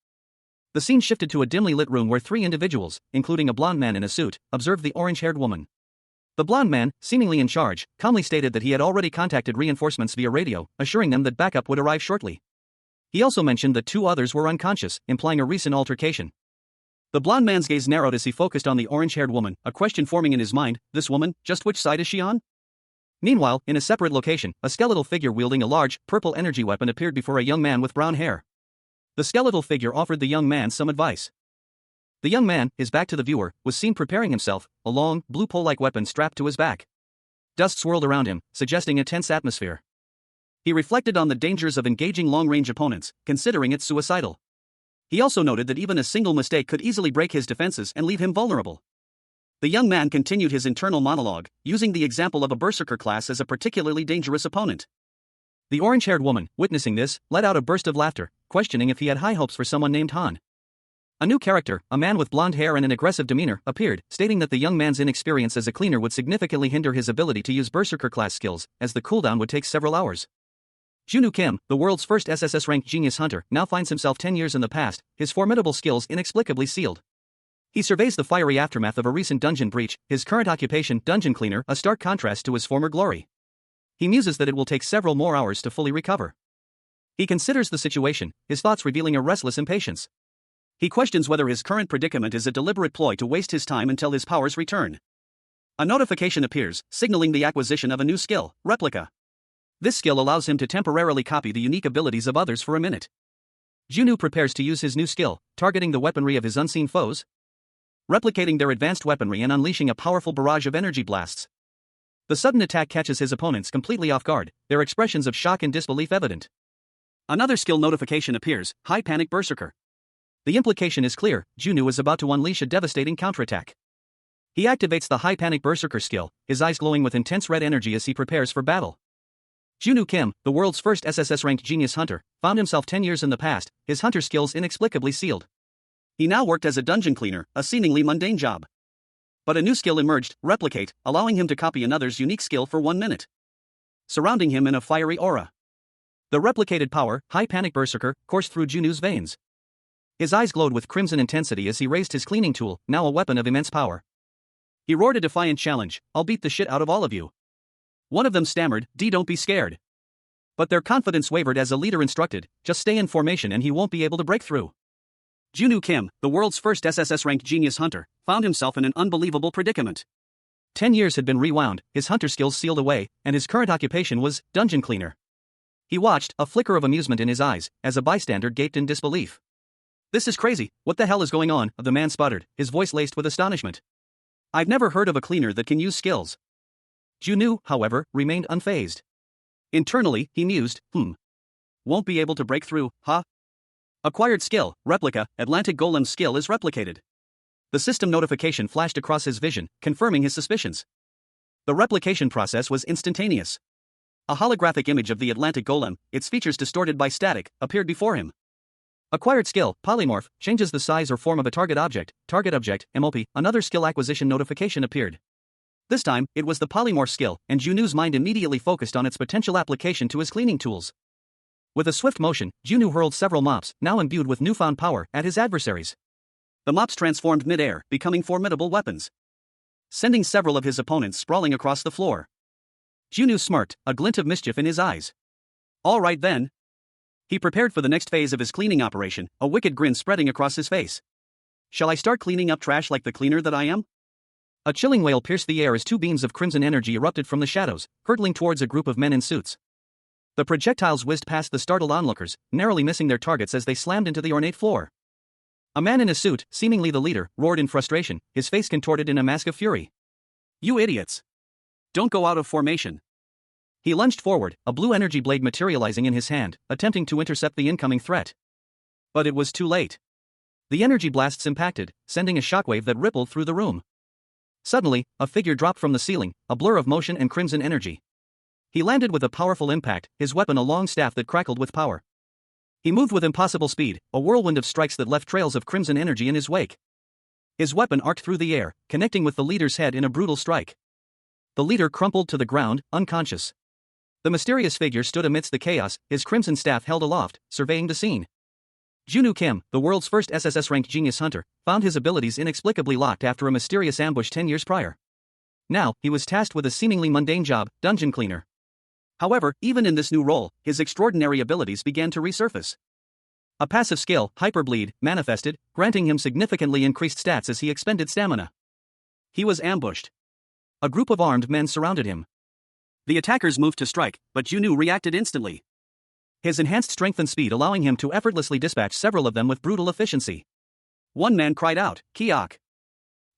The scene shifted to a dimly lit room where 3 individuals, including a blonde man in a suit, observed the orange-haired woman. The blonde man, seemingly in charge, calmly stated that he had already contacted reinforcements via radio, assuring them that backup would arrive shortly. He also mentioned that 2 others were unconscious, implying a recent altercation. The blonde man's gaze narrowed as he focused on the orange-haired woman, a question forming in his mind, "This woman, just which side is she on?" Meanwhile, in a separate location, a skeletal figure wielding a large, purple energy weapon appeared before a young man with brown hair. The skeletal figure offered the young man some advice. The young man, his back to the viewer, was seen preparing himself, a long, blue pole-like weapon strapped to his back. Dust swirled around him, suggesting a tense atmosphere. He reflected on the dangers of engaging long-range opponents, considering it suicidal. He also noted that even a single mistake could easily break his defenses and leave him vulnerable. The young man continued his internal monologue, using the example of a berserker class as a particularly dangerous opponent. The orange-haired woman, witnessing this, let out a burst of laughter, questioning if he had high hopes for someone named Han. A new character, a man with blonde hair and an aggressive demeanor, appeared, stating that the young man's inexperience as a cleaner would significantly hinder his ability to use berserker class skills, as the cooldown would take several hours. Junwoo Kim, the world's first SSS-ranked genius hunter, now finds himself 10 years in the past, his formidable skills inexplicably sealed. He surveys the fiery aftermath of a recent dungeon breach, his current occupation, dungeon cleaner, a stark contrast to his former glory. He muses that it will take several more hours to fully recover. He considers the situation, his thoughts revealing a restless impatience. He questions whether his current predicament is a deliberate ploy to waste his time until his powers return. A notification appears, signaling the acquisition of a new skill, Replica. This skill allows him to temporarily copy the unique abilities of others for a minute. Junwoo prepares to use his new skill, targeting the weaponry of his unseen foes, replicating their advanced weaponry and unleashing a powerful barrage of energy blasts. The sudden attack catches his opponents completely off guard, their expressions of shock and disbelief evident. Another skill notification appears, High Panic Berserker. The implication is clear, Junwoo is about to unleash a devastating counterattack. He activates the High Panic Berserker skill, his eyes glowing with intense red energy as he prepares for battle. Junwoo Kim, the world's first SSS-ranked genius hunter, found himself 10 years in the past, his hunter skills inexplicably sealed. He now worked as a dungeon cleaner, a seemingly mundane job. But a new skill emerged, Replicate, allowing him to copy another's unique skill for 1 minute. Surrounding him in a fiery aura. The replicated power, High Panic Berserker, coursed through Junwoo's veins. His eyes glowed with crimson intensity as he raised his cleaning tool, now a weapon of immense power. He roared a defiant challenge, "I'll beat the shit out of all of you." One of them stammered, "Don't be scared." But their confidence wavered as a leader instructed, "Just stay in formation and he won't be able to break through." Junwoo Kim, the world's first SSS-ranked genius hunter, found himself in an unbelievable predicament. 10 years had been rewound, his hunter skills sealed away, and his current occupation was dungeon cleaner. He watched, a flicker of amusement in his eyes, as a bystander gaped in disbelief. "This is crazy, what the hell is going on?" the man sputtered, his voice laced with astonishment. "I've never heard of a cleaner that can use skills." Junwoo, however, remained unfazed. Internally, he mused, "Won't be able to break through, huh?" Acquired skill, Replica, Atlantic Golem's skill is replicated. The system notification flashed across his vision, confirming his suspicions. The replication process was instantaneous. A holographic image of the Atlantic Golem, its features distorted by static, appeared before him. Acquired skill, Polymorph, changes the size or form of a target object, MOP. Another skill acquisition notification appeared. This time, it was the polymorph skill, and Junwoo's mind immediately focused on its potential application to his cleaning tools. With a swift motion, Junwoo hurled several mops, now imbued with newfound power, at his adversaries. The mops transformed mid-air, becoming formidable weapons, sending several of his opponents sprawling across the floor. Junwoo smirked, a glint of mischief in his eyes. "All right then." He prepared for the next phase of his cleaning operation, a wicked grin spreading across his face. "Shall I start cleaning up trash like the cleaner that I am?" A chilling wail pierced the air as two beams of crimson energy erupted from the shadows, hurtling towards a group of men in suits. The projectiles whizzed past the startled onlookers, narrowly missing their targets as they slammed into the ornate floor. A man in a suit, seemingly the leader, roared in frustration, his face contorted in a mask of fury. "You idiots! Don't go out of formation." He lunged forward, a blue energy blade materializing in his hand, attempting to intercept the incoming threat. But it was too late. The energy blasts impacted, sending a shockwave that rippled through the room. Suddenly, a figure dropped from the ceiling, a blur of motion and crimson energy. He landed with a powerful impact, his weapon a long staff that crackled with power. He moved with impossible speed, a whirlwind of strikes that left trails of crimson energy in his wake. His weapon arced through the air, connecting with the leader's head in a brutal strike. The leader crumpled to the ground, unconscious. The mysterious figure stood amidst the chaos, his crimson staff held aloft, surveying the scene. Junwoo Kim, the world's first SSS-ranked genius hunter, found his abilities inexplicably locked after a mysterious ambush 10 years prior. Now, he was tasked with a seemingly mundane job, dungeon cleaner. However, even in this new role, his extraordinary abilities began to resurface. A passive skill, Hyperbleed, manifested, granting him significantly increased stats as he expended stamina. He was ambushed. A group of armed men surrounded him. The attackers moved to strike, but Junwoo reacted instantly. His enhanced strength and speed allowing him to effortlessly dispatch several of them with brutal efficiency. One man cried out, "Kiok!"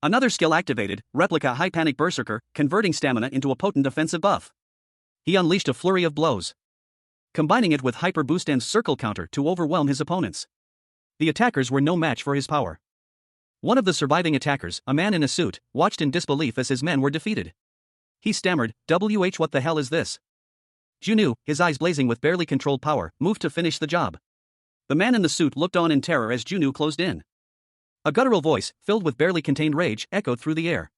Another skill activated, Replica High Panic Berserker, converting stamina into a potent offensive buff. He unleashed a flurry of blows, combining it with Hyper Boost and Circle Counter to overwhelm his opponents. The attackers were no match for his power. One of the surviving attackers, a man in a suit, watched in disbelief as his men were defeated. He stammered, "What the hell is this?" Junwoo, his eyes blazing with barely controlled power, moved to finish the job. The man in the suit looked on in terror as Junwoo closed in. A guttural voice, filled with barely contained rage, echoed through the air.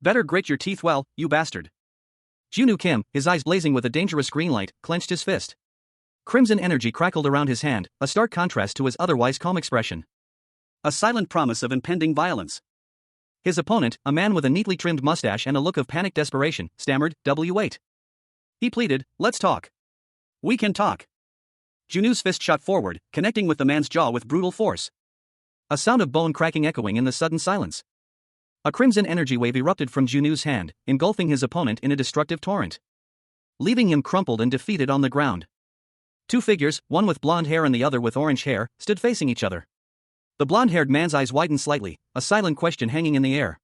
"Better grit your teeth well, you bastard." Junwoo Kim, his eyes blazing with a dangerous green light, clenched his fist. Crimson energy crackled around his hand, a stark contrast to his otherwise calm expression. A silent promise of impending violence. His opponent, a man with a neatly trimmed mustache and a look of panicked desperation, stammered, "He pleaded, "Let's talk. We can talk." Junwoo's fist shot forward, connecting with the man's jaw with brutal force. A sound of bone cracking echoing in the sudden silence. A crimson energy wave erupted from Junwoo's hand, engulfing his opponent in a destructive torrent, leaving him crumpled and defeated on the ground. Two figures, one with blonde hair and the other with orange hair, stood facing each other. The blonde-haired man's eyes widened slightly, a silent question hanging in the air.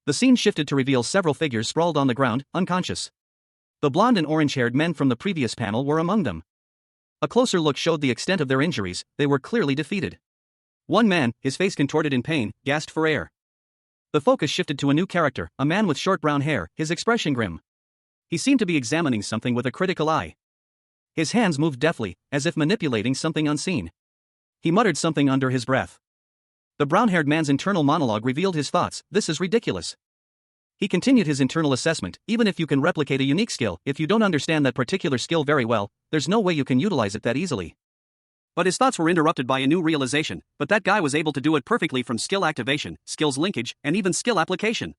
The scene shifted to reveal several figures sprawled on the ground, unconscious. The blonde and orange-haired men from the previous panel were among them. A closer look showed the extent of their injuries. They were clearly defeated. One man, his face contorted in pain, gasped for air. The focus shifted to a new character, a man with short brown hair, his expression grim. He seemed to be examining something with a critical eye. His hands moved deftly, as if manipulating something unseen. He muttered something under his breath. The brown-haired man's internal monologue revealed his thoughts. This is ridiculous. He continued his internal assessment. Even if you can replicate a unique skill, if you don't understand that particular skill very well, there's no way you can utilize it that easily. But his thoughts were interrupted by a new realization. But that guy was able to do it perfectly, from skill activation, skills linkage, and even skill application.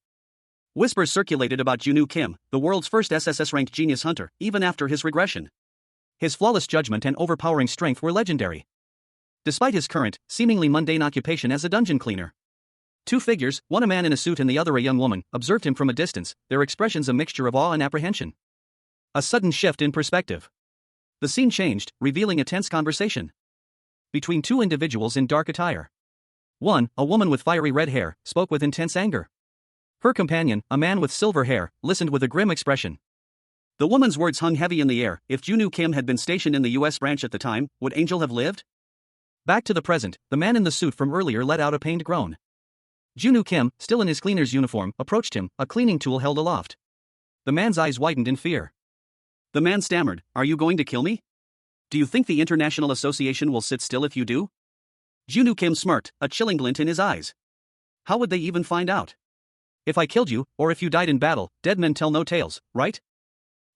Whispers circulated about Junwoo Kim, the world's first SSS-RANK genius hunter, even after his regression. His flawless judgment and overpowering strength were legendary, despite his current, seemingly mundane occupation as a dungeon cleaner. Two figures, one a man in a suit and the other a young woman, observed him from a distance, their expressions a mixture of awe and apprehension. A sudden shift in perspective. The scene changed, revealing a tense conversation between two individuals in dark attire. One, a woman with fiery red hair, spoke with intense anger. Her companion, a man with silver hair, listened with a grim expression. The woman's words hung heavy in the air. If Junwoo Kim had been stationed in the US branch at the time, would Angel have lived? Back to the present, the man in the suit from earlier let out a pained groan. Junwoo Kim, still in his cleaner's uniform, approached him, a cleaning tool held aloft. The man's eyes widened in fear. The man stammered, "Are you going to kill me? Do you think the International Association will sit still if you do?" Junwoo Kim smirked, a chilling glint in his eyes. How would they even find out? If I killed you, or if you died in battle, dead men tell no tales, right?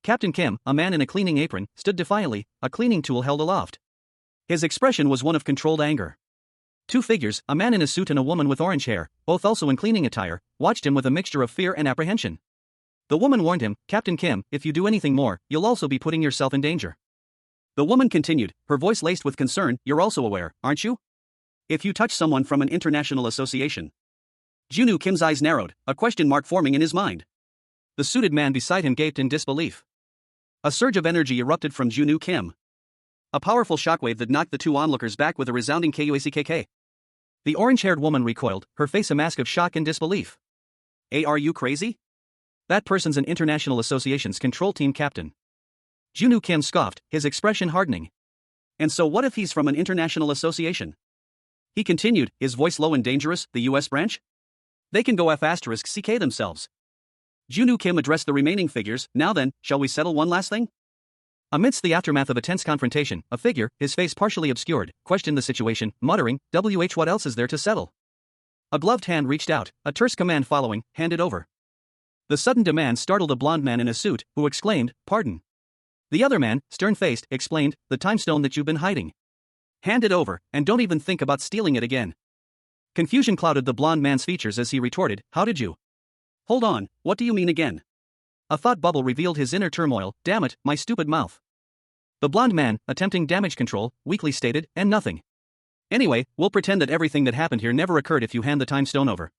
Captain Kim, a man in a cleaning apron, stood defiantly, a cleaning tool held aloft. His expression was one of controlled anger. Two figures, a man in a suit and a woman with orange hair, both also in cleaning attire, watched him with a mixture of fear and apprehension. The woman warned him, "Captain Kim, if you do anything more, you'll also be putting yourself in danger." The woman continued, her voice laced with concern, "You're also aware, aren't you? If you touch someone from an international association." Junwoo Kim's eyes narrowed, a question mark forming in his mind. The suited man beside him gaped in disbelief. A surge of energy erupted from Junwoo Kim. A powerful shockwave that knocked the two onlookers back with a resounding kuackk. The orange-haired woman recoiled, her face a mask of shock and disbelief. Are you crazy? That person's an international association's control team captain. Junwoo Kim scoffed, his expression hardening. And so what if he's from an international association? He continued, his voice low and dangerous, the US branch? They can go F***CK themselves. Junwoo Kim addressed the remaining figures. Now then, shall we settle one last thing? Amidst the aftermath of a tense confrontation, a figure, his face partially obscured, questioned the situation, muttering, what else is there to settle? A gloved hand reached out, a terse command following, hand it over. The sudden demand startled a blond man in a suit, who exclaimed, "Pardon." The other man, stern-faced, explained, "The time stone that you've been hiding. Hand it over, and don't even think about stealing it again." Confusion clouded the blond man's features as he retorted, "How did you? Hold on, what do you mean again?" A thought bubble revealed his inner turmoil. "Damn it, my stupid mouth." The blond man, attempting damage control, weakly stated, "And nothing. Anyway, we'll pretend that everything that happened here never occurred if you hand the time stone over."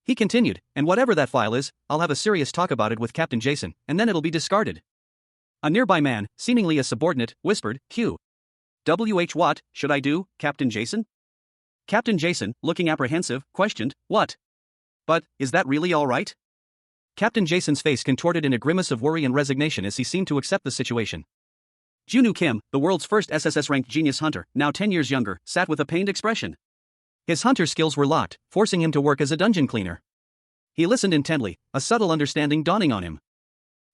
He continued, "And whatever that file is, I'll have a serious talk about it with Captain Jason, and then it'll be discarded." A nearby man, seemingly a subordinate, whispered, "What should I do, Captain Jason?" Captain Jason, looking apprehensive, questioned, "What? But, is that really all right?" Captain Jason's face contorted in a grimace of worry and resignation as he seemed to accept the situation. Junwoo Kim, the world's first SSS-RANK genius hunter, now 10 years younger, sat with a pained expression. His hunter skills were locked, forcing him to work as a dungeon cleaner. He listened intently, a subtle understanding dawning on him.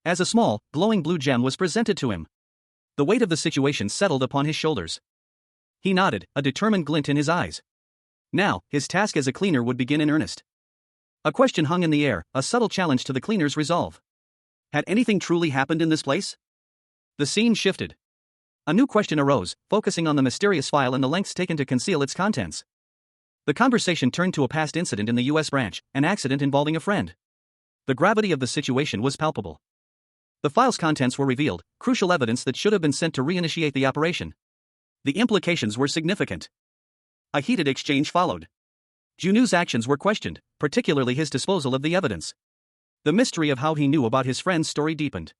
As a small, glowing blue gem was presented to him, the weight of the situation settled upon his shoulders. He nodded, a determined glint in his eyes. Now, his task as a cleaner would begin in earnest. A question hung in the air, a subtle challenge to the cleaner's resolve. Had anything truly happened in this place? The scene shifted. A new question arose, focusing on the mysterious file and the lengths taken to conceal its contents. The conversation turned to a past incident in the US branch, an accident involving a friend. The gravity of the situation was palpable. The file's contents were revealed, crucial evidence that should have been sent to reinitiate the operation. The implications were significant. A heated exchange followed. Junwoo's actions were questioned, particularly his disposal of the evidence. The mystery of how he knew about his friend's story deepened.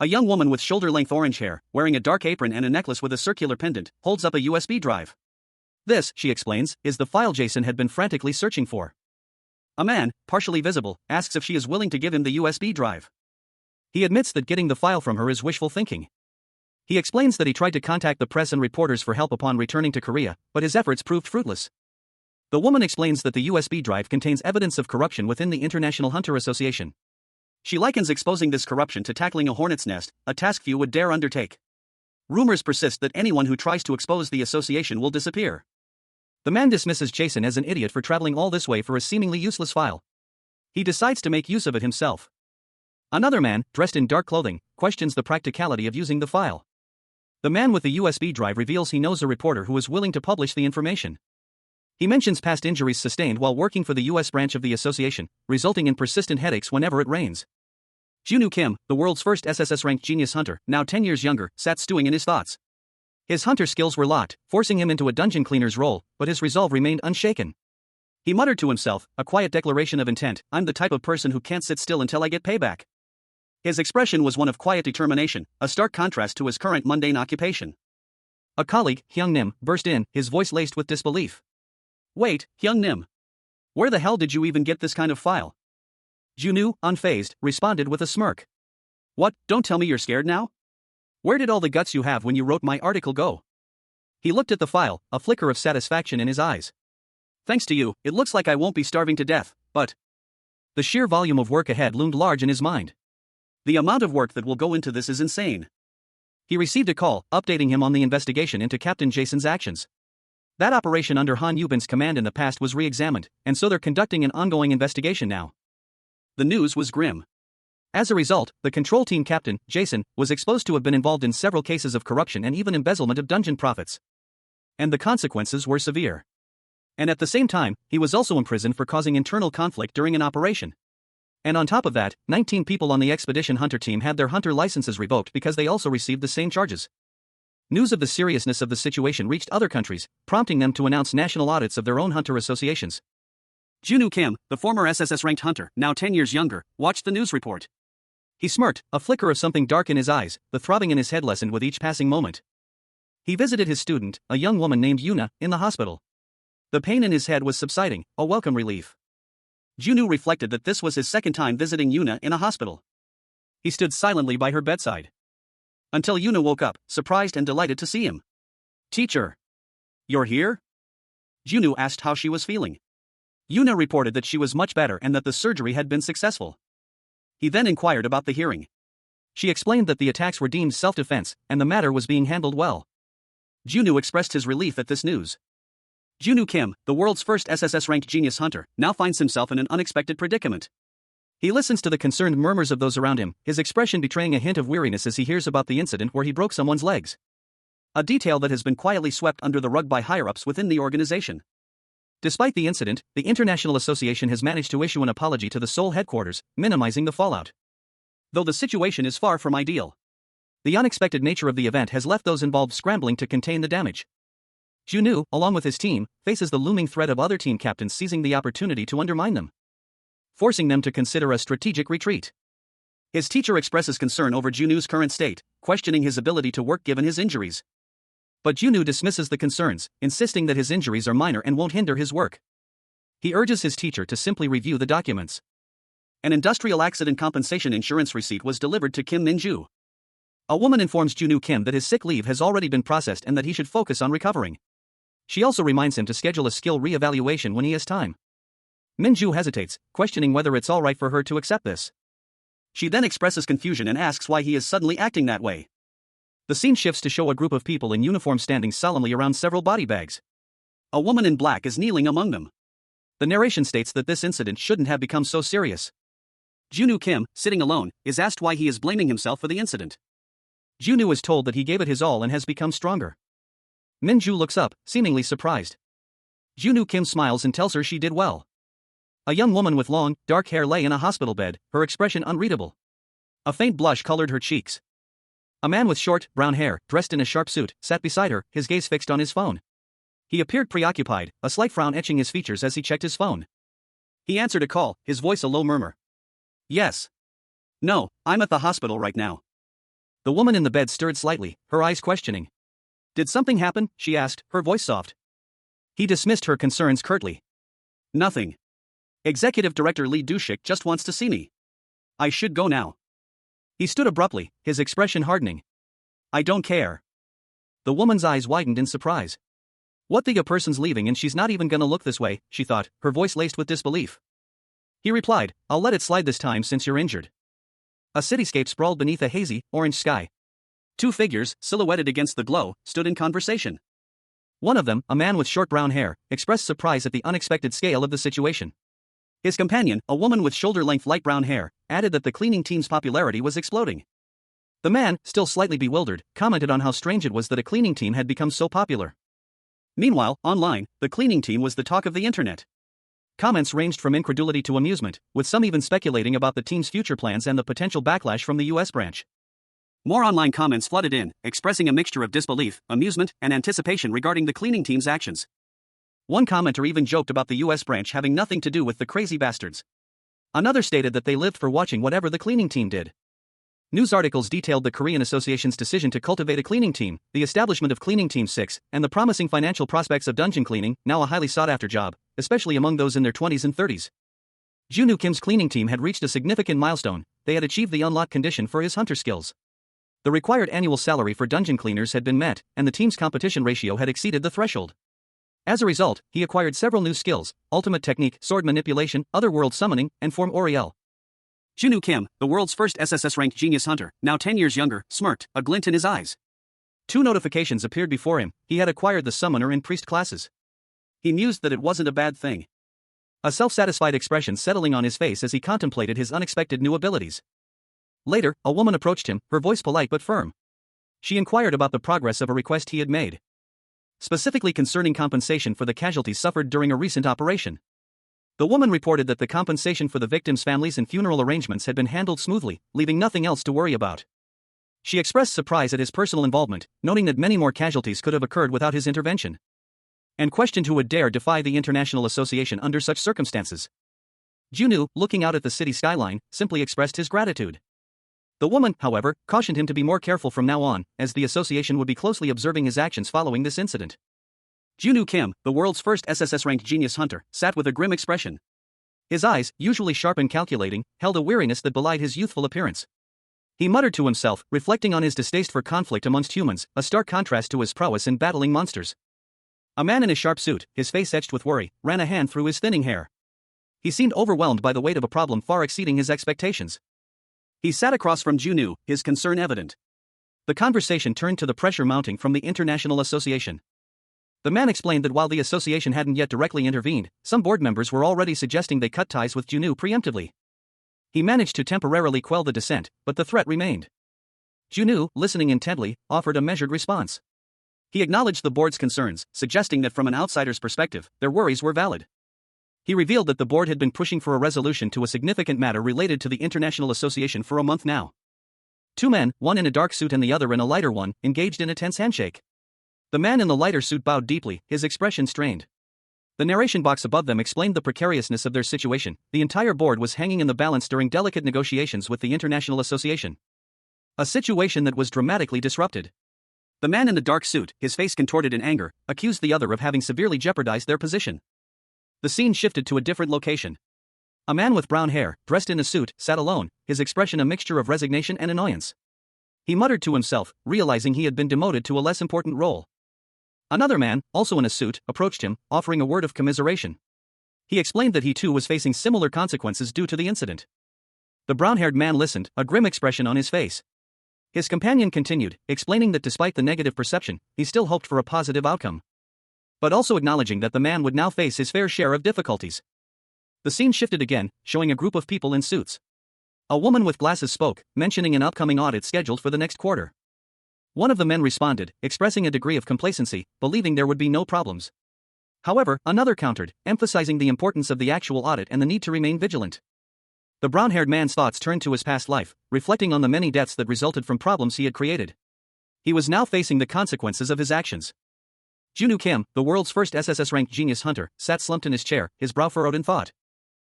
A young woman with shoulder-length orange hair, wearing a dark apron and a necklace with a circular pendant, holds up a USB drive. This, she explains, is the file Jason had been frantically searching for. A man, partially visible, asks if she is willing to give him the USB drive. He admits that getting the file from her is wishful thinking. He explains that he tried to contact the press and reporters for help upon returning to Korea, but his efforts proved fruitless. The woman explains that the USB drive contains evidence of corruption within the International Hunter Association. She likens exposing this corruption to tackling a hornet's nest, a task few would dare undertake. Rumors persist that anyone who tries to expose the association will disappear. The man dismisses Jason as an idiot for traveling all this way for a seemingly useless file. He decides to make use of it himself. Another man, dressed in dark clothing, questions the practicality of using the file. The man with the USB drive reveals he knows a reporter who is willing to publish the information. He mentions past injuries sustained while working for the US branch of the association, resulting in persistent headaches whenever it rains. Junwoo Kim, the world's first SSS-RANK genius hunter, now 10 years younger, sat stewing in his thoughts. His hunter skills were locked, forcing him into a dungeon cleaner's role, but his resolve remained unshaken. He muttered to himself, a quiet declaration of intent, "I'm the type of person who can't sit still until I get payback." His expression was one of quiet determination, a stark contrast to his current mundane occupation. A colleague, Hyung Nim, burst in, his voice laced with disbelief. "Wait, Hyung Nim. Where the hell did you even get this kind of file?" Junwoo, unfazed, responded with a smirk. "What, don't tell me you're scared now? Where did all the guts you have when you wrote my article go?" He looked at the file, a flicker of satisfaction in his eyes. "Thanks to you, it looks like I won't be starving to death, but..." The sheer volume of work ahead loomed large in his mind. The amount of work that will go into this is insane. He received a call, updating him on the investigation into Captain Jason's actions. That operation under Han Yubin's command in the past was re-examined, and so they're conducting an ongoing investigation now. The news was grim. As a result, the control team captain, Jason, was exposed to have been involved in several cases of corruption and even embezzlement of dungeon profits. And the consequences were severe. And at the same time, he was also imprisoned for causing internal conflict during an operation. And on top of that, 19 people on the Expedition Hunter team had their hunter licenses revoked because they also received the same charges. News of the seriousness of the situation reached other countries, prompting them to announce national audits of their own hunter associations. Junwoo Kim, the former SSS-ranked hunter, now 10 years younger, watched the news report. He smirked, a flicker of something dark in his eyes, the throbbing in his head lessened with each passing moment. He visited his student, a young woman named Yuna, in the hospital. The pain in his head was subsiding, a welcome relief. Junwoo reflected that this was his second time visiting Yuna in a hospital. He stood silently by her bedside. Until Yuna woke up, surprised and delighted to see him. "Teacher. You're here?" Junwoo asked how she was feeling. Yuna reported that she was much better and that the surgery had been successful. He then inquired about the hearing. She explained that the attacks were deemed self-defense, and the matter was being handled well. Junwoo expressed his relief at this news. Junwoo Kim, the world's first SSS-ranked genius hunter, now finds himself in an unexpected predicament. He listens to the concerned murmurs of those around him, his expression betraying a hint of weariness as he hears about the incident where he broke someone's legs. A detail that has been quietly swept under the rug by higher-ups within the organization. Despite the incident, the International Association has managed to issue an apology to the Seoul headquarters, minimizing the fallout. Though the situation is far from ideal. The unexpected nature of the event has left those involved scrambling to contain the damage. Junwoo, along with his team, faces the looming threat of other team captains seizing the opportunity to undermine them, forcing them to consider a strategic retreat. His teacher expresses concern over Junwoo's current state, questioning his ability to work given his injuries. But Junwoo dismisses the concerns, insisting that his injuries are minor and won't hinder his work. He urges his teacher to simply review the documents. An industrial accident compensation insurance receipt was delivered to Kim Min-ju. A woman informs Junwoo Kim that his sick leave has already been processed and that he should focus on recovering. She also reminds him to schedule a skill re-evaluation when he has time. Min-ju hesitates, questioning whether it's alright for her to accept this. She then expresses confusion and asks why he is suddenly acting that way. The scene shifts to show a group of people in uniform standing solemnly around several body bags. A woman in black is kneeling among them. The narration states that this incident shouldn't have become so serious. Junwoo Kim, sitting alone, is asked why he is blaming himself for the incident. Junwoo is told that he gave it his all and has become stronger. Min-ju looks up, seemingly surprised. Junwoo Kim smiles and tells her she did well. A young woman with long, dark hair lay in a hospital bed, her expression unreadable. A faint blush colored her cheeks. A man with short, brown hair, dressed in a sharp suit, sat beside her, his gaze fixed on his phone. He appeared preoccupied, a slight frown etching his features as he checked his phone. He answered a call, his voice a low murmur. Yes. No, I'm at the hospital right now. The woman in the bed stirred slightly, her eyes questioning. Did something happen? She asked, her voice soft. He dismissed her concerns curtly. Nothing. Executive Director Lee Dushik just wants to see me. I should go now. He stood abruptly, his expression hardening. I don't care. The woman's eyes widened in surprise. What the person's leaving and she's not even gonna look this way, she thought, her voice laced with disbelief. He replied, I'll let it slide this time since you're injured. A cityscape sprawled beneath a hazy, orange sky. Two figures, silhouetted against the glow, stood in conversation. One of them, a man with short brown hair, expressed surprise at the unexpected scale of the situation. His companion, a woman with shoulder-length light brown hair, added that the cleaning team's popularity was exploding. The man, still slightly bewildered, commented on how strange it was that a cleaning team had become so popular. Meanwhile, online, the cleaning team was the talk of the internet. Comments ranged from incredulity to amusement, with some even speculating about the team's future plans and the potential backlash from the US branch. More online comments flooded in, expressing a mixture of disbelief, amusement, and anticipation regarding the cleaning team's actions. One commenter even joked about the US branch having nothing to do with the crazy bastards. Another stated that they lived for watching whatever the cleaning team did. News articles detailed the Korean Association's decision to cultivate a cleaning team, the establishment of Cleaning Team 6, and the promising financial prospects of dungeon cleaning, now a highly sought-after job, especially among those in their 20s and 30s. Junwoo Kim's cleaning team had reached a significant milestone. They had achieved the unlocked condition for his hunter skills. The required annual salary for dungeon cleaners had been met, and the team's competition ratio had exceeded the threshold. As a result, he acquired several new skills: ultimate technique, sword manipulation, otherworld summoning, and form Oriel. Junwoo Kim, the world's first SSS-RANK genius hunter, now 10 years younger, smirked, a glint in his eyes. Two notifications appeared before him. He had acquired the summoner and priest classes. He mused that it wasn't a bad thing. A self-satisfied expression settling on his face as he contemplated his unexpected new abilities. Later, a woman approached him, her voice polite but firm. She inquired about the progress of a request he had made, specifically concerning compensation for the casualties suffered during a recent operation. The woman reported that the compensation for the victims' families and funeral arrangements had been handled smoothly, leaving nothing else to worry about. She expressed surprise at his personal involvement, noting that many more casualties could have occurred without his intervention, and questioned who would dare defy the International Association under such circumstances. Junwoo, looking out at the city skyline, simply expressed his gratitude. The woman, however, cautioned him to be more careful from now on, as the association would be closely observing his actions following this incident. Junwoo Kim, the world's first SSS-RANK genius hunter, sat with a grim expression. His eyes, usually sharp and calculating, held a weariness that belied his youthful appearance. He muttered to himself, reflecting on his distaste for conflict amongst humans, a stark contrast to his prowess in battling monsters. A man in a sharp suit, his face etched with worry, ran a hand through his thinning hair. He seemed overwhelmed by the weight of a problem far exceeding his expectations. He sat across from Junwoo, his concern evident. The conversation turned to the pressure mounting from the International Association. The man explained that while the association hadn't yet directly intervened, some board members were already suggesting they cut ties with Junwoo preemptively. He managed to temporarily quell the dissent, but the threat remained. Junwoo, listening intently, offered a measured response. He acknowledged the board's concerns, suggesting that from an outsider's perspective, their worries were valid. He revealed that the board had been pushing for a resolution to a significant matter related to the International Association for a month now. Two men, one in a dark suit and the other in a lighter one, engaged in a tense handshake. The man in the lighter suit bowed deeply, his expression strained. The narration box above them explained the precariousness of their situation. The entire board was hanging in the balance during delicate negotiations with the International Association. A situation that was dramatically disrupted. The man in the dark suit, his face contorted in anger, accused the other of having severely jeopardized their position. The scene shifted to a different location. A man with brown hair, dressed in a suit, sat alone, his expression a mixture of resignation and annoyance. He muttered to himself, realizing he had been demoted to a less important role. Another man, also in a suit, approached him, offering a word of commiseration. He explained that he too was facing similar consequences due to the incident. The brown-haired man listened, a grim expression on his face. His companion continued, explaining that despite the negative perception, he still hoped for a positive outcome, but also acknowledging that the man would now face his fair share of difficulties. The scene shifted again, showing a group of people in suits. A woman with glasses spoke, mentioning an upcoming audit scheduled for the next quarter. One of the men responded, expressing a degree of complacency, believing there would be no problems. However, another countered, emphasizing the importance of the actual audit and the need to remain vigilant. The brown-haired man's thoughts turned to his past life, reflecting on the many deaths that resulted from problems he had created. He was now facing the consequences of his actions. Junwoo Kim, the world's first SSS-RANK genius hunter, sat slumped in his chair, his brow furrowed in thought.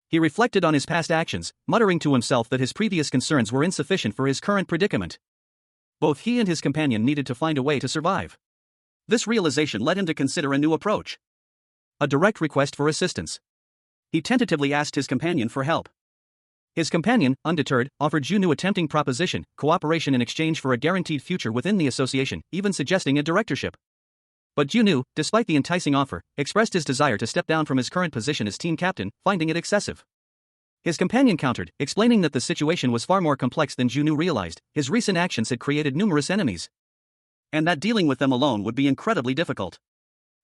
He reflected on his past actions, muttering to himself that his previous concerns were insufficient for his current predicament. Both he and his companion needed to find a way to survive. This realization led him to consider a new approach. A direct request for assistance. He tentatively asked his companion for help. His companion, undeterred, offered Junwoo a tempting proposition, cooperation in exchange for a guaranteed future within the association, even suggesting a directorship. But Junwoo, despite the enticing offer, expressed his desire to step down from his current position as team captain, finding it excessive. His companion countered, explaining that the situation was far more complex than Junwoo realized. His recent actions had created numerous enemies, and that dealing with them alone would be incredibly difficult.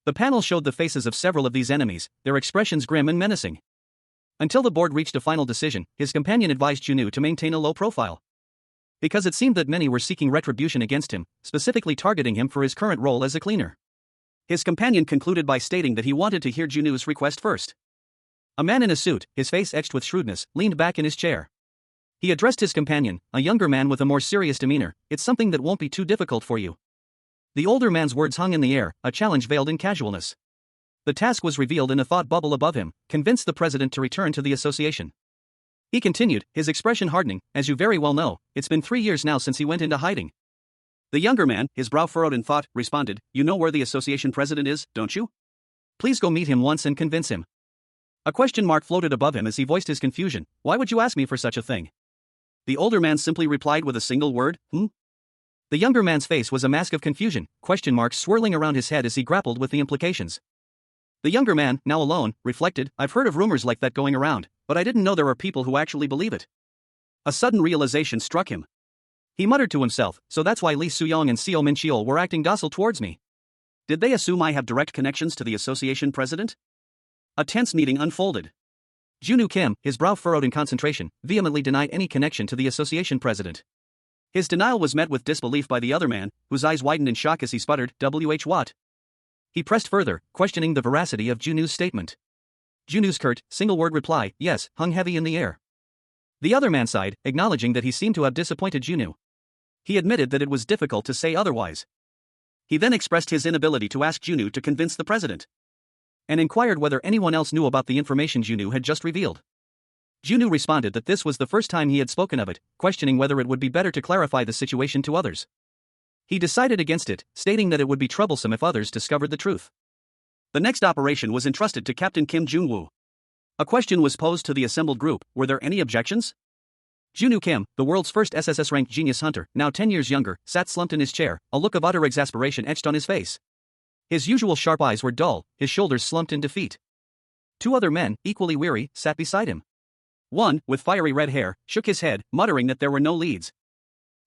The panel showed the faces of several of these enemies, their expressions grim and menacing. Until the board reached a final decision, his companion advised Junwoo to maintain a low profile, because it seemed that many were seeking retribution against him, specifically targeting him for his current role as a cleaner. His companion concluded by stating that he wanted to hear Junwoo's request first. A man in a suit, his face etched with shrewdness, leaned back in his chair. He addressed his companion, a younger man with a more serious demeanor. "It's something that won't be too difficult for you." The older man's words hung in the air, a challenge veiled in casualness. The task was revealed in a thought bubble above him: convince the president to return to the association. He continued, his expression hardening, "As you very well know, it's been 3 years now since he went into hiding." The younger man, his brow furrowed in thought, responded, "You know where the association president is, don't you? Please go meet him once and convince him." A question mark floated above him as he voiced his confusion. "Why would you ask me for such a thing?" The older man simply replied with a single word, The younger man's face was a mask of confusion, question marks swirling around his head as he grappled with the implications. The younger man, now alone, reflected, "I've heard of rumors like that going around, but I didn't know there are people who actually believe it." A sudden realization struck him. He muttered to himself, "So that's why Lee Soo-young and Seo Min-cheol were acting docile towards me. Did they assume I have direct connections to the association president?" A tense meeting unfolded. Junwoo Kim, his brow furrowed in concentration, vehemently denied any connection to the association president. His denial was met with disbelief by the other man, whose eyes widened in shock as he sputtered, "What?" He pressed further, questioning the veracity of Junwoo's statement. Junwoo's curt, single-word reply, "Yes," hung heavy in the air. The other man sighed, acknowledging that he seemed to have disappointed Junwoo. He admitted that it was difficult to say otherwise. He then expressed his inability to ask Junwoo to convince the president, and inquired whether anyone else knew about the information Junwoo had just revealed. Junwoo responded that this was the first time he had spoken of it, questioning whether it would be better to clarify the situation to others. He decided against it, stating that it would be troublesome if others discovered the truth. The next operation was entrusted to Captain Kim Junwoo. A question was posed to the assembled group: were there any objections? Junwoo Kim, the world's first SSS-RANK genius hunter, now 10 years younger, sat slumped in his chair, a look of utter exasperation etched on his face. His usual sharp eyes were dull, his shoulders slumped in defeat. 2 other men, equally weary, sat beside him. One, with fiery red hair, shook his head, muttering that there were no leads.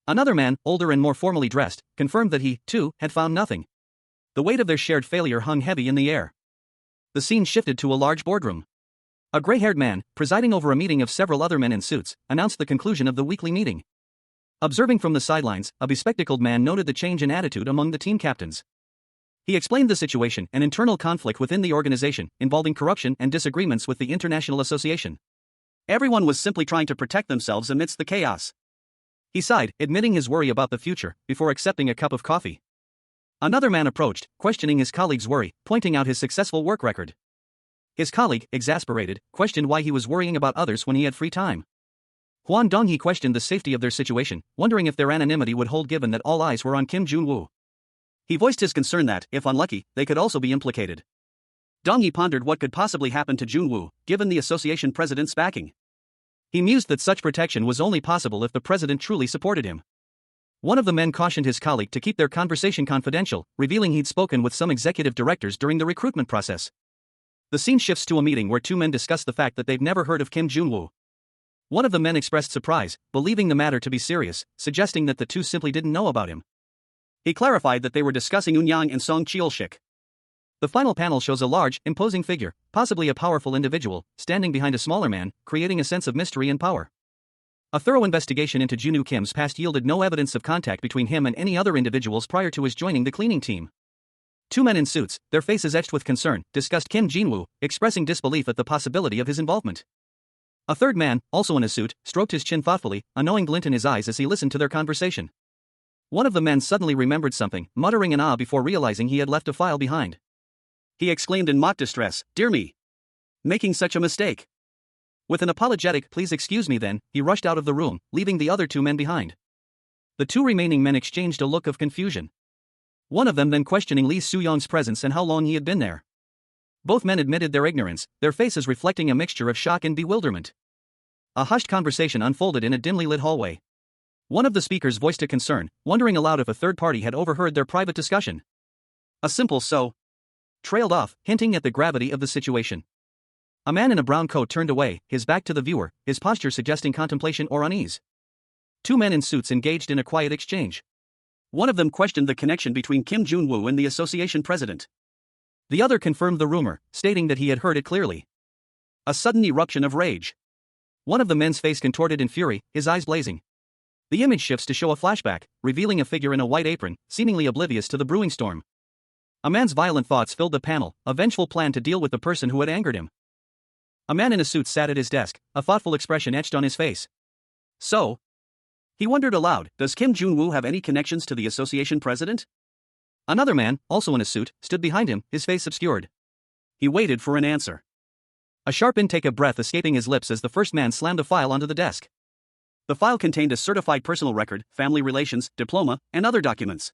Another man, older and more formally dressed, confirmed that he, too, had found nothing. The weight of their shared failure hung heavy in the air. The scene shifted to a large boardroom. A gray-haired man, presiding over a meeting of several other men in suits, announced the conclusion of the weekly meeting. Observing from the sidelines, a bespectacled man noted the change in attitude among the team captains. He explained the situation: an internal conflict within the organization, involving corruption and disagreements with the International Association. Everyone was simply trying to protect themselves amidst the chaos. He sighed, admitting his worry about the future, before accepting a cup of coffee. Another man approached, questioning his colleague's worry, pointing out his successful work record. His colleague, exasperated, questioned why he was worrying about others when he had free time. Hwan Dong-hee questioned the safety of their situation, wondering if their anonymity would hold given that all eyes were on Kim Junwoo. He voiced his concern that, if unlucky, they could also be implicated. Dong-hee pondered what could possibly happen to Junwoo, given the association president's backing. He mused that such protection was only possible if the president truly supported him. One of the men cautioned his colleague to keep their conversation confidential, revealing he'd spoken with some executive directors during the recruitment process. The scene shifts to a meeting where 2 men discuss the fact that they've never heard of Kim Junwoo. One of the men expressed surprise, believing the matter to be serious, suggesting that the 2 simply didn't know about him. He clarified that they were discussing Eun-yang and Song Cheol-shik. The final panel shows a large, imposing figure, possibly a powerful individual, standing behind a smaller man, creating a sense of mystery and power. A thorough investigation into Junwoo Kim's past yielded no evidence of contact between him and any other individuals prior to his joining the cleaning team. 2 men in suits, their faces etched with concern, discussed Kim Junwoo, expressing disbelief at the possibility of his involvement. A third man, also in a suit, stroked his chin thoughtfully, a knowing glint in his eyes as he listened to their conversation. One of the men suddenly remembered something, muttering an ah before realizing he had left a file behind. He exclaimed in mock distress, "Dear me! Making such a mistake!" With an apologetic "Please excuse me then," he rushed out of the room, leaving the other two men behind. The two remaining men exchanged a look of confusion. One of them then questioning Lee Soo-young's presence and how long he had been there. Both men admitted their ignorance, their faces reflecting a mixture of shock and bewilderment. A hushed conversation unfolded in a dimly lit hallway. One of the speakers voiced a concern, wondering aloud if a third party had overheard their private discussion. A simple "so" trailed off, hinting at the gravity of the situation. A man in a brown coat turned away, his back to the viewer, his posture suggesting contemplation or unease. Two men in suits engaged in a quiet exchange. One of them questioned the connection between Kim Jun-woo and the association president. The other confirmed the rumor, stating that he had heard it clearly. A sudden eruption of rage. One of the men's face contorted in fury, his eyes blazing. The image shifts to show a flashback, revealing a figure in a white apron, seemingly oblivious to the brewing storm. A man's violent thoughts filled the panel, a vengeful plan to deal with the person who had angered him. A man in a suit sat at his desk, a thoughtful expression etched on his face. So? He wondered aloud, does Kim Jun-woo have any connections to the association president? Another man, also in a suit, stood behind him, his face obscured. He waited for an answer. A sharp intake of breath escaping his lips as the first man slammed a file onto the desk. The file contained a certified personal record, family relations, diploma, and other documents.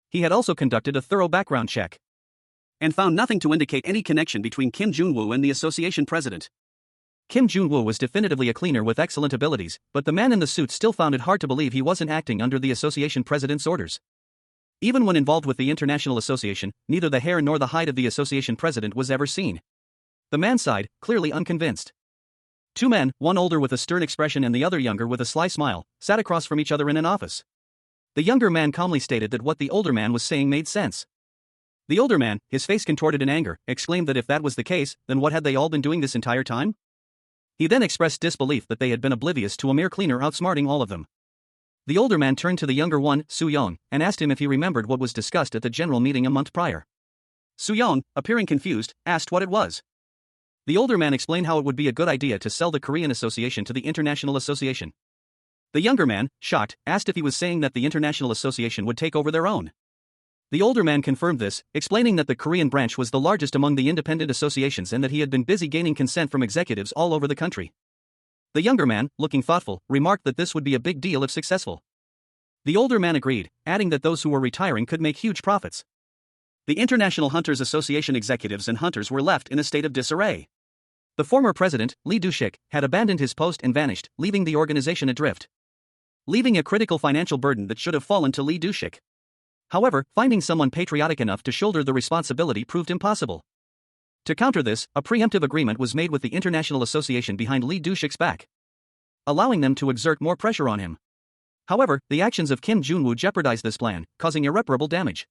He had also conducted a thorough background check and found nothing to indicate any connection between Kim Jun-woo and the association president. Kim Jun-woo was definitively a cleaner with excellent abilities, but the man in the suit still found it hard to believe he wasn't acting under the association president's orders. Even when involved with the international association, neither the hair nor the height of the association president was ever seen. The man sighed, clearly unconvinced. Two men, one older with a stern expression and the other younger with a sly smile, sat across from each other in an office. The younger man calmly stated that what the older man was saying made sense. The older man, his face contorted in anger, exclaimed that if that was the case, then what had they all been doing this entire time? He then expressed disbelief that they had been oblivious to a mere cleaner outsmarting all of them. The older man turned to the younger one, Soo-young, and asked him if he remembered what was discussed at the general meeting a month prior. Soo-young, appearing confused, asked what it was. The older man explained how it would be a good idea to sell the Korean Association to the International Association. The younger man, shocked, asked if he was saying that the International Association would take over their own. The older man confirmed this, explaining that the Korean branch was the largest among the independent associations and that he had been busy gaining consent from executives all over the country. The younger man, looking thoughtful, remarked that this would be a big deal if successful. The older man agreed, adding that those who were retiring could make huge profits. The International Hunters Association executives and hunters were left in a state of disarray. The former president, Lee Do-shik, had abandoned his post and vanished, leaving the organization adrift. Leaving a critical financial burden that should have fallen to Lee Do-shik. However, finding someone patriotic enough to shoulder the responsibility proved impossible. To counter this, a preemptive agreement was made with the International Association behind Lee Do-shik's back, allowing them to exert more pressure on him. However, the actions of Kim Jun-woo jeopardized this plan, causing irreparable damage.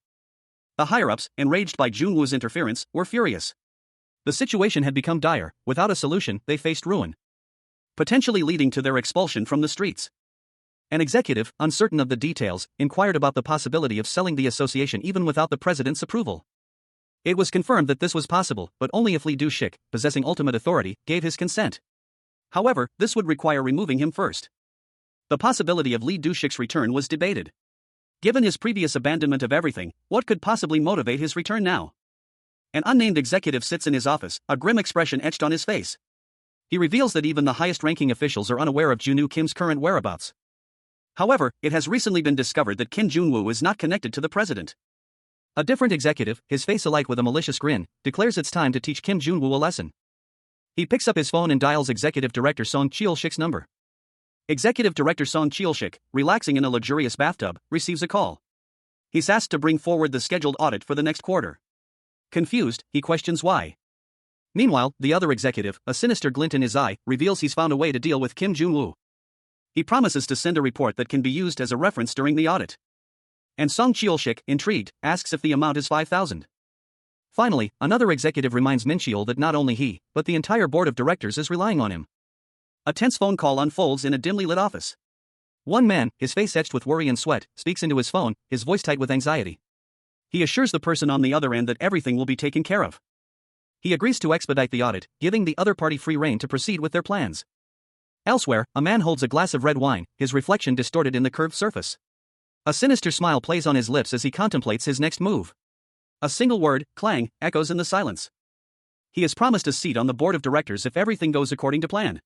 The higher-ups, enraged by Jun-woo's interference, were furious. The situation had become dire. Without a solution, they faced ruin, potentially leading to their expulsion from the streets. An executive, uncertain of the details, inquired about the possibility of selling the association even without the president's approval. It was confirmed that this was possible, but only if Lee Do-shik, possessing ultimate authority, gave his consent. However, this would require removing him first. The possibility of Lee Do-shik's return was debated. Given his previous abandonment of everything, what could possibly motivate his return now? An unnamed executive sits in his office, a grim expression etched on his face. He reveals that even the highest-ranking officials are unaware of Jun-woo Kim's current whereabouts. However, it has recently been discovered that Kim Jun-woo is not connected to the president. A different executive, his face alight with a malicious grin, declares it's time to teach Kim Jun-woo a lesson. He picks up his phone and dials Executive Director Song Cheol-shik's number. Executive Director Song Cheol-shik, relaxing in a luxurious bathtub, receives a call. He's asked to bring forward the scheduled audit for the next quarter. Confused, he questions why. Meanwhile, the other executive, a sinister glint in his eye, reveals he's found a way to deal with Kim Jun-woo. He promises to send a report that can be used as a reference during the audit. And Song Cheol-shik, intrigued, asks if the amount is 5,000. Finally, another executive reminds Min Cheol that not only he, but the entire board of directors is relying on him. A tense phone call unfolds in a dimly lit office. One man, his face etched with worry and sweat, speaks into his phone, his voice tight with anxiety. He assures the person on the other end that everything will be taken care of. He agrees to expedite the audit, giving the other party free rein to proceed with their plans. Elsewhere, a man holds a glass of red wine, his reflection distorted in the curved surface. A sinister smile plays on his lips as he contemplates his next move. A single word, clang, echoes in the silence. He is promised a seat on the board of directors if everything goes according to plan.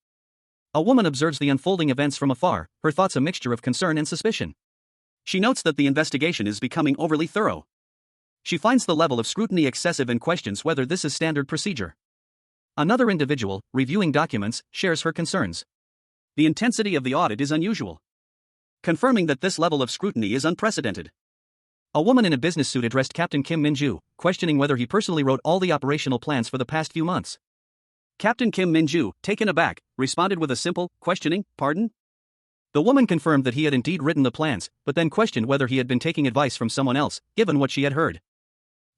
A woman observes the unfolding events from afar, her thoughts a mixture of concern and suspicion. She notes that the investigation is becoming overly thorough. She finds the level of scrutiny excessive and questions whether this is standard procedure. Another individual, reviewing documents, shares her concerns. The intensity of the audit is unusual, confirming that this level of scrutiny is unprecedented. A woman in a business suit addressed Captain Kim Min-ju, questioning whether he personally wrote all the operational plans for the past few months. Captain Kim Min-ju, taken aback, responded with a simple, questioning, "Pardon?" The woman confirmed that he had indeed written the plans, but then questioned whether he had been taking advice from someone else, given what she had heard.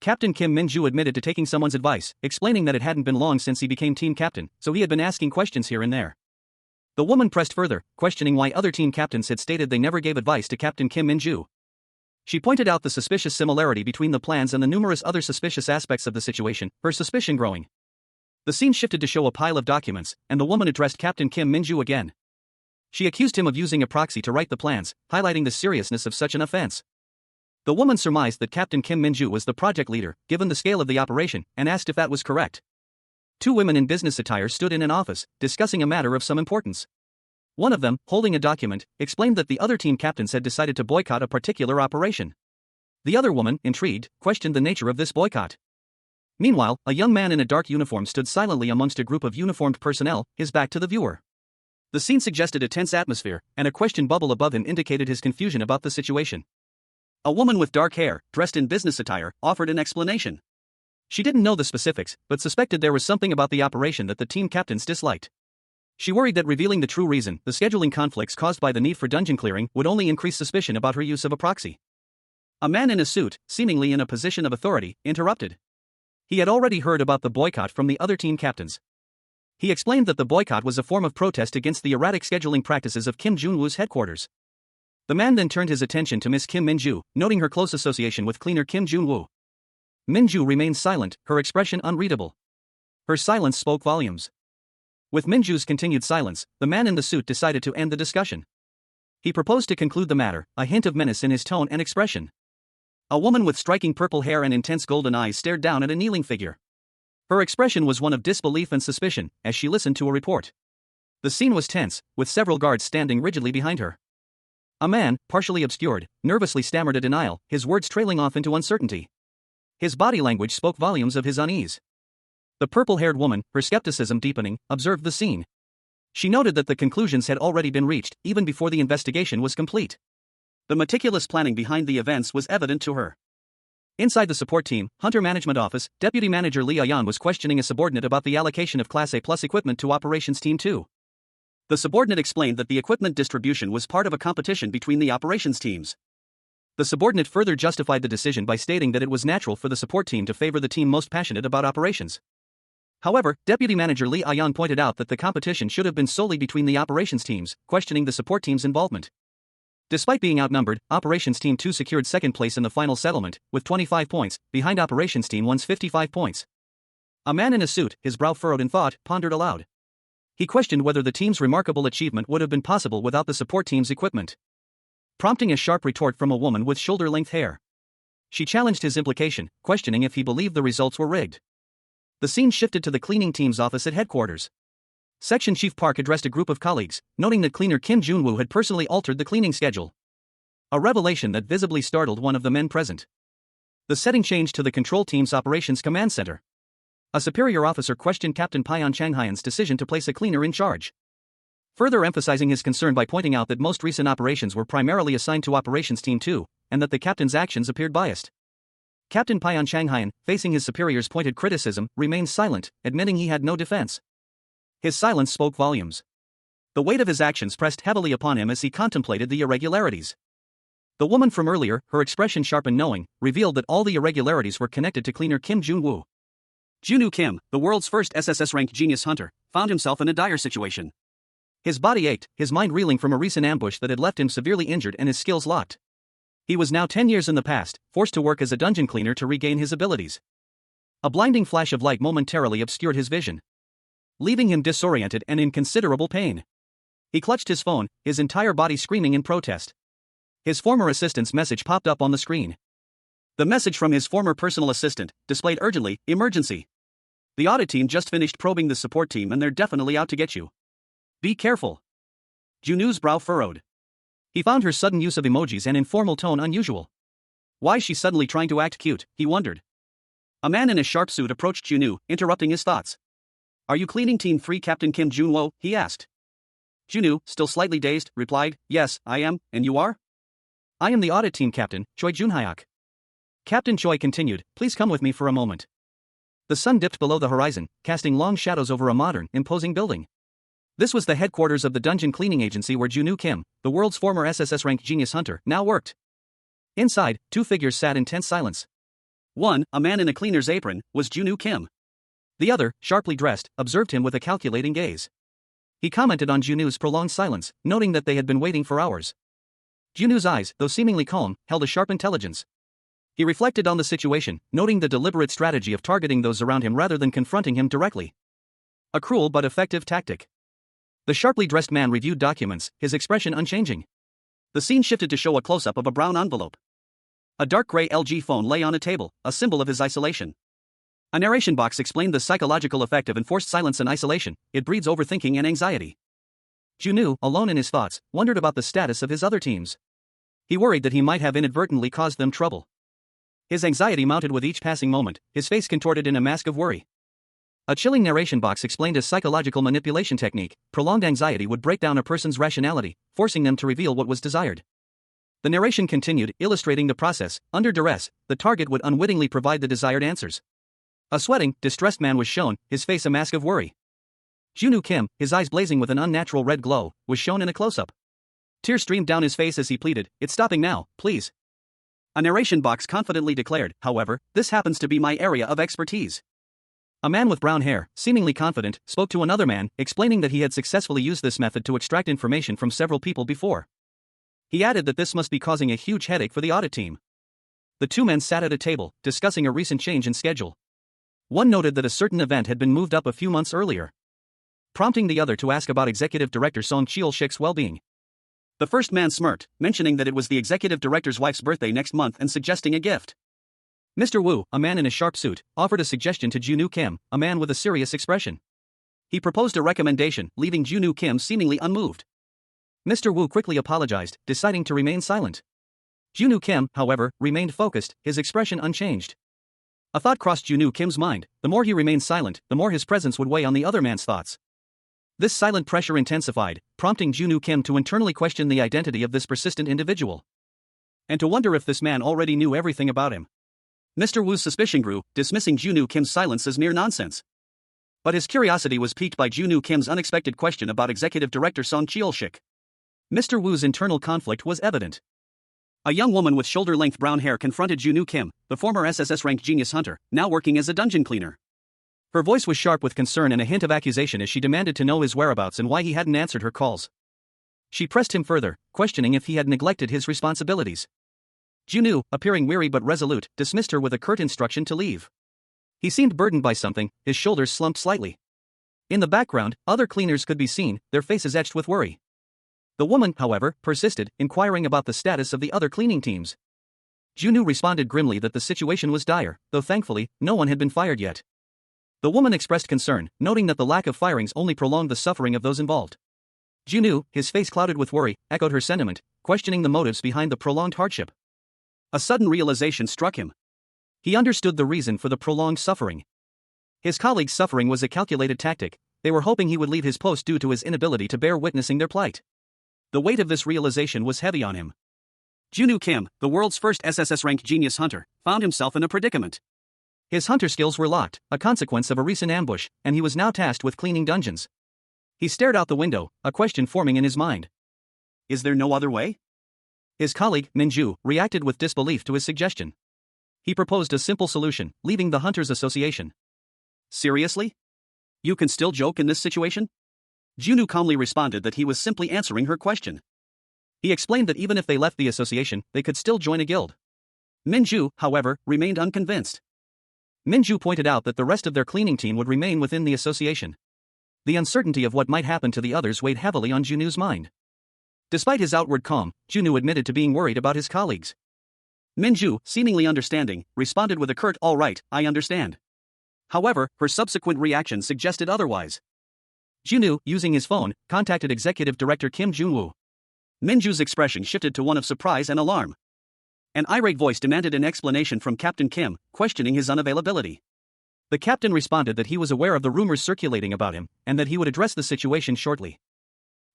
Captain Kim Min-ju admitted to taking someone's advice, explaining that it hadn't been long since he became team captain, so he had been asking questions here and there. The woman pressed further, questioning why other team captains had stated they never gave advice to Captain Kim Min-ju. She pointed out the suspicious similarity between the plans and the numerous other suspicious aspects of the situation, her suspicion growing. The scene shifted to show a pile of documents, and the woman addressed Captain Kim Min-ju again. She accused him of using a proxy to write the plans, highlighting the seriousness of such an offense. The woman surmised that Captain Kim Min-ju was the project leader, given the scale of the operation, and asked if that was correct. Two women in business attire stood in an office, discussing a matter of some importance. One of them, holding a document, explained that the other team captains had decided to boycott a particular operation. The other woman, intrigued, questioned the nature of this boycott. Meanwhile, a young man in a dark uniform stood silently amongst a group of uniformed personnel, his back to the viewer. The scene suggested a tense atmosphere, and a question bubble above him indicated his confusion about the situation. A woman with dark hair, dressed in business attire, offered an explanation. She didn't know the specifics, but suspected there was something about the operation that the team captains disliked. She worried that revealing the true reason, the scheduling conflicts caused by the need for dungeon clearing, would only increase suspicion about her use of a proxy. A man in a suit, seemingly in a position of authority, interrupted. He had already heard about the boycott from the other team captains. He explained that the boycott was a form of protest against the erratic scheduling practices of Kim Jun-woo's headquarters. The man then turned his attention to Miss Kim Min-ju, noting her close association with cleaner Kim Jun-woo. Min-ju remained silent, her expression unreadable. Her silence spoke volumes. With Min-ju's continued silence, the man in the suit decided to end the discussion. He proposed to conclude the matter, a hint of menace in his tone and expression. A woman with striking purple hair and intense golden eyes stared down at a kneeling figure. Her expression was one of disbelief and suspicion, as she listened to a report. The scene was tense, with several guards standing rigidly behind her. A man, partially obscured, nervously stammered a denial, his words trailing off into uncertainty. His body language spoke volumes of his unease. The purple-haired woman, her skepticism deepening, observed the scene. She noted that the conclusions had already been reached, even before the investigation was complete. The meticulous planning behind the events was evident to her. Inside the support team, Hunter Management Office, Deputy Manager Lee Ayan was questioning a subordinate about the allocation of Class A+ equipment to Operations Team 2. The subordinate explained that the equipment distribution was part of a competition between the operations teams. The subordinate further justified the decision by stating that it was natural for the support team to favor the team most passionate about operations. However, Deputy Manager Lee Ayan pointed out that the competition should have been solely between the operations teams, questioning the support team's involvement. Despite being outnumbered, Operations Team 2 secured second place in the final settlement, with 25 points, behind Operations Team 1's 55 points. A man in a suit, his brow furrowed in thought, pondered aloud. He questioned whether the team's remarkable achievement would have been possible without the support team's equipment. Prompting a sharp retort from a woman with shoulder-length hair. She challenged his implication, questioning if he believed the results were rigged. The scene shifted to the cleaning team's office at headquarters. Section Chief Park addressed a group of colleagues, noting that cleaner Kim Jun-woo had personally altered the cleaning schedule. A revelation that visibly startled one of the men present. The setting changed to the control team's operations command center. A superior officer questioned Captain Pyeon Changhyun's decision to place a cleaner in charge, further emphasizing his concern by pointing out that most recent operations were primarily assigned to Operations Team 2, and that the captain's actions appeared biased. Captain Pyeon Changhyun, facing his superior's pointed criticism, remained silent, admitting he had no defense. His silence spoke volumes. The weight of his actions pressed heavily upon him as he contemplated the irregularities. The woman from earlier, her expression sharp and knowing, revealed that all the irregularities were connected to cleaner Kim Jun-woo. Junwoo Kim, the world's first SSS-RANK genius hunter, found himself in a dire situation. His body ached, his mind reeling from a recent ambush that had left him severely injured and his skills locked. He was now 10 years in the past, forced to work as a dungeon cleaner to regain his abilities. A blinding flash of light momentarily obscured his vision, leaving him disoriented and in considerable pain. He clutched his phone, his entire body screaming in protest. His former assistant's message popped up on the screen. The message from his former personal assistant displayed urgently, emergency. The audit team just finished probing the support team and they're definitely out to get you. Be careful. Junwoo's brow furrowed. He found her sudden use of emojis and informal tone unusual. Why is she suddenly trying to act cute, he wondered. A man in a sharp suit approached Junwoo, interrupting his thoughts. Are you cleaning Team 3 Captain Kim Junwoo? He asked. Junwoo, still slightly dazed, replied, Yes, I am, and you are? I am the audit team captain, Choi Junhyuk. Captain Choi continued, please come with me for a moment. The sun dipped below the horizon, casting long shadows over a modern, imposing building. This was the headquarters of the dungeon cleaning agency where Junwoo Kim, the world's former SSS-RANK genius hunter, now worked. Inside, two figures sat in tense silence. One, a man in a cleaner's apron, was Junwoo Kim. The other, sharply dressed, observed him with a calculating gaze. He commented on Junwoo's prolonged silence, noting that they had been waiting for hours. Junwoo's eyes, though seemingly calm, held a sharp intelligence. He reflected on the situation, noting the deliberate strategy of targeting those around him rather than confronting him directly. A cruel but effective tactic. The sharply dressed man reviewed documents, his expression unchanging. The scene shifted to show a close-up of a brown envelope. A dark gray LG phone lay on a table, a symbol of his isolation. A narration box explained the psychological effect of enforced silence and isolation. It breeds overthinking and anxiety. Junwoo, alone in his thoughts, wondered about the status of his other teams. He worried that he might have inadvertently caused them trouble. His anxiety mounted with each passing moment, his face contorted in a mask of worry. A chilling narration box explained a psychological manipulation technique. Prolonged anxiety would break down a person's rationality, forcing them to reveal what was desired. The narration continued, illustrating the process. Under duress, the target would unwittingly provide the desired answers. A sweating, distressed man was shown, his face a mask of worry. Junwoo Kim, his eyes blazing with an unnatural red glow, was shown in a close-up. Tears streamed down his face as he pleaded, It's stopping now, please. A narration box confidently declared, however, this happens to be my area of expertise. A man with brown hair, seemingly confident, spoke to another man, explaining that he had successfully used this method to extract information from several people before. He added that this must be causing a huge headache for the audit team. The two men sat at a table, discussing a recent change in schedule. One noted that a certain event had been moved up a few months earlier, prompting the other to ask about Executive Director Song Cheol-shik's well-being. The first man smirked, mentioning that it was the executive director's wife's birthday next month and suggesting a gift. Mr. Woo, a man in a sharp suit, offered a suggestion to Junwoo Kim, a man with a serious expression. He proposed a recommendation, leaving Junwoo Kim seemingly unmoved. Mr. Woo quickly apologized, deciding to remain silent. Junwoo Kim, however, remained focused, his expression unchanged. A thought crossed Junwoo Kim's mind. The more he remained silent, the more his presence would weigh on the other man's thoughts. This silent pressure intensified, prompting Junwoo Kim to internally question the identity of this persistent individual. And to wonder if this man already knew everything about him. Mr. Woo's suspicion grew, dismissing Junwoo Kim's silence as mere nonsense. But his curiosity was piqued by Junwoo Kim's unexpected question about Executive Director Song Cheol-shik. Mr. Woo's internal conflict was evident. A young woman with shoulder-length brown hair confronted Junwoo Kim, the former SSS-RANK genius hunter, now working as a dungeon cleaner. Her voice was sharp with concern and a hint of accusation as she demanded to know his whereabouts and why he hadn't answered her calls. She pressed him further, questioning if he had neglected his responsibilities. Junwoo, appearing weary but resolute, dismissed her with a curt instruction to leave. He seemed burdened by something, his shoulders slumped slightly. In the background, other cleaners could be seen, their faces etched with worry. The woman, however, persisted, inquiring about the status of the other cleaning teams. Junwoo responded grimly that the situation was dire, though thankfully, no one had been fired yet. The woman expressed concern, noting that the lack of firings only prolonged the suffering of those involved. Junwoo, his face clouded with worry, echoed her sentiment, questioning the motives behind the prolonged hardship. A sudden realization struck him. He understood the reason for the prolonged suffering. His colleagues' suffering was a calculated tactic. They were hoping he would leave his post due to his inability to bear witnessing their plight. The weight of this realization was heavy on him. Junwoo Kim, the world's first SSS-RANK genius hunter, found himself in a predicament. His hunter skills were locked, a consequence of a recent ambush, and he was now tasked with cleaning dungeons. He stared out the window, a question forming in his mind. Is there no other way? His colleague, Minju, reacted with disbelief to his suggestion. He proposed a simple solution, leaving the Hunters Association. Seriously? You can still joke in this situation? Junwoo calmly responded that he was simply answering her question. He explained that even if they left the association, they could still join a guild. Minju, however, remained unconvinced. Minju pointed out that the rest of their cleaning team would remain within the association. The uncertainty of what might happen to the others weighed heavily on Junu's mind. Despite his outward calm, Junu admitted to being worried about his colleagues. Minju, seemingly understanding, responded with a curt "all right, I understand." However, her subsequent reaction suggested otherwise. Junu, using his phone, contacted Executive Director Kim Jung-woo. Minju's expression shifted to one of surprise and alarm. An irate voice demanded an explanation from Captain Kim, questioning his unavailability. The captain responded that he was aware of the rumors circulating about him, and that he would address the situation shortly.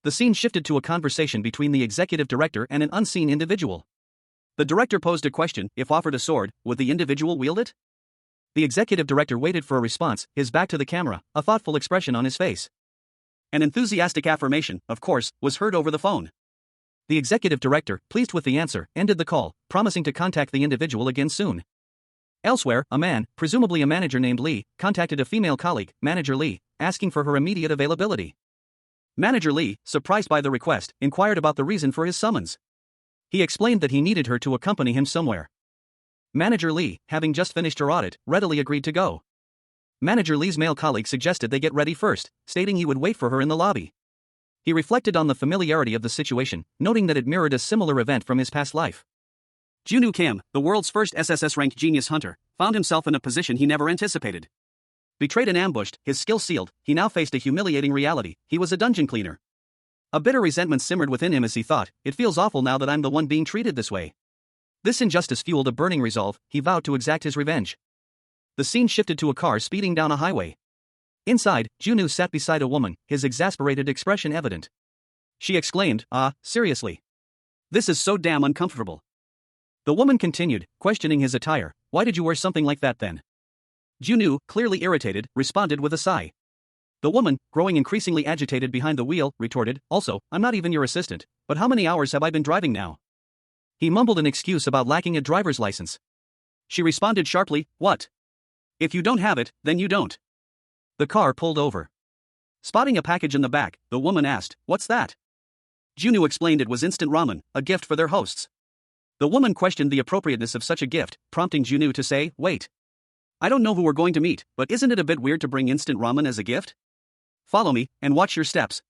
The scene shifted to a conversation between the executive director and an unseen individual. The director posed a question: if offered a sword, would the individual wield it? The executive director waited for a response, his back to the camera, a thoughtful expression on his face. An enthusiastic affirmation, of course, was heard over the phone. The executive director, pleased with the answer, ended the call, promising to contact the individual again soon. Elsewhere, a man, presumably a manager named Lee, contacted a female colleague, Manager Lee, asking for her immediate availability. Manager Lee, surprised by the request, inquired about the reason for his summons. He explained that he needed her to accompany him somewhere. Manager Lee, having just finished her audit, readily agreed to go. Manager Lee's male colleague suggested they get ready first, stating he would wait for her in the lobby. He reflected on the familiarity of the situation, noting that it mirrored a similar event from his past life. Junu Kim, the world's first SSS-RANK genius hunter, found himself in a position he never anticipated. Betrayed and ambushed, his skill sealed, he now faced a humiliating reality: he was a dungeon cleaner. A bitter resentment simmered within him as he thought, "It feels awful now that I'm the one being treated this way." This injustice fueled a burning resolve. He vowed to exact his revenge. The scene shifted to a car speeding down a highway. Inside, Junu sat beside a woman, his exasperated expression evident. She exclaimed, seriously? This is so damn uncomfortable." The woman continued, questioning his attire. "Why did you wear something like that then?" Junu, clearly irritated, responded with a sigh. The woman, growing increasingly agitated behind the wheel, retorted, "Also, I'm not even your assistant, but how many hours have I been driving now?" He mumbled an excuse about lacking a driver's license. She responded sharply, "What? If you don't have it, then you don't." The car pulled over. Spotting a package in the back, the woman asked, "What's that?" Junu explained it was instant ramen, a gift for their hosts. The woman questioned the appropriateness of such a gift, prompting Junu to say, "Wait. I don't know who we're going to meet, but isn't it a bit weird to bring instant ramen as a gift? Follow me, and watch your steps."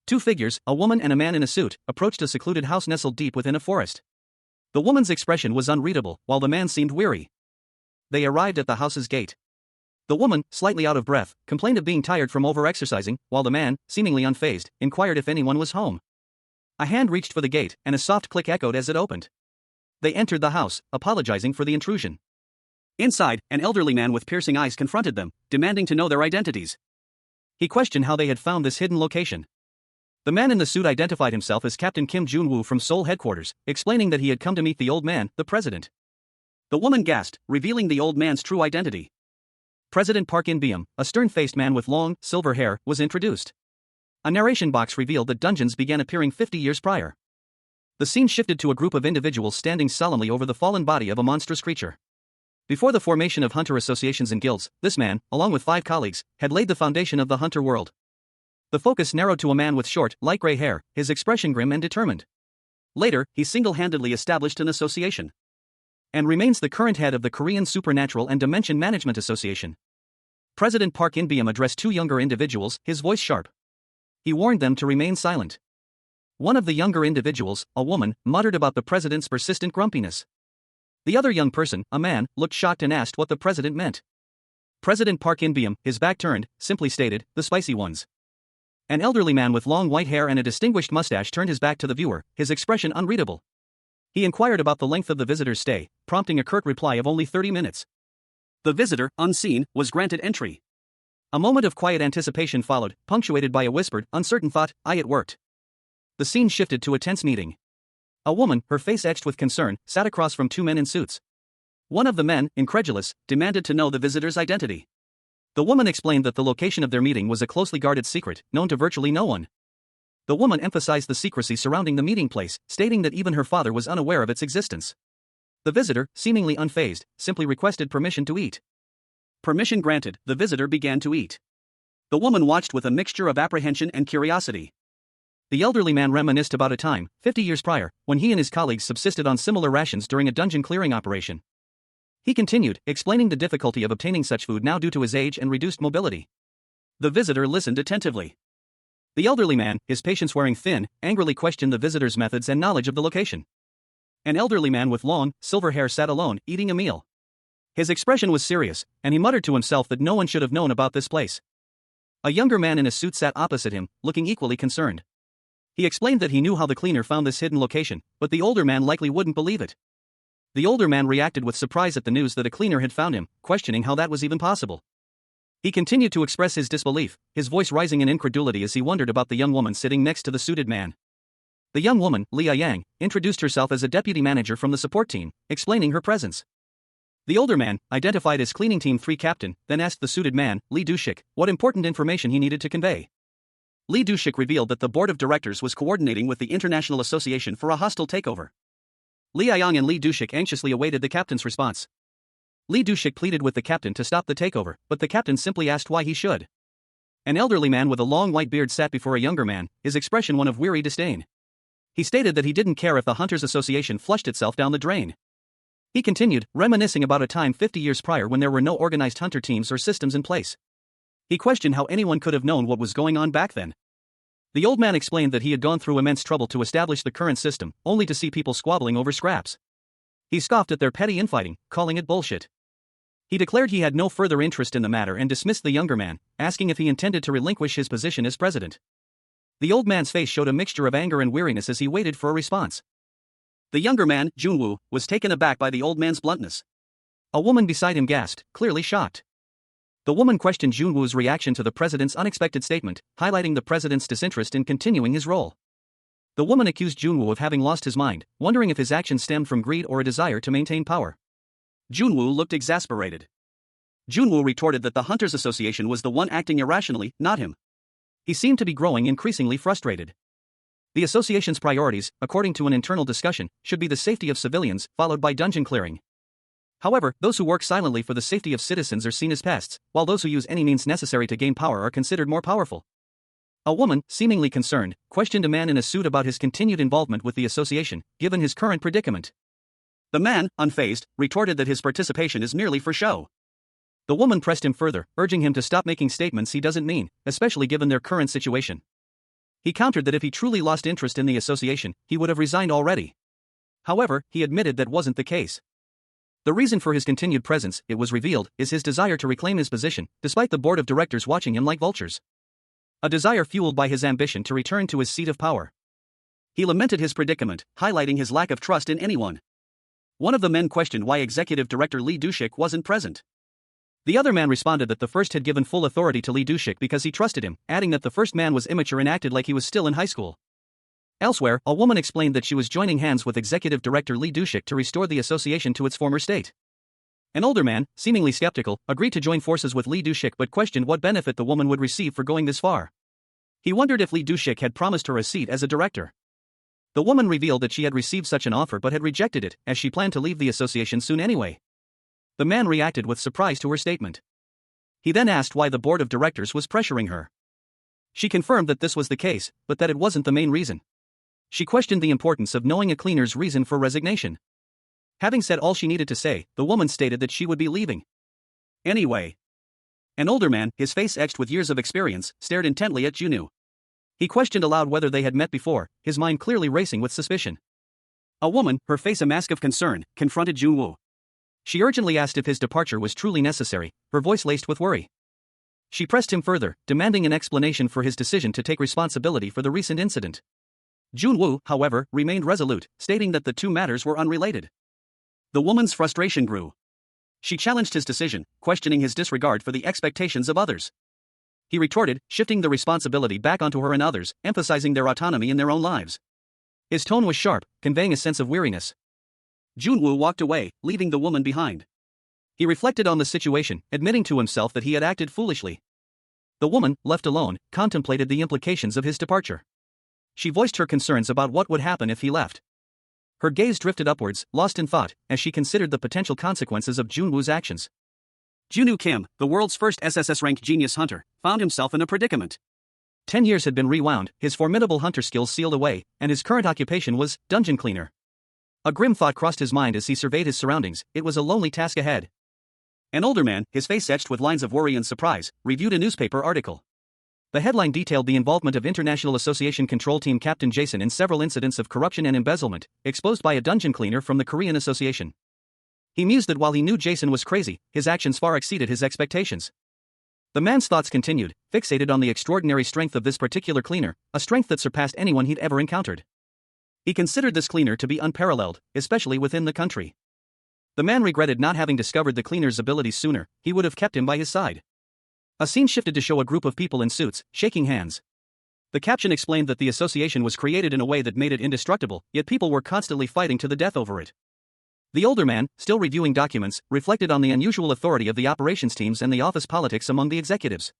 Two figures, a woman and a man in a suit, approached a secluded house nestled deep within a forest. The woman's expression was unreadable, while the man seemed weary. They arrived at the house's gate. The woman, slightly out of breath, complained of being tired from over-exercising, while the man, seemingly unfazed, inquired if anyone was home. A hand reached for the gate, and a soft click echoed as it opened. They entered the house, apologizing for the intrusion. Inside, an elderly man with piercing eyes confronted them, demanding to know their identities. He questioned how they had found this hidden location. The man in the suit identified himself as Captain Kim Jun-woo from Seoul headquarters, explaining that he had come to meet the old man, the president. The woman gasped, revealing the old man's true identity. President Park In-beom, a stern-faced man with long, silver hair, was introduced. A narration box revealed that dungeons began appearing 50 years prior. The scene shifted to a group of individuals standing solemnly over the fallen body of a monstrous creature. Before the formation of hunter associations and guilds, this man, along with 5 colleagues, had laid the foundation of the hunter world. The focus narrowed to a man with short, light gray hair, his expression grim and determined. Later, he single-handedly established an association. And remains the current head of the Korean Supernatural and Dimension Management Association. President Park In-beom addressed 2 younger individuals, his voice sharp. He warned them to remain silent. One of the younger individuals, a woman, muttered about the president's persistent grumpiness. The other young person, a man, looked shocked and asked what the president meant. President Park In-beom, his back turned, simply stated, "The spicy ones." An elderly man with long white hair and a distinguished mustache turned his back to the viewer, his expression unreadable. He inquired about the length of the visitor's stay, prompting a curt reply of only 30 minutes. The visitor, unseen, was granted entry. A moment of quiet anticipation followed, punctuated by a whispered, uncertain thought, "It worked." The scene shifted to a tense meeting. A woman, her face etched with concern, sat across from 2 men in suits. One of the men, incredulous, demanded to know the visitor's identity. The woman explained that the location of their meeting was a closely guarded secret, known to virtually no one. The woman emphasized the secrecy surrounding the meeting place, stating that even her father was unaware of its existence. The visitor, seemingly unfazed, simply requested permission to eat. Permission granted, the visitor began to eat. The woman watched with a mixture of apprehension and curiosity. The elderly man reminisced about a time, 50 years prior, when he and his colleagues subsisted on similar rations during a dungeon clearing operation. He continued, explaining the difficulty of obtaining such food now due to his age and reduced mobility. The visitor listened attentively. The elderly man, his patience wearing thin, angrily questioned the visitor's methods and knowledge of the location. An elderly man with long, silver hair sat alone, eating a meal. His expression was serious, and he muttered to himself that no one should have known about this place. A younger man in a suit sat opposite him, looking equally concerned. He explained that he knew how the cleaner found this hidden location, but the older man likely wouldn't believe it. The older man reacted with surprise at the news that a cleaner had found him, questioning how that was even possible. He continued to express his disbelief, his voice rising in incredulity as he wondered about the young woman sitting next to the suited man. The young woman, Lia Yang, introduced herself as a deputy manager from the support team, explaining her presence. The older man, identified as Cleaning Team 3 captain, then asked the suited man, Lee Dushik, what important information he needed to convey. Lee Dushik revealed that the board of directors was coordinating with the International Association for a hostile takeover. Li Yang and Lee Dushik anxiously awaited the captain's response. Lee Dushik pleaded with the captain to stop the takeover, but the captain simply asked why he should. An elderly man with a long white beard sat before a younger man, his expression one of weary disdain. He stated that he didn't care if the Hunters Association flushed itself down the drain. He continued, reminiscing about a time 50 years prior when there were no organized hunter teams or systems in place. He questioned how anyone could have known what was going on back then. The old man explained that he had gone through immense trouble to establish the current system, only to see people squabbling over scraps. He scoffed at their petty infighting, calling it bullshit. He declared he had no further interest in the matter and dismissed the younger man, asking if he intended to relinquish his position as president. The old man's face showed a mixture of anger and weariness as he waited for a response. The younger man, Junwoo, was taken aback by the old man's bluntness. A woman beside him gasped, clearly shocked. The woman questioned Junwoo's reaction to the president's unexpected statement, highlighting the president's disinterest in continuing his role. The woman accused Junwoo of having lost his mind, wondering if his actions stemmed from greed or a desire to maintain power. Junwoo looked exasperated. Junwoo retorted that the Hunters Association was the one acting irrationally, not him. He seemed to be growing increasingly frustrated. The association's priorities, according to an internal discussion, should be the safety of civilians, followed by dungeon clearing. However, those who work silently for the safety of citizens are seen as pests, while those who use any means necessary to gain power are considered more powerful. A woman, seemingly concerned, questioned a man in a suit about his continued involvement with the association, given his current predicament. The man, unfazed, retorted that his participation is merely for show. The woman pressed him further, urging him to stop making statements he doesn't mean, especially given their current situation. He countered that if he truly lost interest in the association, he would have resigned already. However, he admitted that wasn't the case. The reason for his continued presence, it was revealed, is his desire to reclaim his position, despite the board of directors watching him like vultures. A desire fueled by his ambition to return to his seat of power. He lamented his predicament, highlighting his lack of trust in anyone. One of the men questioned why Executive Director Lee Dushik wasn't present. The other man responded that the first had given full authority to Lee Dushik because he trusted him, adding that the first man was immature and acted like he was still in high school. Elsewhere, a woman explained that she was joining hands with Executive Director Lee Dushik to restore the association to its former state. An older man, seemingly skeptical, agreed to join forces with Lee Dushik but questioned what benefit the woman would receive for going this far. He wondered if Lee Dushik had promised her a seat as a director. The woman revealed that she had received such an offer but had rejected it, as she planned to leave the association soon anyway. The man reacted with surprise to her statement. He then asked why the board of directors was pressuring her. She confirmed that this was the case, but that it wasn't the main reason. She questioned the importance of knowing a cleaner's reason for resignation. Having said all she needed to say, the woman stated that she would be leaving. Anyway. An older man, his face etched with years of experience, stared intently at Junwoo. He questioned aloud whether they had met before, his mind clearly racing with suspicion. A woman, her face a mask of concern, confronted Junwoo. She urgently asked if his departure was truly necessary, her voice laced with worry. She pressed him further, demanding an explanation for his decision to take responsibility for the recent incident. Junwoo, however, remained resolute, stating that the two matters were unrelated. The woman's frustration grew. She challenged his decision, questioning his disregard for the expectations of others. He retorted, shifting the responsibility back onto her and others, emphasizing their autonomy in their own lives. His tone was sharp, conveying a sense of weariness. Junwoo walked away, leaving the woman behind. He reflected on the situation, admitting to himself that he had acted foolishly. The woman, left alone, contemplated the implications of his departure. She voiced her concerns about what would happen if he left. Her gaze drifted upwards, lost in thought, as she considered the potential consequences of Junwoo's actions. Junwoo Kim, the world's first SSS-RANK genius hunter, found himself in a predicament. 10 years had been rewound, his formidable hunter skills sealed away, and his current occupation was dungeon cleaner. A grim thought crossed his mind as he surveyed his surroundings. It was a lonely task ahead. An older man, his face etched with lines of worry and surprise, reviewed a newspaper article. The headline detailed the involvement of International Association Control Team Captain Jason in several incidents of corruption and embezzlement, exposed by a dungeon cleaner from the Korean Association. He mused that while he knew Jason was crazy, his actions far exceeded his expectations. The man's thoughts continued, fixated on the extraordinary strength of this particular cleaner, a strength that surpassed anyone he'd ever encountered. He considered this cleaner to be unparalleled, especially within the country. The man regretted not having discovered the cleaner's abilities sooner. He would have kept him by his side. A scene shifted to show a group of people in suits, shaking hands. The caption explained that the association was created in a way that made it indestructible, yet people were constantly fighting to the death over it. The older man, still reviewing documents, reflected on the unusual authority of the operations teams and the office politics among the executives.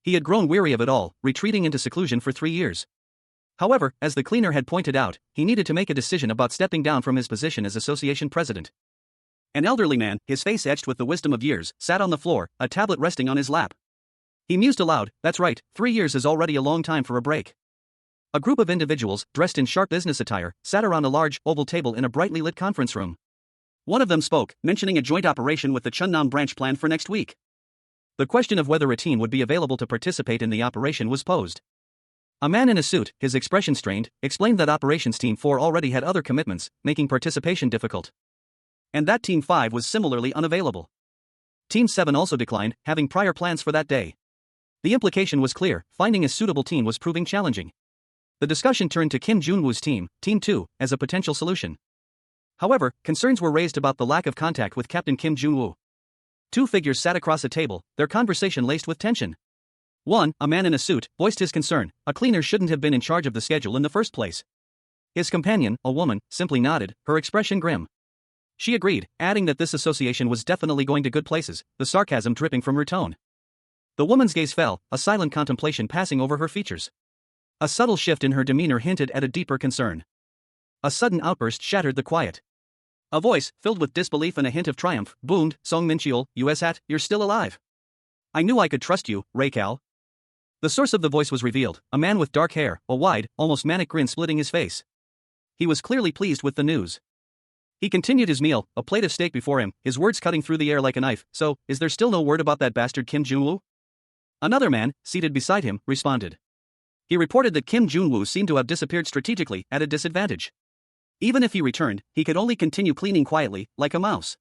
He had grown weary of it all, retreating into seclusion for 3 years. However, as the cleaner had pointed out, he needed to make a decision about stepping down from his position as association president. An elderly man, his face etched with the wisdom of years, sat on the floor, a tablet resting on his lap. He mused aloud, "That's right, 3 years is already a long time for a break." A group of individuals, dressed in sharp business attire, sat around a large, oval table in a brightly lit conference room. One of them spoke, mentioning a joint operation with the Chunnam branch planned for next week. The question of whether a team would be available to participate in the operation was posed. A man in a suit, his expression strained, explained that Operations Team 4 already had other commitments, making participation difficult. And that Team 5 was similarly unavailable. Team 7 also declined, having prior plans for that day. The implication was clear: finding a suitable team was proving challenging. The discussion turned to Kim Jun-woo's team, Team 2, as a potential solution. However, concerns were raised about the lack of contact with Captain Kim Jun-woo. Two figures sat across a table, their conversation laced with tension. One, a man in a suit, voiced his concern: a cleaner shouldn't have been in charge of the schedule in the first place. His companion, a woman, simply nodded, her expression grim. She agreed, adding that this association was definitely going to good places, the sarcasm dripping from her tone. The woman's gaze fell, a silent contemplation passing over her features. A subtle shift in her demeanor hinted at a deeper concern. A sudden outburst shattered the quiet. A voice, filled with disbelief and a hint of triumph, boomed, "Song Min-cheol, USAT, you're still alive. I knew I could trust you, Raykal." The source of the voice was revealed, a man with dark hair, a wide, almost manic grin splitting his face. He was clearly pleased with the news. He continued his meal, a plate of steak before him, his words cutting through the air like a knife. "So, is there still no word about that bastard Kim Jun-woo?" Another man, seated beside him, responded. He reported that Kim Jun-woo seemed to have disappeared strategically, at a disadvantage. Even if he returned, he could only continue cleaning quietly, like a mouse.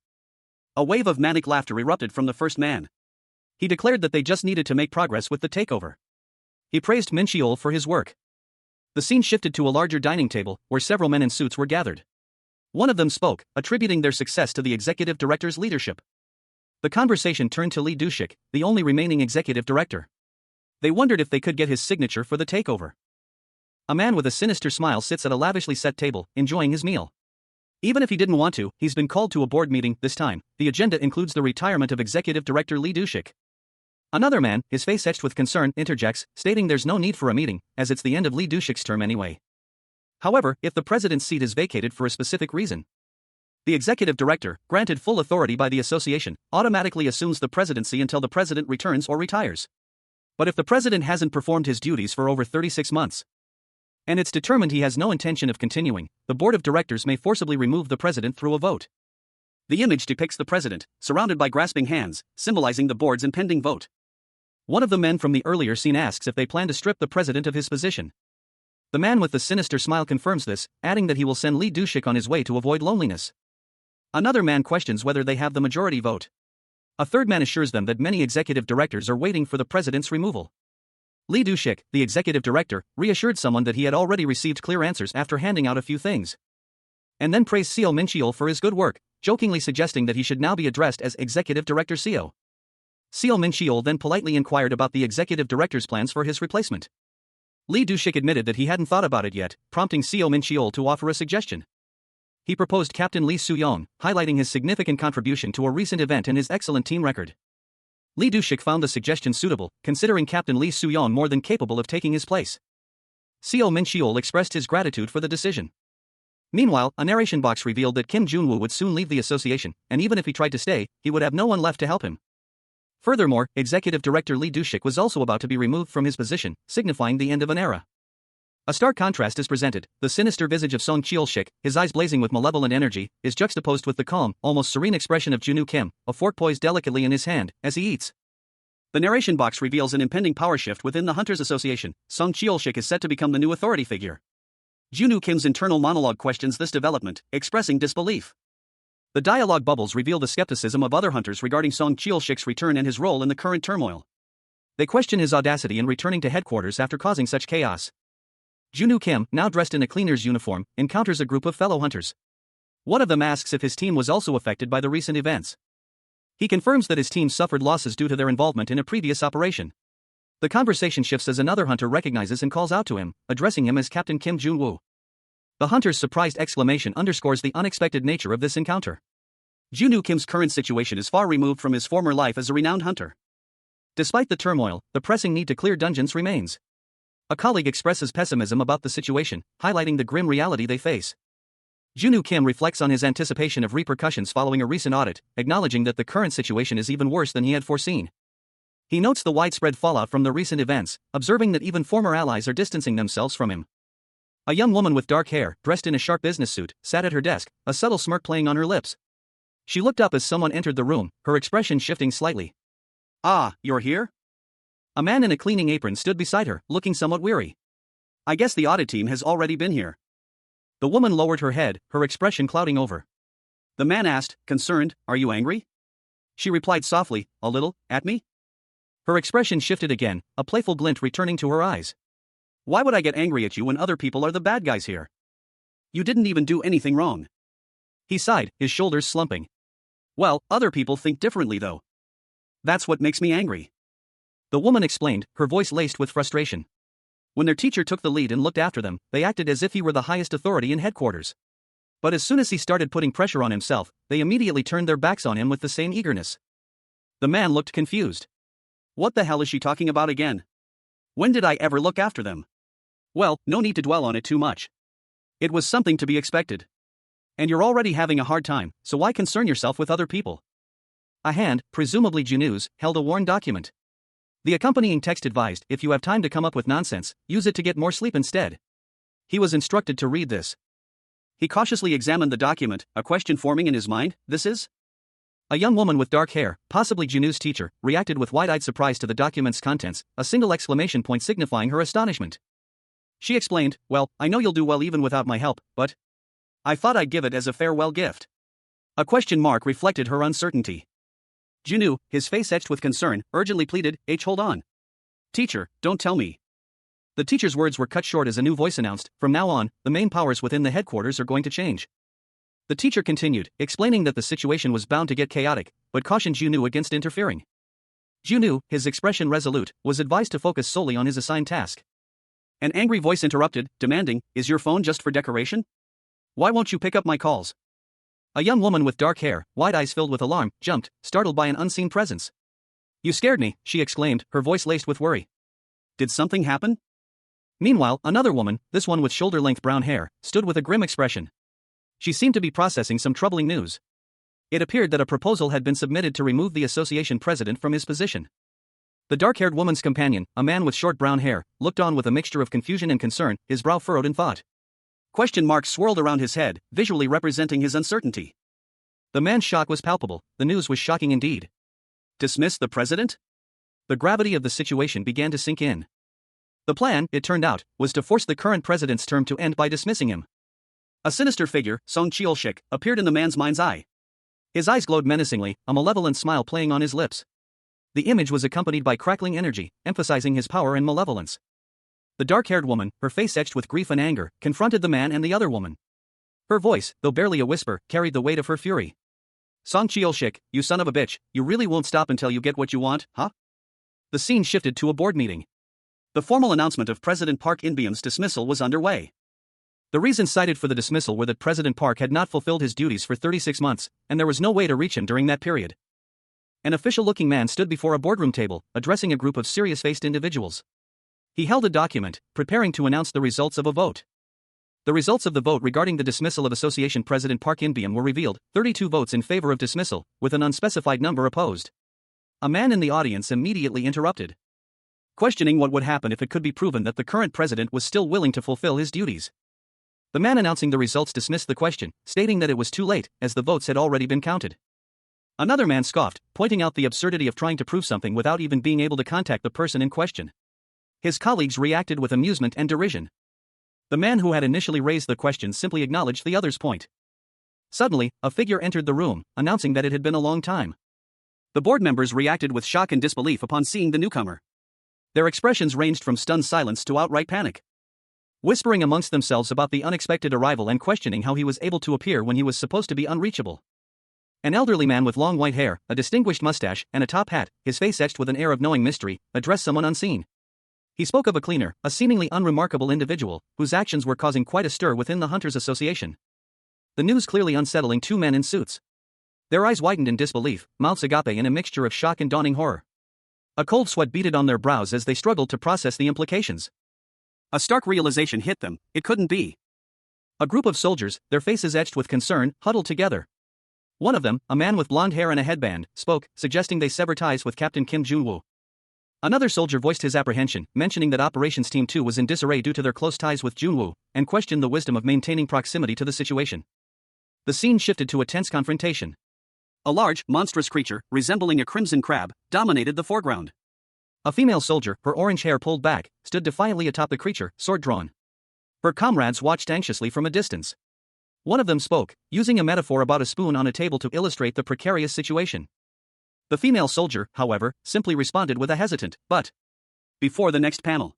A wave of manic laughter erupted from the first man. He declared that they just needed to make progress with the takeover. He praised Min-cheol for his work. The scene shifted to a larger dining table, where several men in suits were gathered. One of them spoke, attributing their success to the executive director's leadership. The conversation turned to Lee Do-shik, the only remaining executive director. They wondered if they could get his signature for the takeover. A man with a sinister smile sits at a lavishly set table, enjoying his meal. Even if he didn't want to, he's been called to a board meeting. This time, the agenda includes the retirement of executive director Lee Do-shik. Another man, his face etched with concern, interjects, stating there's no need for a meeting, as it's the end of Lee Do-shik's term anyway. However, if the president's seat is vacated for a specific reason, the executive director, granted full authority by the association, automatically assumes the presidency until the president returns or retires. But if the president hasn't performed his duties for over 36 months, and it's determined he has no intention of continuing, the board of directors may forcibly remove the president through a vote. The image depicts the president, surrounded by grasping hands, symbolizing the board's impending vote. One of the men from the earlier scene asks if they plan to strip the president of his position. The man with the sinister smile confirms this, adding that he will send Lee Do-shik on his way to avoid loneliness. Another man questions whether they have the majority vote. A third man assures them that many executive directors are waiting for the president's removal. Lee Do-shik, the executive director, reassured someone that he had already received clear answers after handing out a few things. And then praised Seo Min-cheol for his good work, jokingly suggesting that he should now be addressed as Executive Director Seo. Seo Min-cheol then politely inquired about the executive director's plans for his replacement. Lee Do-shik admitted that he hadn't thought about it yet, prompting Seo Min-cheol to offer a suggestion. He proposed Captain Lee Soo-yong, highlighting his significant contribution to a recent event and his excellent team record. Lee Do-shik found the suggestion suitable, considering Captain Lee Soo-yong more than capable of taking his place. Seo Min-cheol expressed his gratitude for the decision. Meanwhile, a narration box revealed that Kim Jun-woo would soon leave the association, and even if he tried to stay, he would have no one left to help him. Furthermore, Executive Director Lee Do-shik was also about to be removed from his position, signifying the end of an era. A stark contrast is presented: the sinister visage of Song Cheol-shik, his eyes blazing with malevolent energy, is juxtaposed with the calm, almost serene expression of Junwoo Kim, a fork poised delicately in his hand, as he eats. The narration box reveals an impending power shift within the Hunters Association. Song Cheol-shik is set to become the new authority figure. Junwoo Kim's internal monologue questions this development, expressing disbelief. The dialogue bubbles reveal the skepticism of other hunters regarding Song Cheol-shik's return and his role in the current turmoil. They question his audacity in returning to headquarters after causing such chaos. Junwoo Kim, now dressed in a cleaner's uniform, encounters a group of fellow hunters. One of them asks if his team was also affected by the recent events. He confirms that his team suffered losses due to their involvement in a previous operation. The conversation shifts as another hunter recognizes and calls out to him, addressing him as Captain Kim Junwoo. The hunter's surprised exclamation underscores the unexpected nature of this encounter. Junwoo Kim's current situation is far removed from his former life as a renowned hunter. Despite the turmoil, the pressing need to clear dungeons remains. A colleague expresses pessimism about the situation, highlighting the grim reality they face. Junwoo Kim reflects on his anticipation of repercussions following a recent audit, acknowledging that the current situation is even worse than he had foreseen. He notes the widespread fallout from the recent events, observing that even former allies are distancing themselves from him. A young woman with dark hair, dressed in a sharp business suit, sat at her desk, a subtle smirk playing on her lips. She looked up as someone entered the room, her expression shifting slightly. "Ah, you're here?" A man in a cleaning apron stood beside her, looking somewhat weary. "I guess the audit team has already been here." The woman lowered her head, her expression clouding over. The man asked, concerned, "Are you angry?" She replied softly, "A little, at me?" Her expression shifted again, a playful glint returning to her eyes. "Why would I get angry at you when other people are the bad guys here? You didn't even do anything wrong." He sighed, his shoulders slumping. "Well, other people think differently though. That's what makes me angry." The woman explained, her voice laced with frustration. When their teacher took the lead and looked after them, they acted as if he were the highest authority in headquarters. But as soon as he started putting pressure on himself, they immediately turned their backs on him with the same eagerness. The man looked confused. "What the hell is she talking about again? When did I ever look after them?" "Well, no need to dwell on it too much. It was something to be expected. And you're already having a hard time, so why concern yourself with other people?" A hand, presumably Junwoo's, held a worn document. The accompanying text advised, "If you have time to come up with nonsense, use it to get more sleep instead." He was instructed to read this. He cautiously examined the document, a question forming in his mind. "This is?" A young woman with dark hair, possibly Junwoo's teacher, reacted with wide-eyed surprise to the document's contents, a single exclamation point signifying her astonishment. She explained, "Well, I know you'll do well even without my help, but I thought I'd give it as a farewell gift." A question mark reflected her uncertainty. Junwoo, his face etched with concern, urgently pleaded, "Hold on. Teacher, don't tell me." The teacher's words were cut short as a new voice announced, "From now on, the main powers within the headquarters are going to change." The teacher continued, explaining that the situation was bound to get chaotic, but cautioned Junwoo against interfering. Junwoo, his expression resolute, was advised to focus solely on his assigned task. An angry voice interrupted, demanding, "Is your phone just for decoration? Why won't you pick up my calls?" A young woman with dark hair, wide eyes filled with alarm, jumped, startled by an unseen presence. "You scared me," she exclaimed, her voice laced with worry. "Did something happen?" Meanwhile, another woman, this one with shoulder-length brown hair, stood with a grim expression. She seemed to be processing some troubling news. It appeared that a proposal had been submitted to remove the association president from his position. The dark-haired woman's companion, a man with short brown hair, looked on with a mixture of confusion and concern, his brow furrowed in thought. Question marks swirled around his head, visually representing his uncertainty. The man's shock was palpable, the news was shocking indeed. Dismiss the president? The gravity of the situation began to sink in. The plan, it turned out, was to force the current president's term to end by dismissing him. A sinister figure, Song Cheol-shik, appeared in the man's mind's eye. His eyes glowed menacingly, a malevolent smile playing on his lips. The image was accompanied by crackling energy, emphasizing his power and malevolence. The dark-haired woman, her face etched with grief and anger, confronted the man and the other woman. Her voice, though barely a whisper, carried the weight of her fury. "Song Cheol-shik, you son of a bitch, you really won't stop until you get what you want, huh?" The scene shifted to a board meeting. The formal announcement of President Park In-beom's dismissal was underway. The reasons cited for the dismissal were that President Park had not fulfilled his duties for 36 months, and there was no way to reach him during that period. An official-looking man stood before a boardroom table, addressing a group of serious-faced individuals. He held a document, preparing to announce the results of a vote. The results of the vote regarding the dismissal of Association President Park In-beom were revealed, 32 votes in favor of dismissal, with an unspecified number opposed. A man in the audience immediately interrupted, questioning what would happen if it could be proven that the current president was still willing to fulfill his duties. The man announcing the results dismissed the question, stating that it was too late, as the votes had already been counted. Another man scoffed, pointing out the absurdity of trying to prove something without even being able to contact the person in question. His colleagues reacted with amusement and derision. The man who had initially raised the question simply acknowledged the other's point. Suddenly, a figure entered the room, announcing that it had been a long time. The board members reacted with shock and disbelief upon seeing the newcomer. Their expressions ranged from stunned silence to outright panic. Whispering amongst themselves about the unexpected arrival and questioning how he was able to appear when he was supposed to be unreachable. An elderly man with long white hair, a distinguished mustache, and a top hat, his face etched with an air of knowing mystery, addressed someone unseen. He spoke of a cleaner, a seemingly unremarkable individual, whose actions were causing quite a stir within the Hunters Association. The news clearly unsettling two men in suits. Their eyes widened in disbelief, mouths agape in a mixture of shock and dawning horror. A cold sweat beaded on their brows as they struggled to process the implications. A stark realization hit them: it couldn't be. A group of soldiers, their faces etched with concern, huddled together. One of them, a man with blonde hair and a headband, spoke, suggesting they sever ties with Captain Kim Jun-woo. Another soldier voiced his apprehension, mentioning that Operations Team 2 was in disarray due to their close ties with Jun-woo, and questioned the wisdom of maintaining proximity to the situation. The scene shifted to a tense confrontation. A large, monstrous creature, resembling a crimson crab, dominated the foreground. A female soldier, her orange hair pulled back, stood defiantly atop the creature, sword drawn. Her comrades watched anxiously from a distance. One of them spoke, using a metaphor about a spoon on a table to illustrate the precarious situation. The female soldier, however, simply responded with a hesitant, "But." Before the next panel.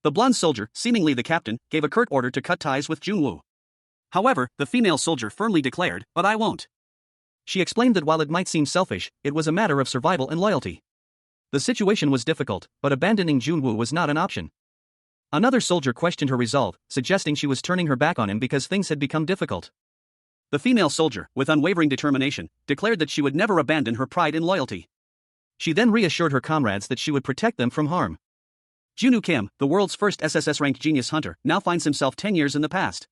The blonde soldier, seemingly the captain, gave a curt order to cut ties with Jun-woo. However, the female soldier firmly declared, "But I won't." She explained that while it might seem selfish, it was a matter of survival and loyalty. The situation was difficult, but abandoning Jun-woo was not an option. Another soldier questioned her resolve, suggesting she was turning her back on him because things had become difficult. The female soldier, with unwavering determination, declared that she would never abandon her pride and loyalty. She then reassured her comrades that she would protect them from harm. Jun-woo Kim, the world's first SSS-RANK genius hunter, now finds himself 10 years in the past.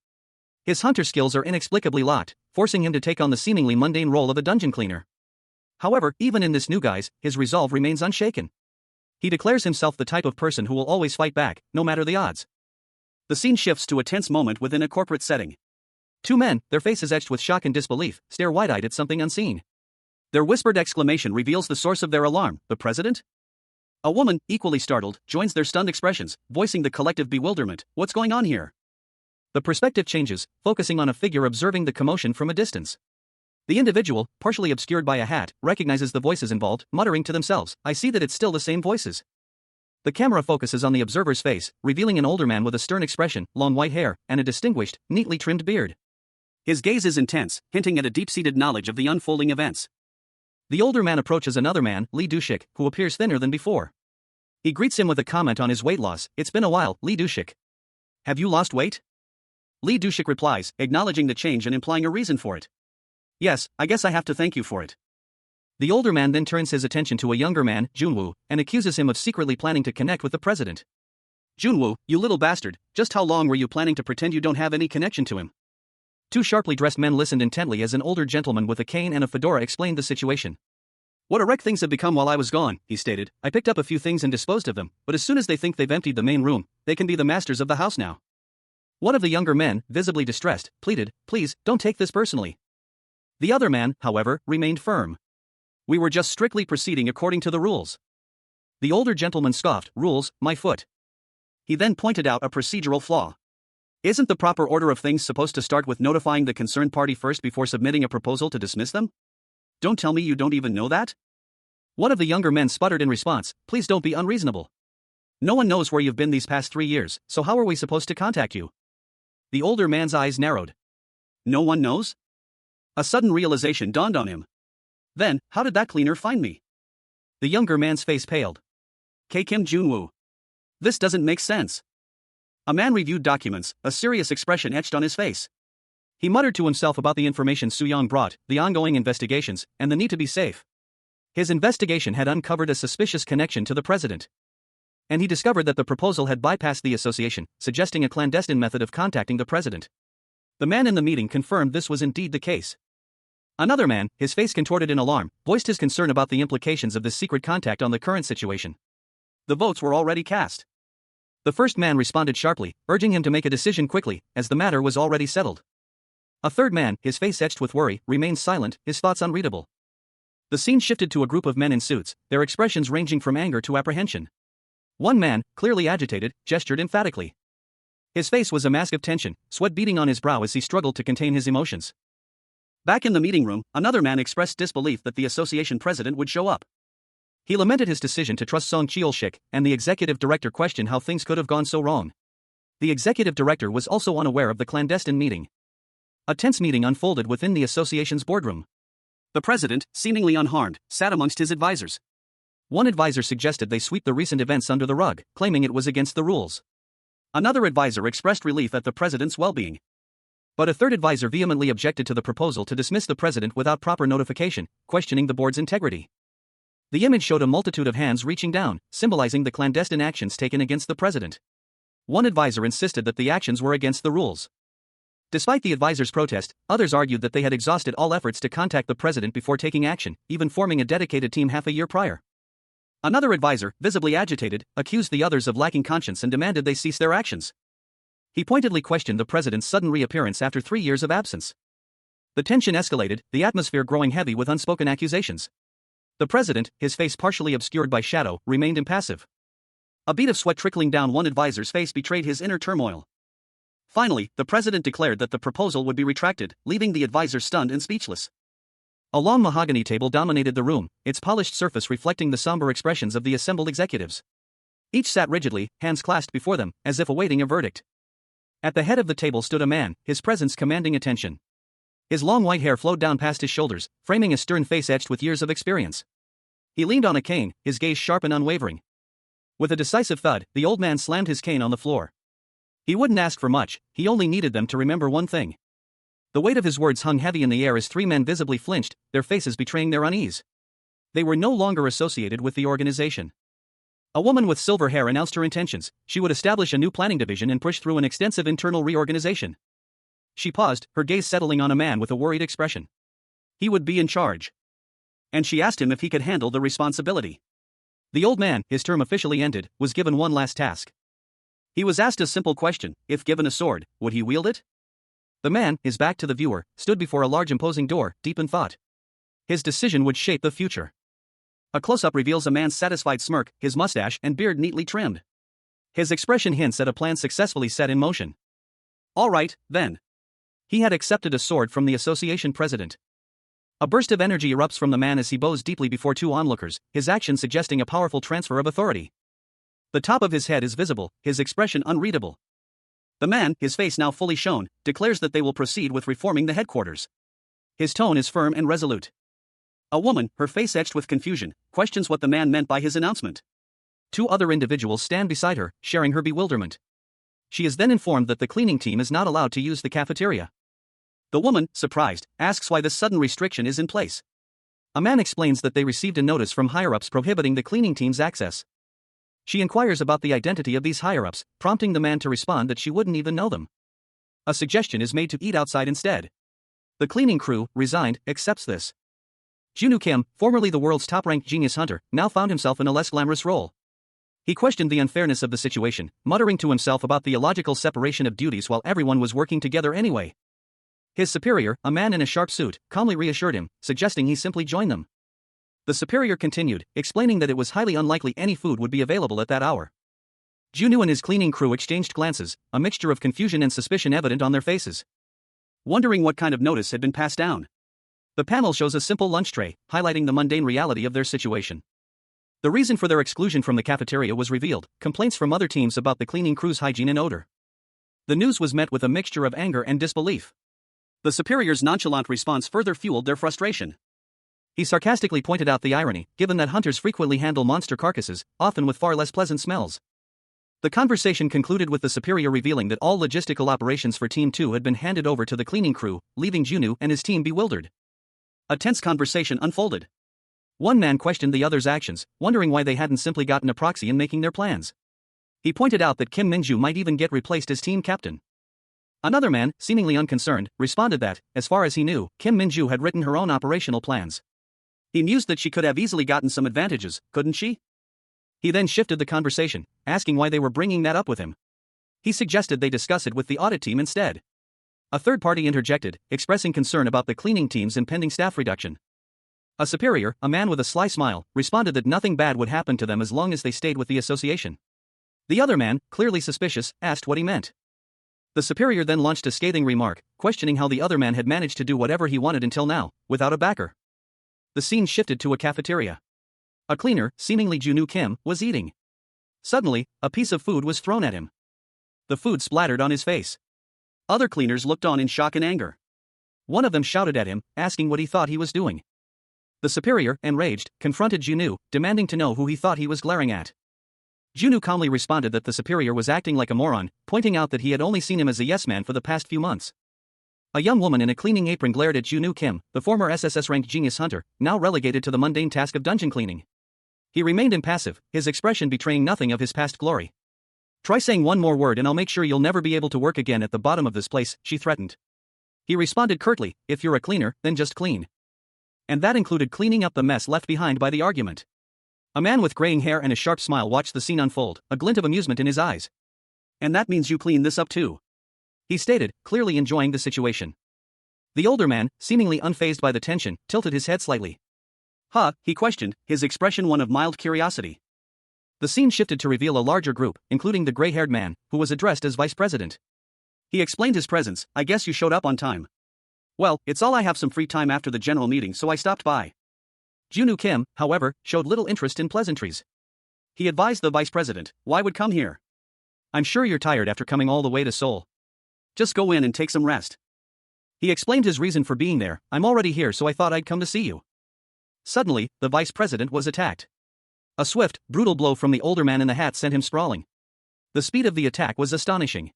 His hunter skills are inexplicably locked, forcing him to take on the seemingly mundane role of a dungeon cleaner. However, even in this new guise, his resolve remains unshaken. He declares himself the type of person who will always fight back, no matter the odds. The scene shifts to a tense moment within a corporate setting. Two men, their faces etched with shock and disbelief, stare wide-eyed at something unseen. Their whispered exclamation reveals the source of their alarm: the president? A woman, equally startled, joins their stunned expressions, voicing the collective bewilderment. What's going on here? The perspective changes, focusing on a figure observing the commotion from a distance. The individual, partially obscured by a hat, recognizes the voices involved, muttering to themselves, "I see that it's still the same voices." The camera focuses on the observer's face, revealing an older man with a stern expression, long white hair, and a distinguished, neatly trimmed beard. His gaze is intense, hinting at a deep-seated knowledge of the unfolding events. The older man approaches another man, Lee Do-shik, who appears thinner than before. He greets him with a comment on his weight loss. "It's been a while, Lee Do-shik. Have you lost weight?" Lee Do-shik replies, acknowledging the change and implying a reason for it. "Yes, I guess I have to thank you for it." The older man then turns his attention to a younger man, Jun-woo, and accuses him of secretly planning to connect with the president. "Jun-woo, you little bastard, just how long were you planning to pretend you don't have any connection to him?" Two sharply dressed men listened intently as an older gentleman with a cane and a fedora explained the situation. "What a wreck things have become while I was gone," he stated. "I picked up a few things and disposed of them, but as soon as they think they've emptied the main room, they can be the masters of the house now." One of the younger men, visibly distressed, pleaded, "Please, don't take this personally." The other man, however, remained firm. "We were just strictly proceeding according to the rules." The older gentleman scoffed, "Rules, my foot." He then pointed out a procedural flaw. "Isn't the proper order of things supposed to start with notifying the concerned party first before submitting a proposal to dismiss them? Don't tell me you don't even know that?" One of the younger men sputtered in response, "Please don't be unreasonable. No one knows where you've been these past 3 years, so how are we supposed to contact you?" The older man's eyes narrowed. "No one knows?" A sudden realization dawned on him. "Then, how did that cleaner find me?" The younger man's face paled. Kim Jun-woo. This doesn't make sense." A man reviewed documents, a serious expression etched on his face. He muttered to himself about the information Soo-young brought, the ongoing investigations, and the need to be safe. His investigation had uncovered a suspicious connection to the president. And he discovered that the proposal had bypassed the association, suggesting a clandestine method of contacting the president. The man in the meeting confirmed this was indeed the case. Another man, his face contorted in alarm, voiced his concern about the implications of this secret contact on the current situation. The votes were already cast. The first man responded sharply, urging him to make a decision quickly, as the matter was already settled. A third man, his face etched with worry, remained silent, his thoughts unreadable. The scene shifted to a group of men in suits, their expressions ranging from anger to apprehension. One man, clearly agitated, gestured emphatically. His face was a mask of tension, sweat beading on his brow as he struggled to contain his emotions. Back in the meeting room, another man expressed disbelief that the association president would show up. He lamented his decision to trust Song Cheol-shik, and the executive director questioned how things could have gone so wrong. The executive director was also unaware of the clandestine meeting. A tense meeting unfolded within the association's boardroom. The president, seemingly unharmed, sat amongst his advisors. One advisor suggested they sweep the recent events under the rug, claiming it was against the rules. Another advisor expressed relief at the president's well-being. But a third advisor vehemently objected to the proposal to dismiss the president without proper notification, questioning the board's integrity. The image showed a multitude of hands reaching down, symbolizing the clandestine actions taken against the president. One advisor insisted that the actions were against the rules. Despite the advisor's protest, others argued that they had exhausted all efforts to contact the president before taking action, even forming a dedicated team half a year prior. Another advisor, visibly agitated, accused the others of lacking conscience and demanded they cease their actions. He pointedly questioned the president's sudden reappearance after 3 years of absence. The tension escalated, the atmosphere growing heavy with unspoken accusations. The president, his face partially obscured by shadow, remained impassive. A bead of sweat trickling down one advisor's face betrayed his inner turmoil. Finally, the president declared that the proposal would be retracted, leaving the advisor stunned and speechless. A long mahogany table dominated the room, its polished surface reflecting the somber expressions of the assembled executives. Each sat rigidly, hands clasped before them, as if awaiting a verdict. At the head of the table stood a man, his presence commanding attention. His long white hair flowed down past his shoulders, framing a stern face etched with years of experience. He leaned on a cane, his gaze sharp and unwavering. With a decisive thud, the old man slammed his cane on the floor. He wouldn't ask for much, he only needed them to remember one thing. The weight of his words hung heavy in the air as 3 men visibly flinched, their faces betraying their unease. They were no longer associated with the organization. A woman with silver hair announced her intentions. She would establish a new planning division and push through an extensive internal reorganization. She paused, her gaze settling on a man with a worried expression. He would be in charge. And she asked him if he could handle the responsibility. The old man, his term officially ended, was given one last task. He was asked a simple question: if given a sword, would he wield it? The man, his back to the viewer, stood before a large imposing door, deep in thought. His decision would shape the future. A close-up reveals a man's satisfied smirk, his mustache and beard neatly trimmed. His expression hints at a plan successfully set in motion. All right, then. He had accepted a sword from the association president. A burst of energy erupts from the man as he bows deeply before 2 onlookers, his action suggesting a powerful transfer of authority. The top of his head is visible, his expression unreadable. The man, his face now fully shown, declares that they will proceed with reforming the headquarters. His tone is firm and resolute. A woman, her face etched with confusion, questions what the man meant by his announcement. 2 other individuals stand beside her, sharing her bewilderment. She is then informed that the cleaning team is not allowed to use the cafeteria. The woman, surprised, asks why this sudden restriction is in place. A man explains that they received a notice from higher-ups prohibiting the cleaning team's access. She inquires about the identity of these higher-ups, prompting the man to respond that she wouldn't even know them. A suggestion is made to eat outside instead. The cleaning crew, resigned, accepts this. Junwoo Kim, formerly the world's top-ranked genius hunter, now found himself in a less glamorous role. He questioned the unfairness of the situation, muttering to himself about the illogical separation of duties while everyone was working together anyway. His superior, a man in a sharp suit, calmly reassured him, suggesting he simply join them. The superior continued, explaining that it was highly unlikely any food would be available at that hour. Junwoo and his cleaning crew exchanged glances, a mixture of confusion and suspicion evident on their faces. Wondering what kind of notice had been passed down. The panel shows a simple lunch tray, highlighting the mundane reality of their situation. The reason for their exclusion from the cafeteria was revealed: complaints from other teams about the cleaning crew's hygiene and odor. The news was met with a mixture of anger and disbelief. The superior's nonchalant response further fueled their frustration. He sarcastically pointed out the irony, given that hunters frequently handle monster carcasses, often with far less pleasant smells. The conversation concluded with the superior revealing that all logistical operations for Team 2 had been handed over to the cleaning crew, leaving Junwoo and his team bewildered. A tense conversation unfolded. One man questioned the other's actions, wondering why they hadn't simply gotten a proxy in making their plans. He pointed out that Kim Minju might even get replaced as team captain. Another man, seemingly unconcerned, responded that, as far as he knew, Kim Minju had written her own operational plans. He mused that she could have easily gotten some advantages, couldn't she? He then shifted the conversation, asking why they were bringing that up with him. He suggested they discuss it with the audit team instead. A third party interjected, expressing concern about the cleaning team's impending staff reduction. A superior, a man with a sly smile, responded that nothing bad would happen to them as long as they stayed with the association. The other man, clearly suspicious, asked what he meant. The superior then launched a scathing remark, questioning how the other man had managed to do whatever he wanted until now, without a backer. The scene shifted to a cafeteria. A cleaner, seemingly Junwoo Kim, was eating. Suddenly, a piece of food was thrown at him. The food splattered on his face. Other cleaners looked on in shock and anger. One of them shouted at him, asking what he thought he was doing. The superior, enraged, confronted Junwoo, demanding to know who he thought he was glaring at. Junwoo calmly responded that the superior was acting like a moron, pointing out that he had only seen him as a yes-man for the past few months. A young woman in a cleaning apron glared at Junwoo Kim, the former SSS-RANK genius hunter, now relegated to the mundane task of dungeon cleaning. He remained impassive, his expression betraying nothing of his past glory. "Try saying one more word and I'll make sure you'll never be able to work again at the bottom of this place," she threatened. He responded curtly, "If you're a cleaner, then just clean." And that included cleaning up the mess left behind by the argument. A man with graying hair and a sharp smile watched the scene unfold, a glint of amusement in his eyes. "And that means you clean this up too," he stated, clearly enjoying the situation. The older man, seemingly unfazed by the tension, tilted his head slightly. "Huh?" he questioned, his expression one of mild curiosity. The scene shifted to reveal a larger group, including the gray-haired man, who was addressed as vice president. He explained his presence. "I guess you showed up on time." "Well, it's all I have some free time after the general meeting so I stopped by." Junwoo Kim, however, showed little interest in pleasantries. He advised the vice president, "Why would come here? I'm sure you're tired after coming all the way to Seoul. Just go in and take some rest." He explained his reason for being there. "I'm already here so I thought I'd come to see you." Suddenly, the vice president was attacked. A swift, brutal blow from the older man in the hat sent him sprawling. The speed of the attack was astonishing.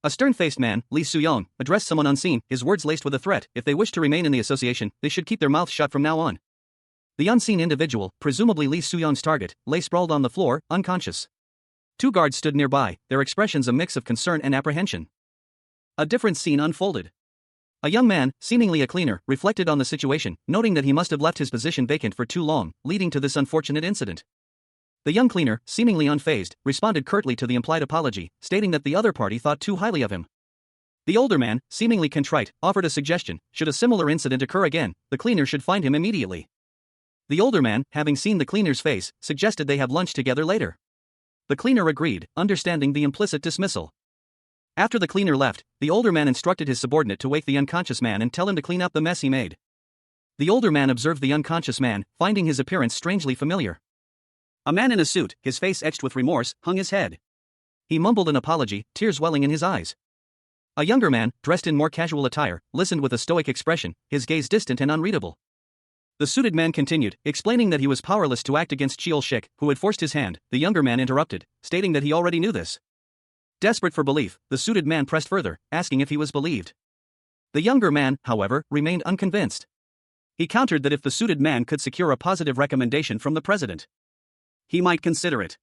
A stern-faced man, Lee Soo-young, addressed someone unseen, his words laced with a threat. If they wish to remain in the association, they should keep their mouths shut from now on. The unseen individual, presumably Lee Soo-young's target, lay sprawled on the floor, unconscious. Two guards stood nearby, their expressions a mix of concern and apprehension. A different scene unfolded. A young man, seemingly a cleaner, reflected on the situation, noting that he must have left his position vacant for too long, leading to this unfortunate incident. The young cleaner, seemingly unfazed, responded curtly to the implied apology, stating that the other party thought too highly of him. The older man, seemingly contrite, offered a suggestion: should a similar incident occur again, the cleaner should find him immediately. The older man, having seen the cleaner's face, suggested they have lunch together later. The cleaner agreed, understanding the implicit dismissal. After the cleaner left, the older man instructed his subordinate to wake the unconscious man and tell him to clean up the mess he made. The older man observed the unconscious man, finding his appearance strangely familiar. A man in a suit, his face etched with remorse, hung his head. He mumbled an apology, tears welling in his eyes. A younger man, dressed in more casual attire, listened with a stoic expression, his gaze distant and unreadable. The suited man continued, explaining that he was powerless to act against Cheol-shik, who had forced his hand. The younger man interrupted, stating that he already knew this. Desperate for belief, the suited man pressed further, asking if he was believed. The younger man, however, remained unconvinced. He countered that if the suited man could secure a positive recommendation from the president, he might consider it.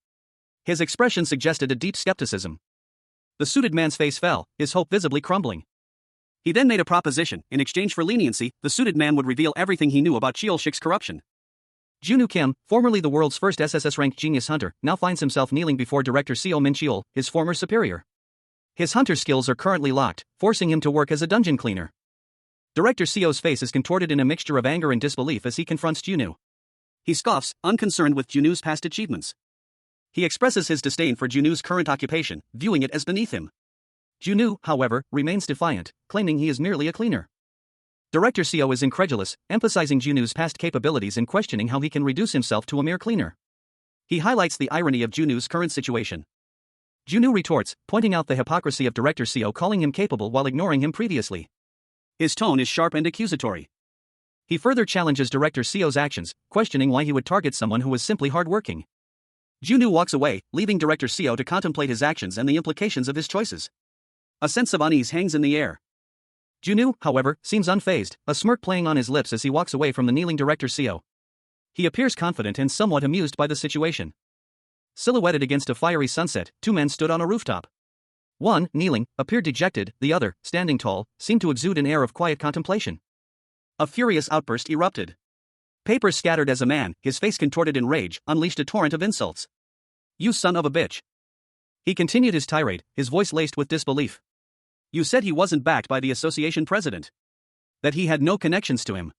His expression suggested a deep skepticism. The suited man's face fell, his hope visibly crumbling. He then made a proposition: in exchange for leniency, the suited man would reveal everything he knew about Cheol-shik's corruption. Junwoo Kim, formerly the world's first SSS-RANK genius hunter, now finds himself kneeling before Director Seo Min-cheol, his former superior. His hunter skills are currently locked, forcing him to work as a dungeon cleaner. Director Seo's face is contorted in a mixture of anger and disbelief as he confronts Junwoo. He scoffs, unconcerned with Junwoo's past achievements. He expresses his disdain for Junwoo's current occupation, viewing it as beneath him. Junwoo, however, remains defiant, claiming he is merely a cleaner. Director Seo is incredulous, emphasizing Junwoo's past capabilities and questioning how he can reduce himself to a mere cleaner. He highlights the irony of Junwoo's current situation. Junwoo retorts, pointing out the hypocrisy of Director Seo calling him capable while ignoring him previously. His tone is sharp and accusatory. He further challenges Director Seo's actions, questioning why he would target someone who was simply hardworking. Junwoo walks away, leaving Director Seo to contemplate his actions and the implications of his choices. A sense of unease hangs in the air. Junwoo, however, seems unfazed, a smirk playing on his lips as he walks away from the kneeling Director Seo. He appears confident and somewhat amused by the situation. Silhouetted against a fiery sunset, two men stood on a rooftop. One, kneeling, appeared dejected, the other, standing tall, seemed to exude an air of quiet contemplation. A furious outburst erupted. Papers scattered as a man, his face contorted in rage, unleashed a torrent of insults. "You son of a bitch." He continued his tirade, his voice laced with disbelief. "You said he wasn't backed by the association president. That he had no connections to him.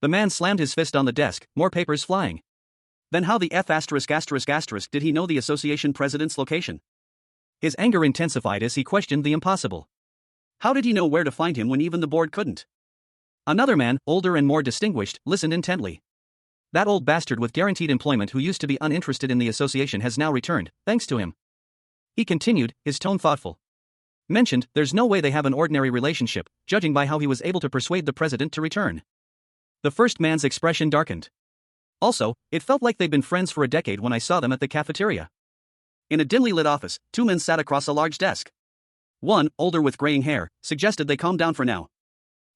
The man slammed his fist on the desk, more papers flying. Then how the F*** did he know the association president's location? His anger intensified as he questioned the impossible. How did he know where to find him when even the board couldn't? Another man, older and more distinguished, listened intently. That old bastard with guaranteed employment who used to be uninterested in the association has now returned, thanks to him. He continued, his tone thoughtful. Mentioned, there's no way they have an ordinary relationship, judging by how he was able to persuade the president to return. The first man's expression darkened. Also, it felt like they'd been friends for a decade when I saw them at the cafeteria. In a dimly lit office, two men sat across a large desk. One, older with graying hair, suggested they calm down for now.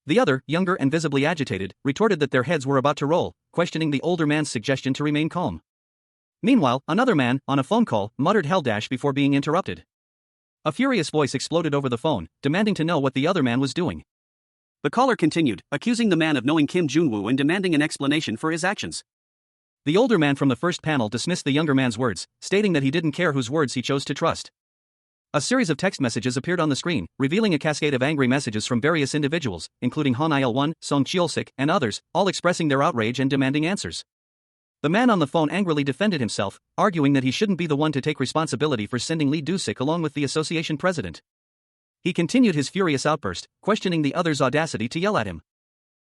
The other, younger and visibly agitated, retorted that their heads were about to roll, questioning the older man's suggestion to remain calm. Meanwhile, another man, on a phone call, muttered hell dash before being interrupted. A furious voice exploded over the phone, demanding to know what the other man was doing. The caller continued, accusing the man of knowing Kim Jun-woo and demanding an explanation for his actions. The older man from the first panel dismissed the younger man's words, stating that he didn't care whose words he chose to trust. A series of text messages appeared on the screen, revealing a cascade of angry messages from various individuals, including Han Il-won, Song Cheol-sik, and others, all expressing their outrage and demanding answers. The man on the phone angrily defended himself, arguing that he shouldn't be the one to take responsibility for sending Lee Do-sik along with the association president. He continued his furious outburst, questioning the other's audacity to yell at him.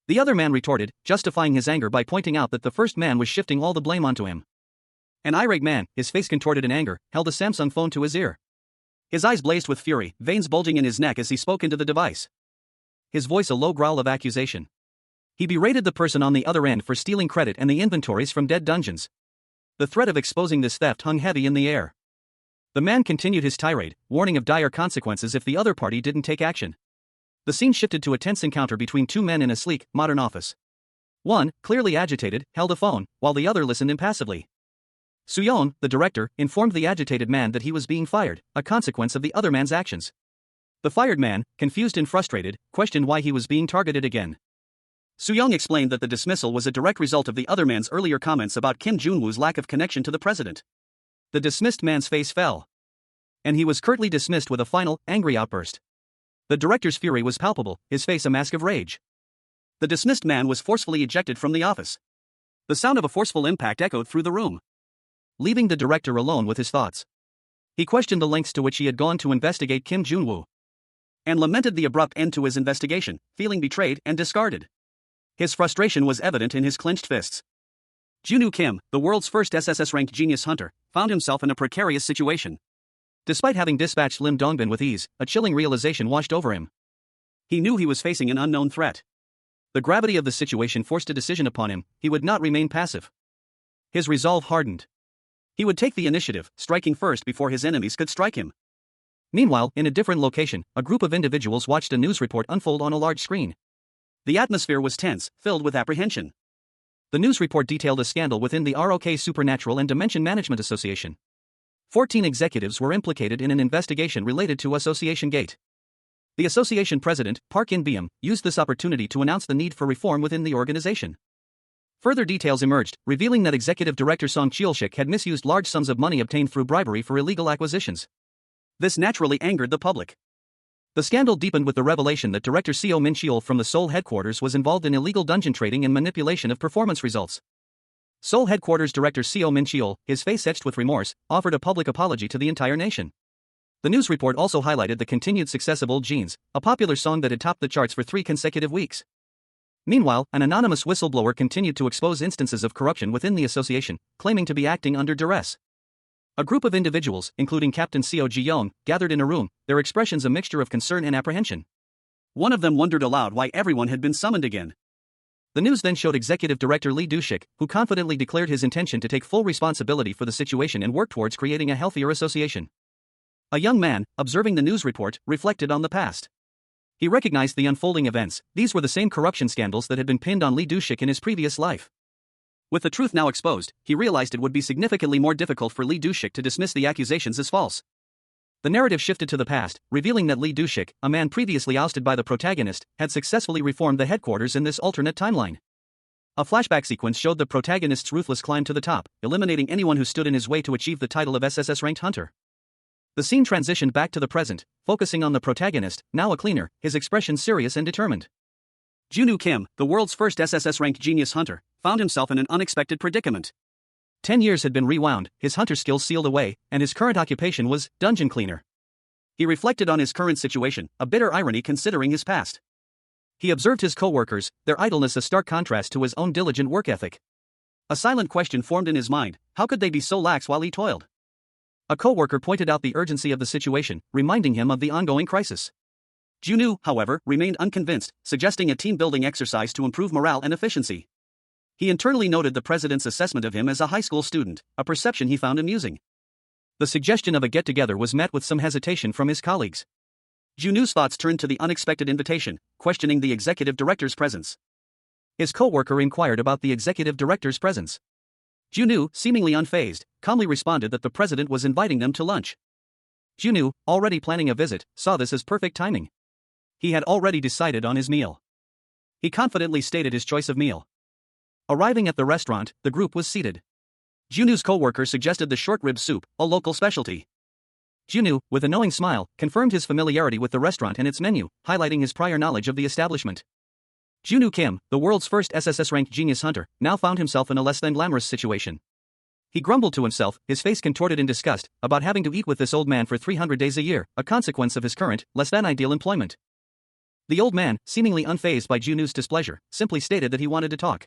The other man retorted, justifying his anger by pointing out that the first man was shifting all the blame onto him. An irate man, his face contorted in anger, held a Samsung phone to his ear. His eyes blazed with fury, veins bulging in his neck as he spoke into the device. His voice a low growl of accusation. He berated the person on the other end for stealing credit and the inventories from dead dungeons. The threat of exposing this theft hung heavy in the air. The man continued his tirade, warning of dire consequences if the other party didn't take action. The scene shifted to a tense encounter between two men in a sleek, modern office. One, clearly agitated, held a phone, while the other listened impassively. Suyeon, the director, informed the agitated man that he was being fired, a consequence of the other man's actions. The fired man, confused and frustrated, questioned why he was being targeted again. Suyeon explained that the dismissal was a direct result of the other man's earlier comments about Kim Jun-woo's lack of connection to the president. The dismissed man's face fell. And he was curtly dismissed with a final, angry outburst. The director's fury was palpable, his face a mask of rage. The dismissed man was forcefully ejected from the office. The sound of a forceful impact echoed through the room, leaving the director alone with his thoughts. He questioned the lengths to which he had gone to investigate Kim Jun-woo, and lamented the abrupt end to his investigation, feeling betrayed and discarded. His frustration was evident in his clenched fists. Junwoo Kim, the world's first SSS-RANK genius hunter, found himself in a precarious situation. Despite having dispatched Lim Dongbin with ease, a chilling realization washed over him. He knew he was facing an unknown threat. The gravity of the situation forced a decision upon him. He would not remain passive. His resolve hardened. He would take the initiative, striking first before his enemies could strike him. Meanwhile, in a different location, a group of individuals watched a news report unfold on a large screen. The atmosphere was tense, filled with apprehension. The news report detailed a scandal within the ROK Supernatural and Dimension Management Association. 14 executives were implicated in an investigation related to Association Gate. The association president, Park In-beom, used this opportunity to announce the need for reform within the organization. Further details emerged, revealing that executive director Song Cheol-sik had misused large sums of money obtained through bribery for illegal acquisitions. This naturally angered the public. The scandal deepened with the revelation that director Seo Min-cheol from the Seoul headquarters was involved in illegal dungeon trading and manipulation of performance results. Seoul headquarters director Seo Min-cheol, his face etched with remorse, offered a public apology to the entire nation. The news report also highlighted the continued success of Old Jeans, a popular song that had topped the charts for 3 consecutive weeks. Meanwhile, an anonymous whistleblower continued to expose instances of corruption within the association, claiming to be acting under duress. A group of individuals, including Captain Seo Ji-young, gathered in a room, their expressions a mixture of concern and apprehension. One of them wondered aloud why everyone had been summoned again. The news then showed Executive Director Lee Do-sik, who confidently declared his intention to take full responsibility for the situation and work towards creating a healthier association. A young man, observing the news report, reflected on the past. He recognized the unfolding events. These were the same corruption scandals that had been pinned on Lee Do-sik in his previous life. With the truth now exposed, he realized it would be significantly more difficult for Lee Do-sik to dismiss the accusations as false. The narrative shifted to the past, revealing that Lee Do-sik, a man previously ousted by the protagonist, had successfully reformed the headquarters in this alternate timeline. A flashback sequence showed the protagonist's ruthless climb to the top, eliminating anyone who stood in his way to achieve the title of SSS-ranked hunter. The scene transitioned back to the present, focusing on the protagonist, now a cleaner, his expression serious and determined. Junwoo Kim, the world's first SSS-RANK genius hunter, found himself in an unexpected predicament. 10 years had been rewound, his hunter skills sealed away, and his current occupation was dungeon cleaner. He reflected on his current situation, a bitter irony considering his past. He observed his co-workers, their idleness a stark contrast to his own diligent work ethic. A silent question formed in his mind: how could they be so lax while he toiled? A co-worker pointed out the urgency of the situation, reminding him of the ongoing crisis. Junwoo, however, remained unconvinced, suggesting a team-building exercise to improve morale and efficiency. He internally noted the president's assessment of him as a high school student, a perception he found amusing. The suggestion of a get-together was met with some hesitation from his colleagues. Junwoo's thoughts turned to the unexpected invitation, questioning the executive director's presence. His co-worker inquired about the executive director's presence. Junwoo, seemingly unfazed, calmly responded that the president was inviting them to lunch. Junwoo, already planning a visit, saw this as perfect timing. He had already decided on his meal. He confidently stated his choice of meal. Arriving at the restaurant, the group was seated. Junwoo's co-worker suggested the short rib soup, a local specialty. Junwoo, with a knowing smile, confirmed his familiarity with the restaurant and its menu, highlighting his prior knowledge of the establishment. Junwoo Kim, the world's first SSS-RANK genius hunter, now found himself in a less than glamorous situation. He grumbled to himself, his face contorted in disgust, about having to eat with this old man for 300 days a year, a consequence of his current, less than ideal employment. The old man, seemingly unfazed by Junwoo's displeasure, simply stated that he wanted to talk.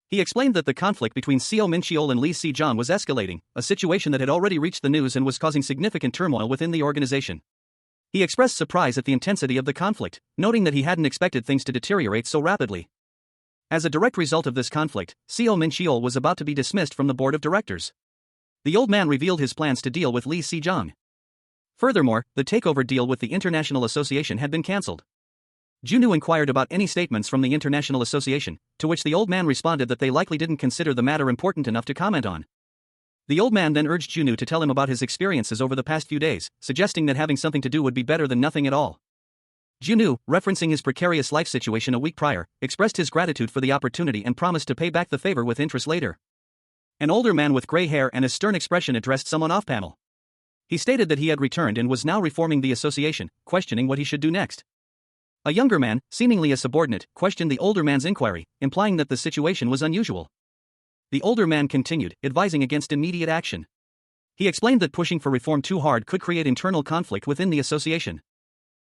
He explained that the conflict between Seo Min-cheol and Lee Se-jong was escalating, a situation that had already reached the news and was causing significant turmoil within the organization. He expressed surprise at the intensity of the conflict, noting that he hadn't expected things to deteriorate so rapidly. As a direct result of this conflict, Seo Min-cheol was about to be dismissed from the board of directors. The old man revealed his plans to deal with Lee Se-jong. Furthermore, the takeover deal with the International Association had been cancelled. Junwoo inquired about any statements from the International Association, to which the old man responded that they likely didn't consider the matter important enough to comment on. The old man then urged Junwoo to tell him about his experiences over the past few days, suggesting that having something to do would be better than nothing at all. Junwoo, referencing his precarious life situation a week prior, expressed his gratitude for the opportunity and promised to pay back the favor with interest later. An older man with gray hair and a stern expression addressed someone off-panel. He stated that he had returned and was now reforming the association, questioning what he should do next. A younger man, seemingly a subordinate, questioned the older man's inquiry, implying that the situation was unusual. The older man continued, advising against immediate action. He explained that pushing for reform too hard could create internal conflict within the association.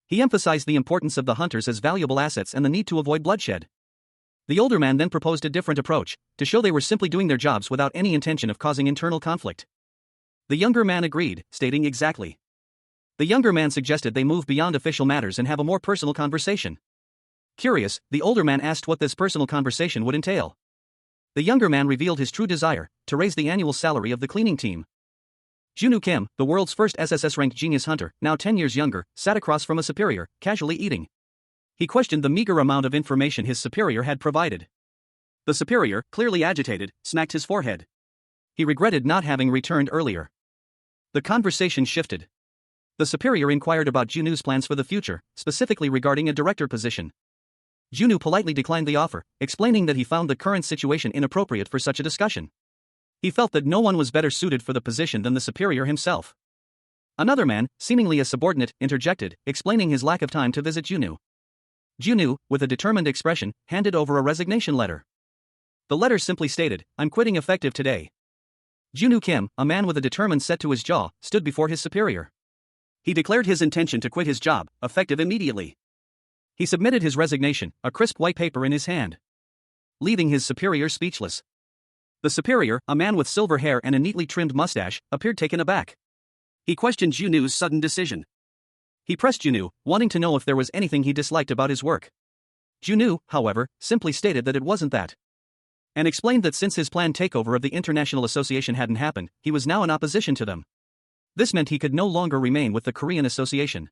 He emphasized the importance of the hunters as valuable assets and the need to avoid bloodshed. The older man then proposed a different approach, to show they were simply doing their jobs without any intention of causing internal conflict. The younger man agreed, stating exactly. The younger man suggested they move beyond official matters and have a more personal conversation. Curious, the older man asked what this personal conversation would entail. The younger man revealed his true desire, to raise the annual salary of the cleaning team. Junwoo Kim, the world's first SSS-RANK genius hunter, now 10 years younger, sat across from a superior, casually eating. He questioned the meager amount of information his superior had provided. The superior, clearly agitated, smacked his forehead. He regretted not having returned earlier. The conversation shifted. The superior inquired about Junwoo's plans for the future, specifically regarding a director position. Junwoo politely declined the offer, explaining that he found the current situation inappropriate for such a discussion. He felt that no one was better suited for the position than the superior himself. Another man, seemingly a subordinate, interjected, explaining his lack of time to visit Junwoo. Junwoo, with a determined expression, handed over a resignation letter. The letter simply stated, "I'm quitting effective today." Junwoo Kim, a man with a determined set to his jaw, stood before his superior. He declared his intention to quit his job, effective immediately. He submitted his resignation, a crisp white paper in his hand, leaving his superior speechless. The superior, a man with silver hair and a neatly trimmed mustache, appeared taken aback. He questioned Junwoo's sudden decision. He pressed Junwoo, wanting to know if there was anything he disliked about his work. Junwoo, however, simply stated that it wasn't that, and explained that since his planned takeover of the International Association hadn't happened, he was now in opposition to them. This meant he could no longer remain with the Korean Association.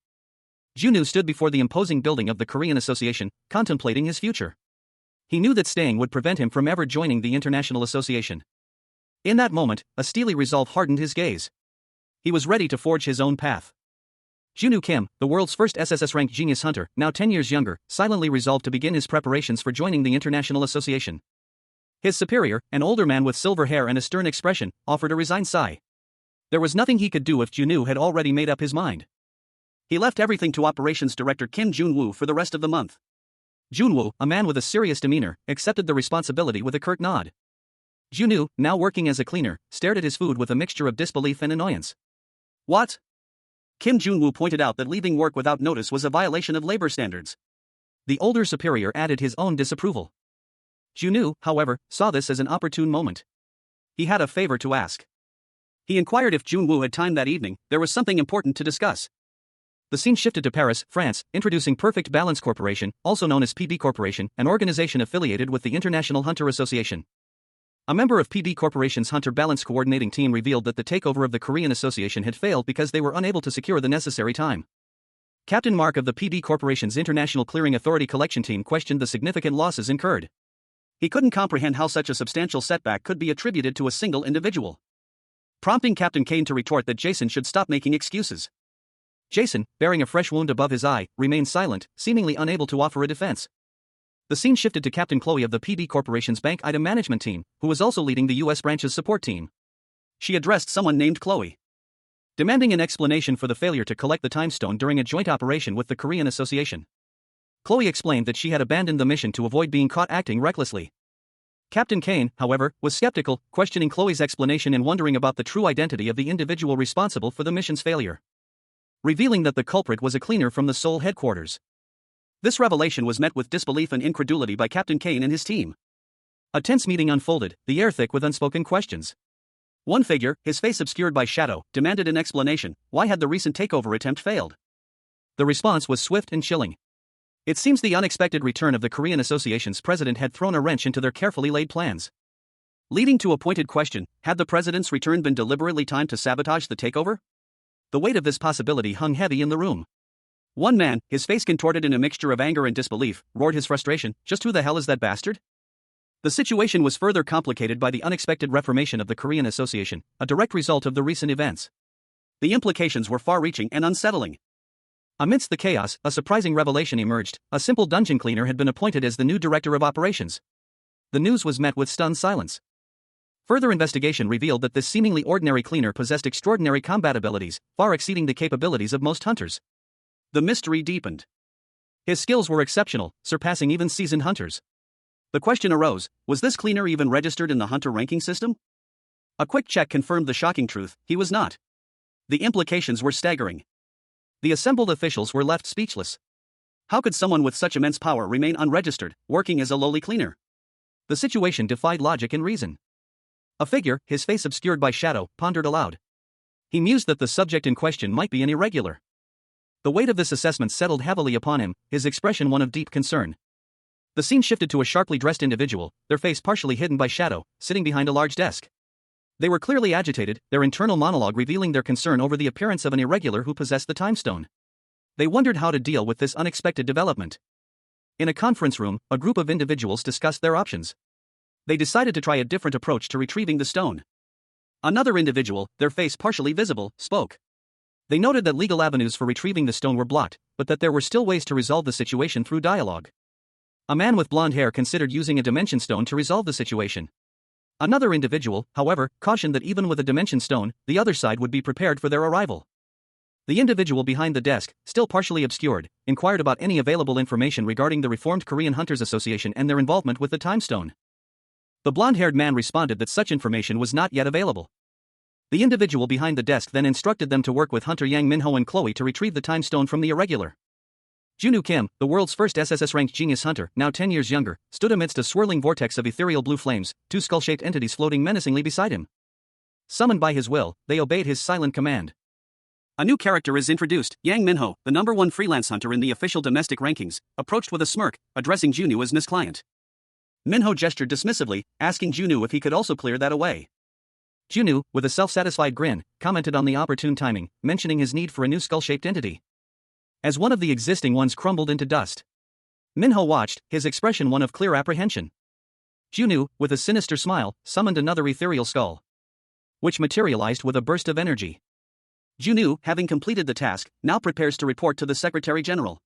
Junwoo stood before the imposing building of the Korean Association, contemplating his future. He knew that staying would prevent him from ever joining the International Association. In that moment, a steely resolve hardened his gaze. He was ready to forge his own path. Junwoo Kim, the world's first SSS-RANK genius hunter, now 10 years younger, silently resolved to begin his preparations for joining the International Association. His superior, an older man with silver hair and a stern expression, offered a resigned sigh. There was nothing he could do if Junwoo had already made up his mind. He left everything to Operations Director Kim Jun-woo for the rest of the month. Junwoo, a man with a serious demeanor, accepted the responsibility with a curt nod. Junwoo, now working as a cleaner, stared at his food with a mixture of disbelief and annoyance. What? Kim Junwoo pointed out that leaving work without notice was a violation of labor standards. The older superior added his own disapproval. Junwoo, however, saw this as an opportune moment. He had a favor to ask. He inquired if Junwoo had time that evening. There was something important to discuss. The scene shifted to Paris, France, introducing Perfect Balance Corporation, also known as PB Corporation, an organization affiliated with the International Hunter Association. A member of PB Corporation's Hunter Balance Coordinating Team revealed that the takeover of the Korean Association had failed because they were unable to secure the necessary time. Captain Mark of the PB Corporation's International Clearing Authority collection team questioned the significant losses incurred. He couldn't comprehend how such a substantial setback could be attributed to a single individual, prompting Captain Kane to retort that Jason should stop making excuses. Jason, bearing a fresh wound above his eye, remained silent, seemingly unable to offer a defense. The scene shifted to Captain Chloe of the PB Corporation's Bank Item Management Team, who was also leading the U.S. branch's support team. She addressed someone named Chloe, demanding an explanation for the failure to collect the time stone during a joint operation with the Korean Association. Chloe explained that she had abandoned the mission to avoid being caught acting recklessly. Captain Kane, however, was skeptical, questioning Chloe's explanation and wondering about the true identity of the individual responsible for the mission's failure, revealing that the culprit was a cleaner from the Seoul headquarters. This revelation was met with disbelief and incredulity by Captain Kane and his team. A tense meeting unfolded, the air thick with unspoken questions. One figure, his face obscured by shadow, demanded an explanation. Why had the recent takeover attempt failed? The response was swift and chilling. It seems the unexpected return of the Korean Association's president had thrown a wrench into their carefully laid plans, leading to a pointed question: had the president's return been deliberately timed to sabotage the takeover? The weight of this possibility hung heavy in the room. One man, his face contorted in a mixture of anger and disbelief, roared his frustration, "Just who the hell is that bastard?" The situation was further complicated by the unexpected reformation of the Korean Association, a direct result of the recent events. The implications were far-reaching and unsettling. Amidst the chaos, a surprising revelation emerged: a simple dungeon cleaner had been appointed as the new director of operations. The news was met with stunned silence. Further investigation revealed that this seemingly ordinary cleaner possessed extraordinary combat abilities, far exceeding the capabilities of most hunters. The mystery deepened. His skills were exceptional, surpassing even seasoned hunters. The question arose: was this cleaner even registered in the hunter ranking system? A quick check confirmed the shocking truth: he was not. The implications were staggering. The assembled officials were left speechless. How could someone with such immense power remain unregistered, working as a lowly cleaner? The situation defied logic and reason. A figure, his face obscured by shadow, pondered aloud. He mused that the subject in question might be an irregular. The weight of this assessment settled heavily upon him, his expression one of deep concern. The scene shifted to a sharply dressed individual, their face partially hidden by shadow, sitting behind a large desk. They were clearly agitated, their internal monologue revealing their concern over the appearance of an irregular who possessed the time stone. They wondered how to deal with this unexpected development. In a conference room, a group of individuals discussed their options. They decided to try a different approach to retrieving the stone. Another individual, their face partially visible, spoke. They noted that legal avenues for retrieving the stone were blocked, but that there were still ways to resolve the situation through dialogue. A man with blonde hair considered using a dimension stone to resolve the situation. Another individual, however, cautioned that even with a dimension stone, the other side would be prepared for their arrival. The individual behind the desk, still partially obscured, inquired about any available information regarding the reformed Korean Hunters Association and their involvement with the time stone. The blonde-haired man responded that such information was not yet available. The individual behind the desk then instructed them to work with Hunter Yang Minho and Chloe to retrieve the time stone from the irregular. Junwoo Kim, the world's first SSS-RANK genius hunter, now 10 years younger, stood amidst a swirling vortex of ethereal blue flames, two skull-shaped entities floating menacingly beside him. Summoned by his will, they obeyed his silent command. A new character is introduced. Yang Minho, the #1 freelance hunter in the official domestic rankings, approached with a smirk, addressing Junwoo as Miss Client. Minho gestured dismissively, asking Junwoo if he could also clear that away. Junwoo, with a self-satisfied grin, commented on the opportune timing, mentioning his need for a new skull-shaped entity. As one of the existing ones crumbled into dust, Minho watched, his expression one of clear apprehension. Junwoo, with a sinister smile, summoned another ethereal skull, which materialized with a burst of energy. Junwoo, having completed the task, now prepares to report to the Secretary General.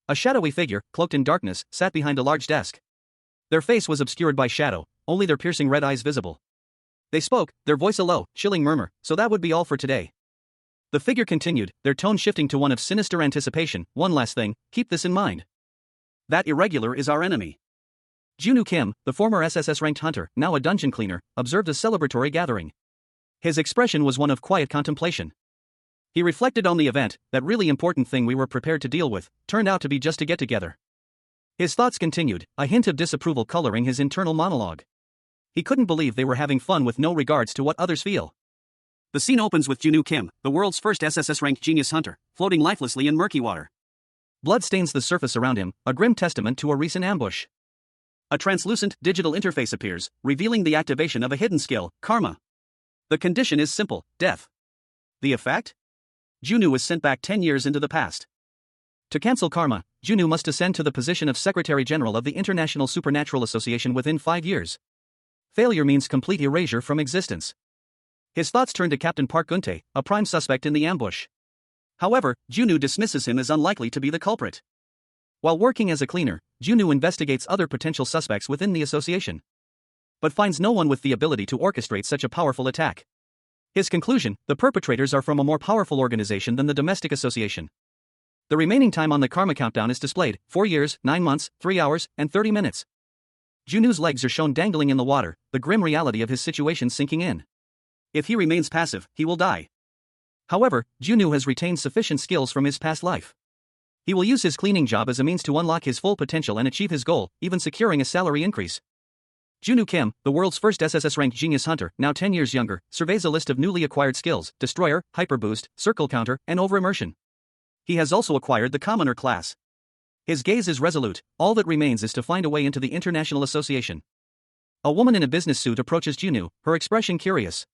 A shadowy figure, cloaked in darkness, sat behind a large desk. Their face was obscured by shadow, only their piercing red eyes visible. They spoke, their voice a low, chilling murmur: "So that would be all for today." The figure continued, their tone shifting to one of sinister anticipation: "One last thing, keep this in mind. That irregular is our enemy. Junwoo Kim, the former SSS-ranked hunter, now a dungeon cleaner, observed a celebratory gathering. His expression was one of quiet contemplation. He reflected on the event. That really important thing we were prepared to deal with turned out to be just a get-together. His thoughts continued, a hint of disapproval coloring his internal monologue. He couldn't believe they were having fun with no regards to what others feel. The scene opens with Junwoo Kim, the world's first SSS-ranked genius hunter, floating lifelessly in murky water. Blood stains the surface around him, a grim testament to a recent ambush. A translucent, digital interface appears, revealing the activation of a hidden skill, karma. The condition is simple, death. The effect? Junwoo is sent back 10 years into the past. To cancel karma, Junwoo must ascend to the position of Secretary General of the International Supernatural Association within 5 years. Failure means complete erasure from existence. His thoughts turn to Captain Park Geun-tae, a prime suspect in the ambush. However, Junwoo dismisses him as unlikely to be the culprit. While working as a cleaner, Junwoo investigates other potential suspects within the association, but finds no one with the ability to orchestrate such a powerful attack. His conclusion, the perpetrators are from a more powerful organization than the domestic association. The remaining time on the karma countdown is displayed, 4 years, 9 months, 3 hours, and 30 minutes. Junwoo's legs are shown dangling in the water, the grim reality of his situation sinking in. If he remains passive, he will die. However, Junwoo has retained sufficient skills from his past life. He will use his cleaning job as a means to unlock his full potential and achieve his goal, even securing a salary increase. Junwoo Kim, the world's first SSS-ranked genius hunter, now 10 years younger, surveys a list of newly acquired skills: Destroyer, Hyperboost, Circle Counter, and Overimmersion. He has also acquired the Commoner class. His gaze is resolute, all that remains is to find a way into the International Association. A woman in a business suit approaches Junwoo, her expression curious.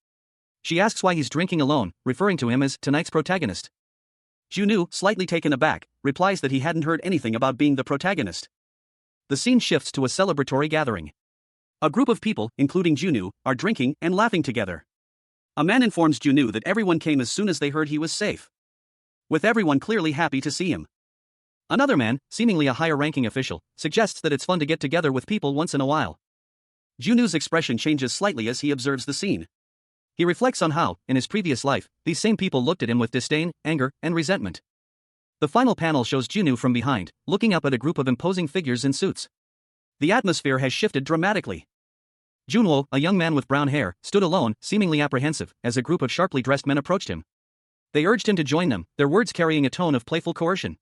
She asks why he's drinking alone, referring to him as tonight's protagonist. Junwoo, slightly taken aback, replies that he hadn't heard anything about being the protagonist. The scene shifts to a celebratory gathering. A group of people, including Junwoo, are drinking and laughing together. A man informs Junwoo that everyone came as soon as they heard he was safe, with everyone clearly happy to see him. Another man, seemingly a higher-ranking official, suggests that it's fun to get together with people once in a while. Junwoo's expression changes slightly as he observes the scene. He reflects on how, in his previous life, these same people looked at him with disdain, anger, and resentment. The final panel shows Junwoo from behind, looking up at a group of imposing figures in suits. The atmosphere has shifted dramatically. Junwoo, a young man with brown hair, stood alone, seemingly apprehensive, as a group of sharply dressed men approached him. They urged him to join them, their words carrying a tone of playful coercion.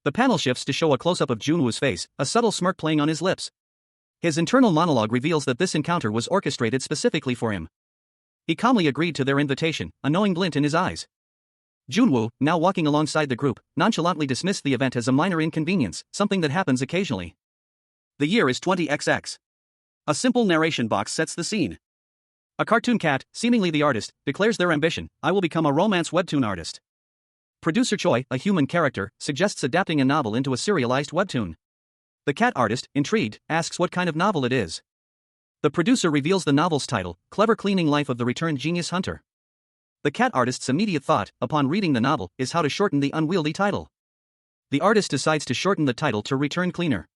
The panel shifts to show a close-up of Junwoo's face, a subtle smirk playing on his lips. His internal monologue reveals that this encounter was orchestrated specifically for him. He calmly agreed to their invitation, a knowing glint in his eyes. Junwoo, now walking alongside the group, nonchalantly dismissed the event as a minor inconvenience, something that happens occasionally. The year is 20XX. A simple narration box sets the scene. A cartoon cat, seemingly the artist, declares their ambition: I will become a romance webtoon artist. Producer Choi, a human character, suggests adapting a novel into a serialized webtoon. The cat artist, intrigued, asks what kind of novel it is. The producer reveals the novel's title, Clever Cleaning Life of the Returned Genius Hunter. The cat artist's immediate thought, upon reading the novel, is how to shorten the unwieldy title. The artist decides to shorten the title to Return Cleaner.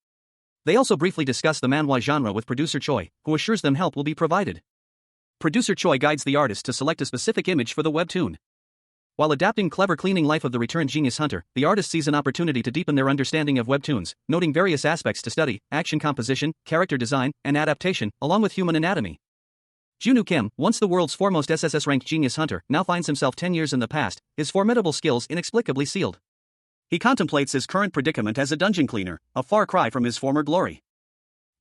They also briefly discuss the manhwa genre with producer Choi, who assures them help will be provided. Producer Choi guides the artist to select a specific image for the webtoon. While adapting Clever Cleaning Life of the Returned Genius Hunter, the artist sees an opportunity to deepen their understanding of webtoons, noting various aspects to study: action composition, character design, and adaptation, along with human anatomy. Junwoo Kim, once the world's foremost SSS-ranked genius hunter, now finds himself 10 years in the past, his formidable skills inexplicably sealed. He contemplates his current predicament as a dungeon cleaner, a far cry from his former glory.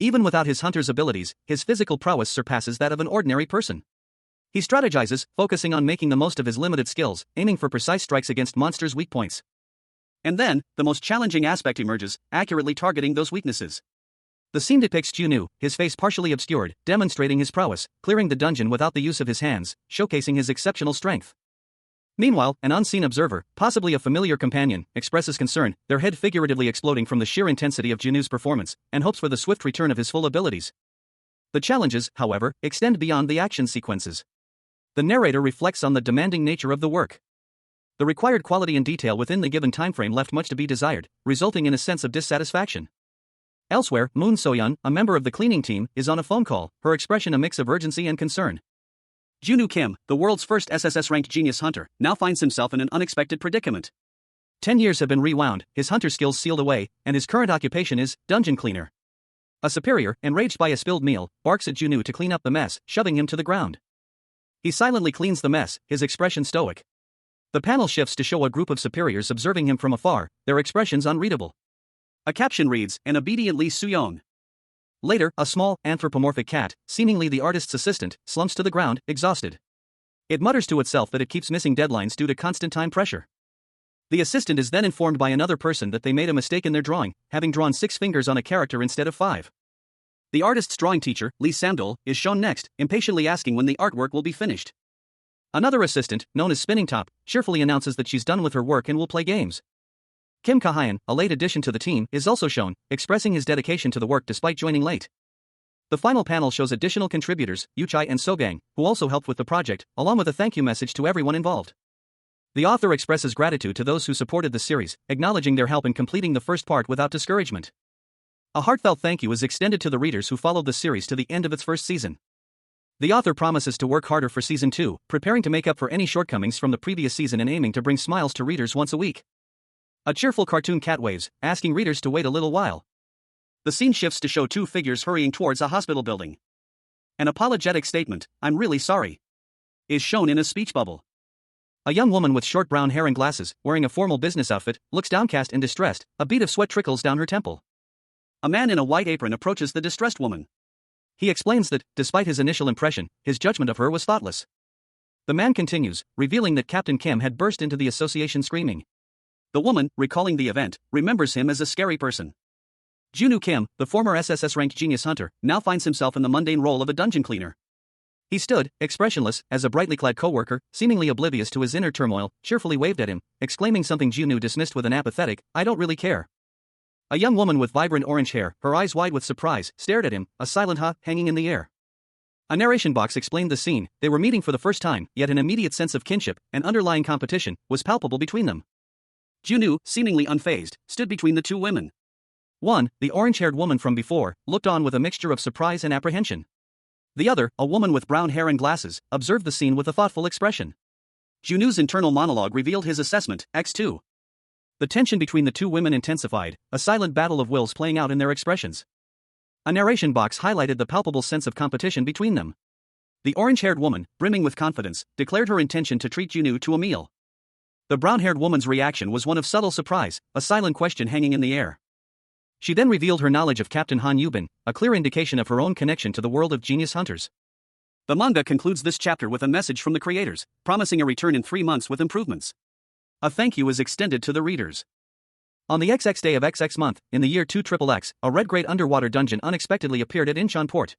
Even without his hunter's abilities, his physical prowess surpasses that of an ordinary person. He strategizes, focusing on making the most of his limited skills, aiming for precise strikes against monsters' weak points. And then, the most challenging aspect emerges, accurately targeting those weaknesses. The scene depicts Junwoo, his face partially obscured, demonstrating his prowess, clearing the dungeon without the use of his hands, showcasing his exceptional strength. Meanwhile, an unseen observer, possibly a familiar companion, expresses concern, their head figuratively exploding from the sheer intensity of Junwoo's performance, and hopes for the swift return of his full abilities. The challenges, however, extend beyond the action sequences. The narrator reflects on the demanding nature of the work. The required quality and detail within the given timeframe left much to be desired, resulting in a sense of dissatisfaction. Elsewhere, Moon Soyeon, a member of the cleaning team, is on a phone call, her expression a mix of urgency and concern. Junwoo Kim, the world's first SSS-ranked genius hunter, now finds himself in an unexpected predicament. 10 years have been rewound, his hunter skills sealed away, and his current occupation is dungeon cleaner. A superior, enraged by a spilled meal, barks at Junwoo to clean up the mess, shoving him to the ground. He silently cleans the mess, his expression stoic. The panel shifts to show a group of superiors observing him from afar, their expressions unreadable. A caption reads, "An obedient Lee Soo-young." Later, a small, anthropomorphic cat, seemingly the artist's assistant, slumps to the ground, exhausted. It mutters to itself that it keeps missing deadlines due to constant time pressure. The assistant is then informed by another person that they made a mistake in their drawing, having drawn 6 fingers on a character instead of 5. The artist's drawing teacher, Lee Samdol, is shown next, impatiently asking when the artwork will be finished. Another assistant, known as Spinning Top, cheerfully announces that she's done with her work and will play games. Kim Ka-hyun, a late addition to the team, is also shown, expressing his dedication to the work despite joining late. The final panel shows additional contributors, Yoo-chae and So-gang, who also helped with the project, along with a thank you message to everyone involved. The author expresses gratitude to those who supported the series, acknowledging their help in completing the first part without discouragement. A heartfelt thank you is extended to the readers who followed the series to the end of its first season. The author promises to work harder for season 2, preparing to make up for any shortcomings from the previous season and aiming to bring smiles to readers once a week. A cheerful cartoon cat waves, asking readers to wait a little while. The scene shifts to show 2 figures hurrying towards a hospital building. An apologetic statement, "I'm really sorry," is shown in a speech bubble. A young woman with short brown hair and glasses, wearing a formal business outfit, looks downcast and distressed, a bead of sweat trickles down her temple. A man in a white apron approaches the distressed woman. He explains that, despite his initial impression, his judgment of her was thoughtless. The man continues, revealing that Captain Kim had burst into the association screaming. The woman, recalling the event, remembers him as a scary person. Junwoo Kim, the former SSS-RANK genius hunter, now finds himself in the mundane role of a dungeon cleaner. He stood, expressionless, as a brightly clad co-worker, seemingly oblivious to his inner turmoil, cheerfully waved at him, exclaiming something Junwoo dismissed with an apathetic, "I don't really care." A young woman with vibrant orange hair, her eyes wide with surprise, stared at him, a silent ha hanging in the air. A narration box explained the scene. They were meeting for the first time, yet an immediate sense of kinship, and underlying competition, was palpable between them. Junwoo, seemingly unfazed, stood between the 2 women. One, the orange-haired woman from before, looked on with a mixture of surprise and apprehension. The other, a woman with brown hair and glasses, observed the scene with a thoughtful expression. Junwoo's internal monologue revealed his assessment, X2. The tension between the 2 women intensified, a silent battle of wills playing out in their expressions. A narration box highlighted the palpable sense of competition between them. The orange-haired woman, brimming with confidence, declared her intention to treat Junwoo to a meal. The brown-haired woman's reaction was one of subtle surprise, a silent question hanging in the air. She then revealed her knowledge of Captain Han Yubin, a clear indication of her own connection to the world of genius hunters. The manga concludes this chapter with a message from the creators, promising a return in 3 months with improvements. A thank you is extended to the readers. On the XX day of XX month, in the year 2XXX, a red-grade underwater dungeon unexpectedly appeared at Incheon Port.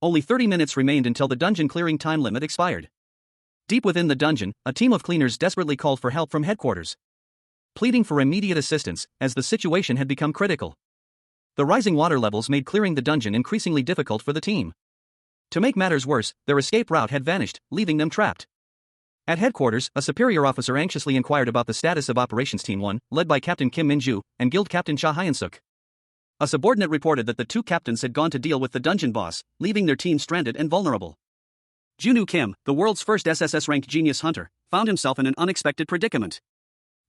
Only 30 minutes remained until the dungeon clearing time limit expired. Deep within the dungeon, a team of cleaners desperately called for help from headquarters, pleading for immediate assistance, as the situation had become critical. The rising water levels made clearing the dungeon increasingly difficult for the team. To make matters worse, their escape route had vanished, leaving them trapped. At headquarters, a superior officer anxiously inquired about the status of Operations Team 1, led by Captain Kim Min-ju, and Guild Captain Cha Hyun-suk. A subordinate reported that the 2 captains had gone to deal with the dungeon boss, leaving their team stranded and vulnerable. Junwoo Kim, the world's first SSS-RANK genius hunter, found himself in an unexpected predicament.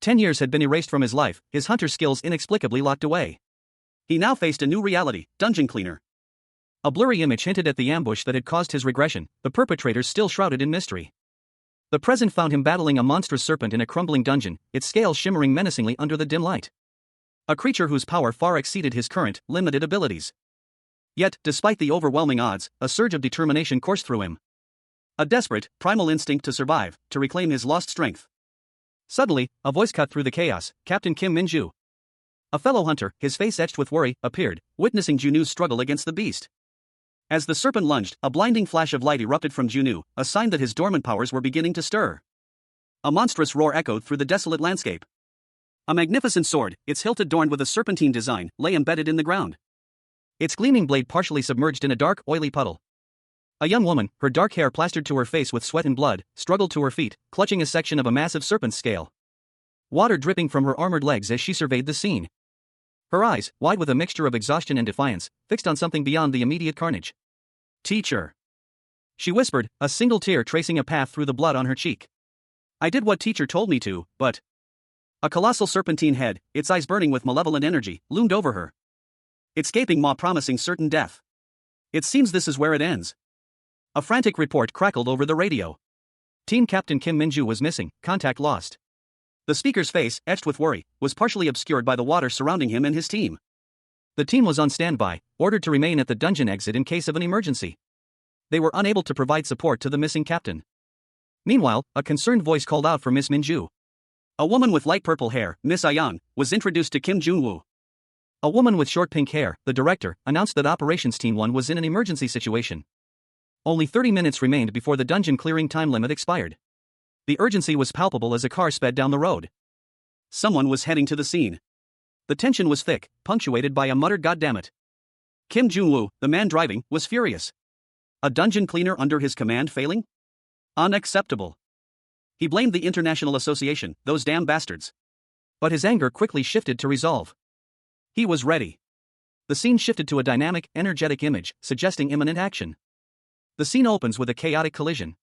10 years had been erased from his life, his hunter skills inexplicably locked away. He now faced a new reality, dungeon cleaner. A blurry image hinted at the ambush that had caused his regression, the perpetrators still shrouded in mystery. The present found him battling a monstrous serpent in a crumbling dungeon, its scales shimmering menacingly under the dim light. A creature whose power far exceeded his current, limited abilities. Yet, despite the overwhelming odds, a surge of determination coursed through him. A desperate, primal instinct to survive, to reclaim his lost strength. Suddenly, a voice cut through the chaos, Captain Kim Min-ju. A fellow hunter, his face etched with worry, appeared, witnessing Junwoo's struggle against the beast. As the serpent lunged, a blinding flash of light erupted from Junwoo, a sign that his dormant powers were beginning to stir. A monstrous roar echoed through the desolate landscape. A magnificent sword, its hilt adorned with a serpentine design, lay embedded in the ground. Its gleaming blade partially submerged in a dark, oily puddle. A young woman, her dark hair plastered to her face with sweat and blood, struggled to her feet, clutching a section of a massive serpent's scale. Water dripping from her armored legs as she surveyed the scene. Her eyes, wide with a mixture of exhaustion and defiance, fixed on something beyond the immediate carnage. "Teacher," she whispered, a single tear tracing a path through the blood on her cheek. "I did what teacher told me to, but..." A colossal serpentine head, its eyes burning with malevolent energy, loomed over her. Its gaping maw promising certain death. It seems this is where it ends. A frantic report crackled over the radio. Team Captain Kim Min-ju was missing, contact lost. The speaker's face, etched with worry, was partially obscured by the water surrounding him and his team. The team was on standby, ordered to remain at the dungeon exit in case of an emergency. They were unable to provide support to the missing captain. Meanwhile, a concerned voice called out for Miss Min-ju. A woman with light purple hair, Miss Ayang, was introduced to Kim Jun-woo. A woman with short pink hair, the director, announced that Operations Team 1 was in an emergency situation. Only 30 minutes remained before the dungeon clearing time limit expired. The urgency was palpable as a car sped down the road. Someone was heading to the scene. The tension was thick, punctuated by a muttered "goddammit." Kim Jun-woo, the man driving, was furious. A dungeon cleaner under his command failing? Unacceptable. He blamed the International Association, those damn bastards. But his anger quickly shifted to resolve. He was ready. The scene shifted to a dynamic, energetic image, suggesting imminent action. The scene opens with a chaotic collision.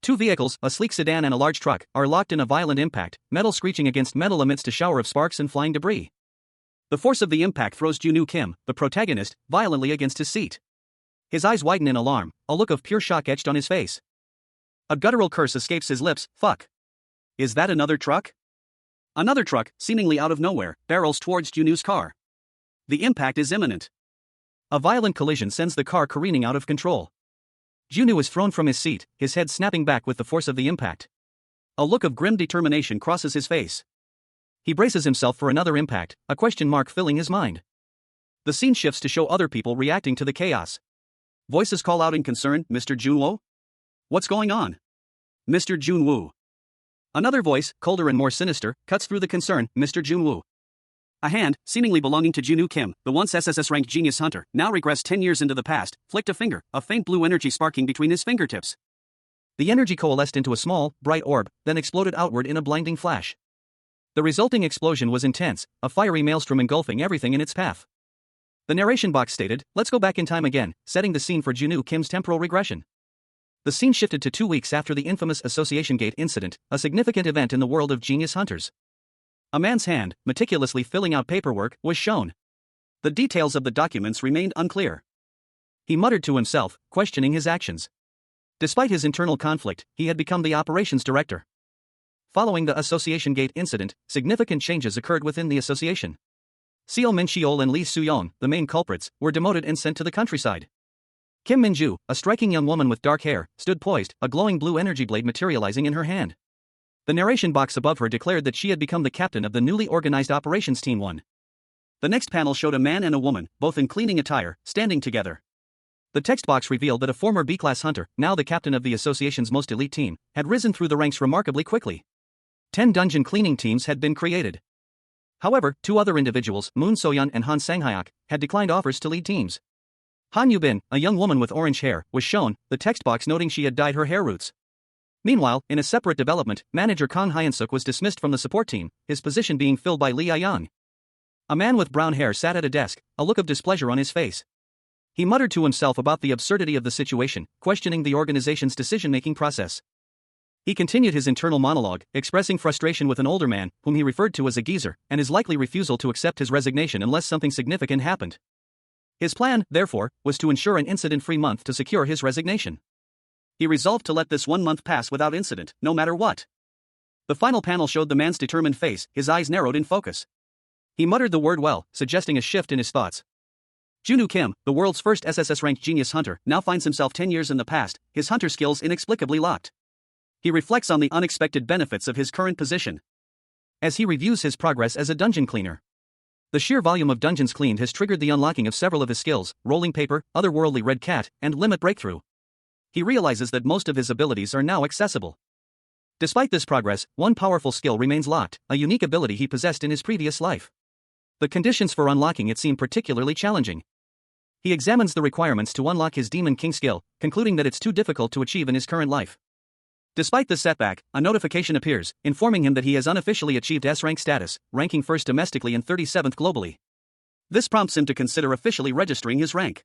Two vehicles, a sleek sedan and a large truck, are locked in a violent impact, metal screeching against metal amidst a shower of sparks and flying debris. The force of the impact throws Jun-woo Kim, the protagonist, violently against his seat. His eyes widen in alarm, a look of pure shock etched on his face. A guttural curse escapes his lips, fuck. Is that another truck? Another truck, seemingly out of nowhere, barrels towards Jun-woo's car. The impact is imminent. A violent collision sends the car careening out of control. Jun-woo is thrown from his seat, his head snapping back with the force of the impact. A look of grim determination crosses his face. He braces himself for another impact, a question mark filling his mind. The scene shifts to show other people reacting to the chaos. Voices call out in concern, "Mr. Jun-woo? What's going on? Mr. Jun-woo." Another voice, colder and more sinister, cuts through the concern, "Mr. Jun-woo." A hand, seemingly belonging to Jun-woo Kim, the once SSS-RANK genius hunter, now regressed 10 years into the past, flicked a finger, a faint blue energy sparking between his fingertips. The energy coalesced into a small, bright orb, then exploded outward in a blinding flash. The resulting explosion was intense, a fiery maelstrom engulfing everything in its path. The narration box stated, "Let's go back in time again," setting the scene for Jun-woo Kim's temporal regression. The scene shifted to 2 weeks after the infamous Association Gate incident, a significant event in the world of genius hunters. A man's hand, meticulously filling out paperwork, was shown. The details of the documents remained unclear. He muttered to himself, questioning his actions. Despite his internal conflict, he had become the operations director. Following the Association Gate incident, significant changes occurred within the association. Seo Min-cheol and Lee Soo-young, the main culprits, were demoted and sent to the countryside. Kim Min-ju, a striking young woman with dark hair, stood poised, a glowing blue energy blade materializing in her hand. The narration box above her declared that she had become the captain of the newly organized Operations Team 1. The next panel showed a man and a woman, both in cleaning attire, standing together. The text box revealed that a former B-class hunter, now the captain of the association's most elite team, had risen through the ranks remarkably quickly. 10 dungeon cleaning teams had been created. However, 2 other individuals, Moon So-yeon and Han Sang-hyuk, had declined offers to lead teams. Han Yu-bin, a young woman with orange hair, was shown, the text box noting she had dyed her hair roots. Meanwhile, in a separate development, manager Kang Hyun-suk was dismissed from the support team, his position being filled by Lee Ah-young. A man with brown hair sat at a desk, a look of displeasure on his face. He muttered to himself about the absurdity of the situation, questioning the organization's decision-making process. He continued his internal monologue, expressing frustration with an older man, whom he referred to as a geezer, and his likely refusal to accept his resignation unless something significant happened. His plan, therefore, was to ensure an incident-free month to secure his resignation. He resolved to let this 1 month pass without incident, no matter what. The final panel showed the man's determined face, his eyes narrowed in focus. He muttered the word "well," suggesting a shift in his thoughts. Jun-woo Kim, the world's first SSS-RANK genius hunter, now finds himself 10 years in the past, his hunter skills inexplicably locked. He reflects on the unexpected benefits of his current position. As he reviews his progress as a dungeon cleaner, the sheer volume of dungeons cleaned has triggered the unlocking of several of his skills: rolling paper, otherworldly red cat, and limit breakthrough. He realizes that most of his abilities are now accessible. Despite this progress, one powerful skill remains locked, a unique ability he possessed in his previous life. The conditions for unlocking it seem particularly challenging. He examines the requirements to unlock his Demon King skill, concluding that it's too difficult to achieve in his current life. Despite this setback, a notification appears, informing him that he has unofficially achieved S-rank status, ranking first domestically and 37th globally. This prompts him to consider officially registering his rank.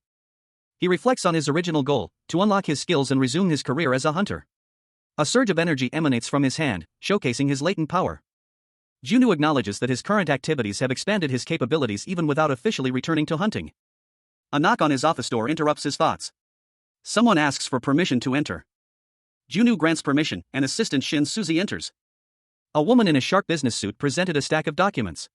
He reflects on his original goal, to unlock his skills and resume his career as a hunter. A surge of energy emanates from his hand, showcasing his latent power. Junwoo acknowledges that his current activities have expanded his capabilities even without officially returning to hunting. A knock on his office door interrupts his thoughts. Someone asks for permission to enter. Junwoo grants permission, and assistant Shin Suzy enters. A woman in a sharp business suit presented a stack of documents.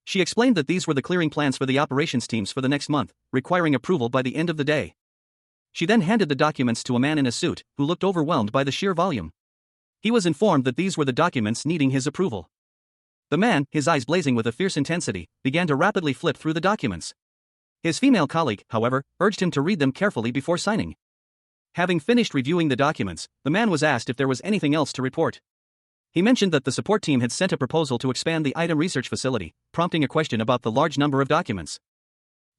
She explained that these were the clearing plans for the operations teams for the next month, requiring approval by the end of the day. She then handed the documents to a man in a suit, who looked overwhelmed by the sheer volume. He was informed that these were the documents needing his approval. The man, his eyes blazing with a fierce intensity, began to rapidly flip through the documents. His female colleague, however, urged him to read them carefully before signing. Having finished reviewing the documents, the man was asked if there was anything else to report. He mentioned that the support team had sent a proposal to expand the item research facility, prompting a question about the large number of documents.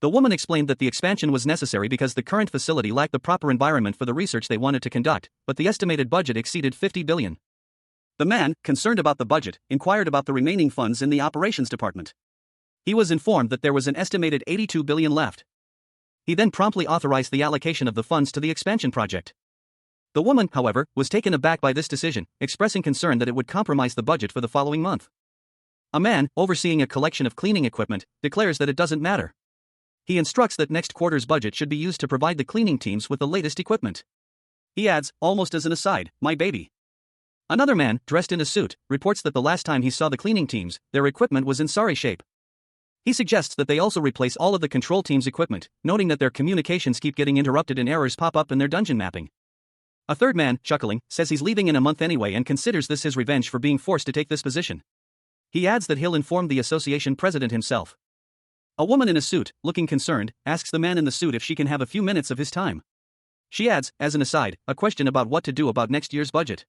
The woman explained that the expansion was necessary because the current facility lacked the proper environment for the research they wanted to conduct, but the estimated budget exceeded 50 billion. The man, concerned about the budget, inquired about the remaining funds in the operations department. He was informed that there was an estimated 82 billion left. He then promptly authorized the allocation of the funds to the expansion project. The woman, however, was taken aback by this decision, expressing concern that it would compromise the budget for the following month. A man, overseeing a collection of cleaning equipment, declares that it doesn't matter. He instructs that next quarter's budget should be used to provide the cleaning teams with the latest equipment. He adds, almost as an aside, "My baby." Another man, dressed in a suit, reports that the last time he saw the cleaning teams, their equipment was in sorry shape. He suggests that they also replace all of the control team's equipment, noting that their communications keep getting interrupted and errors pop up in their dungeon mapping. A third man, chuckling, says he's leaving in a month anyway and considers this his revenge for being forced to take this position. He adds that he'll inform the association president himself. A woman in a suit, looking concerned, asks the man in the suit if she can have a few minutes of his time. She adds, as an aside, a question about what to do about next year's budget.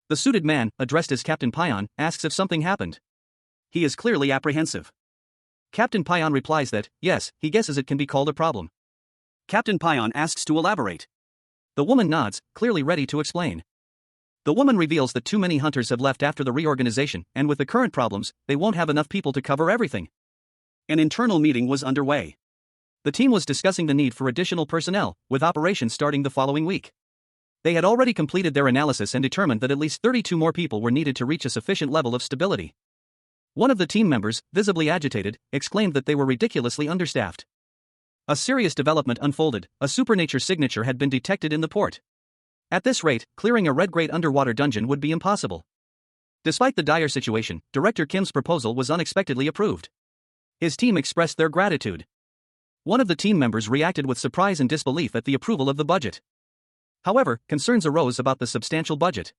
The suited man, addressed as Captain Pion, asks if something happened. He is clearly apprehensive. Captain Pion replies that, yes, he guesses it can be called a problem. Captain Pion asks to elaborate. The woman nods, clearly ready to explain. The woman reveals that too many hunters have left after the reorganization, and with the current problems, they won't have enough people to cover everything. An internal meeting was underway. The team was discussing the need for additional personnel, with operations starting the following week. They had already completed their analysis and determined that at least 32 more people were needed to reach a sufficient level of stability. One of the team members, visibly agitated, exclaimed that they were ridiculously understaffed. A serious development unfolded. A supernature signature had been detected in the port. At this rate, clearing a red-grade underwater dungeon would be impossible. Despite the dire situation, Director Kim's proposal was unexpectedly approved. His team expressed their gratitude. One of the team members reacted with surprise and disbelief at the approval of the budget. However, concerns arose about the substantial budget.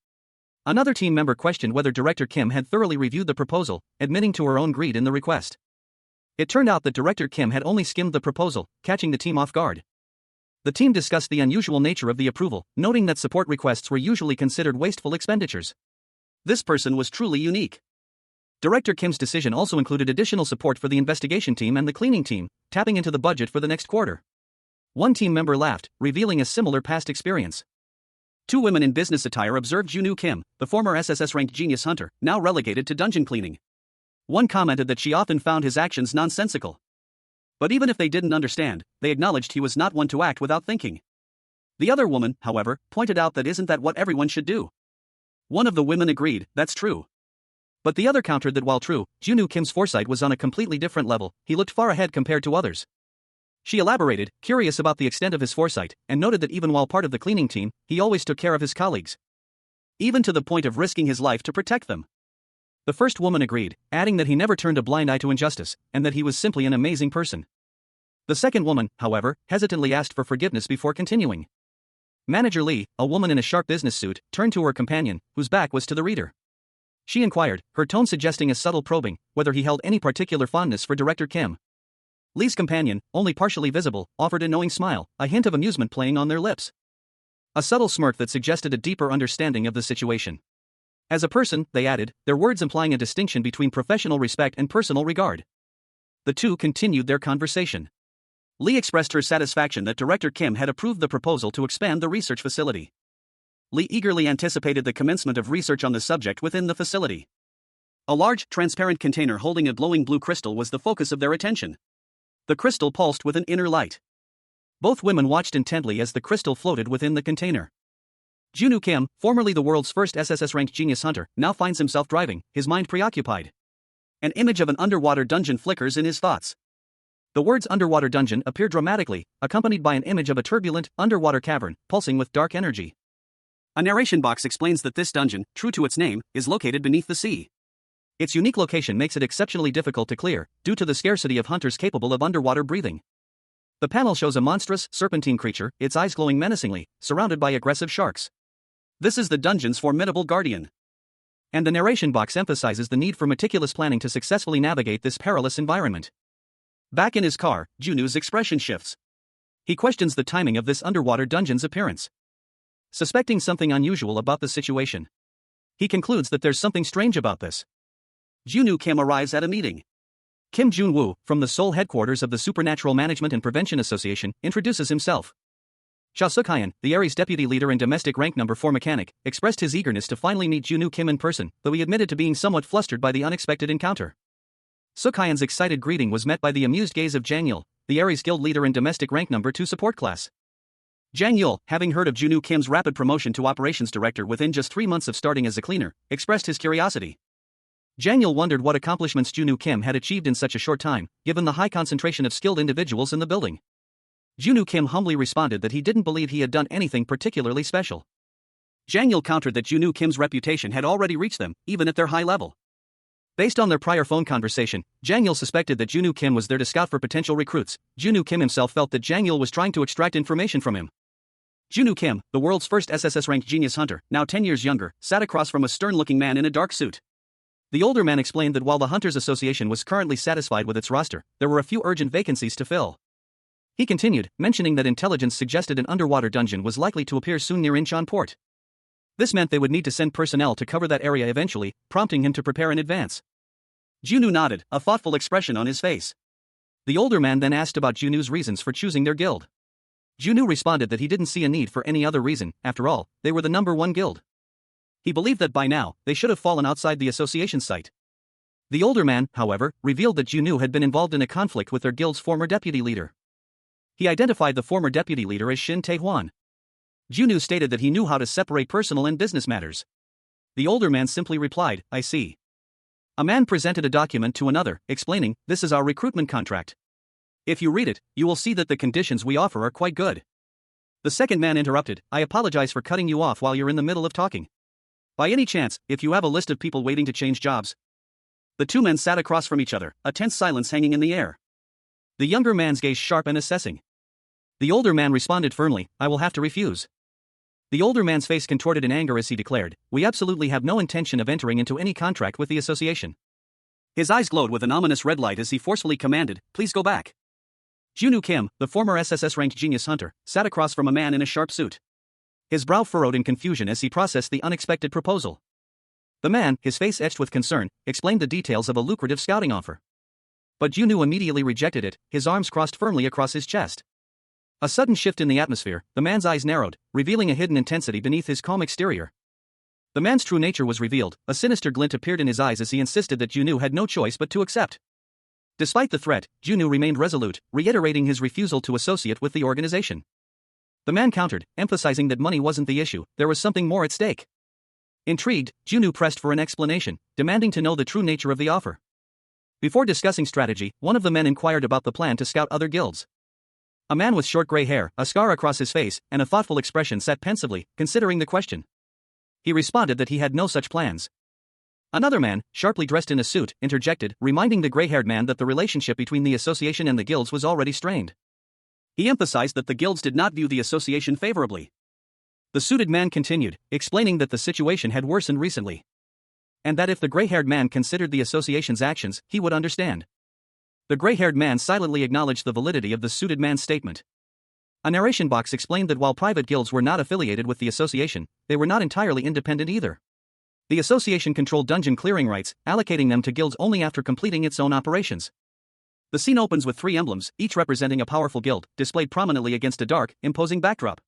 Another team member questioned whether Director Kim had thoroughly reviewed the proposal, admitting to her own greed in the request. It turned out that Director Kim had only skimmed the proposal, catching the team off guard. The team discussed the unusual nature of the approval, noting that support requests were usually considered wasteful expenditures. This person was truly unique. Director Kim's decision also included additional support for the investigation team and the cleaning team, tapping into the budget for the next quarter. One team member laughed, revealing a similar past experience. Two women in business attire observed Junwoo Kim, the former SSS-RANK genius hunter, now relegated to dungeon cleaning. One commented that she often found his actions nonsensical. But even if they didn't understand, they acknowledged he was not one to act without thinking. The other woman, however, pointed out that isn't that what everyone should do? One of the women agreed, that's true. But the other countered that while true, Junwoo Kim's foresight was on a completely different level, he looked far ahead compared to others. She elaborated, curious about the extent of his foresight, and noted that even while part of the cleaning team, he always took care of his colleagues. Even to the point of risking his life to protect them. The first woman agreed, adding that he never turned a blind eye to injustice, and that he was simply an amazing person. The second woman, however, hesitantly asked for forgiveness before continuing. Manager Lee, a woman in a sharp business suit, turned to her companion, whose back was to the reader. She inquired, her tone suggesting a subtle probing, whether he held any particular fondness for Director Kim. Lee's companion, only partially visible, offered a knowing smile, a hint of amusement playing on their lips. A subtle smirk that suggested a deeper understanding of the situation. As a person, they added, their words implying a distinction between professional respect and personal regard. The two continued their conversation. Lee expressed her satisfaction that Director Kim had approved the proposal to expand the research facility. Lee eagerly anticipated the commencement of research on the subject within the facility. A large, transparent container holding a glowing blue crystal was the focus of their attention. The crystal pulsed with an inner light. Both women watched intently as the crystal floated within the container. Junwoo Kim, formerly the world's first SSS-RANK genius hunter, now finds himself driving, his mind preoccupied. An image of an underwater dungeon flickers in his thoughts. The words underwater dungeon appear dramatically, accompanied by an image of a turbulent, underwater cavern, pulsing with dark energy. A narration box explains that this dungeon, true to its name, is located beneath the sea. Its unique location makes it exceptionally difficult to clear, due to the scarcity of hunters capable of underwater breathing. The panel shows a monstrous, serpentine creature, its eyes glowing menacingly, surrounded by aggressive sharks. This is the dungeon's formidable guardian. And the narration box emphasizes the need for meticulous planning to successfully navigate this perilous environment. Back in his car, Junu's expression shifts. He questions the timing of this underwater dungeon's appearance. Suspecting something unusual about the situation, he concludes that there's something strange about this. Junu Kim arrives at a meeting. Kim Jun-woo, from the Seoul headquarters of the Supernatural Management and Prevention Association, introduces himself. Cha Suk-hyun, the Aries deputy leader and domestic rank number 4 mechanic, expressed his eagerness to finally meet Junu Kim in person, though he admitted to being somewhat flustered by the unexpected encounter. Suk-hyun's excited greeting was met by the amused gaze of Jang Yul, the Aries guild leader and domestic rank number 2 support class. Jang Yul, having heard of Junu Kim's rapid promotion to operations director within just 3 months of starting as a cleaner, expressed his curiosity. Jang Yul wondered what accomplishments Junu Kim had achieved in such a short time, given the high concentration of skilled individuals in the building. Junu Kim humbly responded that he didn't believe he had done anything particularly special. Jang Yul countered that Junu Kim's reputation had already reached them, even at their high level. Based on their prior phone conversation, Jang Yul suspected that Junu Kim was there to scout for potential recruits. Junu Kim himself felt that Jang Yul was trying to extract information from him. Junu Kim, the world's first SSS-RANK genius hunter, now 10 years younger, sat across from a stern-looking man in a dark suit. The older man explained that while the Hunters Association was currently satisfied with its roster, there were a few urgent vacancies to fill. He continued, mentioning that intelligence suggested an underwater dungeon was likely to appear soon near Incheon port. This meant they would need to send personnel to cover that area eventually, prompting him to prepare in advance. Junu nodded, a thoughtful expression on his face. The older man then asked about Junu's reasons for choosing their guild. Junu responded that he didn't see a need for any other reason. After all, they were the #1 guild. He believed that by now, they should have fallen outside the association site. The older man, however, revealed that Junu had been involved in a conflict with their guild's former deputy leader. He identified the former deputy leader as Shin Tae-hwan. Junu stated that he knew how to separate personal and business matters. The older man simply replied, "I see." A man presented a document to another, explaining, "This is our recruitment contract. If you read it, you will see that the conditions we offer are quite good." The second man interrupted, "I apologize for cutting you off while you're in the middle of talking. By any chance, if you have a list of people waiting to change jobs?" The two men sat across from each other, a tense silence hanging in the air. The younger man's gaze sharp and assessing. The older man responded firmly, "I will have to refuse." The older man's face contorted in anger as he declared, "We absolutely have no intention of entering into any contract with the association." His eyes glowed with an ominous red light as he forcefully commanded, "Please go back." Junu Kim, the former SSS-RANK genius hunter, sat across from a man in a sharp suit. His brow furrowed in confusion as he processed the unexpected proposal. The man, his face etched with concern, explained the details of a lucrative scouting offer. But Junu immediately rejected it, his arms crossed firmly across his chest. A sudden shift in the atmosphere, the man's eyes narrowed, revealing a hidden intensity beneath his calm exterior. The man's true nature was revealed, a sinister glint appeared in his eyes as he insisted that Junu had no choice but to accept. Despite the threat, Junu remained resolute, reiterating his refusal to associate with the organization. The man countered, emphasizing that money wasn't the issue, there was something more at stake. Intrigued, Junu pressed for an explanation, demanding to know the true nature of the offer. Before discussing strategy, one of the men inquired about the plan to scout other guilds. A man with short gray hair, a scar across his face, and a thoughtful expression sat pensively, considering the question. He responded that he had no such plans. Another man, sharply dressed in a suit, interjected, reminding the gray-haired man that the relationship between the association and the guilds was already strained. He emphasized that the guilds did not view the association favorably. The suited man continued, explaining that the situation had worsened recently. And that if the gray-haired man considered the association's actions, he would understand. The gray-haired man silently acknowledged the validity of the suited man's statement. A narration box explained that while private guilds were not affiliated with the association, they were not entirely independent either. The association controlled dungeon clearing rights, allocating them to guilds only after completing its own operations. The scene opens with 3 emblems, each representing a powerful guild, displayed prominently against a dark, imposing backdrop.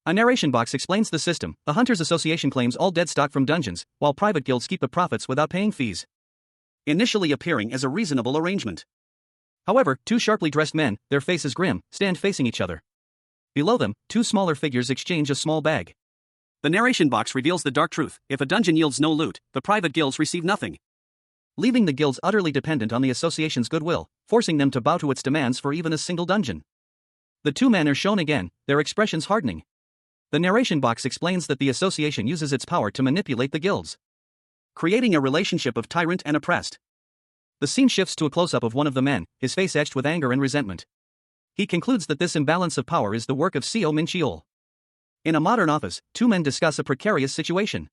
A narration box explains the system. The Hunters Association claims all dead stock from dungeons, while private guilds keep the profits without paying fees. Initially appearing as a reasonable arrangement. However, 2 sharply dressed men, their faces grim, stand facing each other. Below them, 2 smaller figures exchange a small bag. The narration box reveals the dark truth: if a dungeon yields no loot, the private guilds receive nothing. leaving the guilds utterly dependent on the association's goodwill, forcing them to bow to its demands for even a single dungeon. The two men are shown again, their expressions hardening. The narration box explains that the association uses its power to manipulate the guilds, creating a relationship of tyrant and oppressed. The scene shifts to a close-up of one of the men, his face etched with anger and resentment. He concludes that this imbalance of power is the work of Seo Min-cheol. In a modern office, two men discuss a precarious situation.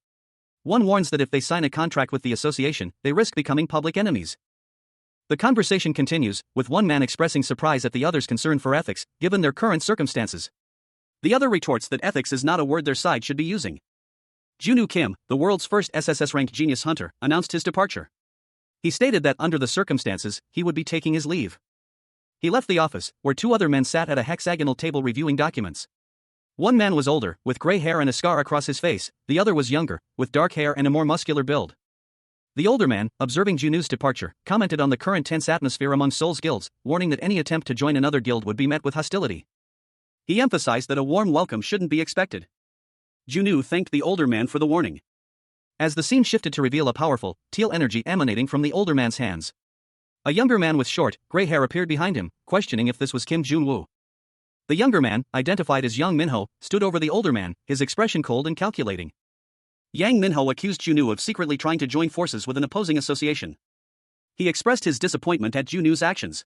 One warns that if they sign a contract with the association, they risk becoming public enemies. The conversation continues, with one man expressing surprise at the other's concern for ethics, given their current circumstances. The other retorts that ethics is not a word their side should be using. Junwoo Kim, the world's first SSS-RANK genius hunter, announced his departure. He stated that under the circumstances, he would be taking his leave. He left the office, where two other men sat at a hexagonal table reviewing documents. One man was older, with gray hair and a scar across his face, the other was younger, with dark hair and a more muscular build. The older man, observing Junwoo's departure, commented on the current tense atmosphere among Seoul's guilds, warning that any attempt to join another guild would be met with hostility. He emphasized that a warm welcome shouldn't be expected. Junwoo thanked the older man for the warning. As the scene shifted to reveal a powerful, teal energy emanating from the older man's hands. A younger man with short, gray hair appeared behind him, questioning if this was Kim Junwoo. The younger man, identified as Yang Minho, stood over the older man, his expression cold and calculating. Yang Minho accused Junwoo of secretly trying to join forces with an opposing association. He expressed his disappointment at Junwoo's actions.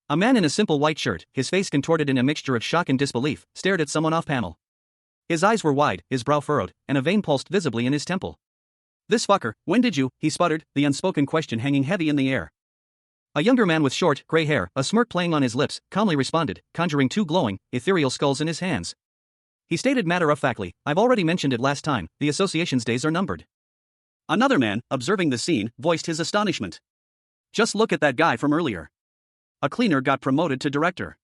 A man in a simple white shirt, his face contorted in a mixture of shock and disbelief, stared at someone off-panel. His eyes were wide, his brow furrowed, and a vein pulsed visibly in his temple. "This fucker, when did you?" he sputtered, the unspoken question hanging heavy in the air. A younger man with short, gray hair, a smirk playing on his lips, calmly responded, conjuring two glowing, ethereal skulls in his hands. He stated matter-of-factly, "I've already mentioned it last time, the association's days are numbered." Another man, observing the scene, voiced his astonishment. "Just look at that guy from earlier. A cleaner got promoted to director."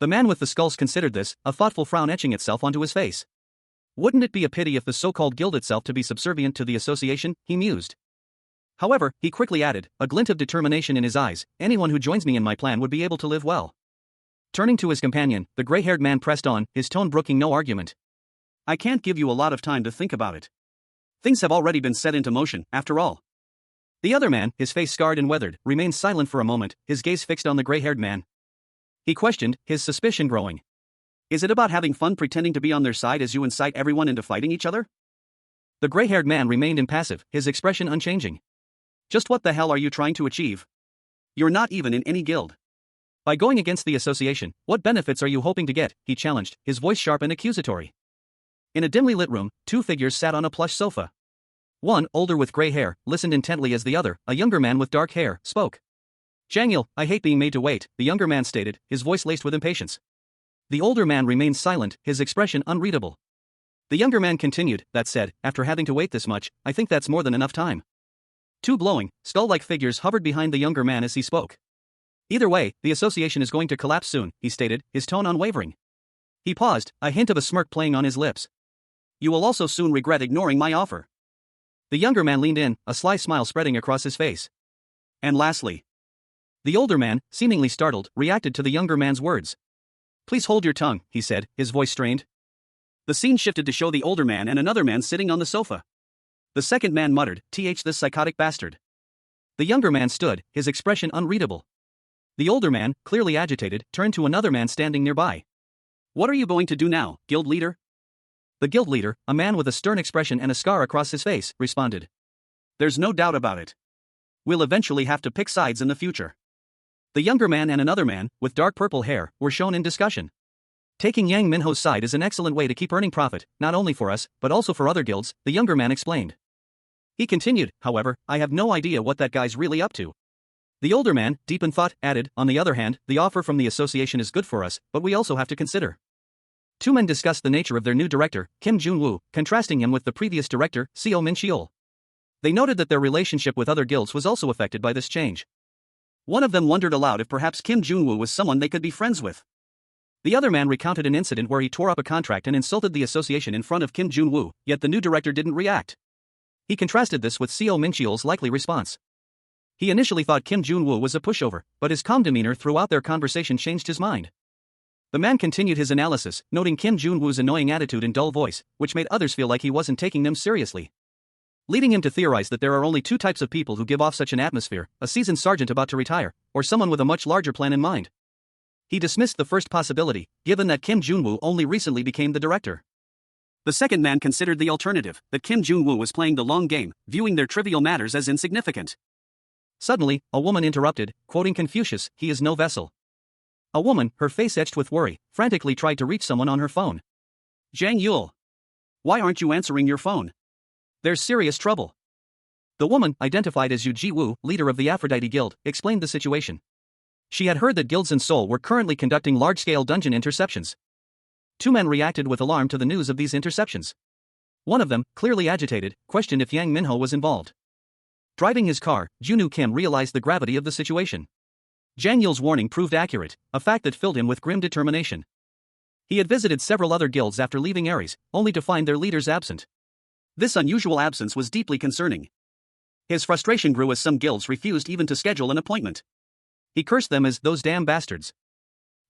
The man with the skulls considered this, a thoughtful frown etching itself onto his face. Wouldn't it be a pity if the so-called guild itself to be subservient to the association, he mused. However, he quickly added, a glint of determination in his eyes, anyone who joins me in my plan would be able to live well. Turning to his companion, the gray-haired man pressed on, his tone brooking no argument. "I can't give you a lot of time to think about it. Things have already been set into motion, after all." The other man, his face scarred and weathered, remained silent for a moment, his gaze fixed on the gray-haired man. He questioned, his suspicion growing. "Is it about having fun pretending to be on their side as you incite everyone into fighting each other?" The gray-haired man remained impassive, his expression unchanging. "Just what the hell are you trying to achieve? You're not even in any guild. By going against the association, what benefits are you hoping to get?" he challenged, his voice sharp and accusatory. In a dimly lit room, two figures sat on a plush sofa. One, older with gray hair, listened intently as the other, a younger man with dark hair, spoke. "Jang-il, I hate being made to wait," the younger man stated, his voice laced with impatience. The older man remained silent, his expression unreadable. The younger man continued, "That said, after having to wait this much, I think that's more than enough time." Two glowing, skull-like figures hovered behind the younger man as he spoke. "Either way, the association is going to collapse soon," he stated, his tone unwavering. He paused, a hint of a smirk playing on his lips. "You will also soon regret ignoring my offer." The younger man leaned in, a sly smile spreading across his face. "And lastly." The older man, seemingly startled, reacted to the younger man's words. "Please hold your tongue," he said, his voice strained. The scene shifted to show the older man and another man sitting on the sofa. The second man muttered, "This psychotic bastard." The younger man stood, his expression unreadable. The older man, clearly agitated, turned to another man standing nearby. "What are you going to do now, guild leader?" The guild leader, a man with a stern expression and a scar across his face, responded. "There's no doubt about it. We'll eventually have to pick sides in the future." The younger man and another man, with dark purple hair, were shown in discussion. "Taking Yang Minho's side is an excellent way to keep earning profit, not only for us, but also for other guilds," the younger man explained. He continued, "However, I have no idea what that guy's really up to." The older man, deep in thought, added, "On the other hand, the offer from the association is good for us, but we also have to consider." Two men discussed the nature of their new director, Kim Junwoo, contrasting him with the previous director, Seo Min-cheol. They noted that their relationship with other guilds was also affected by this change. One of them wondered aloud if perhaps Kim Junwoo was someone they could be friends with. The other man recounted an incident where he tore up a contract and insulted the association in front of Kim Junwoo, yet the new director didn't react. He contrasted this with Seo Min-cheol's likely response. He initially thought Kim Junwoo was a pushover, but his calm demeanor throughout their conversation changed his mind. The man continued his analysis, noting Kim Junwoo's annoying attitude and dull voice, which made others feel like he wasn't taking them seriously. leading him to theorize that there are only two types of people who give off such an atmosphere: a seasoned sergeant about to retire, or someone with a much larger plan in mind. He dismissed the first possibility, given that Kim Jun-woo only recently became the director. The second man considered the alternative, that Kim Jun-woo was playing the long game, viewing their trivial matters as insignificant. Suddenly, a woman interrupted, quoting Confucius, "He is no vessel." A woman, her face etched with worry, frantically tried to reach someone on her phone. "Jang Yul. Why aren't you answering your phone? There's serious trouble." The woman, identified as Yu Ji-woo, leader of the Aphrodite Guild, explained the situation. She had heard that guilds in Seoul were currently conducting large-scale dungeon interceptions. Two men reacted with alarm to the news of these interceptions. One of them, clearly agitated, questioned if Yang Minho was involved. Driving his car, Junwoo Kim realized the gravity of the situation. Jang Yul's warning proved accurate, a fact that filled him with grim determination. He had visited several other guilds after leaving Ares, only to find their leaders absent. This unusual absence was deeply concerning. His frustration grew as some guilds refused even to schedule an appointment. He cursed them as "those damn bastards."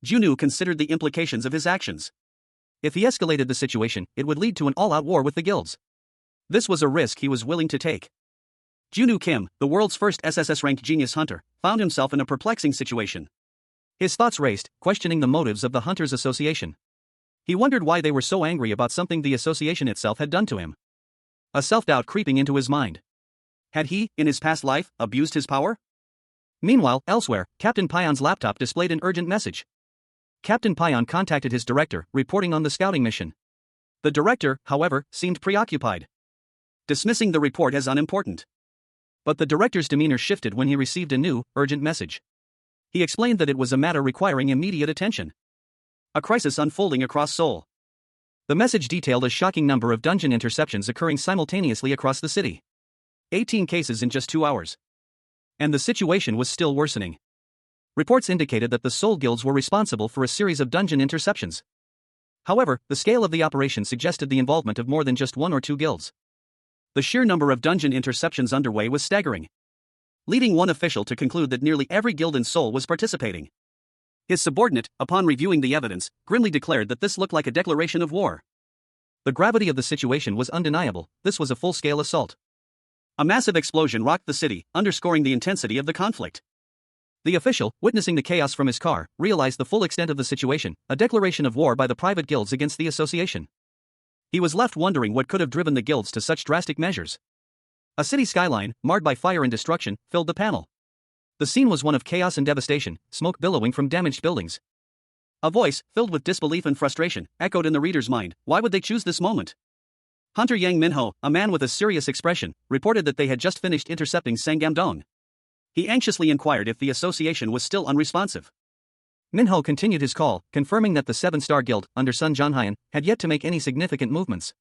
Junwoo considered the implications of his actions. If he escalated the situation, it would lead to an all-out war with the guilds. This was a risk he was willing to take. Junwoo Kim, the world's first SSS-RANK genius hunter, found himself in a perplexing situation. His thoughts raced, questioning the motives of the Hunters Association. He wondered why they were so angry about something the association itself had done to him. A self-doubt creeping into his mind. Had he, in his past life, abused his power? Meanwhile, elsewhere, Captain Pyeon's laptop displayed an urgent message. Captain Pyeon contacted his director, reporting on the scouting mission. The director, however, seemed preoccupied, dismissing the report as unimportant. But the director's demeanor shifted when he received a new, urgent message. He explained that it was a matter requiring immediate attention. A crisis unfolding across Seoul. The message detailed a shocking number of dungeon interceptions occurring simultaneously across the city. 18 cases in just 2 hours. And the situation was still worsening. Reports indicated that the Seoul guilds were responsible for a series of dungeon interceptions. However, the scale of the operation suggested the involvement of more than just one or two guilds. The sheer number of dungeon interceptions underway was staggering, leading one official to conclude that nearly every guild in Seoul was participating. His subordinate, upon reviewing the evidence, grimly declared that this looked like a declaration of war. The gravity of the situation was undeniable. This was a full-scale assault. A massive explosion rocked the city, underscoring the intensity of the conflict. The official, witnessing the chaos from his car, realized the full extent of the situation, a declaration of war by the private guilds against the association. He was left wondering what could have driven the guilds to such drastic measures. A city skyline, marred by fire and destruction, filled the panel. The scene was one of chaos and devastation, smoke billowing from damaged buildings. A voice, filled with disbelief and frustration, echoed in the reader's mind. Why would they choose this moment? Hunter Yang Minho, a man with a serious expression, reported that they had just finished intercepting Sangam-dong. He anxiously inquired if the association was still unresponsive. Minho continued his call, confirming that the 7-star guild, under Sun Jonghyan, had yet to make any significant movements.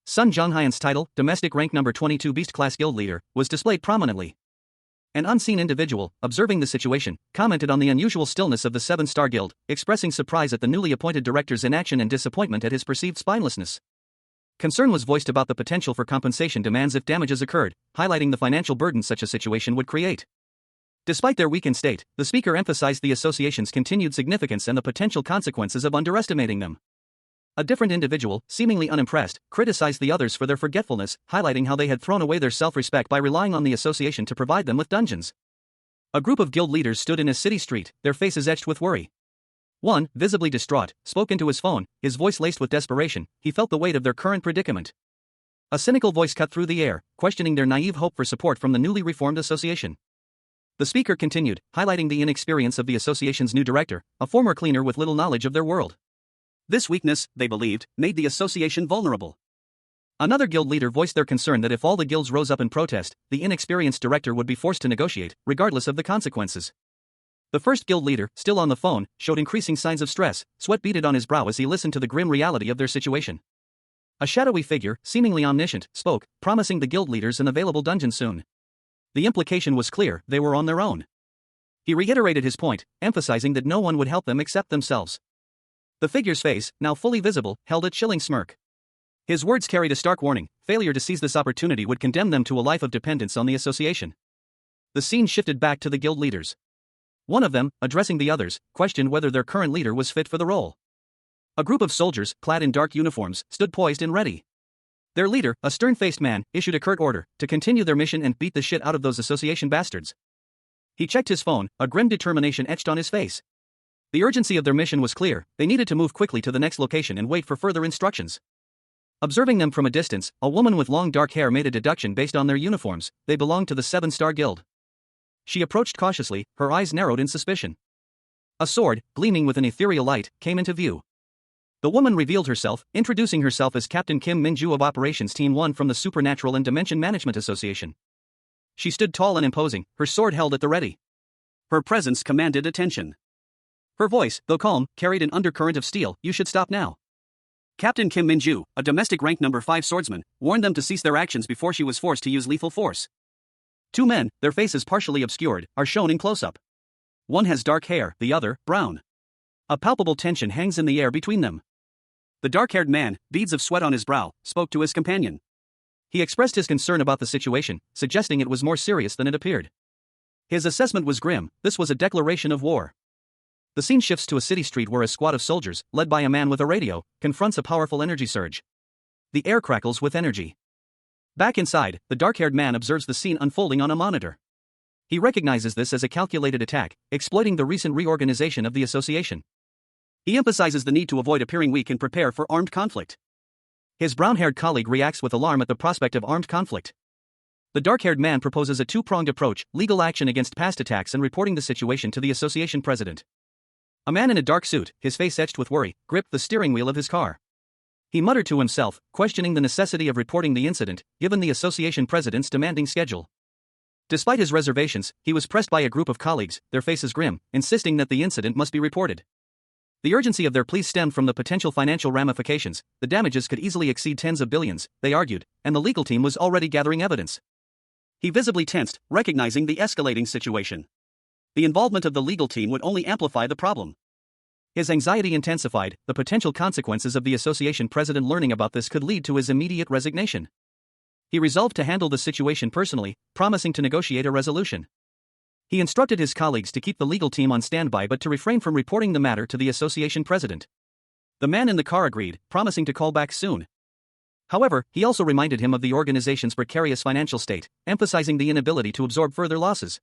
Sun Jonghyan's title, domestic rank number 22 Beast Class Guild Leader, was displayed prominently. An unseen individual, observing the situation, commented on the unusual stillness of the 7-star guild, expressing surprise at the newly appointed director's inaction and disappointment at his perceived spinelessness. Concern was voiced about the potential for compensation demands if damages occurred, highlighting the financial burden such a situation would create. Despite their weakened state, the speaker emphasized the association's continued significance and the potential consequences of underestimating them. A different individual, seemingly unimpressed, criticized the others for their forgetfulness, highlighting how they had thrown away their self-respect by relying on the association to provide them with dungeons. A group of guild leaders stood in a city street, their faces etched with worry. One, visibly distraught, spoke into his phone, his voice laced with desperation. He felt the weight of their current predicament. A cynical voice cut through the air, questioning their naive hope for support from the newly reformed association. The speaker continued, highlighting the inexperience of the association's new director, a former cleaner with little knowledge of their world. This weakness, they believed, made the association vulnerable. Another guild leader voiced their concern that if all the guilds rose up in protest, the inexperienced director would be forced to negotiate, regardless of the consequences. The first guild leader, still on the phone, showed increasing signs of stress. Sweat beaded on his brow as he listened to the grim reality of their situation. A shadowy figure, seemingly omniscient, spoke, promising the guild leaders an available dungeon soon. The implication was clear: they were on their own. He reiterated his point, emphasizing that no one would help them except themselves. The figure's face, now fully visible, held a chilling smirk. His words carried a stark warning: failure to seize this opportunity would condemn them to a life of dependence on the association. The scene shifted back to the guild leaders. One of them, addressing the others, questioned whether their current leader was fit for the role. A group of soldiers, clad in dark uniforms, stood poised and ready. Their leader, a stern-faced man, issued a curt order to continue their mission and beat the shit out of those association bastards. He checked his phone, a grim determination etched on his face. The urgency of their mission was clear. They needed to move quickly to the next location and wait for further instructions. Observing them from a distance, a woman with long dark hair made a deduction based on their uniforms. They belonged to the 7-Star Guild. She approached cautiously, her eyes narrowed in suspicion. A sword, gleaming with an ethereal light, came into view. The woman revealed herself, introducing herself as Captain Kim Min-ju of Operations Team 1 from the Supernatural and Dimension Management Association. She stood tall and imposing, her sword held at the ready. Her presence commanded attention. Her voice, though calm, carried an undercurrent of steel. "You should stop now." Captain Kim Min-ju, a domestic rank number 5 swordsman, warned them to cease their actions before she was forced to use lethal force. Two men, their faces partially obscured, are shown in close-up. One has dark hair, the other, brown. A palpable tension hangs in the air between them. The dark-haired man, beads of sweat on his brow, spoke to his companion. He expressed his concern about the situation, suggesting it was more serious than it appeared. His assessment was grim. This was a declaration of war. The scene shifts to a city street where a squad of soldiers, led by a man with a radio, confronts a powerful energy surge. The air crackles with energy. Back inside, the dark-haired man observes the scene unfolding on a monitor. He recognizes this as a calculated attack, exploiting the recent reorganization of the association. He emphasizes the need to avoid appearing weak and prepare for armed conflict. His brown-haired colleague reacts with alarm at the prospect of armed conflict. The dark-haired man proposes a two-pronged approach: legal action against past attacks and reporting the situation to the association president. A man in a dark suit, his face etched with worry, gripped the steering wheel of his car. He muttered to himself, questioning the necessity of reporting the incident, given the association president's demanding schedule. Despite his reservations, he was pressed by a group of colleagues, their faces grim, insisting that the incident must be reported. The urgency of their pleas stemmed from the potential financial ramifications. The damages could easily exceed tens of billions, they argued, and the legal team was already gathering evidence. He visibly tensed, recognizing the escalating situation. The involvement of the legal team would only amplify the problem. His anxiety intensified. The potential consequences of the association president learning about this could lead to his immediate resignation. He resolved to handle the situation personally, promising to negotiate a resolution. He instructed his colleagues to keep the legal team on standby but to refrain from reporting the matter to the association president. The man in the car agreed, promising to call back soon. However, he also reminded him of the organization's precarious financial state, emphasizing the inability to absorb further losses.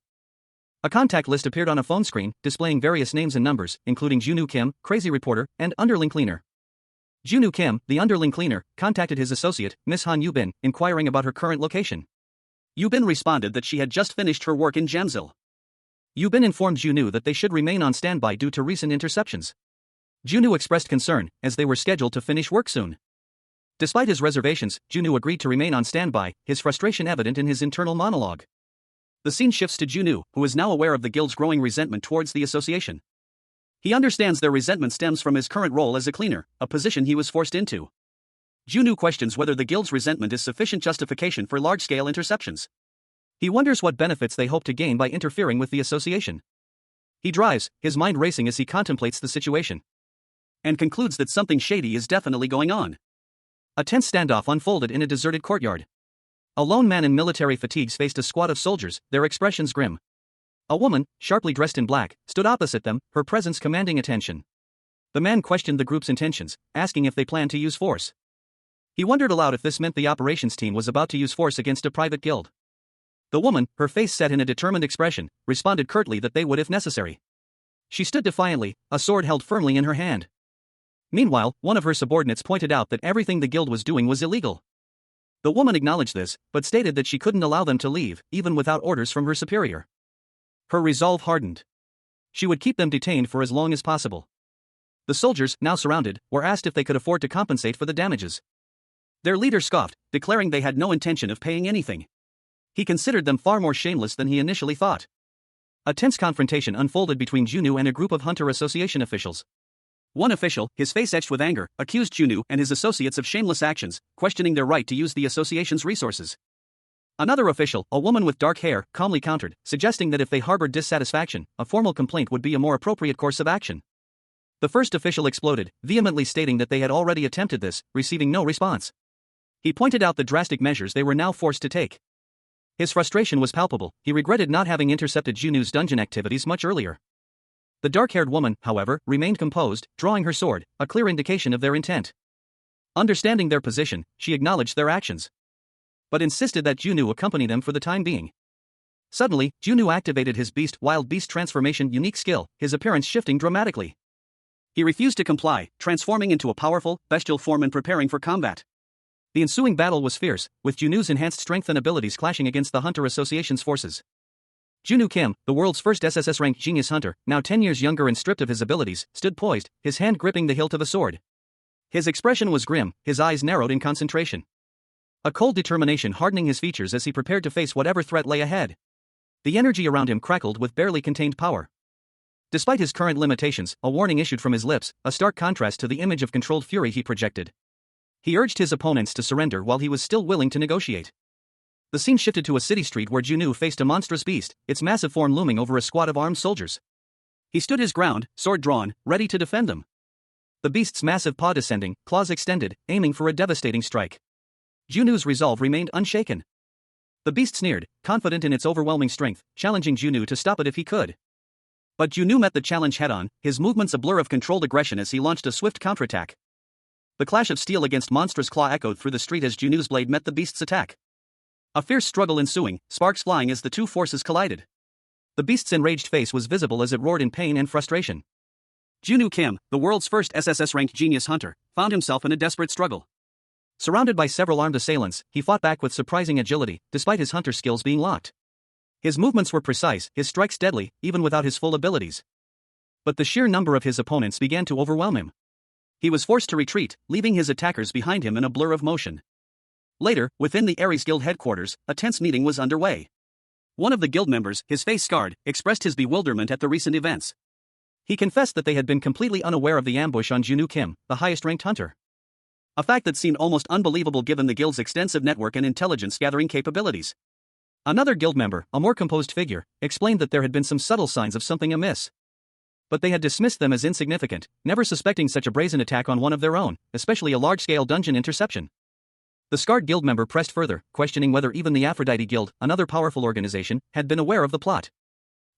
A contact list appeared on a phone screen, displaying various names and numbers, including Junwoo Kim, crazy reporter, and underling cleaner. Junwoo Kim, the underling cleaner, contacted his associate, Miss Han Yubin, inquiring about her current location. Yubin responded that she had just finished her work in Jamsil. Yubin informed Junwoo that they should remain on standby due to recent interceptions. Junwoo expressed concern, as they were scheduled to finish work soon. Despite his reservations, Junwoo agreed to remain on standby, his frustration evident in his internal monologue. The scene shifts to Junwoo, who is now aware of the guild's growing resentment towards the association. He understands their resentment stems from his current role as a cleaner, a position he was forced into. Junwoo questions whether the guild's resentment is sufficient justification for large-scale interceptions. He wonders what benefits they hope to gain by interfering with the association. He drives, his mind racing as he contemplates the situation. And concludes that something shady is definitely going on. A tense standoff unfolded in a deserted courtyard. A lone man in military fatigues faced a squad of soldiers, their expressions grim. A woman, sharply dressed in black, stood opposite them, her presence commanding attention. The man questioned the group's intentions, asking if they planned to use force. He wondered aloud if this meant the operations team was about to use force against a private guild. The woman, her face set in a determined expression, responded curtly that they would if necessary. She stood defiantly, a sword held firmly in her hand. Meanwhile, one of her subordinates pointed out that everything the guild was doing was illegal. The woman acknowledged this, but stated that she couldn't allow them to leave, even without orders from her superior. Her resolve hardened. She would keep them detained for as long as possible. The soldiers, now surrounded, were asked if they could afford to compensate for the damages. Their leader scoffed, declaring they had no intention of paying anything. He considered them far more shameless than he initially thought. A tense confrontation unfolded between Junwoo and a group of Hunter Association officials. One official, his face etched with anger, accused Junwoo and his associates of shameless actions, questioning their right to use the association's resources. Another official, a woman with dark hair, calmly countered, suggesting that if they harbored dissatisfaction, a formal complaint would be a more appropriate course of action. The first official exploded, vehemently stating that they had already attempted this, receiving no response. He pointed out the drastic measures they were now forced to take. His frustration was palpable. He regretted not having intercepted Junwoo's dungeon activities much earlier. The dark-haired woman, however, remained composed, drawing her sword, a clear indication of their intent. Understanding their position, she acknowledged their actions, but insisted that Junwoo accompany them for the time being. Suddenly, Junwoo activated his Wild Beast transformation unique skill, his appearance shifting dramatically. He refused to comply, transforming into a powerful, bestial form and preparing for combat. The ensuing battle was fierce, with Junwoo's enhanced strength and abilities clashing against the Hunter Association's forces. Junwoo Kim, the world's first SSS-RANK genius hunter, now 10 years younger and stripped of his abilities, stood poised, his hand gripping the hilt of a sword. His expression was grim, his eyes narrowed in concentration, a cold determination hardening his features as he prepared to face whatever threat lay ahead. The energy around him crackled with barely contained power. Despite his current limitations, a warning issued from his lips, a stark contrast to the image of controlled fury he projected. He urged his opponents to surrender while he was still willing to negotiate. The scene shifted to a city street where Junwoo faced a monstrous beast, its massive form looming over a squad of armed soldiers. He stood his ground, sword drawn, ready to defend them. The beast's massive paw descending, claws extended, aiming for a devastating strike. Junwoo's resolve remained unshaken. The beast sneered, confident in its overwhelming strength, challenging Junwoo to stop it if he could. But Junwoo met the challenge head-on, his movements a blur of controlled aggression as he launched a swift counterattack. The clash of steel against monstrous claw echoed through the street as Junwoo's blade met the beast's attack. A fierce struggle ensuing, sparks flying as the two forces collided. The beast's enraged face was visible as it roared in pain and frustration. Junwoo Kim, the world's first SSS-RANK genius hunter, found himself in a desperate struggle. Surrounded by several armed assailants, he fought back with surprising agility, despite his hunter skills being locked. His movements were precise, his strikes deadly, even without his full abilities. But the sheer number of his opponents began to overwhelm him. He was forced to retreat, leaving his attackers behind him in a blur of motion. Later, within the Ares Guild headquarters, a tense meeting was underway. One of the guild members, his face scarred, expressed his bewilderment at the recent events. He confessed that they had been completely unaware of the ambush on Junwoo Kim, the highest-ranked hunter. A fact that seemed almost unbelievable given the guild's extensive network and intelligence-gathering capabilities. Another guild member, a more composed figure, explained that there had been some subtle signs of something amiss. But they had dismissed them as insignificant, never suspecting such a brazen attack on one of their own, especially a large-scale dungeon interception. The scarred guild member pressed further, questioning whether even the Aphrodite Guild, another powerful organization, had been aware of the plot.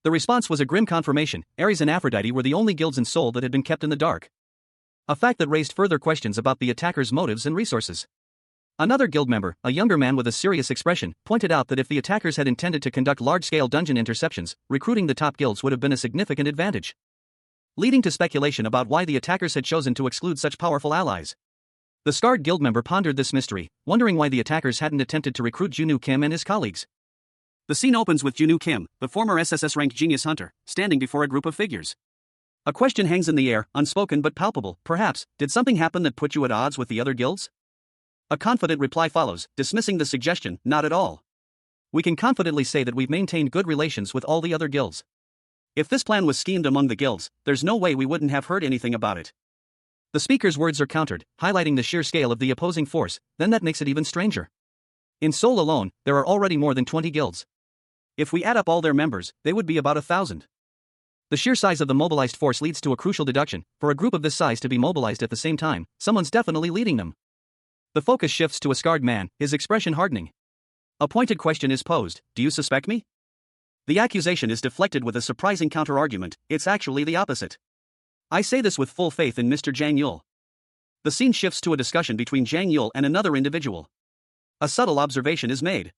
The response was a grim confirmation: Ares and Aphrodite were the only guilds in Seoul that had been kept in the dark. A fact that raised further questions about the attackers' motives and resources. Another guild member, a younger man with a serious expression, pointed out that if the attackers had intended to conduct large-scale dungeon interceptions, recruiting the top guilds would have been a significant advantage, leading to speculation about why the attackers had chosen to exclude such powerful allies. The scarred guild member pondered this mystery, wondering why the attackers hadn't attempted to recruit Junwoo Kim and his colleagues. The scene opens with Junwoo Kim, the former SSS-RANK genius hunter, standing before a group of figures. A question hangs in the air, unspoken but palpable. Perhaps, did something happen that put you at odds with the other guilds? A confident reply follows, dismissing the suggestion. Not at all. We can confidently say that we've maintained good relations with all the other guilds. If this plan was schemed among the guilds, there's no way we wouldn't have heard anything about it. The speaker's words are countered, highlighting the sheer scale of the opposing force. Then that makes it even stranger. In Seoul alone, there are already more than 20 guilds. If we add up all their members, they would be about 1,000. The sheer size of the mobilized force leads to a crucial deduction: for a group of this size to be mobilized at the same time, someone's definitely leading them. The focus shifts to a scarred man, his expression hardening. A pointed question is posed: do you suspect me? The accusation is deflected with a surprising counter-argument: it's actually the opposite. I say this with full faith in Mr. Jang Yul. The scene shifts to a discussion between Jang Yul and another individual. A subtle observation is made.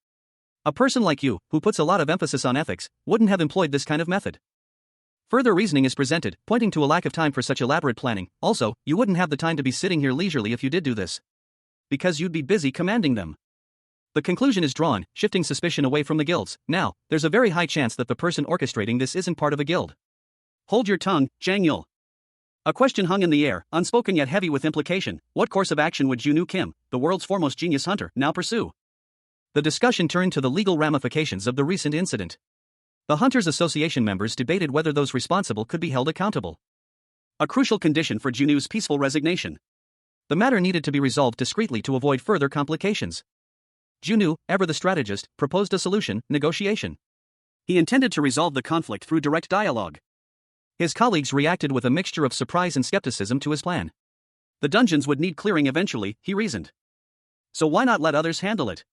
A person like you, who puts a lot of emphasis on ethics, wouldn't have employed this kind of method. Further reasoning is presented, pointing to a lack of time for such elaborate planning. Also, you wouldn't have the time to be sitting here leisurely if you did do this, because you'd be busy commanding them. The conclusion is drawn, shifting suspicion away from the guilds. Now, there's a very high chance that the person orchestrating this isn't part of a guild. Hold your tongue, Jang Yul. A question hung in the air, unspoken yet heavy with implication. What course of action would Junwoo Kim, the world's foremost genius hunter, now pursue? The discussion turned to the legal ramifications of the recent incident. The Hunters Association members debated whether those responsible could be held accountable, a crucial condition for Junwoo's peaceful resignation. The matter needed to be resolved discreetly to avoid further complications. Junwoo, ever the strategist, proposed a solution: negotiation. He intended to resolve the conflict through direct dialogue. His colleagues reacted with a mixture of surprise and skepticism to his plan. The dungeons would need clearing eventually, he reasoned. So why not let others handle it?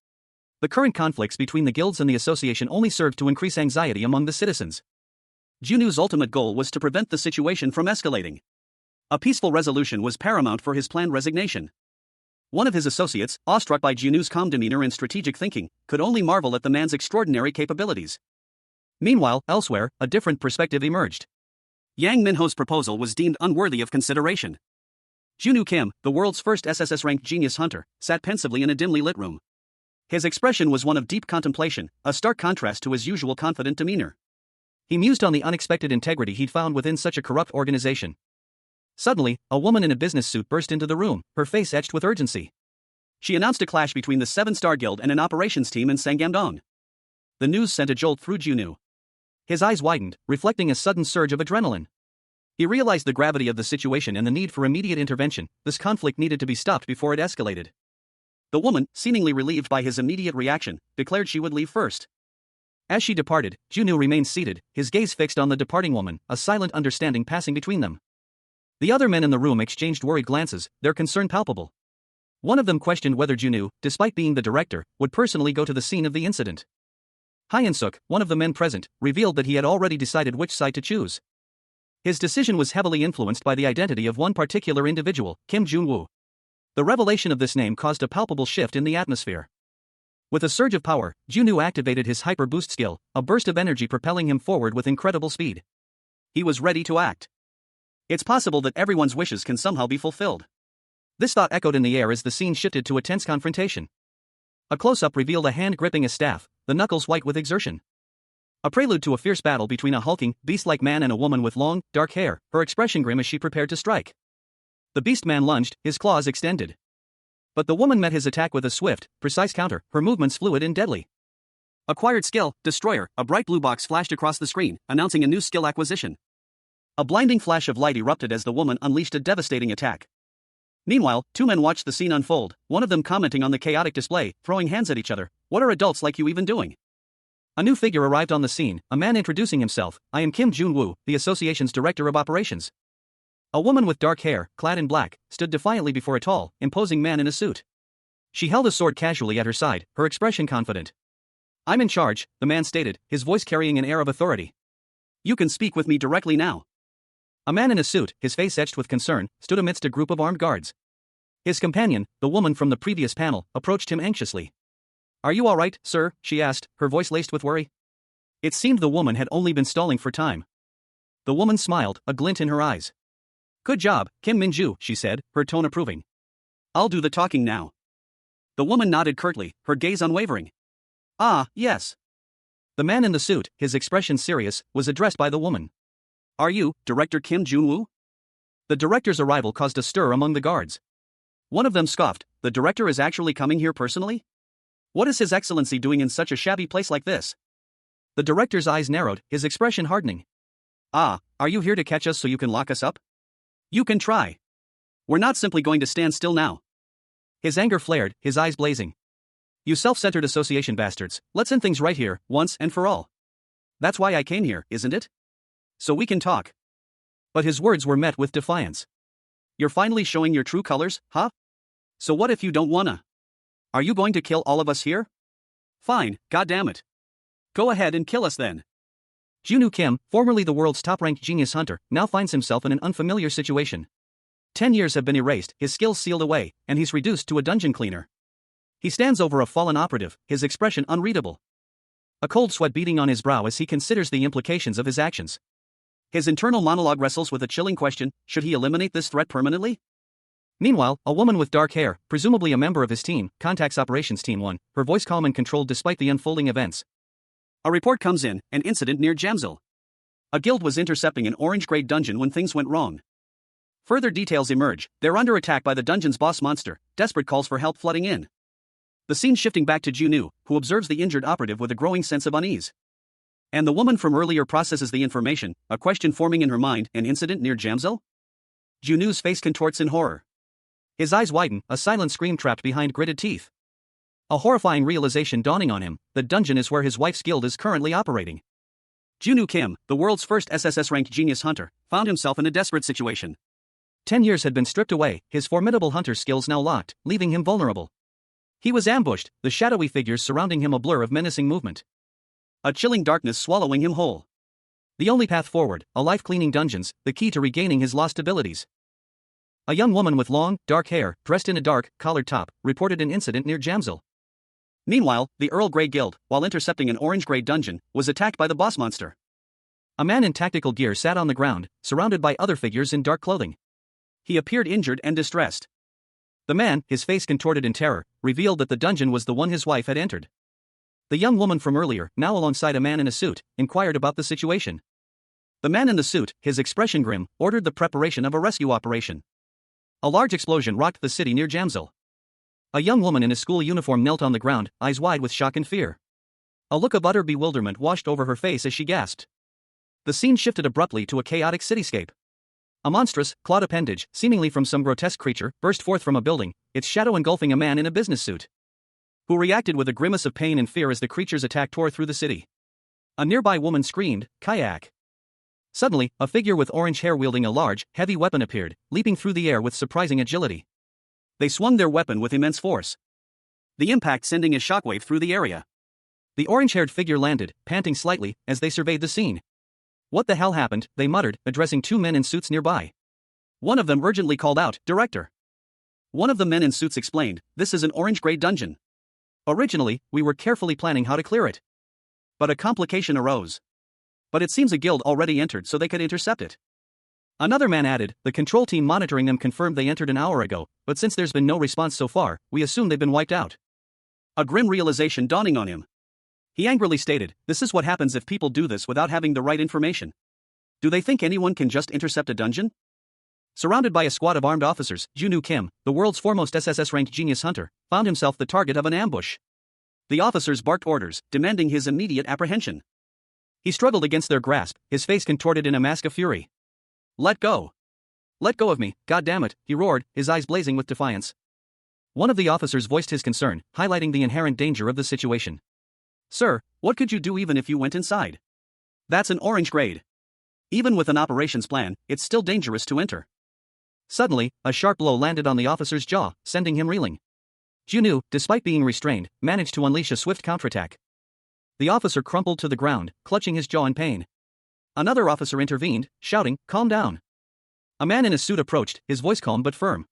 The current conflicts between the guilds and the association only served to increase anxiety among the citizens. Junwoo's ultimate goal was to prevent the situation from escalating. A peaceful resolution was paramount for his planned resignation. One of his associates, awestruck by Junu's calm demeanor and strategic thinking, could only marvel at the man's extraordinary capabilities. Meanwhile, elsewhere, a different perspective emerged. Yang Minho's proposal was deemed unworthy of consideration. Junu Kim, the world's first SSS-RANK genius hunter, sat pensively in a dimly lit room. His expression was one of deep contemplation, a stark contrast to his usual confident demeanor. He mused on the unexpected integrity he'd found within such a corrupt organization. Suddenly, a woman in a business suit burst into the room, her face etched with urgency. She announced a clash between the Seven-Star Guild and an operations team in Sangam-dong. The news sent a jolt through Junu. His eyes widened, reflecting a sudden surge of adrenaline. He realized the gravity of the situation and the need for immediate intervention. This conflict needed to be stopped before it escalated. The woman, seemingly relieved by his immediate reaction, declared she would leave first. As she departed, Junu remained seated, his gaze fixed on the departing woman, a silent understanding passing between them. The other men in the room exchanged worried glances, their concern palpable. One of them questioned whether Junu, despite being the director, would personally go to the scene of the incident. Hyun-suk, one of the men present, revealed that he had already decided which side to choose. His decision was heavily influenced by the identity of one particular individual, Kim Jun-woo. The revelation of this name caused a palpable shift in the atmosphere. With a surge of power, Junu activated his hyper boost skill, a burst of energy propelling him forward with incredible speed. He was ready to act. It's possible that everyone's wishes can somehow be fulfilled. This thought echoed in the air as the scene shifted to a tense confrontation. A close-up revealed a hand gripping a staff, the knuckles white with exertion. A prelude to a fierce battle between a hulking, beast-like man and a woman with long, dark hair, her expression grim as she prepared to strike. The beast man lunged, his claws extended. But the woman met his attack with a swift, precise counter, her movements fluid and deadly. Acquired skill, Destroyer, a bright blue box flashed across the screen, announcing a new skill acquisition. A blinding flash of light erupted as the woman unleashed a devastating attack. Meanwhile, two men watched the scene unfold, one of them commenting on the chaotic display, throwing hands at each other. "What are adults like you even doing?" A new figure arrived on the scene, a man introducing himself. "I am Kim Jun-woo, the association's director of operations." A woman with dark hair, clad in black, stood defiantly before a tall, imposing man in a suit. She held a sword casually at her side, her expression confident. "I'm in charge," the man stated, his voice carrying an air of authority. "You can speak with me directly now." A man in a suit, his face etched with concern, stood amidst a group of armed guards. His companion, the woman from the previous panel, approached him anxiously. "Are you all right, sir?" she asked, her voice laced with worry. It seemed the woman had only been stalling for time. The woman smiled, a glint in her eyes. "Good job, Kim Min-ju," she said, her tone approving. "I'll do the talking now." The woman nodded curtly, her gaze unwavering. "Ah, yes." The man in the suit, his expression serious, was addressed by the woman. "Are you, Director Kim Jun-woo?" The director's arrival caused a stir among the guards. One of them scoffed, "The director is actually coming here personally? What is His Excellency doing in such a shabby place like this?" The director's eyes narrowed, his expression hardening. "Ah, are you here to catch us so you can lock us up? You can try. We're not simply going to stand still now." His anger flared, his eyes blazing. "You self-centered association bastards, let's end things right here, once and for all. That's why I came here, isn't it? So we can talk." But his words were met with defiance. "You're finally showing your true colors, huh? So what if you don't wanna? Are you going to kill all of us here? Fine, goddammit. Go ahead and kill us then." Junu Kim, formerly the world's top-ranked genius hunter, now finds himself in an unfamiliar situation. 10 years have been erased, his skills sealed away, and he's reduced to a dungeon cleaner. He stands over a fallen operative, his expression unreadable. A cold sweat beating on his brow as he considers the implications of his actions. His internal monologue wrestles with a chilling question: should he eliminate this threat permanently? Meanwhile, a woman with dark hair, presumably a member of his team, contacts Operations Team 1, her voice calm and controlled despite the unfolding events. A report comes in, an incident near Jamsil. A guild was intercepting an orange-grade dungeon when things went wrong. Further details emerge: they're under attack by the dungeon's boss monster, desperate calls for help flooding in. The scene shifting back to Junu, who observes the injured operative with a growing sense of unease. And the woman from earlier processes the information, a question forming in her mind: an incident near Jamsil? Junu's face contorts in horror. His eyes widen, a silent scream trapped behind gritted teeth. A horrifying realization dawning on him: the dungeon is where his wife's guild is currently operating. Junu Kim, the world's first SSS-RANK genius hunter, found himself in a desperate situation. 10 years had been stripped away, his formidable hunter skills now locked, leaving him vulnerable. He was ambushed, the shadowy figures surrounding him a blur of menacing movement. A chilling darkness swallowing him whole. The only path forward, a life-cleaning dungeons, the key to regaining his lost abilities. A young woman with long, dark hair, dressed in a dark, collared top, reported an incident near Jamsil. Meanwhile, the Earl Grey Guild, while intercepting an orange grey dungeon, was attacked by the boss monster. A man in tactical gear sat on the ground, surrounded by other figures in dark clothing. He appeared injured and distressed. The man, his face contorted in terror, revealed that the dungeon was the one his wife had entered. The young woman from earlier, now alongside a man in a suit, inquired about the situation. The man in the suit, his expression grim, ordered the preparation of a rescue operation. A large explosion rocked the city near Jamsil. A young woman in a school uniform knelt on the ground, eyes wide with shock and fear. A look of utter bewilderment washed over her face as she gasped. The scene shifted abruptly to a chaotic cityscape. A monstrous, clawed appendage, seemingly from some grotesque creature, burst forth from a building, its shadow engulfing a man in a business suit, who reacted with a grimace of pain and fear as the creature's attack tore through the city. A nearby woman screamed, "Kayak!" Suddenly, a figure with orange hair wielding a large, heavy weapon appeared, leaping through the air with surprising agility. They swung their weapon with immense force, the impact sending a shockwave through the area. The orange-haired figure landed, panting slightly, as they surveyed the scene. "What the hell happened?" they muttered, addressing two men in suits nearby. One of them urgently called out, "Director!" One of the men in suits explained, "This is an orange-gray dungeon. Originally, we were carefully planning how to clear it. But a complication arose. But it seems a guild already entered so they could intercept it." Another man added, "The control team monitoring them confirmed they entered an hour ago, but since there's been no response so far, we assume they've been wiped out." A grim realization dawning on him. He angrily stated, "This is what happens if people do this without having the right information. Do they think anyone can just intercept a dungeon?" Surrounded by a squad of armed officers, Junwoo Kim, the world's foremost SSS-RANK genius hunter, found himself the target of an ambush. The officers barked orders, demanding his immediate apprehension. He struggled against their grasp, his face contorted in a mask of fury. "Let go! Let go of me, goddammit!" he roared, his eyes blazing with defiance. One of the officers voiced his concern, highlighting the inherent danger of the situation. "Sir, what could you do even if you went inside? That's an orange grade. Even with an operations plan, it's still dangerous to enter." Suddenly, a sharp blow landed on the officer's jaw, sending him reeling. Junwoo, despite being restrained, managed to unleash a swift counterattack. The officer crumpled to the ground, clutching his jaw in pain. Another officer intervened, shouting, "Calm down." A man in a suit approached, his voice calm but firm.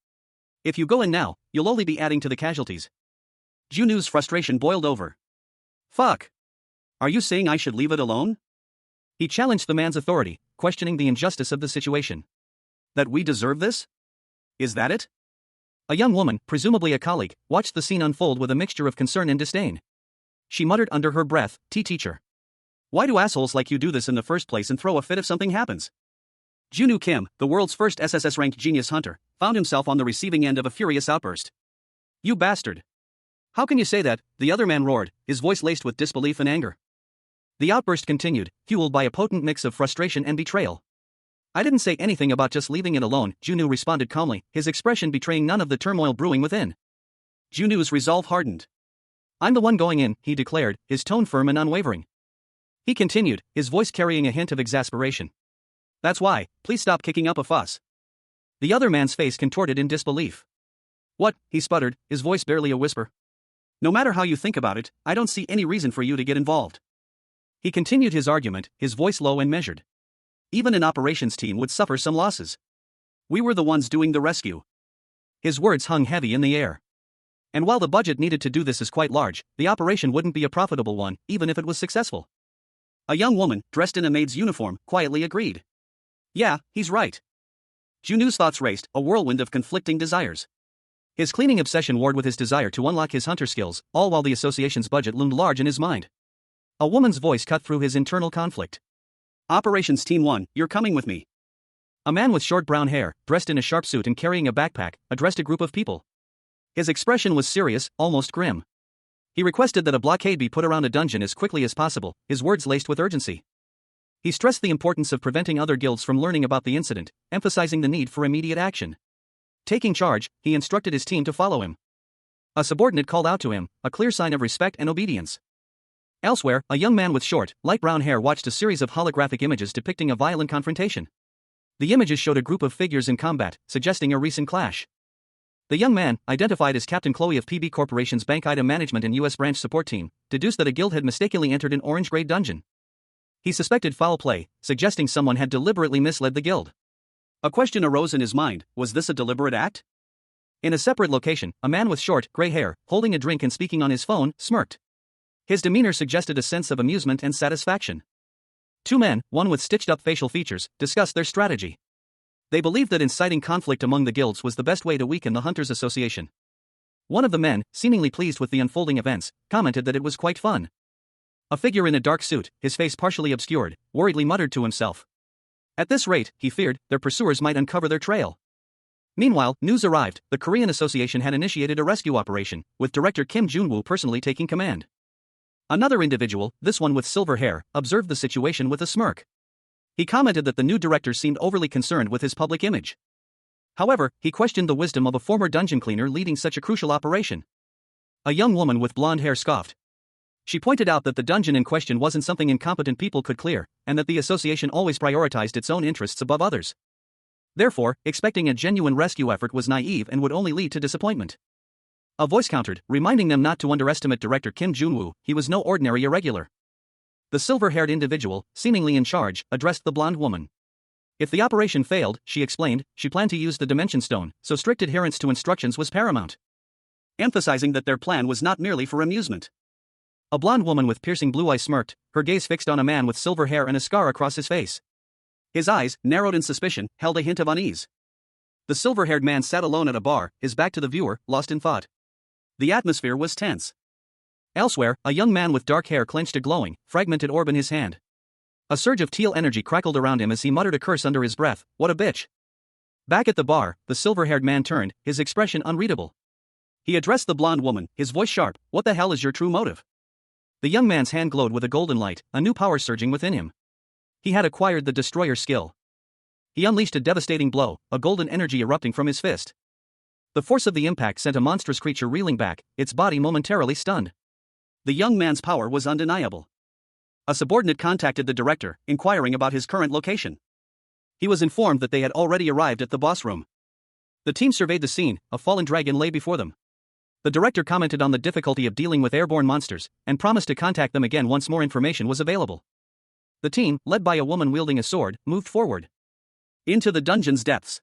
"If you go in now, you'll only be adding to the casualties." Junwoo's frustration boiled over. "Fuck! Are you saying I should leave it alone?" He challenged the man's authority, questioning the injustice of the situation. "That we deserve this? Is that it?" A young woman, presumably a colleague, watched the scene unfold with a mixture of concern and disdain. She muttered under her breath, "Teacher. Why do assholes like you do this in the first place and throw a fit if something happens?" Junwoo Kim, the world's first SSS-RANK genius hunter, found himself on the receiving end of a furious outburst. "You bastard! How can you say that?" the other man roared, his voice laced with disbelief and anger. The outburst continued, fueled by a potent mix of frustration and betrayal. "I didn't say anything about just leaving it alone," Junwoo responded calmly, his expression betraying none of the turmoil brewing within. Junwoo's resolve hardened. "I'm the one going in," he declared, his tone firm and unwavering. He continued, his voice carrying a hint of exasperation. "That's why, please stop kicking up a fuss." The other man's face contorted in disbelief. "What?" he sputtered, his voice barely a whisper. "No matter how you think about it, I don't see any reason for you to get involved." He continued his argument, his voice low and measured. "Even an operations team would suffer some losses. We were the ones doing the rescue." His words hung heavy in the air. And while the budget needed to do this is quite large, the operation wouldn't be a profitable one, even if it was successful. A young woman, dressed in a maid's uniform, quietly agreed. "Yeah, he's right." Junwoo's thoughts raced, a whirlwind of conflicting desires. His cleaning obsession warred with his desire to unlock his hunter skills, all while the association's budget loomed large in his mind. A woman's voice cut through his internal conflict. "Operations Team 1, you're coming with me." A man with short brown hair, dressed in a sharp suit and carrying a backpack, addressed a group of people. His expression was serious, almost grim. He requested that a blockade be put around a dungeon as quickly as possible, his words laced with urgency. He stressed the importance of preventing other guilds from learning about the incident, emphasizing the need for immediate action. Taking charge, he instructed his team to follow him. A subordinate called out to him, a clear sign of respect and obedience. Elsewhere, a young man with short, light brown hair watched a series of holographic images depicting a violent confrontation. The images showed a group of figures in combat, suggesting a recent clash. The young man, identified as Captain Chloe of PB Corporation's Bank Item Management and U.S. Branch Support Team, deduced that a guild had mistakenly entered an orange-grade dungeon. He suspected foul play, suggesting someone had deliberately misled the guild. A question arose in his mind: was this a deliberate act? In a separate location, a man with short, gray hair, holding a drink and speaking on his phone, smirked. His demeanor suggested a sense of amusement and satisfaction. Two men, one with stitched-up facial features, discussed their strategy. They believed that inciting conflict among the guilds was the best way to weaken the Hunters Association. One of the men, seemingly pleased with the unfolding events, commented that it was quite fun. A figure in a dark suit, his face partially obscured, worriedly muttered to himself. At this rate, he feared, their pursuers might uncover their trail. Meanwhile, news arrived: the Korean Association had initiated a rescue operation, with director Kim Jun-woo personally taking command. Another individual, this one with silver hair, observed the situation with a smirk. He commented that the new director seemed overly concerned with his public image. However, he questioned the wisdom of a former dungeon cleaner leading such a crucial operation. A young woman with blonde hair scoffed. She pointed out that the dungeon in question wasn't something incompetent people could clear, and that the association always prioritized its own interests above others. Therefore, expecting a genuine rescue effort was naive and would only lead to disappointment. A voice countered, reminding them not to underestimate director Kim Jun-woo. He was no ordinary irregular. The silver-haired individual, seemingly in charge, addressed the blonde woman. If the operation failed, she explained, she planned to use the Dimension Stone, so strict adherence to instructions was paramount. Emphasizing that their plan was not merely for amusement. A blonde woman with piercing blue eyes smirked, her gaze fixed on a man with silver hair and a scar across his face. His eyes, narrowed in suspicion, held a hint of unease. The silver-haired man sat alone at a bar, his back to the viewer, lost in thought. The atmosphere was tense. Elsewhere, a young man with dark hair clenched a glowing, fragmented orb in his hand. A surge of teal energy crackled around him as he muttered a curse under his breath. What a bitch. Back at the bar, the silver-haired man turned, his expression unreadable. He addressed the blonde woman, his voice sharp. What the hell is your true motive? The young man's hand glowed with a golden light, a new power surging within him. He had acquired the destroyer skill. He unleashed a devastating blow, a golden energy erupting from his fist. The force of the impact sent a monstrous creature reeling back, its body momentarily stunned. The young man's power was undeniable. A subordinate contacted the director, inquiring about his current location. He was informed that they had already arrived at the boss room. The team surveyed the scene. A fallen dragon lay before them. The director commented on the difficulty of dealing with airborne monsters, and promised to contact them again once more information was available. The team, led by a woman wielding a sword, moved forward. Into the dungeon's depths.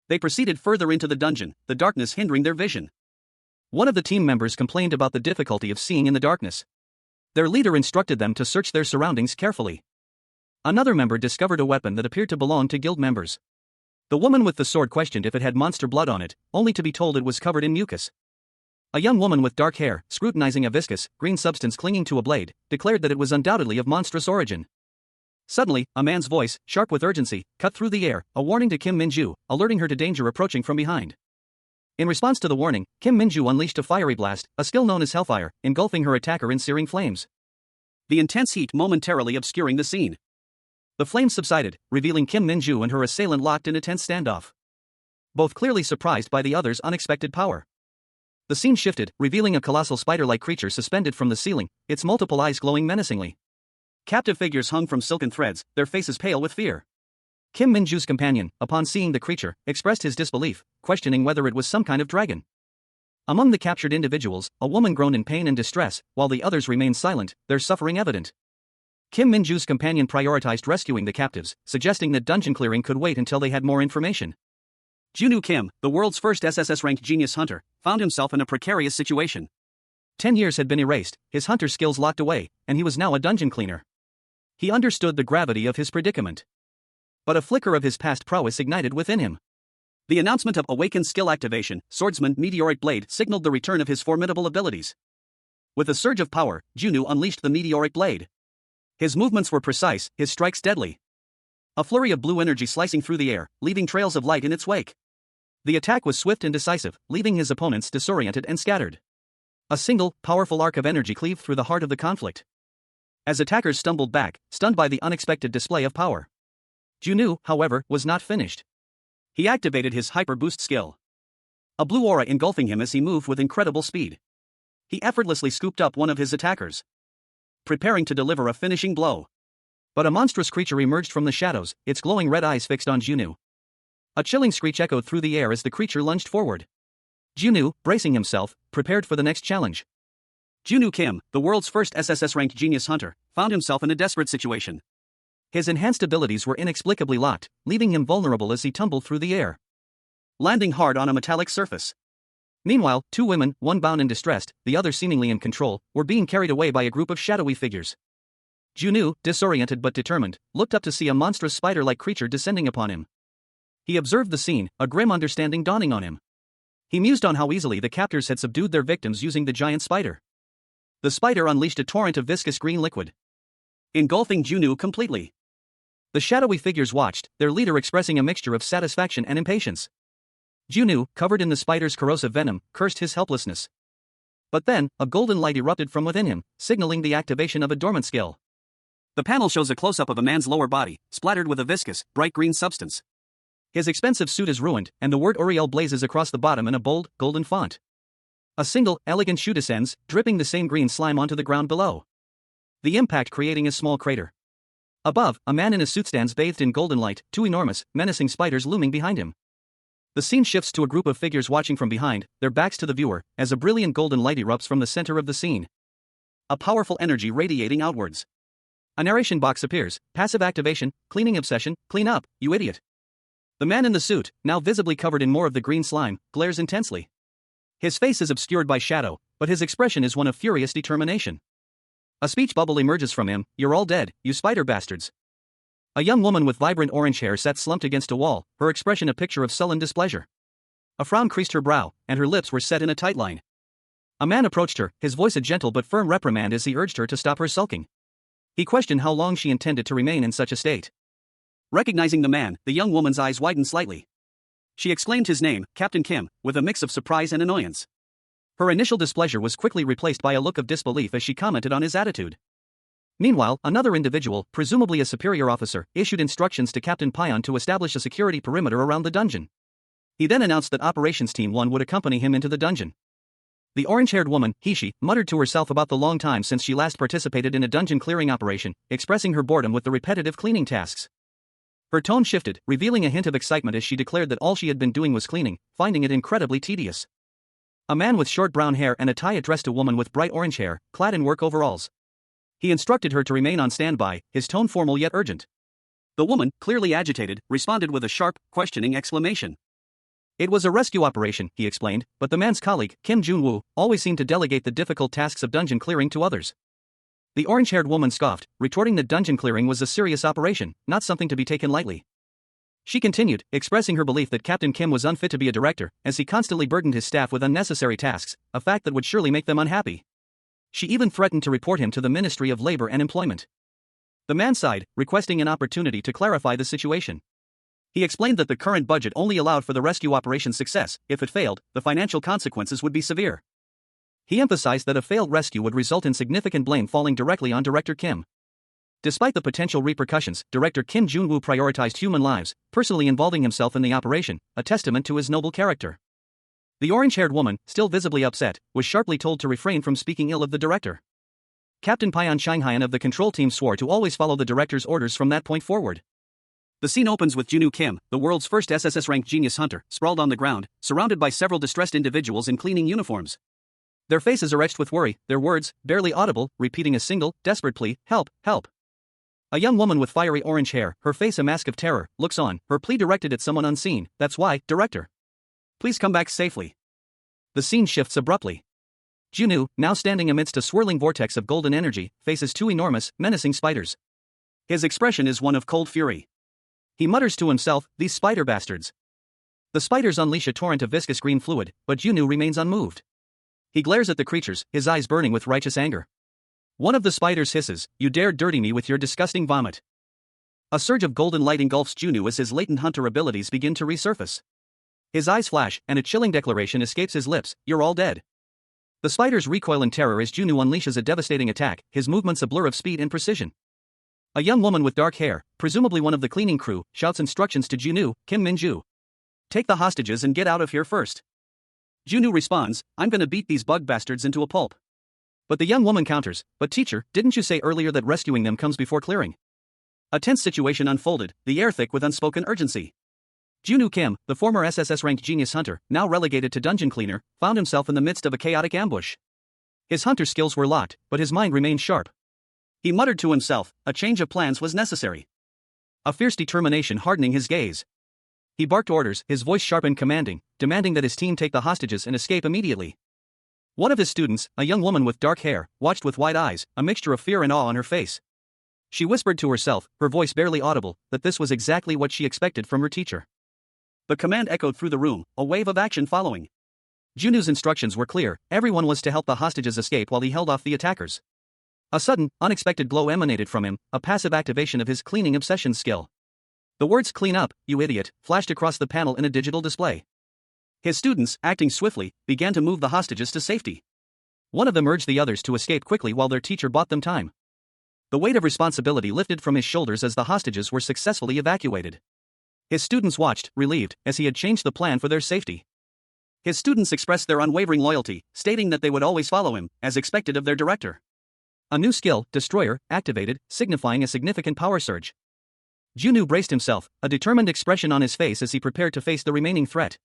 They proceeded further into the dungeon, the darkness hindering their vision. One of the team members complained about the difficulty of seeing in the darkness. Their leader instructed them to search their surroundings carefully. Another member discovered a weapon that appeared to belong to guild members. The woman with the sword questioned if it had monster blood on it, only to be told it was covered in mucus. A young woman with dark hair, scrutinizing a viscous, green substance clinging to a blade, declared that it was undoubtedly of monstrous origin. Suddenly, a man's voice, sharp with urgency, cut through the air, a warning to Kim Min-ju, alerting her to danger approaching from behind. In response to the warning, Kim Min-ju unleashed a fiery blast, a skill known as Hellfire, engulfing her attacker in searing flames. The intense heat momentarily obscuring the scene. The flames subsided, revealing Kim Min-ju and her assailant locked in a tense standoff. Both clearly surprised by the other's unexpected power. The scene shifted, revealing a colossal spider-like creature suspended from the ceiling, its multiple eyes glowing menacingly. Captive figures hung from silken threads, their faces pale with fear. Kim Min-ju's companion, upon seeing the creature, expressed his disbelief, questioning whether it was some kind of dragon. Among the captured individuals, a woman groaned in pain and distress, while the others remained silent, their suffering evident. Kim Min-ju's companion prioritized rescuing the captives, suggesting that dungeon clearing could wait until they had more information. Junwoo Kim, the world's first SSS-RANK genius hunter, found himself in a precarious situation. 10 years had been erased, his hunter skills locked away, and he was now a dungeon cleaner. He understood the gravity of his predicament. But a flicker of his past prowess ignited within him. The announcement of awakened skill activation, Swordsman Meteoric Blade, signaled the return of his formidable abilities. With a surge of power, Junwoo unleashed the Meteoric Blade. His movements were precise, his strikes deadly. A flurry of blue energy slicing through the air, leaving trails of light in its wake. The attack was swift and decisive, leaving his opponents disoriented and scattered. A single, powerful arc of energy cleaved through the heart of the conflict. As attackers stumbled back, stunned by the unexpected display of power. Junwoo, however, was not finished. He activated his Hyper Boost skill. A blue aura engulfing him as he moved with incredible speed. He effortlessly scooped up one of his attackers, preparing to deliver a finishing blow. But a monstrous creature emerged from the shadows, its glowing red eyes fixed on Junwoo. A chilling screech echoed through the air as the creature lunged forward. Junwoo, bracing himself, prepared for the next challenge. Junwoo Kim, the world's first SSS-RANK genius hunter, found himself in a desperate situation. His enhanced abilities were inexplicably locked, leaving him vulnerable as he tumbled through the air, landing hard on a metallic surface. Meanwhile, two women, one bound and distressed, the other seemingly in control, were being carried away by a group of shadowy figures. Junwoo, disoriented but determined, looked up to see a monstrous spider-like creature descending upon him. He observed the scene, a grim understanding dawning on him. He mused on how easily the captors had subdued their victims using the giant spider. The spider unleashed a torrent of viscous green liquid, engulfing Junwoo completely. The shadowy figures watched, their leader expressing a mixture of satisfaction and impatience. Junwoo, covered in the spider's corrosive venom, cursed his helplessness. But then, a golden light erupted from within him, signaling the activation of a dormant skill. The panel shows a close-up of a man's lower body, splattered with a viscous, bright green substance. His expensive suit is ruined, and the word Oriel blazes across the bottom in a bold, golden font. A single, elegant shoe descends, dripping the same green slime onto the ground below, the impact creating a small crater. Above, a man in a suit stands bathed in golden light, two enormous, menacing spiders looming behind him. The scene shifts to a group of figures watching from behind, their backs to the viewer, as a brilliant golden light erupts from the center of the scene. A powerful energy radiating outwards. A narration box appears, passive activation, cleaning obsession, clean up, you idiot. The man in the suit, now visibly covered in more of the green slime, glares intensely. His face is obscured by shadow, but his expression is one of furious determination. A speech bubble emerges from him, "You're all dead, you spider bastards." A young woman with vibrant orange hair sat slumped against a wall, her expression a picture of sullen displeasure. A frown creased her brow, and her lips were set in a tight line. A man approached her, his voice a gentle but firm reprimand as he urged her to stop her sulking. He questioned how long she intended to remain in such a state. Recognizing the man, the young woman's eyes widened slightly. She exclaimed his name, Captain Kim, with a mix of surprise and annoyance. Her initial displeasure was quickly replaced by a look of disbelief as she commented on his attitude. Meanwhile, another individual, presumably a superior officer, issued instructions to Captain Pion to establish a security perimeter around the dungeon. He then announced that Operations Team 1 would accompany him into the dungeon. The orange-haired woman, Hishi, muttered to herself about the long time since she last participated in a dungeon clearing operation, expressing her boredom with the repetitive cleaning tasks. Her tone shifted, revealing a hint of excitement as she declared that all she had been doing was cleaning, finding it incredibly tedious. A man with short brown hair and a tie addressed a woman with bright orange hair, clad in work overalls. He instructed her to remain on standby, his tone formal yet urgent. The woman, clearly agitated, responded with a sharp, questioning exclamation. It was a rescue operation, he explained, but the man's colleague, Kim Junwoo, always seemed to delegate the difficult tasks of dungeon clearing to others. The orange-haired woman scoffed, retorting that dungeon clearing was a serious operation, not something to be taken lightly. She continued, expressing her belief that Captain Kim was unfit to be a director, as he constantly burdened his staff with unnecessary tasks, a fact that would surely make them unhappy. She even threatened to report him to the Ministry of Labor and Employment. The man sighed, requesting an opportunity to clarify the situation. He explained that the current budget only allowed for the rescue operation's success. If it failed, the financial consequences would be severe. He emphasized that a failed rescue would result in significant blame falling directly on Director Kim. Despite the potential repercussions, Director Kim Junwoo prioritized human lives, personally involving himself in the operation, a testament to his noble character. The orange-haired woman, still visibly upset, was sharply told to refrain from speaking ill of the director. Captain Pion Shanghaian of the control team swore to always follow the director's orders from that point forward. The scene opens with Junwoo Kim, the world's first SSS-RANK genius hunter, sprawled on the ground, surrounded by several distressed individuals in cleaning uniforms. Their faces are etched with worry, their words, barely audible, repeating a single, desperate plea, "Help, help." A young woman with fiery orange hair, her face a mask of terror, looks on, her plea directed at someone unseen. "That's why, Director. Please come back safely." The scene shifts abruptly. Junwoo, now standing amidst a swirling vortex of golden energy, faces two enormous, menacing spiders. His expression is one of cold fury. He mutters to himself, "These spider bastards." The spiders unleash a torrent of viscous green fluid, but Junwoo remains unmoved. He glares at the creatures, his eyes burning with righteous anger. One of the spiders hisses, "You dare dirty me with your disgusting vomit." A surge of golden light engulfs Junwoo as his latent hunter abilities begin to resurface. His eyes flash, and a chilling declaration escapes his lips, "You're all dead." The spiders recoil in terror as Junwoo unleashes a devastating attack, his movements a blur of speed and precision. A young woman with dark hair, presumably one of the cleaning crew, shouts instructions to Junwoo, "Kim Min-ju. Take the hostages and get out of here first." Junwoo responds, "I'm gonna beat these bug bastards into a pulp." But the young woman counters, "But teacher, didn't you say earlier that rescuing them comes before clearing?" A tense situation unfolded, the air thick with unspoken urgency. Junwoo Kim, the former SSS-RANK genius hunter, now relegated to dungeon cleaner, found himself in the midst of a chaotic ambush. His hunter skills were locked, but his mind remained sharp. He muttered to himself, a change of plans was necessary. a fierce determination hardening his gaze. He barked orders, his voice sharp and commanding, demanding that his team take the hostages and escape immediately. One of his students, a young woman with dark hair, watched with wide eyes, a mixture of fear and awe on her face. She whispered to herself, her voice barely audible, that this was exactly what she expected from her teacher. The command echoed through the room, a wave of action following. Junu's instructions were clear: everyone was to help the hostages escape while he held off the attackers. A sudden, unexpected glow emanated from him, a passive activation of his cleaning obsession skill. The words "clean up, you idiot" flashed across the panel in a digital display. His students, acting swiftly, began to move the hostages to safety. One of them urged the others to escape quickly while their teacher bought them time. The weight of responsibility lifted from his shoulders as the hostages were successfully evacuated. His students watched, relieved, as he had changed the plan for their safety. His students expressed their unwavering loyalty, stating that they would always follow him, as expected of their director. A new skill, Destroyer, activated, signifying a significant power surge. Junu braced himself, a determined expression on his face as he prepared to face the remaining threat.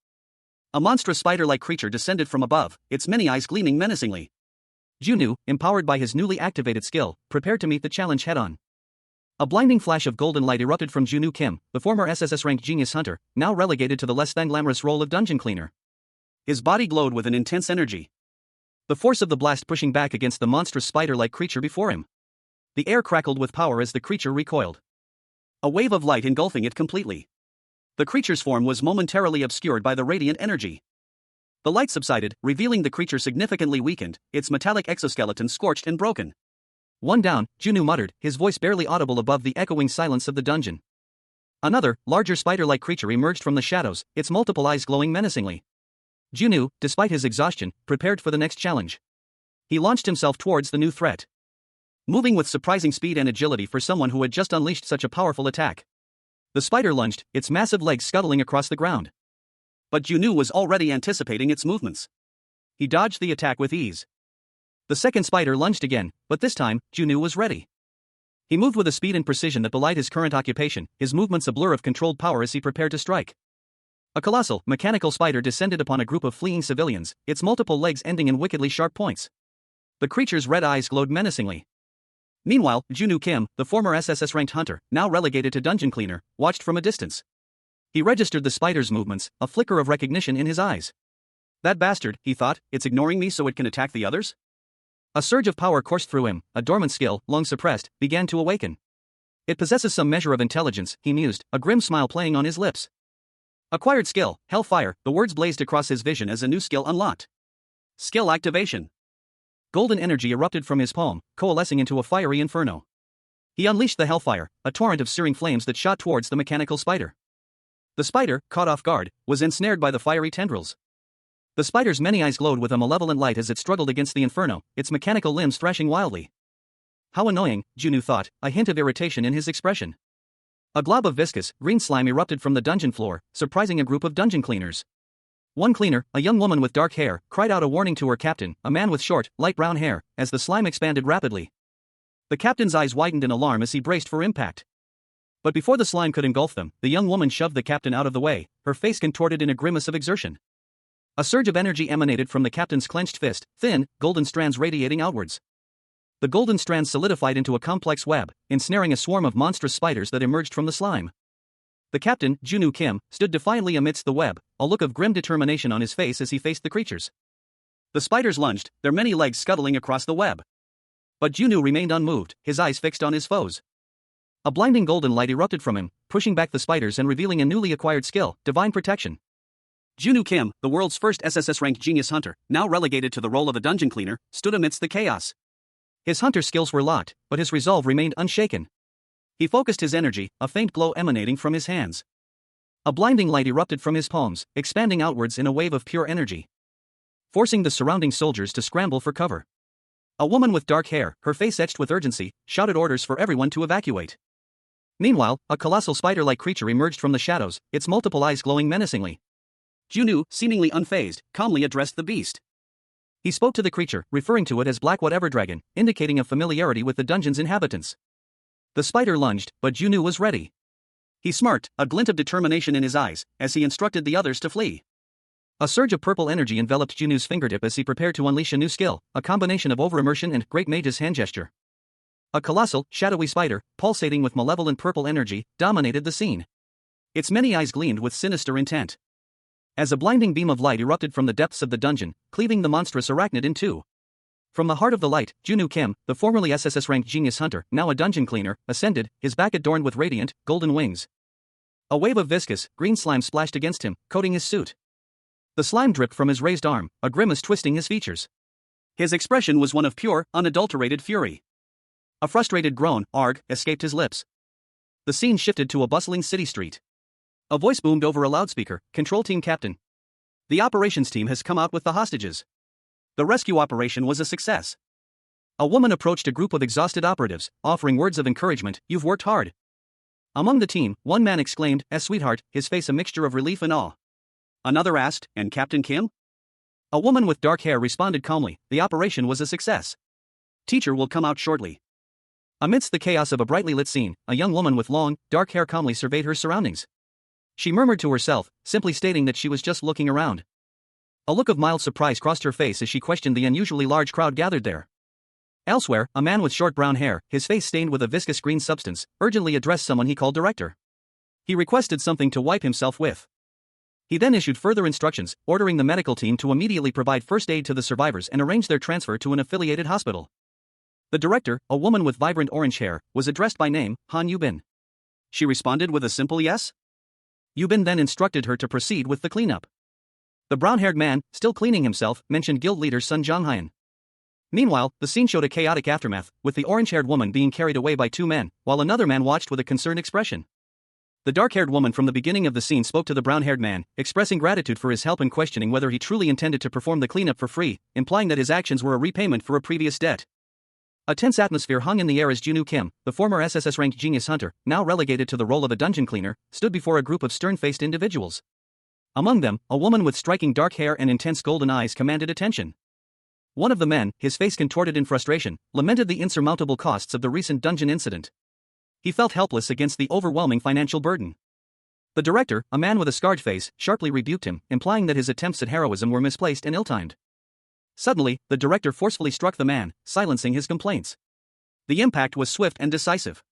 A monstrous spider-like creature descended from above, its many eyes gleaming menacingly. Junu, empowered by his newly activated skill, prepared to meet the challenge head-on. A blinding flash of golden light erupted from Junu Kim, the former SSS-RANK genius hunter, now relegated to the less-than-glamorous role of dungeon cleaner. His body glowed with an intense energy. The force of the blast pushing back against the monstrous spider-like creature before him. The air crackled with power as the creature recoiled. A wave of light engulfing it completely. The creature's form was momentarily obscured by the radiant energy. The light subsided, revealing the creature significantly weakened, its metallic exoskeleton scorched and broken. One down, Junu muttered, his voice barely audible above the echoing silence of the dungeon. Another, larger spider-like creature emerged from the shadows, its multiple eyes glowing menacingly. Junu, despite his exhaustion, prepared for the next challenge. He launched himself towards the new threat. Moving with surprising speed and agility for someone who had just unleashed such a powerful attack. The spider lunged, its massive legs scuttling across the ground. But Junu was already anticipating its movements. He dodged the attack with ease. The second spider lunged again, but this time, Junu was ready. He moved with a speed and precision that belied his current occupation, his movements a blur of controlled power as he prepared to strike. A colossal, mechanical spider descended upon a group of fleeing civilians, its multiple legs ending in wickedly sharp points. The creature's red eyes glowed menacingly. Meanwhile, Junu Kim, the former SSS-ranked hunter, now relegated to dungeon cleaner, watched from a distance. He registered the spider's movements, a flicker of recognition in his eyes. That bastard, he thought, it's ignoring me so it can attack the others? A surge of power coursed through him, a dormant skill, long suppressed, began to awaken. It possesses some measure of intelligence, he mused, a grim smile playing on his lips. Acquired skill, Hellfire, the words blazed across his vision as a new skill unlocked. Skill activation. Golden energy erupted from his palm, coalescing into a fiery inferno. He unleashed the Hellfire, a torrent of searing flames that shot towards the mechanical spider. The spider, caught off guard, was ensnared by the fiery tendrils. The spider's many eyes glowed with a malevolent light as it struggled against the inferno, its mechanical limbs thrashing wildly. How annoying, Junu thought, a hint of irritation in his expression. A glob of viscous, green slime erupted from the dungeon floor, surprising a group of dungeon cleaners. One cleaner, a young woman with dark hair, cried out a warning to her captain, a man with short, light brown hair, as the slime expanded rapidly. The captain's eyes widened in alarm as he braced for impact. But before the slime could engulf them, the young woman shoved the captain out of the way, her face contorted in a grimace of exertion. A surge of energy emanated from the captain's clenched fist, thin, golden strands radiating outwards. The golden strands solidified into a complex web, ensnaring a swarm of monstrous spiders that emerged from the slime. The captain, Junu Kim, stood defiantly amidst the web, a look of grim determination on his face as he faced the creatures. The spiders lunged, their many legs scuttling across the web. But Junu remained unmoved, his eyes fixed on his foes. A blinding golden light erupted from him, pushing back the spiders and revealing a newly acquired skill, Divine Protection. Junu Kim, the world's first SSS-ranked genius hunter, now relegated to the role of a dungeon cleaner, stood amidst the chaos. His hunter skills were locked, but his resolve remained unshaken. He focused his energy, a faint glow emanating from his hands. A blinding light erupted from his palms, expanding outwards in a wave of pure energy, forcing the surrounding soldiers to scramble for cover. A woman with dark hair, her face etched with urgency, shouted orders for everyone to evacuate. Meanwhile, a colossal spider-like creature emerged from the shadows, its multiple eyes glowing menacingly. Junu, seemingly unfazed, calmly addressed the beast. He spoke to the creature, referring to it as Black Whatever Dragon, indicating a familiarity with the dungeon's inhabitants. The spider lunged, but Junu was ready. He smirked, a glint of determination in his eyes, as he instructed the others to flee. A surge of purple energy enveloped Junu's fingertip as he prepared to unleash a new skill, a combination of overimmersion and great mage's hand gesture. A colossal, shadowy spider, pulsating with malevolent purple energy, dominated the scene. Its many eyes gleamed with sinister intent. As a blinding beam of light erupted from the depths of the dungeon, cleaving the monstrous arachnid in two. From the heart of the light, Junwoo Kim, the formerly SSS-RANK genius hunter, now a dungeon cleaner, ascended, his back adorned with radiant, golden wings. A wave of viscous, green slime splashed against him, coating his suit. The slime dripped from his raised arm, a grimace twisting his features. His expression was one of pure, unadulterated fury. A frustrated groan, "Arg," escaped his lips. The scene shifted to a bustling city street. A voice boomed over a loudspeaker, "Control team captain. The operations team has come out with the hostages. The rescue operation was a success." A woman approached a group of exhausted operatives, offering words of encouragement, "You've worked hard." Among the team, one man exclaimed, "Sweetheart," his face a mixture of relief and awe. Another asked, "And Captain Kim?" A woman with dark hair responded calmly, "The operation was a success. Teacher will come out shortly." Amidst the chaos of a brightly lit scene, a young woman with long, dark hair calmly surveyed her surroundings. She murmured to herself, simply stating that she was just looking around. A look of mild surprise crossed her face as she questioned the unusually large crowd gathered there. Elsewhere, a man with short brown hair, his face stained with a viscous green substance, urgently addressed someone he called director. He requested something to wipe himself with. He then issued further instructions, ordering the medical team to immediately provide first aid to the survivors and arrange their transfer to an affiliated hospital. The director, a woman with vibrant orange hair, was addressed by name, Han Yubin. She responded with a simple yes. Yubin then instructed her to proceed with the cleanup. The brown-haired man, still cleaning himself, mentioned guild leader Sun Jonghyun. Meanwhile, the scene showed a chaotic aftermath, with the orange-haired woman being carried away by two men, while another man watched with a concerned expression. The dark-haired woman from the beginning of the scene spoke to the brown-haired man, expressing gratitude for his help and questioning whether he truly intended to perform the cleanup for free, implying that his actions were a repayment for a previous debt. A tense atmosphere hung in the air as Junwoo Kim, the former SSS-RANK genius hunter, now relegated to the role of a dungeon cleaner, stood before a group of stern-faced individuals. Among them, a woman with striking dark hair and intense golden eyes commanded attention. One of the men, his face contorted in frustration, lamented the insurmountable costs of the recent dungeon incident. He felt helpless against the overwhelming financial burden. The director, a man with a scarred face, sharply rebuked him, implying that his attempts at heroism were misplaced and ill-timed. Suddenly, the director forcefully struck the man, silencing his complaints. The impact was swift and decisive.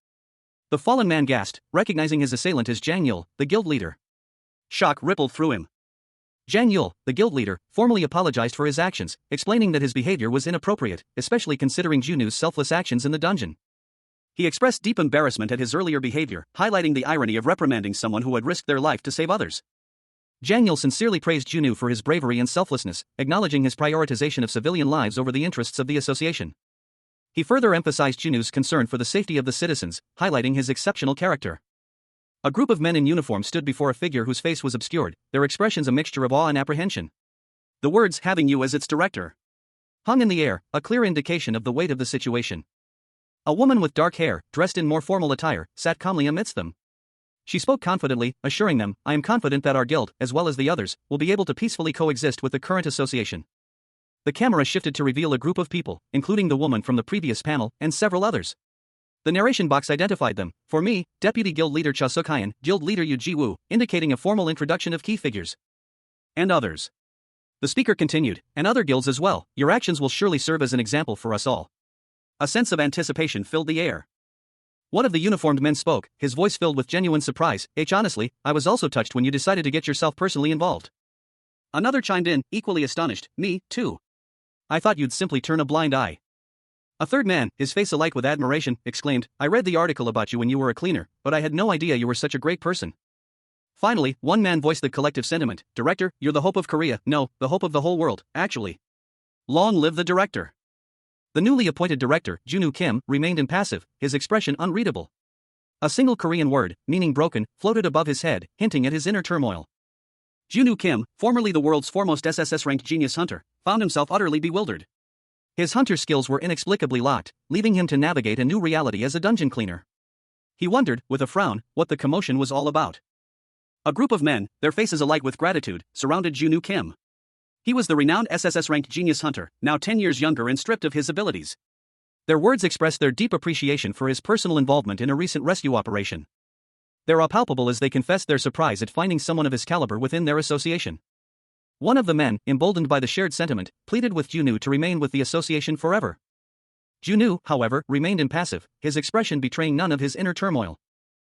The fallen man gasped, recognizing his assailant as Jang Yul, the guild leader. Shock rippled through him. Jang Yul, the guild leader, formally apologized for his actions, explaining that his behavior was inappropriate, especially considering Junwoo's selfless actions in the dungeon. He expressed deep embarrassment at his earlier behavior, highlighting the irony of reprimanding someone who had risked their life to save others. Jang Yul sincerely praised Junwoo for his bravery and selflessness, acknowledging his prioritization of civilian lives over the interests of the association. He further emphasized Junwoo's concern for the safety of the citizens, highlighting his exceptional character. A group of men in uniform stood before a figure whose face was obscured, their expressions a mixture of awe and apprehension. The words "having you as its director" hung in the air, a clear indication of the weight of the situation. A woman with dark hair, dressed in more formal attire, sat calmly amidst them. She spoke confidently, assuring them, "I am confident that our guild, as well as the others, will be able to peacefully coexist with the current association." The camera shifted to reveal a group of people, including the woman from the previous panel, and several others. The narration box identified them, for me, Deputy Guild Leader Cha Suk-hyun, Guild Leader Yu Ji-woo, indicating a formal introduction of key figures. And others. The speaker continued, "And other guilds as well, your actions will surely serve as an example for us all." A sense of anticipation filled the air. One of the uniformed men spoke, his voice filled with genuine surprise, "Honestly, I was also touched when you decided to get yourself personally involved." Another chimed in, equally astonished, "Me, too. I thought you'd simply turn a blind eye." A third man, his face alight with admiration, exclaimed, "I read the article about you when you were a cleaner, but I had no idea you were such a great person." Finally, one man voiced the collective sentiment, "Director, you're the hope of Korea, no, the hope of the whole world, actually. Long live the director." The newly appointed director, Junwoo Kim, remained impassive, his expression unreadable. A single Korean word, meaning broken, floated above his head, hinting at his inner turmoil. Junwoo Kim, formerly the world's foremost SSS-RANK genius hunter, found himself utterly bewildered. His hunter skills were inexplicably locked, leaving him to navigate a new reality as a dungeon cleaner. He wondered, with a frown, what the commotion was all about. A group of men, their faces alight with gratitude, surrounded Junwoo Kim. He was the renowned SSS-RANK genius hunter, now 10 years younger and stripped of his abilities. Their words expressed their deep appreciation for his personal involvement in a recent rescue operation. They were palpable as they confessed their surprise at finding someone of his caliber within their association. One of the men, emboldened by the shared sentiment, pleaded with Junwoo to remain with the association forever. Junwoo, however, remained impassive, his expression betraying none of his inner turmoil.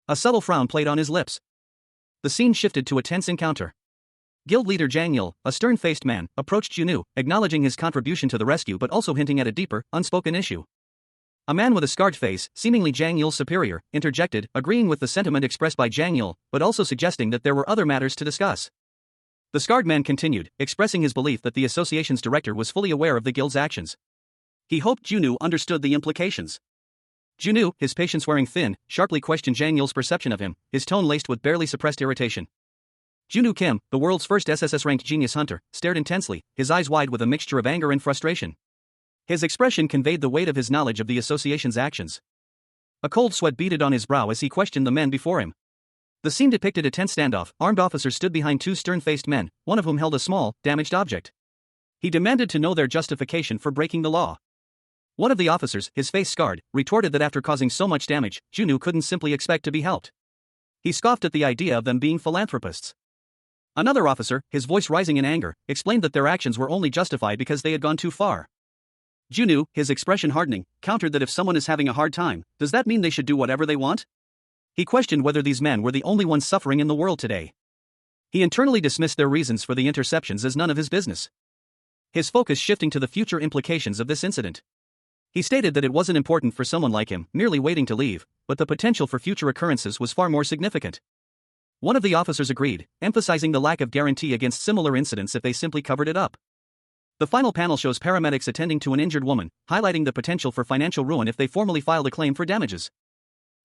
A subtle frown played on his lips. The scene shifted to a tense encounter. Guild leader Jang Il, a stern-faced man, approached Junwoo, acknowledging his contribution to the rescue but also hinting at a deeper, unspoken issue. A man with a scarred face, seemingly Jang Il's superior, interjected, agreeing with the sentiment expressed by Jang Il, but also suggesting that there were other matters to discuss. The scarred man continued, expressing his belief that the association's director was fully aware of the guild's actions. He hoped Junwoo understood the implications. Junwoo, his patience wearing thin, sharply questioned Jang Il's perception of him, his tone laced with barely suppressed irritation. Junwoo Kim, the world's first SSS-RANK genius hunter, stared intensely, his eyes wide with a mixture of anger and frustration. His expression conveyed the weight of his knowledge of the association's actions. A cold sweat beaded on his brow as he questioned the men before him. The scene depicted a tense standoff. Armed officers stood behind two stern-faced men, one of whom held a small, damaged object. He demanded to know their justification for breaking the law. One of the officers, his face scarred, retorted that after causing so much damage, Junwoo couldn't simply expect to be helped. He scoffed at the idea of them being philanthropists. Another officer, his voice rising in anger, explained that their actions were only justified because they had gone too far. Junwoo, his expression hardening, countered that if someone is having a hard time, does that mean they should do whatever they want? He questioned whether these men were the only ones suffering in the world today. He internally dismissed their reasons for the interceptions as none of his business. His focus shifting to the future implications of this incident. He stated that it wasn't important for someone like him, merely waiting to leave, but the potential for future occurrences was far more significant. One of the officers agreed, emphasizing the lack of guarantee against similar incidents if they simply covered it up. The final panel shows paramedics attending to an injured woman, highlighting the potential for financial ruin if they formally filed a claim for damages.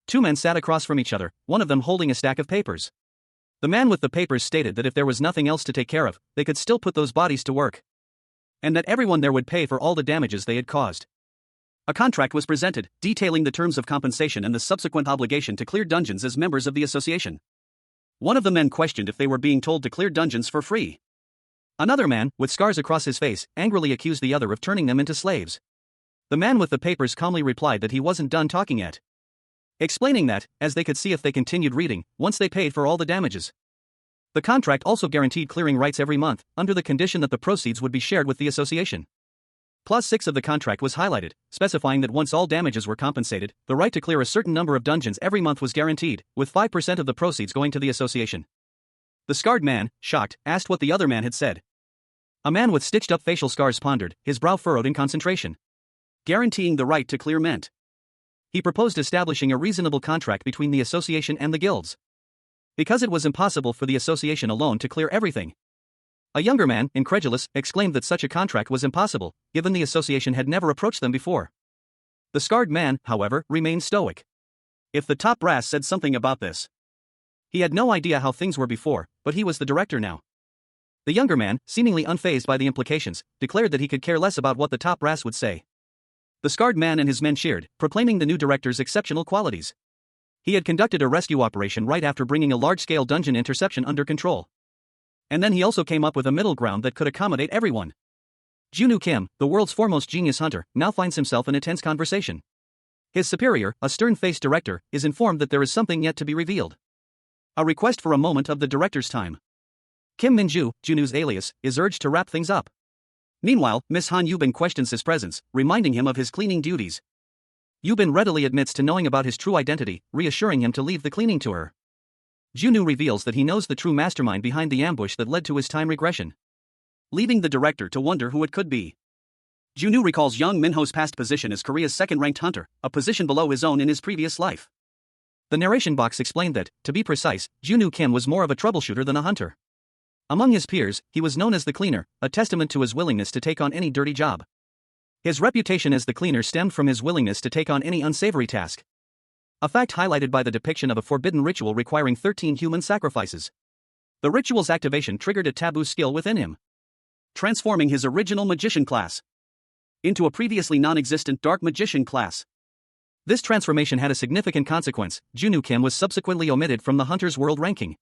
Two men sat across from each other, one of them holding a stack of papers. The man with the papers stated that if there was nothing else to take care of, they could still put those bodies to work. And that everyone there would pay for all the damages they had caused. A contract was presented, detailing the terms of compensation and the subsequent obligation to clear dungeons as members of the association. One of the men questioned if they were being told to clear dungeons for free. Another man, with scars across his face, angrily accused the other of turning them into slaves. The man with the papers calmly replied that he wasn't done talking yet. Explaining that, as they could see if they continued reading, once they paid for all the damages. The contract also guaranteed clearing rights every month, under the condition that the proceeds would be shared with the association. Clause 6 of the contract was highlighted, specifying that once all damages were compensated, the right to clear a certain number of dungeons every month was guaranteed, with 5% of the proceeds going to the association. The scarred man, shocked, asked what the other man had said. A man with stitched-up facial scars pondered, his brow furrowed in concentration. Guaranteeing the right to clear meant. He proposed establishing a reasonable contract between the association and the guilds. Because it was impossible for the association alone to clear everything. A younger man, incredulous, exclaimed that such a contract was impossible, given the association had never approached them before. The scarred man, however, remained stoic. If the top brass said something about this. He had no idea how things were before, but he was the director now. The younger man, seemingly unfazed by the implications, declared that he could care less about what the top brass would say. The scarred man and his men cheered, proclaiming the new director's exceptional qualities. He had conducted a rescue operation right after bringing a large-scale dungeon interception under control. And then he also came up with a middle ground that could accommodate everyone. Junwoo Kim, the world's foremost genius hunter, now finds himself in a tense conversation. His superior, a stern-faced director, is informed that there is something yet to be revealed. A request for a moment of the director's time. Kim Min-ju, Junwoo's alias, is urged to wrap things up. Meanwhile, Miss Han Yubin questions his presence, reminding him of his cleaning duties. Yubin readily admits to knowing about his true identity, reassuring him to leave the cleaning to her. Junwoo reveals that he knows the true mastermind behind the ambush that led to his time regression. Leaving the director to wonder who it could be. Junwoo recalls young Minho's past position as Korea's second-ranked hunter, a position below his own in his previous life. The narration box explained that, to be precise, Junwoo Kim was more of a troubleshooter than a hunter. Among his peers, he was known as the cleaner, a testament to his willingness to take on any dirty job. His reputation as the cleaner stemmed from his willingness to take on any unsavory task. A fact highlighted by the depiction of a forbidden ritual requiring 13 human sacrifices. The ritual's activation triggered a taboo skill within him, transforming his original magician class into a previously non-existent dark magician class. This transformation had a significant consequence. Junwoo Kim was subsequently omitted from the Hunter's World ranking.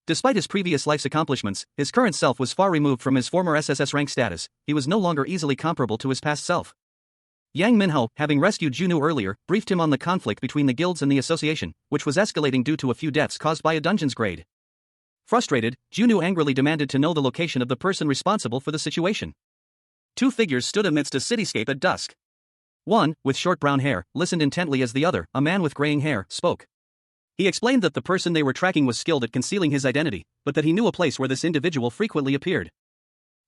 Despite his previous life's accomplishments, his current self was far removed from his former SSS rank status. He was no longer easily comparable to his past self. Yang Minho, having rescued Junwoo earlier, briefed him on the conflict between the guilds and the association, which was escalating due to a few deaths caused by a dungeon's grade. Frustrated, Junwoo angrily demanded to know the location of the person responsible for the situation. Two figures stood amidst a cityscape at dusk. One, with short brown hair, listened intently as the other, a man with graying hair, spoke. He explained that the person they were tracking was skilled at concealing his identity, but that he knew a place where this individual frequently appeared.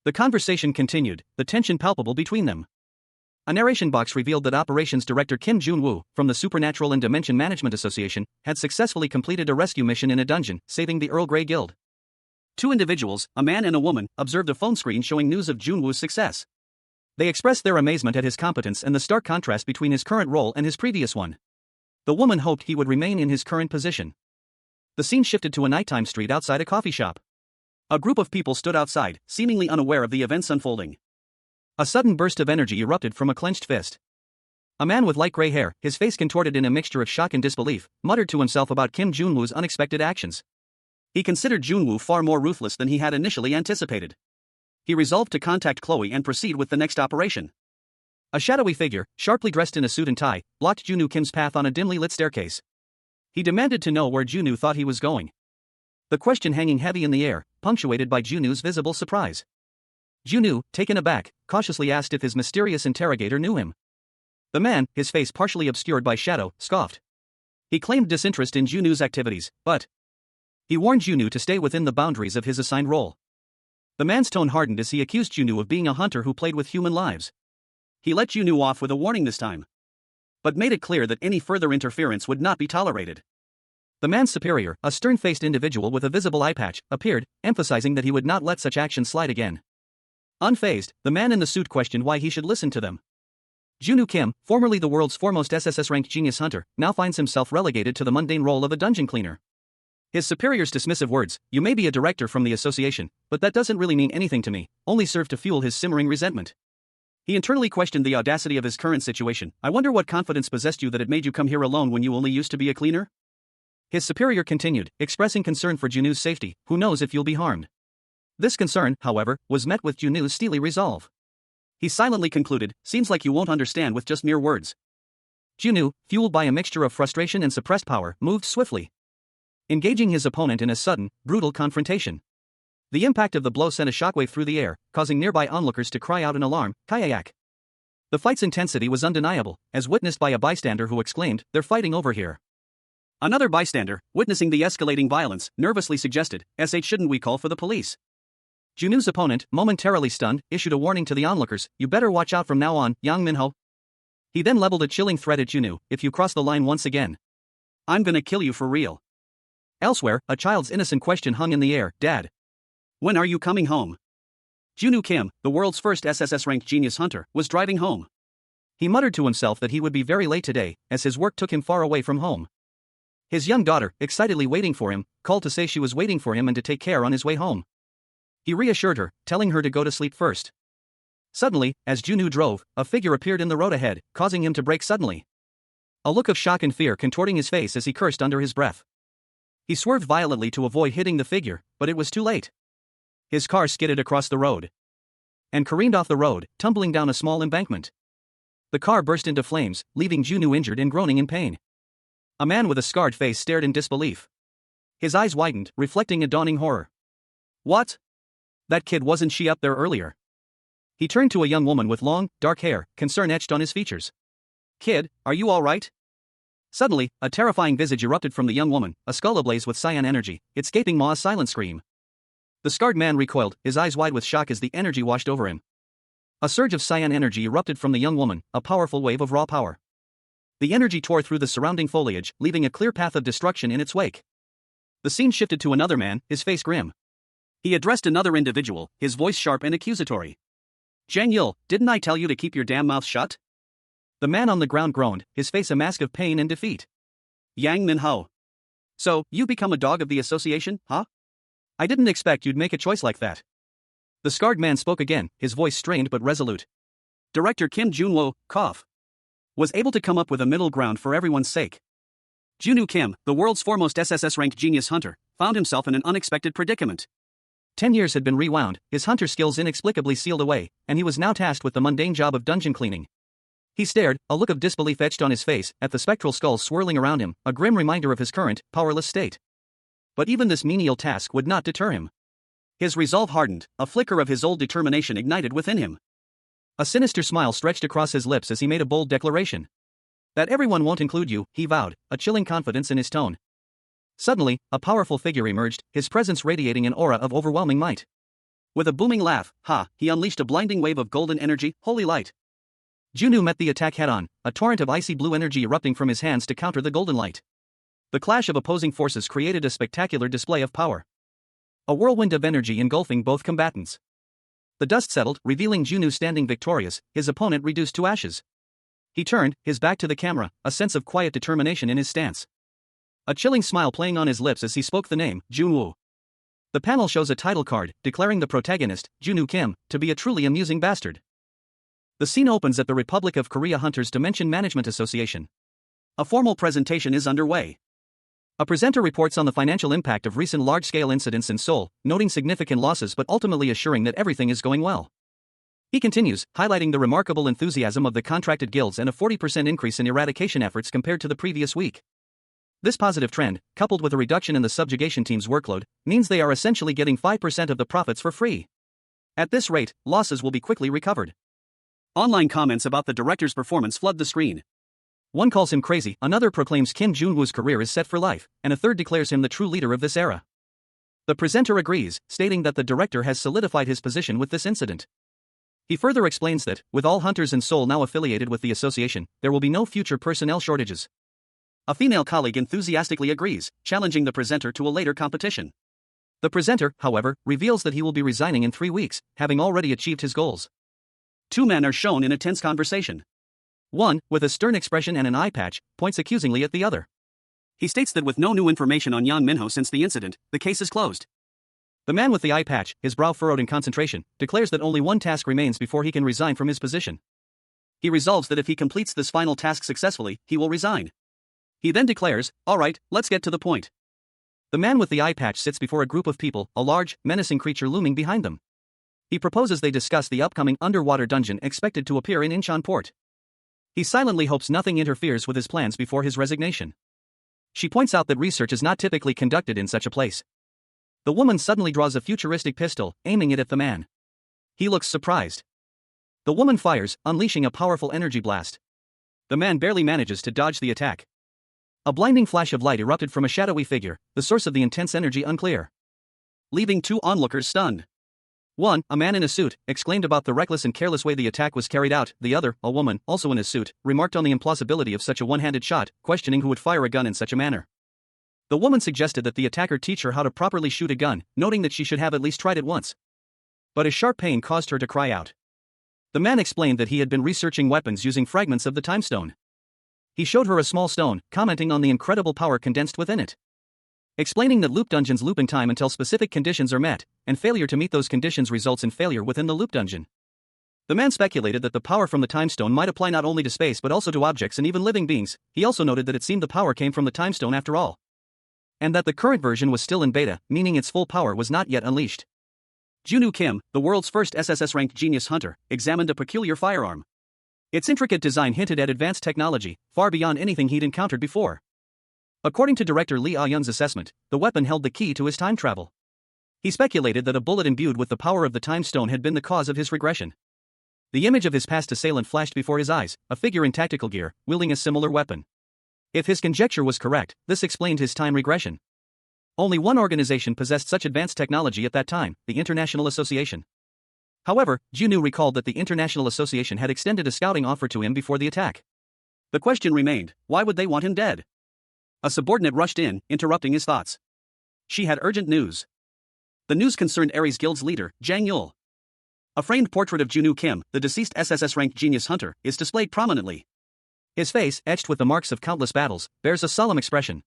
The conversation continued, the tension palpable between them. A narration box revealed that Operations Director Kim Jun-woo, from the Supernatural and Dimension Management Association, had successfully completed a rescue mission in a dungeon, saving the Earl Grey Guild. Two individuals, a man and a woman, observed a phone screen showing news of Jun-woo's success. They expressed their amazement at his competence and the stark contrast between his current role and his previous one. The woman hoped he would remain in his current position. The scene shifted to a nighttime street outside a coffee shop. A group of people stood outside, seemingly unaware of the events unfolding. A sudden burst of energy erupted from a clenched fist. A man with light gray hair, his face contorted in a mixture of shock and disbelief, muttered to himself about Kim Jun-woo's unexpected actions. He considered Jun-woo far more ruthless than he had initially anticipated. He resolved to contact Chloe and proceed with the next operation. A shadowy figure, sharply dressed in a suit and tie, blocked Jun-woo Kim's path on a dimly lit staircase. He demanded to know where Jun-woo thought he was going. The question hanging heavy in the air, punctuated by Jun-woo's visible surprise. Jun-woo, taken aback, cautiously asked if his mysterious interrogator knew him. The man, his face partially obscured by shadow, scoffed. He claimed disinterest in Jun-woo's activities, but he warned Jun-woo to stay within the boundaries of his assigned role. The man's tone hardened as he accused Jun-woo of being a hunter who played with human lives. He let Jun-woo off with a warning this time, but made it clear that any further interference would not be tolerated. The man's superior, a stern-faced individual with a visible eye patch, appeared, emphasizing that he would not let such actions slide again. Unfazed, the man in the suit questioned why he should listen to them. Jun-woo Kim, formerly the world's foremost SSS-RANK genius hunter, now finds himself relegated to the mundane role of a dungeon cleaner. His superior's dismissive words, "You may be a director from the association, but that doesn't really mean anything to me," only served to fuel his simmering resentment. He internally questioned the audacity of his current situation. "I wonder what confidence possessed you that it made you come here alone when you only used to be a cleaner?" His superior continued, expressing concern for Jun-woo's safety. "Who knows if you'll be harmed?" This concern, however, was met with Jun-woo's steely resolve. He silently concluded, "Seems like you won't understand with just mere words." Jun-woo, fueled by a mixture of frustration and suppressed power, moved swiftly, engaging his opponent in a sudden, brutal confrontation. The impact of the blow sent a shockwave through the air, causing nearby onlookers to cry out in alarm, "Kayak!" The fight's intensity was undeniable, as witnessed by a bystander who exclaimed, "They're fighting over here." Another bystander, witnessing the escalating violence, nervously suggested, "Shouldn't we call for the police?" Jun-woo's opponent, momentarily stunned, issued a warning to the onlookers, "You better watch out from now on, Yang Min-ho." He then leveled a chilling threat at Jun-woo, "If you cross the line once again, I'm gonna kill you for real." Elsewhere, a child's innocent question hung in the air, "Dad, when are you coming home?" Jun-woo Kim, the world's first SSS-RANK genius hunter, was driving home. He muttered to himself that he would be very late today, as his work took him far away from home. His young daughter, excitedly waiting for him, called to say she was waiting for him and to take care on his way home. He reassured her, telling her to go to sleep first. Suddenly, as Jun-woo drove, a figure appeared in the road ahead, causing him to brake suddenly. A look of shock and fear contorting his face as he cursed under his breath. He swerved violently to avoid hitting the figure, but it was too late. His car skidded across the road and careened off the road, tumbling down a small embankment. The car burst into flames, leaving Jun-woo injured and groaning in pain. A man with a scarred face stared in disbelief. His eyes widened, reflecting a dawning horror. "What? That kid, wasn't she up there earlier?" He turned to a young woman with long, dark hair, concern etched on his features. "Kid, are you all right?" Suddenly, a terrifying visage erupted from the young woman, a skull ablaze with cyan energy, escaping Ma's silent scream. The scarred man recoiled, his eyes wide with shock as the energy washed over him. A surge of cyan energy erupted from the young woman, a powerful wave of raw power. The energy tore through the surrounding foliage, leaving a clear path of destruction in its wake. The scene shifted to another man, his face grim. He addressed another individual, his voice sharp and accusatory. "Jang Yul, didn't I tell you to keep your damn mouth shut?" The man on the ground groaned, his face a mask of pain and defeat. "Yang Min-ho. So, you become a dog of the association, huh? I didn't expect you'd make a choice like that." The scarred man spoke again, his voice strained but resolute. "Director Kim Jun-woo, cough, was able to come up with a middle ground for everyone's sake." Jun-woo Kim, the world's foremost SSS-RANK genius hunter, found himself in an unexpected predicament. 10 years had been rewound, his hunter skills inexplicably sealed away, and he was now tasked with the mundane job of dungeon cleaning. He stared, a look of disbelief etched on his face, at the spectral skulls swirling around him, a grim reminder of his current, powerless state. But even this menial task would not deter him. His resolve hardened, a flicker of his old determination ignited within him. A sinister smile stretched across his lips as he made a bold declaration. That everyone won't include you, he vowed, a chilling confidence in his tone. Suddenly, a powerful figure emerged, his presence radiating an aura of overwhelming might. With a booming laugh, he unleashed a blinding wave of golden energy, holy light. Junwoo met the attack head-on, a torrent of icy blue energy erupting from his hands to counter the golden light. The clash of opposing forces created a spectacular display of power. A whirlwind of energy engulfing both combatants. The dust settled, revealing Junwoo standing victorious, his opponent reduced to ashes. He turned, his back to the camera, a sense of quiet determination in his stance. A chilling smile playing on his lips as he spoke the name, Junwoo. The panel shows a title card, declaring the protagonist, Junwoo Kim, to be a truly amusing bastard. The scene opens at the Republic of Korea Hunters Dimension Management Association. A formal presentation is underway. A presenter reports on the financial impact of recent large-scale incidents in Seoul, noting significant losses but ultimately assuring that everything is going well. He continues, highlighting the remarkable enthusiasm of the contracted guilds and a 40% increase in eradication efforts compared to the previous week. This positive trend, coupled with a reduction in the subjugation team's workload, means they are essentially getting 5% of the profits for free. At this rate, losses will be quickly recovered. Online comments about the director's performance flood the screen. One calls him crazy, another proclaims Kim Junwoo's career is set for life, and a third declares him the true leader of this era. The presenter agrees, stating that the director has solidified his position with this incident. He further explains that, with all hunters in Seoul now affiliated with the association, there will be no future personnel shortages. A female colleague enthusiastically agrees, challenging the presenter to a later competition. The presenter, however, reveals that he will be resigning in 3 weeks, having already achieved his goals. Two men are shown in a tense conversation. One, with a stern expression and an eye patch, points accusingly at the other. He states that with no new information on Yang Minho since the incident, the case is closed. The man with the eye patch, his brow furrowed in concentration, declares that only one task remains before he can resign from his position. He resolves that if he completes this final task successfully, he will resign. He then declares, "All right, let's get to the point." The man with the eye patch sits before a group of people, a large, menacing creature looming behind them. He proposes they discuss the upcoming underwater dungeon expected to appear in Incheon port. He silently hopes nothing interferes with his plans before his resignation. She points out that research is not typically conducted in such a place. The woman suddenly draws a futuristic pistol, aiming it at the man. He looks surprised. The woman fires, unleashing a powerful energy blast. The man barely manages to dodge the attack. A blinding flash of light erupted from a shadowy figure, the source of the intense energy unclear, leaving two onlookers stunned. One, a man in a suit, exclaimed about the reckless and careless way the attack was carried out. The other, a woman, also in a suit, remarked on the implausibility of such a one-handed shot, questioning who would fire a gun in such a manner. The woman suggested that the attacker teach her how to properly shoot a gun, noting that she should have at least tried it once. But a sharp pain caused her to cry out. The man explained that he had been researching weapons using fragments of the time stone. He showed her a small stone, commenting on the incredible power condensed within it. Explaining that loop dungeons loop in time until specific conditions are met, and failure to meet those conditions results in failure within the loop dungeon. The man speculated that the power from the time stone might apply not only to space but also to objects and even living beings. He also noted that it seemed the power came from the time stone after all, and that the current version was still in beta, meaning its full power was not yet unleashed. Junwoo Kim, the world's first SSS-RANK genius hunter, examined a peculiar firearm. Its intricate design hinted at advanced technology, far beyond anything he'd encountered before. According to director Lee Ah-young's assessment, the weapon held the key to his time travel. He speculated that a bullet imbued with the power of the time stone had been the cause of his regression. The image of his past assailant flashed before his eyes, a figure in tactical gear, wielding a similar weapon. If his conjecture was correct, this explained his time regression. Only one organization possessed such advanced technology at that time, the International Association. However, Junwoo recalled that the International Association had extended a scouting offer to him before the attack. The question remained, why would they want him dead? A subordinate rushed in, interrupting his thoughts. She had urgent news. The news concerned Ares Guild's leader, Jang Yul. A framed portrait of Junwoo Kim, the deceased SSS-RANK genius hunter, is displayed prominently. His face, etched with the marks of countless battles, bears a solemn expression.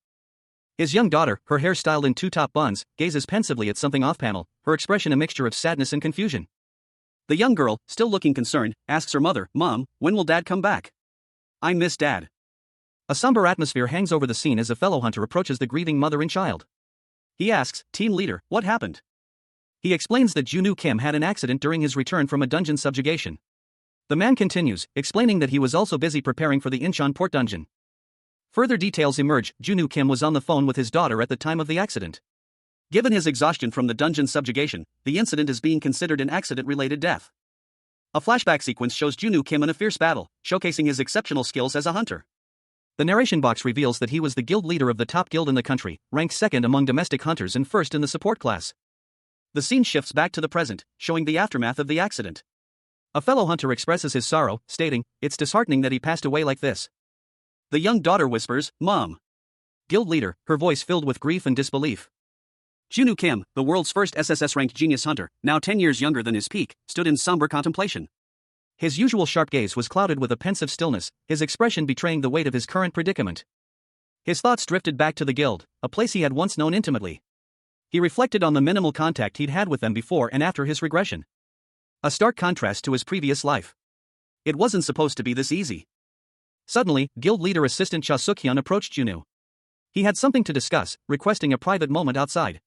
His young daughter, her hair styled in two-top buns, gazes pensively at something off-panel, her expression a mixture of sadness and confusion. The young girl, still looking concerned, asks her mother, "Mom, when will Dad come back? I miss Dad." A somber atmosphere hangs over the scene as a fellow hunter approaches the grieving mother and child. He asks, "Team leader, what happened?" He explains that Junwoo Kim had an accident during his return from a dungeon subjugation. The man continues, explaining that he was also busy preparing for the Incheon port dungeon. Further details emerge. Junwoo Kim was on the phone with his daughter at the time of the accident. Given his exhaustion from the dungeon subjugation, the incident is being considered an accident-related death. A flashback sequence shows Junwoo Kim in a fierce battle, showcasing his exceptional skills as a hunter. The narration box reveals that he was the guild leader of the top guild in the country, ranked second among domestic hunters and first in the support class. The scene shifts back to the present, showing the aftermath of the accident. A fellow hunter expresses his sorrow, stating, "It's disheartening that he passed away like this." The young daughter whispers, "Mom." Guild leader, her voice filled with grief and disbelief. Junwoo Kim, the world's first SSS-ranked genius hunter, now 10 years younger than his peak, stood in somber contemplation. His usual sharp gaze was clouded with a pensive stillness, his expression betraying the weight of his current predicament. His thoughts drifted back to the guild, a place he had once known intimately. He reflected on the minimal contact he'd had with them before and after his regression. A stark contrast to his previous life. It wasn't supposed to be this easy. Suddenly, guild leader assistant Cha Suk-hyun approached Junwoo. He had something to discuss, requesting a private moment outside.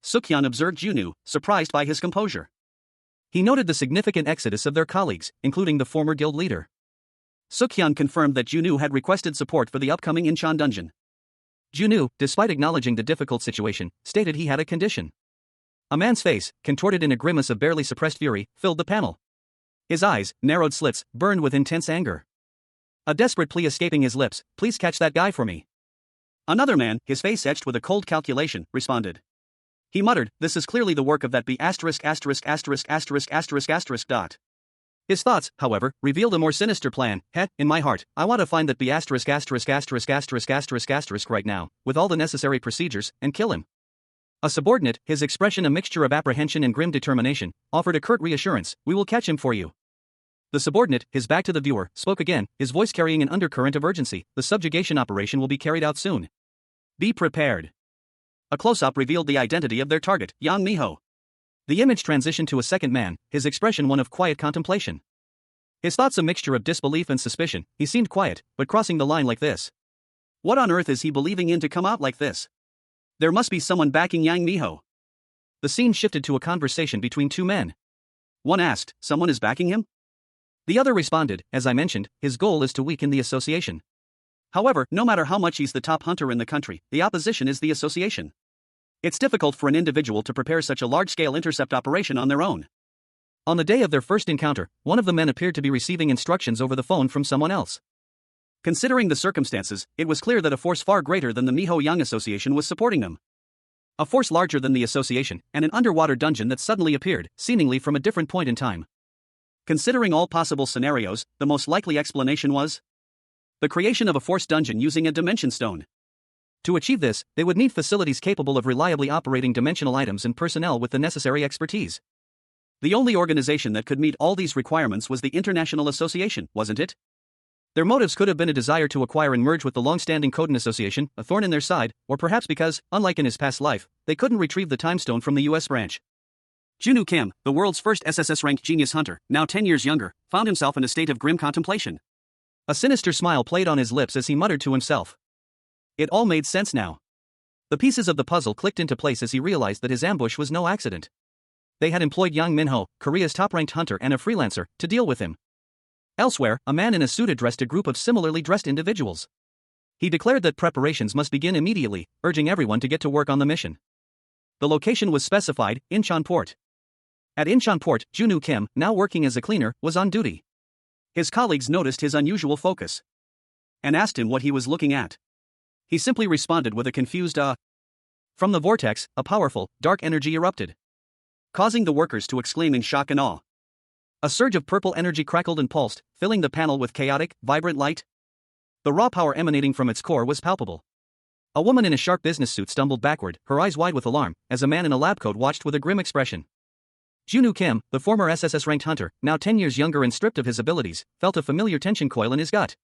Suk-hyun observed Junwoo, surprised by his composure. He noted the significant exodus of their colleagues, including the former guild leader. Suk-hyun confirmed that Junwoo had requested support for the upcoming Incheon dungeon. Junwoo, despite acknowledging the difficult situation, stated he had a condition. A man's face, contorted in a grimace of barely suppressed fury, filled the panel. His eyes, narrowed slits, burned with intense anger. A desperate plea escaping his lips, "Please catch that guy for me." Another man, his face etched with a cold calculation, responded. He muttered, "This is clearly the work of that B*******************. His thoughts, however, revealed a more sinister plan. In my heart, I want to find that B********* right now, with all the necessary procedures, and kill him. A subordinate, his expression a mixture of apprehension and grim determination, offered a curt reassurance, "We will catch him for you." The subordinate, his back to the viewer, spoke again, his voice carrying an undercurrent of urgency. "The subjugation operation will be carried out soon. Be prepared." A close-up revealed the identity of their target, Yang Miho. The image transitioned to a second man, his expression one of quiet contemplation. His thoughts a mixture of disbelief and suspicion. He seemed quiet, but crossing the line like this. What on earth is he believing in to come out like this? There must be someone backing Yang Miho. The scene shifted to a conversation between two men. One asked, "Someone is backing him?" The other responded, "As I mentioned, his goal is to weaken the association. However, no matter how much he's the top hunter in the country, the opposition is the association. It's difficult for an individual to prepare such a large-scale intercept operation on their own." On the day of their first encounter, one of the men appeared to be receiving instructions over the phone from someone else. Considering the circumstances, it was clear that a force far greater than the Miho Yang Association was supporting them. A force larger than the association, and an underwater dungeon that suddenly appeared, seemingly from a different point in time. Considering all possible scenarios, the most likely explanation was the creation of a force dungeon using a dimension stone. To achieve this, they would need facilities capable of reliably operating dimensional items and personnel with the necessary expertise. The only organization that could meet all these requirements was the International Association, wasn't it? Their motives could have been a desire to acquire and merge with the long-standing Kodan Association, a thorn in their side, or perhaps because, unlike in his past life, they couldn't retrieve the time stone from the US branch. Junwoo Kim, the world's first SSS-ranked genius hunter, now 10 years younger, found himself in a state of grim contemplation. A sinister smile played on his lips as he muttered to himself. It all made sense now. The pieces of the puzzle clicked into place as he realized that his ambush was no accident. They had employed Yang Minho, Korea's top-ranked hunter and a freelancer, to deal with him. Elsewhere, a man in a suit addressed a group of similarly dressed individuals. He declared that preparations must begin immediately, urging everyone to get to work on the mission. The location was specified, Incheon Port. At Incheon Port, Junwoo Kim, now working as a cleaner, was on duty. His colleagues noticed his unusual focus and asked him what he was looking at. He simply responded with a confused From the vortex, a powerful, dark energy erupted, causing the workers to exclaim in shock and awe. A surge of purple energy crackled and pulsed, filling the panel with chaotic, vibrant light. The raw power emanating from its core was palpable. A woman in a sharp business suit stumbled backward, her eyes wide with alarm, as a man in a lab coat watched with a grim expression. Junwoo Kim, the former SSS-ranked hunter, now 10 years younger and stripped of his abilities, felt a familiar tension coil in his gut.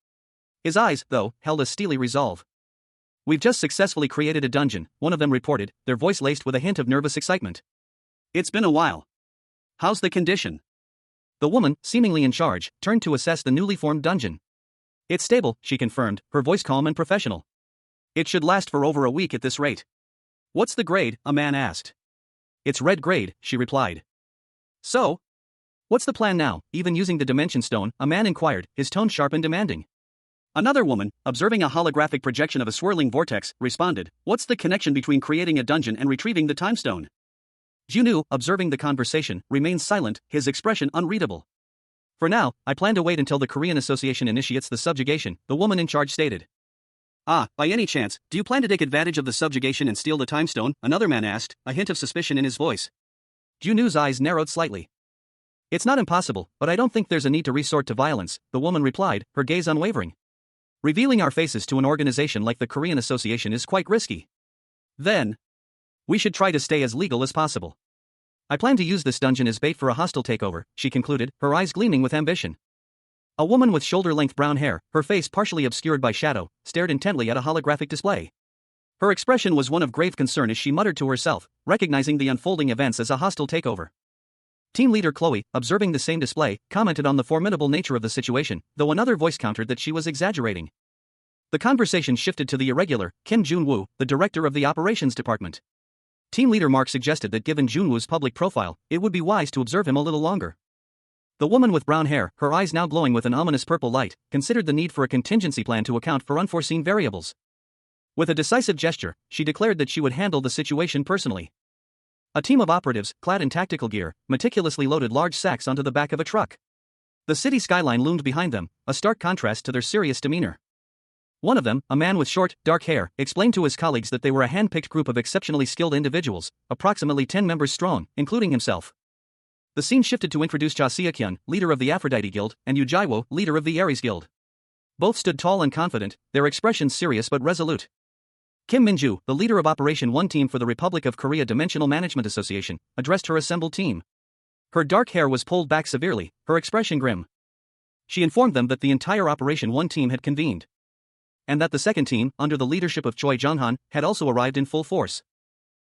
His eyes, though, held a steely resolve. "We've just successfully created a dungeon," one of them reported, their voice laced with a hint of nervous excitement. "It's been a while. How's the condition?" The woman, seemingly in charge, turned to assess the newly formed dungeon. "It's stable," she confirmed, her voice calm and professional. "It should last for over a week at this rate." "What's the grade?" a man asked. "It's red grade," she replied. "So? What's the plan now?" Even using the dimension stone, a man inquired, his tone sharp and demanding. Another woman, observing a holographic projection of a swirling vortex, responded, "What's the connection between creating a dungeon and retrieving the time stone?" Junwoo, observing the conversation, remained silent, his expression unreadable. For now, I plan to wait until the Korean Association initiates the subjugation, the woman in charge stated. Ah, by any chance, do you plan to take advantage of the subjugation and steal the time stone? Another man asked, a hint of suspicion in his voice. Junu's eyes narrowed slightly. It's not impossible, but I don't think there's a need to resort to violence, the woman replied, her gaze unwavering. Revealing our faces to an organization like the Korean Association is quite risky. Then, we should try to stay as legal as possible. I plan to use this dungeon as bait for a hostile takeover, she concluded, her eyes gleaming with ambition. A woman with shoulder-length brown hair, her face partially obscured by shadow, stared intently at a holographic display. Her expression was one of grave concern as she muttered to herself, recognizing the unfolding events as a hostile takeover. Team leader Chloe, observing the same display, commented on the formidable nature of the situation, though another voice countered that she was exaggerating. The conversation shifted to the irregular, Kim Jun-woo, the director of the operations department. Team leader Mark suggested that given Jun-woo's public profile, it would be wise to observe him a little longer. The woman with brown hair, her eyes now glowing with an ominous purple light, considered the need for a contingency plan to account for unforeseen variables. With a decisive gesture, she declared that she would handle the situation personally. A team of operatives, clad in tactical gear, meticulously loaded large sacks onto the back of a truck. The city skyline loomed behind them, a stark contrast to their serious demeanor. One of them, a man with short, dark hair, explained to his colleagues that they were a hand-picked group of exceptionally skilled individuals, approximately 10 members strong, including himself. The scene shifted to introduce Cha Seok-hyun, leader of the Aphrodite Guild, and Yoo Jae-wo, leader of the Aries Guild. Both stood tall and confident, their expressions serious but resolute. Kim Min-ju, the leader of Operation 1 Team for the Republic of Korea Dimensional Management Association, addressed her assembled team. Her dark hair was pulled back severely, her expression grim. She informed them that the entire Operation 1 team had convened. And that the second team, under the leadership of Choi Jong-han, had also arrived in full force.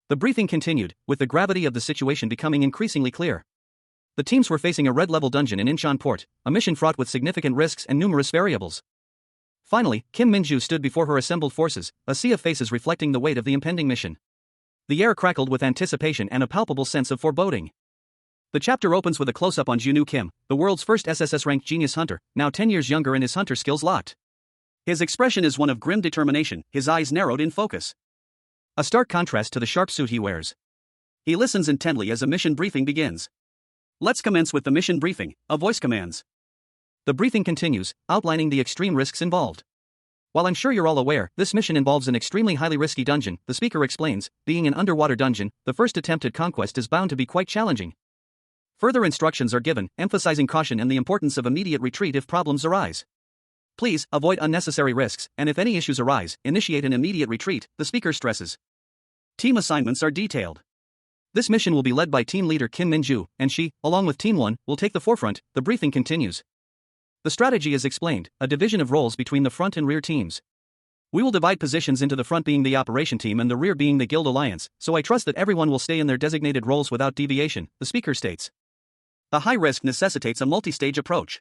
The briefing continued, with the gravity of the situation becoming increasingly clear. The teams were facing a red-level dungeon in Incheon Port, a mission fraught with significant risks and numerous variables. Finally, Kim Min-ju stood before her assembled forces, a sea of faces reflecting the weight of the impending mission. The air crackled with anticipation and a palpable sense of foreboding. The chapter opens with a close-up on Junu Kim, the world's first SSS-RANK genius hunter, now 10 years younger and his hunter skills locked. His expression is one of grim determination, his eyes narrowed in focus. A stark contrast to the sharp suit he wears. He listens intently as a mission briefing begins. Let's commence with the mission briefing, a voice commands. The briefing continues, outlining the extreme risks involved. While I'm sure you're all aware, this mission involves an extremely highly risky dungeon, the speaker explains, being an underwater dungeon, the first attempt at conquest is bound to be quite challenging. Further instructions are given, emphasizing caution and the importance of immediate retreat if problems arise. Please, avoid unnecessary risks, and if any issues arise, initiate an immediate retreat, the speaker stresses. Team assignments are detailed. This mission will be led by team leader Kim Min-ju, and she, along with Team 1, will take the forefront, the briefing continues. The strategy is explained, a division of roles between the front and rear teams. We will divide positions into the front being the operation team and the rear being the guild alliance, so I trust that everyone will stay in their designated roles without deviation, the speaker states. The high risk necessitates a multi-stage approach.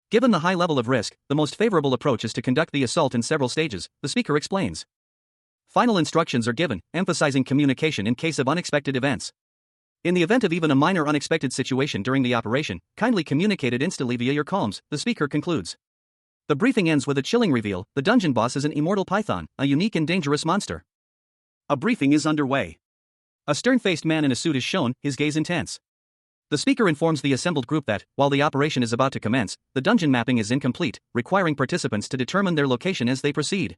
Given the high level of risk, the most favorable approach is to conduct the assault in several stages, the speaker explains. Final instructions are given, emphasizing communication in case of unexpected events. In the event of even a minor unexpected situation during the operation, kindly communicate it instantly via your comms, the speaker concludes. The briefing ends with a chilling reveal, the dungeon boss is an immortal python, a unique and dangerous monster. A briefing is underway. A stern-faced man in a suit is shown, his gaze intense. The speaker informs the assembled group that, while the operation is about to commence, the dungeon mapping is incomplete, requiring participants to determine their location as they proceed.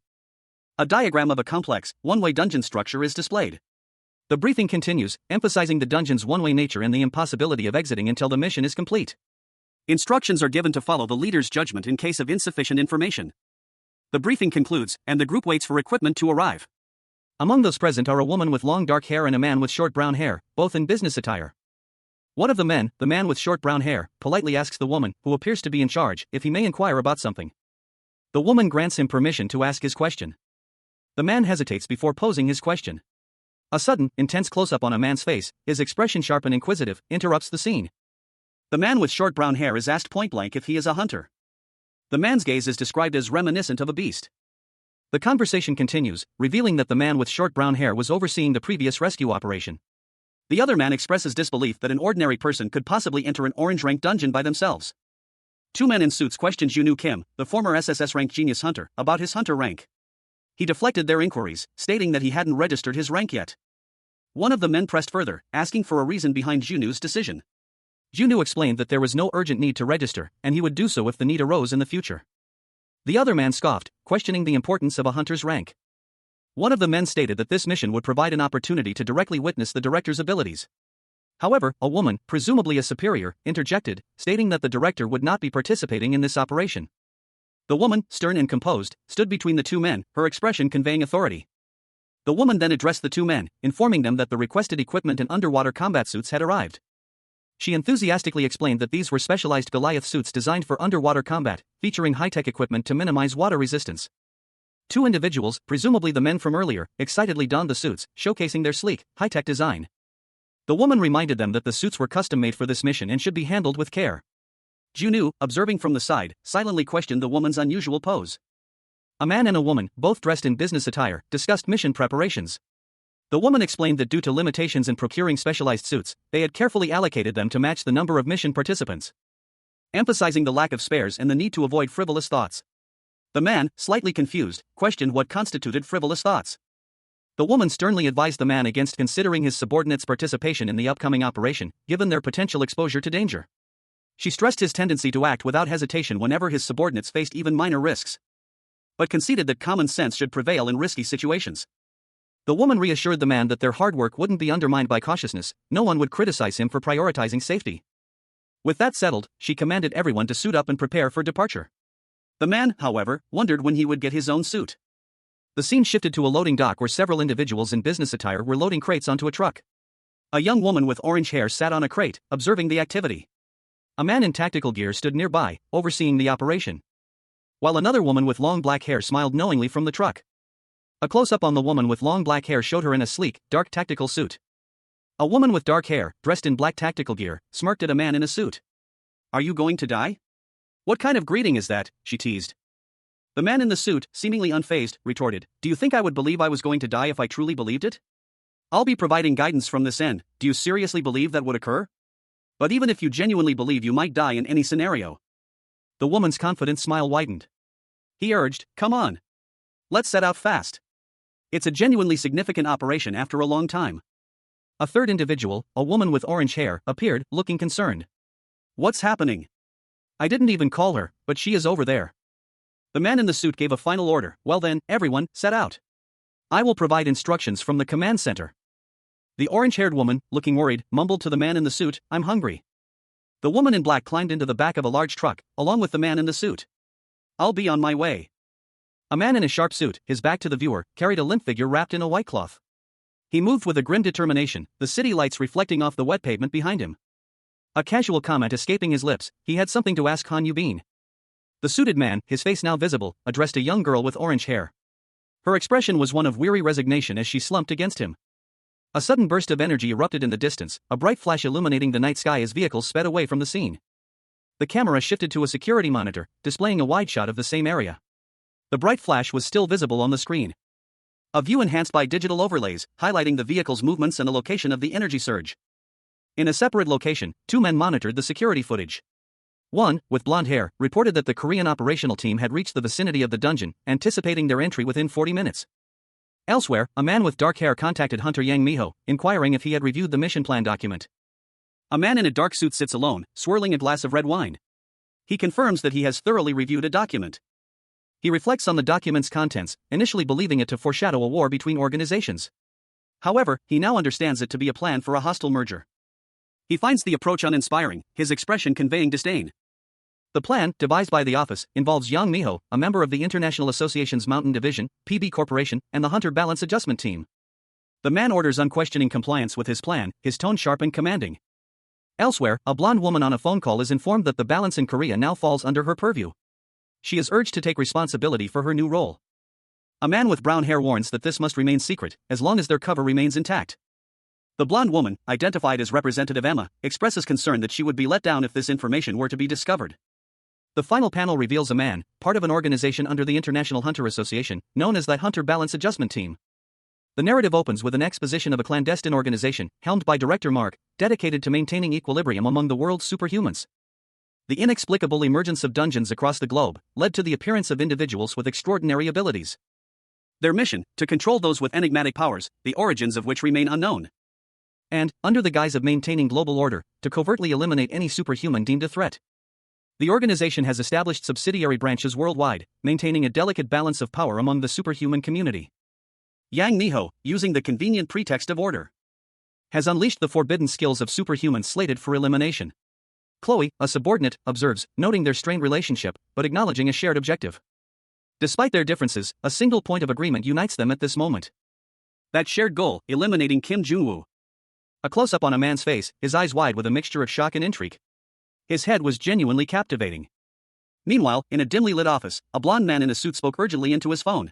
A diagram of a complex, one-way dungeon structure is displayed. The briefing continues, emphasizing the dungeon's one-way nature and the impossibility of exiting until the mission is complete. Instructions are given to follow the leader's judgment in case of insufficient information. The briefing concludes, and the group waits for equipment to arrive. Among those present are a woman with long dark hair and a man with short brown hair, both in business attire. One of the men, the man with short brown hair, politely asks the woman, who appears to be in charge, if he may inquire about something. The woman grants him permission to ask his question. The man hesitates before posing his question. A sudden, intense close-up on a man's face, his expression sharp and inquisitive, interrupts the scene. The man with short brown hair is asked point-blank if he is a hunter. The man's gaze is described as reminiscent of a beast. The conversation continues, revealing that the man with short brown hair was overseeing the previous rescue operation. The other man expresses disbelief that an ordinary person could possibly enter an orange-rank dungeon by themselves. Two men in suits questioned Junu Kim, the former SSS-RANK genius hunter, about his hunter rank. He deflected their inquiries, stating that he hadn't registered his rank yet. One of the men pressed further, asking for a reason behind Junu's decision. Junwoo explained that there was no urgent need to register, and he would do so if the need arose in the future. The other man scoffed, questioning the importance of a hunter's rank. One of the men stated that this mission would provide an opportunity to directly witness the director's abilities. However, a woman, presumably a superior, interjected, stating that the director would not be participating in this operation. The woman, stern and composed, stood between the two men, her expression conveying authority. The woman then addressed the two men, informing them that the requested equipment and underwater combat suits had arrived. She enthusiastically explained that these were specialized Goliath suits designed for underwater combat, featuring high-tech equipment to minimize water resistance. Two individuals, presumably the men from earlier, excitedly donned the suits, showcasing their sleek, high-tech design. The woman reminded them that the suits were custom-made for this mission and should be handled with care. Junwoo, observing from the side, silently questioned the woman's unusual pose. A man and a woman, both dressed in business attire, discussed mission preparations. The woman explained that due to limitations in procuring specialized suits, they had carefully allocated them to match the number of mission participants, emphasizing the lack of spares and the need to avoid frivolous thoughts. The man, slightly confused, questioned what constituted frivolous thoughts. The woman sternly advised the man against considering his subordinates' participation in the upcoming operation, given their potential exposure to danger. She stressed his tendency to act without hesitation whenever his subordinates faced even minor risks, but conceded that common sense should prevail in risky situations. The woman reassured the man that their hard work wouldn't be undermined by cautiousness, no one would criticize him for prioritizing safety. With that settled, she commanded everyone to suit up and prepare for departure. The man, however, wondered when he would get his own suit. The scene shifted to a loading dock where several individuals in business attire were loading crates onto a truck. A young woman with orange hair sat on a crate, observing the activity. A man in tactical gear stood nearby, overseeing the operation, while another woman with long black hair smiled knowingly from the truck. A close-up on the woman with long black hair showed her in a sleek, dark tactical suit. A woman with dark hair, dressed in black tactical gear, smirked at a man in a suit. "Are you going to die? What kind of greeting is that?" she teased. The man in the suit, seemingly unfazed, retorted, "Do you think I would believe I was going to die if I truly believed it? I'll be providing guidance from this end. Do you seriously believe that would occur? But even if you genuinely believe you might die in any scenario." The woman's confident smile widened. He urged, "Come on. Let's set out fast. It's a genuinely significant operation after a long time." A third individual, a woman with orange hair, appeared, looking concerned. "What's happening? I didn't even call her, but she is over there." The man in the suit gave a final order. "Well then, everyone, set out. I will provide instructions from the command center." The orange-haired woman, looking worried, mumbled to the man in the suit, "I'm hungry." The woman in black climbed into the back of a large truck, along with the man in the suit. "I'll be on my way." A man in a sharp suit, his back to the viewer, carried a limp figure wrapped in a white cloth. He moved with a grim determination, the city lights reflecting off the wet pavement behind him. A casual comment escaping his lips, he had something to ask Han Yubin. The suited man, his face now visible, addressed a young girl with orange hair. Her expression was one of weary resignation as she slumped against him. A sudden burst of energy erupted in the distance, a bright flash illuminating the night sky as vehicles sped away from the scene. The camera shifted to a security monitor, displaying a wide shot of the same area. The bright flash was still visible on the screen. A view enhanced by digital overlays, highlighting the vehicle's movements and the location of the energy surge. In a separate location, two men monitored the security footage. One, with blonde hair, reported that the Korean operational team had reached the vicinity of the dungeon, anticipating their entry within 40 minutes. Elsewhere, a man with dark hair contacted Hunter Yang Miho, inquiring if he had reviewed the mission plan document. A man in a dark suit sits alone, swirling a glass of red wine. He confirms that he has thoroughly reviewed a document. He reflects on the document's contents, initially believing it to foreshadow a war between organizations. However, he now understands it to be a plan for a hostile merger. He finds the approach uninspiring, his expression conveying disdain. The plan, devised by the office, involves Yang Miho, a member of the International Association's Mountain Division, PB Corporation, and the Hunter Balance Adjustment Team. The man orders unquestioning compliance with his plan, his tone sharp and commanding. Elsewhere, a blonde woman on a phone call is informed that the balance in Korea now falls under her purview. She is urged to take responsibility for her new role. A man with brown hair warns that this must remain secret, as long as their cover remains intact. The blonde woman, identified as Representative Emma, expresses concern that she would be let down if this information were to be discovered. The final panel reveals a man, part of an organization under the International Hunter Association, known as the Hunter Balance Adjustment Team. The narrative opens with an exposition of a clandestine organization, helmed by Director Mark, dedicated to maintaining equilibrium among the world's superhumans. The inexplicable emergence of dungeons across the globe led to the appearance of individuals with extraordinary abilities. Their mission, to control those with enigmatic powers, the origins of which remain unknown. and, under the guise of maintaining global order, to covertly eliminate any superhuman deemed a threat. The organization has established subsidiary branches worldwide, maintaining a delicate balance of power among the superhuman community. Yang Miho, using the convenient pretext of order, has unleashed the forbidden skills of superhumans slated for elimination. Chloe, a subordinate, observes, noting their strained relationship, but acknowledging a shared objective. Despite their differences, a single point of agreement unites them at this moment. That shared goal, eliminating Kim Junwoo. A close-up on a man's face, his eyes wide with a mixture of shock and intrigue. His head was genuinely captivating. Meanwhile, in a dimly lit office, a blond man in a suit spoke urgently into his phone.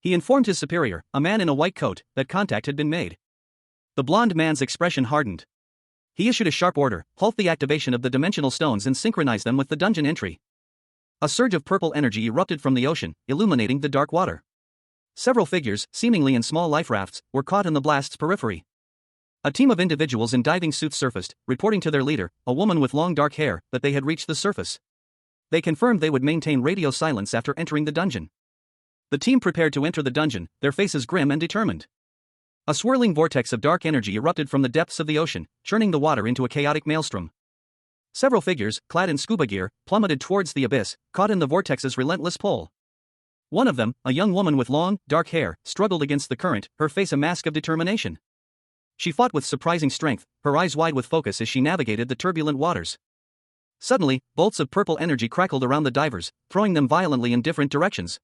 He informed his superior, a man in a white coat, that contact had been made. The blond man's expression hardened. He issued a sharp order: halt the activation of the dimensional stones and synchronize them with the dungeon entry. A surge of purple energy erupted from the ocean, illuminating the dark water. Several figures, seemingly in small life rafts, were caught in the blast's periphery. A team of individuals in diving suits surfaced, reporting to their leader, a woman with long dark hair, that they had reached the surface. They confirmed they would maintain radio silence after entering the dungeon. The team prepared to enter the dungeon, their faces grim and determined. A swirling vortex of dark energy erupted from the depths of the ocean, churning the water into a chaotic maelstrom. Several figures, clad in scuba gear, plummeted towards the abyss, caught in the vortex's relentless pull. One of them, a young woman with long, dark hair, struggled against the current, her face a mask of determination. She fought with surprising strength, her eyes wide with focus as she navigated the turbulent waters. Suddenly, bolts of purple energy crackled around the divers, throwing them violently in different directions.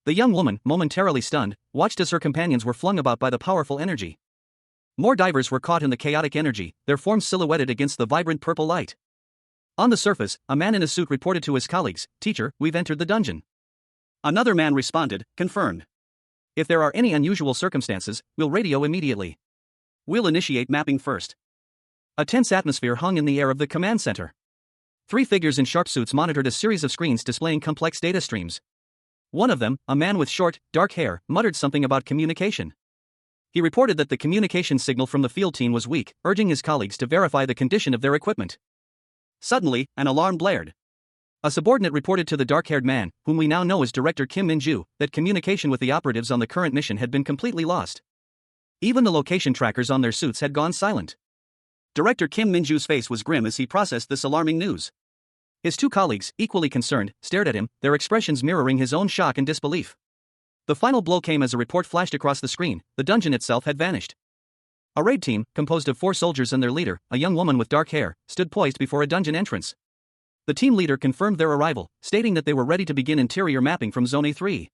The young woman, momentarily stunned, watched as her companions were flung about by the powerful energy. More divers were caught in the chaotic energy, their forms silhouetted against the vibrant purple light. On the surface, a man in a suit reported to his colleagues, "Teacher, we've entered the dungeon." Another man responded, "Confirmed. If there are any unusual circumstances, we'll radio immediately. We'll initiate mapping first." A tense atmosphere hung in the air of the command center. 3 figures in sharp suits monitored a series of screens displaying complex data streams. One of them, a man with short, dark hair, muttered something about communication. He reported that the communication signal from the field team was weak, urging his colleagues to verify the condition of their equipment. Suddenly, an alarm blared. A subordinate reported to the dark-haired man, whom we now know as Director Kim Min-ju, that communication with the operatives on the current mission had been completely lost. Even the location trackers on their suits had gone silent. Director Kim Min-ju's face was grim as he processed this alarming news. His 2 colleagues, equally concerned, stared at him, their expressions mirroring his own shock and disbelief. The final blow came as a report flashed across the screen: the dungeon itself had vanished. A raid team, composed of 4 soldiers and their leader, a young woman with dark hair, stood poised before a dungeon entrance. The team leader confirmed their arrival, stating that they were ready to begin interior mapping from Zone A3.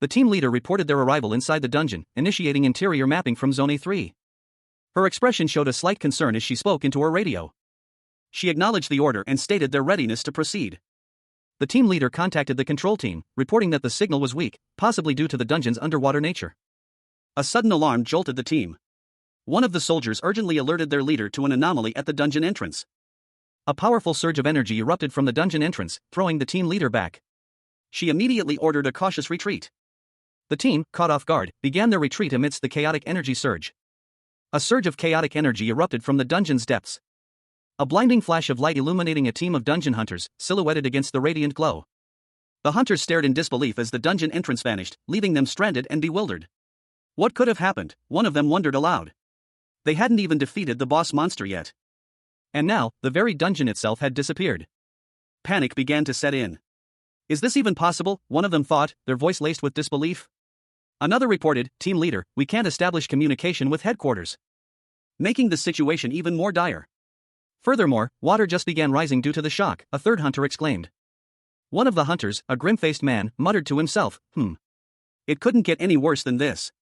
The team leader reported their arrival inside the dungeon, initiating interior mapping from Zone A3. Her expression showed a slight concern as she spoke into her radio. She acknowledged the order and stated their readiness to proceed. The team leader contacted the control team, reporting that the signal was weak, possibly due to the dungeon's underwater nature. A sudden alarm jolted the team. One of the soldiers urgently alerted their leader to an anomaly at the dungeon entrance. A powerful surge of energy erupted from the dungeon entrance, throwing the team leader back. She immediately ordered a cautious retreat. The team, caught off guard, began their retreat amidst the chaotic energy surge. A surge of chaotic energy erupted from the dungeon's depths. A blinding flash of light illuminating a team of dungeon hunters, silhouetted against the radiant glow. The hunters stared in disbelief as the dungeon entrance vanished, leaving them stranded and bewildered. What could have happened? One of them wondered aloud. They hadn't even defeated the boss monster yet. And now, the very dungeon itself had disappeared. Panic began to set in. Is this even possible? One of them thought, their voice laced with disbelief. Another reported, "Team leader, we can't establish communication with headquarters," making the situation even more dire. Furthermore, water just began rising due to the shock, a third hunter exclaimed. One of the hunters, a grim-faced man, muttered to himself, It couldn't get any worse than this."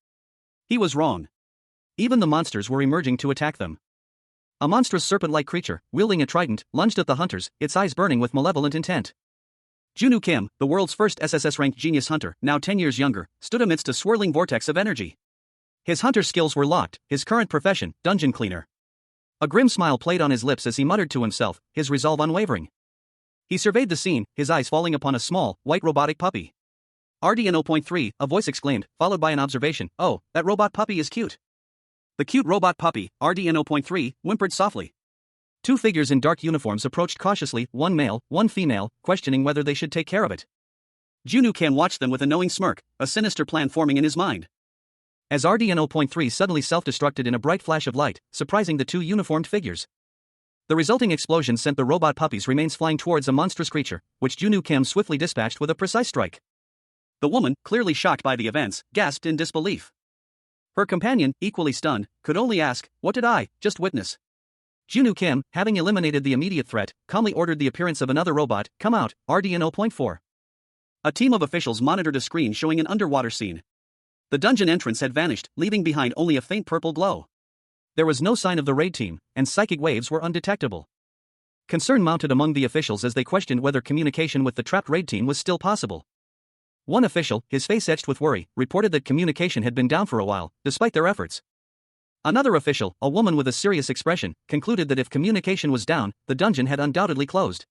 He was wrong. Even the monsters were emerging to attack them. A monstrous serpent-like creature, wielding a trident, lunged at the hunters, its eyes burning with malevolent intent. Junwoo Kim, the world's first SSS-RANK genius hunter, now 10 years younger, stood amidst a swirling vortex of energy. His hunter skills were locked, his current profession, dungeon cleaner. A grim smile played on his lips as he muttered to himself, his resolve unwavering. He surveyed the scene, his eyes falling upon a small, white robotic puppy. RDN0.3, a voice exclaimed, followed by an observation, "Oh, that robot puppy is cute." The cute robot puppy, RDN0.3, whimpered softly. 2 figures in dark uniforms approached cautiously, one male, one female, questioning whether they should take care of it. Junwoo Kim watched them with a knowing smirk, a sinister plan forming in his mind. as RDN-0.3 suddenly self-destructed in a bright flash of light, surprising the two uniformed figures. The resulting explosion sent the robot puppy's remains flying towards a monstrous creature, which Junwoo Kim swiftly dispatched with a precise strike. The woman, clearly shocked by the events, gasped in disbelief. Her companion, equally stunned, could only ask, "What did I just witness?" Junwoo Kim, having eliminated the immediate threat, calmly ordered the appearance of another robot, "Come out, RDN-0.4. A team of officials monitored a screen showing an underwater scene. The dungeon entrance had vanished, leaving behind only a faint purple glow. There was no sign of the raid team, and psychic waves were undetectable. Concern mounted among the officials as they questioned whether communication with the trapped raid team was still possible. One official, his face etched with worry, reported that communication had been down for a while, despite their efforts. Another official, a woman with a serious expression, concluded that if communication was down, the dungeon had undoubtedly closed.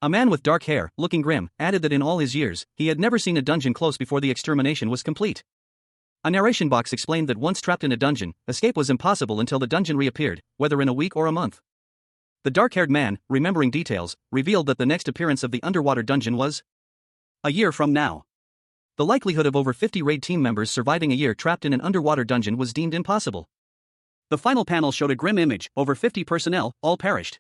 A man with dark hair, looking grim, added that in all his years, he had never seen a dungeon close before the extermination was complete. A narration box explained that once trapped in a dungeon, escape was impossible until the dungeon reappeared, whether in a week or a month. The dark-haired man, remembering details, revealed that the next appearance of the underwater dungeon was a year from now. The likelihood of over 50 raid team members surviving a year trapped in an underwater dungeon was deemed impossible. The final panel showed a grim image, over 50 personnel, all perished.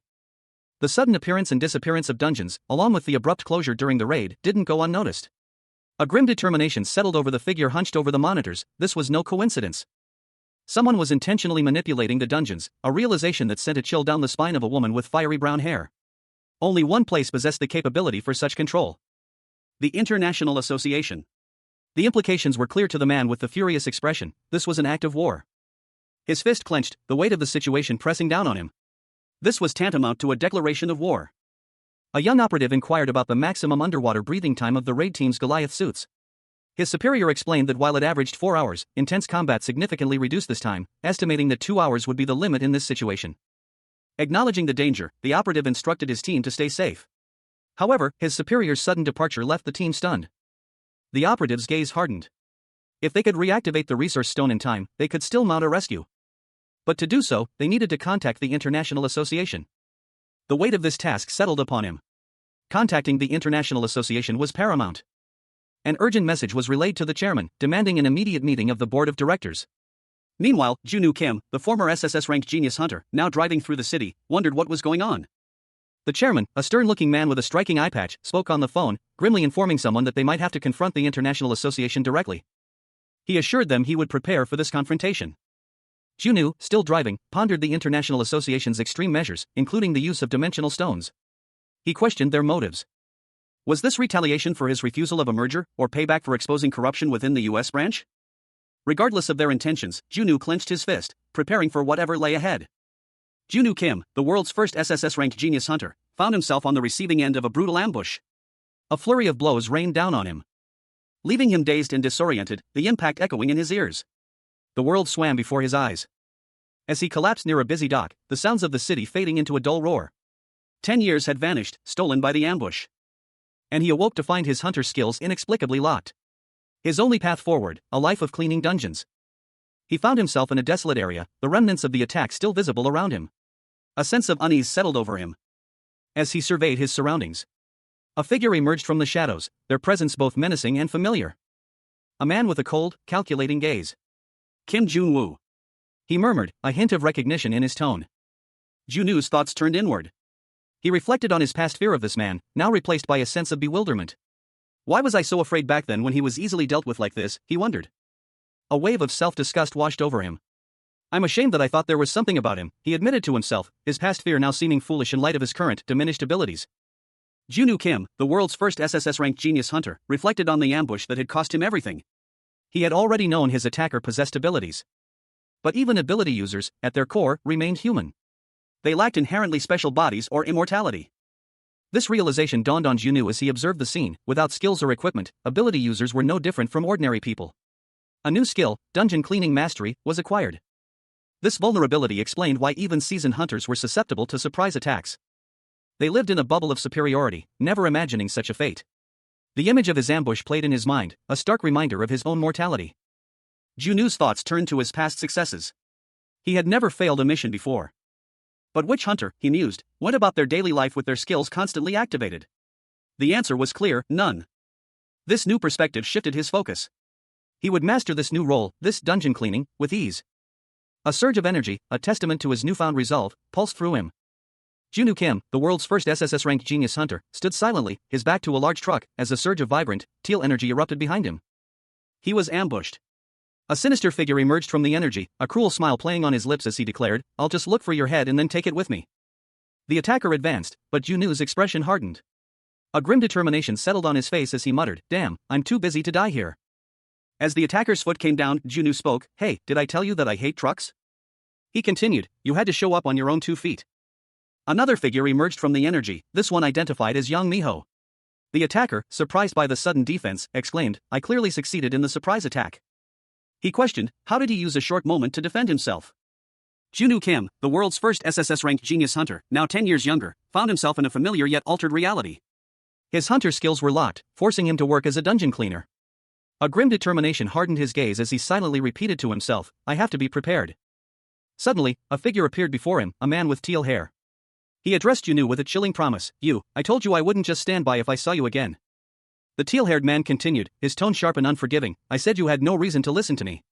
The sudden appearance and disappearance of dungeons, along with the abrupt closure during the raid, didn't go unnoticed. A grim determination settled over the figure hunched over the monitors. This was no coincidence. Someone was intentionally manipulating the dungeons, a realization that sent a chill down the spine of a woman with fiery brown hair. Only one place possessed the capability for such control: the International Association. The implications were clear to the man with the furious expression. This was an act of war. His fist clenched, the weight of the situation pressing down on him. This was tantamount to a declaration of war. A young operative inquired about the maximum underwater breathing time of the raid team's Goliath suits. His superior explained that while it averaged 4 hours, intense combat significantly reduced this time, estimating that 2 hours would be the limit in this situation. Acknowledging the danger, the operative instructed his team to stay safe. However, his superior's sudden departure left the team stunned. The operative's gaze hardened. If they could reactivate the resource stone in time, they could still mount a rescue. But to do so, they needed to contact the International Association. The weight of this task settled upon him. Contacting the International Association was paramount. An urgent message was relayed to the chairman, demanding an immediate meeting of the board of directors. Meanwhile, Junwoo Kim, the former SSS-RANK genius hunter, now driving through the city, wondered what was going on. The chairman, a stern-looking man with a striking eye patch, spoke on the phone, grimly informing someone that they might have to confront the International Association directly. He assured them he would prepare for this confrontation. Junwoo, still driving, pondered the International Association's extreme measures, including the use of dimensional stones. He questioned their motives. Was this retaliation for his refusal of a merger, or payback for exposing corruption within the US branch? Regardless of their intentions, Junwoo clenched his fist, preparing for whatever lay ahead. Junwoo Kim, the world's first SSS-RANK genius hunter, found himself on the receiving end of a brutal ambush. A flurry of blows rained down on him, leaving him dazed and disoriented, the impact echoing in his ears. The world swam before his eyes. As he collapsed near a busy dock, the sounds of the city fading into a dull roar. 10 years had vanished, stolen by the ambush. And he awoke to find his hunter skills inexplicably locked. His only path forward, a life of cleaning dungeons. He found himself in a desolate area, the remnants of the attack still visible around him. A sense of unease settled over him as he surveyed his surroundings. A figure emerged from the shadows, their presence both menacing and familiar. A man with a cold, calculating gaze. Kim Junwoo. He murmured, a hint of recognition in his tone. Junwoo's thoughts turned inward. He reflected on his past fear of this man, now replaced by a sense of bewilderment. Why was I so afraid back then when he was easily dealt with like this, he wondered. A wave of self-disgust washed over him. I'm ashamed that I thought there was something about him, he admitted to himself, his past fear now seeming foolish in light of his current, diminished abilities. Junwoo Kim, the world's first SSS-RANK genius hunter, reflected on the ambush that had cost him everything. He had already known his attacker possessed abilities. But even ability users, at their core, remained human. They lacked inherently special bodies or immortality. This realization dawned on Junwoo as he observed the scene. Without skills or equipment, ability users were no different from ordinary people. A new skill, dungeon cleaning mastery, was acquired. This vulnerability explained why even seasoned hunters were susceptible to surprise attacks. They lived in a bubble of superiority, never imagining such a fate. The image of his ambush played in his mind, a stark reminder of his own mortality. Junwoo's thoughts turned to his past successes. He had never failed a mission before. But which hunter, he mused, went about their daily life with their skills constantly activated? The answer was clear, none. This new perspective shifted his focus. He would master this new role, this dungeon cleaning, with ease. A surge of energy, a testament to his newfound resolve, pulsed through him. Junwoo Kim, the world's first SSS-RANK genius hunter, stood silently, his back to a large truck, as a surge of vibrant, teal energy erupted behind him. He was ambushed. A sinister figure emerged from the energy, a cruel smile playing on his lips as he declared, "I'll just look for your head and then take it with me." The attacker advanced, but Junwoo's expression hardened. A grim determination settled on his face as he muttered, "Damn, I'm too busy to die here." As the attacker's foot came down, Junwoo spoke, "Hey, did I tell you that I hate trucks?" He continued, "You had to show up on your own 2 feet." Another figure emerged from the energy, this one identified as Young Miho. The attacker, surprised by the sudden defense, exclaimed, "I clearly succeeded in the surprise attack." He questioned, how did he use a short moment to defend himself? Junwoo Kim, the world's first SSS-RANK genius hunter, now 10 years younger, found himself in a familiar yet altered reality. His hunter skills were locked, forcing him to work as a dungeon cleaner. A grim determination hardened his gaze as he silently repeated to himself, "I have to be prepared." Suddenly, a figure appeared before him, a man with teal hair. He addressed Junwoo with a chilling promise, I told you I wouldn't just stand by if I saw you again." The teal-haired man continued, his tone sharp and unforgiving, "I said you had no reason to listen to me."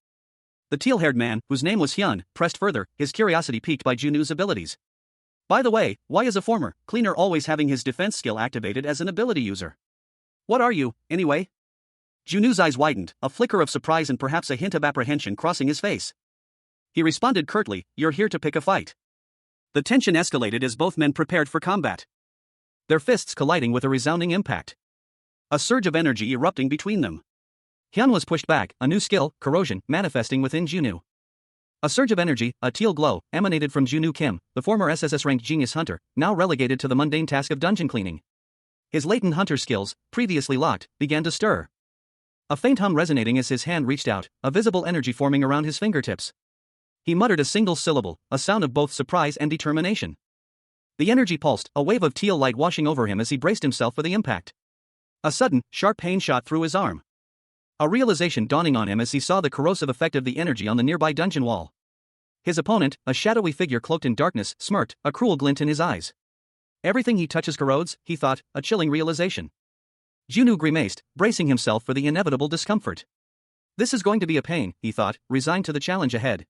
The teal-haired man, whose name was Hyun, pressed further, his curiosity piqued by Junwoo's abilities. "By the way, why is a former cleaner always having his defense skill activated as an ability user? What are you, anyway?" Junwoo's eyes widened, a flicker of surprise and perhaps a hint of apprehension crossing his face. He responded curtly, "You're here to pick a fight." The tension escalated as both men prepared for combat. Their fists colliding with a resounding impact. A surge of energy erupting between them. Hyun was pushed back, a new skill, corrosion, manifesting within Junwoo. A surge of energy, a teal glow, emanated from Junwoo Kim, the former SSS-RANK genius hunter, now relegated to the mundane task of dungeon cleaning. His latent hunter skills, previously locked, began to stir. A faint hum resonating as his hand reached out, a visible energy forming around his fingertips. He muttered a single syllable, a sound of both surprise and determination. The energy pulsed, a wave of teal light washing over him as he braced himself for the impact. A sudden, sharp pain shot through his arm. A realization dawning on him as he saw the corrosive effect of the energy on the nearby dungeon wall. His opponent, a shadowy figure cloaked in darkness, smirked, a cruel glint in his eyes. "Everything he touches corrodes," he thought, a chilling realization. Junwoo grimaced, bracing himself for the inevitable discomfort. "This is going to be a pain," he thought, resigned to the challenge ahead.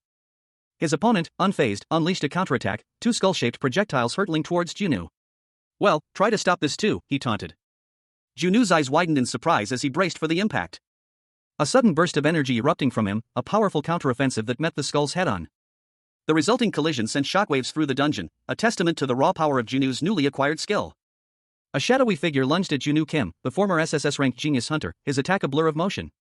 His opponent, unfazed, unleashed a counterattack, 2 skull-shaped projectiles hurtling towards Junwoo. "Well, try to stop this too," he taunted. Junwoo's eyes widened in surprise as he braced for the impact. A sudden burst of energy erupting from him, a powerful counteroffensive that met the skulls head-on. The resulting collision sent shockwaves through the dungeon, a testament to the raw power of Junwoo's newly acquired skill. A shadowy figure lunged at Junwoo Kim, the former SSS-RANK genius hunter, his attack a blur of motion.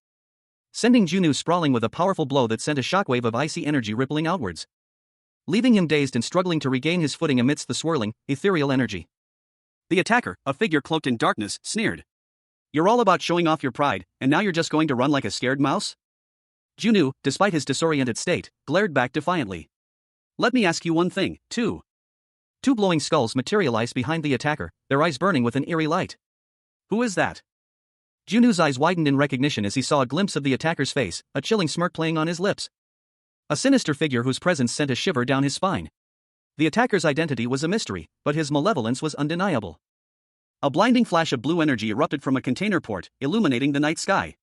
Sending Junwoo sprawling with a powerful blow that sent a shockwave of icy energy rippling outwards. Leaving him dazed and struggling to regain his footing amidst the swirling, ethereal energy. The attacker, a figure cloaked in darkness, sneered. "You're all about showing off your pride, and now you're just going to run like a scared mouse?" Junwoo, despite his disoriented state, glared back defiantly. "Let me ask you one thing, too." 2 glowing skulls materialized behind the attacker, their eyes burning with an eerie light. "Who is that?" Junwoo's eyes widened in recognition as he saw a glimpse of the attacker's face, a chilling smirk playing on his lips. A sinister figure whose presence sent a shiver down his spine. The attacker's identity was a mystery, but his malevolence was undeniable. A blinding flash of blue energy erupted from a container port, illuminating the night sky.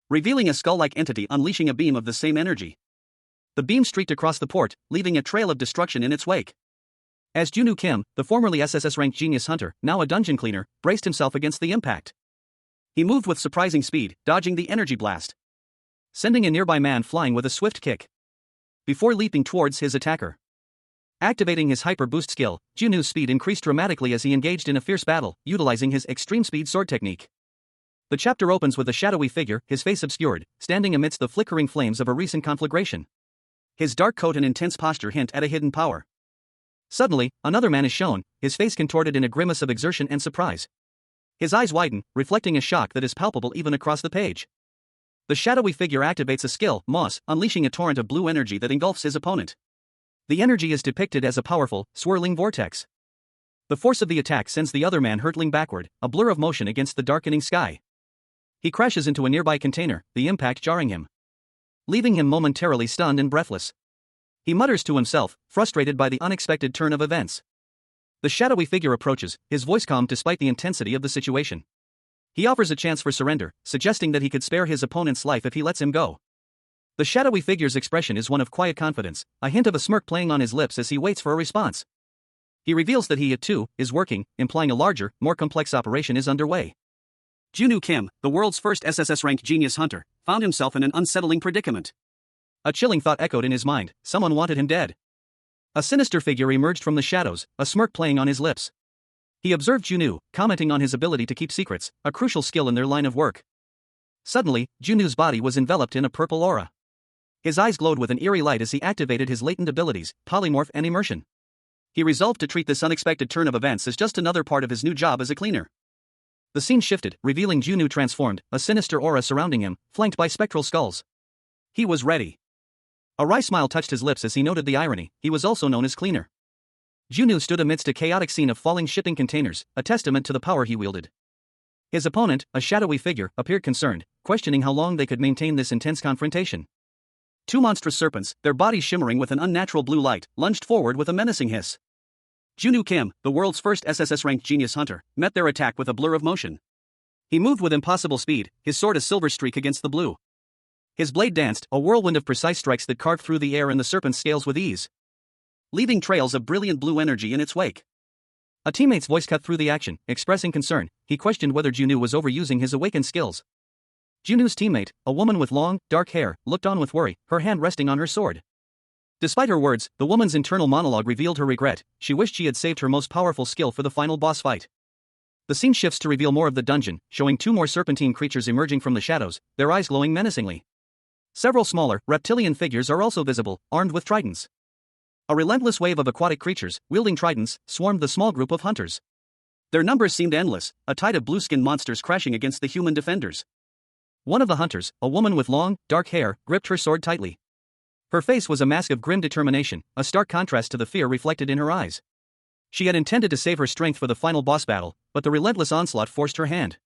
Revealing a skull-like entity unleashing a beam of the same energy. The beam streaked across the port, leaving a trail of destruction in its wake. As Junwoo Kim, the formerly SSS-RANK genius hunter, now a dungeon cleaner, braced himself against the impact. He moved with surprising speed, dodging the energy blast. Sending a nearby man flying with a swift kick. Before leaping towards his attacker. Activating his hyper boost skill, Junwoo's speed increased dramatically as he engaged in a fierce battle, utilizing his extreme speed sword technique. The chapter opens with a shadowy figure, his face obscured, standing amidst the flickering flames of a recent conflagration. His dark coat and intense posture hint at a hidden power. Suddenly, another man is shown, his face contorted in a grimace of exertion and surprise. His eyes widen, reflecting a shock that is palpable even across the page. The shadowy figure activates a skill, Moss, unleashing a torrent of blue energy that engulfs his opponent. The energy is depicted as a powerful, swirling vortex. The force of the attack sends the other man hurtling backward, a blur of motion against the darkening sky. He crashes into a nearby container, the impact jarring him. Leaving him momentarily stunned and breathless. He mutters to himself, frustrated by the unexpected turn of events. The shadowy figure approaches, his voice calm despite the intensity of the situation. He offers a chance for surrender, suggesting that he could spare his opponent's life if he lets him go. The shadowy figure's expression is one of quiet confidence, a hint of a smirk playing on his lips as he waits for a response. He reveals that he, too, is working, implying a larger, more complex operation is underway. Junwoo Kim, the world's first SSS-RANK genius hunter, found himself in an unsettling predicament. A chilling thought echoed in his mind: someone wanted him dead. A sinister figure emerged from the shadows, a smirk playing on his lips. He observed Junwoo, commenting on his ability to keep secrets, a crucial skill in their line of work. Suddenly, Junwoo's body was enveloped in a purple aura. His eyes glowed with an eerie light as he activated his latent abilities, polymorph and immersion. He resolved to treat this unexpected turn of events as just another part of his new job as a cleaner. The scene shifted, revealing Junwoo transformed, a sinister aura surrounding him, flanked by spectral skulls. He was ready. A wry smile touched his lips as he noted the irony: he was also known as Cleaner. Junwoo stood amidst a chaotic scene of falling shipping containers, a testament to the power he wielded. His opponent, a shadowy figure, appeared concerned, questioning how long they could maintain this intense confrontation. Two monstrous serpents, their bodies shimmering with an unnatural blue light, lunged forward with a menacing hiss. Junwoo Kim, the world's first SSS-RANK genius hunter, met their attack with a blur of motion. He moved with impossible speed, his sword a silver streak against the blue. His blade danced, a whirlwind of precise strikes that carved through the air and the serpent's scales with ease, leaving trails of brilliant blue energy in its wake. A teammate's voice cut through the action, expressing concern. He questioned whether Junwoo was overusing his awakened skills. Junwoo's teammate, a woman with long, dark hair, looked on with worry, her hand resting on her sword. Despite her words, the woman's internal monologue revealed her regret. She wished she had saved her most powerful skill for the final boss fight. The scene shifts to reveal more of the dungeon, showing two more serpentine creatures emerging from the shadows, their eyes glowing menacingly. Several smaller, reptilian figures are also visible, armed with tridents. A relentless wave of aquatic creatures, wielding tridents, swarmed the small group of hunters. Their numbers seemed endless, a tide of blue-skinned monsters crashing against the human defenders. One of the hunters, a woman with long, dark hair, gripped her sword tightly. Her face was a mask of grim determination, a stark contrast to the fear reflected in her eyes. She had intended to save her strength for the final boss battle, but the relentless onslaught forced her hand.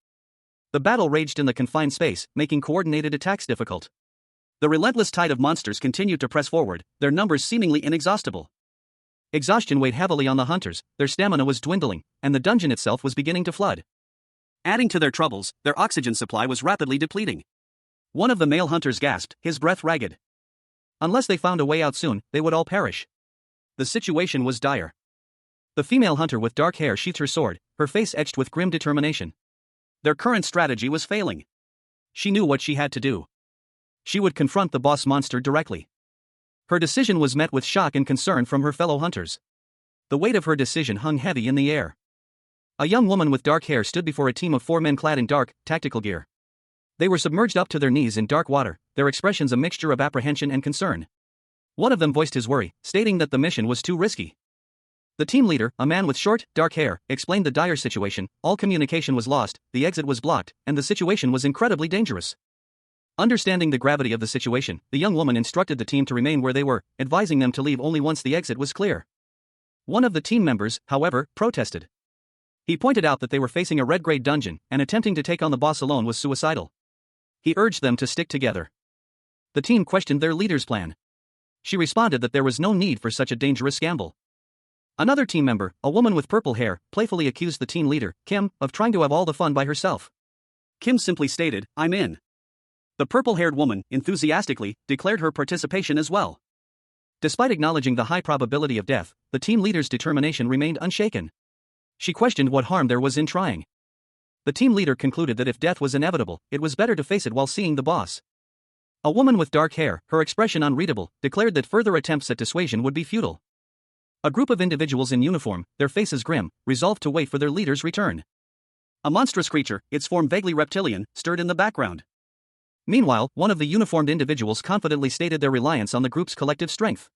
The battle raged in the confined space, making coordinated attacks difficult. The relentless tide of monsters continued to press forward, their numbers seemingly inexhaustible. Exhaustion weighed heavily on the hunters, their stamina was dwindling, and the dungeon itself was beginning to flood. Adding to their troubles, their oxygen supply was rapidly depleting. One of the male hunters gasped, his breath ragged. Unless they found a way out soon, they would all perish. The situation was dire. The female hunter with dark hair sheathed her sword, her face etched with grim determination. Their current strategy was failing. She knew what she had to do. She would confront the boss monster directly. Her decision was met with shock and concern from her fellow hunters. The weight of her decision hung heavy in the air. A young woman with dark hair stood before a team of 4 men clad in dark, tactical gear. They were submerged up to their knees in dark water, their expressions a mixture of apprehension and concern. One of them voiced his worry, stating that the mission was too risky. The team leader, a man with short, dark hair, explained the dire situation: all communication was lost, the exit was blocked, and the situation was incredibly dangerous. Understanding the gravity of the situation, the young woman instructed the team to remain where they were, advising them to leave only once the exit was clear. One of the team members, however, protested. He pointed out that they were facing a red-grade dungeon, and attempting to take on the boss alone was suicidal. He urged them to stick together. The team questioned their leader's plan. She responded that there was no need for such a dangerous gamble. Another team member, a woman with purple hair, playfully accused the team leader, Kim, of trying to have all the fun by herself. Kim simply stated, "I'm in." The purple-haired woman, enthusiastically, declared her participation as well. Despite acknowledging the high probability of death, the team leader's determination remained unshaken. She questioned what harm there was in trying. The team leader concluded that if death was inevitable, it was better to face it while seeing the boss. A woman with dark hair, her expression unreadable, declared that further attempts at dissuasion would be futile. A group of individuals in uniform, their faces grim, resolved to wait for their leader's return. A monstrous creature, its form vaguely reptilian, stirred in the background. Meanwhile, one of the uniformed individuals confidently stated their reliance on the group's collective strength.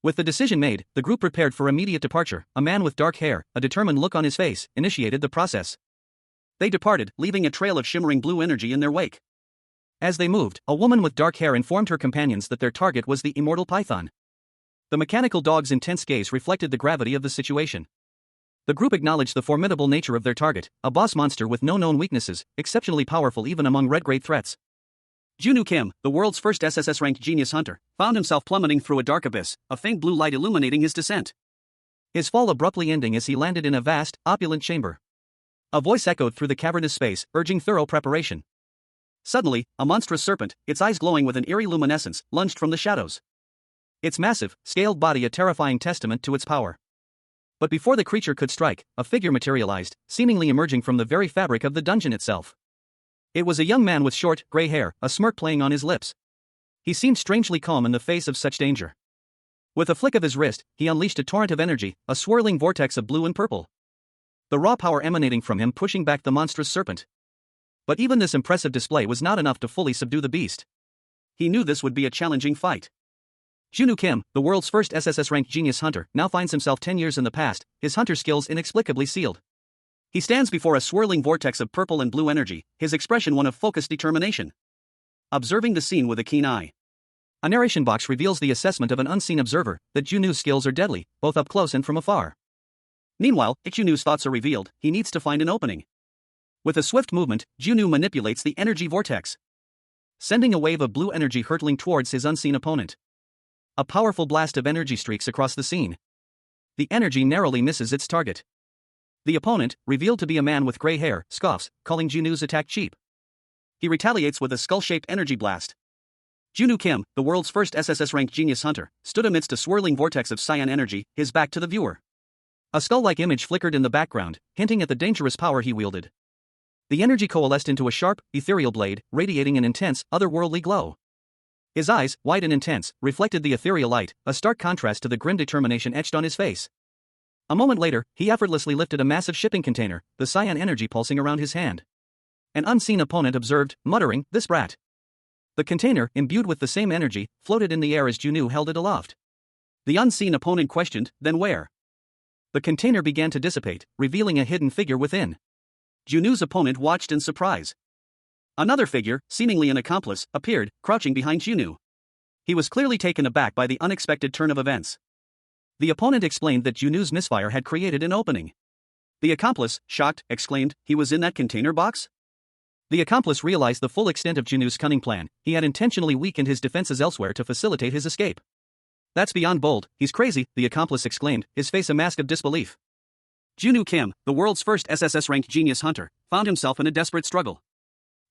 With the decision made, the group prepared for immediate departure. A man with dark hair, a determined look on his face, initiated the process. They departed, leaving a trail of shimmering blue energy in their wake. As they moved, a woman with dark hair informed her companions that their target was the immortal python. The mechanical dog's intense gaze reflected the gravity of the situation. The group acknowledged the formidable nature of their target, a boss monster with no known weaknesses, exceptionally powerful even among red-grade threats. Junwoo Kim, the world's first SSS-RANK genius hunter, found himself plummeting through a dark abyss, a faint blue light illuminating his descent. His fall abruptly ending as he landed in a vast, opulent chamber. A voice echoed through the cavernous space, urging thorough preparation. Suddenly, a monstrous serpent, its eyes glowing with an eerie luminescence, lunged from the shadows. Its massive, scaled body a terrifying testament to its power. But before the creature could strike, a figure materialized, seemingly emerging from the very fabric of the dungeon itself. It was a young man with short, gray hair, a smirk playing on his lips. He seemed strangely calm in the face of such danger. With a flick of his wrist, he unleashed a torrent of energy, a swirling vortex of blue and purple. The raw power emanating from him pushing back the monstrous serpent. But even this impressive display was not enough to fully subdue the beast. He knew this would be a challenging fight. Junwoo Kim, the world's first SSS-RANK genius hunter, now finds himself 10 years in the past, his hunter skills inexplicably sealed. He stands before a swirling vortex of purple and blue energy, his expression one of focused determination. Observing the scene with a keen eye. A narration box reveals the assessment of an unseen observer, that Junwoo's skills are deadly, both up close and from afar. Meanwhile, Junwoo's thoughts are revealed, he needs to find an opening. With a swift movement, Junwoo manipulates the energy vortex, sending a wave of blue energy hurtling towards his unseen opponent. A powerful blast of energy streaks across the scene. The energy narrowly misses its target. The opponent, revealed to be a man with gray hair, scoffs, calling Junwoo's attack cheap. He retaliates with a skull-shaped energy blast. Junwoo Kim, the world's first SSS-RANK genius hunter, stood amidst a swirling vortex of cyan energy, his back to the viewer. A skull-like image flickered in the background, hinting at the dangerous power he wielded. The energy coalesced into a sharp, ethereal blade, radiating an intense, otherworldly glow. His eyes, wide and intense, reflected the ethereal light, a stark contrast to the grim determination etched on his face. A moment later, he effortlessly lifted a massive shipping container, the cyan energy pulsing around his hand. An unseen opponent observed, muttering, "This brat." The container, imbued with the same energy, floated in the air as Junwoo held it aloft. The unseen opponent questioned, "Then where?" The container began to dissipate, revealing a hidden figure within. Junwoo's opponent watched in surprise. Another figure, seemingly an accomplice, appeared, crouching behind Junwoo. He was clearly taken aback by the unexpected turn of events. The opponent explained that Junwoo's misfire had created an opening. The accomplice, shocked, exclaimed, "He was in that container box?" The accomplice realized the full extent of Junwoo's cunning plan. He had intentionally weakened his defenses elsewhere to facilitate his escape. "That's beyond bold, he's crazy," the accomplice exclaimed, his face a mask of disbelief. Junwoo Kim, the world's first SSS-RANK genius hunter, found himself in a desperate struggle.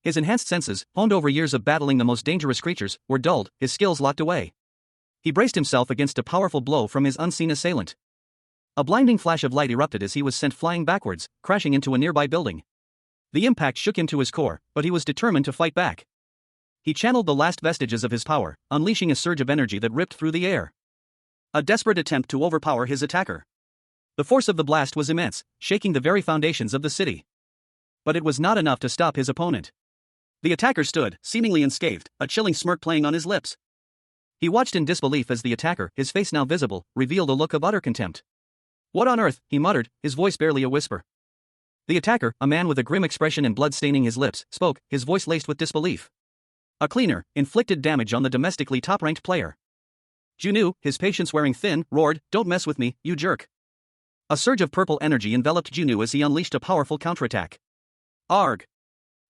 His enhanced senses, honed over years of battling the most dangerous creatures, were dulled, his skills locked away. He braced himself against a powerful blow from his unseen assailant. A blinding flash of light erupted as he was sent flying backwards, crashing into a nearby building. The impact shook him to his core, but he was determined to fight back. He channeled the last vestiges of his power, unleashing a surge of energy that ripped through the air. A desperate attempt to overpower his attacker. The force of the blast was immense, shaking the very foundations of the city. But it was not enough to stop his opponent. The attacker stood, seemingly unscathed, a chilling smirk playing on his lips. He watched in disbelief as the attacker, his face now visible, revealed a look of utter contempt. "What on earth?" he muttered, his voice barely a whisper. The attacker, a man with a grim expression and blood staining his lips, spoke, his voice laced with disbelief. A cleaner, inflicted damage on the domestically top-ranked player. Junwoo, his patience wearing thin, roared, "Don't mess with me, you jerk." A surge of purple energy enveloped Junwoo as he unleashed a powerful counterattack. "Arg!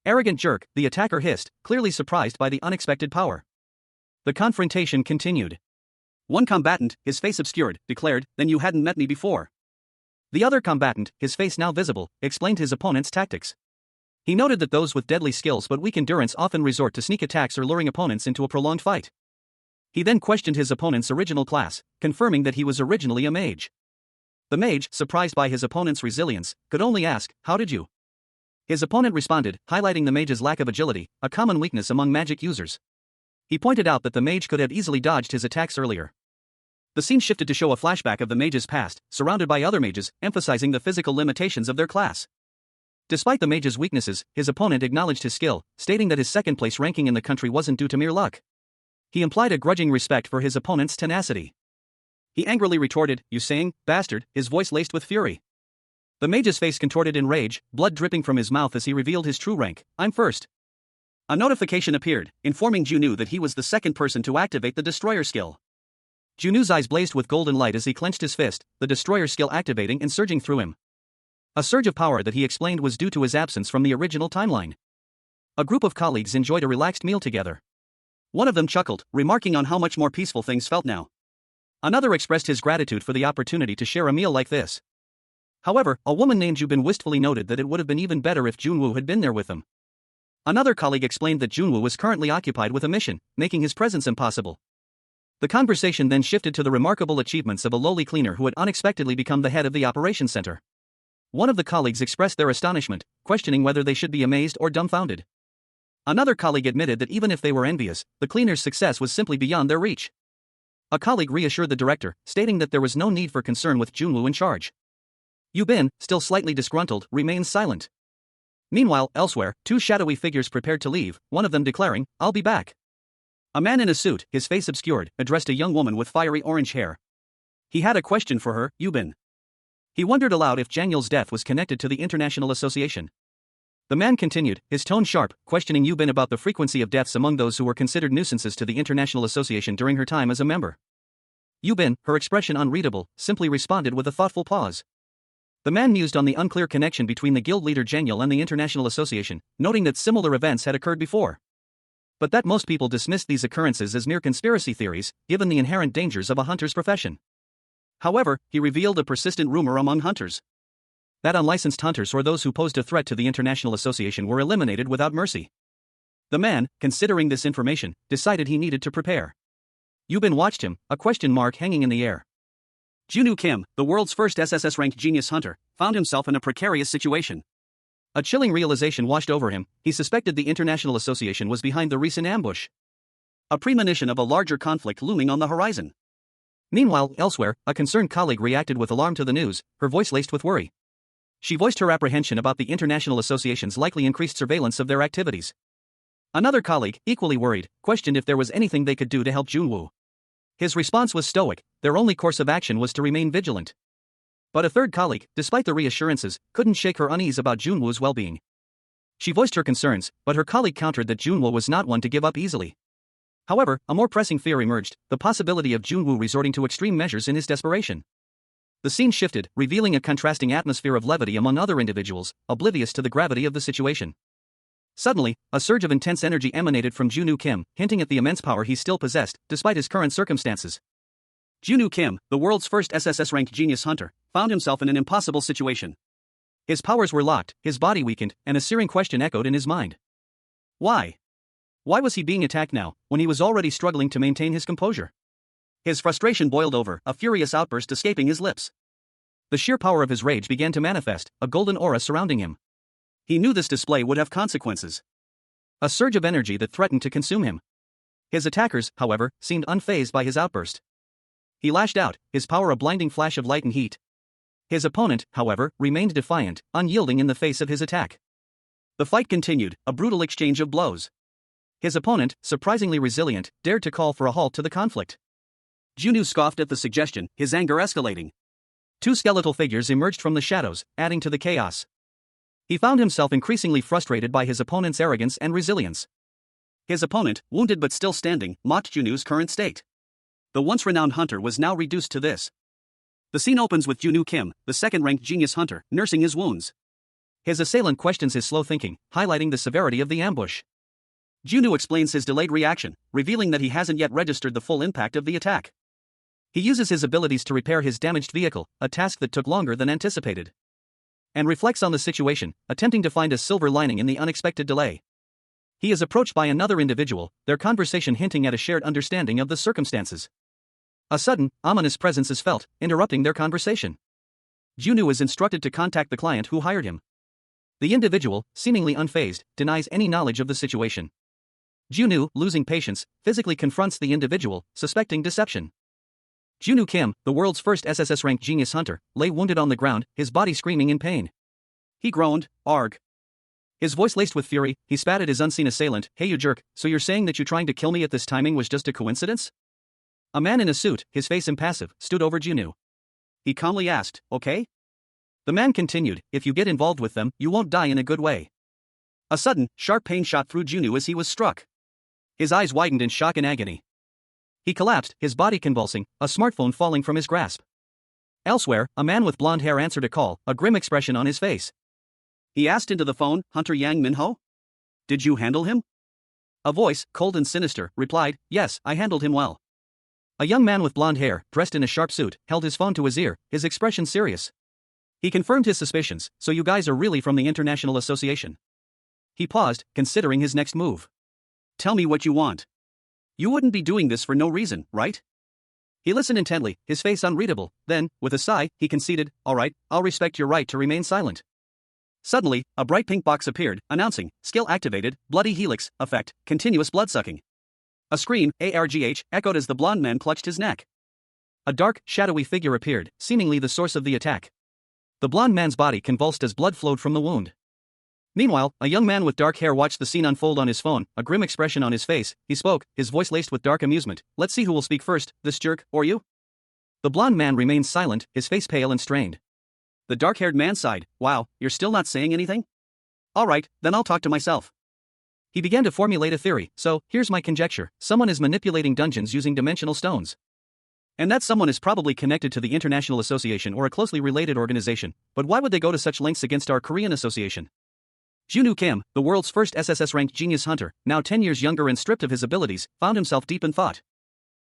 Arrogant jerk," the attacker hissed, clearly surprised by the unexpected power. The confrontation continued. One combatant, his face obscured, declared, "Then you hadn't met me before." The other combatant, his face now visible, explained his opponent's tactics. He noted that those with deadly skills but weak endurance often resort to sneak attacks or luring opponents into a prolonged fight. He then questioned his opponent's original class, confirming that he was originally a mage. The mage, surprised by his opponent's resilience, could only ask, "How did you?" His opponent responded, highlighting the mage's lack of agility, a common weakness among magic users. He pointed out that the mage could have easily dodged his attacks earlier. The scene shifted to show a flashback of the mage's past, surrounded by other mages, emphasizing the physical limitations of their class. Despite the mage's weaknesses, his opponent acknowledged his skill, stating that his second-place ranking in the country wasn't due to mere luck. He implied a grudging respect for his opponent's tenacity. He angrily retorted, "You saying, bastard," his voice laced with fury. The mage's face contorted in rage, blood dripping from his mouth as he revealed his true rank. "I'm first." A notification appeared, informing Junwoo that he was the second person to activate the Destroyer skill. Junwoo's eyes blazed with golden light as he clenched his fist, the Destroyer skill activating and surging through him. A surge of power that he explained was due to his absence from the original timeline. A group of colleagues enjoyed a relaxed meal together. One of them chuckled, remarking on how much more peaceful things felt now. Another expressed his gratitude for the opportunity to share a meal like this. However, a woman named Jubin wistfully noted that it would have been even better if Junwoo had been there with them. Another colleague explained that Junwoo was currently occupied with a mission, making his presence impossible. The conversation then shifted to the remarkable achievements of a lowly cleaner who had unexpectedly become the head of the operations center. One of the colleagues expressed their astonishment, questioning whether they should be amazed or dumbfounded. Another colleague admitted that even if they were envious, the cleaner's success was simply beyond their reach. A colleague reassured the director, stating that there was no need for concern with Junwoo in charge. Yubin, still slightly disgruntled, remains silent. Meanwhile, elsewhere, two shadowy figures prepared to leave, one of them declaring, "I'll be back." A man in a suit, his face obscured, addressed a young woman with fiery orange hair. He had a question for her, Yubin. He wondered aloud if Jangyul's death was connected to the International Association. The man continued, his tone sharp, questioning Yubin about the frequency of deaths among those who were considered nuisances to the International Association during her time as a member. Yubin, her expression unreadable, simply responded with a thoughtful pause. The man mused on the unclear connection between the guild leader Jangyul and the International Association, noting that similar events had occurred before. But that most people dismissed these occurrences as mere conspiracy theories, given the inherent dangers of a hunter's profession. However, he revealed a persistent rumor among hunters. That unlicensed hunters or those who posed a threat to the International Association were eliminated without mercy. The man, considering this information, decided he needed to prepare. Yubin watched him, a question mark hanging in the air. Junwoo Kim, the world's first SSS-RANK genius hunter, found himself in a precarious situation. A chilling realization washed over him. He suspected the International Association was behind the recent ambush. A premonition of a larger conflict looming on the horizon. Meanwhile, elsewhere, a concerned colleague reacted with alarm to the news, her voice laced with worry. She voiced her apprehension about the International Association's likely increased surveillance of their activities. Another colleague, equally worried, questioned if there was anything they could do to help Junwoo. His response was stoic, their only course of action was to remain vigilant. But a third colleague, despite the reassurances, couldn't shake her unease about Junwoo's well-being. She voiced her concerns, but her colleague countered that Junwoo was not one to give up easily. However, a more pressing fear emerged, the possibility of Junwoo resorting to extreme measures in his desperation. The scene shifted, revealing a contrasting atmosphere of levity among other individuals, oblivious to the gravity of the situation. Suddenly, a surge of intense energy emanated from Junwoo Kim, hinting at the immense power he still possessed, despite his current circumstances. Junwoo Kim, the world's first SSS-RANK genius hunter, found himself in an impossible situation. His powers were locked, his body weakened, and a searing question echoed in his mind. Why? Why was he being attacked now, when he was already struggling to maintain his composure? His frustration boiled over, a furious outburst escaping his lips. The sheer power of his rage began to manifest, a golden aura surrounding him. He knew this display would have consequences. A surge of energy that threatened to consume him. His attackers, however, seemed unfazed by his outburst. He lashed out, his power a blinding flash of light and heat. His opponent, however, remained defiant, unyielding in the face of his attack. The fight continued, a brutal exchange of blows. His opponent, surprisingly resilient, dared to call for a halt to the conflict. Junwoo scoffed at the suggestion, his anger escalating. Two skeletal figures emerged from the shadows, adding to the chaos. He found himself increasingly frustrated by his opponent's arrogance and resilience. His opponent, wounded but still standing, mocked Junwoo's current state. The once renowned hunter was now reduced to this. The scene opens with Junwoo Kim, the second-ranked genius hunter, nursing his wounds. His assailant questions his slow thinking, highlighting the severity of the ambush. Junwoo explains his delayed reaction, revealing that he hasn't yet registered the full impact of the attack. He uses his abilities to repair his damaged vehicle, a task that took longer than anticipated. And reflects on the situation, attempting to find a silver lining in the unexpected delay. He is approached by another individual, their conversation hinting at a shared understanding of the circumstances. A sudden, ominous presence is felt, interrupting their conversation. Junwoo is instructed to contact the client who hired him. The individual, seemingly unfazed, denies any knowledge of the situation. Junwoo, losing patience, physically confronts the individual, suspecting deception. Junwoo Kim, the world's first SSS-RANK genius hunter, lay wounded on the ground, his body screaming in pain. He groaned, "Arg." His voice laced with fury, he spat at his unseen assailant, "Hey you jerk, so you're saying that you trying to kill me at this timing was just a coincidence?" A man in a suit, his face impassive, stood over Junwoo. He calmly asked, "Okay?" The man continued, "If you get involved with them, you won't die in a good way." A sudden, sharp pain shot through Junwoo as he was struck. His eyes widened in shock and agony. He collapsed, his body convulsing, a smartphone falling from his grasp. Elsewhere, a man with blonde hair answered a call, a grim expression on his face. He asked into the phone, "Hunter Yang Minho? Did you handle him?" A voice, cold and sinister, replied, "Yes, I handled him well." A young man with blonde hair, dressed in a sharp suit, held his phone to his ear, his expression serious. He confirmed his suspicions, so you guys are really from the International Association. He paused, considering his next move. Tell me what you want. You wouldn't be doing this for no reason, right? He listened intently, his face unreadable, then, with a sigh, he conceded, all right, I'll respect your right to remain silent. Suddenly, a bright pink box appeared, announcing, skill activated, bloody helix, effect, continuous blood-sucking. A scream, ARGH, echoed as the blond man clutched his neck. A dark, shadowy figure appeared, seemingly the source of the attack. The blond man's body convulsed as blood flowed from the wound. Meanwhile, a young man with dark hair watched the scene unfold on his phone, a grim expression on his face. He spoke, his voice laced with dark amusement. Let's see who will speak first, this jerk, or you? The blond man remained silent, his face pale and strained. The dark-haired man sighed. Wow, you're still not saying anything? All right, then I'll talk to myself. He began to formulate a theory. So, here's my conjecture. Someone is manipulating dungeons using dimensional stones. And that someone is probably connected to the International Association or a closely related organization, but why would they go to such lengths against our Korean association? Junwoo Kim, the world's first SSS-RANK genius hunter, now 10 years younger and stripped of his abilities, found himself deep in thought.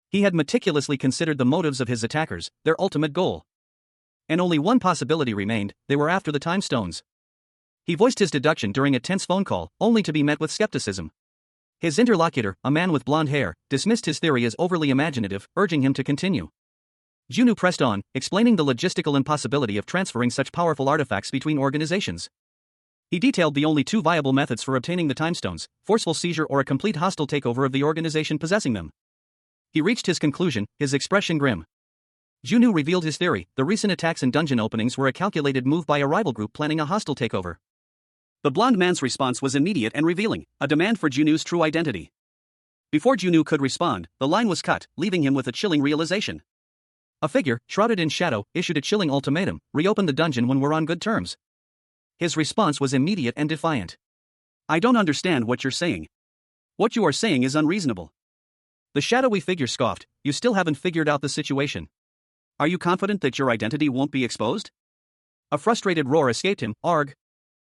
He had meticulously considered the motives of his attackers, their ultimate goal. And only one possibility remained: they were after the time stones. He voiced his deduction during a tense phone call, only to be met with skepticism. His interlocutor, a man with blonde hair, dismissed his theory as overly imaginative, urging him to continue. Junwoo pressed on, explaining the logistical impossibility of transferring such powerful artifacts between organizations. He detailed the only two viable methods for obtaining the time stones: forceful seizure or a complete hostile takeover of the organization possessing them. He reached his conclusion, his expression grim. Junwoo revealed his theory: the recent attacks and dungeon openings were a calculated move by a rival group planning a hostile takeover. The blond man's response was immediate and revealing, a demand for Junwoo's true identity. Before Junwoo could respond, the line was cut, leaving him with a chilling realization. A figure, shrouded in shadow, issued a chilling ultimatum: reopen the dungeon when we're on good terms. His response was immediate and defiant. I don't understand what you're saying. What you are saying is unreasonable. The shadowy figure scoffed. You still haven't figured out the situation. Are you confident that your identity won't be exposed? A frustrated roar escaped him. Arg.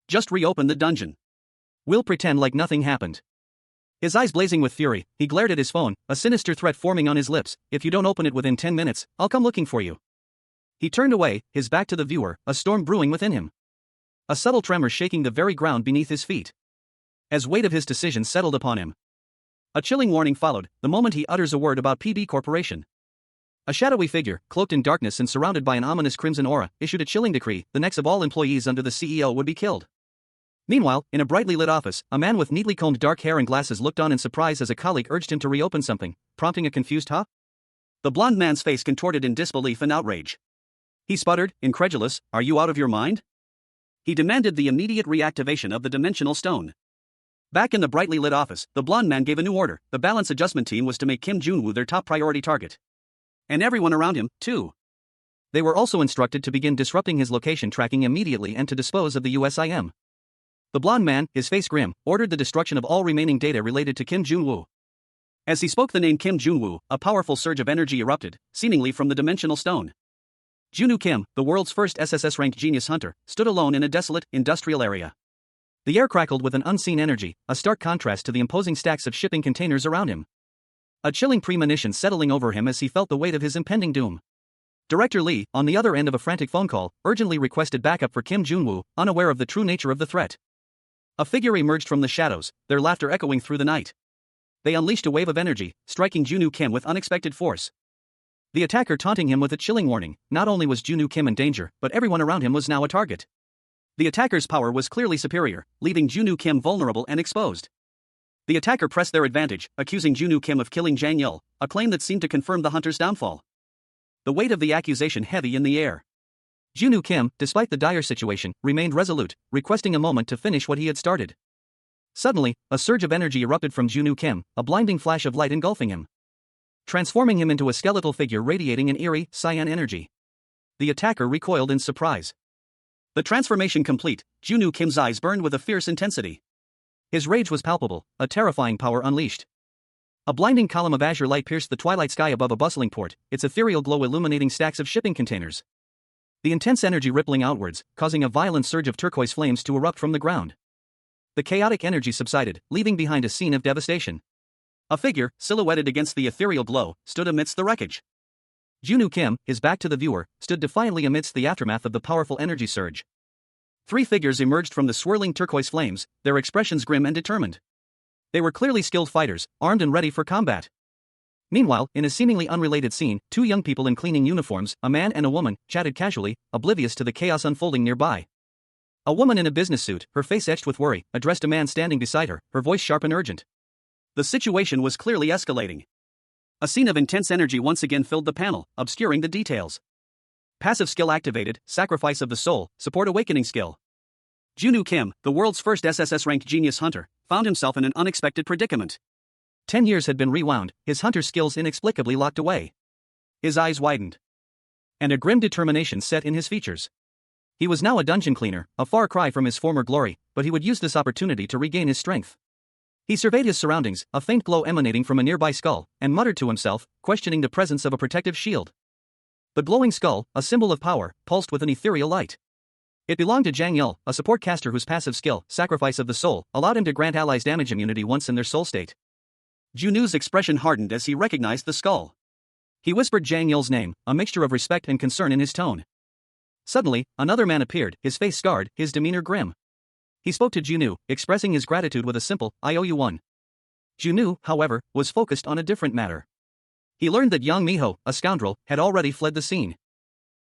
Just reopen the dungeon. We'll pretend like nothing happened. His eyes blazing with fury, he glared at his phone, a sinister threat forming on his lips. If you don't open it within 10 minutes, I'll come looking for you. He turned away, his back to the viewer, a storm brewing within him. A subtle tremor shaking the very ground beneath his feet. As weight of his decision settled upon him. A chilling warning followed, the moment he utters a word about PB Corporation. A shadowy figure, cloaked in darkness and surrounded by an ominous crimson aura, issued a chilling decree: the necks of all employees under the CEO would be killed. Meanwhile, in a brightly lit office, a man with neatly combed dark hair and glasses looked on in surprise as a colleague urged him to reopen something, prompting a confused huh? The blond man's face contorted in disbelief and outrage. He sputtered, incredulous, are you out of your mind? He demanded the immediate reactivation of the dimensional stone. Back in the brightly lit office, the blond man gave a new order: the balance adjustment team was to make Kim Junwoo their top priority target. And everyone around him, too. They were also instructed to begin disrupting his location tracking immediately and to dispose of the USIM. The blond man, his face grim, ordered the destruction of all remaining data related to Kim Junwoo. As he spoke the name Kim Junwoo, a powerful surge of energy erupted, seemingly from the dimensional stone. Junwoo Kim, the world's first SSS-RANK genius hunter, stood alone in a desolate, industrial area. The air crackled with an unseen energy, a stark contrast to the imposing stacks of shipping containers around him. A chilling premonition settling over him as he felt the weight of his impending doom. Director Lee, on the other end of a frantic phone call, urgently requested backup for Kim Junwoo, unaware of the true nature of the threat. A figure emerged from the shadows, their laughter echoing through the night. They unleashed a wave of energy, striking Junwoo Kim with unexpected force. The attacker taunting him with a chilling warning: not only was Junwoo Kim in danger, but everyone around him was now a target. The attacker's power was clearly superior, leaving Junwoo Kim vulnerable and exposed. The attacker pressed their advantage, accusing Junwoo Kim of killing Jang Yul, a claim that seemed to confirm the hunter's downfall. The weight of the accusation heavy in the air. Junwoo Kim, despite the dire situation, remained resolute, requesting a moment to finish what he had started. Suddenly, a surge of energy erupted from Junwoo Kim, a blinding flash of light engulfing him, transforming him into a skeletal figure radiating an eerie, cyan energy. The attacker recoiled in surprise. The transformation complete, Junwoo Kim's eyes burned with a fierce intensity. His rage was palpable, a terrifying power unleashed. A blinding column of azure light pierced the twilight sky above a bustling port, its ethereal glow illuminating stacks of shipping containers. The intense energy rippling outwards, causing a violent surge of turquoise flames to erupt from the ground. The chaotic energy subsided, leaving behind a scene of devastation. A figure, silhouetted against the ethereal glow, stood amidst the wreckage. Junwoo Kim, his back to the viewer, stood defiantly amidst the aftermath of the powerful energy surge. Three figures emerged from the swirling turquoise flames, their expressions grim and determined. They were clearly skilled fighters, armed and ready for combat. Meanwhile, in a seemingly unrelated scene, two young people in cleaning uniforms, a man and a woman, chatted casually, oblivious to the chaos unfolding nearby. A woman in a business suit, her face etched with worry, addressed a man standing beside her, her voice sharp and urgent. The situation was clearly escalating. A scene of intense energy once again filled the panel, obscuring the details. Passive skill activated, sacrifice of the soul, support awakening skill. Junwoo Kim, the world's first SSS-RANK genius hunter, found himself in an unexpected predicament. 10 years had been rewound, his hunter skills inexplicably locked away. His eyes widened. And a grim determination set in his features. He was now a dungeon cleaner, a far cry from his former glory, but he would use this opportunity to regain his strength. He surveyed his surroundings, a faint glow emanating from a nearby skull, and muttered to himself, questioning the presence of a protective shield. The glowing skull, a symbol of power, pulsed with an ethereal light. It belonged to Jang Yul, a support caster whose passive skill, Sacrifice of the Soul, allowed him to grant allies damage immunity once in their soul state. Junwoo's expression hardened as he recognized the skull. He whispered Jang Yul's name, a mixture of respect and concern in his tone. Suddenly, another man appeared, his face scarred, his demeanor grim. He spoke to Junwoo, expressing his gratitude with a simple, "I owe you one." Junwoo, however, was focused on a different matter. He learned that Yang Miho, a scoundrel, had already fled the scene.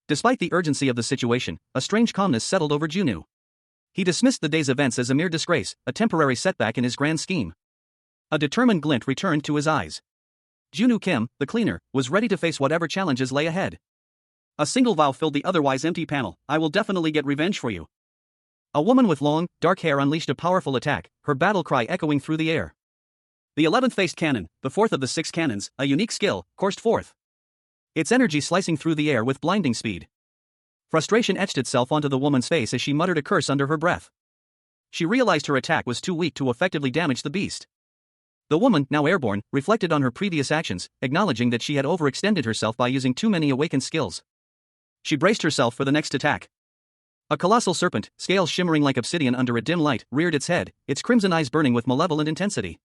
Despite the urgency of the situation, a strange calmness settled over Junwoo. He dismissed the day's events as a mere disgrace, a temporary setback in his grand scheme. A determined glint returned to his eyes. Junwoo Kim, the cleaner, was ready to face whatever challenges lay ahead. A single vow filled the otherwise empty panel: "I will definitely get revenge for you." A woman with long, dark hair unleashed a powerful attack, her battle cry echoing through the air. The 11th faced cannon, the fourth of the 6 cannons, a unique skill, coursed forth. Its energy slicing through the air with blinding speed. Frustration etched itself onto the woman's face as she muttered a curse under her breath. She realized her attack was too weak to effectively damage the beast. The woman, now airborne, reflected on her previous actions, acknowledging that she had overextended herself by using too many awakened skills. She braced herself for the next attack. A colossal serpent, scales shimmering like obsidian under a dim light, reared its head, its crimson eyes burning with malevolent intensity.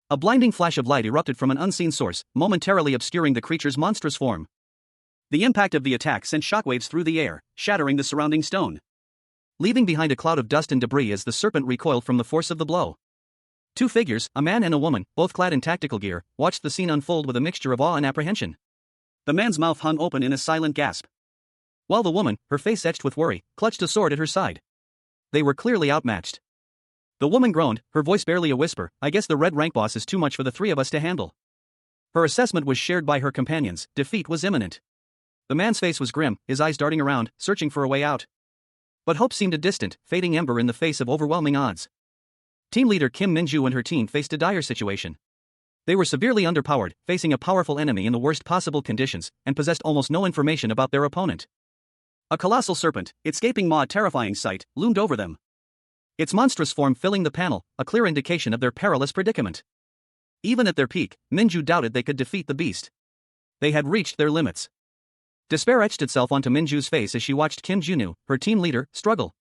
A blinding flash of light erupted from an unseen source, momentarily obscuring the creature's monstrous form. The impact of the attack sent shockwaves through the air, shattering the surrounding stone, leaving behind a cloud of dust and debris as the serpent recoiled from the force of the blow. Two figures, a man and a woman, both clad in tactical gear, watched the scene unfold with a mixture of awe and apprehension. The man's mouth hung open in a silent gasp, while the woman, her face etched with worry, clutched a sword at her side. They were clearly outmatched. The woman groaned, her voice barely a whisper, "I guess the red rank boss is too much for the three of us to handle." Her assessment was shared by her companions, defeat was imminent. The man's face was grim, his eyes darting around, searching for a way out. But hope seemed a distant, fading ember in the face of overwhelming odds. Team leader Kim Minju and her team faced a dire situation. They were severely underpowered, facing a powerful enemy in the worst possible conditions, and possessed almost no information about their opponent. A colossal serpent, its gaping maw a terrifying sight, loomed over them. Its monstrous form filling the panel, a clear indication of their perilous predicament. Even at their peak, Minju doubted they could defeat the beast. They had reached their limits. Despair etched itself onto Minju's face as she watched Kim Junwoo, her team leader, struggle.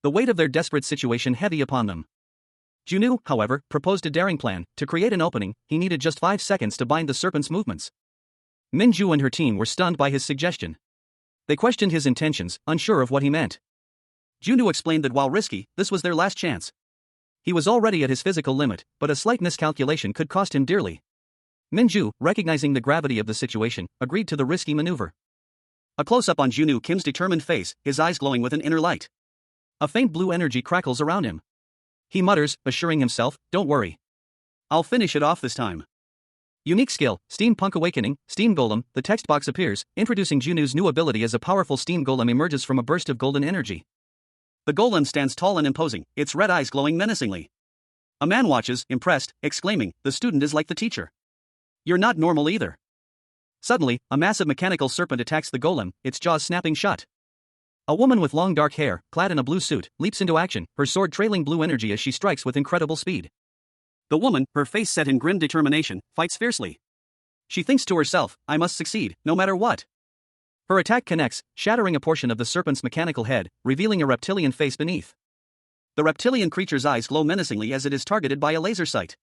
The weight of their desperate situation heavy upon them. Junwoo, however, proposed a daring plan. To create an opening, he needed just 5 seconds to bind the serpent's movements. Minju and her team were stunned by his suggestion. They questioned his intentions, unsure of what he meant. Junwoo explained that while risky, this was their last chance. He was already at his physical limit, but a slight miscalculation could cost him dearly. Minju, recognizing the gravity of the situation, agreed to the risky maneuver. A close-up on Junwoo Kim's determined face, his eyes glowing with an inner light. A faint blue energy crackles around him. He mutters, assuring himself, "Don't worry. I'll finish it off this time." Unique skill, Steampunk Awakening, Steam Golem. The text box appears, introducing Junwoo's new ability as a powerful steam golem emerges from a burst of golden energy. The golem stands tall and imposing, its red eyes glowing menacingly. A man watches, impressed, exclaiming, "The student is like the teacher. You're not normal either." Suddenly, a massive mechanical serpent attacks the golem, its jaws snapping shut. A woman with long dark hair, clad in a blue suit, leaps into action, her sword trailing blue energy as she strikes with incredible speed. The woman, her face set in grim determination, fights fiercely. She thinks to herself, "I must succeed, no matter what." Her attack connects, shattering a portion of the serpent's mechanical head, revealing a reptilian face beneath. The reptilian creature's eyes glow menacingly as it is targeted by a laser sight.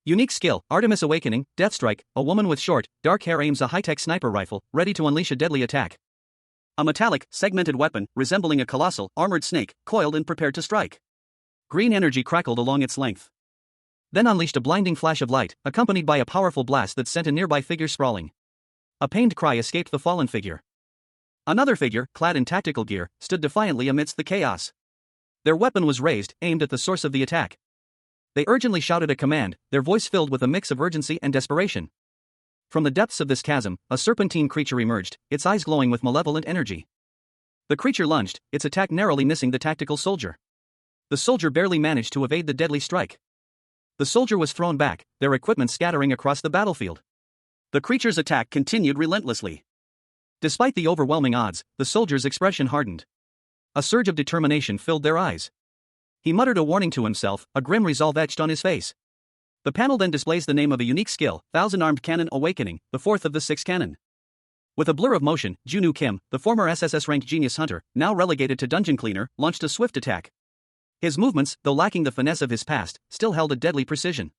Unique skill, Artemis Awakening, Death Strike, a woman with short, dark hair aims a high-tech sniper rifle, ready to unleash a deadly attack. A metallic, segmented weapon, resembling a colossal, armored snake, coiled and prepared to strike. Green energy crackled along its length. Then unleashed a blinding flash of light, accompanied by a powerful blast that sent a nearby figure sprawling. A pained cry escaped the fallen figure. Another figure, clad in tactical gear, stood defiantly amidst the chaos. Their weapon was raised, aimed at the source of the attack. They urgently shouted a command, their voice filled with a mix of urgency and desperation. From the depths of this chasm, a serpentine creature emerged, its eyes glowing with malevolent energy. The creature lunged, its attack narrowly missing the tactical soldier. The soldier barely managed to evade the deadly strike. The soldier was thrown back, their equipment scattering across the battlefield. The creature's attack continued relentlessly. Despite the overwhelming odds, the soldier's expression hardened. A surge of determination filled their eyes. He muttered a warning to himself, a grim resolve etched on his face. The panel then displays the name of a unique skill, Thousand-Armed Cannon Awakening, the fourth of the 6 cannon. With a blur of motion, Junwoo Kim, the former SSS-RANK genius hunter, now relegated to dungeon cleaner, launched a swift attack. His movements, though lacking the finesse of his past, still held a deadly precision.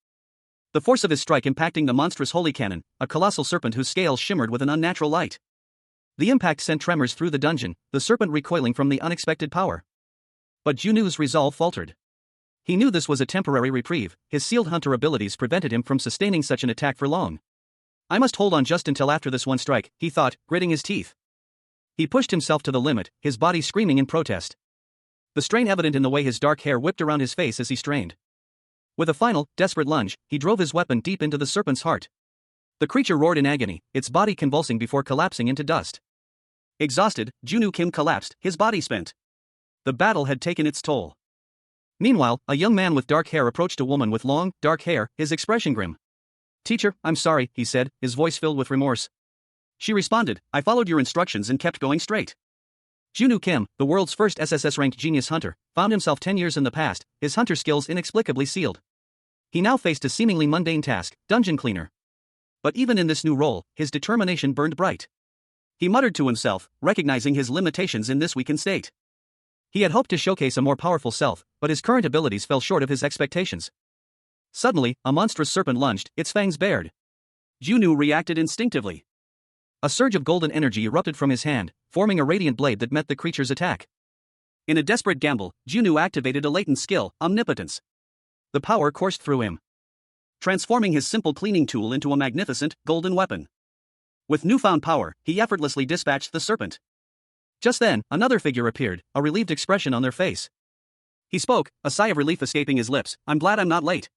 The force of his strike impacting the monstrous holy cannon, a colossal serpent whose scales shimmered with an unnatural light. The impact sent tremors through the dungeon, the serpent recoiling from the unexpected power. But Junwoo's resolve faltered. He knew this was a temporary reprieve, his sealed hunter abilities prevented him from sustaining such an attack for long. I must hold on just until after this one strike, he thought, gritting his teeth. He pushed himself to the limit, his body screaming in protest. The strain evident in the way his dark hair whipped around his face as he strained. With a final, desperate lunge, he drove his weapon deep into the serpent's heart. The creature roared in agony, its body convulsing before collapsing into dust. Exhausted, Junwoo Kim collapsed, his body spent. The battle had taken its toll. Meanwhile, a young man with dark hair approached a woman with long, dark hair, his expression grim. "Teacher, I'm sorry," he said, his voice filled with remorse. She responded, "I followed your instructions and kept going straight." Junwoo Kim, the world's first SSS-ranked genius hunter, found himself 10 years in the past, his hunter skills inexplicably sealed. He now faced a seemingly mundane task, dungeon cleaner. But even in this new role, his determination burned bright. He muttered to himself, recognizing his limitations in this weakened state. He had hoped to showcase a more powerful self, but his current abilities fell short of his expectations. Suddenly, a monstrous serpent lunged, its fangs bared. Junwoo reacted instinctively. A surge of golden energy erupted from his hand, forming a radiant blade that met the creature's attack. In a desperate gamble, Junwoo activated a latent skill, Omnipotence. The power coursed through him, transforming his simple cleaning tool into a magnificent, golden weapon. With newfound power, he effortlessly dispatched the serpent. Just then, another figure appeared, a relieved expression on their face. He spoke, a sigh of relief escaping his lips, "I'm glad I'm not late."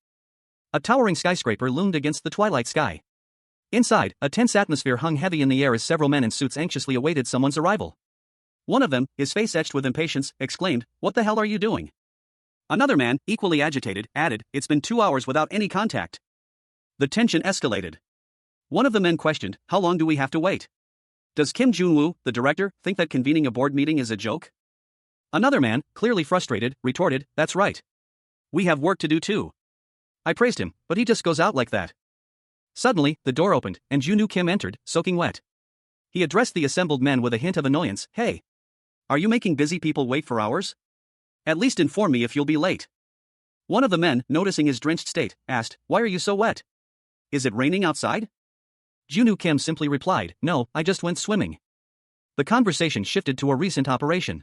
A towering skyscraper loomed against the twilight sky. Inside, a tense atmosphere hung heavy in the air as several men in suits anxiously awaited someone's arrival. One of them, his face etched with impatience, exclaimed, "What the hell are you doing?" Another man, equally agitated, added, "It's been 2 hours without any contact." The tension escalated. One of the men questioned, "How long do we have to wait? Does Kim Junwoo, the director, think that convening a board meeting is a joke?" Another man, clearly frustrated, retorted, "That's right. We have work to do too." I praised him, but he just goes out like that. Suddenly, the door opened, and Junwoo Kim entered, soaking wet. He addressed the assembled men with a hint of annoyance, "Hey! Are you making busy people wait for hours? At least inform me if you'll be late." One of the men, noticing his drenched state, asked, "Why are you so wet? Is it raining outside?" Junwoo Kim simply replied, "No, I just went swimming." The conversation shifted to a recent operation.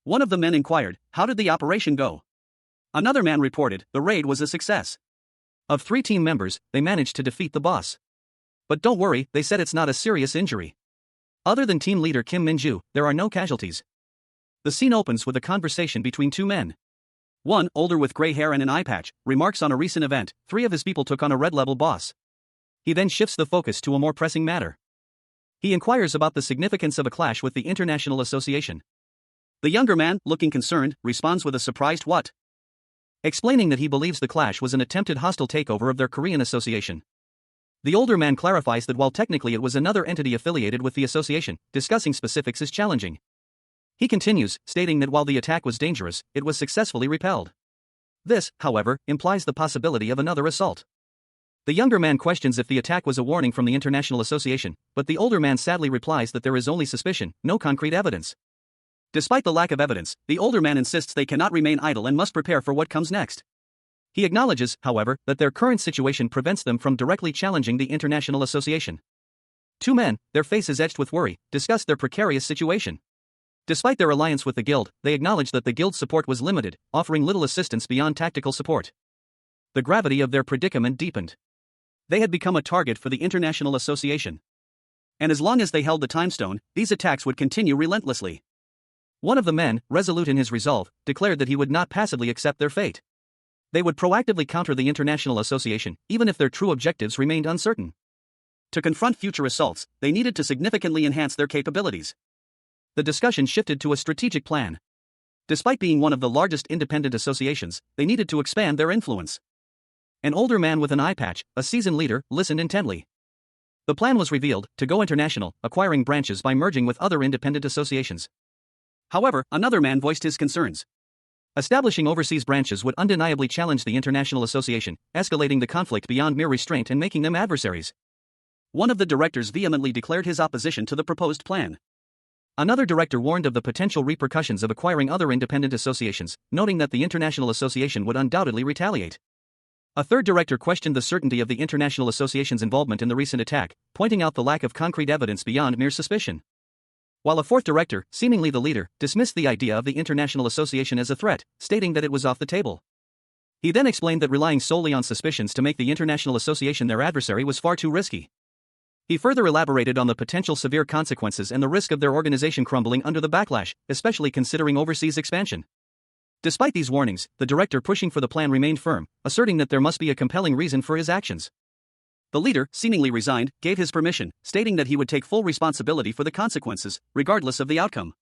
One of the men inquired, "How did the operation go?" Another man reported, "The raid was a success. Of 3 team members, they managed to defeat the boss. But don't worry, they said it's not a serious injury. Other than team leader Kim Min-ju, there are no casualties." The scene opens with a conversation between 2 men. One, older with gray hair and an eye patch, remarks on a recent event, 3 of his people took on a red-level boss. He then shifts the focus to a more pressing matter. He inquires about the significance of a clash with the International Association. The younger man, looking concerned, responds with a surprised "What?" explaining that he believes the clash was an attempted hostile takeover of their Korean association. The older man clarifies that while technically it was another entity affiliated with the association, discussing specifics is challenging. He continues, stating that while the attack was dangerous, it was successfully repelled. This, however, implies the possibility of another assault. The younger man questions if the attack was a warning from the International Association, but the older man sadly replies that there is only suspicion, no concrete evidence. Despite the lack of evidence, the older man insists they cannot remain idle and must prepare for what comes next. He acknowledges, however, that their current situation prevents them from directly challenging the international association. Two men, their faces etched with worry, discussed their precarious situation. Despite their alliance with the guild, they acknowledged that the guild's support was limited, offering little assistance beyond tactical support. The gravity of their predicament deepened. They had become a target for the international association. And as long as they held the time stone, these attacks would continue relentlessly. One of the men, resolute in his resolve, declared that he would not passively accept their fate. They would proactively counter the international association, even if their true objectives remained uncertain. To confront future assaults, they needed to significantly enhance their capabilities. The discussion shifted to a strategic plan. Despite being one of the largest independent associations, they needed to expand their influence. An older man with an eye patch, a seasoned leader, listened intently. The plan was revealed: to go international, acquiring branches by merging with other independent associations. However, another man voiced his concerns. Establishing overseas branches would undeniably challenge the international association, escalating the conflict beyond mere restraint and making them adversaries. One of the directors vehemently declared his opposition to the proposed plan. Another director warned of the potential repercussions of acquiring other independent associations, noting that the international association would undoubtedly retaliate. A third director questioned the certainty of the international association's involvement in the recent attack, pointing out the lack of concrete evidence beyond mere suspicion. While a fourth director, seemingly the leader, dismissed the idea of the international association as a threat, stating that it was off the table. He then explained that relying solely on suspicions to make the international association their adversary was far too risky. He further elaborated on the potential severe consequences and the risk of their organization crumbling under the backlash, especially considering overseas expansion. Despite these warnings, the director pushing for the plan remained firm, asserting that there must be a compelling reason for his actions. The leader, seemingly resigned, gave his permission, stating that he would take full responsibility for the consequences, regardless of the outcome.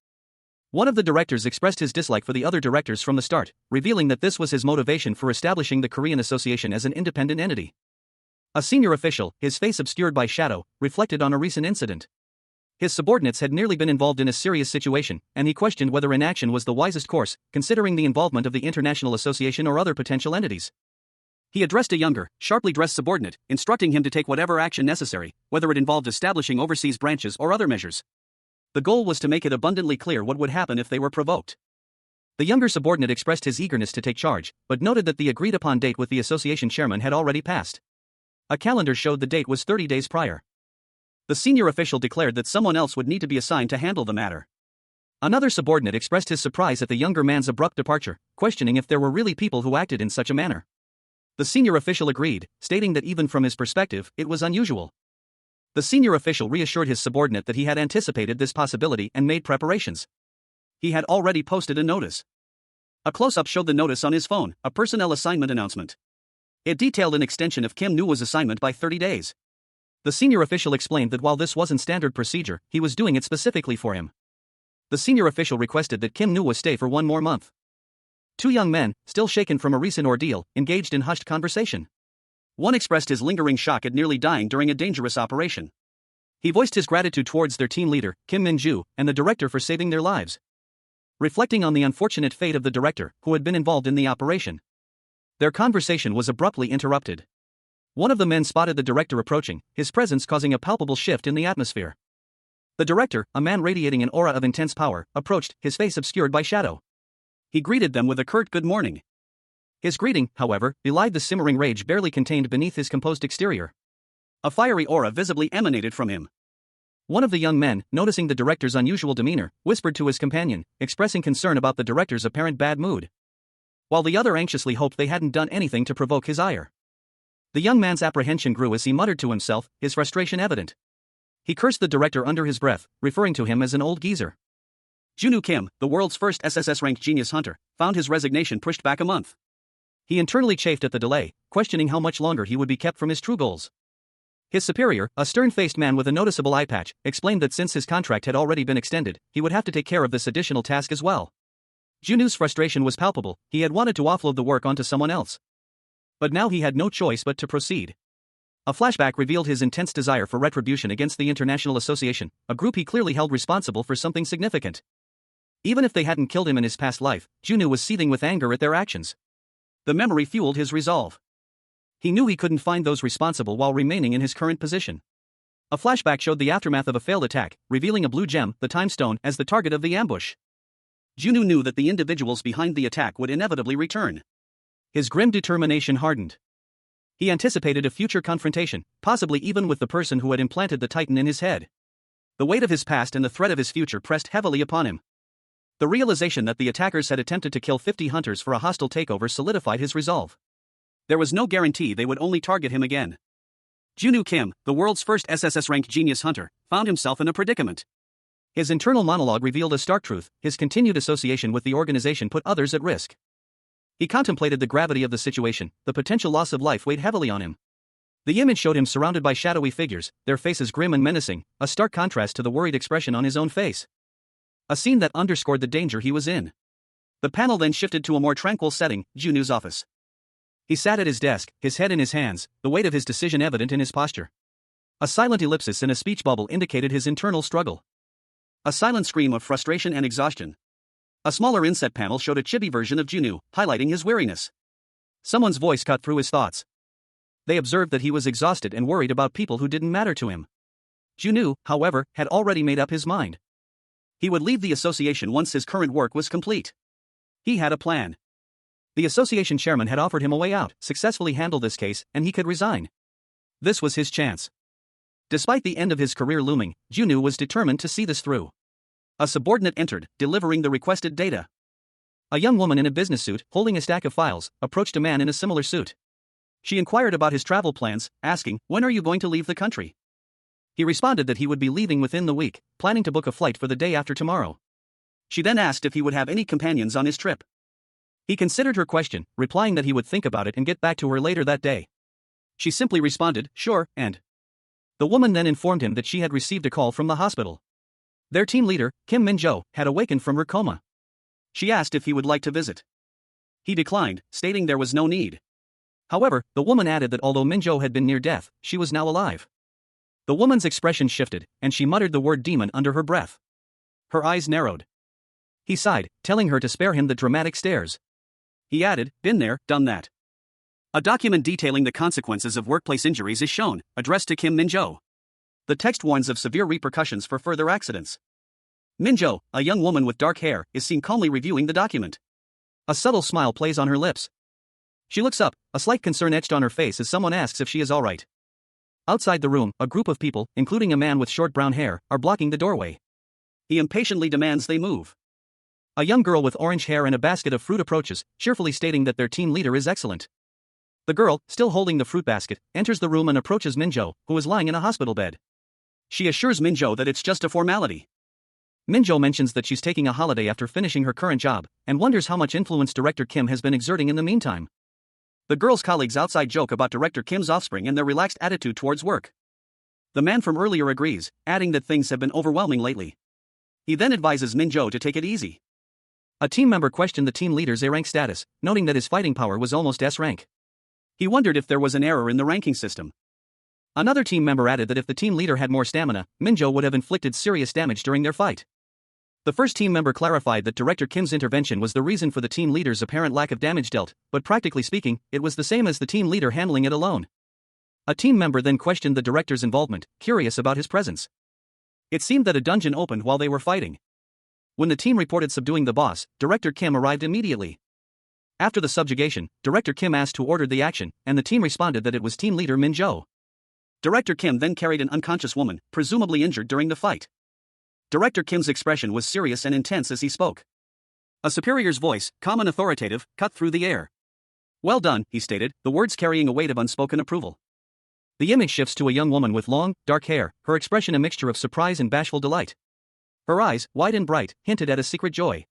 One of the directors expressed his dislike for the other directors from the start, revealing that this was his motivation for establishing the Korean Association as an independent entity. A senior official, his face obscured by shadow, reflected on a recent incident. His subordinates had nearly been involved in a serious situation, and he questioned whether inaction was the wisest course, considering the involvement of the international association or other potential entities. He addressed a younger, sharply dressed subordinate, instructing him to take whatever action necessary, whether it involved establishing overseas branches or other measures. The goal was to make it abundantly clear what would happen if they were provoked. The younger subordinate expressed his eagerness to take charge, but noted that the agreed-upon date with the association chairman had already passed. A calendar showed the date was 30 days prior. The senior official declared that someone else would need to be assigned to handle the matter. Another subordinate expressed his surprise at the younger man's abrupt departure, questioning if there were really people who acted in such a manner. The senior official agreed, stating that even from his perspective, it was unusual. The senior official reassured his subordinate that he had anticipated this possibility and made preparations. He had already posted a notice. A close-up showed the notice on his phone, a personnel assignment announcement. It detailed an extension of Kim Nuwa's assignment by 30 days. The senior official explained that while this wasn't standard procedure, he was doing it specifically for him. The senior official requested that Kim Nuwa stay for one more month. Two young men, still shaken from a recent ordeal, engaged in hushed conversation. One expressed his lingering shock at nearly dying during a dangerous operation. He voiced his gratitude towards their team leader, Kim Min-ju, and the director for saving their lives. Reflecting on the unfortunate fate of the director, who had been involved in the operation, their conversation was abruptly interrupted. One of the men spotted the director approaching, his presence causing a palpable shift in the atmosphere. The director, a man radiating an aura of intense power, approached, his face obscured by shadow. He greeted them with a curt good morning. His greeting, however, belied the simmering rage barely contained beneath his composed exterior. A fiery aura visibly emanated from him. One of the young men, noticing the director's unusual demeanor, whispered to his companion, expressing concern about the director's apparent bad mood, while the other anxiously hoped they hadn't done anything to provoke his ire. The young man's apprehension grew as he muttered to himself, his frustration evident. He cursed the director under his breath, referring to him as an old geezer. Junwoo Kim, the world's first SSS-RANK genius hunter, found his resignation pushed back a month. He internally chafed at the delay, questioning how much longer he would be kept from his true goals. His superior, a stern-faced man with a noticeable eye patch, explained that since his contract had already been extended, he would have to take care of this additional task as well. Junwoo's frustration was palpable. He had wanted to offload the work onto someone else. But now he had no choice but to proceed. A flashback revealed his intense desire for retribution against the International Association, a group he clearly held responsible for something significant. Even if they hadn't killed him in his past life, Junwoo was seething with anger at their actions. The memory fueled his resolve. He knew he couldn't find those responsible while remaining in his current position. A flashback showed the aftermath of a failed attack, revealing a blue gem, the time stone, as the target of the ambush. Junwoo knew that the individuals behind the attack would inevitably return. His grim determination hardened. He anticipated a future confrontation, possibly even with the person who had implanted the Titan in his head. The weight of his past and the threat of his future pressed heavily upon him. The realization that the attackers had attempted to kill 50 hunters for a hostile takeover solidified his resolve. There was no guarantee they would only target him again. Junwoo Kim, the world's first SSS-RANK genius hunter, found himself in a predicament. His internal monologue revealed a stark truth: his continued association with the organization put others at risk. He contemplated the gravity of the situation. The potential loss of life weighed heavily on him. The image showed him surrounded by shadowy figures, their faces grim and menacing, a stark contrast to the worried expression on his own face. A scene that underscored the danger he was in. The panel then shifted to a more tranquil setting, Junwoo's office. He sat at his desk, his head in his hands, the weight of his decision evident in his posture. A silent ellipsis in a speech bubble indicated his internal struggle. A silent scream of frustration and exhaustion. A smaller inset panel showed a chibi version of Junwoo, highlighting his weariness. Someone's voice cut through his thoughts. They observed that he was exhausted and worried about people who didn't matter to him. Junwoo, however, had already made up his mind. He would leave the association once his current work was complete. He had a plan. The association chairman had offered him a way out, successfully handle this case, and he could resign. This was his chance. Despite the end of his career looming, Junwoo was determined to see this through. A subordinate entered, delivering the requested data. A young woman in a business suit, holding a stack of files, approached a man in a similar suit. She inquired about his travel plans, asking, "When are you going to leave the country?" He responded that he would be leaving within the week, planning to book a flight for the day after tomorrow. She then asked if he would have any companions on his trip. He considered her question, replying that he would think about it and get back to her later that day. She simply responded, "Sure," and the woman then informed him that she had received a call from the hospital. Their team leader, Kim Min-jo, had awakened from her coma. She asked if he would like to visit. He declined, stating there was no need. However, the woman added that although Min-jo had been near death, she was now alive. The woman's expression shifted, and she muttered the word demon under her breath. Her eyes narrowed. He sighed, telling her to spare him the dramatic stares. He added, "Been there, done that." A document detailing the consequences of workplace injuries is shown, addressed to Kim Min-jo. The text warns of severe repercussions for further accidents. Min-jo, a young woman with dark hair, is seen calmly reviewing the document. A subtle smile plays on her lips. She looks up, a slight concern etched on her face as someone asks if she is alright. Outside the room, a group of people, including a man with short brown hair, are blocking the doorway. He impatiently demands they move. A young girl with orange hair and a basket of fruit approaches, cheerfully stating that their team leader is excellent. The girl, still holding the fruit basket, enters the room and approaches Min-jo, who is lying in a hospital bed. She assures Min-jo that it's just a formality. Min-jo mentions that she's taking a holiday after finishing her current job, and wonders how much influence Director Kim has been exerting in the meantime. The girl's colleagues outside joke about Director Kim's offspring and their relaxed attitude towards work. The man from earlier agrees, adding that things have been overwhelming lately. He then advises Min-jo to take it easy. A team member questioned the team leader's A-rank status, noting that his fighting power was almost S-rank. He wondered if there was an error in the ranking system. Another team member added that if the team leader had more stamina, Min-jo would have inflicted serious damage during their fight. The first team member clarified that Director Kim's intervention was the reason for the team leader's apparent lack of damage dealt, but practically speaking, it was the same as the team leader handling it alone. A team member then questioned the director's involvement, curious about his presence. It seemed that a dungeon opened while they were fighting. When the team reported subduing the boss, Director Kim arrived immediately. After the subjugation, Director Kim asked who ordered the action, and the team responded that it was team leader Min-jo. Director Kim then carried an unconscious woman, presumably injured during the fight. Director Kim's expression was serious and intense as he spoke. A superior's voice, calm and authoritative, cut through the air. "Well done," he stated, the words carrying a weight of unspoken approval. The image shifts to a young woman with long, dark hair, her expression a mixture of surprise and bashful delight. Her eyes, wide and bright, hinted at a secret joy.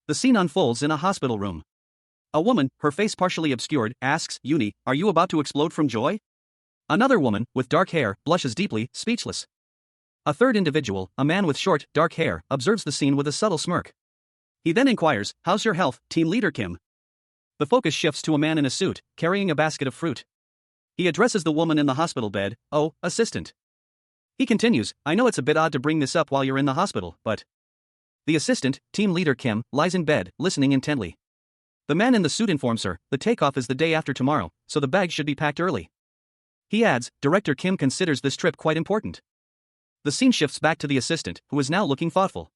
The scene unfolds in a hospital room. A woman, her face partially obscured, asks, "Uni, are you about to explode from joy?" Another woman, with dark hair, blushes deeply, speechless. A third individual, a man with short, dark hair, observes the scene with a subtle smirk. He then inquires, "How's your health, Team Leader Kim?" The focus shifts to a man in a suit, carrying a basket of fruit. He addresses the woman in the hospital bed, "Oh, assistant." He continues, "I know it's a bit odd to bring this up while you're in the hospital, but..." The assistant, Team Leader Kim, lies in bed, listening intently. The man in the suit informs her, the takeoff is the day after tomorrow, so the bags should be packed early. He adds, Director Kim considers this trip quite important. The scene shifts back to the assistant, who is now looking thoughtful.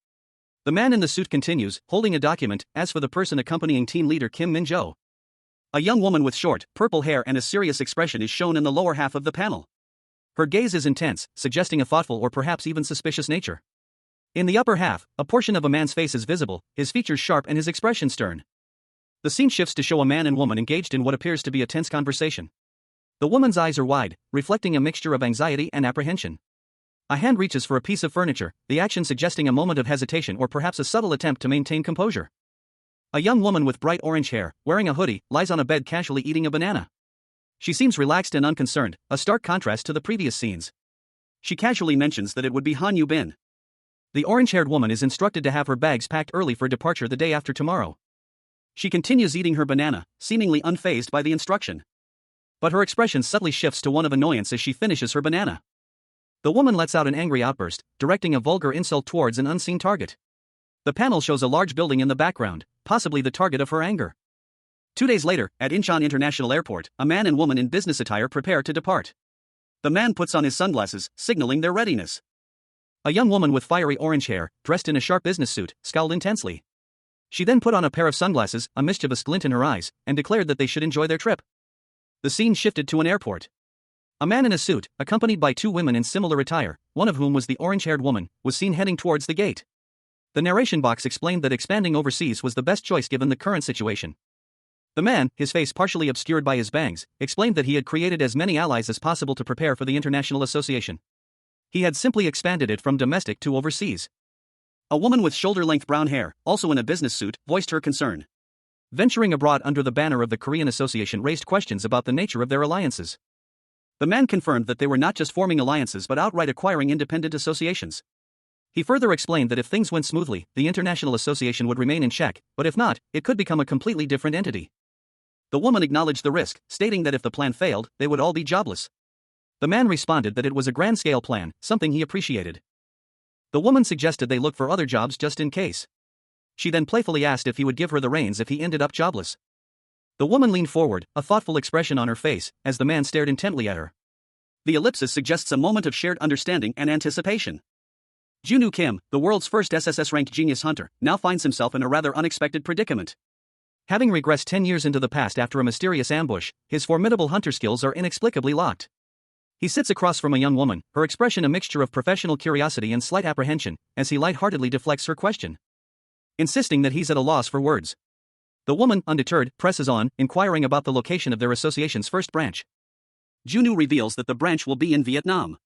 The man in the suit continues, holding a document, as for the person accompanying team leader Kim Min-jo. A young woman with short, purple hair and a serious expression is shown in the lower half of the panel. Her gaze is intense, suggesting a thoughtful or perhaps even suspicious nature. In the upper half, a portion of a man's face is visible, his features sharp and his expression stern. The scene shifts to show a man and woman engaged in what appears to be a tense conversation. The woman's eyes are wide, reflecting a mixture of anxiety and apprehension. A hand reaches for a piece of furniture, the action suggesting a moment of hesitation or perhaps a subtle attempt to maintain composure. A young woman with bright orange hair, wearing a hoodie, lies on a bed casually eating a banana. She seems relaxed and unconcerned, a stark contrast to the previous scenes. She casually mentions that it would be Han Yu Bin. The orange-haired woman is instructed to have her bags packed early for departure the day after tomorrow. She continues eating her banana, seemingly unfazed by the instruction. But her expression subtly shifts to one of annoyance as she finishes her banana. The woman lets out an angry outburst, directing a vulgar insult towards an unseen target. The panel shows a large building in the background, possibly the target of her anger. 2 days later, at Incheon International Airport, a man and woman in business attire prepare to depart. The man puts on his sunglasses, signaling their readiness. A young woman with fiery orange hair, dressed in a sharp business suit, scowled intensely. She then put on a pair of sunglasses, a mischievous glint in her eyes, and declared that they should enjoy their trip. The scene shifted to an airport. A man in a suit, accompanied by 2 women in similar attire, one of whom was the orange-haired woman, was seen heading towards the gate. The narration box explained that expanding overseas was the best choice given the current situation. The man, his face partially obscured by his bangs, explained that he had created as many allies as possible to prepare for the international association. He had simply expanded it from domestic to overseas. A woman with shoulder-length brown hair, also in a business suit, voiced her concern. Venturing abroad under the banner of the Korean Association raised questions about the nature of their alliances. The man confirmed that they were not just forming alliances but outright acquiring independent associations. He further explained that if things went smoothly, the international association would remain in check, but if not, it could become a completely different entity. The woman acknowledged the risk, stating that if the plan failed, they would all be jobless. The man responded that it was a grand-scale plan, something he appreciated. The woman suggested they look for other jobs just in case. She then playfully asked if he would give her the reins if he ended up jobless. The woman leaned forward, a thoughtful expression on her face, as the man stared intently at her. The ellipsis suggests a moment of shared understanding and anticipation. Junwoo Kim, the world's first SSS-RANK genius hunter, now finds himself in a rather unexpected predicament. Having regressed 10 years into the past after a mysterious ambush, his formidable hunter skills are inexplicably locked. He sits across from a young woman, her expression a mixture of professional curiosity and slight apprehension, as he lightheartedly deflects her question, insisting that he's at a loss for words. The woman, undeterred, presses on, inquiring about the location of their association's first branch. Junwoo reveals that the branch will be in Vietnam.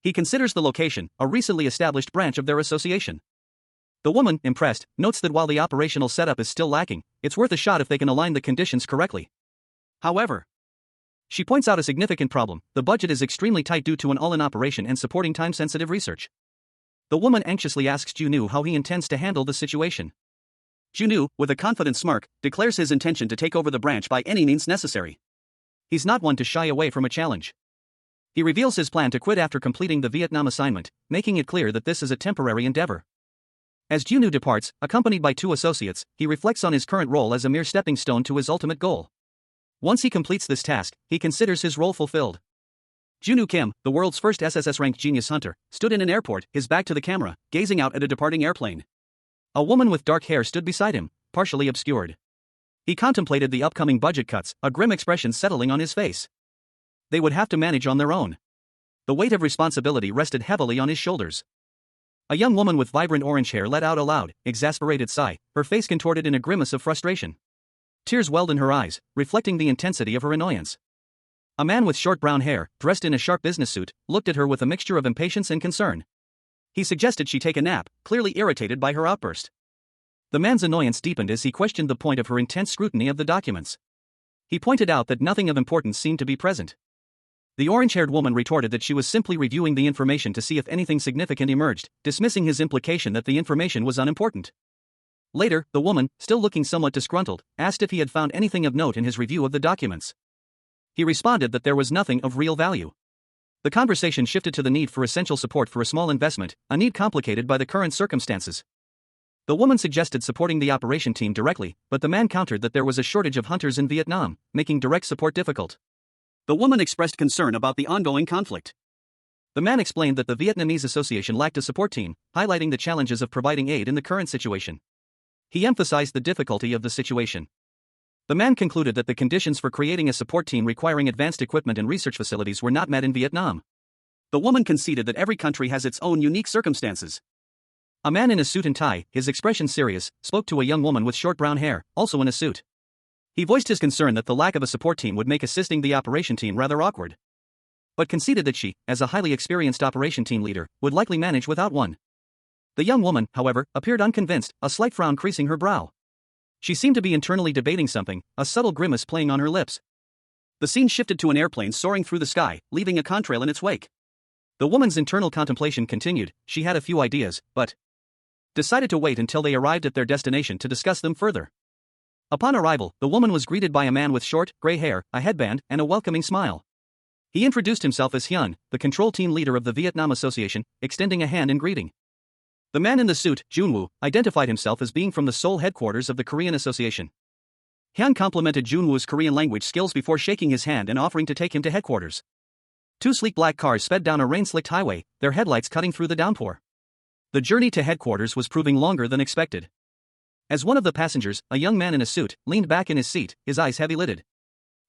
He considers the location a recently established branch of their association. The woman, impressed, notes that while the operational setup is still lacking, it's worth a shot if they can align the conditions correctly. However, she points out a significant problem: the budget is extremely tight due to an all-in operation and supporting time-sensitive research. The woman anxiously asks Junwoo how he intends to handle the situation. Junwoo, with a confident smirk, declares his intention to take over the branch by any means necessary. He's not one to shy away from a challenge. He reveals his plan to quit after completing the Vietnam assignment, making it clear that this is a temporary endeavor. As Junwoo departs, accompanied by 2 associates, he reflects on his current role as a mere stepping stone to his ultimate goal. Once he completes this task, he considers his role fulfilled. Junwoo Kim, the world's first SSS-RANK genius hunter, stood in an airport, his back to the camera, gazing out at a departing airplane. A woman with dark hair stood beside him, partially obscured. He contemplated the upcoming budget cuts, a grim expression settling on his face. They would have to manage on their own. The weight of responsibility rested heavily on his shoulders. A young woman with vibrant orange hair let out a loud, exasperated sigh, her face contorted in a grimace of frustration. Tears welled in her eyes, reflecting the intensity of her annoyance. A man with short brown hair, dressed in a sharp business suit, looked at her with a mixture of impatience and concern. He suggested she take a nap, clearly irritated by her outburst. The man's annoyance deepened as he questioned the point of her intense scrutiny of the documents. He pointed out that nothing of importance seemed to be present. The orange-haired woman retorted that she was simply reviewing the information to see if anything significant emerged, dismissing his implication that the information was unimportant. Later, the woman, still looking somewhat disgruntled, asked if he had found anything of note in his review of the documents. He responded that there was nothing of real value. The conversation shifted to the need for essential support for a small investment, a need complicated by the current circumstances. The woman suggested supporting the operation team directly, but the man countered that there was a shortage of hunters in Vietnam, making direct support difficult. The woman expressed concern about the ongoing conflict. The man explained that the Vietnamese association lacked a support team, highlighting the challenges of providing aid in the current situation. He emphasized the difficulty of the situation. The man concluded that the conditions for creating a support team requiring advanced equipment and research facilities were not met in Vietnam. The woman conceded that every country has its own unique circumstances. A man in a suit and tie, his expression serious, spoke to a young woman with short brown hair, also in a suit. He voiced his concern that the lack of a support team would make assisting the operation team rather awkward, but conceded that she, as a highly experienced operation team leader, would likely manage without one. The young woman, however, appeared unconvinced, a slight frown creasing her brow. She seemed to be internally debating something, a subtle grimace playing on her lips. The scene shifted to an airplane soaring through the sky, leaving a contrail in its wake. The woman's internal contemplation continued. She had a few ideas, but decided to wait until they arrived at their destination to discuss them further. Upon arrival, the woman was greeted by a man with short, gray hair, a headband, and a welcoming smile. He introduced himself as Hyun, the control team leader of the Vietnam Association, extending a hand in greeting. The man in the suit, Junwoo, identified himself as being from the Seoul headquarters of the Korean Association. Hyun complimented Junwoo's Korean language skills before shaking his hand and offering to take him to headquarters. Two sleek black cars sped down a rain-slicked highway, their headlights cutting through the downpour. The journey to headquarters was proving longer than expected. As one of the passengers, a young man in a suit, leaned back in his seat, his eyes heavy-lidded.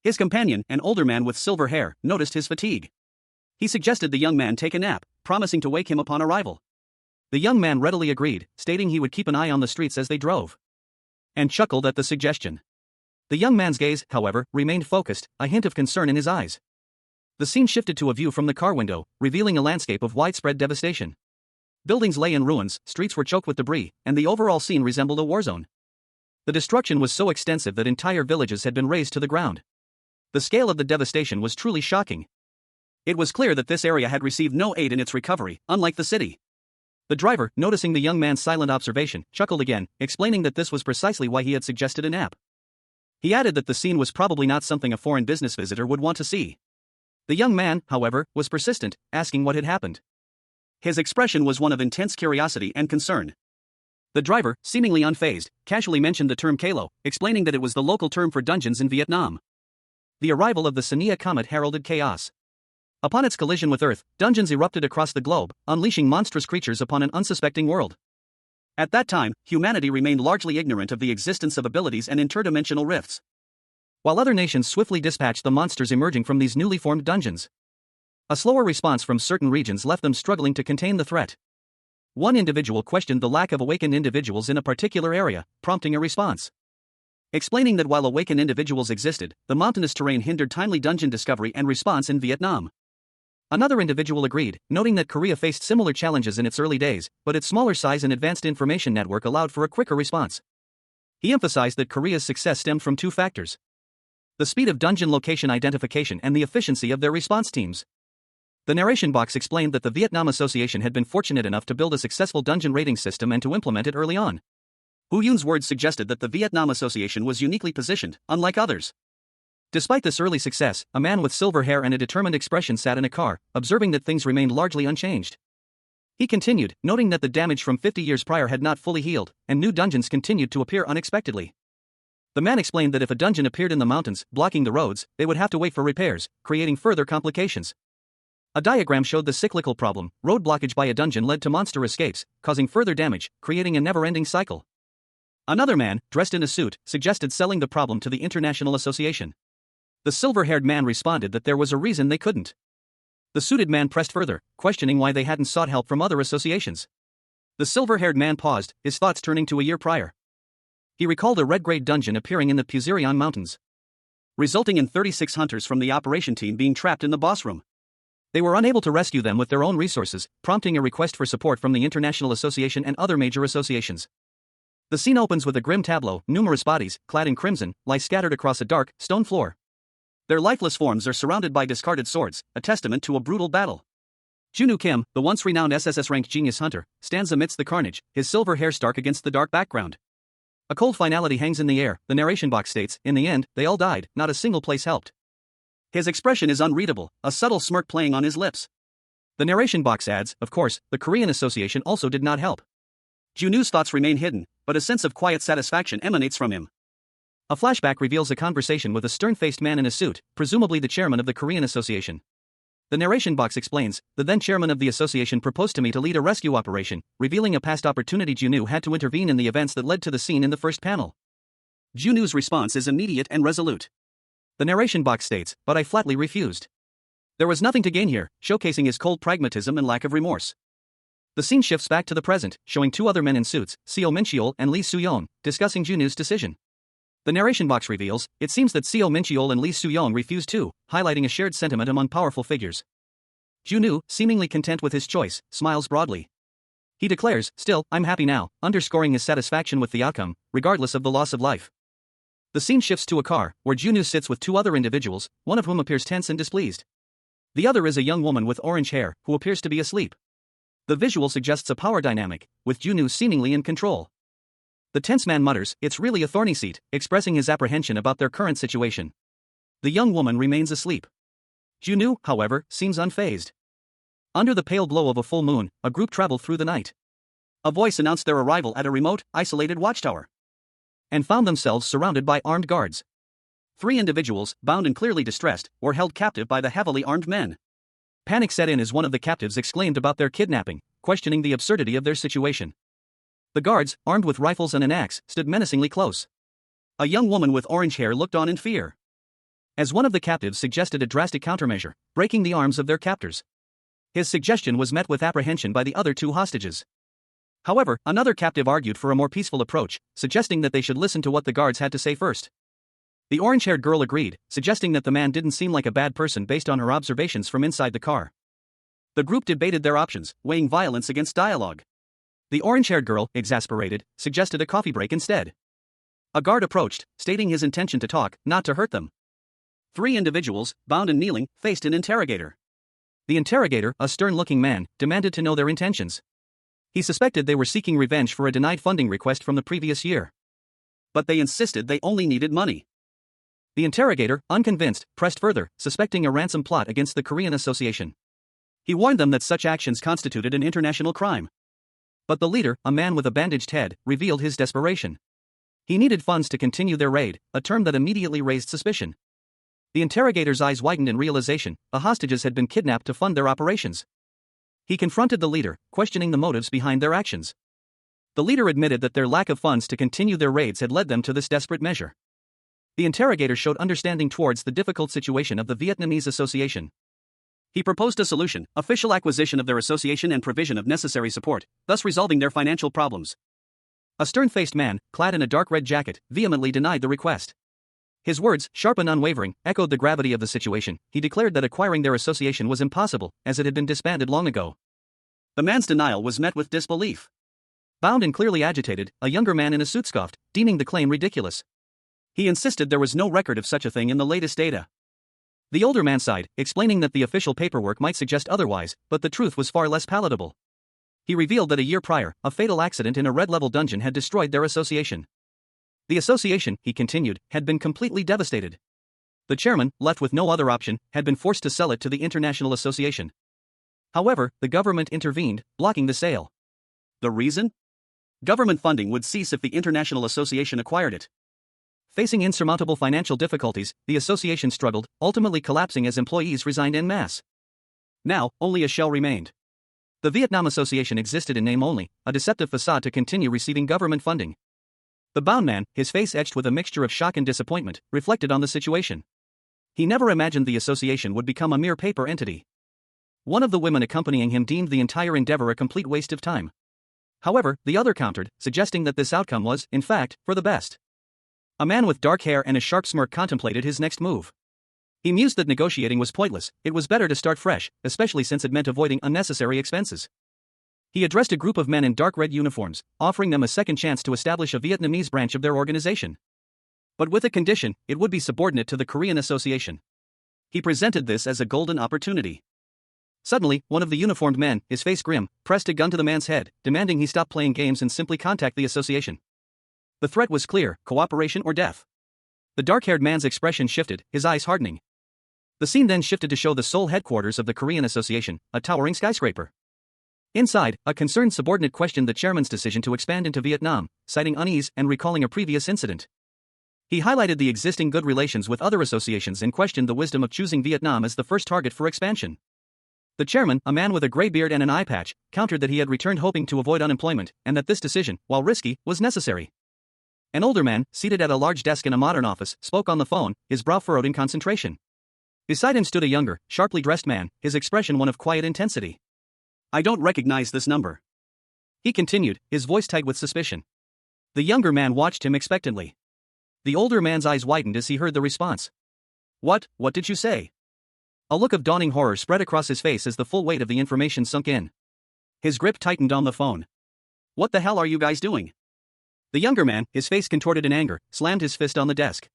His companion, an older man with silver hair, noticed his fatigue. He suggested the young man take a nap, promising to wake him upon arrival. The young man readily agreed, stating he would keep an eye on the streets as they drove, and chuckled at the suggestion. The young man's gaze, however, remained focused, a hint of concern in his eyes. The scene shifted to a view from the car window, revealing a landscape of widespread devastation. Buildings lay in ruins, streets were choked with debris, and the overall scene resembled a war zone. The destruction was so extensive that entire villages had been razed to the ground. The scale of the devastation was truly shocking. It was clear that this area had received no aid in its recovery, unlike the city. The driver, noticing the young man's silent observation, chuckled again, explaining that this was precisely why he had suggested a nap. He added that the scene was probably not something a foreign business visitor would want to see. The young man, however, was persistent, asking what had happened. His expression was one of intense curiosity and concern. The driver, seemingly unfazed, casually mentioned the term Kalo, explaining that it was the local term for dungeons in Vietnam. The arrival of the Sania comet heralded chaos. Upon its collision with Earth, dungeons erupted across the globe, unleashing monstrous creatures upon an unsuspecting world. At that time, humanity remained largely ignorant of the existence of abilities and interdimensional rifts, while other nations swiftly dispatched the monsters emerging from these newly formed dungeons. A slower response from certain regions left them struggling to contain the threat. One individual questioned the lack of awakened individuals in a particular area, prompting a response, explaining that while awakened individuals existed, the mountainous terrain hindered timely dungeon discovery and response in Vietnam. Another individual agreed, noting that Korea faced similar challenges in its early days, but its smaller size and advanced information network allowed for a quicker response. He emphasized that Korea's success stemmed from two factors: the speed of dungeon location identification and the efficiency of their response teams. The narration box explained that the Vietnam Association had been fortunate enough to build a successful dungeon rating system and to implement it early on. Hu Yun's words suggested that the Vietnam Association was uniquely positioned, unlike others. Despite this early success, a man with silver hair and a determined expression sat in a car, observing that things remained largely unchanged. He continued, noting that the damage from 50 years prior had not fully healed, and new dungeons continued to appear unexpectedly. The man explained that if a dungeon appeared in the mountains, blocking the roads, they would have to wait for repairs, creating further complications. A diagram showed the cyclical problem: road blockage by a dungeon led to monster escapes, causing further damage, creating a never-ending cycle. Another man, dressed in a suit, suggested selling the problem to the International Association. The silver-haired man responded that there was a reason they couldn't. The suited man pressed further, questioning why they hadn't sought help from other associations. The silver-haired man paused, his thoughts turning to a year prior. He recalled a red-grade dungeon appearing in the Puzirion Mountains, resulting in 36 hunters from the operation team being trapped in the boss room. They were unable to rescue them with their own resources, prompting a request for support from the International Association and other major associations. The scene opens with a grim tableau: numerous bodies, clad in crimson, lie scattered across a dark, stone floor. Their lifeless forms are surrounded by discarded swords, a testament to a brutal battle. Junwoo Kim, the once renowned SSS-RANK genius hunter, stands amidst the carnage, his silver hair stark against the dark background. A cold finality hangs in the air. The narration box states, "In the end, they all died, not a single place helped." His expression is unreadable, a subtle smirk playing on his lips. The narration box adds, "Of course, the Korean Association also did not help." Junwoo's thoughts remain hidden, but a sense of quiet satisfaction emanates from him. A flashback reveals a conversation with a stern-faced man in a suit, presumably the chairman of the Korean Association. The narration box explains, "The then chairman of the association proposed to me to lead a rescue operation, revealing a past opportunity. Junwoo had to intervene in the events that led to the scene in the first panel." Junu's response is immediate and resolute. The narration box states, "But I flatly refused." There was nothing to gain here, showcasing his cold pragmatism and lack of remorse. The scene shifts back to the present, showing two other men in suits, Seo Mincheol and Lee Soo-young, discussing Junu's decision. The narration box reveals, it seems that Seo Mincheol and Lee Soo-young refused too, highlighting a shared sentiment among powerful figures. Junu, seemingly content with his choice, smiles broadly. He declares, "Still, I'm happy now," underscoring his satisfaction with the outcome, regardless of the loss of life. The scene shifts to a car, where Junu sits with two other individuals, one of whom appears tense and displeased. The other is a young woman with orange hair, who appears to be asleep. The visual suggests a power dynamic, with Junu seemingly in control. The tense man mutters, "It's really a thorny seat," expressing his apprehension about their current situation. The young woman remains asleep. Junu, however, seems unfazed. Under the pale glow of a full moon, a group traveled through the night. A voice announced their arrival at a remote, isolated watchtower, and found themselves surrounded by armed guards. 3 individuals, bound and clearly distressed, were held captive by the heavily armed men. Panic set in as one of the captives exclaimed about their kidnapping, questioning the absurdity of their situation. The guards, armed with rifles and an axe, stood menacingly close. A young woman with orange hair looked on in fear, as one of the captives suggested a drastic countermeasure, breaking the arms of their captors. His suggestion was met with apprehension by the other 2 hostages. However, another captive argued for a more peaceful approach, suggesting that they should listen to what the guards had to say first. The orange-haired girl agreed, suggesting that the man didn't seem like a bad person based on her observations from inside the car. The group debated their options, weighing violence against dialogue. The orange-haired girl, exasperated, suggested a coffee break instead. A guard approached, stating his intention to talk, not to hurt them. 3 individuals, bound and kneeling, faced an interrogator. The interrogator, a stern-looking man, demanded to know their intentions. He suspected they were seeking revenge for a denied funding request from the previous year. But they insisted they only needed money. The interrogator, unconvinced, pressed further, suspecting a ransom plot against the Korean Association. He warned them that such actions constituted an international crime. But the leader, a man with a bandaged head, revealed his desperation. He needed funds to continue their raid, a term that immediately raised suspicion. The interrogator's eyes widened in realization, the hostages had been kidnapped to fund their operations. He confronted the leader, questioning the motives behind their actions. The leader admitted that their lack of funds to continue their raids had led them to this desperate measure. The interrogator showed understanding towards the difficult situation of the Vietnamese association. He proposed a solution: official acquisition of their association and provision of necessary support, thus resolving their financial problems. A stern-faced man, clad in a dark red jacket, vehemently denied the request. His words, sharp and unwavering, echoed the gravity of the situation. He declared that acquiring their association was impossible, as it had been disbanded long ago. The man's denial was met with disbelief. Bound and clearly agitated, a younger man in a suit scoffed, deeming the claim ridiculous. He insisted there was no record of such a thing in the latest data. The older man sighed, explaining that the official paperwork might suggest otherwise, but the truth was far less palatable. He revealed that a year prior, a fatal accident in a red-level dungeon had destroyed their association. The association, he continued, had been completely devastated. The chairman, left with no other option, had been forced to sell it to the International Association. However, the government intervened, blocking the sale. The reason? Government funding would cease if the International Association acquired it. Facing insurmountable financial difficulties, the association struggled, ultimately collapsing as employees resigned en masse. Now, only a shell remained. The Vietnam Association existed in name only, a deceptive facade to continue receiving government funding. The bound man, his face etched with a mixture of shock and disappointment, reflected on the situation. He never imagined the association would become a mere paper entity. One of the women accompanying him deemed the entire endeavor a complete waste of time. However, the other countered, suggesting that this outcome was, in fact, for the best. A man with dark hair and a sharp smirk contemplated his next move. He mused that negotiating was pointless, it was better to start fresh, especially since it meant avoiding unnecessary expenses. He addressed a group of men in dark red uniforms, offering them a second chance to establish a Vietnamese branch of their organization. But with a condition: it would be subordinate to the Korean Association. He presented this as a golden opportunity. Suddenly, one of the uniformed men, his face grim, pressed a gun to the man's head, demanding he stop playing games and simply contact the association. The threat was clear: cooperation or death. The dark-haired man's expression shifted, his eyes hardening. The scene then shifted to show the sole headquarters of the Korean Association, a towering skyscraper. Inside, a concerned subordinate questioned the chairman's decision to expand into Vietnam, citing unease and recalling a previous incident. He highlighted the existing good relations with other associations and questioned the wisdom of choosing Vietnam as the first target for expansion. The chairman, a man with a gray beard and an eye patch, countered that he had returned hoping to avoid unemployment, and that this decision, while risky, was necessary. An older man, seated at a large desk in a modern office, spoke on the phone, his brow furrowed in concentration. Beside him stood a younger, sharply dressed man, his expression one of quiet intensity. "I don't recognize this number," he continued, his voice tight with suspicion. The younger man watched him expectantly. The older man's eyes widened as he heard the response. What did you say?" A look of dawning horror spread across his face as the full weight of the information sunk in. His grip tightened on the phone. "What the hell are you guys doing?" The younger man, his face contorted in anger, slammed his fist on the desk.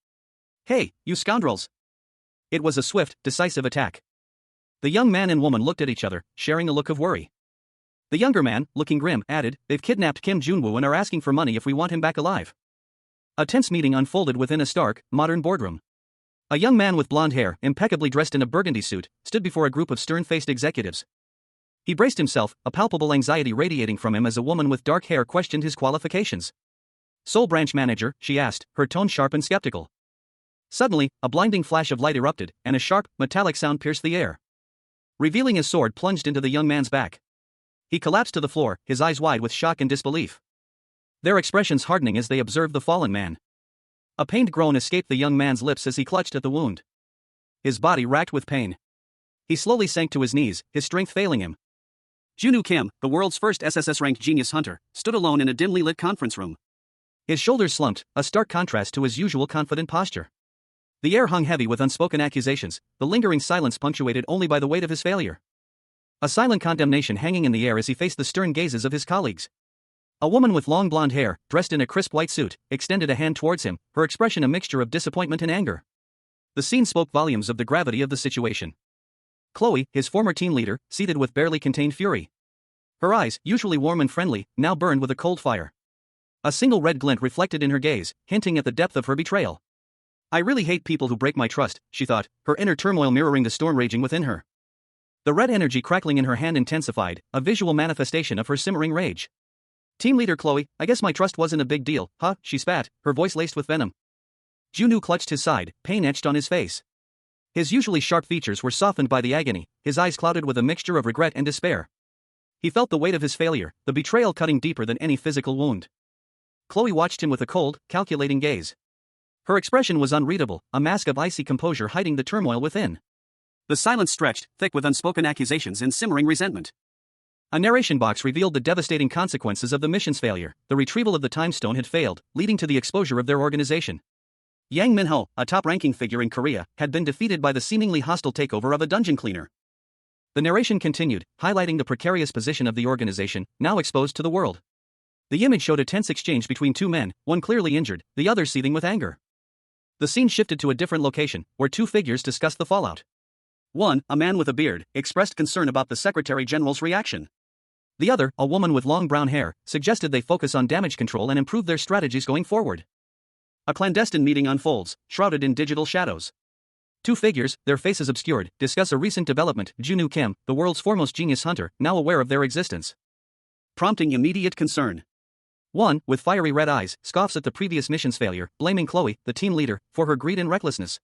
"Hey, you scoundrels!" It was a swift, decisive attack. The young man and woman looked at each other, sharing a look of worry. The younger man, looking grim, added, "They've kidnapped Kim Jun-woo and are asking for money if we want him back alive." A tense meeting unfolded within a stark, modern boardroom. A young man with blonde hair, impeccably dressed in a burgundy suit, stood before a group of stern-faced executives. He braced himself, a palpable anxiety radiating from him as a woman with dark hair questioned his qualifications. "Sole branch manager?" she asked, her tone sharp and skeptical. Suddenly, a blinding flash of light erupted, and a sharp, metallic sound pierced the air. Revealing his sword plunged into the young man's back. He collapsed to the floor, his eyes wide with shock and disbelief. Their expressions hardening as they observed the fallen man. A pained groan escaped the young man's lips as he clutched at the wound. His body racked with pain. He slowly sank to his knees, his strength failing him. Junwoo Kim, the world's first SSS-RANK genius hunter, stood alone in a dimly lit conference room. His shoulders slumped, a stark contrast to his usual confident posture. The air hung heavy with unspoken accusations, the lingering silence punctuated only by the weight of his failure. A silent condemnation hanging in the air as he faced the stern gazes of his colleagues. A woman with long blonde hair, dressed in a crisp white suit, extended a hand towards him, her expression a mixture of disappointment and anger. The scene spoke volumes of the gravity of the situation. Chloe, his former team leader, seated with barely contained fury. Her eyes, usually warm and friendly, now burned with a cold fire. A single red glint reflected in her gaze, hinting at the depth of her betrayal. "I really hate people who break my trust," she thought, her inner turmoil mirroring the storm raging within her. The red energy crackling in her hand intensified, a visual manifestation of her simmering rage. "Team leader Chloe, I guess my trust wasn't a big deal, huh?" she spat, her voice laced with venom. Junwoo clutched his side, pain etched on his face. His usually sharp features were softened by the agony, his eyes clouded with a mixture of regret and despair. He felt the weight of his failure, the betrayal cutting deeper than any physical wound. Chloe watched him with a cold, calculating gaze. Her expression was unreadable, a mask of icy composure hiding the turmoil within. The silence stretched, thick with unspoken accusations and simmering resentment. A narration box revealed the devastating consequences of the mission's failure. The retrieval of the time stone had failed, leading to the exposure of their organization. Yang Minho, a top-ranking figure in Korea, had been defeated by the seemingly hostile takeover of a dungeon cleaner. The narration continued, highlighting the precarious position of the organization, now exposed to the world. The image showed a tense exchange between two men, one clearly injured, the other seething with anger. The scene shifted to a different location, where two figures discussed the fallout. One, a man with a beard, expressed concern about the Secretary General's reaction. The other, a woman with long brown hair, suggested they focus on damage control and improve their strategies going forward. A clandestine meeting unfolds, shrouded in digital shadows. Two figures, their faces obscured, discuss a recent development. Junwoo Kim, the world's foremost genius hunter, now aware of their existence. Prompting immediate concern. One, with fiery red eyes, scoffs at the previous mission's failure, blaming Chloe, the team leader, for her greed and recklessness.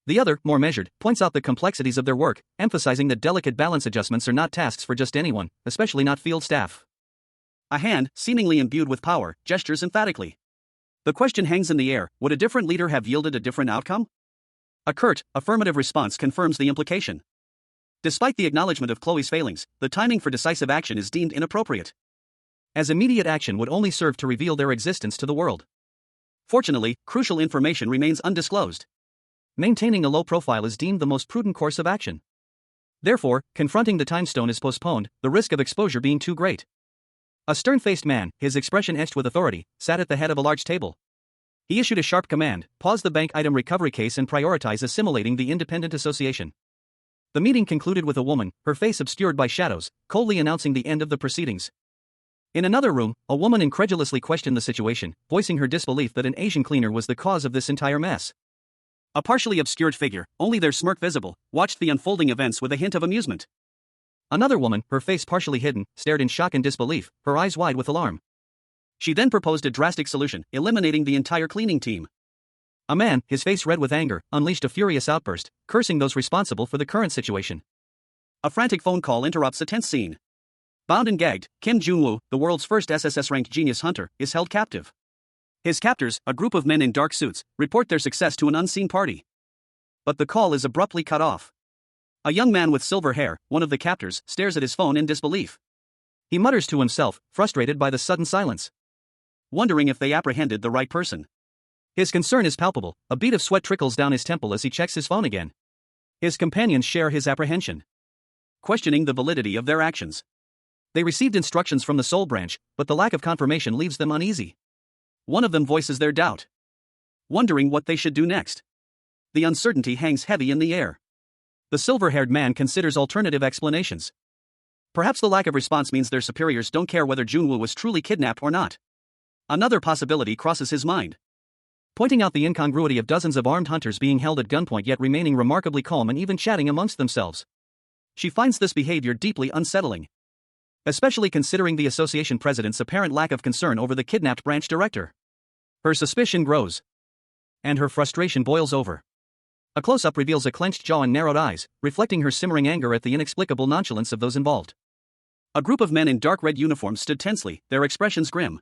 The other, more measured, points out the complexities of their work, emphasizing that delicate balance adjustments are not tasks for just anyone, especially not field staff. A hand, seemingly imbued with power, gestures emphatically. The question hangs in the air: would a different leader have yielded a different outcome? A curt, affirmative response confirms the implication. Despite the acknowledgement of Chloe's failings, the timing for decisive action is deemed inappropriate, as immediate action would only serve to reveal their existence to the world. Fortunately, crucial information remains undisclosed. Maintaining a low profile is deemed the most prudent course of action. Therefore, confronting the time stone is postponed, the risk of exposure being too great. A stern-faced man, his expression etched with authority, sat at the head of a large table. He issued a sharp command: pause the bank item recovery case and prioritize assimilating the independent association. The meeting concluded with a woman, her face obscured by shadows, coldly announcing the end of the proceedings. In another room, a woman incredulously questioned the situation, voicing her disbelief that an Asian cleaner was the cause of this entire mess. A partially obscured figure, only their smirk visible, watched the unfolding events with a hint of amusement. Another woman, her face partially hidden, stared in shock and disbelief, her eyes wide with alarm. She then proposed a drastic solution, eliminating the entire cleaning team. A man, his face red with anger, unleashed a furious outburst, cursing those responsible for the current situation. A frantic phone call interrupts a tense scene. Bound and gagged, Kim Jun-woo, the world's first SSS-RANK genius hunter, is held captive. His captors, a group of men in dark suits, report their success to an unseen party. But the call is abruptly cut off. A young man with silver hair, one of the captors, stares at his phone in disbelief. He mutters to himself, frustrated by the sudden silence, wondering if they apprehended the right person. His concern is palpable, a bead of sweat trickles down his temple as he checks his phone again. His companions share his apprehension, questioning the validity of their actions. They received instructions from the Soul Branch, but the lack of confirmation leaves them uneasy. One of them voices their doubt, wondering what they should do next. The uncertainty hangs heavy in the air. The silver-haired man considers alternative explanations. Perhaps the lack of response means their superiors don't care whether Junwoo was truly kidnapped or not. Another possibility crosses his mind, pointing out the incongruity of dozens of armed hunters being held at gunpoint yet remaining remarkably calm and even chatting amongst themselves. She finds this behavior deeply unsettling, especially considering the association president's apparent lack of concern over the kidnapped branch director. Her suspicion grows, and her frustration boils over. A close-up reveals a clenched jaw and narrowed eyes, reflecting her simmering anger at the inexplicable nonchalance of those involved. A group of men in dark red uniforms stood tensely, their expressions grim.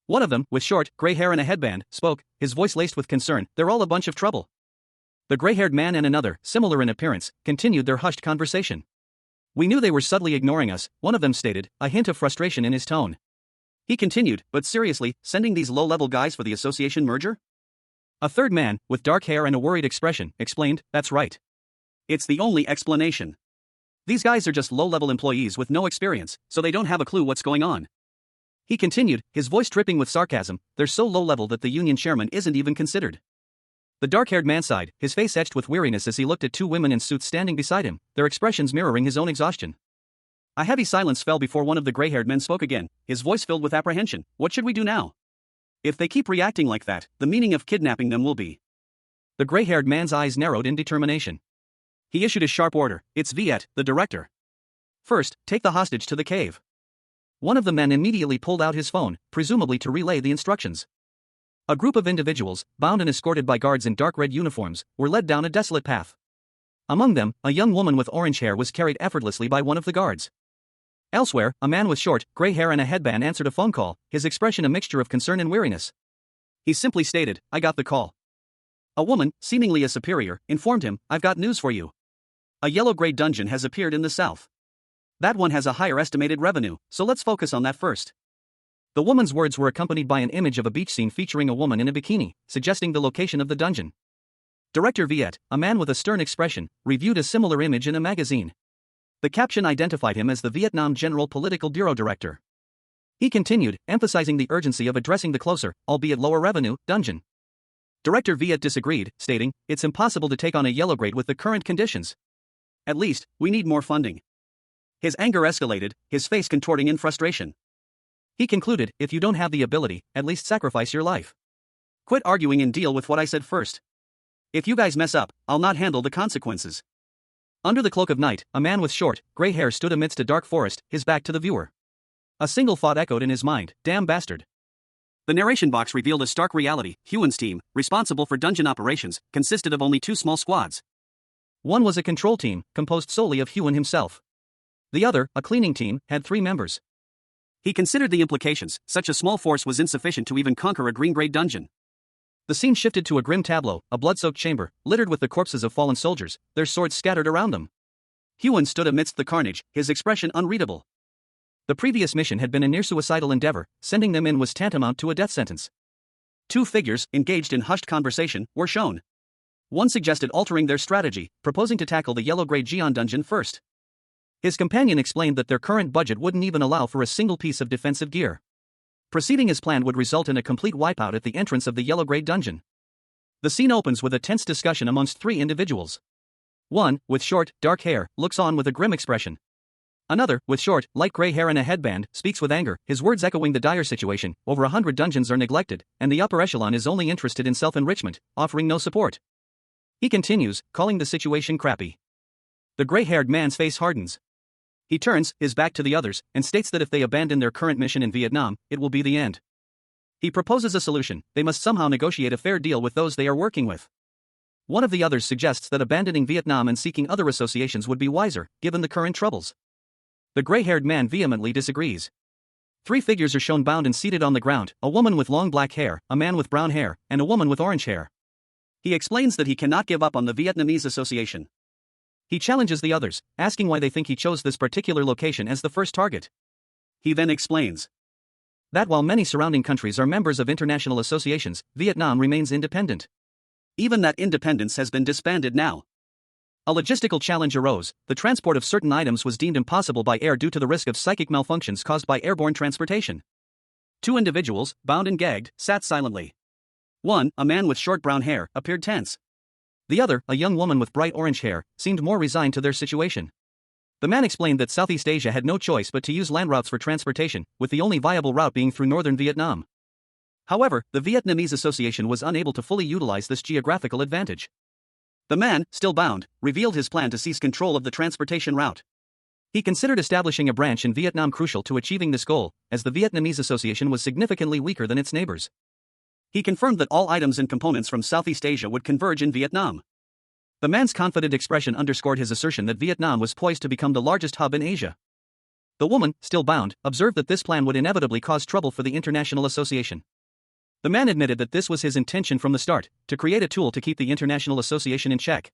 One of them, with short, gray hair and a headband, spoke, his voice laced with concern, "They're all a bunch of trouble." The gray-haired man and another, similar in appearance, continued their hushed conversation. "We knew they were subtly ignoring us," one of them stated, a hint of frustration in his tone. He continued, "But seriously, sending these low-level guys for the association merger?" A third man, with dark hair and a worried expression, explained, "That's right. It's the only explanation. These guys are just low-level employees with no experience, so they don't have a clue what's going on." He continued, his voice dripping with sarcasm, "They're so low-level that the union chairman isn't even considered." The dark-haired man sighed, his face etched with weariness as he looked at two women in suits standing beside him, their expressions mirroring his own exhaustion. A heavy silence fell before one of the gray-haired men spoke again, his voice filled with apprehension. "What should we do now? If they keep reacting like that, the meaning of kidnapping them will be..." The gray-haired man's eyes narrowed in determination. He issued a sharp order, "It's Viet, the director. First, take the hostage to the cave." One of the men immediately pulled out his phone, presumably to relay the instructions. A group of individuals, bound and escorted by guards in dark red uniforms, were led down a desolate path. Among them, a young woman with orange hair was carried effortlessly by one of the guards. Elsewhere, a man with short, gray hair and a headband answered a phone call, his expression a mixture of concern and weariness. He simply stated, "I got the call." A woman, seemingly a superior, informed him, "I've got news for you. A yellow-gray dungeon has appeared in the south. That one has a higher estimated revenue, so let's focus on that first." The woman's words were accompanied by an image of a beach scene featuring a woman in a bikini, suggesting the location of the dungeon. Director Viet, a man with a stern expression, reviewed a similar image in a magazine. The caption identified him as the Vietnam General Political Bureau Director. He continued, emphasizing the urgency of addressing the closer, albeit lower revenue, dungeon. Director Viet disagreed, stating, "It's impossible to take on a yellow grade with the current conditions. At least, we need more funding." His anger escalated, his face contorting in frustration. He concluded, "If you don't have the ability, at least sacrifice your life. Quit arguing and deal with what I said first. If you guys mess up, I'll not handle the consequences." Under the cloak of night, a man with short, gray hair stood amidst a dark forest, his back to the viewer. A single thought echoed in his mind, "Damn bastard." The narration box revealed a stark reality. Hyun's team, responsible for dungeon operations, consisted of only two small squads. One was a control team, composed solely of Hyun himself. The other, a cleaning team, had 3 members. He considered the implications. Such a small force was insufficient to even conquer a green-grade dungeon. The scene shifted to a grim tableau, a blood-soaked chamber, littered with the corpses of fallen soldiers, their swords scattered around them. Hyun stood amidst the carnage, his expression unreadable. The previous mission had been a near-suicidal endeavor, sending them in was tantamount to a death sentence. 2 figures, engaged in hushed conversation, were shown. One suggested altering their strategy, proposing to tackle the yellow-grade Jian dungeon first. His companion explained that their current budget wouldn't even allow for a single piece of defensive gear. Proceeding as planned would result in a complete wipeout at the entrance of the yellow-grade dungeon. The scene opens with a tense discussion amongst 3 individuals. One, with short, dark hair, looks on with a grim expression. Another, with short, light gray hair and a headband, speaks with anger, his words echoing the dire situation. Over 100 dungeons are neglected, and the upper echelon is only interested in self-enrichment, offering no support. He continues, calling the situation crappy. The gray-haired man's face hardens. He turns, his back to the others, and states that if they abandon their current mission in Vietnam, it will be the end. He proposes a solution: they must somehow negotiate a fair deal with those they are working with. One of the others suggests that abandoning Vietnam and seeking other associations would be wiser, given the current troubles. The gray-haired man vehemently disagrees. Three figures are shown bound and seated on the ground: a woman with long black hair, a man with brown hair, and a woman with orange hair. He explains that he cannot give up on the Vietnamese association. He challenges the others, asking why they think he chose this particular location as the first target. He then explains that while many surrounding countries are members of international associations, Vietnam remains independent. Even that independence has been disbanded now. A logistical challenge arose: the transport of certain items was deemed impossible by air due to the risk of psychic malfunctions caused by airborne transportation. Two individuals, bound and gagged, sat silently. One, a man with short brown hair, appeared tense. The other, a young woman with bright orange hair, seemed more resigned to their situation. The man explained that Southeast Asia had no choice but to use land routes for transportation, with the only viable route being through northern Vietnam. However, the Vietnamese Association was unable to fully utilize this geographical advantage. The man, still bound, revealed his plan to seize control of the transportation route. He considered establishing a branch in Vietnam crucial to achieving this goal, as the Vietnamese Association was significantly weaker than its neighbors. He confirmed that all items and components from Southeast Asia would converge in Vietnam. The man's confident expression underscored his assertion that Vietnam was poised to become the largest hub in Asia. The woman, still bound, observed that this plan would inevitably cause trouble for the International Association. The man admitted that this was his intention from the start, to create a tool to keep the International Association in check.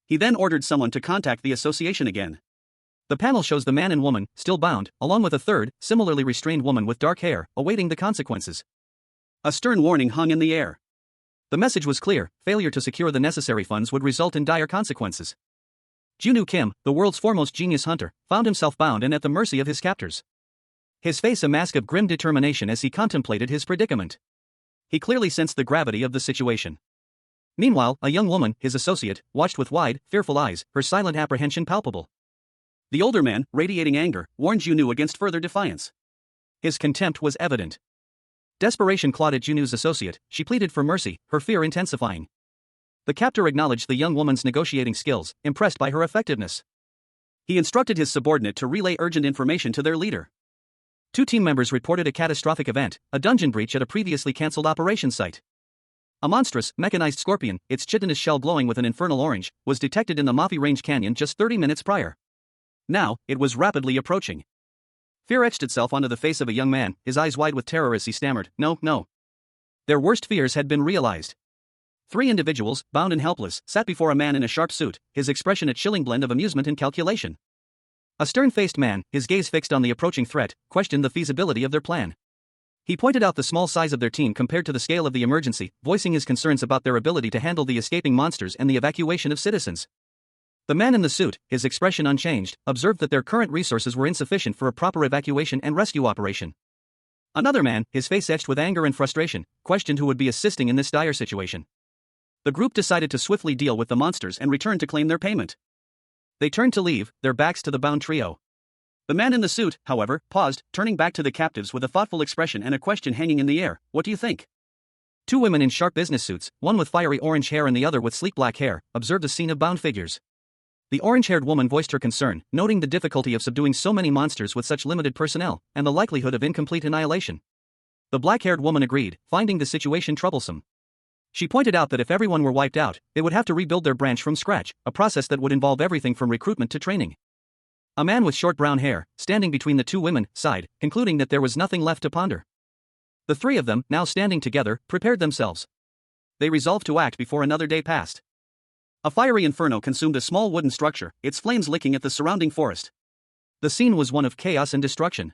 He then ordered someone to contact the association again. The panel shows the man and woman, still bound, along with a third, similarly restrained woman with dark hair, awaiting the consequences. A stern warning hung in the air. The message was clear: failure to secure the necessary funds would result in dire consequences. Junwoo Kim, the world's foremost genius hunter, found himself bound and at the mercy of his captors. His face a mask of grim determination as he contemplated his predicament. He clearly sensed the gravity of the situation. Meanwhile, a young woman, his associate, watched with wide, fearful eyes, her silent apprehension palpable. The older man, radiating anger, warned Junwoo against further defiance. His contempt was evident. Desperation clouded Junwoo's associate. She pleaded for mercy, her fear intensifying. The captor acknowledged the young woman's negotiating skills, impressed by her effectiveness. He instructed his subordinate to relay urgent information to their leader. Two team members reported a catastrophic event: a dungeon breach at a previously cancelled operation site. A monstrous, mechanized scorpion, its chitinous shell glowing with an infernal orange, was detected in the Mafi Range Canyon just 30 minutes prior. Now, it was rapidly approaching. Fear etched itself onto the face of a young man, his eyes wide with terror as he stammered, "No, no." Their worst fears had been realized. Three individuals, bound and helpless, sat before a man in a sharp suit, his expression a chilling blend of amusement and calculation. A stern-faced man, his gaze fixed on the approaching threat, questioned the feasibility of their plan. He pointed out the small size of their team compared to the scale of the emergency, voicing his concerns about their ability to handle the escaping monsters and the evacuation of citizens. The man in the suit, his expression unchanged, observed that their current resources were insufficient for a proper evacuation and rescue operation. Another man, his face etched with anger and frustration, questioned who would be assisting in this dire situation. The group decided to swiftly deal with the monsters and return to claim their payment. They turned to leave, their backs to the bound trio. The man in the suit, however, paused, turning back to the captives with a thoughtful expression and a question hanging in the air: "What do you think?" Two women in sharp business suits, one with fiery orange hair and the other with sleek black hair, observed a scene of bound figures. The orange-haired woman voiced her concern, noting the difficulty of subduing so many monsters with such limited personnel, and the likelihood of incomplete annihilation. The black-haired woman agreed, finding the situation troublesome. She pointed out that if everyone were wiped out, they would have to rebuild their branch from scratch, a process that would involve everything from recruitment to training. A man with short brown hair, standing between the two women, sighed, concluding that there was nothing left to ponder. The three of them, now standing together, prepared themselves. They resolved to act before another day passed. A fiery inferno consumed a small wooden structure, its flames licking at the surrounding forest. The scene was one of chaos and destruction.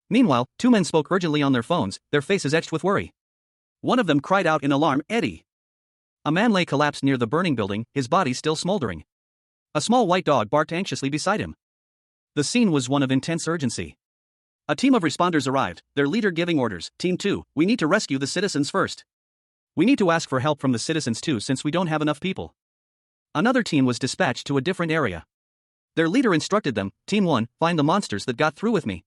Meanwhile, two men spoke urgently on their phones, their faces etched with worry. One of them cried out in alarm, "Eddie!" A man lay collapsed near the burning building, his body still smoldering. A small white dog barked anxiously beside him. The scene was one of intense urgency. A team of responders arrived, their leader giving orders: "Team 2, we need to rescue the citizens first. We need to ask for help from the citizens too since we don't have enough people." Another team was dispatched to a different area. Their leader instructed them: "Team 1, find the monsters that got through with me."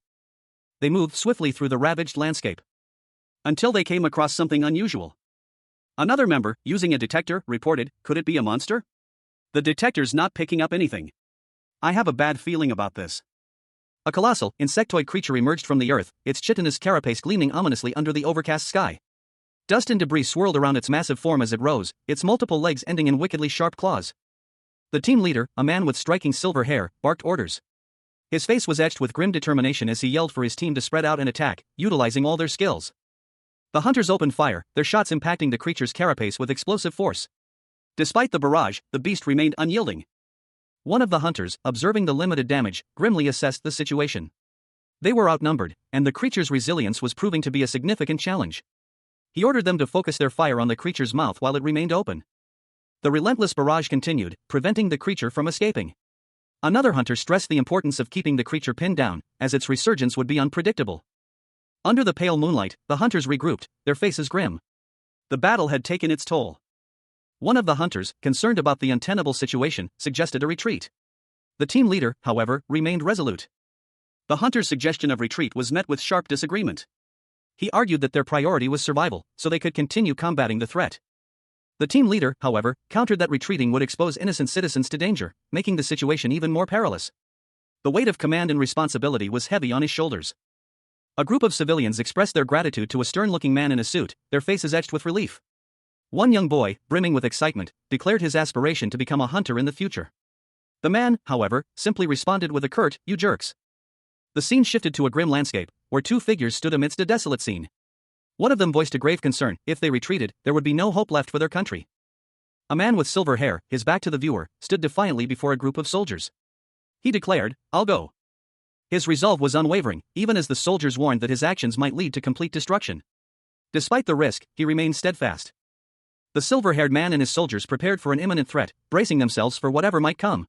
They moved swiftly through the ravaged landscape until they came across something unusual. Another member, using a detector, reported, "Could it be a monster? The detector's not picking up anything. I have a bad feeling about this." A colossal, insectoid creature emerged from the earth, its chitinous carapace gleaming ominously under the overcast sky. Dust and debris swirled around its massive form as it rose, its multiple legs ending in wickedly sharp claws. The team leader, a man with striking silver hair, barked orders. His face was etched with grim determination as he yelled for his team to spread out and attack, utilizing all their skills. The hunters opened fire, their shots impacting the creature's carapace with explosive force. Despite the barrage, the beast remained unyielding. One of the hunters, observing the limited damage, grimly assessed the situation. They were outnumbered, and the creature's resilience was proving to be a significant challenge. He ordered them to focus their fire on the creature's mouth while it remained open. The relentless barrage continued, preventing the creature from escaping. Another hunter stressed the importance of keeping the creature pinned down, as its resurgence would be unpredictable. Under the pale moonlight, the hunters regrouped, their faces grim. The battle had taken its toll. One of the hunters, concerned about the untenable situation, suggested a retreat. The team leader, however, remained resolute. The hunter's suggestion of retreat was met with sharp disagreement. He argued that their priority was survival, so they could continue combating the threat. The team leader, however, countered that retreating would expose innocent citizens to danger, making the situation even more perilous. The weight of command and responsibility was heavy on his shoulders. A group of civilians expressed their gratitude to a stern-looking man in a suit, their faces etched with relief. One young boy, brimming with excitement, declared his aspiration to become a hunter in the future. The man, however, simply responded with a curt, "You jerks." The scene shifted to a grim landscape, where two figures stood amidst a desolate scene. One of them voiced a grave concern: if they retreated, there would be no hope left for their country. A man with silver hair, his back to the viewer, stood defiantly before a group of soldiers. He declared, "I'll go." His resolve was unwavering, even as the soldiers warned that his actions might lead to complete destruction. Despite the risk, he remained steadfast. The silver-haired man and his soldiers prepared for an imminent threat, bracing themselves for whatever might come.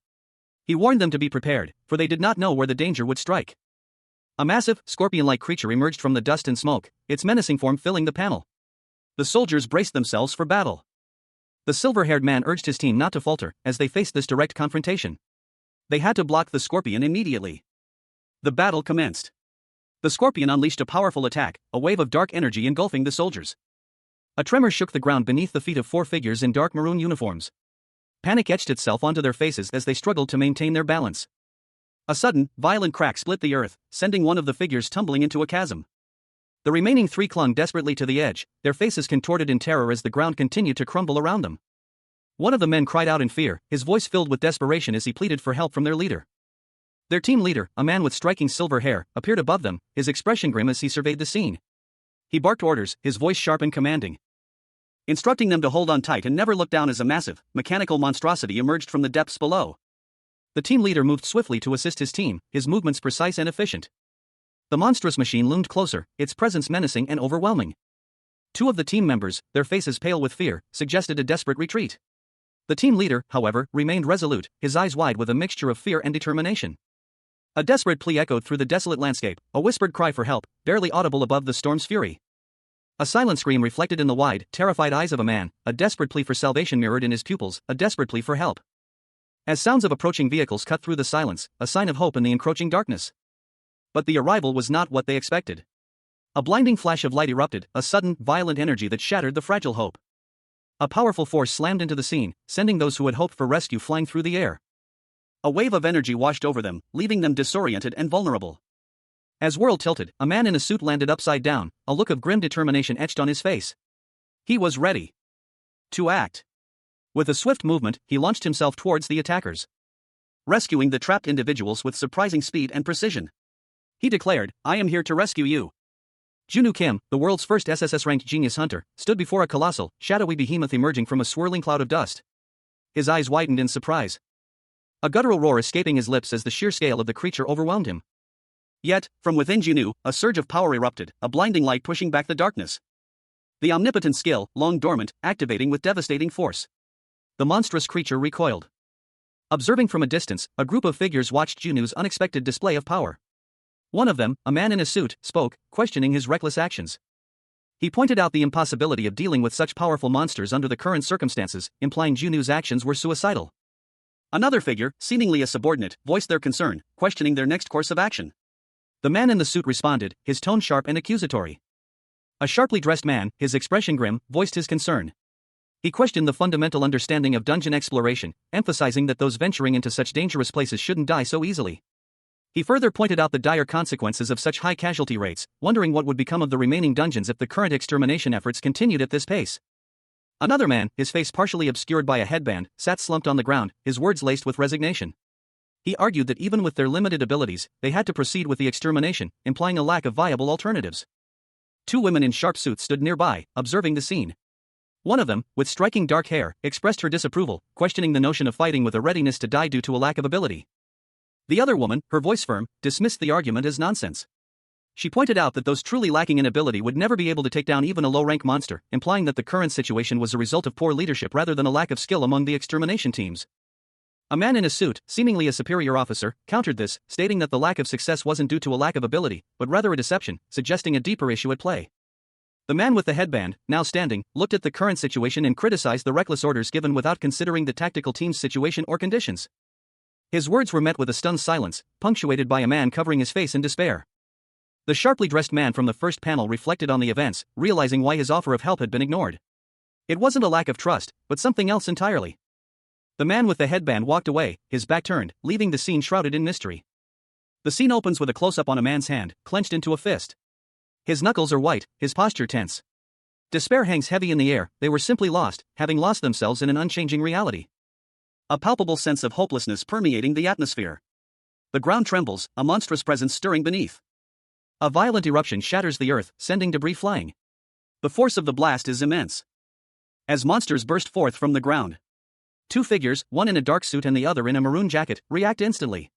He warned them to be prepared, for they did not know where the danger would strike. A massive, scorpion-like creature emerged from the dust and smoke, its menacing form filling the panel. The soldiers braced themselves for battle. The silver-haired man urged his team not to falter, as they faced this direct confrontation. They had to block the scorpion immediately. The battle commenced. The scorpion unleashed a powerful attack, a wave of dark energy engulfing the soldiers. A tremor shook the ground beneath the feet of four figures in dark maroon uniforms. Panic etched itself onto their faces as they struggled to maintain their balance. A sudden, violent crack split the earth, sending one of the figures tumbling into a chasm. The remaining three clung desperately to the edge, their faces contorted in terror as the ground continued to crumble around them. One of the men cried out in fear, his voice filled with desperation as he pleaded for help from their leader. Their team leader, a man with striking silver hair, appeared above them, his expression grim as he surveyed the scene. He barked orders, his voice sharp and commanding, instructing them to hold on tight and never look down as a massive, mechanical monstrosity emerged from the depths below. The team leader moved swiftly to assist his team, his movements precise and efficient. The monstrous machine loomed closer, its presence menacing and overwhelming. Two of the team members, their faces pale with fear, suggested a desperate retreat. The team leader, however, remained resolute, his eyes wide with a mixture of fear and determination. A desperate plea echoed through the desolate landscape, a whispered cry for help, barely audible above the storm's fury. A silent scream reflected in the wide, terrified eyes of a man, a desperate plea for salvation mirrored in his pupils, a desperate plea for help. As sounds of approaching vehicles cut through the silence, a sign of hope in the encroaching darkness. But the arrival was not what they expected. A blinding flash of light erupted, a sudden, violent energy that shattered the fragile hope. A powerful force slammed into the scene, sending those who had hoped for rescue flying through the air. A wave of energy washed over them, leaving them disoriented and vulnerable. As world tilted, a man in a suit landed upside down, a look of grim determination etched on his face. He was ready to act. With a swift movement, he launched himself towards the attackers, rescuing the trapped individuals with surprising speed and precision. He declared, "I am here to rescue you." Junwoo Kim, the world's first SSS-RANK genius hunter, stood before a colossal, shadowy behemoth emerging from a swirling cloud of dust. His eyes widened in surprise, a guttural roar escaping his lips as the sheer scale of the creature overwhelmed him. Yet, from within Junwoo, a surge of power erupted, a blinding light pushing back the darkness. The omnipotent skill, long dormant, activating with devastating force. The monstrous creature recoiled. Observing from a distance, a group of figures watched Junwoo's unexpected display of power. One of them, a man in a suit, spoke, questioning his reckless actions. He pointed out the impossibility of dealing with such powerful monsters under the current circumstances, implying Junwoo's actions were suicidal. Another figure, seemingly a subordinate, voiced their concern, questioning their next course of action. The man in the suit responded, his tone sharp and accusatory. A sharply dressed man, his expression grim, voiced his concern. He questioned the fundamental understanding of dungeon exploration, emphasizing that those venturing into such dangerous places shouldn't die so easily. He further pointed out the dire consequences of such high casualty rates, wondering what would become of the remaining dungeons if the current extermination efforts continued at this pace. Another man, his face partially obscured by a headband, sat slumped on the ground, his words laced with resignation. He argued that even with their limited abilities, they had to proceed with the extermination, implying a lack of viable alternatives. Two women in sharp suits stood nearby, observing the scene. One of them, with striking dark hair, expressed her disapproval, questioning the notion of fighting with a readiness to die due to a lack of ability. The other woman, her voice firm, dismissed the argument as nonsense. She pointed out that those truly lacking in ability would never be able to take down even a low-rank monster, implying that the current situation was a result of poor leadership rather than a lack of skill among the extermination teams. A man in a suit, seemingly a superior officer, countered this, stating that the lack of success wasn't due to a lack of ability, but rather a deception, suggesting a deeper issue at play. The man with the headband, now standing, looked at the current situation and criticized the reckless orders given without considering the tactical team's situation or conditions. His words were met with a stunned silence, punctuated by a man covering his face in despair. The sharply dressed man from the first panel reflected on the events, realizing why his offer of help had been ignored. It wasn't a lack of trust, but something else entirely. The man with the headband walked away, his back turned, leaving the scene shrouded in mystery. The scene opens with a close-up on a man's hand, clenched into a fist. His knuckles are white, his posture tense. Despair hangs heavy in the air. They were simply lost, having lost themselves in an unchanging reality. A palpable sense of hopelessness permeating the atmosphere. The ground trembles, a monstrous presence stirring beneath. A violent eruption shatters the earth, sending debris flying. The force of the blast is immense. As monsters burst forth from the ground, two figures, one in a dark suit and the other in a maroon jacket, react instantly.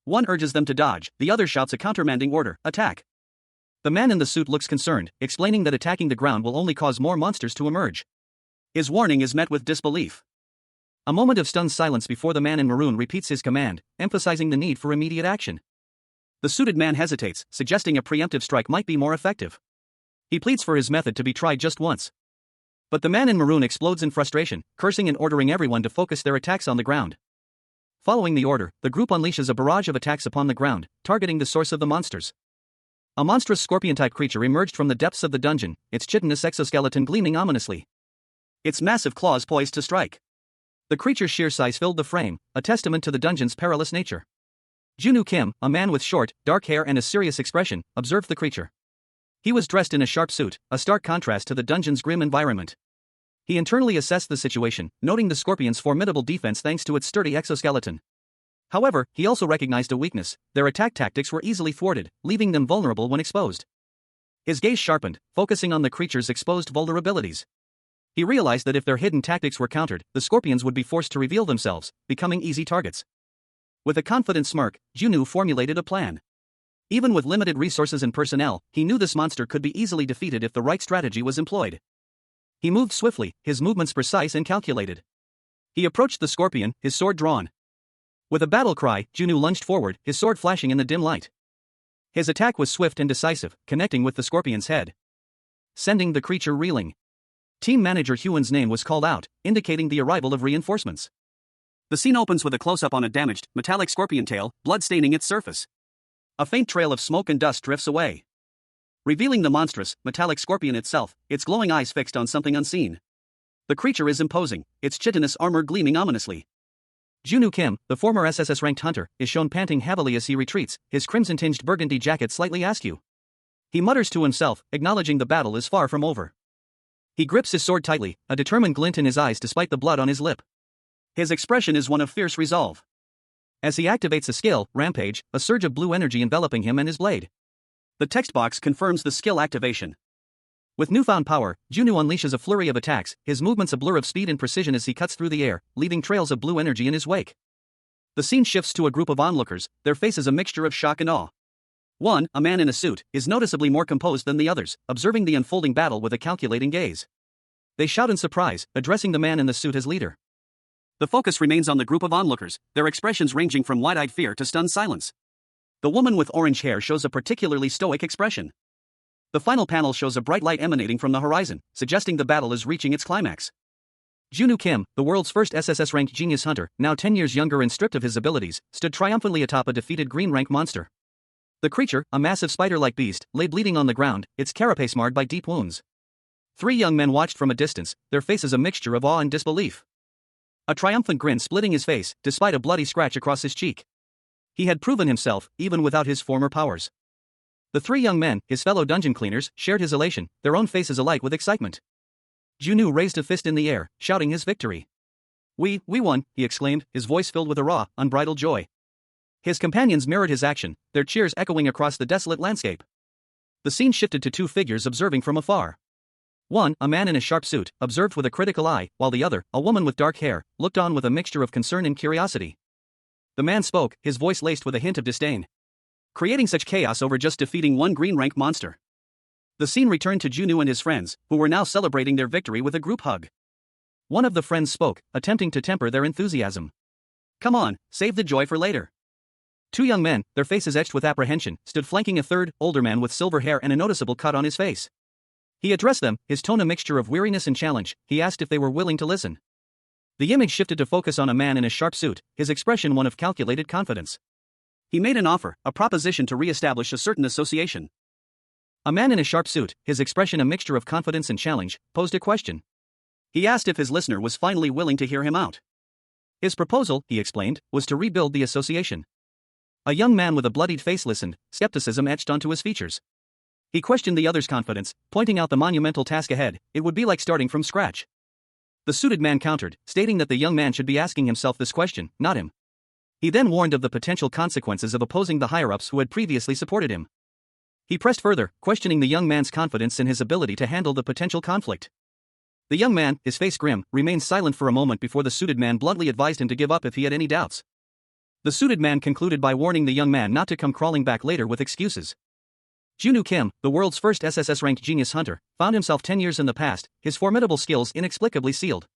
One urges them to dodge, the other shouts a countermanding order, attack. The man in the suit looks concerned, explaining that attacking the ground will only cause more monsters to emerge. His warning is met with disbelief. A moment of stunned silence before the man in maroon repeats his command, emphasizing the need for immediate action. The suited man hesitates, suggesting a preemptive strike might be more effective. He pleads for his method to be tried just once. But the man in maroon explodes in frustration, cursing and ordering everyone to focus their attacks on the ground. Following the order, the group unleashes a barrage of attacks upon the ground, targeting the source of the monsters. A monstrous scorpion-type creature emerged from the depths of the dungeon, its chitinous exoskeleton gleaming ominously. Its massive claws poised to strike. The creature's sheer size filled the frame, a testament to the dungeon's perilous nature. Junwoo Kim, a man with short, dark hair and a serious expression, observed the creature. He was dressed in a sharp suit, a stark contrast to the dungeon's grim environment. He internally assessed the situation, noting the scorpion's formidable defense thanks to its sturdy exoskeleton. However, he also recognized a weakness: their attack tactics were easily thwarted, leaving them vulnerable when exposed. His gaze sharpened, focusing on the creature's exposed vulnerabilities. He realized that if their hidden tactics were countered, the scorpions would be forced to reveal themselves, becoming easy targets. With a confident smirk, Junwoo formulated a plan. Even with limited resources and personnel, he knew this monster could be easily defeated if the right strategy was employed. He moved swiftly, his movements precise and calculated. He approached the scorpion, his sword drawn. With a battle cry, Junwoo lunged forward, his sword flashing in the dim light. His attack was swift and decisive, connecting with the scorpion's head, sending the creature reeling. Team manager Hyun's name was called out, indicating the arrival of reinforcements. The scene opens with a close-up on a damaged, metallic scorpion tail, blood staining its surface. A faint trail of smoke and dust drifts away, revealing the monstrous, metallic scorpion itself, its glowing eyes fixed on something unseen. The creature is imposing, its chitinous armor gleaming ominously. Junwoo Kim, the former SSS-ranked hunter, is shown panting heavily as he retreats, his crimson-tinged burgundy jacket slightly askew. He mutters to himself, acknowledging the battle is far from over. He grips his sword tightly, a determined glint in his eyes despite the blood on his lip. His expression is one of fierce resolve. As he activates a skill, Rampage, a surge of blue energy enveloping him and his blade. The text box confirms the skill activation. With newfound power, Junwoo unleashes a flurry of attacks, his movements a blur of speed and precision as he cuts through the air, leaving trails of blue energy in his wake. The scene shifts to a group of onlookers, their faces a mixture of shock and awe. One, a man in a suit, is noticeably more composed than the others, observing the unfolding battle with a calculating gaze. They shout in surprise, addressing the man in the suit as leader. The focus remains on the group of onlookers, their expressions ranging from wide-eyed fear to stunned silence. The woman with orange hair shows a particularly stoic expression. The final panel shows a bright light emanating from the horizon, suggesting the battle is reaching its climax. Junwoo Kim, the world's first SSS-ranked genius hunter, now 10 years younger and stripped of his abilities, stood triumphantly atop a defeated green-rank monster. The creature, a massive spider-like beast, lay bleeding on the ground, its carapace marred by deep wounds. Three young men watched from a distance, their faces a mixture of awe and disbelief. A triumphant grin splitting his face, despite a bloody scratch across his cheek. He had proven himself, even without his former powers. The three young men, his fellow dungeon cleaners, shared his elation, their own faces alight with excitement. Junwoo raised a fist in the air, shouting his victory. We won," he exclaimed, his voice filled with a raw, unbridled joy. His companions mirrored his action, their cheers echoing across the desolate landscape. The scene shifted to two figures observing from afar. One, a man in a sharp suit, observed with a critical eye, while the other, a woman with dark hair, looked on with a mixture of concern and curiosity. The man spoke, his voice laced with a hint of disdain. Creating such chaos over just defeating one green rank monster. The scene returned to Junwoo and his friends, who were now celebrating their victory with a group hug. One of the friends spoke, attempting to temper their enthusiasm. Come on, save the joy for later. Two young men, their faces etched with apprehension, stood flanking a third, older man with silver hair and a noticeable cut on his face. He addressed them, his tone a mixture of weariness and challenge. He asked if they were willing to listen. The image shifted to focus on a man in a sharp suit, his expression one of calculated confidence. He made an offer, a proposition to re-establish a certain association. A man in a sharp suit, his expression a mixture of confidence and challenge, posed a question. He asked if his listener was finally willing to hear him out. His proposal, he explained, was to rebuild the association. A young man with a bloodied face listened, skepticism etched onto his features. He questioned the other's confidence, pointing out the monumental task ahead. It would be like starting from scratch. The suited man countered, stating that the young man should be asking himself this question, not him. He then warned of the potential consequences of opposing the higher-ups who had previously supported him. He pressed further, questioning the young man's confidence in his ability to handle the potential conflict. The young man, his face grim, remained silent for a moment before the suited man bluntly advised him to give up if he had any doubts. The suited man concluded by warning the young man not to come crawling back later with excuses. Junwoo Kim, the world's first SSS-RANK genius hunter, found himself 10 years in the past, his formidable skills inexplicably sealed.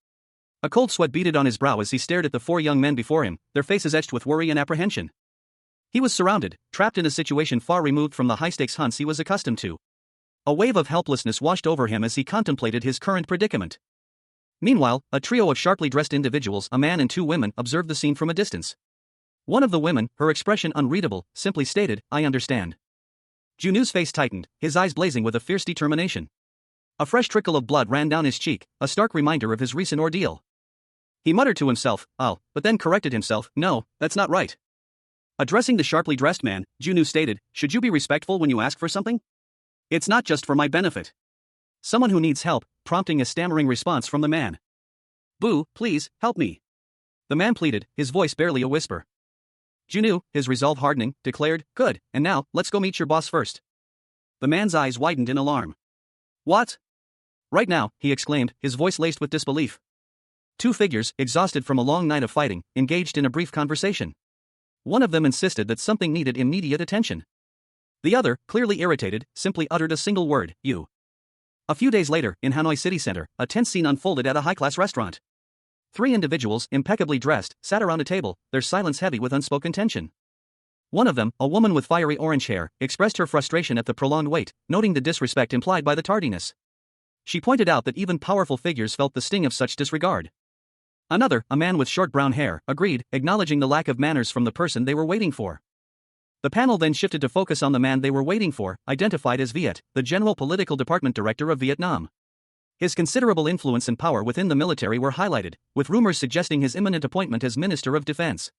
A cold sweat beaded on his brow as he stared at the four young men before him, their faces etched with worry and apprehension. He was surrounded, trapped in a situation far removed from the high-stakes hunts he was accustomed to. A wave of helplessness washed over him as he contemplated his current predicament. Meanwhile, a trio of sharply dressed individuals, a man and two women, observed the scene from a distance. One of the women, her expression unreadable, simply stated, "I understand." Junwoo's face tightened, his eyes blazing with a fierce determination. A fresh trickle of blood ran down his cheek, a stark reminder of his recent ordeal. He muttered to himself, but then corrected himself, "No, that's not right." Addressing the sharply dressed man, Junwoo stated, "Should you be respectful when you ask for something? It's not just for my benefit." Someone who needs help, prompting a stammering response from the man. "Boo, please, help me." The man pleaded, his voice barely a whisper. Junwoo, his resolve hardening, declared, "Good, and now, let's go meet your boss first." The man's eyes widened in alarm. "What?" "Right now," he exclaimed, his voice laced with disbelief. Two figures, exhausted from a long night of fighting, engaged in a brief conversation. One of them insisted that something needed immediate attention. The other, clearly irritated, simply uttered a single word, "You." A few days later, in Hanoi city center, a tense scene unfolded at a high-class restaurant. Three individuals, impeccably dressed, sat around a table, their silence heavy with unspoken tension. One of them, a woman with fiery orange hair, expressed her frustration at the prolonged wait, noting the disrespect implied by the tardiness. She pointed out that even powerful figures felt the sting of such disregard. Another, a man with short brown hair, agreed, acknowledging the lack of manners from the person they were waiting for. The panel then shifted to focus on the man they were waiting for, identified as Viet, the General Political Department Director of Vietnam. His considerable influence and power within the military were highlighted, with rumors suggesting his imminent appointment as Minister of Defense.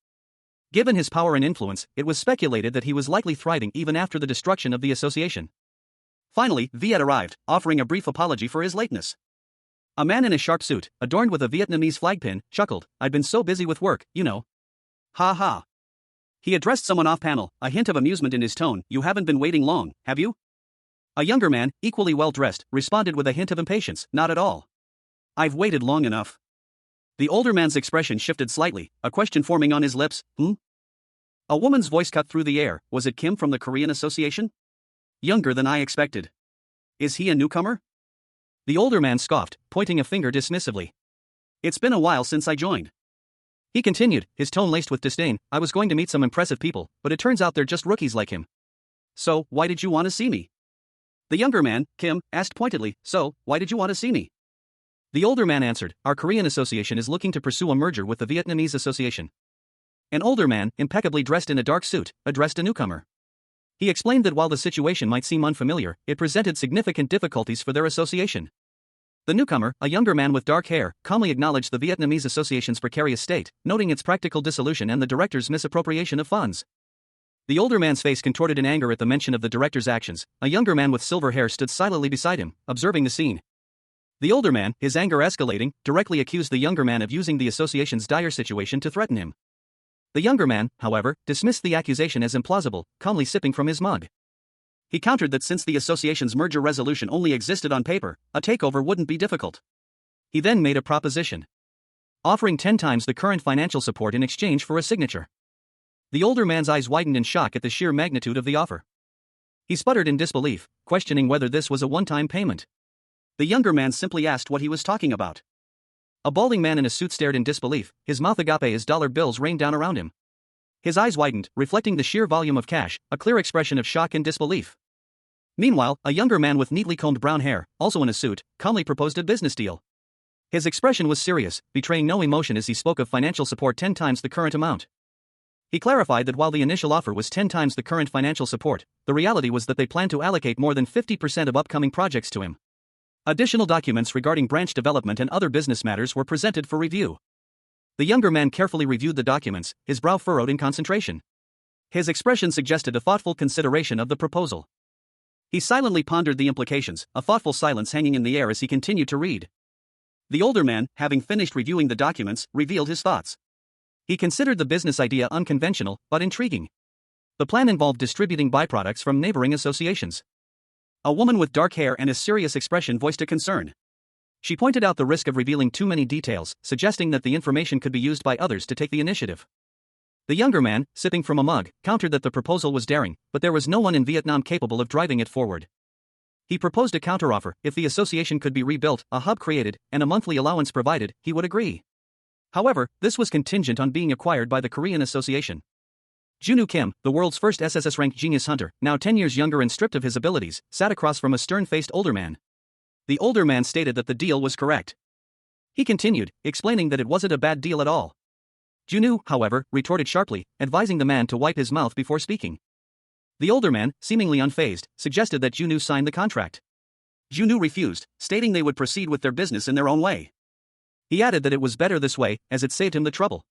Given his power and influence, it was speculated that he was likely thriving even after the destruction of the association. Finally, Viet arrived, offering a brief apology for his lateness. A man in a sharp suit, adorned with a Vietnamese flag pin, chuckled, "I've been so busy with work, you know." "Ha ha." He addressed someone off-panel, a hint of amusement in his tone, "You haven't been waiting long, have you?" A younger man, equally well-dressed, responded with a hint of impatience, "Not at all. I've waited long enough." The older man's expression shifted slightly, a question forming on his lips, A woman's voice cut through the air, "Was it Kim from the Korean Association?" "Younger than I expected. Is he a newcomer?" The older man scoffed, pointing a finger dismissively. "It's been a while since I joined." He continued, his tone laced with disdain, "I was going to meet some impressive people, but it turns out they're just rookies like him." "So, why did you want to see me?" The younger man, Kim, asked pointedly, "So, why did you want to see me?" The older man answered, "Our Korean Association is looking to pursue a merger with the Vietnamese Association." An older man, impeccably dressed in a dark suit, addressed a newcomer. He explained that while the situation might seem unfamiliar, it presented significant difficulties for their association. The newcomer, a younger man with dark hair, calmly acknowledged the Vietnamese Association's precarious state, noting its practical dissolution and the director's misappropriation of funds. The older man's face contorted in anger at the mention of the director's actions. A younger man with silver hair stood silently beside him, observing the scene. The older man, his anger escalating, directly accused the younger man of using the association's dire situation to threaten him. The younger man, however, dismissed the accusation as implausible, calmly sipping from his mug. He countered that since the association's merger resolution only existed on paper, a takeover wouldn't be difficult. He then made a proposition, offering 10 times the current financial support in exchange for a signature. The older man's eyes widened in shock at the sheer magnitude of the offer. He sputtered in disbelief, questioning whether this was a one-time payment. The younger man simply asked what he was talking about. A balding man in a suit stared in disbelief, his mouth agape as dollar bills rained down around him. His eyes widened, reflecting the sheer volume of cash, a clear expression of shock and disbelief. Meanwhile, a younger man with neatly combed brown hair, also in a suit, calmly proposed a business deal. His expression was serious, betraying no emotion as he spoke of financial support 10 times the current amount. He clarified that while the initial offer was 10 times the current financial support, the reality was that they planned to allocate more than 50% of upcoming projects to him. Additional documents regarding branch development and other business matters were presented for review. The younger man carefully reviewed the documents, his brow furrowed in concentration. His expression suggested a thoughtful consideration of the proposal. He silently pondered the implications, a thoughtful silence hanging in the air as he continued to read. The older man, having finished reviewing the documents, revealed his thoughts. He considered the business idea unconventional, but intriguing. The plan involved distributing byproducts from neighboring associations. A woman with dark hair and a serious expression voiced a concern. She pointed out the risk of revealing too many details, suggesting that the information could be used by others to take the initiative. The younger man, sipping from a mug, countered that the proposal was daring, but there was no one in Vietnam capable of driving it forward. He proposed a counteroffer: if the association could be rebuilt, a hub created, and a monthly allowance provided, he would agree. However, this was contingent on being acquired by the Korean Association. Junwoo Kim, the world's first SSS-RANK genius hunter, now 10 years younger and stripped of his abilities, sat across from a stern-faced older man. The older man stated that the deal was correct. He continued, explaining that it wasn't a bad deal at all. Junwoo, however, retorted sharply, advising the man to wipe his mouth before speaking. The older man, seemingly unfazed, suggested that Junwoo sign the contract. Junwoo refused, stating they would proceed with their business in their own way. He added that it was better this way, as it saved him the trouble.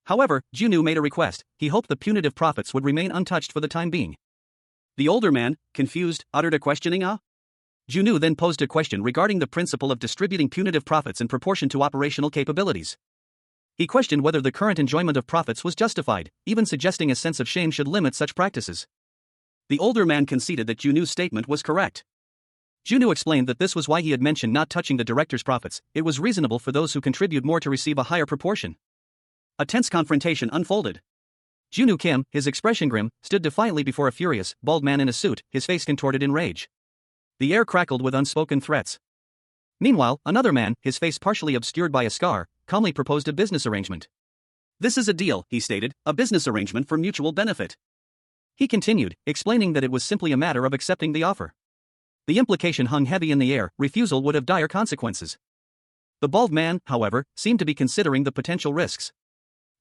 However, Junwoo made a request: he hoped the punitive profits would remain untouched for the time being. The older man, confused, uttered a questioning Junwoo then posed a question regarding the principle of distributing punitive profits in proportion to operational capabilities. He questioned whether the current enjoyment of profits was justified, even suggesting a sense of shame should limit such practices. The older man conceded that Junwoo's statement was correct. Junwoo explained that this was why he had mentioned not touching the director's profits: it was reasonable for those who contribute more to receive a higher proportion. A tense confrontation unfolded. Junwoo Kim, his expression grim, stood defiantly before a furious, bald man in a suit, his face contorted in rage. The air crackled with unspoken threats. Meanwhile, another man, his face partially obscured by a scar, calmly proposed a business arrangement. "This is a deal," he stated, "a business arrangement for mutual benefit." He continued, explaining that it was simply a matter of accepting the offer. The implication hung heavy in the air: refusal would have dire consequences. The bald man, however, seemed to be considering the potential risks.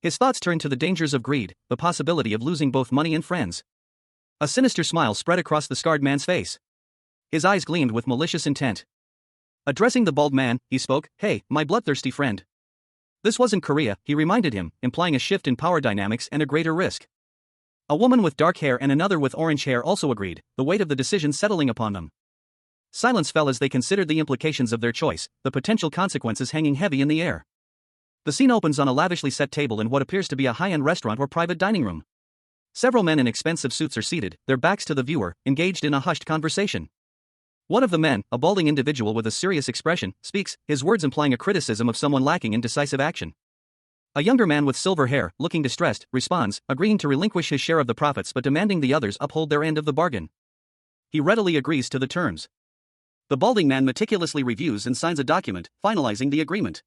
His thoughts turned to the dangers of greed, the possibility of losing both money and friends. A sinister smile spread across the scarred man's face. His eyes gleamed with malicious intent. Addressing the bald man, he spoke, "Hey, my bloodthirsty friend. This wasn't Korea," he reminded him, implying a shift in power dynamics and a greater risk. A woman with dark hair and another with orange hair also agreed, the weight of the decision settling upon them. Silence fell as they considered the implications of their choice, the potential consequences hanging heavy in the air. The scene opens on a lavishly set table in what appears to be a high-end restaurant or private dining room. Several men in expensive suits are seated, their backs to the viewer, engaged in a hushed conversation. One of the men, a balding individual with a serious expression, speaks, his words implying a criticism of someone lacking in decisive action. A younger man with silver hair, looking distressed, responds, agreeing to relinquish his share of the profits but demanding the others uphold their end of the bargain. He readily agrees to the terms. The balding man meticulously reviews and signs a document, finalizing the agreement.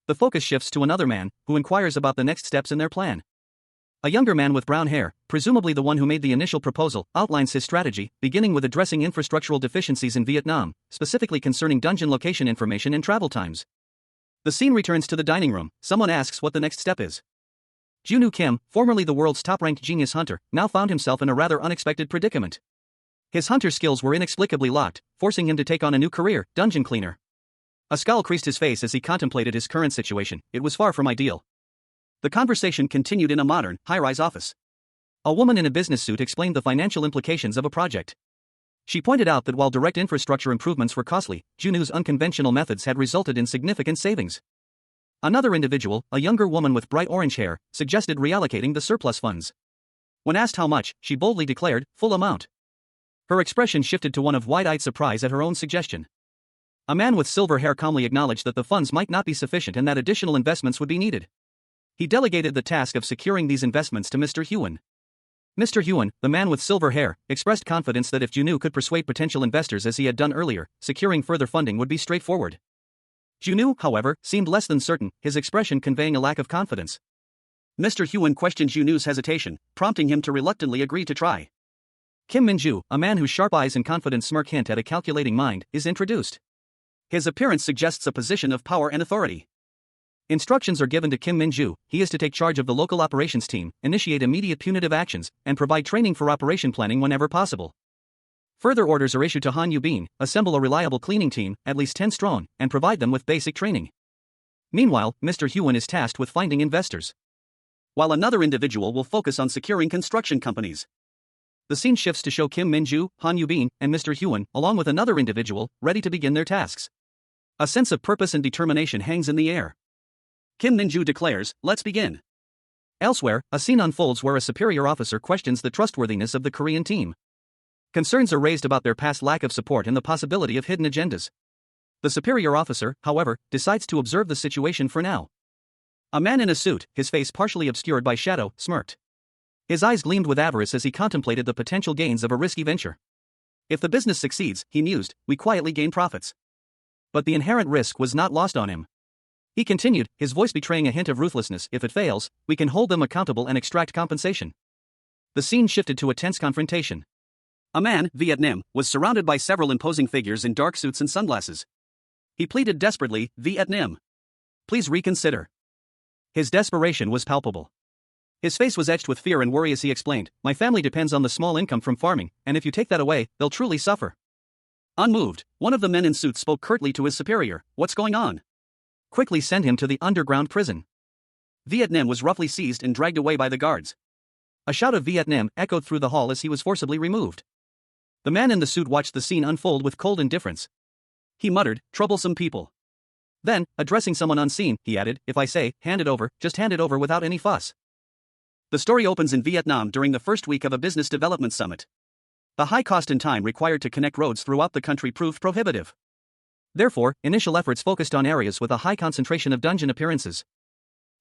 The focus shifts to another man, who inquires about the next steps in their plan. A younger man with brown hair, presumably the one who made the initial proposal, outlines his strategy, beginning with addressing infrastructural deficiencies in Vietnam, specifically concerning dungeon location information and travel times. The scene returns to the dining room. Someone asks what the next step is. Junwoo Kim, formerly the world's top-ranked genius hunter, now found himself in a rather unexpected predicament. His hunter skills were inexplicably locked, forcing him to take on a new career, dungeon cleaner. A scowl creased his face as he contemplated his current situation. It was far from ideal. The conversation continued in a modern, high-rise office. A woman in a business suit explained the financial implications of a project. She pointed out that while direct infrastructure improvements were costly, Junwoo's unconventional methods had resulted in significant savings. Another individual, a younger woman with bright orange hair, suggested reallocating the surplus funds. When asked how much, she boldly declared, full amount. Her expression shifted to one of wide-eyed surprise at her own suggestion. A man with silver hair calmly acknowledged that the funds might not be sufficient and that additional investments would be needed. He delegated the task of securing these investments to Mr. Hewen. Mr. Hewen, the man with silver hair, expressed confidence that if Junwoo could persuade potential investors as he had done earlier, securing further funding would be straightforward. Junwoo, however, seemed less than certain, his expression conveying a lack of confidence. Mr. Hewen questioned Junwoo's hesitation, prompting him to reluctantly agree to try. Kim Min-ju, a man whose sharp eyes and confident smirk hint at a calculating mind, is introduced. His appearance suggests a position of power and authority. Instructions are given to Kim Min-ju. He is to take charge of the local operations team, initiate immediate punitive actions, and provide training for operation planning whenever possible. Further orders are issued to Han Yubin, assemble a reliable cleaning team, at least 10 strong, and provide them with basic training. Meanwhile, Mr. Hewen is tasked with finding investors, while another individual will focus on securing construction companies. The scene shifts to show Kim Min-ju, Han Yubin, and Mr. Hewen, along with another individual, ready to begin their tasks. A sense of purpose and determination hangs in the air. Kim Min-ju declares, "Let's begin." Elsewhere, a scene unfolds where a superior officer questions the trustworthiness of the Korean team. Concerns are raised about their past lack of support and the possibility of hidden agendas. The superior officer, however, decides to observe the situation for now. A man in a suit, his face partially obscured by shadow, smirked. His eyes gleamed with avarice as he contemplated the potential gains of a risky venture. If the business succeeds, he mused, we quietly gain profits. But the inherent risk was not lost on him. He continued, his voice betraying a hint of ruthlessness. If it fails, we can hold them accountable and extract compensation. The scene shifted to a tense confrontation. A man, Vietnam, was surrounded by several imposing figures in dark suits and sunglasses. He pleaded desperately, Vietnam, please reconsider. His desperation was palpable. His face was etched with fear and worry as he explained, my family depends on the small income from farming, and if you take that away, they'll truly suffer. Unmoved, one of the men in suits spoke curtly to his superior, what's going on? Quickly send him to the underground prison. Vietnam was roughly seized and dragged away by the guards. A shout of Vietnam echoed through the hall as he was forcibly removed. The man in the suit watched the scene unfold with cold indifference. He muttered, troublesome people. Then, addressing someone unseen, he added, if I say, hand it over, just hand it over without any fuss. The story opens in Vietnam during the first week of a business development summit. The high cost and time required to connect roads throughout the country proved prohibitive. Therefore, initial efforts focused on areas with a high concentration of dungeon appearances.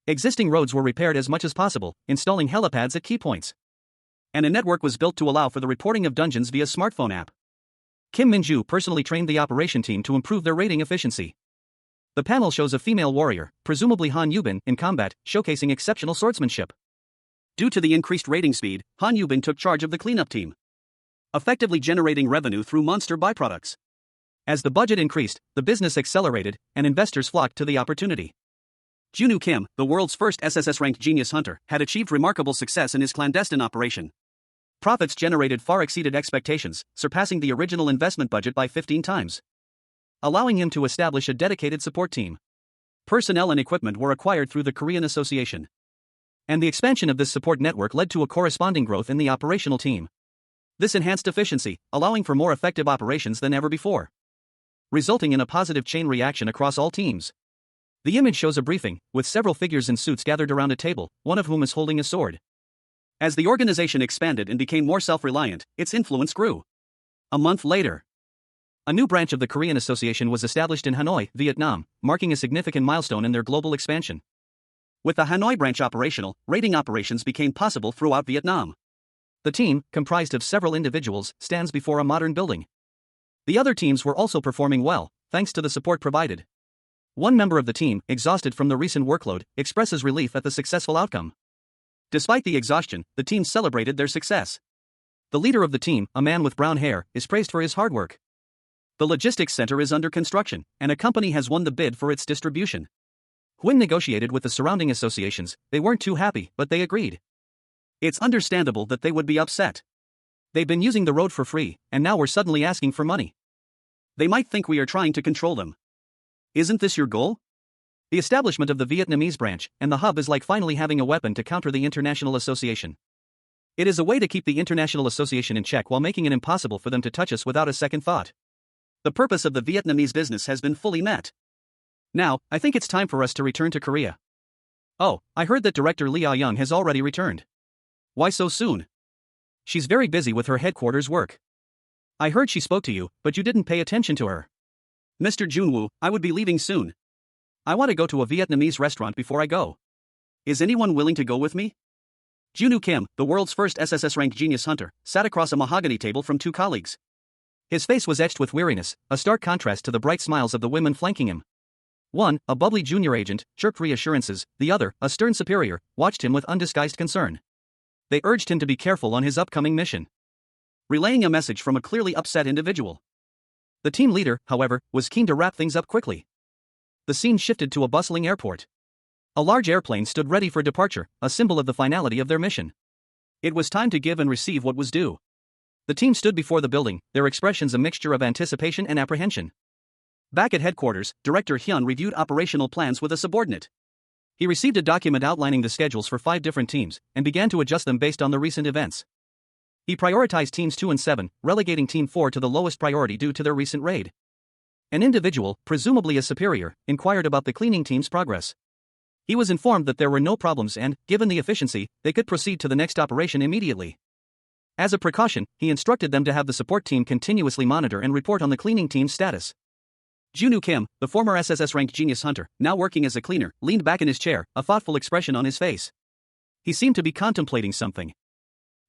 Existing roads were repaired as much as possible, installing helipads at key points. And a network was built to allow for the reporting of dungeons via smartphone app. Kim Min-ju personally trained the operation team to improve their raiding efficiency. The panel shows a female warrior, presumably Han Yubin, in combat, showcasing exceptional swordsmanship. Due to the increased raiding speed, Han Yubin took charge of the cleanup team, effectively generating revenue through monster byproducts. As the budget increased, the business accelerated, and investors flocked to the opportunity. Junwoo Kim, the world's first SSS-RANK genius hunter, had achieved remarkable success in his clandestine operation. Profits generated far exceeded expectations, surpassing the original investment budget by 15 times, allowing him to establish a dedicated support team. Personnel and equipment were acquired through the Korean Association. And the expansion of this support network led to a corresponding growth in the operational team. This enhanced efficiency, allowing for more effective operations than ever before, resulting in a positive chain reaction across all teams. The image shows a briefing, with several figures in suits gathered around a table, one of whom is holding a sword. As the organization expanded and became more self-reliant, its influence grew. A month later, a new branch of the Korean Association was established in Hanoi, Vietnam, marking a significant milestone in their global expansion. With the Hanoi branch operational, raiding operations became possible throughout Vietnam. The team, comprised of several individuals, stands before a modern building. The other teams were also performing well, thanks to the support provided. One member of the team, exhausted from the recent workload, expresses relief at the successful outcome. Despite the exhaustion, the team celebrated their success. The leader of the team, a man with brown hair, is praised for his hard work. The logistics center is under construction, and a company has won the bid for its distribution. When negotiated with the surrounding associations, they weren't too happy, but they agreed. It's understandable that they would be upset. They've been using the road for free, and now we're suddenly asking for money. They might think we are trying to control them. Isn't this your goal? The establishment of the Vietnamese branch and the hub is like finally having a weapon to counter the International Association. It is a way to keep the International Association in check while making it impossible for them to touch us without a second thought. The purpose of the Vietnamese business has been fully met. Now, I think it's time for us to return to Korea. Oh, I heard that director Lee Ah-young has already returned. Why so soon? She's very busy with her headquarters work. I heard she spoke to you, but you didn't pay attention to her. Mr. Junwoo, I would be leaving soon. I want to go to a Vietnamese restaurant before I go. Is anyone willing to go with me? Junwoo Kim, the world's first SSS-RANK genius hunter, sat across a mahogany table from two colleagues. His face was etched with weariness, a stark contrast to the bright smiles of the women flanking him. One, a bubbly junior agent, chirped reassurances, the other, a stern superior, watched him with undisguised concern. They urged him to be careful on his upcoming mission, relaying a message from a clearly upset individual. The team leader, however, was keen to wrap things up quickly. The scene shifted to a bustling airport. A large airplane stood ready for departure, a symbol of the finality of their mission. It was time to give and receive what was due. The team stood before the building, their expressions a mixture of anticipation and apprehension. Back at headquarters, Director Hyun reviewed operational plans with a subordinate. He received a document outlining the schedules for 5 different teams, and began to adjust them based on the recent events. He prioritized teams 2 and 7, relegating team 4 to the lowest priority due to their recent raid. An individual, presumably a superior, inquired about the cleaning team's progress. He was informed that there were no problems and, given the efficiency, they could proceed to the next operation immediately. As a precaution, he instructed them to have the support team continuously monitor and report on the cleaning team's status. Junwoo Kim, the former SSS-RANK genius hunter, now working as a cleaner, leaned back in his chair, a thoughtful expression on his face. He seemed to be contemplating something.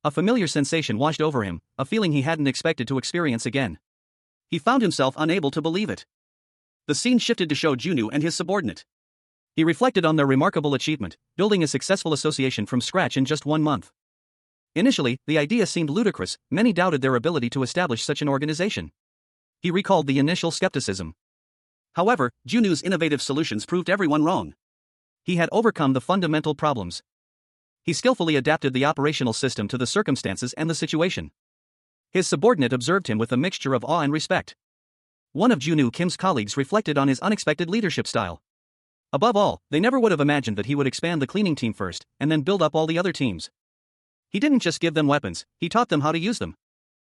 A familiar sensation washed over him, a feeling he hadn't expected to experience again. He found himself unable to believe it. The scene shifted to show Junwoo and his subordinate. He reflected on their remarkable achievement, building a successful association from scratch in just 1 month. Initially, the idea seemed ludicrous, many doubted their ability to establish such an organization. He recalled the initial skepticism. However, Junwoo's innovative solutions proved everyone wrong. He had overcome the fundamental problems. He skillfully adapted the operational system to the circumstances and the situation. His subordinate observed him with a mixture of awe and respect. One of Junwoo Kim's colleagues reflected on his unexpected leadership style. Above all, they never would have imagined that he would expand the cleaning team first, and then build up all the other teams. He didn't just give them weapons, he taught them how to use them.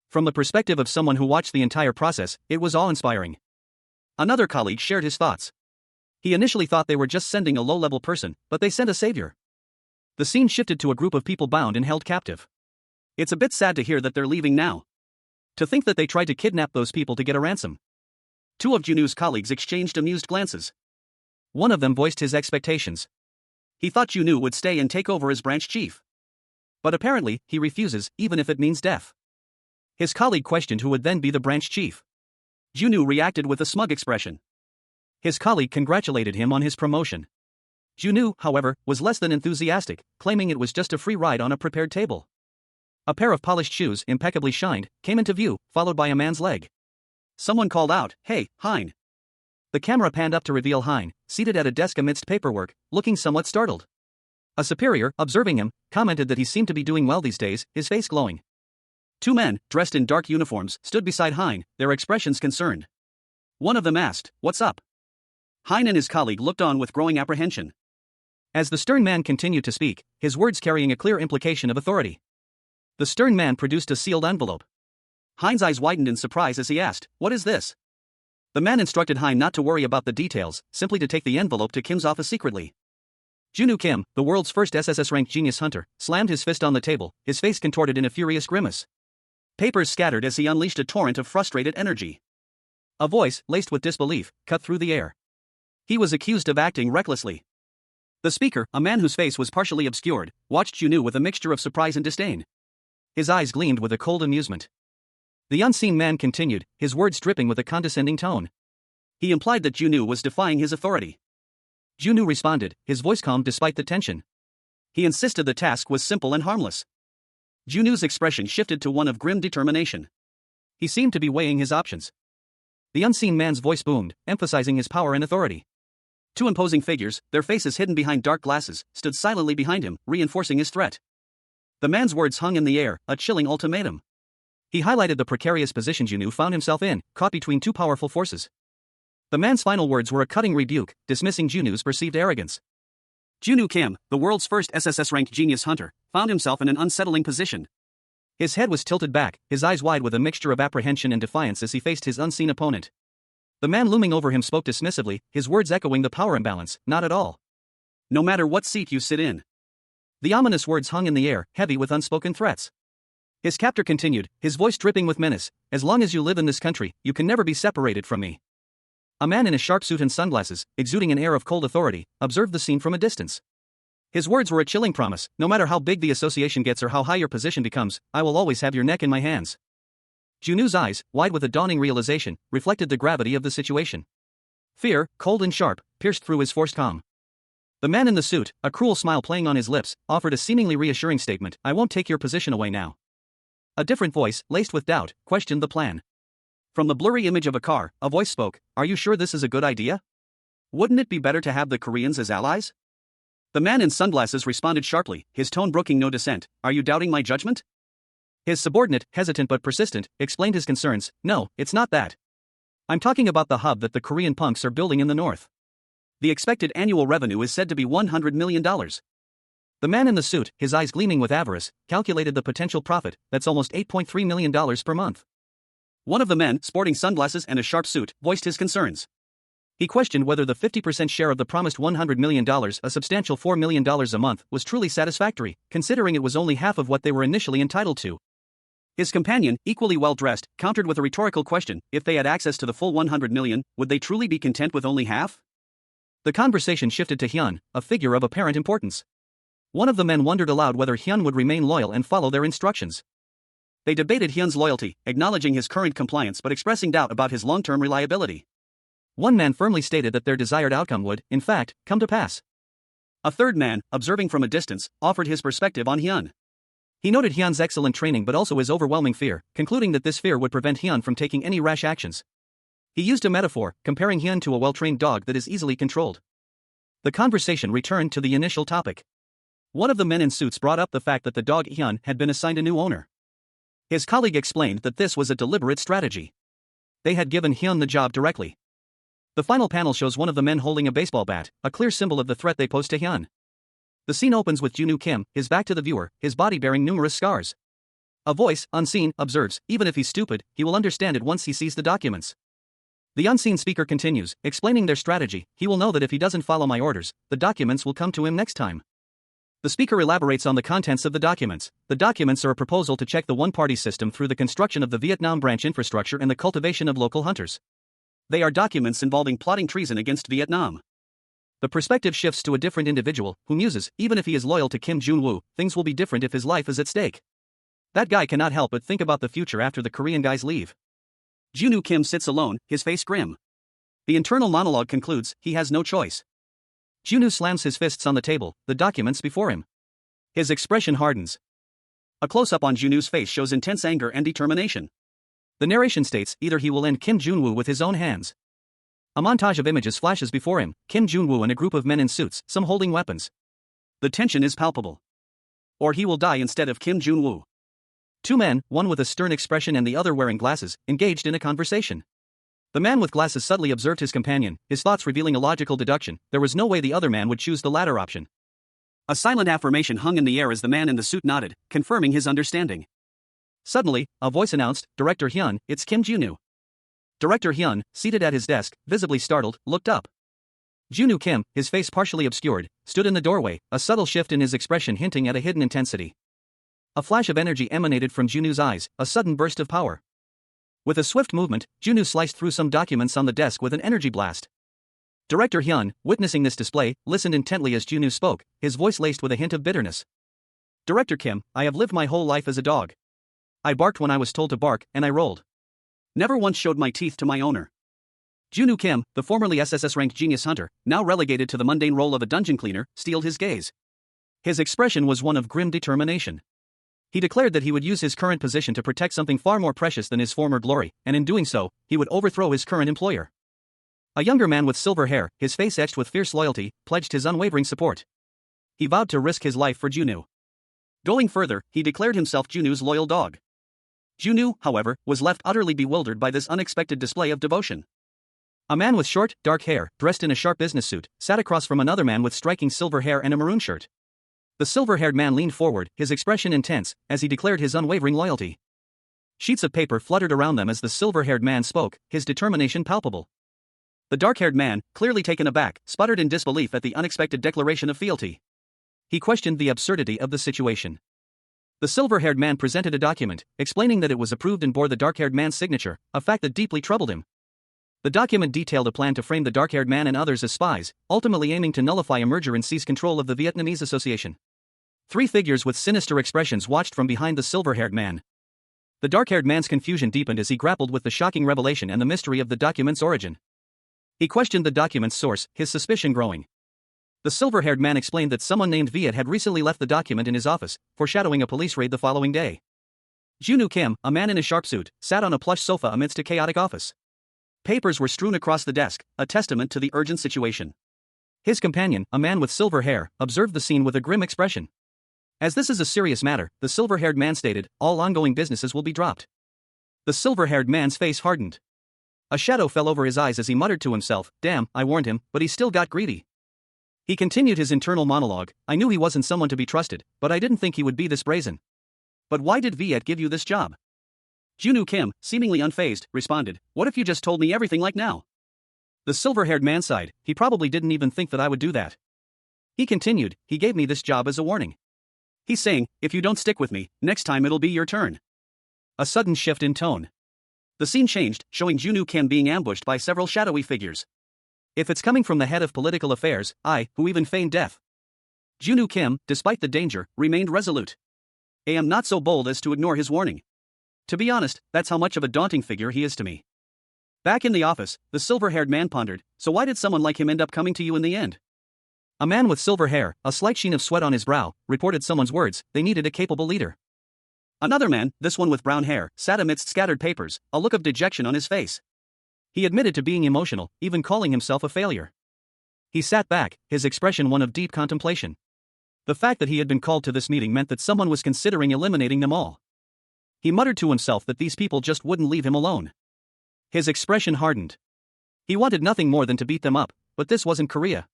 From the perspective of someone who watched the entire process, it was awe-inspiring. Another colleague shared his thoughts. He initially thought they were just sending a low-level person, but they sent a savior. The scene shifted to a group of people bound and held captive. It's a bit sad to hear that they're leaving now. To think that they tried to kidnap those people to get a ransom. 2 of Junwoo's colleagues exchanged amused glances. One of them voiced his expectations. He thought Junwoo would stay and take over as branch chief. But apparently, he refuses, even if it means death. His colleague questioned who would then be the branch chief. Junwoo reacted with a smug expression. His colleague congratulated him on his promotion. Junwoo, however, was less than enthusiastic, claiming it was just a free ride on a prepared table. A pair of polished shoes, impeccably shined, came into view, followed by a man's leg. Someone called out, "Hey, Hein." The camera panned up to reveal Hein, seated at a desk amidst paperwork, looking somewhat startled. A superior, observing him, commented that he seemed to be doing well these days, his face glowing. 2 men, dressed in dark uniforms, stood beside Hein, their expressions concerned. One of them asked, "What's up?" Hein and his colleague looked on with growing apprehension. As the stern man continued to speak, his words carrying a clear implication of authority. The stern man produced a sealed envelope. Hein's eyes widened in surprise as he asked, "What is this?" The man instructed Hein not to worry about the details, simply to take the envelope to Kim's office secretly. Junwoo Kim, the world's first SSS-RANK genius hunter, slammed his fist on the table, his face contorted in a furious grimace. Papers scattered as he unleashed a torrent of frustrated energy. A voice, laced with disbelief, cut through the air. He was accused of acting recklessly. The speaker, a man whose face was partially obscured, watched Junwoo with a mixture of surprise and disdain. His eyes gleamed with a cold amusement. The unseen man continued, his words dripping with a condescending tone. He implied that Junwoo was defying his authority. Junwoo responded, his voice calm despite the tension. He insisted the task was simple and harmless. Junwoo's expression shifted to one of grim determination. He seemed to be weighing his options. The unseen man's voice boomed, emphasizing his power and authority. 2 imposing figures, their faces hidden behind dark glasses, stood silently behind him, reinforcing his threat. The man's words hung in the air, a chilling ultimatum. He highlighted the precarious position Junwoo found himself in, caught between 2 powerful forces. The man's final words were a cutting rebuke, dismissing Junwoo's perceived arrogance. Junwoo Kim, the world's first SSS-RANK genius hunter, found himself in an unsettling position. His head was tilted back, his eyes wide with a mixture of apprehension and defiance as he faced his unseen opponent. The man looming over him spoke dismissively, his words echoing the power imbalance. Not at all. No matter what seat you sit in. The ominous words hung in the air, heavy with unspoken threats. His captor continued, his voice dripping with menace. As long as you live in this country, you can never be separated from me. A man in a sharp suit and sunglasses, exuding an air of cold authority, observed the scene from a distance. His words were a chilling promise. No matter how big the association gets or how high your position becomes, I will always have your neck in my hands. Junu's eyes, wide with a dawning realization, reflected the gravity of the situation. Fear, cold and sharp, pierced through his forced calm. The man in the suit, a cruel smile playing on his lips, offered a seemingly reassuring statement. I won't take your position away now. A different voice, laced with doubt, questioned the plan. From the blurry image of a car, a voice spoke. Are you sure this is a good idea? Wouldn't it be better to have the Koreans as allies? The man in sunglasses responded sharply, his tone brooking no dissent. Are you doubting my judgment? His subordinate, hesitant but persistent, explained his concerns. No, it's not that. I'm talking about the hub that the Korean punks are building in the north. The expected annual revenue is said to be $100 million. The man in the suit, his eyes gleaming with avarice, calculated the potential profit. That's almost $8.3 million per month. One of the men, sporting sunglasses and a sharp suit, voiced his concerns. He questioned whether the 50% share of the promised $100 million, a substantial $4 million a month, was truly satisfactory, considering it was only half of what they were initially entitled to. His companion, equally well-dressed, countered with a rhetorical question. If they had access to the full $100 million, would they truly be content with only half? The conversation shifted to Hyun, a figure of apparent importance. One of the men wondered aloud whether Hyun would remain loyal and follow their instructions. They debated Hyun's loyalty, acknowledging his current compliance but expressing doubt about his long-term reliability. One man firmly stated that their desired outcome would, in fact, come to pass. A third man, observing from a distance, offered his perspective on Hyun. He noted Hyun's excellent training but also his overwhelming fear, concluding that this fear would prevent Hyun from taking any rash actions. He used a metaphor, comparing Hyun to a well-trained dog that is easily controlled. The conversation returned to the initial topic. One of the men in suits brought up the fact that the dog Hyun had been assigned a new owner. His colleague explained that this was a deliberate strategy. They had given Hyun the job directly. The final panel shows one of the men holding a baseball bat, a clear symbol of the threat they pose to Hyun. The scene opens with Junu Kim, his back to the viewer, his body bearing numerous scars. A voice, unseen, observes, even if he's stupid, he will understand it once he sees the documents. The unseen speaker continues, explaining their strategy. He will know that if he doesn't follow my orders, the documents will come to him next time. The speaker elaborates on the contents of the documents. The documents are a proposal to check the one-party system through the construction of the Vietnam branch infrastructure and the cultivation of local hunters. They are documents involving plotting treason against Vietnam. The perspective shifts to a different individual, who muses, even if he is loyal to Kim Jun-woo, things will be different if his life is at stake. That guy cannot help but think about the future after the Korean guys leave. Junu Kim sits alone, his face grim. The internal monologue concludes, he has no choice. Junu slams his fists on the table, the documents before him. His expression hardens. A close-up on Junu's face shows intense anger and determination. The narration states, either he will end Kim Jun-woo with his own hands. A montage of images flashes before him, Kim Jun-woo and a group of men in suits, some holding weapons. The tension is palpable. Or he will die instead of Kim Jun-woo. Two men, one with a stern expression and the other wearing glasses, engaged in a conversation. The man with glasses subtly observed his companion, his thoughts revealing a logical deduction. There was no way the other man would choose the latter option. A silent affirmation hung in the air as the man in the suit nodded, confirming his understanding. Suddenly, a voice announced, Director Hyun, it's Kim Junu. Director Hyun, seated at his desk, visibly startled, looked up. Junu Kim, his face partially obscured, stood in the doorway, a subtle shift in his expression hinting at a hidden intensity. A flash of energy emanated from Junu's eyes, a sudden burst of power. With a swift movement, Junu sliced through some documents on the desk with an energy blast. Director Hyun, witnessing this display, listened intently as Junu spoke, his voice laced with a hint of bitterness. Director Kim, I have lived my whole life as a dog. I barked when I was told to bark, and I rolled. Never once showed my teeth to my owner. Junu Kim, the formerly SSS-RANK genius hunter, now relegated to the mundane role of a dungeon cleaner, steeled his gaze. His expression was one of grim determination. He declared that he would use his current position to protect something far more precious than his former glory, and in doing so, he would overthrow his current employer. A younger man with silver hair, his face etched with fierce loyalty, pledged his unwavering support. He vowed to risk his life for Junu. Going further, he declared himself Junu's loyal dog. Junu, however, was left utterly bewildered by this unexpected display of devotion. A man with short, dark hair, dressed in a sharp business suit, sat across from another man with striking silver hair and a maroon shirt. The silver-haired man leaned forward, his expression intense, as he declared his unwavering loyalty. Sheets of paper fluttered around them as the silver-haired man spoke, his determination palpable. The dark-haired man, clearly taken aback, sputtered in disbelief at the unexpected declaration of fealty. He questioned the absurdity of the situation. The silver-haired man presented a document, explaining that it was approved and bore the dark-haired man's signature, a fact that deeply troubled him. The document detailed a plan to frame the dark-haired man and others as spies, ultimately aiming to nullify a merger and seize control of the Vietnamese association. Three figures with sinister expressions watched from behind the silver-haired man. The dark-haired man's confusion deepened as he grappled with the shocking revelation and the mystery of the document's origin. He questioned the document's source, his suspicion growing. The silver-haired man explained that someone named Viet had recently left the document in his office, foreshadowing a police raid the following day. Junu Kim, a man in a sharp suit, sat on a plush sofa amidst a chaotic office. Papers were strewn across the desk, a testament to the urgent situation. His companion, a man with silver hair, observed the scene with a grim expression. As this is a serious matter, the silver-haired man stated, all ongoing businesses will be dropped. The silver-haired man's face hardened. A shadow fell over his eyes as he muttered to himself, damn, I warned him, but he still got greedy. He continued his internal monologue, I knew he wasn't someone to be trusted, but I didn't think he would be this brazen. But why did Viet give you this job? Junu Kim, seemingly unfazed, responded, what if you just told me everything like now? The silver-haired man sighed, he probably didn't even think that I would do that. He continued, he gave me this job as a warning. He's saying, if you don't stick with me, next time it'll be your turn. A sudden shift in tone. The scene changed, showing Junu Kim being ambushed by several shadowy figures. If it's coming from the head of political affairs, who even feigned death. Junu Kim, despite the danger, remained resolute. I am not so bold as to ignore his warning. To be honest, that's how much of a daunting figure he is to me. Back in the office, the silver-haired man pondered, so why did someone like him end up coming to you in the end? A man with silver hair, a slight sheen of sweat on his brow, reported someone's words, they needed a capable leader. Another man, this one with brown hair, sat amidst scattered papers, a look of dejection on his face. He admitted to being emotional, even calling himself a failure. He sat back, his expression one of deep contemplation. The fact that he had been called to this meeting meant that someone was considering eliminating them all. He muttered to himself that these people just wouldn't leave him alone. His expression hardened. He wanted nothing more than to beat them up, but this wasn't Korea.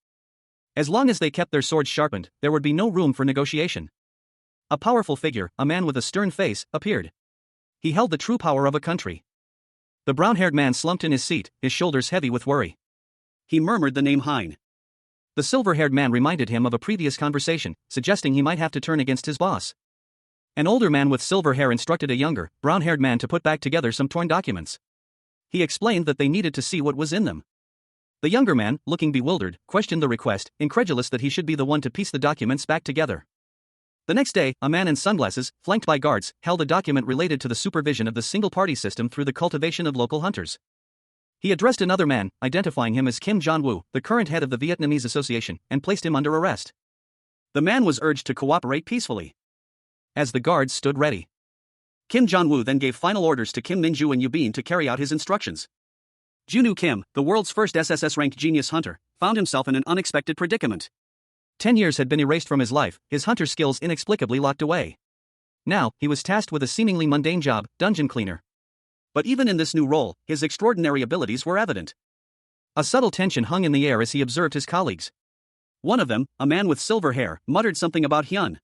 As long as they kept their swords sharpened, there would be no room for negotiation. A powerful figure, a man with a stern face, appeared. He held the true power of a country. The brown-haired man slumped in his seat, his shoulders heavy with worry. He murmured the name Hein. The silver-haired man reminded him of a previous conversation, suggesting he might have to turn against his boss. An older man with silver hair instructed a younger, brown-haired man to put back together some torn documents. He explained that they needed to see what was in them. The younger man, looking bewildered, questioned the request, incredulous that he should be the one to piece the documents back together. The next day, a man in sunglasses, flanked by guards, held a document related to the supervision of the single-party system through the cultivation of local hunters. He addressed another man, identifying him as Kim Jong-woo, the current head of the Vietnamese Association, and placed him under arrest. The man was urged to cooperate peacefully. As the guards stood ready, Kim Jong-woo then gave final orders to Kim Min-ju and Yubin to carry out his instructions. Junu Kim, the world's first SSS-RANK genius hunter, found himself in an unexpected predicament. 10 years had been erased from his life, his hunter skills inexplicably locked away. Now, he was tasked with a seemingly mundane job, dungeon cleaner. But even in this new role, his extraordinary abilities were evident. A subtle tension hung in the air as he observed his colleagues. One of them, a man with silver hair, muttered something about Hyun.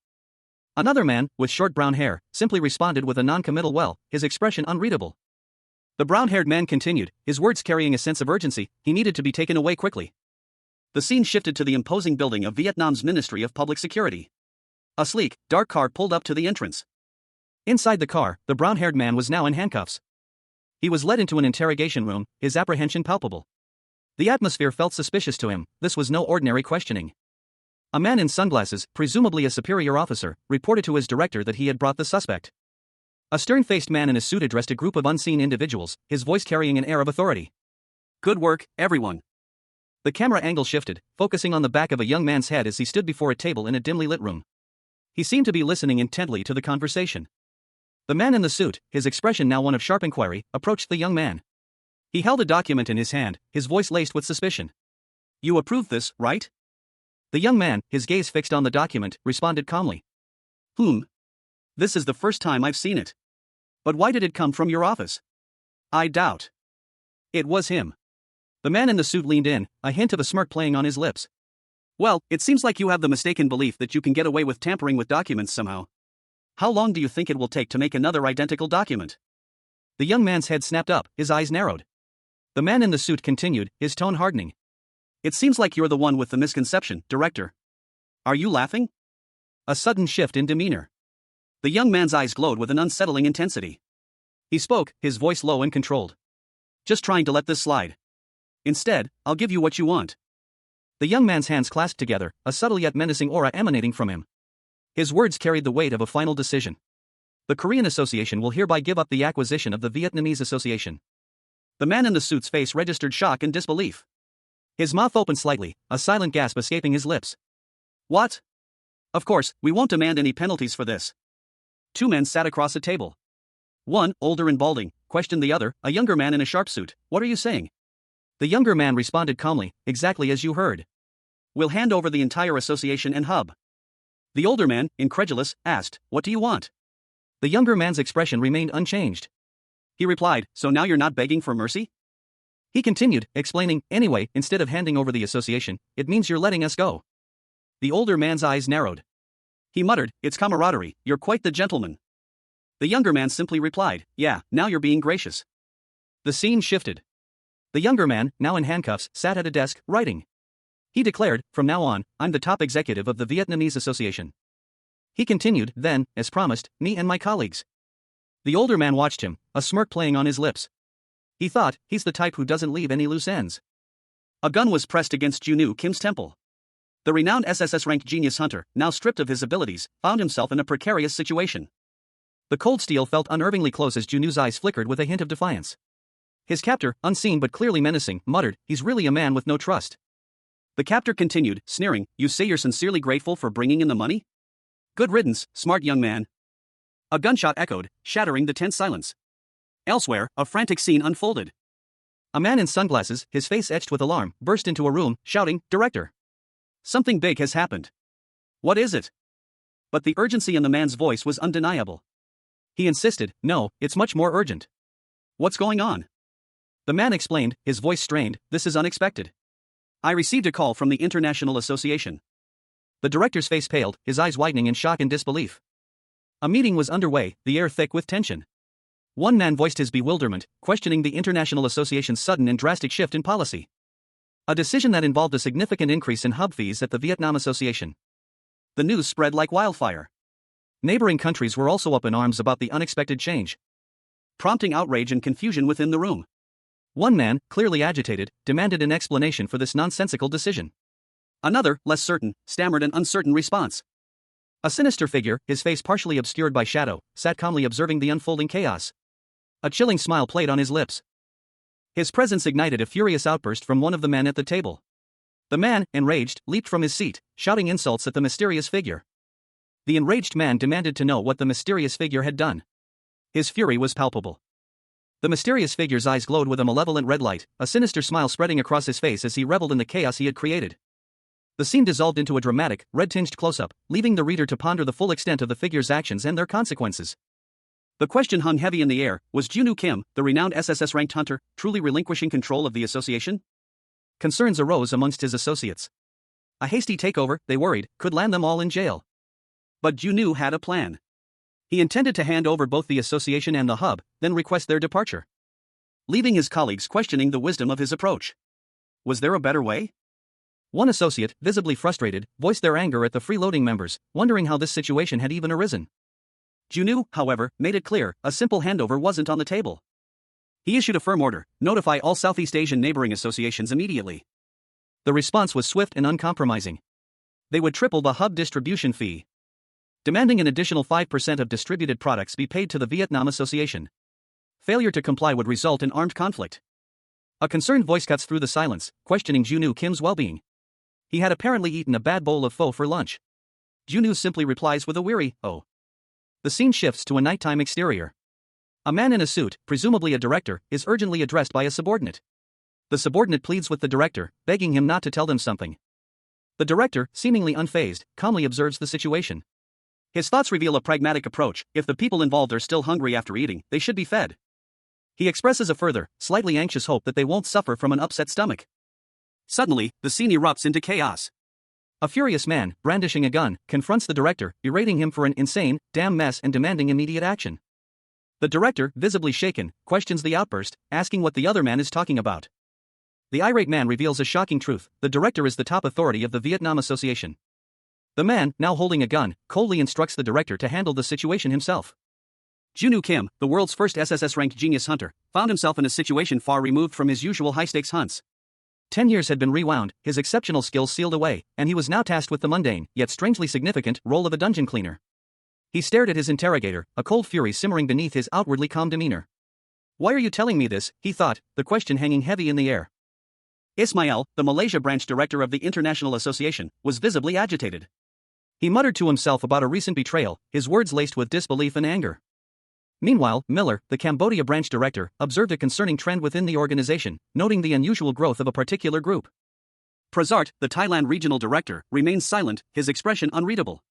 Another man, with short brown hair, simply responded with a non-committal well, his expression unreadable. The brown-haired man continued, his words carrying a sense of urgency, he needed to be taken away quickly. The scene shifted to the imposing building of Vietnam's Ministry of Public Security. A sleek, dark car pulled up to the entrance. Inside the car, the brown-haired man was now in handcuffs. He was led into an interrogation room, his apprehension palpable. The atmosphere felt suspicious to him, this was no ordinary questioning. A man in sunglasses, presumably a superior officer, reported to his director that he had brought the suspect. A stern-faced man in a suit addressed a group of unseen individuals, his voice carrying an air of authority. Good work, everyone. The camera angle shifted, focusing on the back of a young man's head as he stood before a table in a dimly lit room. He seemed to be listening intently to the conversation. The man in the suit, his expression now one of sharp inquiry, approached the young man. He held a document in his hand, his voice laced with suspicion. You approve this, right? The young man, his gaze fixed on the document, responded calmly. This is the first time I've seen it. But why did it come from your office? I doubt. It was him. The man in the suit leaned in, a hint of a smirk playing on his lips. Well, it seems like you have the mistaken belief that you can get away with tampering with documents somehow. How long do you think it will take to make another identical document? The young man's head snapped up, his eyes narrowed. The man in the suit continued, his tone hardening. It seems like you're the one with the misconception, director. Are you laughing? A sudden shift in demeanor. The young man's eyes glowed with an unsettling intensity. He spoke, his voice low and controlled. Just trying to let this slide. Instead, I'll give you what you want. The young man's hands clasped together, a subtle yet menacing aura emanating from him. His words carried the weight of a final decision. The Korean Association will hereby give up the acquisition of the Vietnamese Association. The man in the suit's face registered shock and disbelief. His mouth opened slightly, a silent gasp escaping his lips. What? Of course, we won't demand any penalties for this. Two men sat across a table. One, older and balding, questioned the other, a younger man in a sharp suit. What are you saying? The younger man responded calmly, exactly as you heard. We'll hand over the entire association and hub. The older man, incredulous, asked, what do you want? The younger man's expression remained unchanged. He replied, so now you're not begging for mercy? He continued, explaining, anyway, instead of handing over the association, it means you're letting us go. The older man's eyes narrowed. He muttered, it's camaraderie, you're quite the gentleman. The younger man simply replied, yeah, now you're being gracious. The scene shifted. The younger man, now in handcuffs, sat at a desk, writing. He declared, from now on, I'm the top executive of the Vietnamese Association. He continued, then, as promised, me and my colleagues. The older man watched him, a smirk playing on his lips. He thought, he's the type who doesn't leave any loose ends. A gun was pressed against Junwoo Kim's temple. The renowned SSS-RANK genius hunter, now stripped of his abilities, found himself in a precarious situation. The cold steel felt unnervingly close as Junwoo's eyes flickered with a hint of defiance. His captor, unseen but clearly menacing, muttered, he's really a man with no trust. The captor continued, sneering, you say you're sincerely grateful for bringing in the money? Good riddance, smart young man. A gunshot echoed, shattering the tense silence. Elsewhere, a frantic scene unfolded. A man in sunglasses, his face etched with alarm, burst into a room, shouting, Director! Something big has happened. What is it? But the urgency in the man's voice was undeniable. He insisted, no, it's much more urgent. What's going on? The man explained, his voice strained, this is unexpected. I received a call from the International Association. The director's face paled, his eyes widening in shock and disbelief. A meeting was underway, the air thick with tension. One man voiced his bewilderment, questioning the International Association's sudden and drastic shift in policy. A decision that involved a significant increase in hub fees at the Vietnam Association. The news spread like wildfire. Neighboring countries were also up in arms about the unexpected change, prompting outrage and confusion within the room. One man, clearly agitated, demanded an explanation for this nonsensical decision. Another, less certain, stammered an uncertain response. A sinister figure, his face partially obscured by shadow, sat calmly observing the unfolding chaos. A chilling smile played on his lips. His presence ignited a furious outburst from one of the men at the table. The man, enraged, leaped from his seat, shouting insults at the mysterious figure. The enraged man demanded to know what the mysterious figure had done. His fury was palpable. The mysterious figure's eyes glowed with a malevolent red light, a sinister smile spreading across his face as he reveled in the chaos he had created. The scene dissolved into a dramatic, red-tinged close-up, leaving the reader to ponder the full extent of the figure's actions and their consequences. The question hung heavy in the air, was Junwoo Kim, the renowned SSS-ranked hunter, truly relinquishing control of the association? Concerns arose amongst his associates. A hasty takeover, they worried, could land them all in jail. But Junwoo had a plan. He intended to hand over both the association and the hub, then request their departure, leaving his colleagues questioning the wisdom of his approach. Was there a better way? One associate, visibly frustrated, voiced their anger at the freeloading members, wondering how this situation had even arisen. Junwoo, however, made it clear, a simple handover wasn't on the table. He issued a firm order, notify all Southeast Asian neighboring associations immediately. The response was swift and uncompromising. They would triple the hub distribution fee, demanding an additional 5% of distributed products be paid to the Vietnam Association. Failure to comply would result in armed conflict. A concerned voice cuts through the silence, questioning Junwoo Kim's well-being. He had apparently eaten a bad bowl of pho for lunch. Junwoo simply replies with a weary, oh. The scene shifts to a nighttime exterior. A man in a suit, presumably a director, is urgently addressed by a subordinate. The subordinate pleads with the director, begging him not to tell them something. The director, seemingly unfazed, calmly observes the situation. His thoughts reveal a pragmatic approach. If the people involved are still hungry after eating, they should be fed. He expresses a further, slightly anxious hope that they won't suffer from an upset stomach. Suddenly, the scene erupts into chaos. A furious man, brandishing a gun, confronts the director, berating him for an insane, damn mess and demanding immediate action. The director, visibly shaken, questions the outburst, asking what the other man is talking about. The irate man reveals a shocking truth: the director is the top authority of the Vietnam Association. The man, now holding a gun, coldly instructs the director to handle the situation himself. Junwoo Kim, the world's first SSS-RANK genius hunter, found himself in a situation far removed from his usual high-stakes hunts. 10 years had been rewound, his exceptional skills sealed away, and he was now tasked with the mundane, yet strangely significant, role of a dungeon cleaner. He stared at his interrogator, a cold fury simmering beneath his outwardly calm demeanor. "Why are you telling me this?" he thought, the question hanging heavy in the air. Ismail, the Malaysia branch director of the International Association, was visibly agitated. He muttered to himself about a recent betrayal, his words laced with disbelief and anger. Meanwhile, Miller, the Cambodia branch director, observed a concerning trend within the organization, noting the unusual growth of a particular group. Prasart, the Thailand regional director, remained silent, his expression unreadable.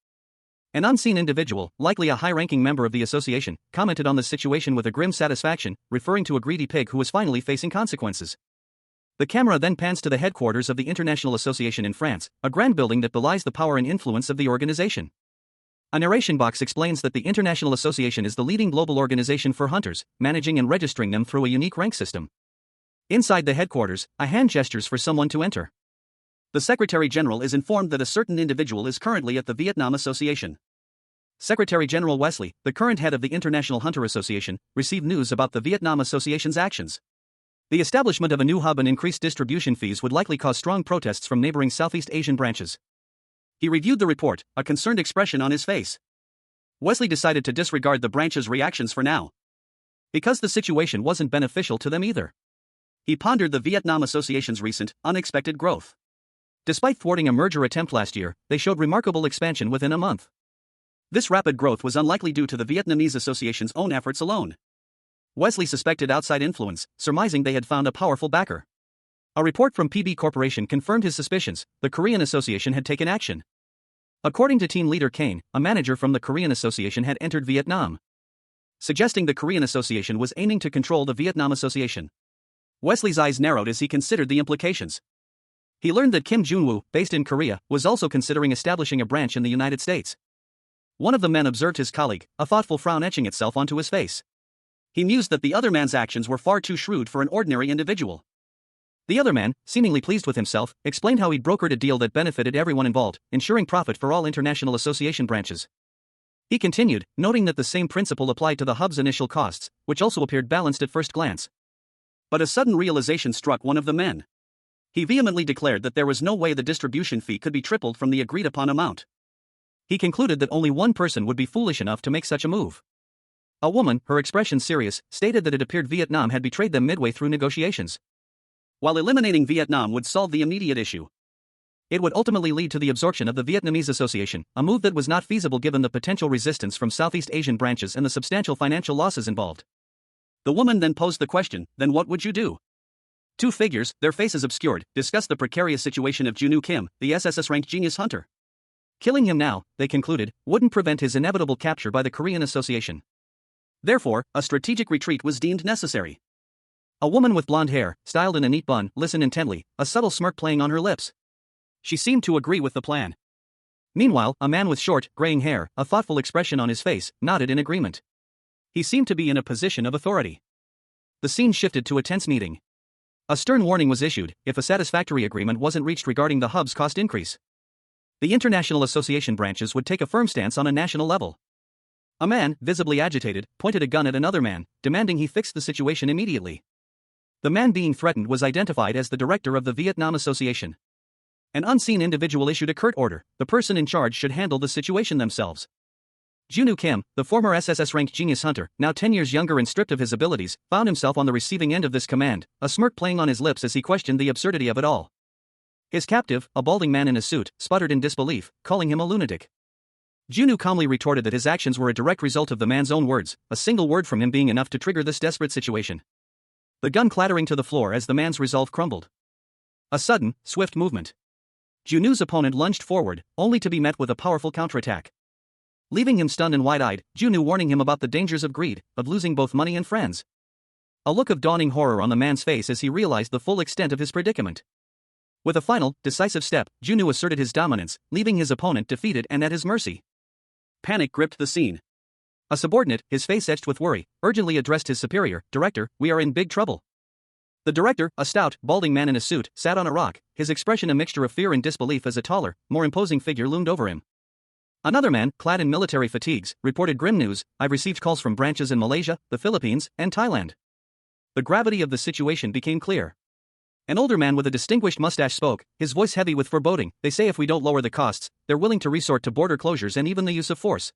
An unseen individual, likely a high-ranking member of the association, commented on the situation with a grim satisfaction, referring to a greedy pig who was finally facing consequences. The camera then pans to the headquarters of the International Association in France, a grand building that belies the power and influence of the organization. A narration box explains that the International Association is the leading global organization for hunters, managing and registering them through a unique rank system. Inside the headquarters, a hand gestures for someone to enter. The Secretary General is informed that a certain individual is currently at the Vietnam Association. Secretary General Wesley, the current head of the International Hunter Association, received news about the Vietnam Association's actions. The establishment of a new hub and increased distribution fees would likely cause strong protests from neighboring Southeast Asian branches. He reviewed the report, a concerned expression on his face. Wesley decided to disregard the branch's reactions for now, because the situation wasn't beneficial to them either. He pondered the Vietnam Association's recent, unexpected growth. Despite thwarting a merger attempt last year, they showed remarkable expansion within a month. This rapid growth was unlikely due to the Vietnamese Association's own efforts alone. Wesley suspected outside influence, surmising they had found a powerful backer. A report from PB Corporation confirmed his suspicions: the Korean Association had taken action. According to team leader Kane, a manager from the Korean Association had entered Vietnam, suggesting the Korean Association was aiming to control the Vietnam Association. Wesley's eyes narrowed as he considered the implications. He learned that Kim Junwoo, based in Korea, was also considering establishing a branch in the United States. One of the men observed his colleague, a thoughtful frown etching itself onto his face. He mused that the other man's actions were far too shrewd for an ordinary individual. The other man, seemingly pleased with himself, explained how he'd brokered a deal that benefited everyone involved, ensuring profit for all International Association branches. He continued, noting that the same principle applied to the hub's initial costs, which also appeared balanced at first glance. But a sudden realization struck one of the men. He vehemently declared that there was no way the distribution fee could be tripled from the agreed-upon amount. He concluded that only one person would be foolish enough to make such a move. A woman, her expression serious, stated that it appeared Vietnam had betrayed them midway through negotiations. While eliminating Vietnam would solve the immediate issue, it would ultimately lead to the absorption of the Vietnamese Association, a move that was not feasible given the potential resistance from Southeast Asian branches and the substantial financial losses involved. The woman then posed the question: then what would you do? Two figures, their faces obscured, discussed the precarious situation of Junwoo Kim, the SSS-RANK genius hunter. Killing him now, they concluded, wouldn't prevent his inevitable capture by the Korean Association. Therefore, a strategic retreat was deemed necessary. A woman with blonde hair, styled in a neat bun, listened intently, a subtle smirk playing on her lips. She seemed to agree with the plan. Meanwhile, a man with short, graying hair, a thoughtful expression on his face, nodded in agreement. He seemed to be in a position of authority. The scene shifted to a tense meeting. A stern warning was issued if a satisfactory agreement wasn't reached regarding the hub's cost increase. The International Association branches would take a firm stance on a national level. A man, visibly agitated, pointed a gun at another man, demanding he fix the situation immediately. The man being threatened was identified as the director of the Vietnam Association. An unseen individual issued a curt order: the person in charge should handle the situation themselves. Junwoo Kim, the former SSS-RANK genius hunter, now 10 years younger and stripped of his abilities, found himself on the receiving end of this command, a smirk playing on his lips as he questioned the absurdity of it all. His captive, a balding man in a suit, sputtered in disbelief, calling him a lunatic. Junwoo calmly retorted that his actions were a direct result of the man's own words, a single word from him being enough to trigger this desperate situation. The gun clattering to the floor as the man's resolve crumbled. A sudden, swift movement. Junwoo's opponent lunged forward, only to be met with a powerful counterattack. Leaving him stunned and wide-eyed, Junwoo warning him about the dangers of greed, of losing both money and friends. A look of dawning horror on the man's face as he realized the full extent of his predicament. With a final, decisive step, Junwoo asserted his dominance, leaving his opponent defeated and at his mercy. Panic gripped the scene. A subordinate, his face etched with worry, urgently addressed his superior, "Director, we are in big trouble." The director, a stout, balding man in a suit, sat on a rock, his expression a mixture of fear and disbelief as a taller, more imposing figure loomed over him. Another man, clad in military fatigues, reported grim news: "I've received calls from branches in Malaysia, the Philippines, and Thailand." The gravity of the situation became clear. An older man with a distinguished mustache spoke, his voice heavy with foreboding. "They say if we don't lower the costs, they're willing to resort to border closures and even the use of force."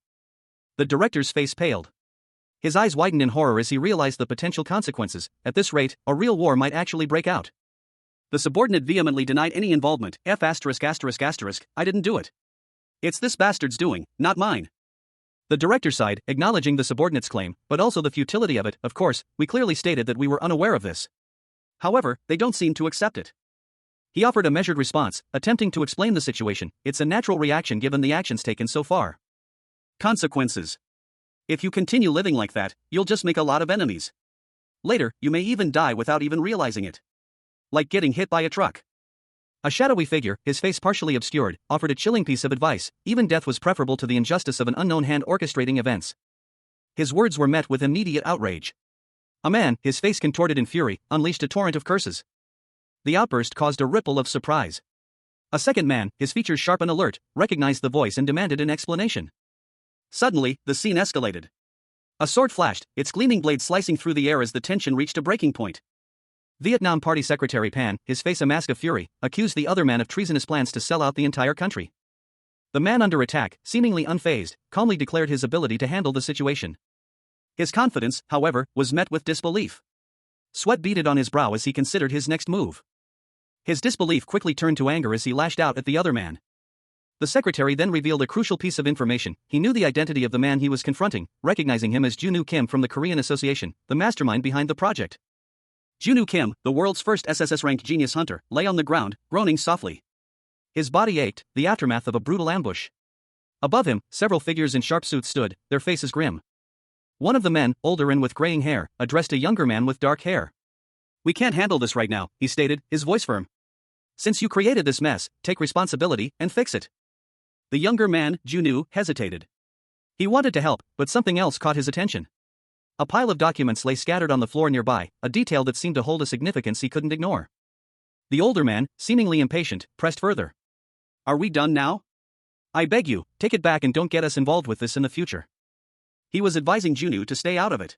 The director's face paled. His eyes widened in horror as he realized the potential consequences. At this rate, a real war might actually break out. The subordinate vehemently denied any involvement. "I didn't do it. It's this bastard's doing, not mine." The director sighed, acknowledging the subordinate's claim, but also the futility of it. "Of course, we clearly stated that we were unaware of this. However, they don't seem to accept it." He offered a measured response, attempting to explain the situation. "It's a natural reaction given the actions taken so far. Consequences. If you continue living like that, you'll just make a lot of enemies. Later, you may even die without even realizing it. Like getting hit by a truck." A shadowy figure, his face partially obscured, offered a chilling piece of advice: "Even death was preferable to the injustice of an unknown hand orchestrating events." His words were met with immediate outrage. A man, his face contorted in fury, unleashed a torrent of curses. The outburst caused a ripple of surprise. A second man, his features sharp and alert, recognized the voice and demanded an explanation. Suddenly, the scene escalated. A sword flashed, its gleaming blade slicing through the air as the tension reached a breaking point. Vietnam Party Secretary Pan, his face a mask of fury, accused the other man of treasonous plans to sell out the entire country. The man under attack, seemingly unfazed, calmly declared his ability to handle the situation. His confidence, however, was met with disbelief. Sweat beaded on his brow as he considered his next move. His disbelief quickly turned to anger as he lashed out at the other man. The secretary then revealed a crucial piece of information. He knew the identity of the man he was confronting, recognizing him as Junwoo Kim from the Korean Association, the mastermind behind the project. Junwoo Kim, the world's first SSS-RANK genius hunter, lay on the ground, groaning softly. His body ached, the aftermath of a brutal ambush. Above him, several figures in sharp suits stood, their faces grim. One of the men, older and with graying hair, addressed a younger man with dark hair. "We can't handle this right now," he stated, his voice firm. "Since you created this mess, take responsibility and fix it." The younger man, Junwoo, hesitated. He wanted to help, but something else caught his attention. A pile of documents lay scattered on the floor nearby, a detail that seemed to hold a significance he couldn't ignore. The older man, seemingly impatient, pressed further. "Are we done now? I beg you, take it back and don't get us involved with this in the future." He was advising Junwoo to stay out of it.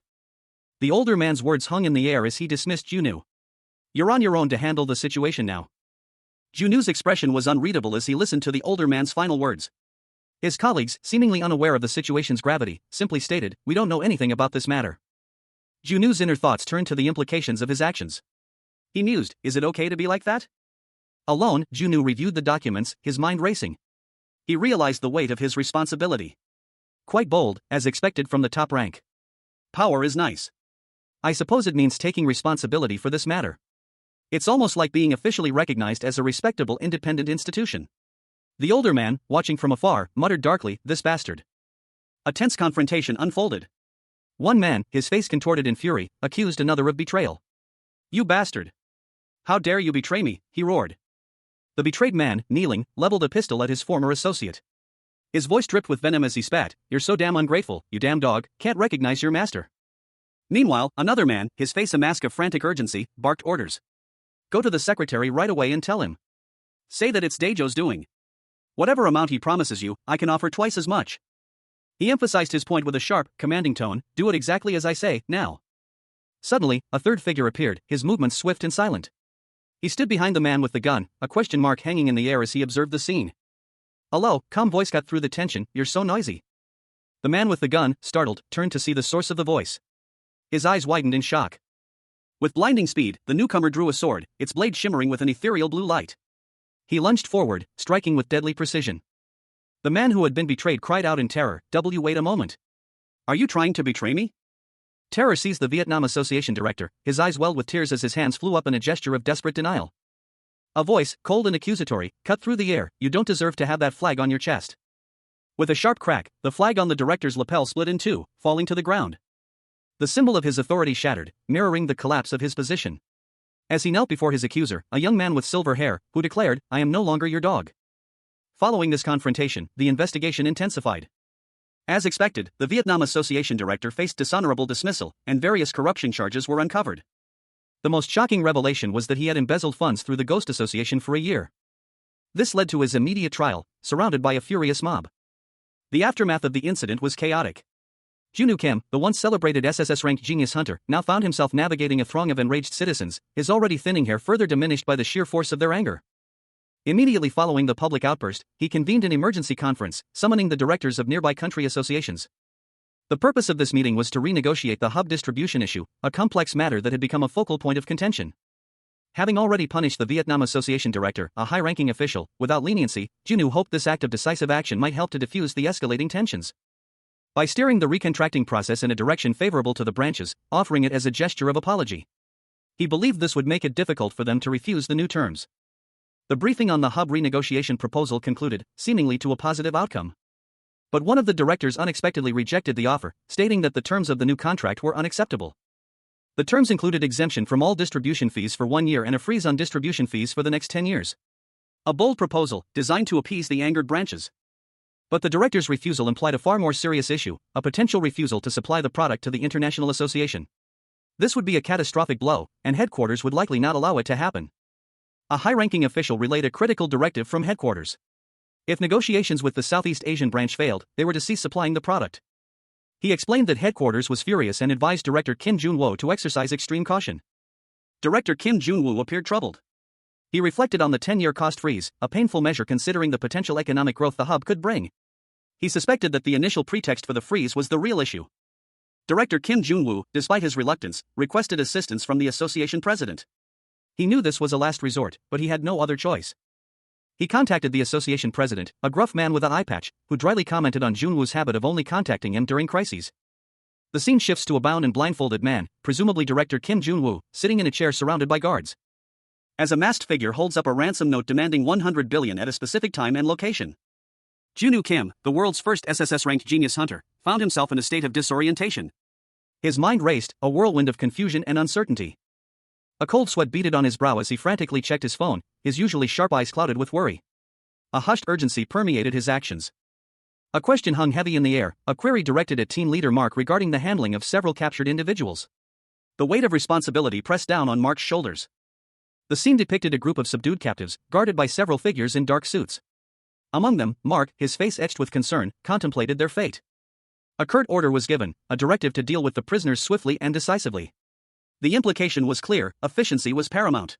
The older man's words hung in the air as he dismissed Junwoo. "You're on your own to handle the situation now." Junwoo's expression was unreadable as he listened to the older man's final words. His colleagues, seemingly unaware of the situation's gravity, simply stated, "We don't know anything about this matter." Junwoo's inner thoughts turned to the implications of his actions. He mused, is it okay to be like that? Alone, Junwoo reviewed the documents, his mind racing. He realized the weight of his responsibility. Quite bold, as expected from the top rank. Power is nice. I suppose it means taking responsibility for this matter. It's almost like being officially recognized as a respectable independent institution. The older man, watching from afar, muttered darkly, "This bastard." A tense confrontation unfolded. One man, his face contorted in fury, accused another of betrayal. "You bastard! How dare you betray me?" he roared. The betrayed man, kneeling, leveled a pistol at his former associate. His voice dripped with venom as he spat, "You're so damn ungrateful, you damn dog, can't recognize your master." Meanwhile, another man, his face a mask of frantic urgency, barked orders. "Go to the secretary right away and tell him. Say that it's Daejo's doing. Whatever amount he promises you, I can offer twice as much." He emphasized his point with a sharp, commanding tone, "Do it exactly as I say, now." Suddenly, a third figure appeared, his movements swift and silent. He stood behind the man with the gun, a question mark hanging in the air as he observed the scene. A low, calm voice cut through the tension, "You're so noisy." The man with the gun, startled, turned to see the source of the voice. His eyes widened in shock. With blinding speed, the newcomer drew a sword, its blade shimmering with an ethereal blue light. He lunged forward, striking with deadly precision. The man who had been betrayed cried out in terror, Wait a moment. Are you trying to betray me?" Terror seized the Vietnam Association director, his eyes welled with tears as his hands flew up in a gesture of desperate denial. A voice, cold and accusatory, cut through the air, "You don't deserve to have that flag on your chest." With a sharp crack, the flag on the director's lapel split in two, falling to the ground. The symbol of his authority shattered, mirroring the collapse of his position. As he knelt before his accuser, a young man with silver hair, who declared, "I am no longer your dog." Following this confrontation, the investigation intensified. As expected, the Vietnam Association director faced dishonorable dismissal, and various corruption charges were uncovered. The most shocking revelation was that he had embezzled funds through the Ghost Association for a year. This led to his immediate trial, surrounded by a furious mob. The aftermath of the incident was chaotic. Junwoo Kim, the once celebrated SSS-RANK genius hunter, now found himself navigating a throng of enraged citizens, his already thinning hair further diminished by the sheer force of their anger. Immediately following the public outburst, he convened an emergency conference, summoning the directors of nearby country associations. The purpose of this meeting was to renegotiate the hub distribution issue, a complex matter that had become a focal point of contention. Having already punished the Vietnam Association director, a high-ranking official, without leniency, Junwoo hoped this act of decisive action might help to diffuse the escalating tensions. By steering the recontracting process in a direction favorable to the branches, offering it as a gesture of apology. He believed this would make it difficult for them to refuse the new terms. The briefing on the hub renegotiation proposal concluded, seemingly to a positive outcome. But one of the directors unexpectedly rejected the offer, stating that the terms of the new contract were unacceptable. The terms included exemption from all distribution fees for 1 year and a freeze on distribution fees for the next 10 years. A bold proposal, designed to appease the angered branches. But the director's refusal implied a far more serious issue, a potential refusal to supply the product to the International Association. This would be a catastrophic blow, and headquarters would likely not allow it to happen. A high-ranking official relayed a critical directive from headquarters. If negotiations with the Southeast Asian branch failed, they were to cease supplying the product. He explained that headquarters was furious and advised Director Kim Jun-woo to exercise extreme caution. Director Kim Jun-woo appeared troubled. He reflected on the 10-year cost freeze, a painful measure considering the potential economic growth the hub could bring. He suspected that the initial pretext for the freeze was the real issue. Director Kim Jun-woo, despite his reluctance, requested assistance from the association president. He knew this was a last resort, but he had no other choice. He contacted the association president, a gruff man with an eye patch, who dryly commented on Jun-woo's habit of only contacting him during crises. The scene shifts to a bound and blindfolded man, presumably director Kim Jun-woo, sitting in a chair surrounded by guards. As a masked figure holds up a ransom note demanding 100 billion at a specific time and location. Junwoo Kim, the world's first SSS-RANK genius hunter, found himself in a state of disorientation. His mind raced, a whirlwind of confusion and uncertainty. A cold sweat beaded on his brow as he frantically checked his phone, his usually sharp eyes clouded with worry. A hushed urgency permeated his actions. A question hung heavy in the air, a query directed at team leader Mark regarding the handling of several captured individuals. The weight of responsibility pressed down on Mark's shoulders. The scene depicted a group of subdued captives, guarded by several figures in dark suits. Among them, Mark, his face etched with concern, contemplated their fate. A curt order was given, a directive to deal with the prisoners swiftly and decisively. The implication was clear: efficiency was paramount.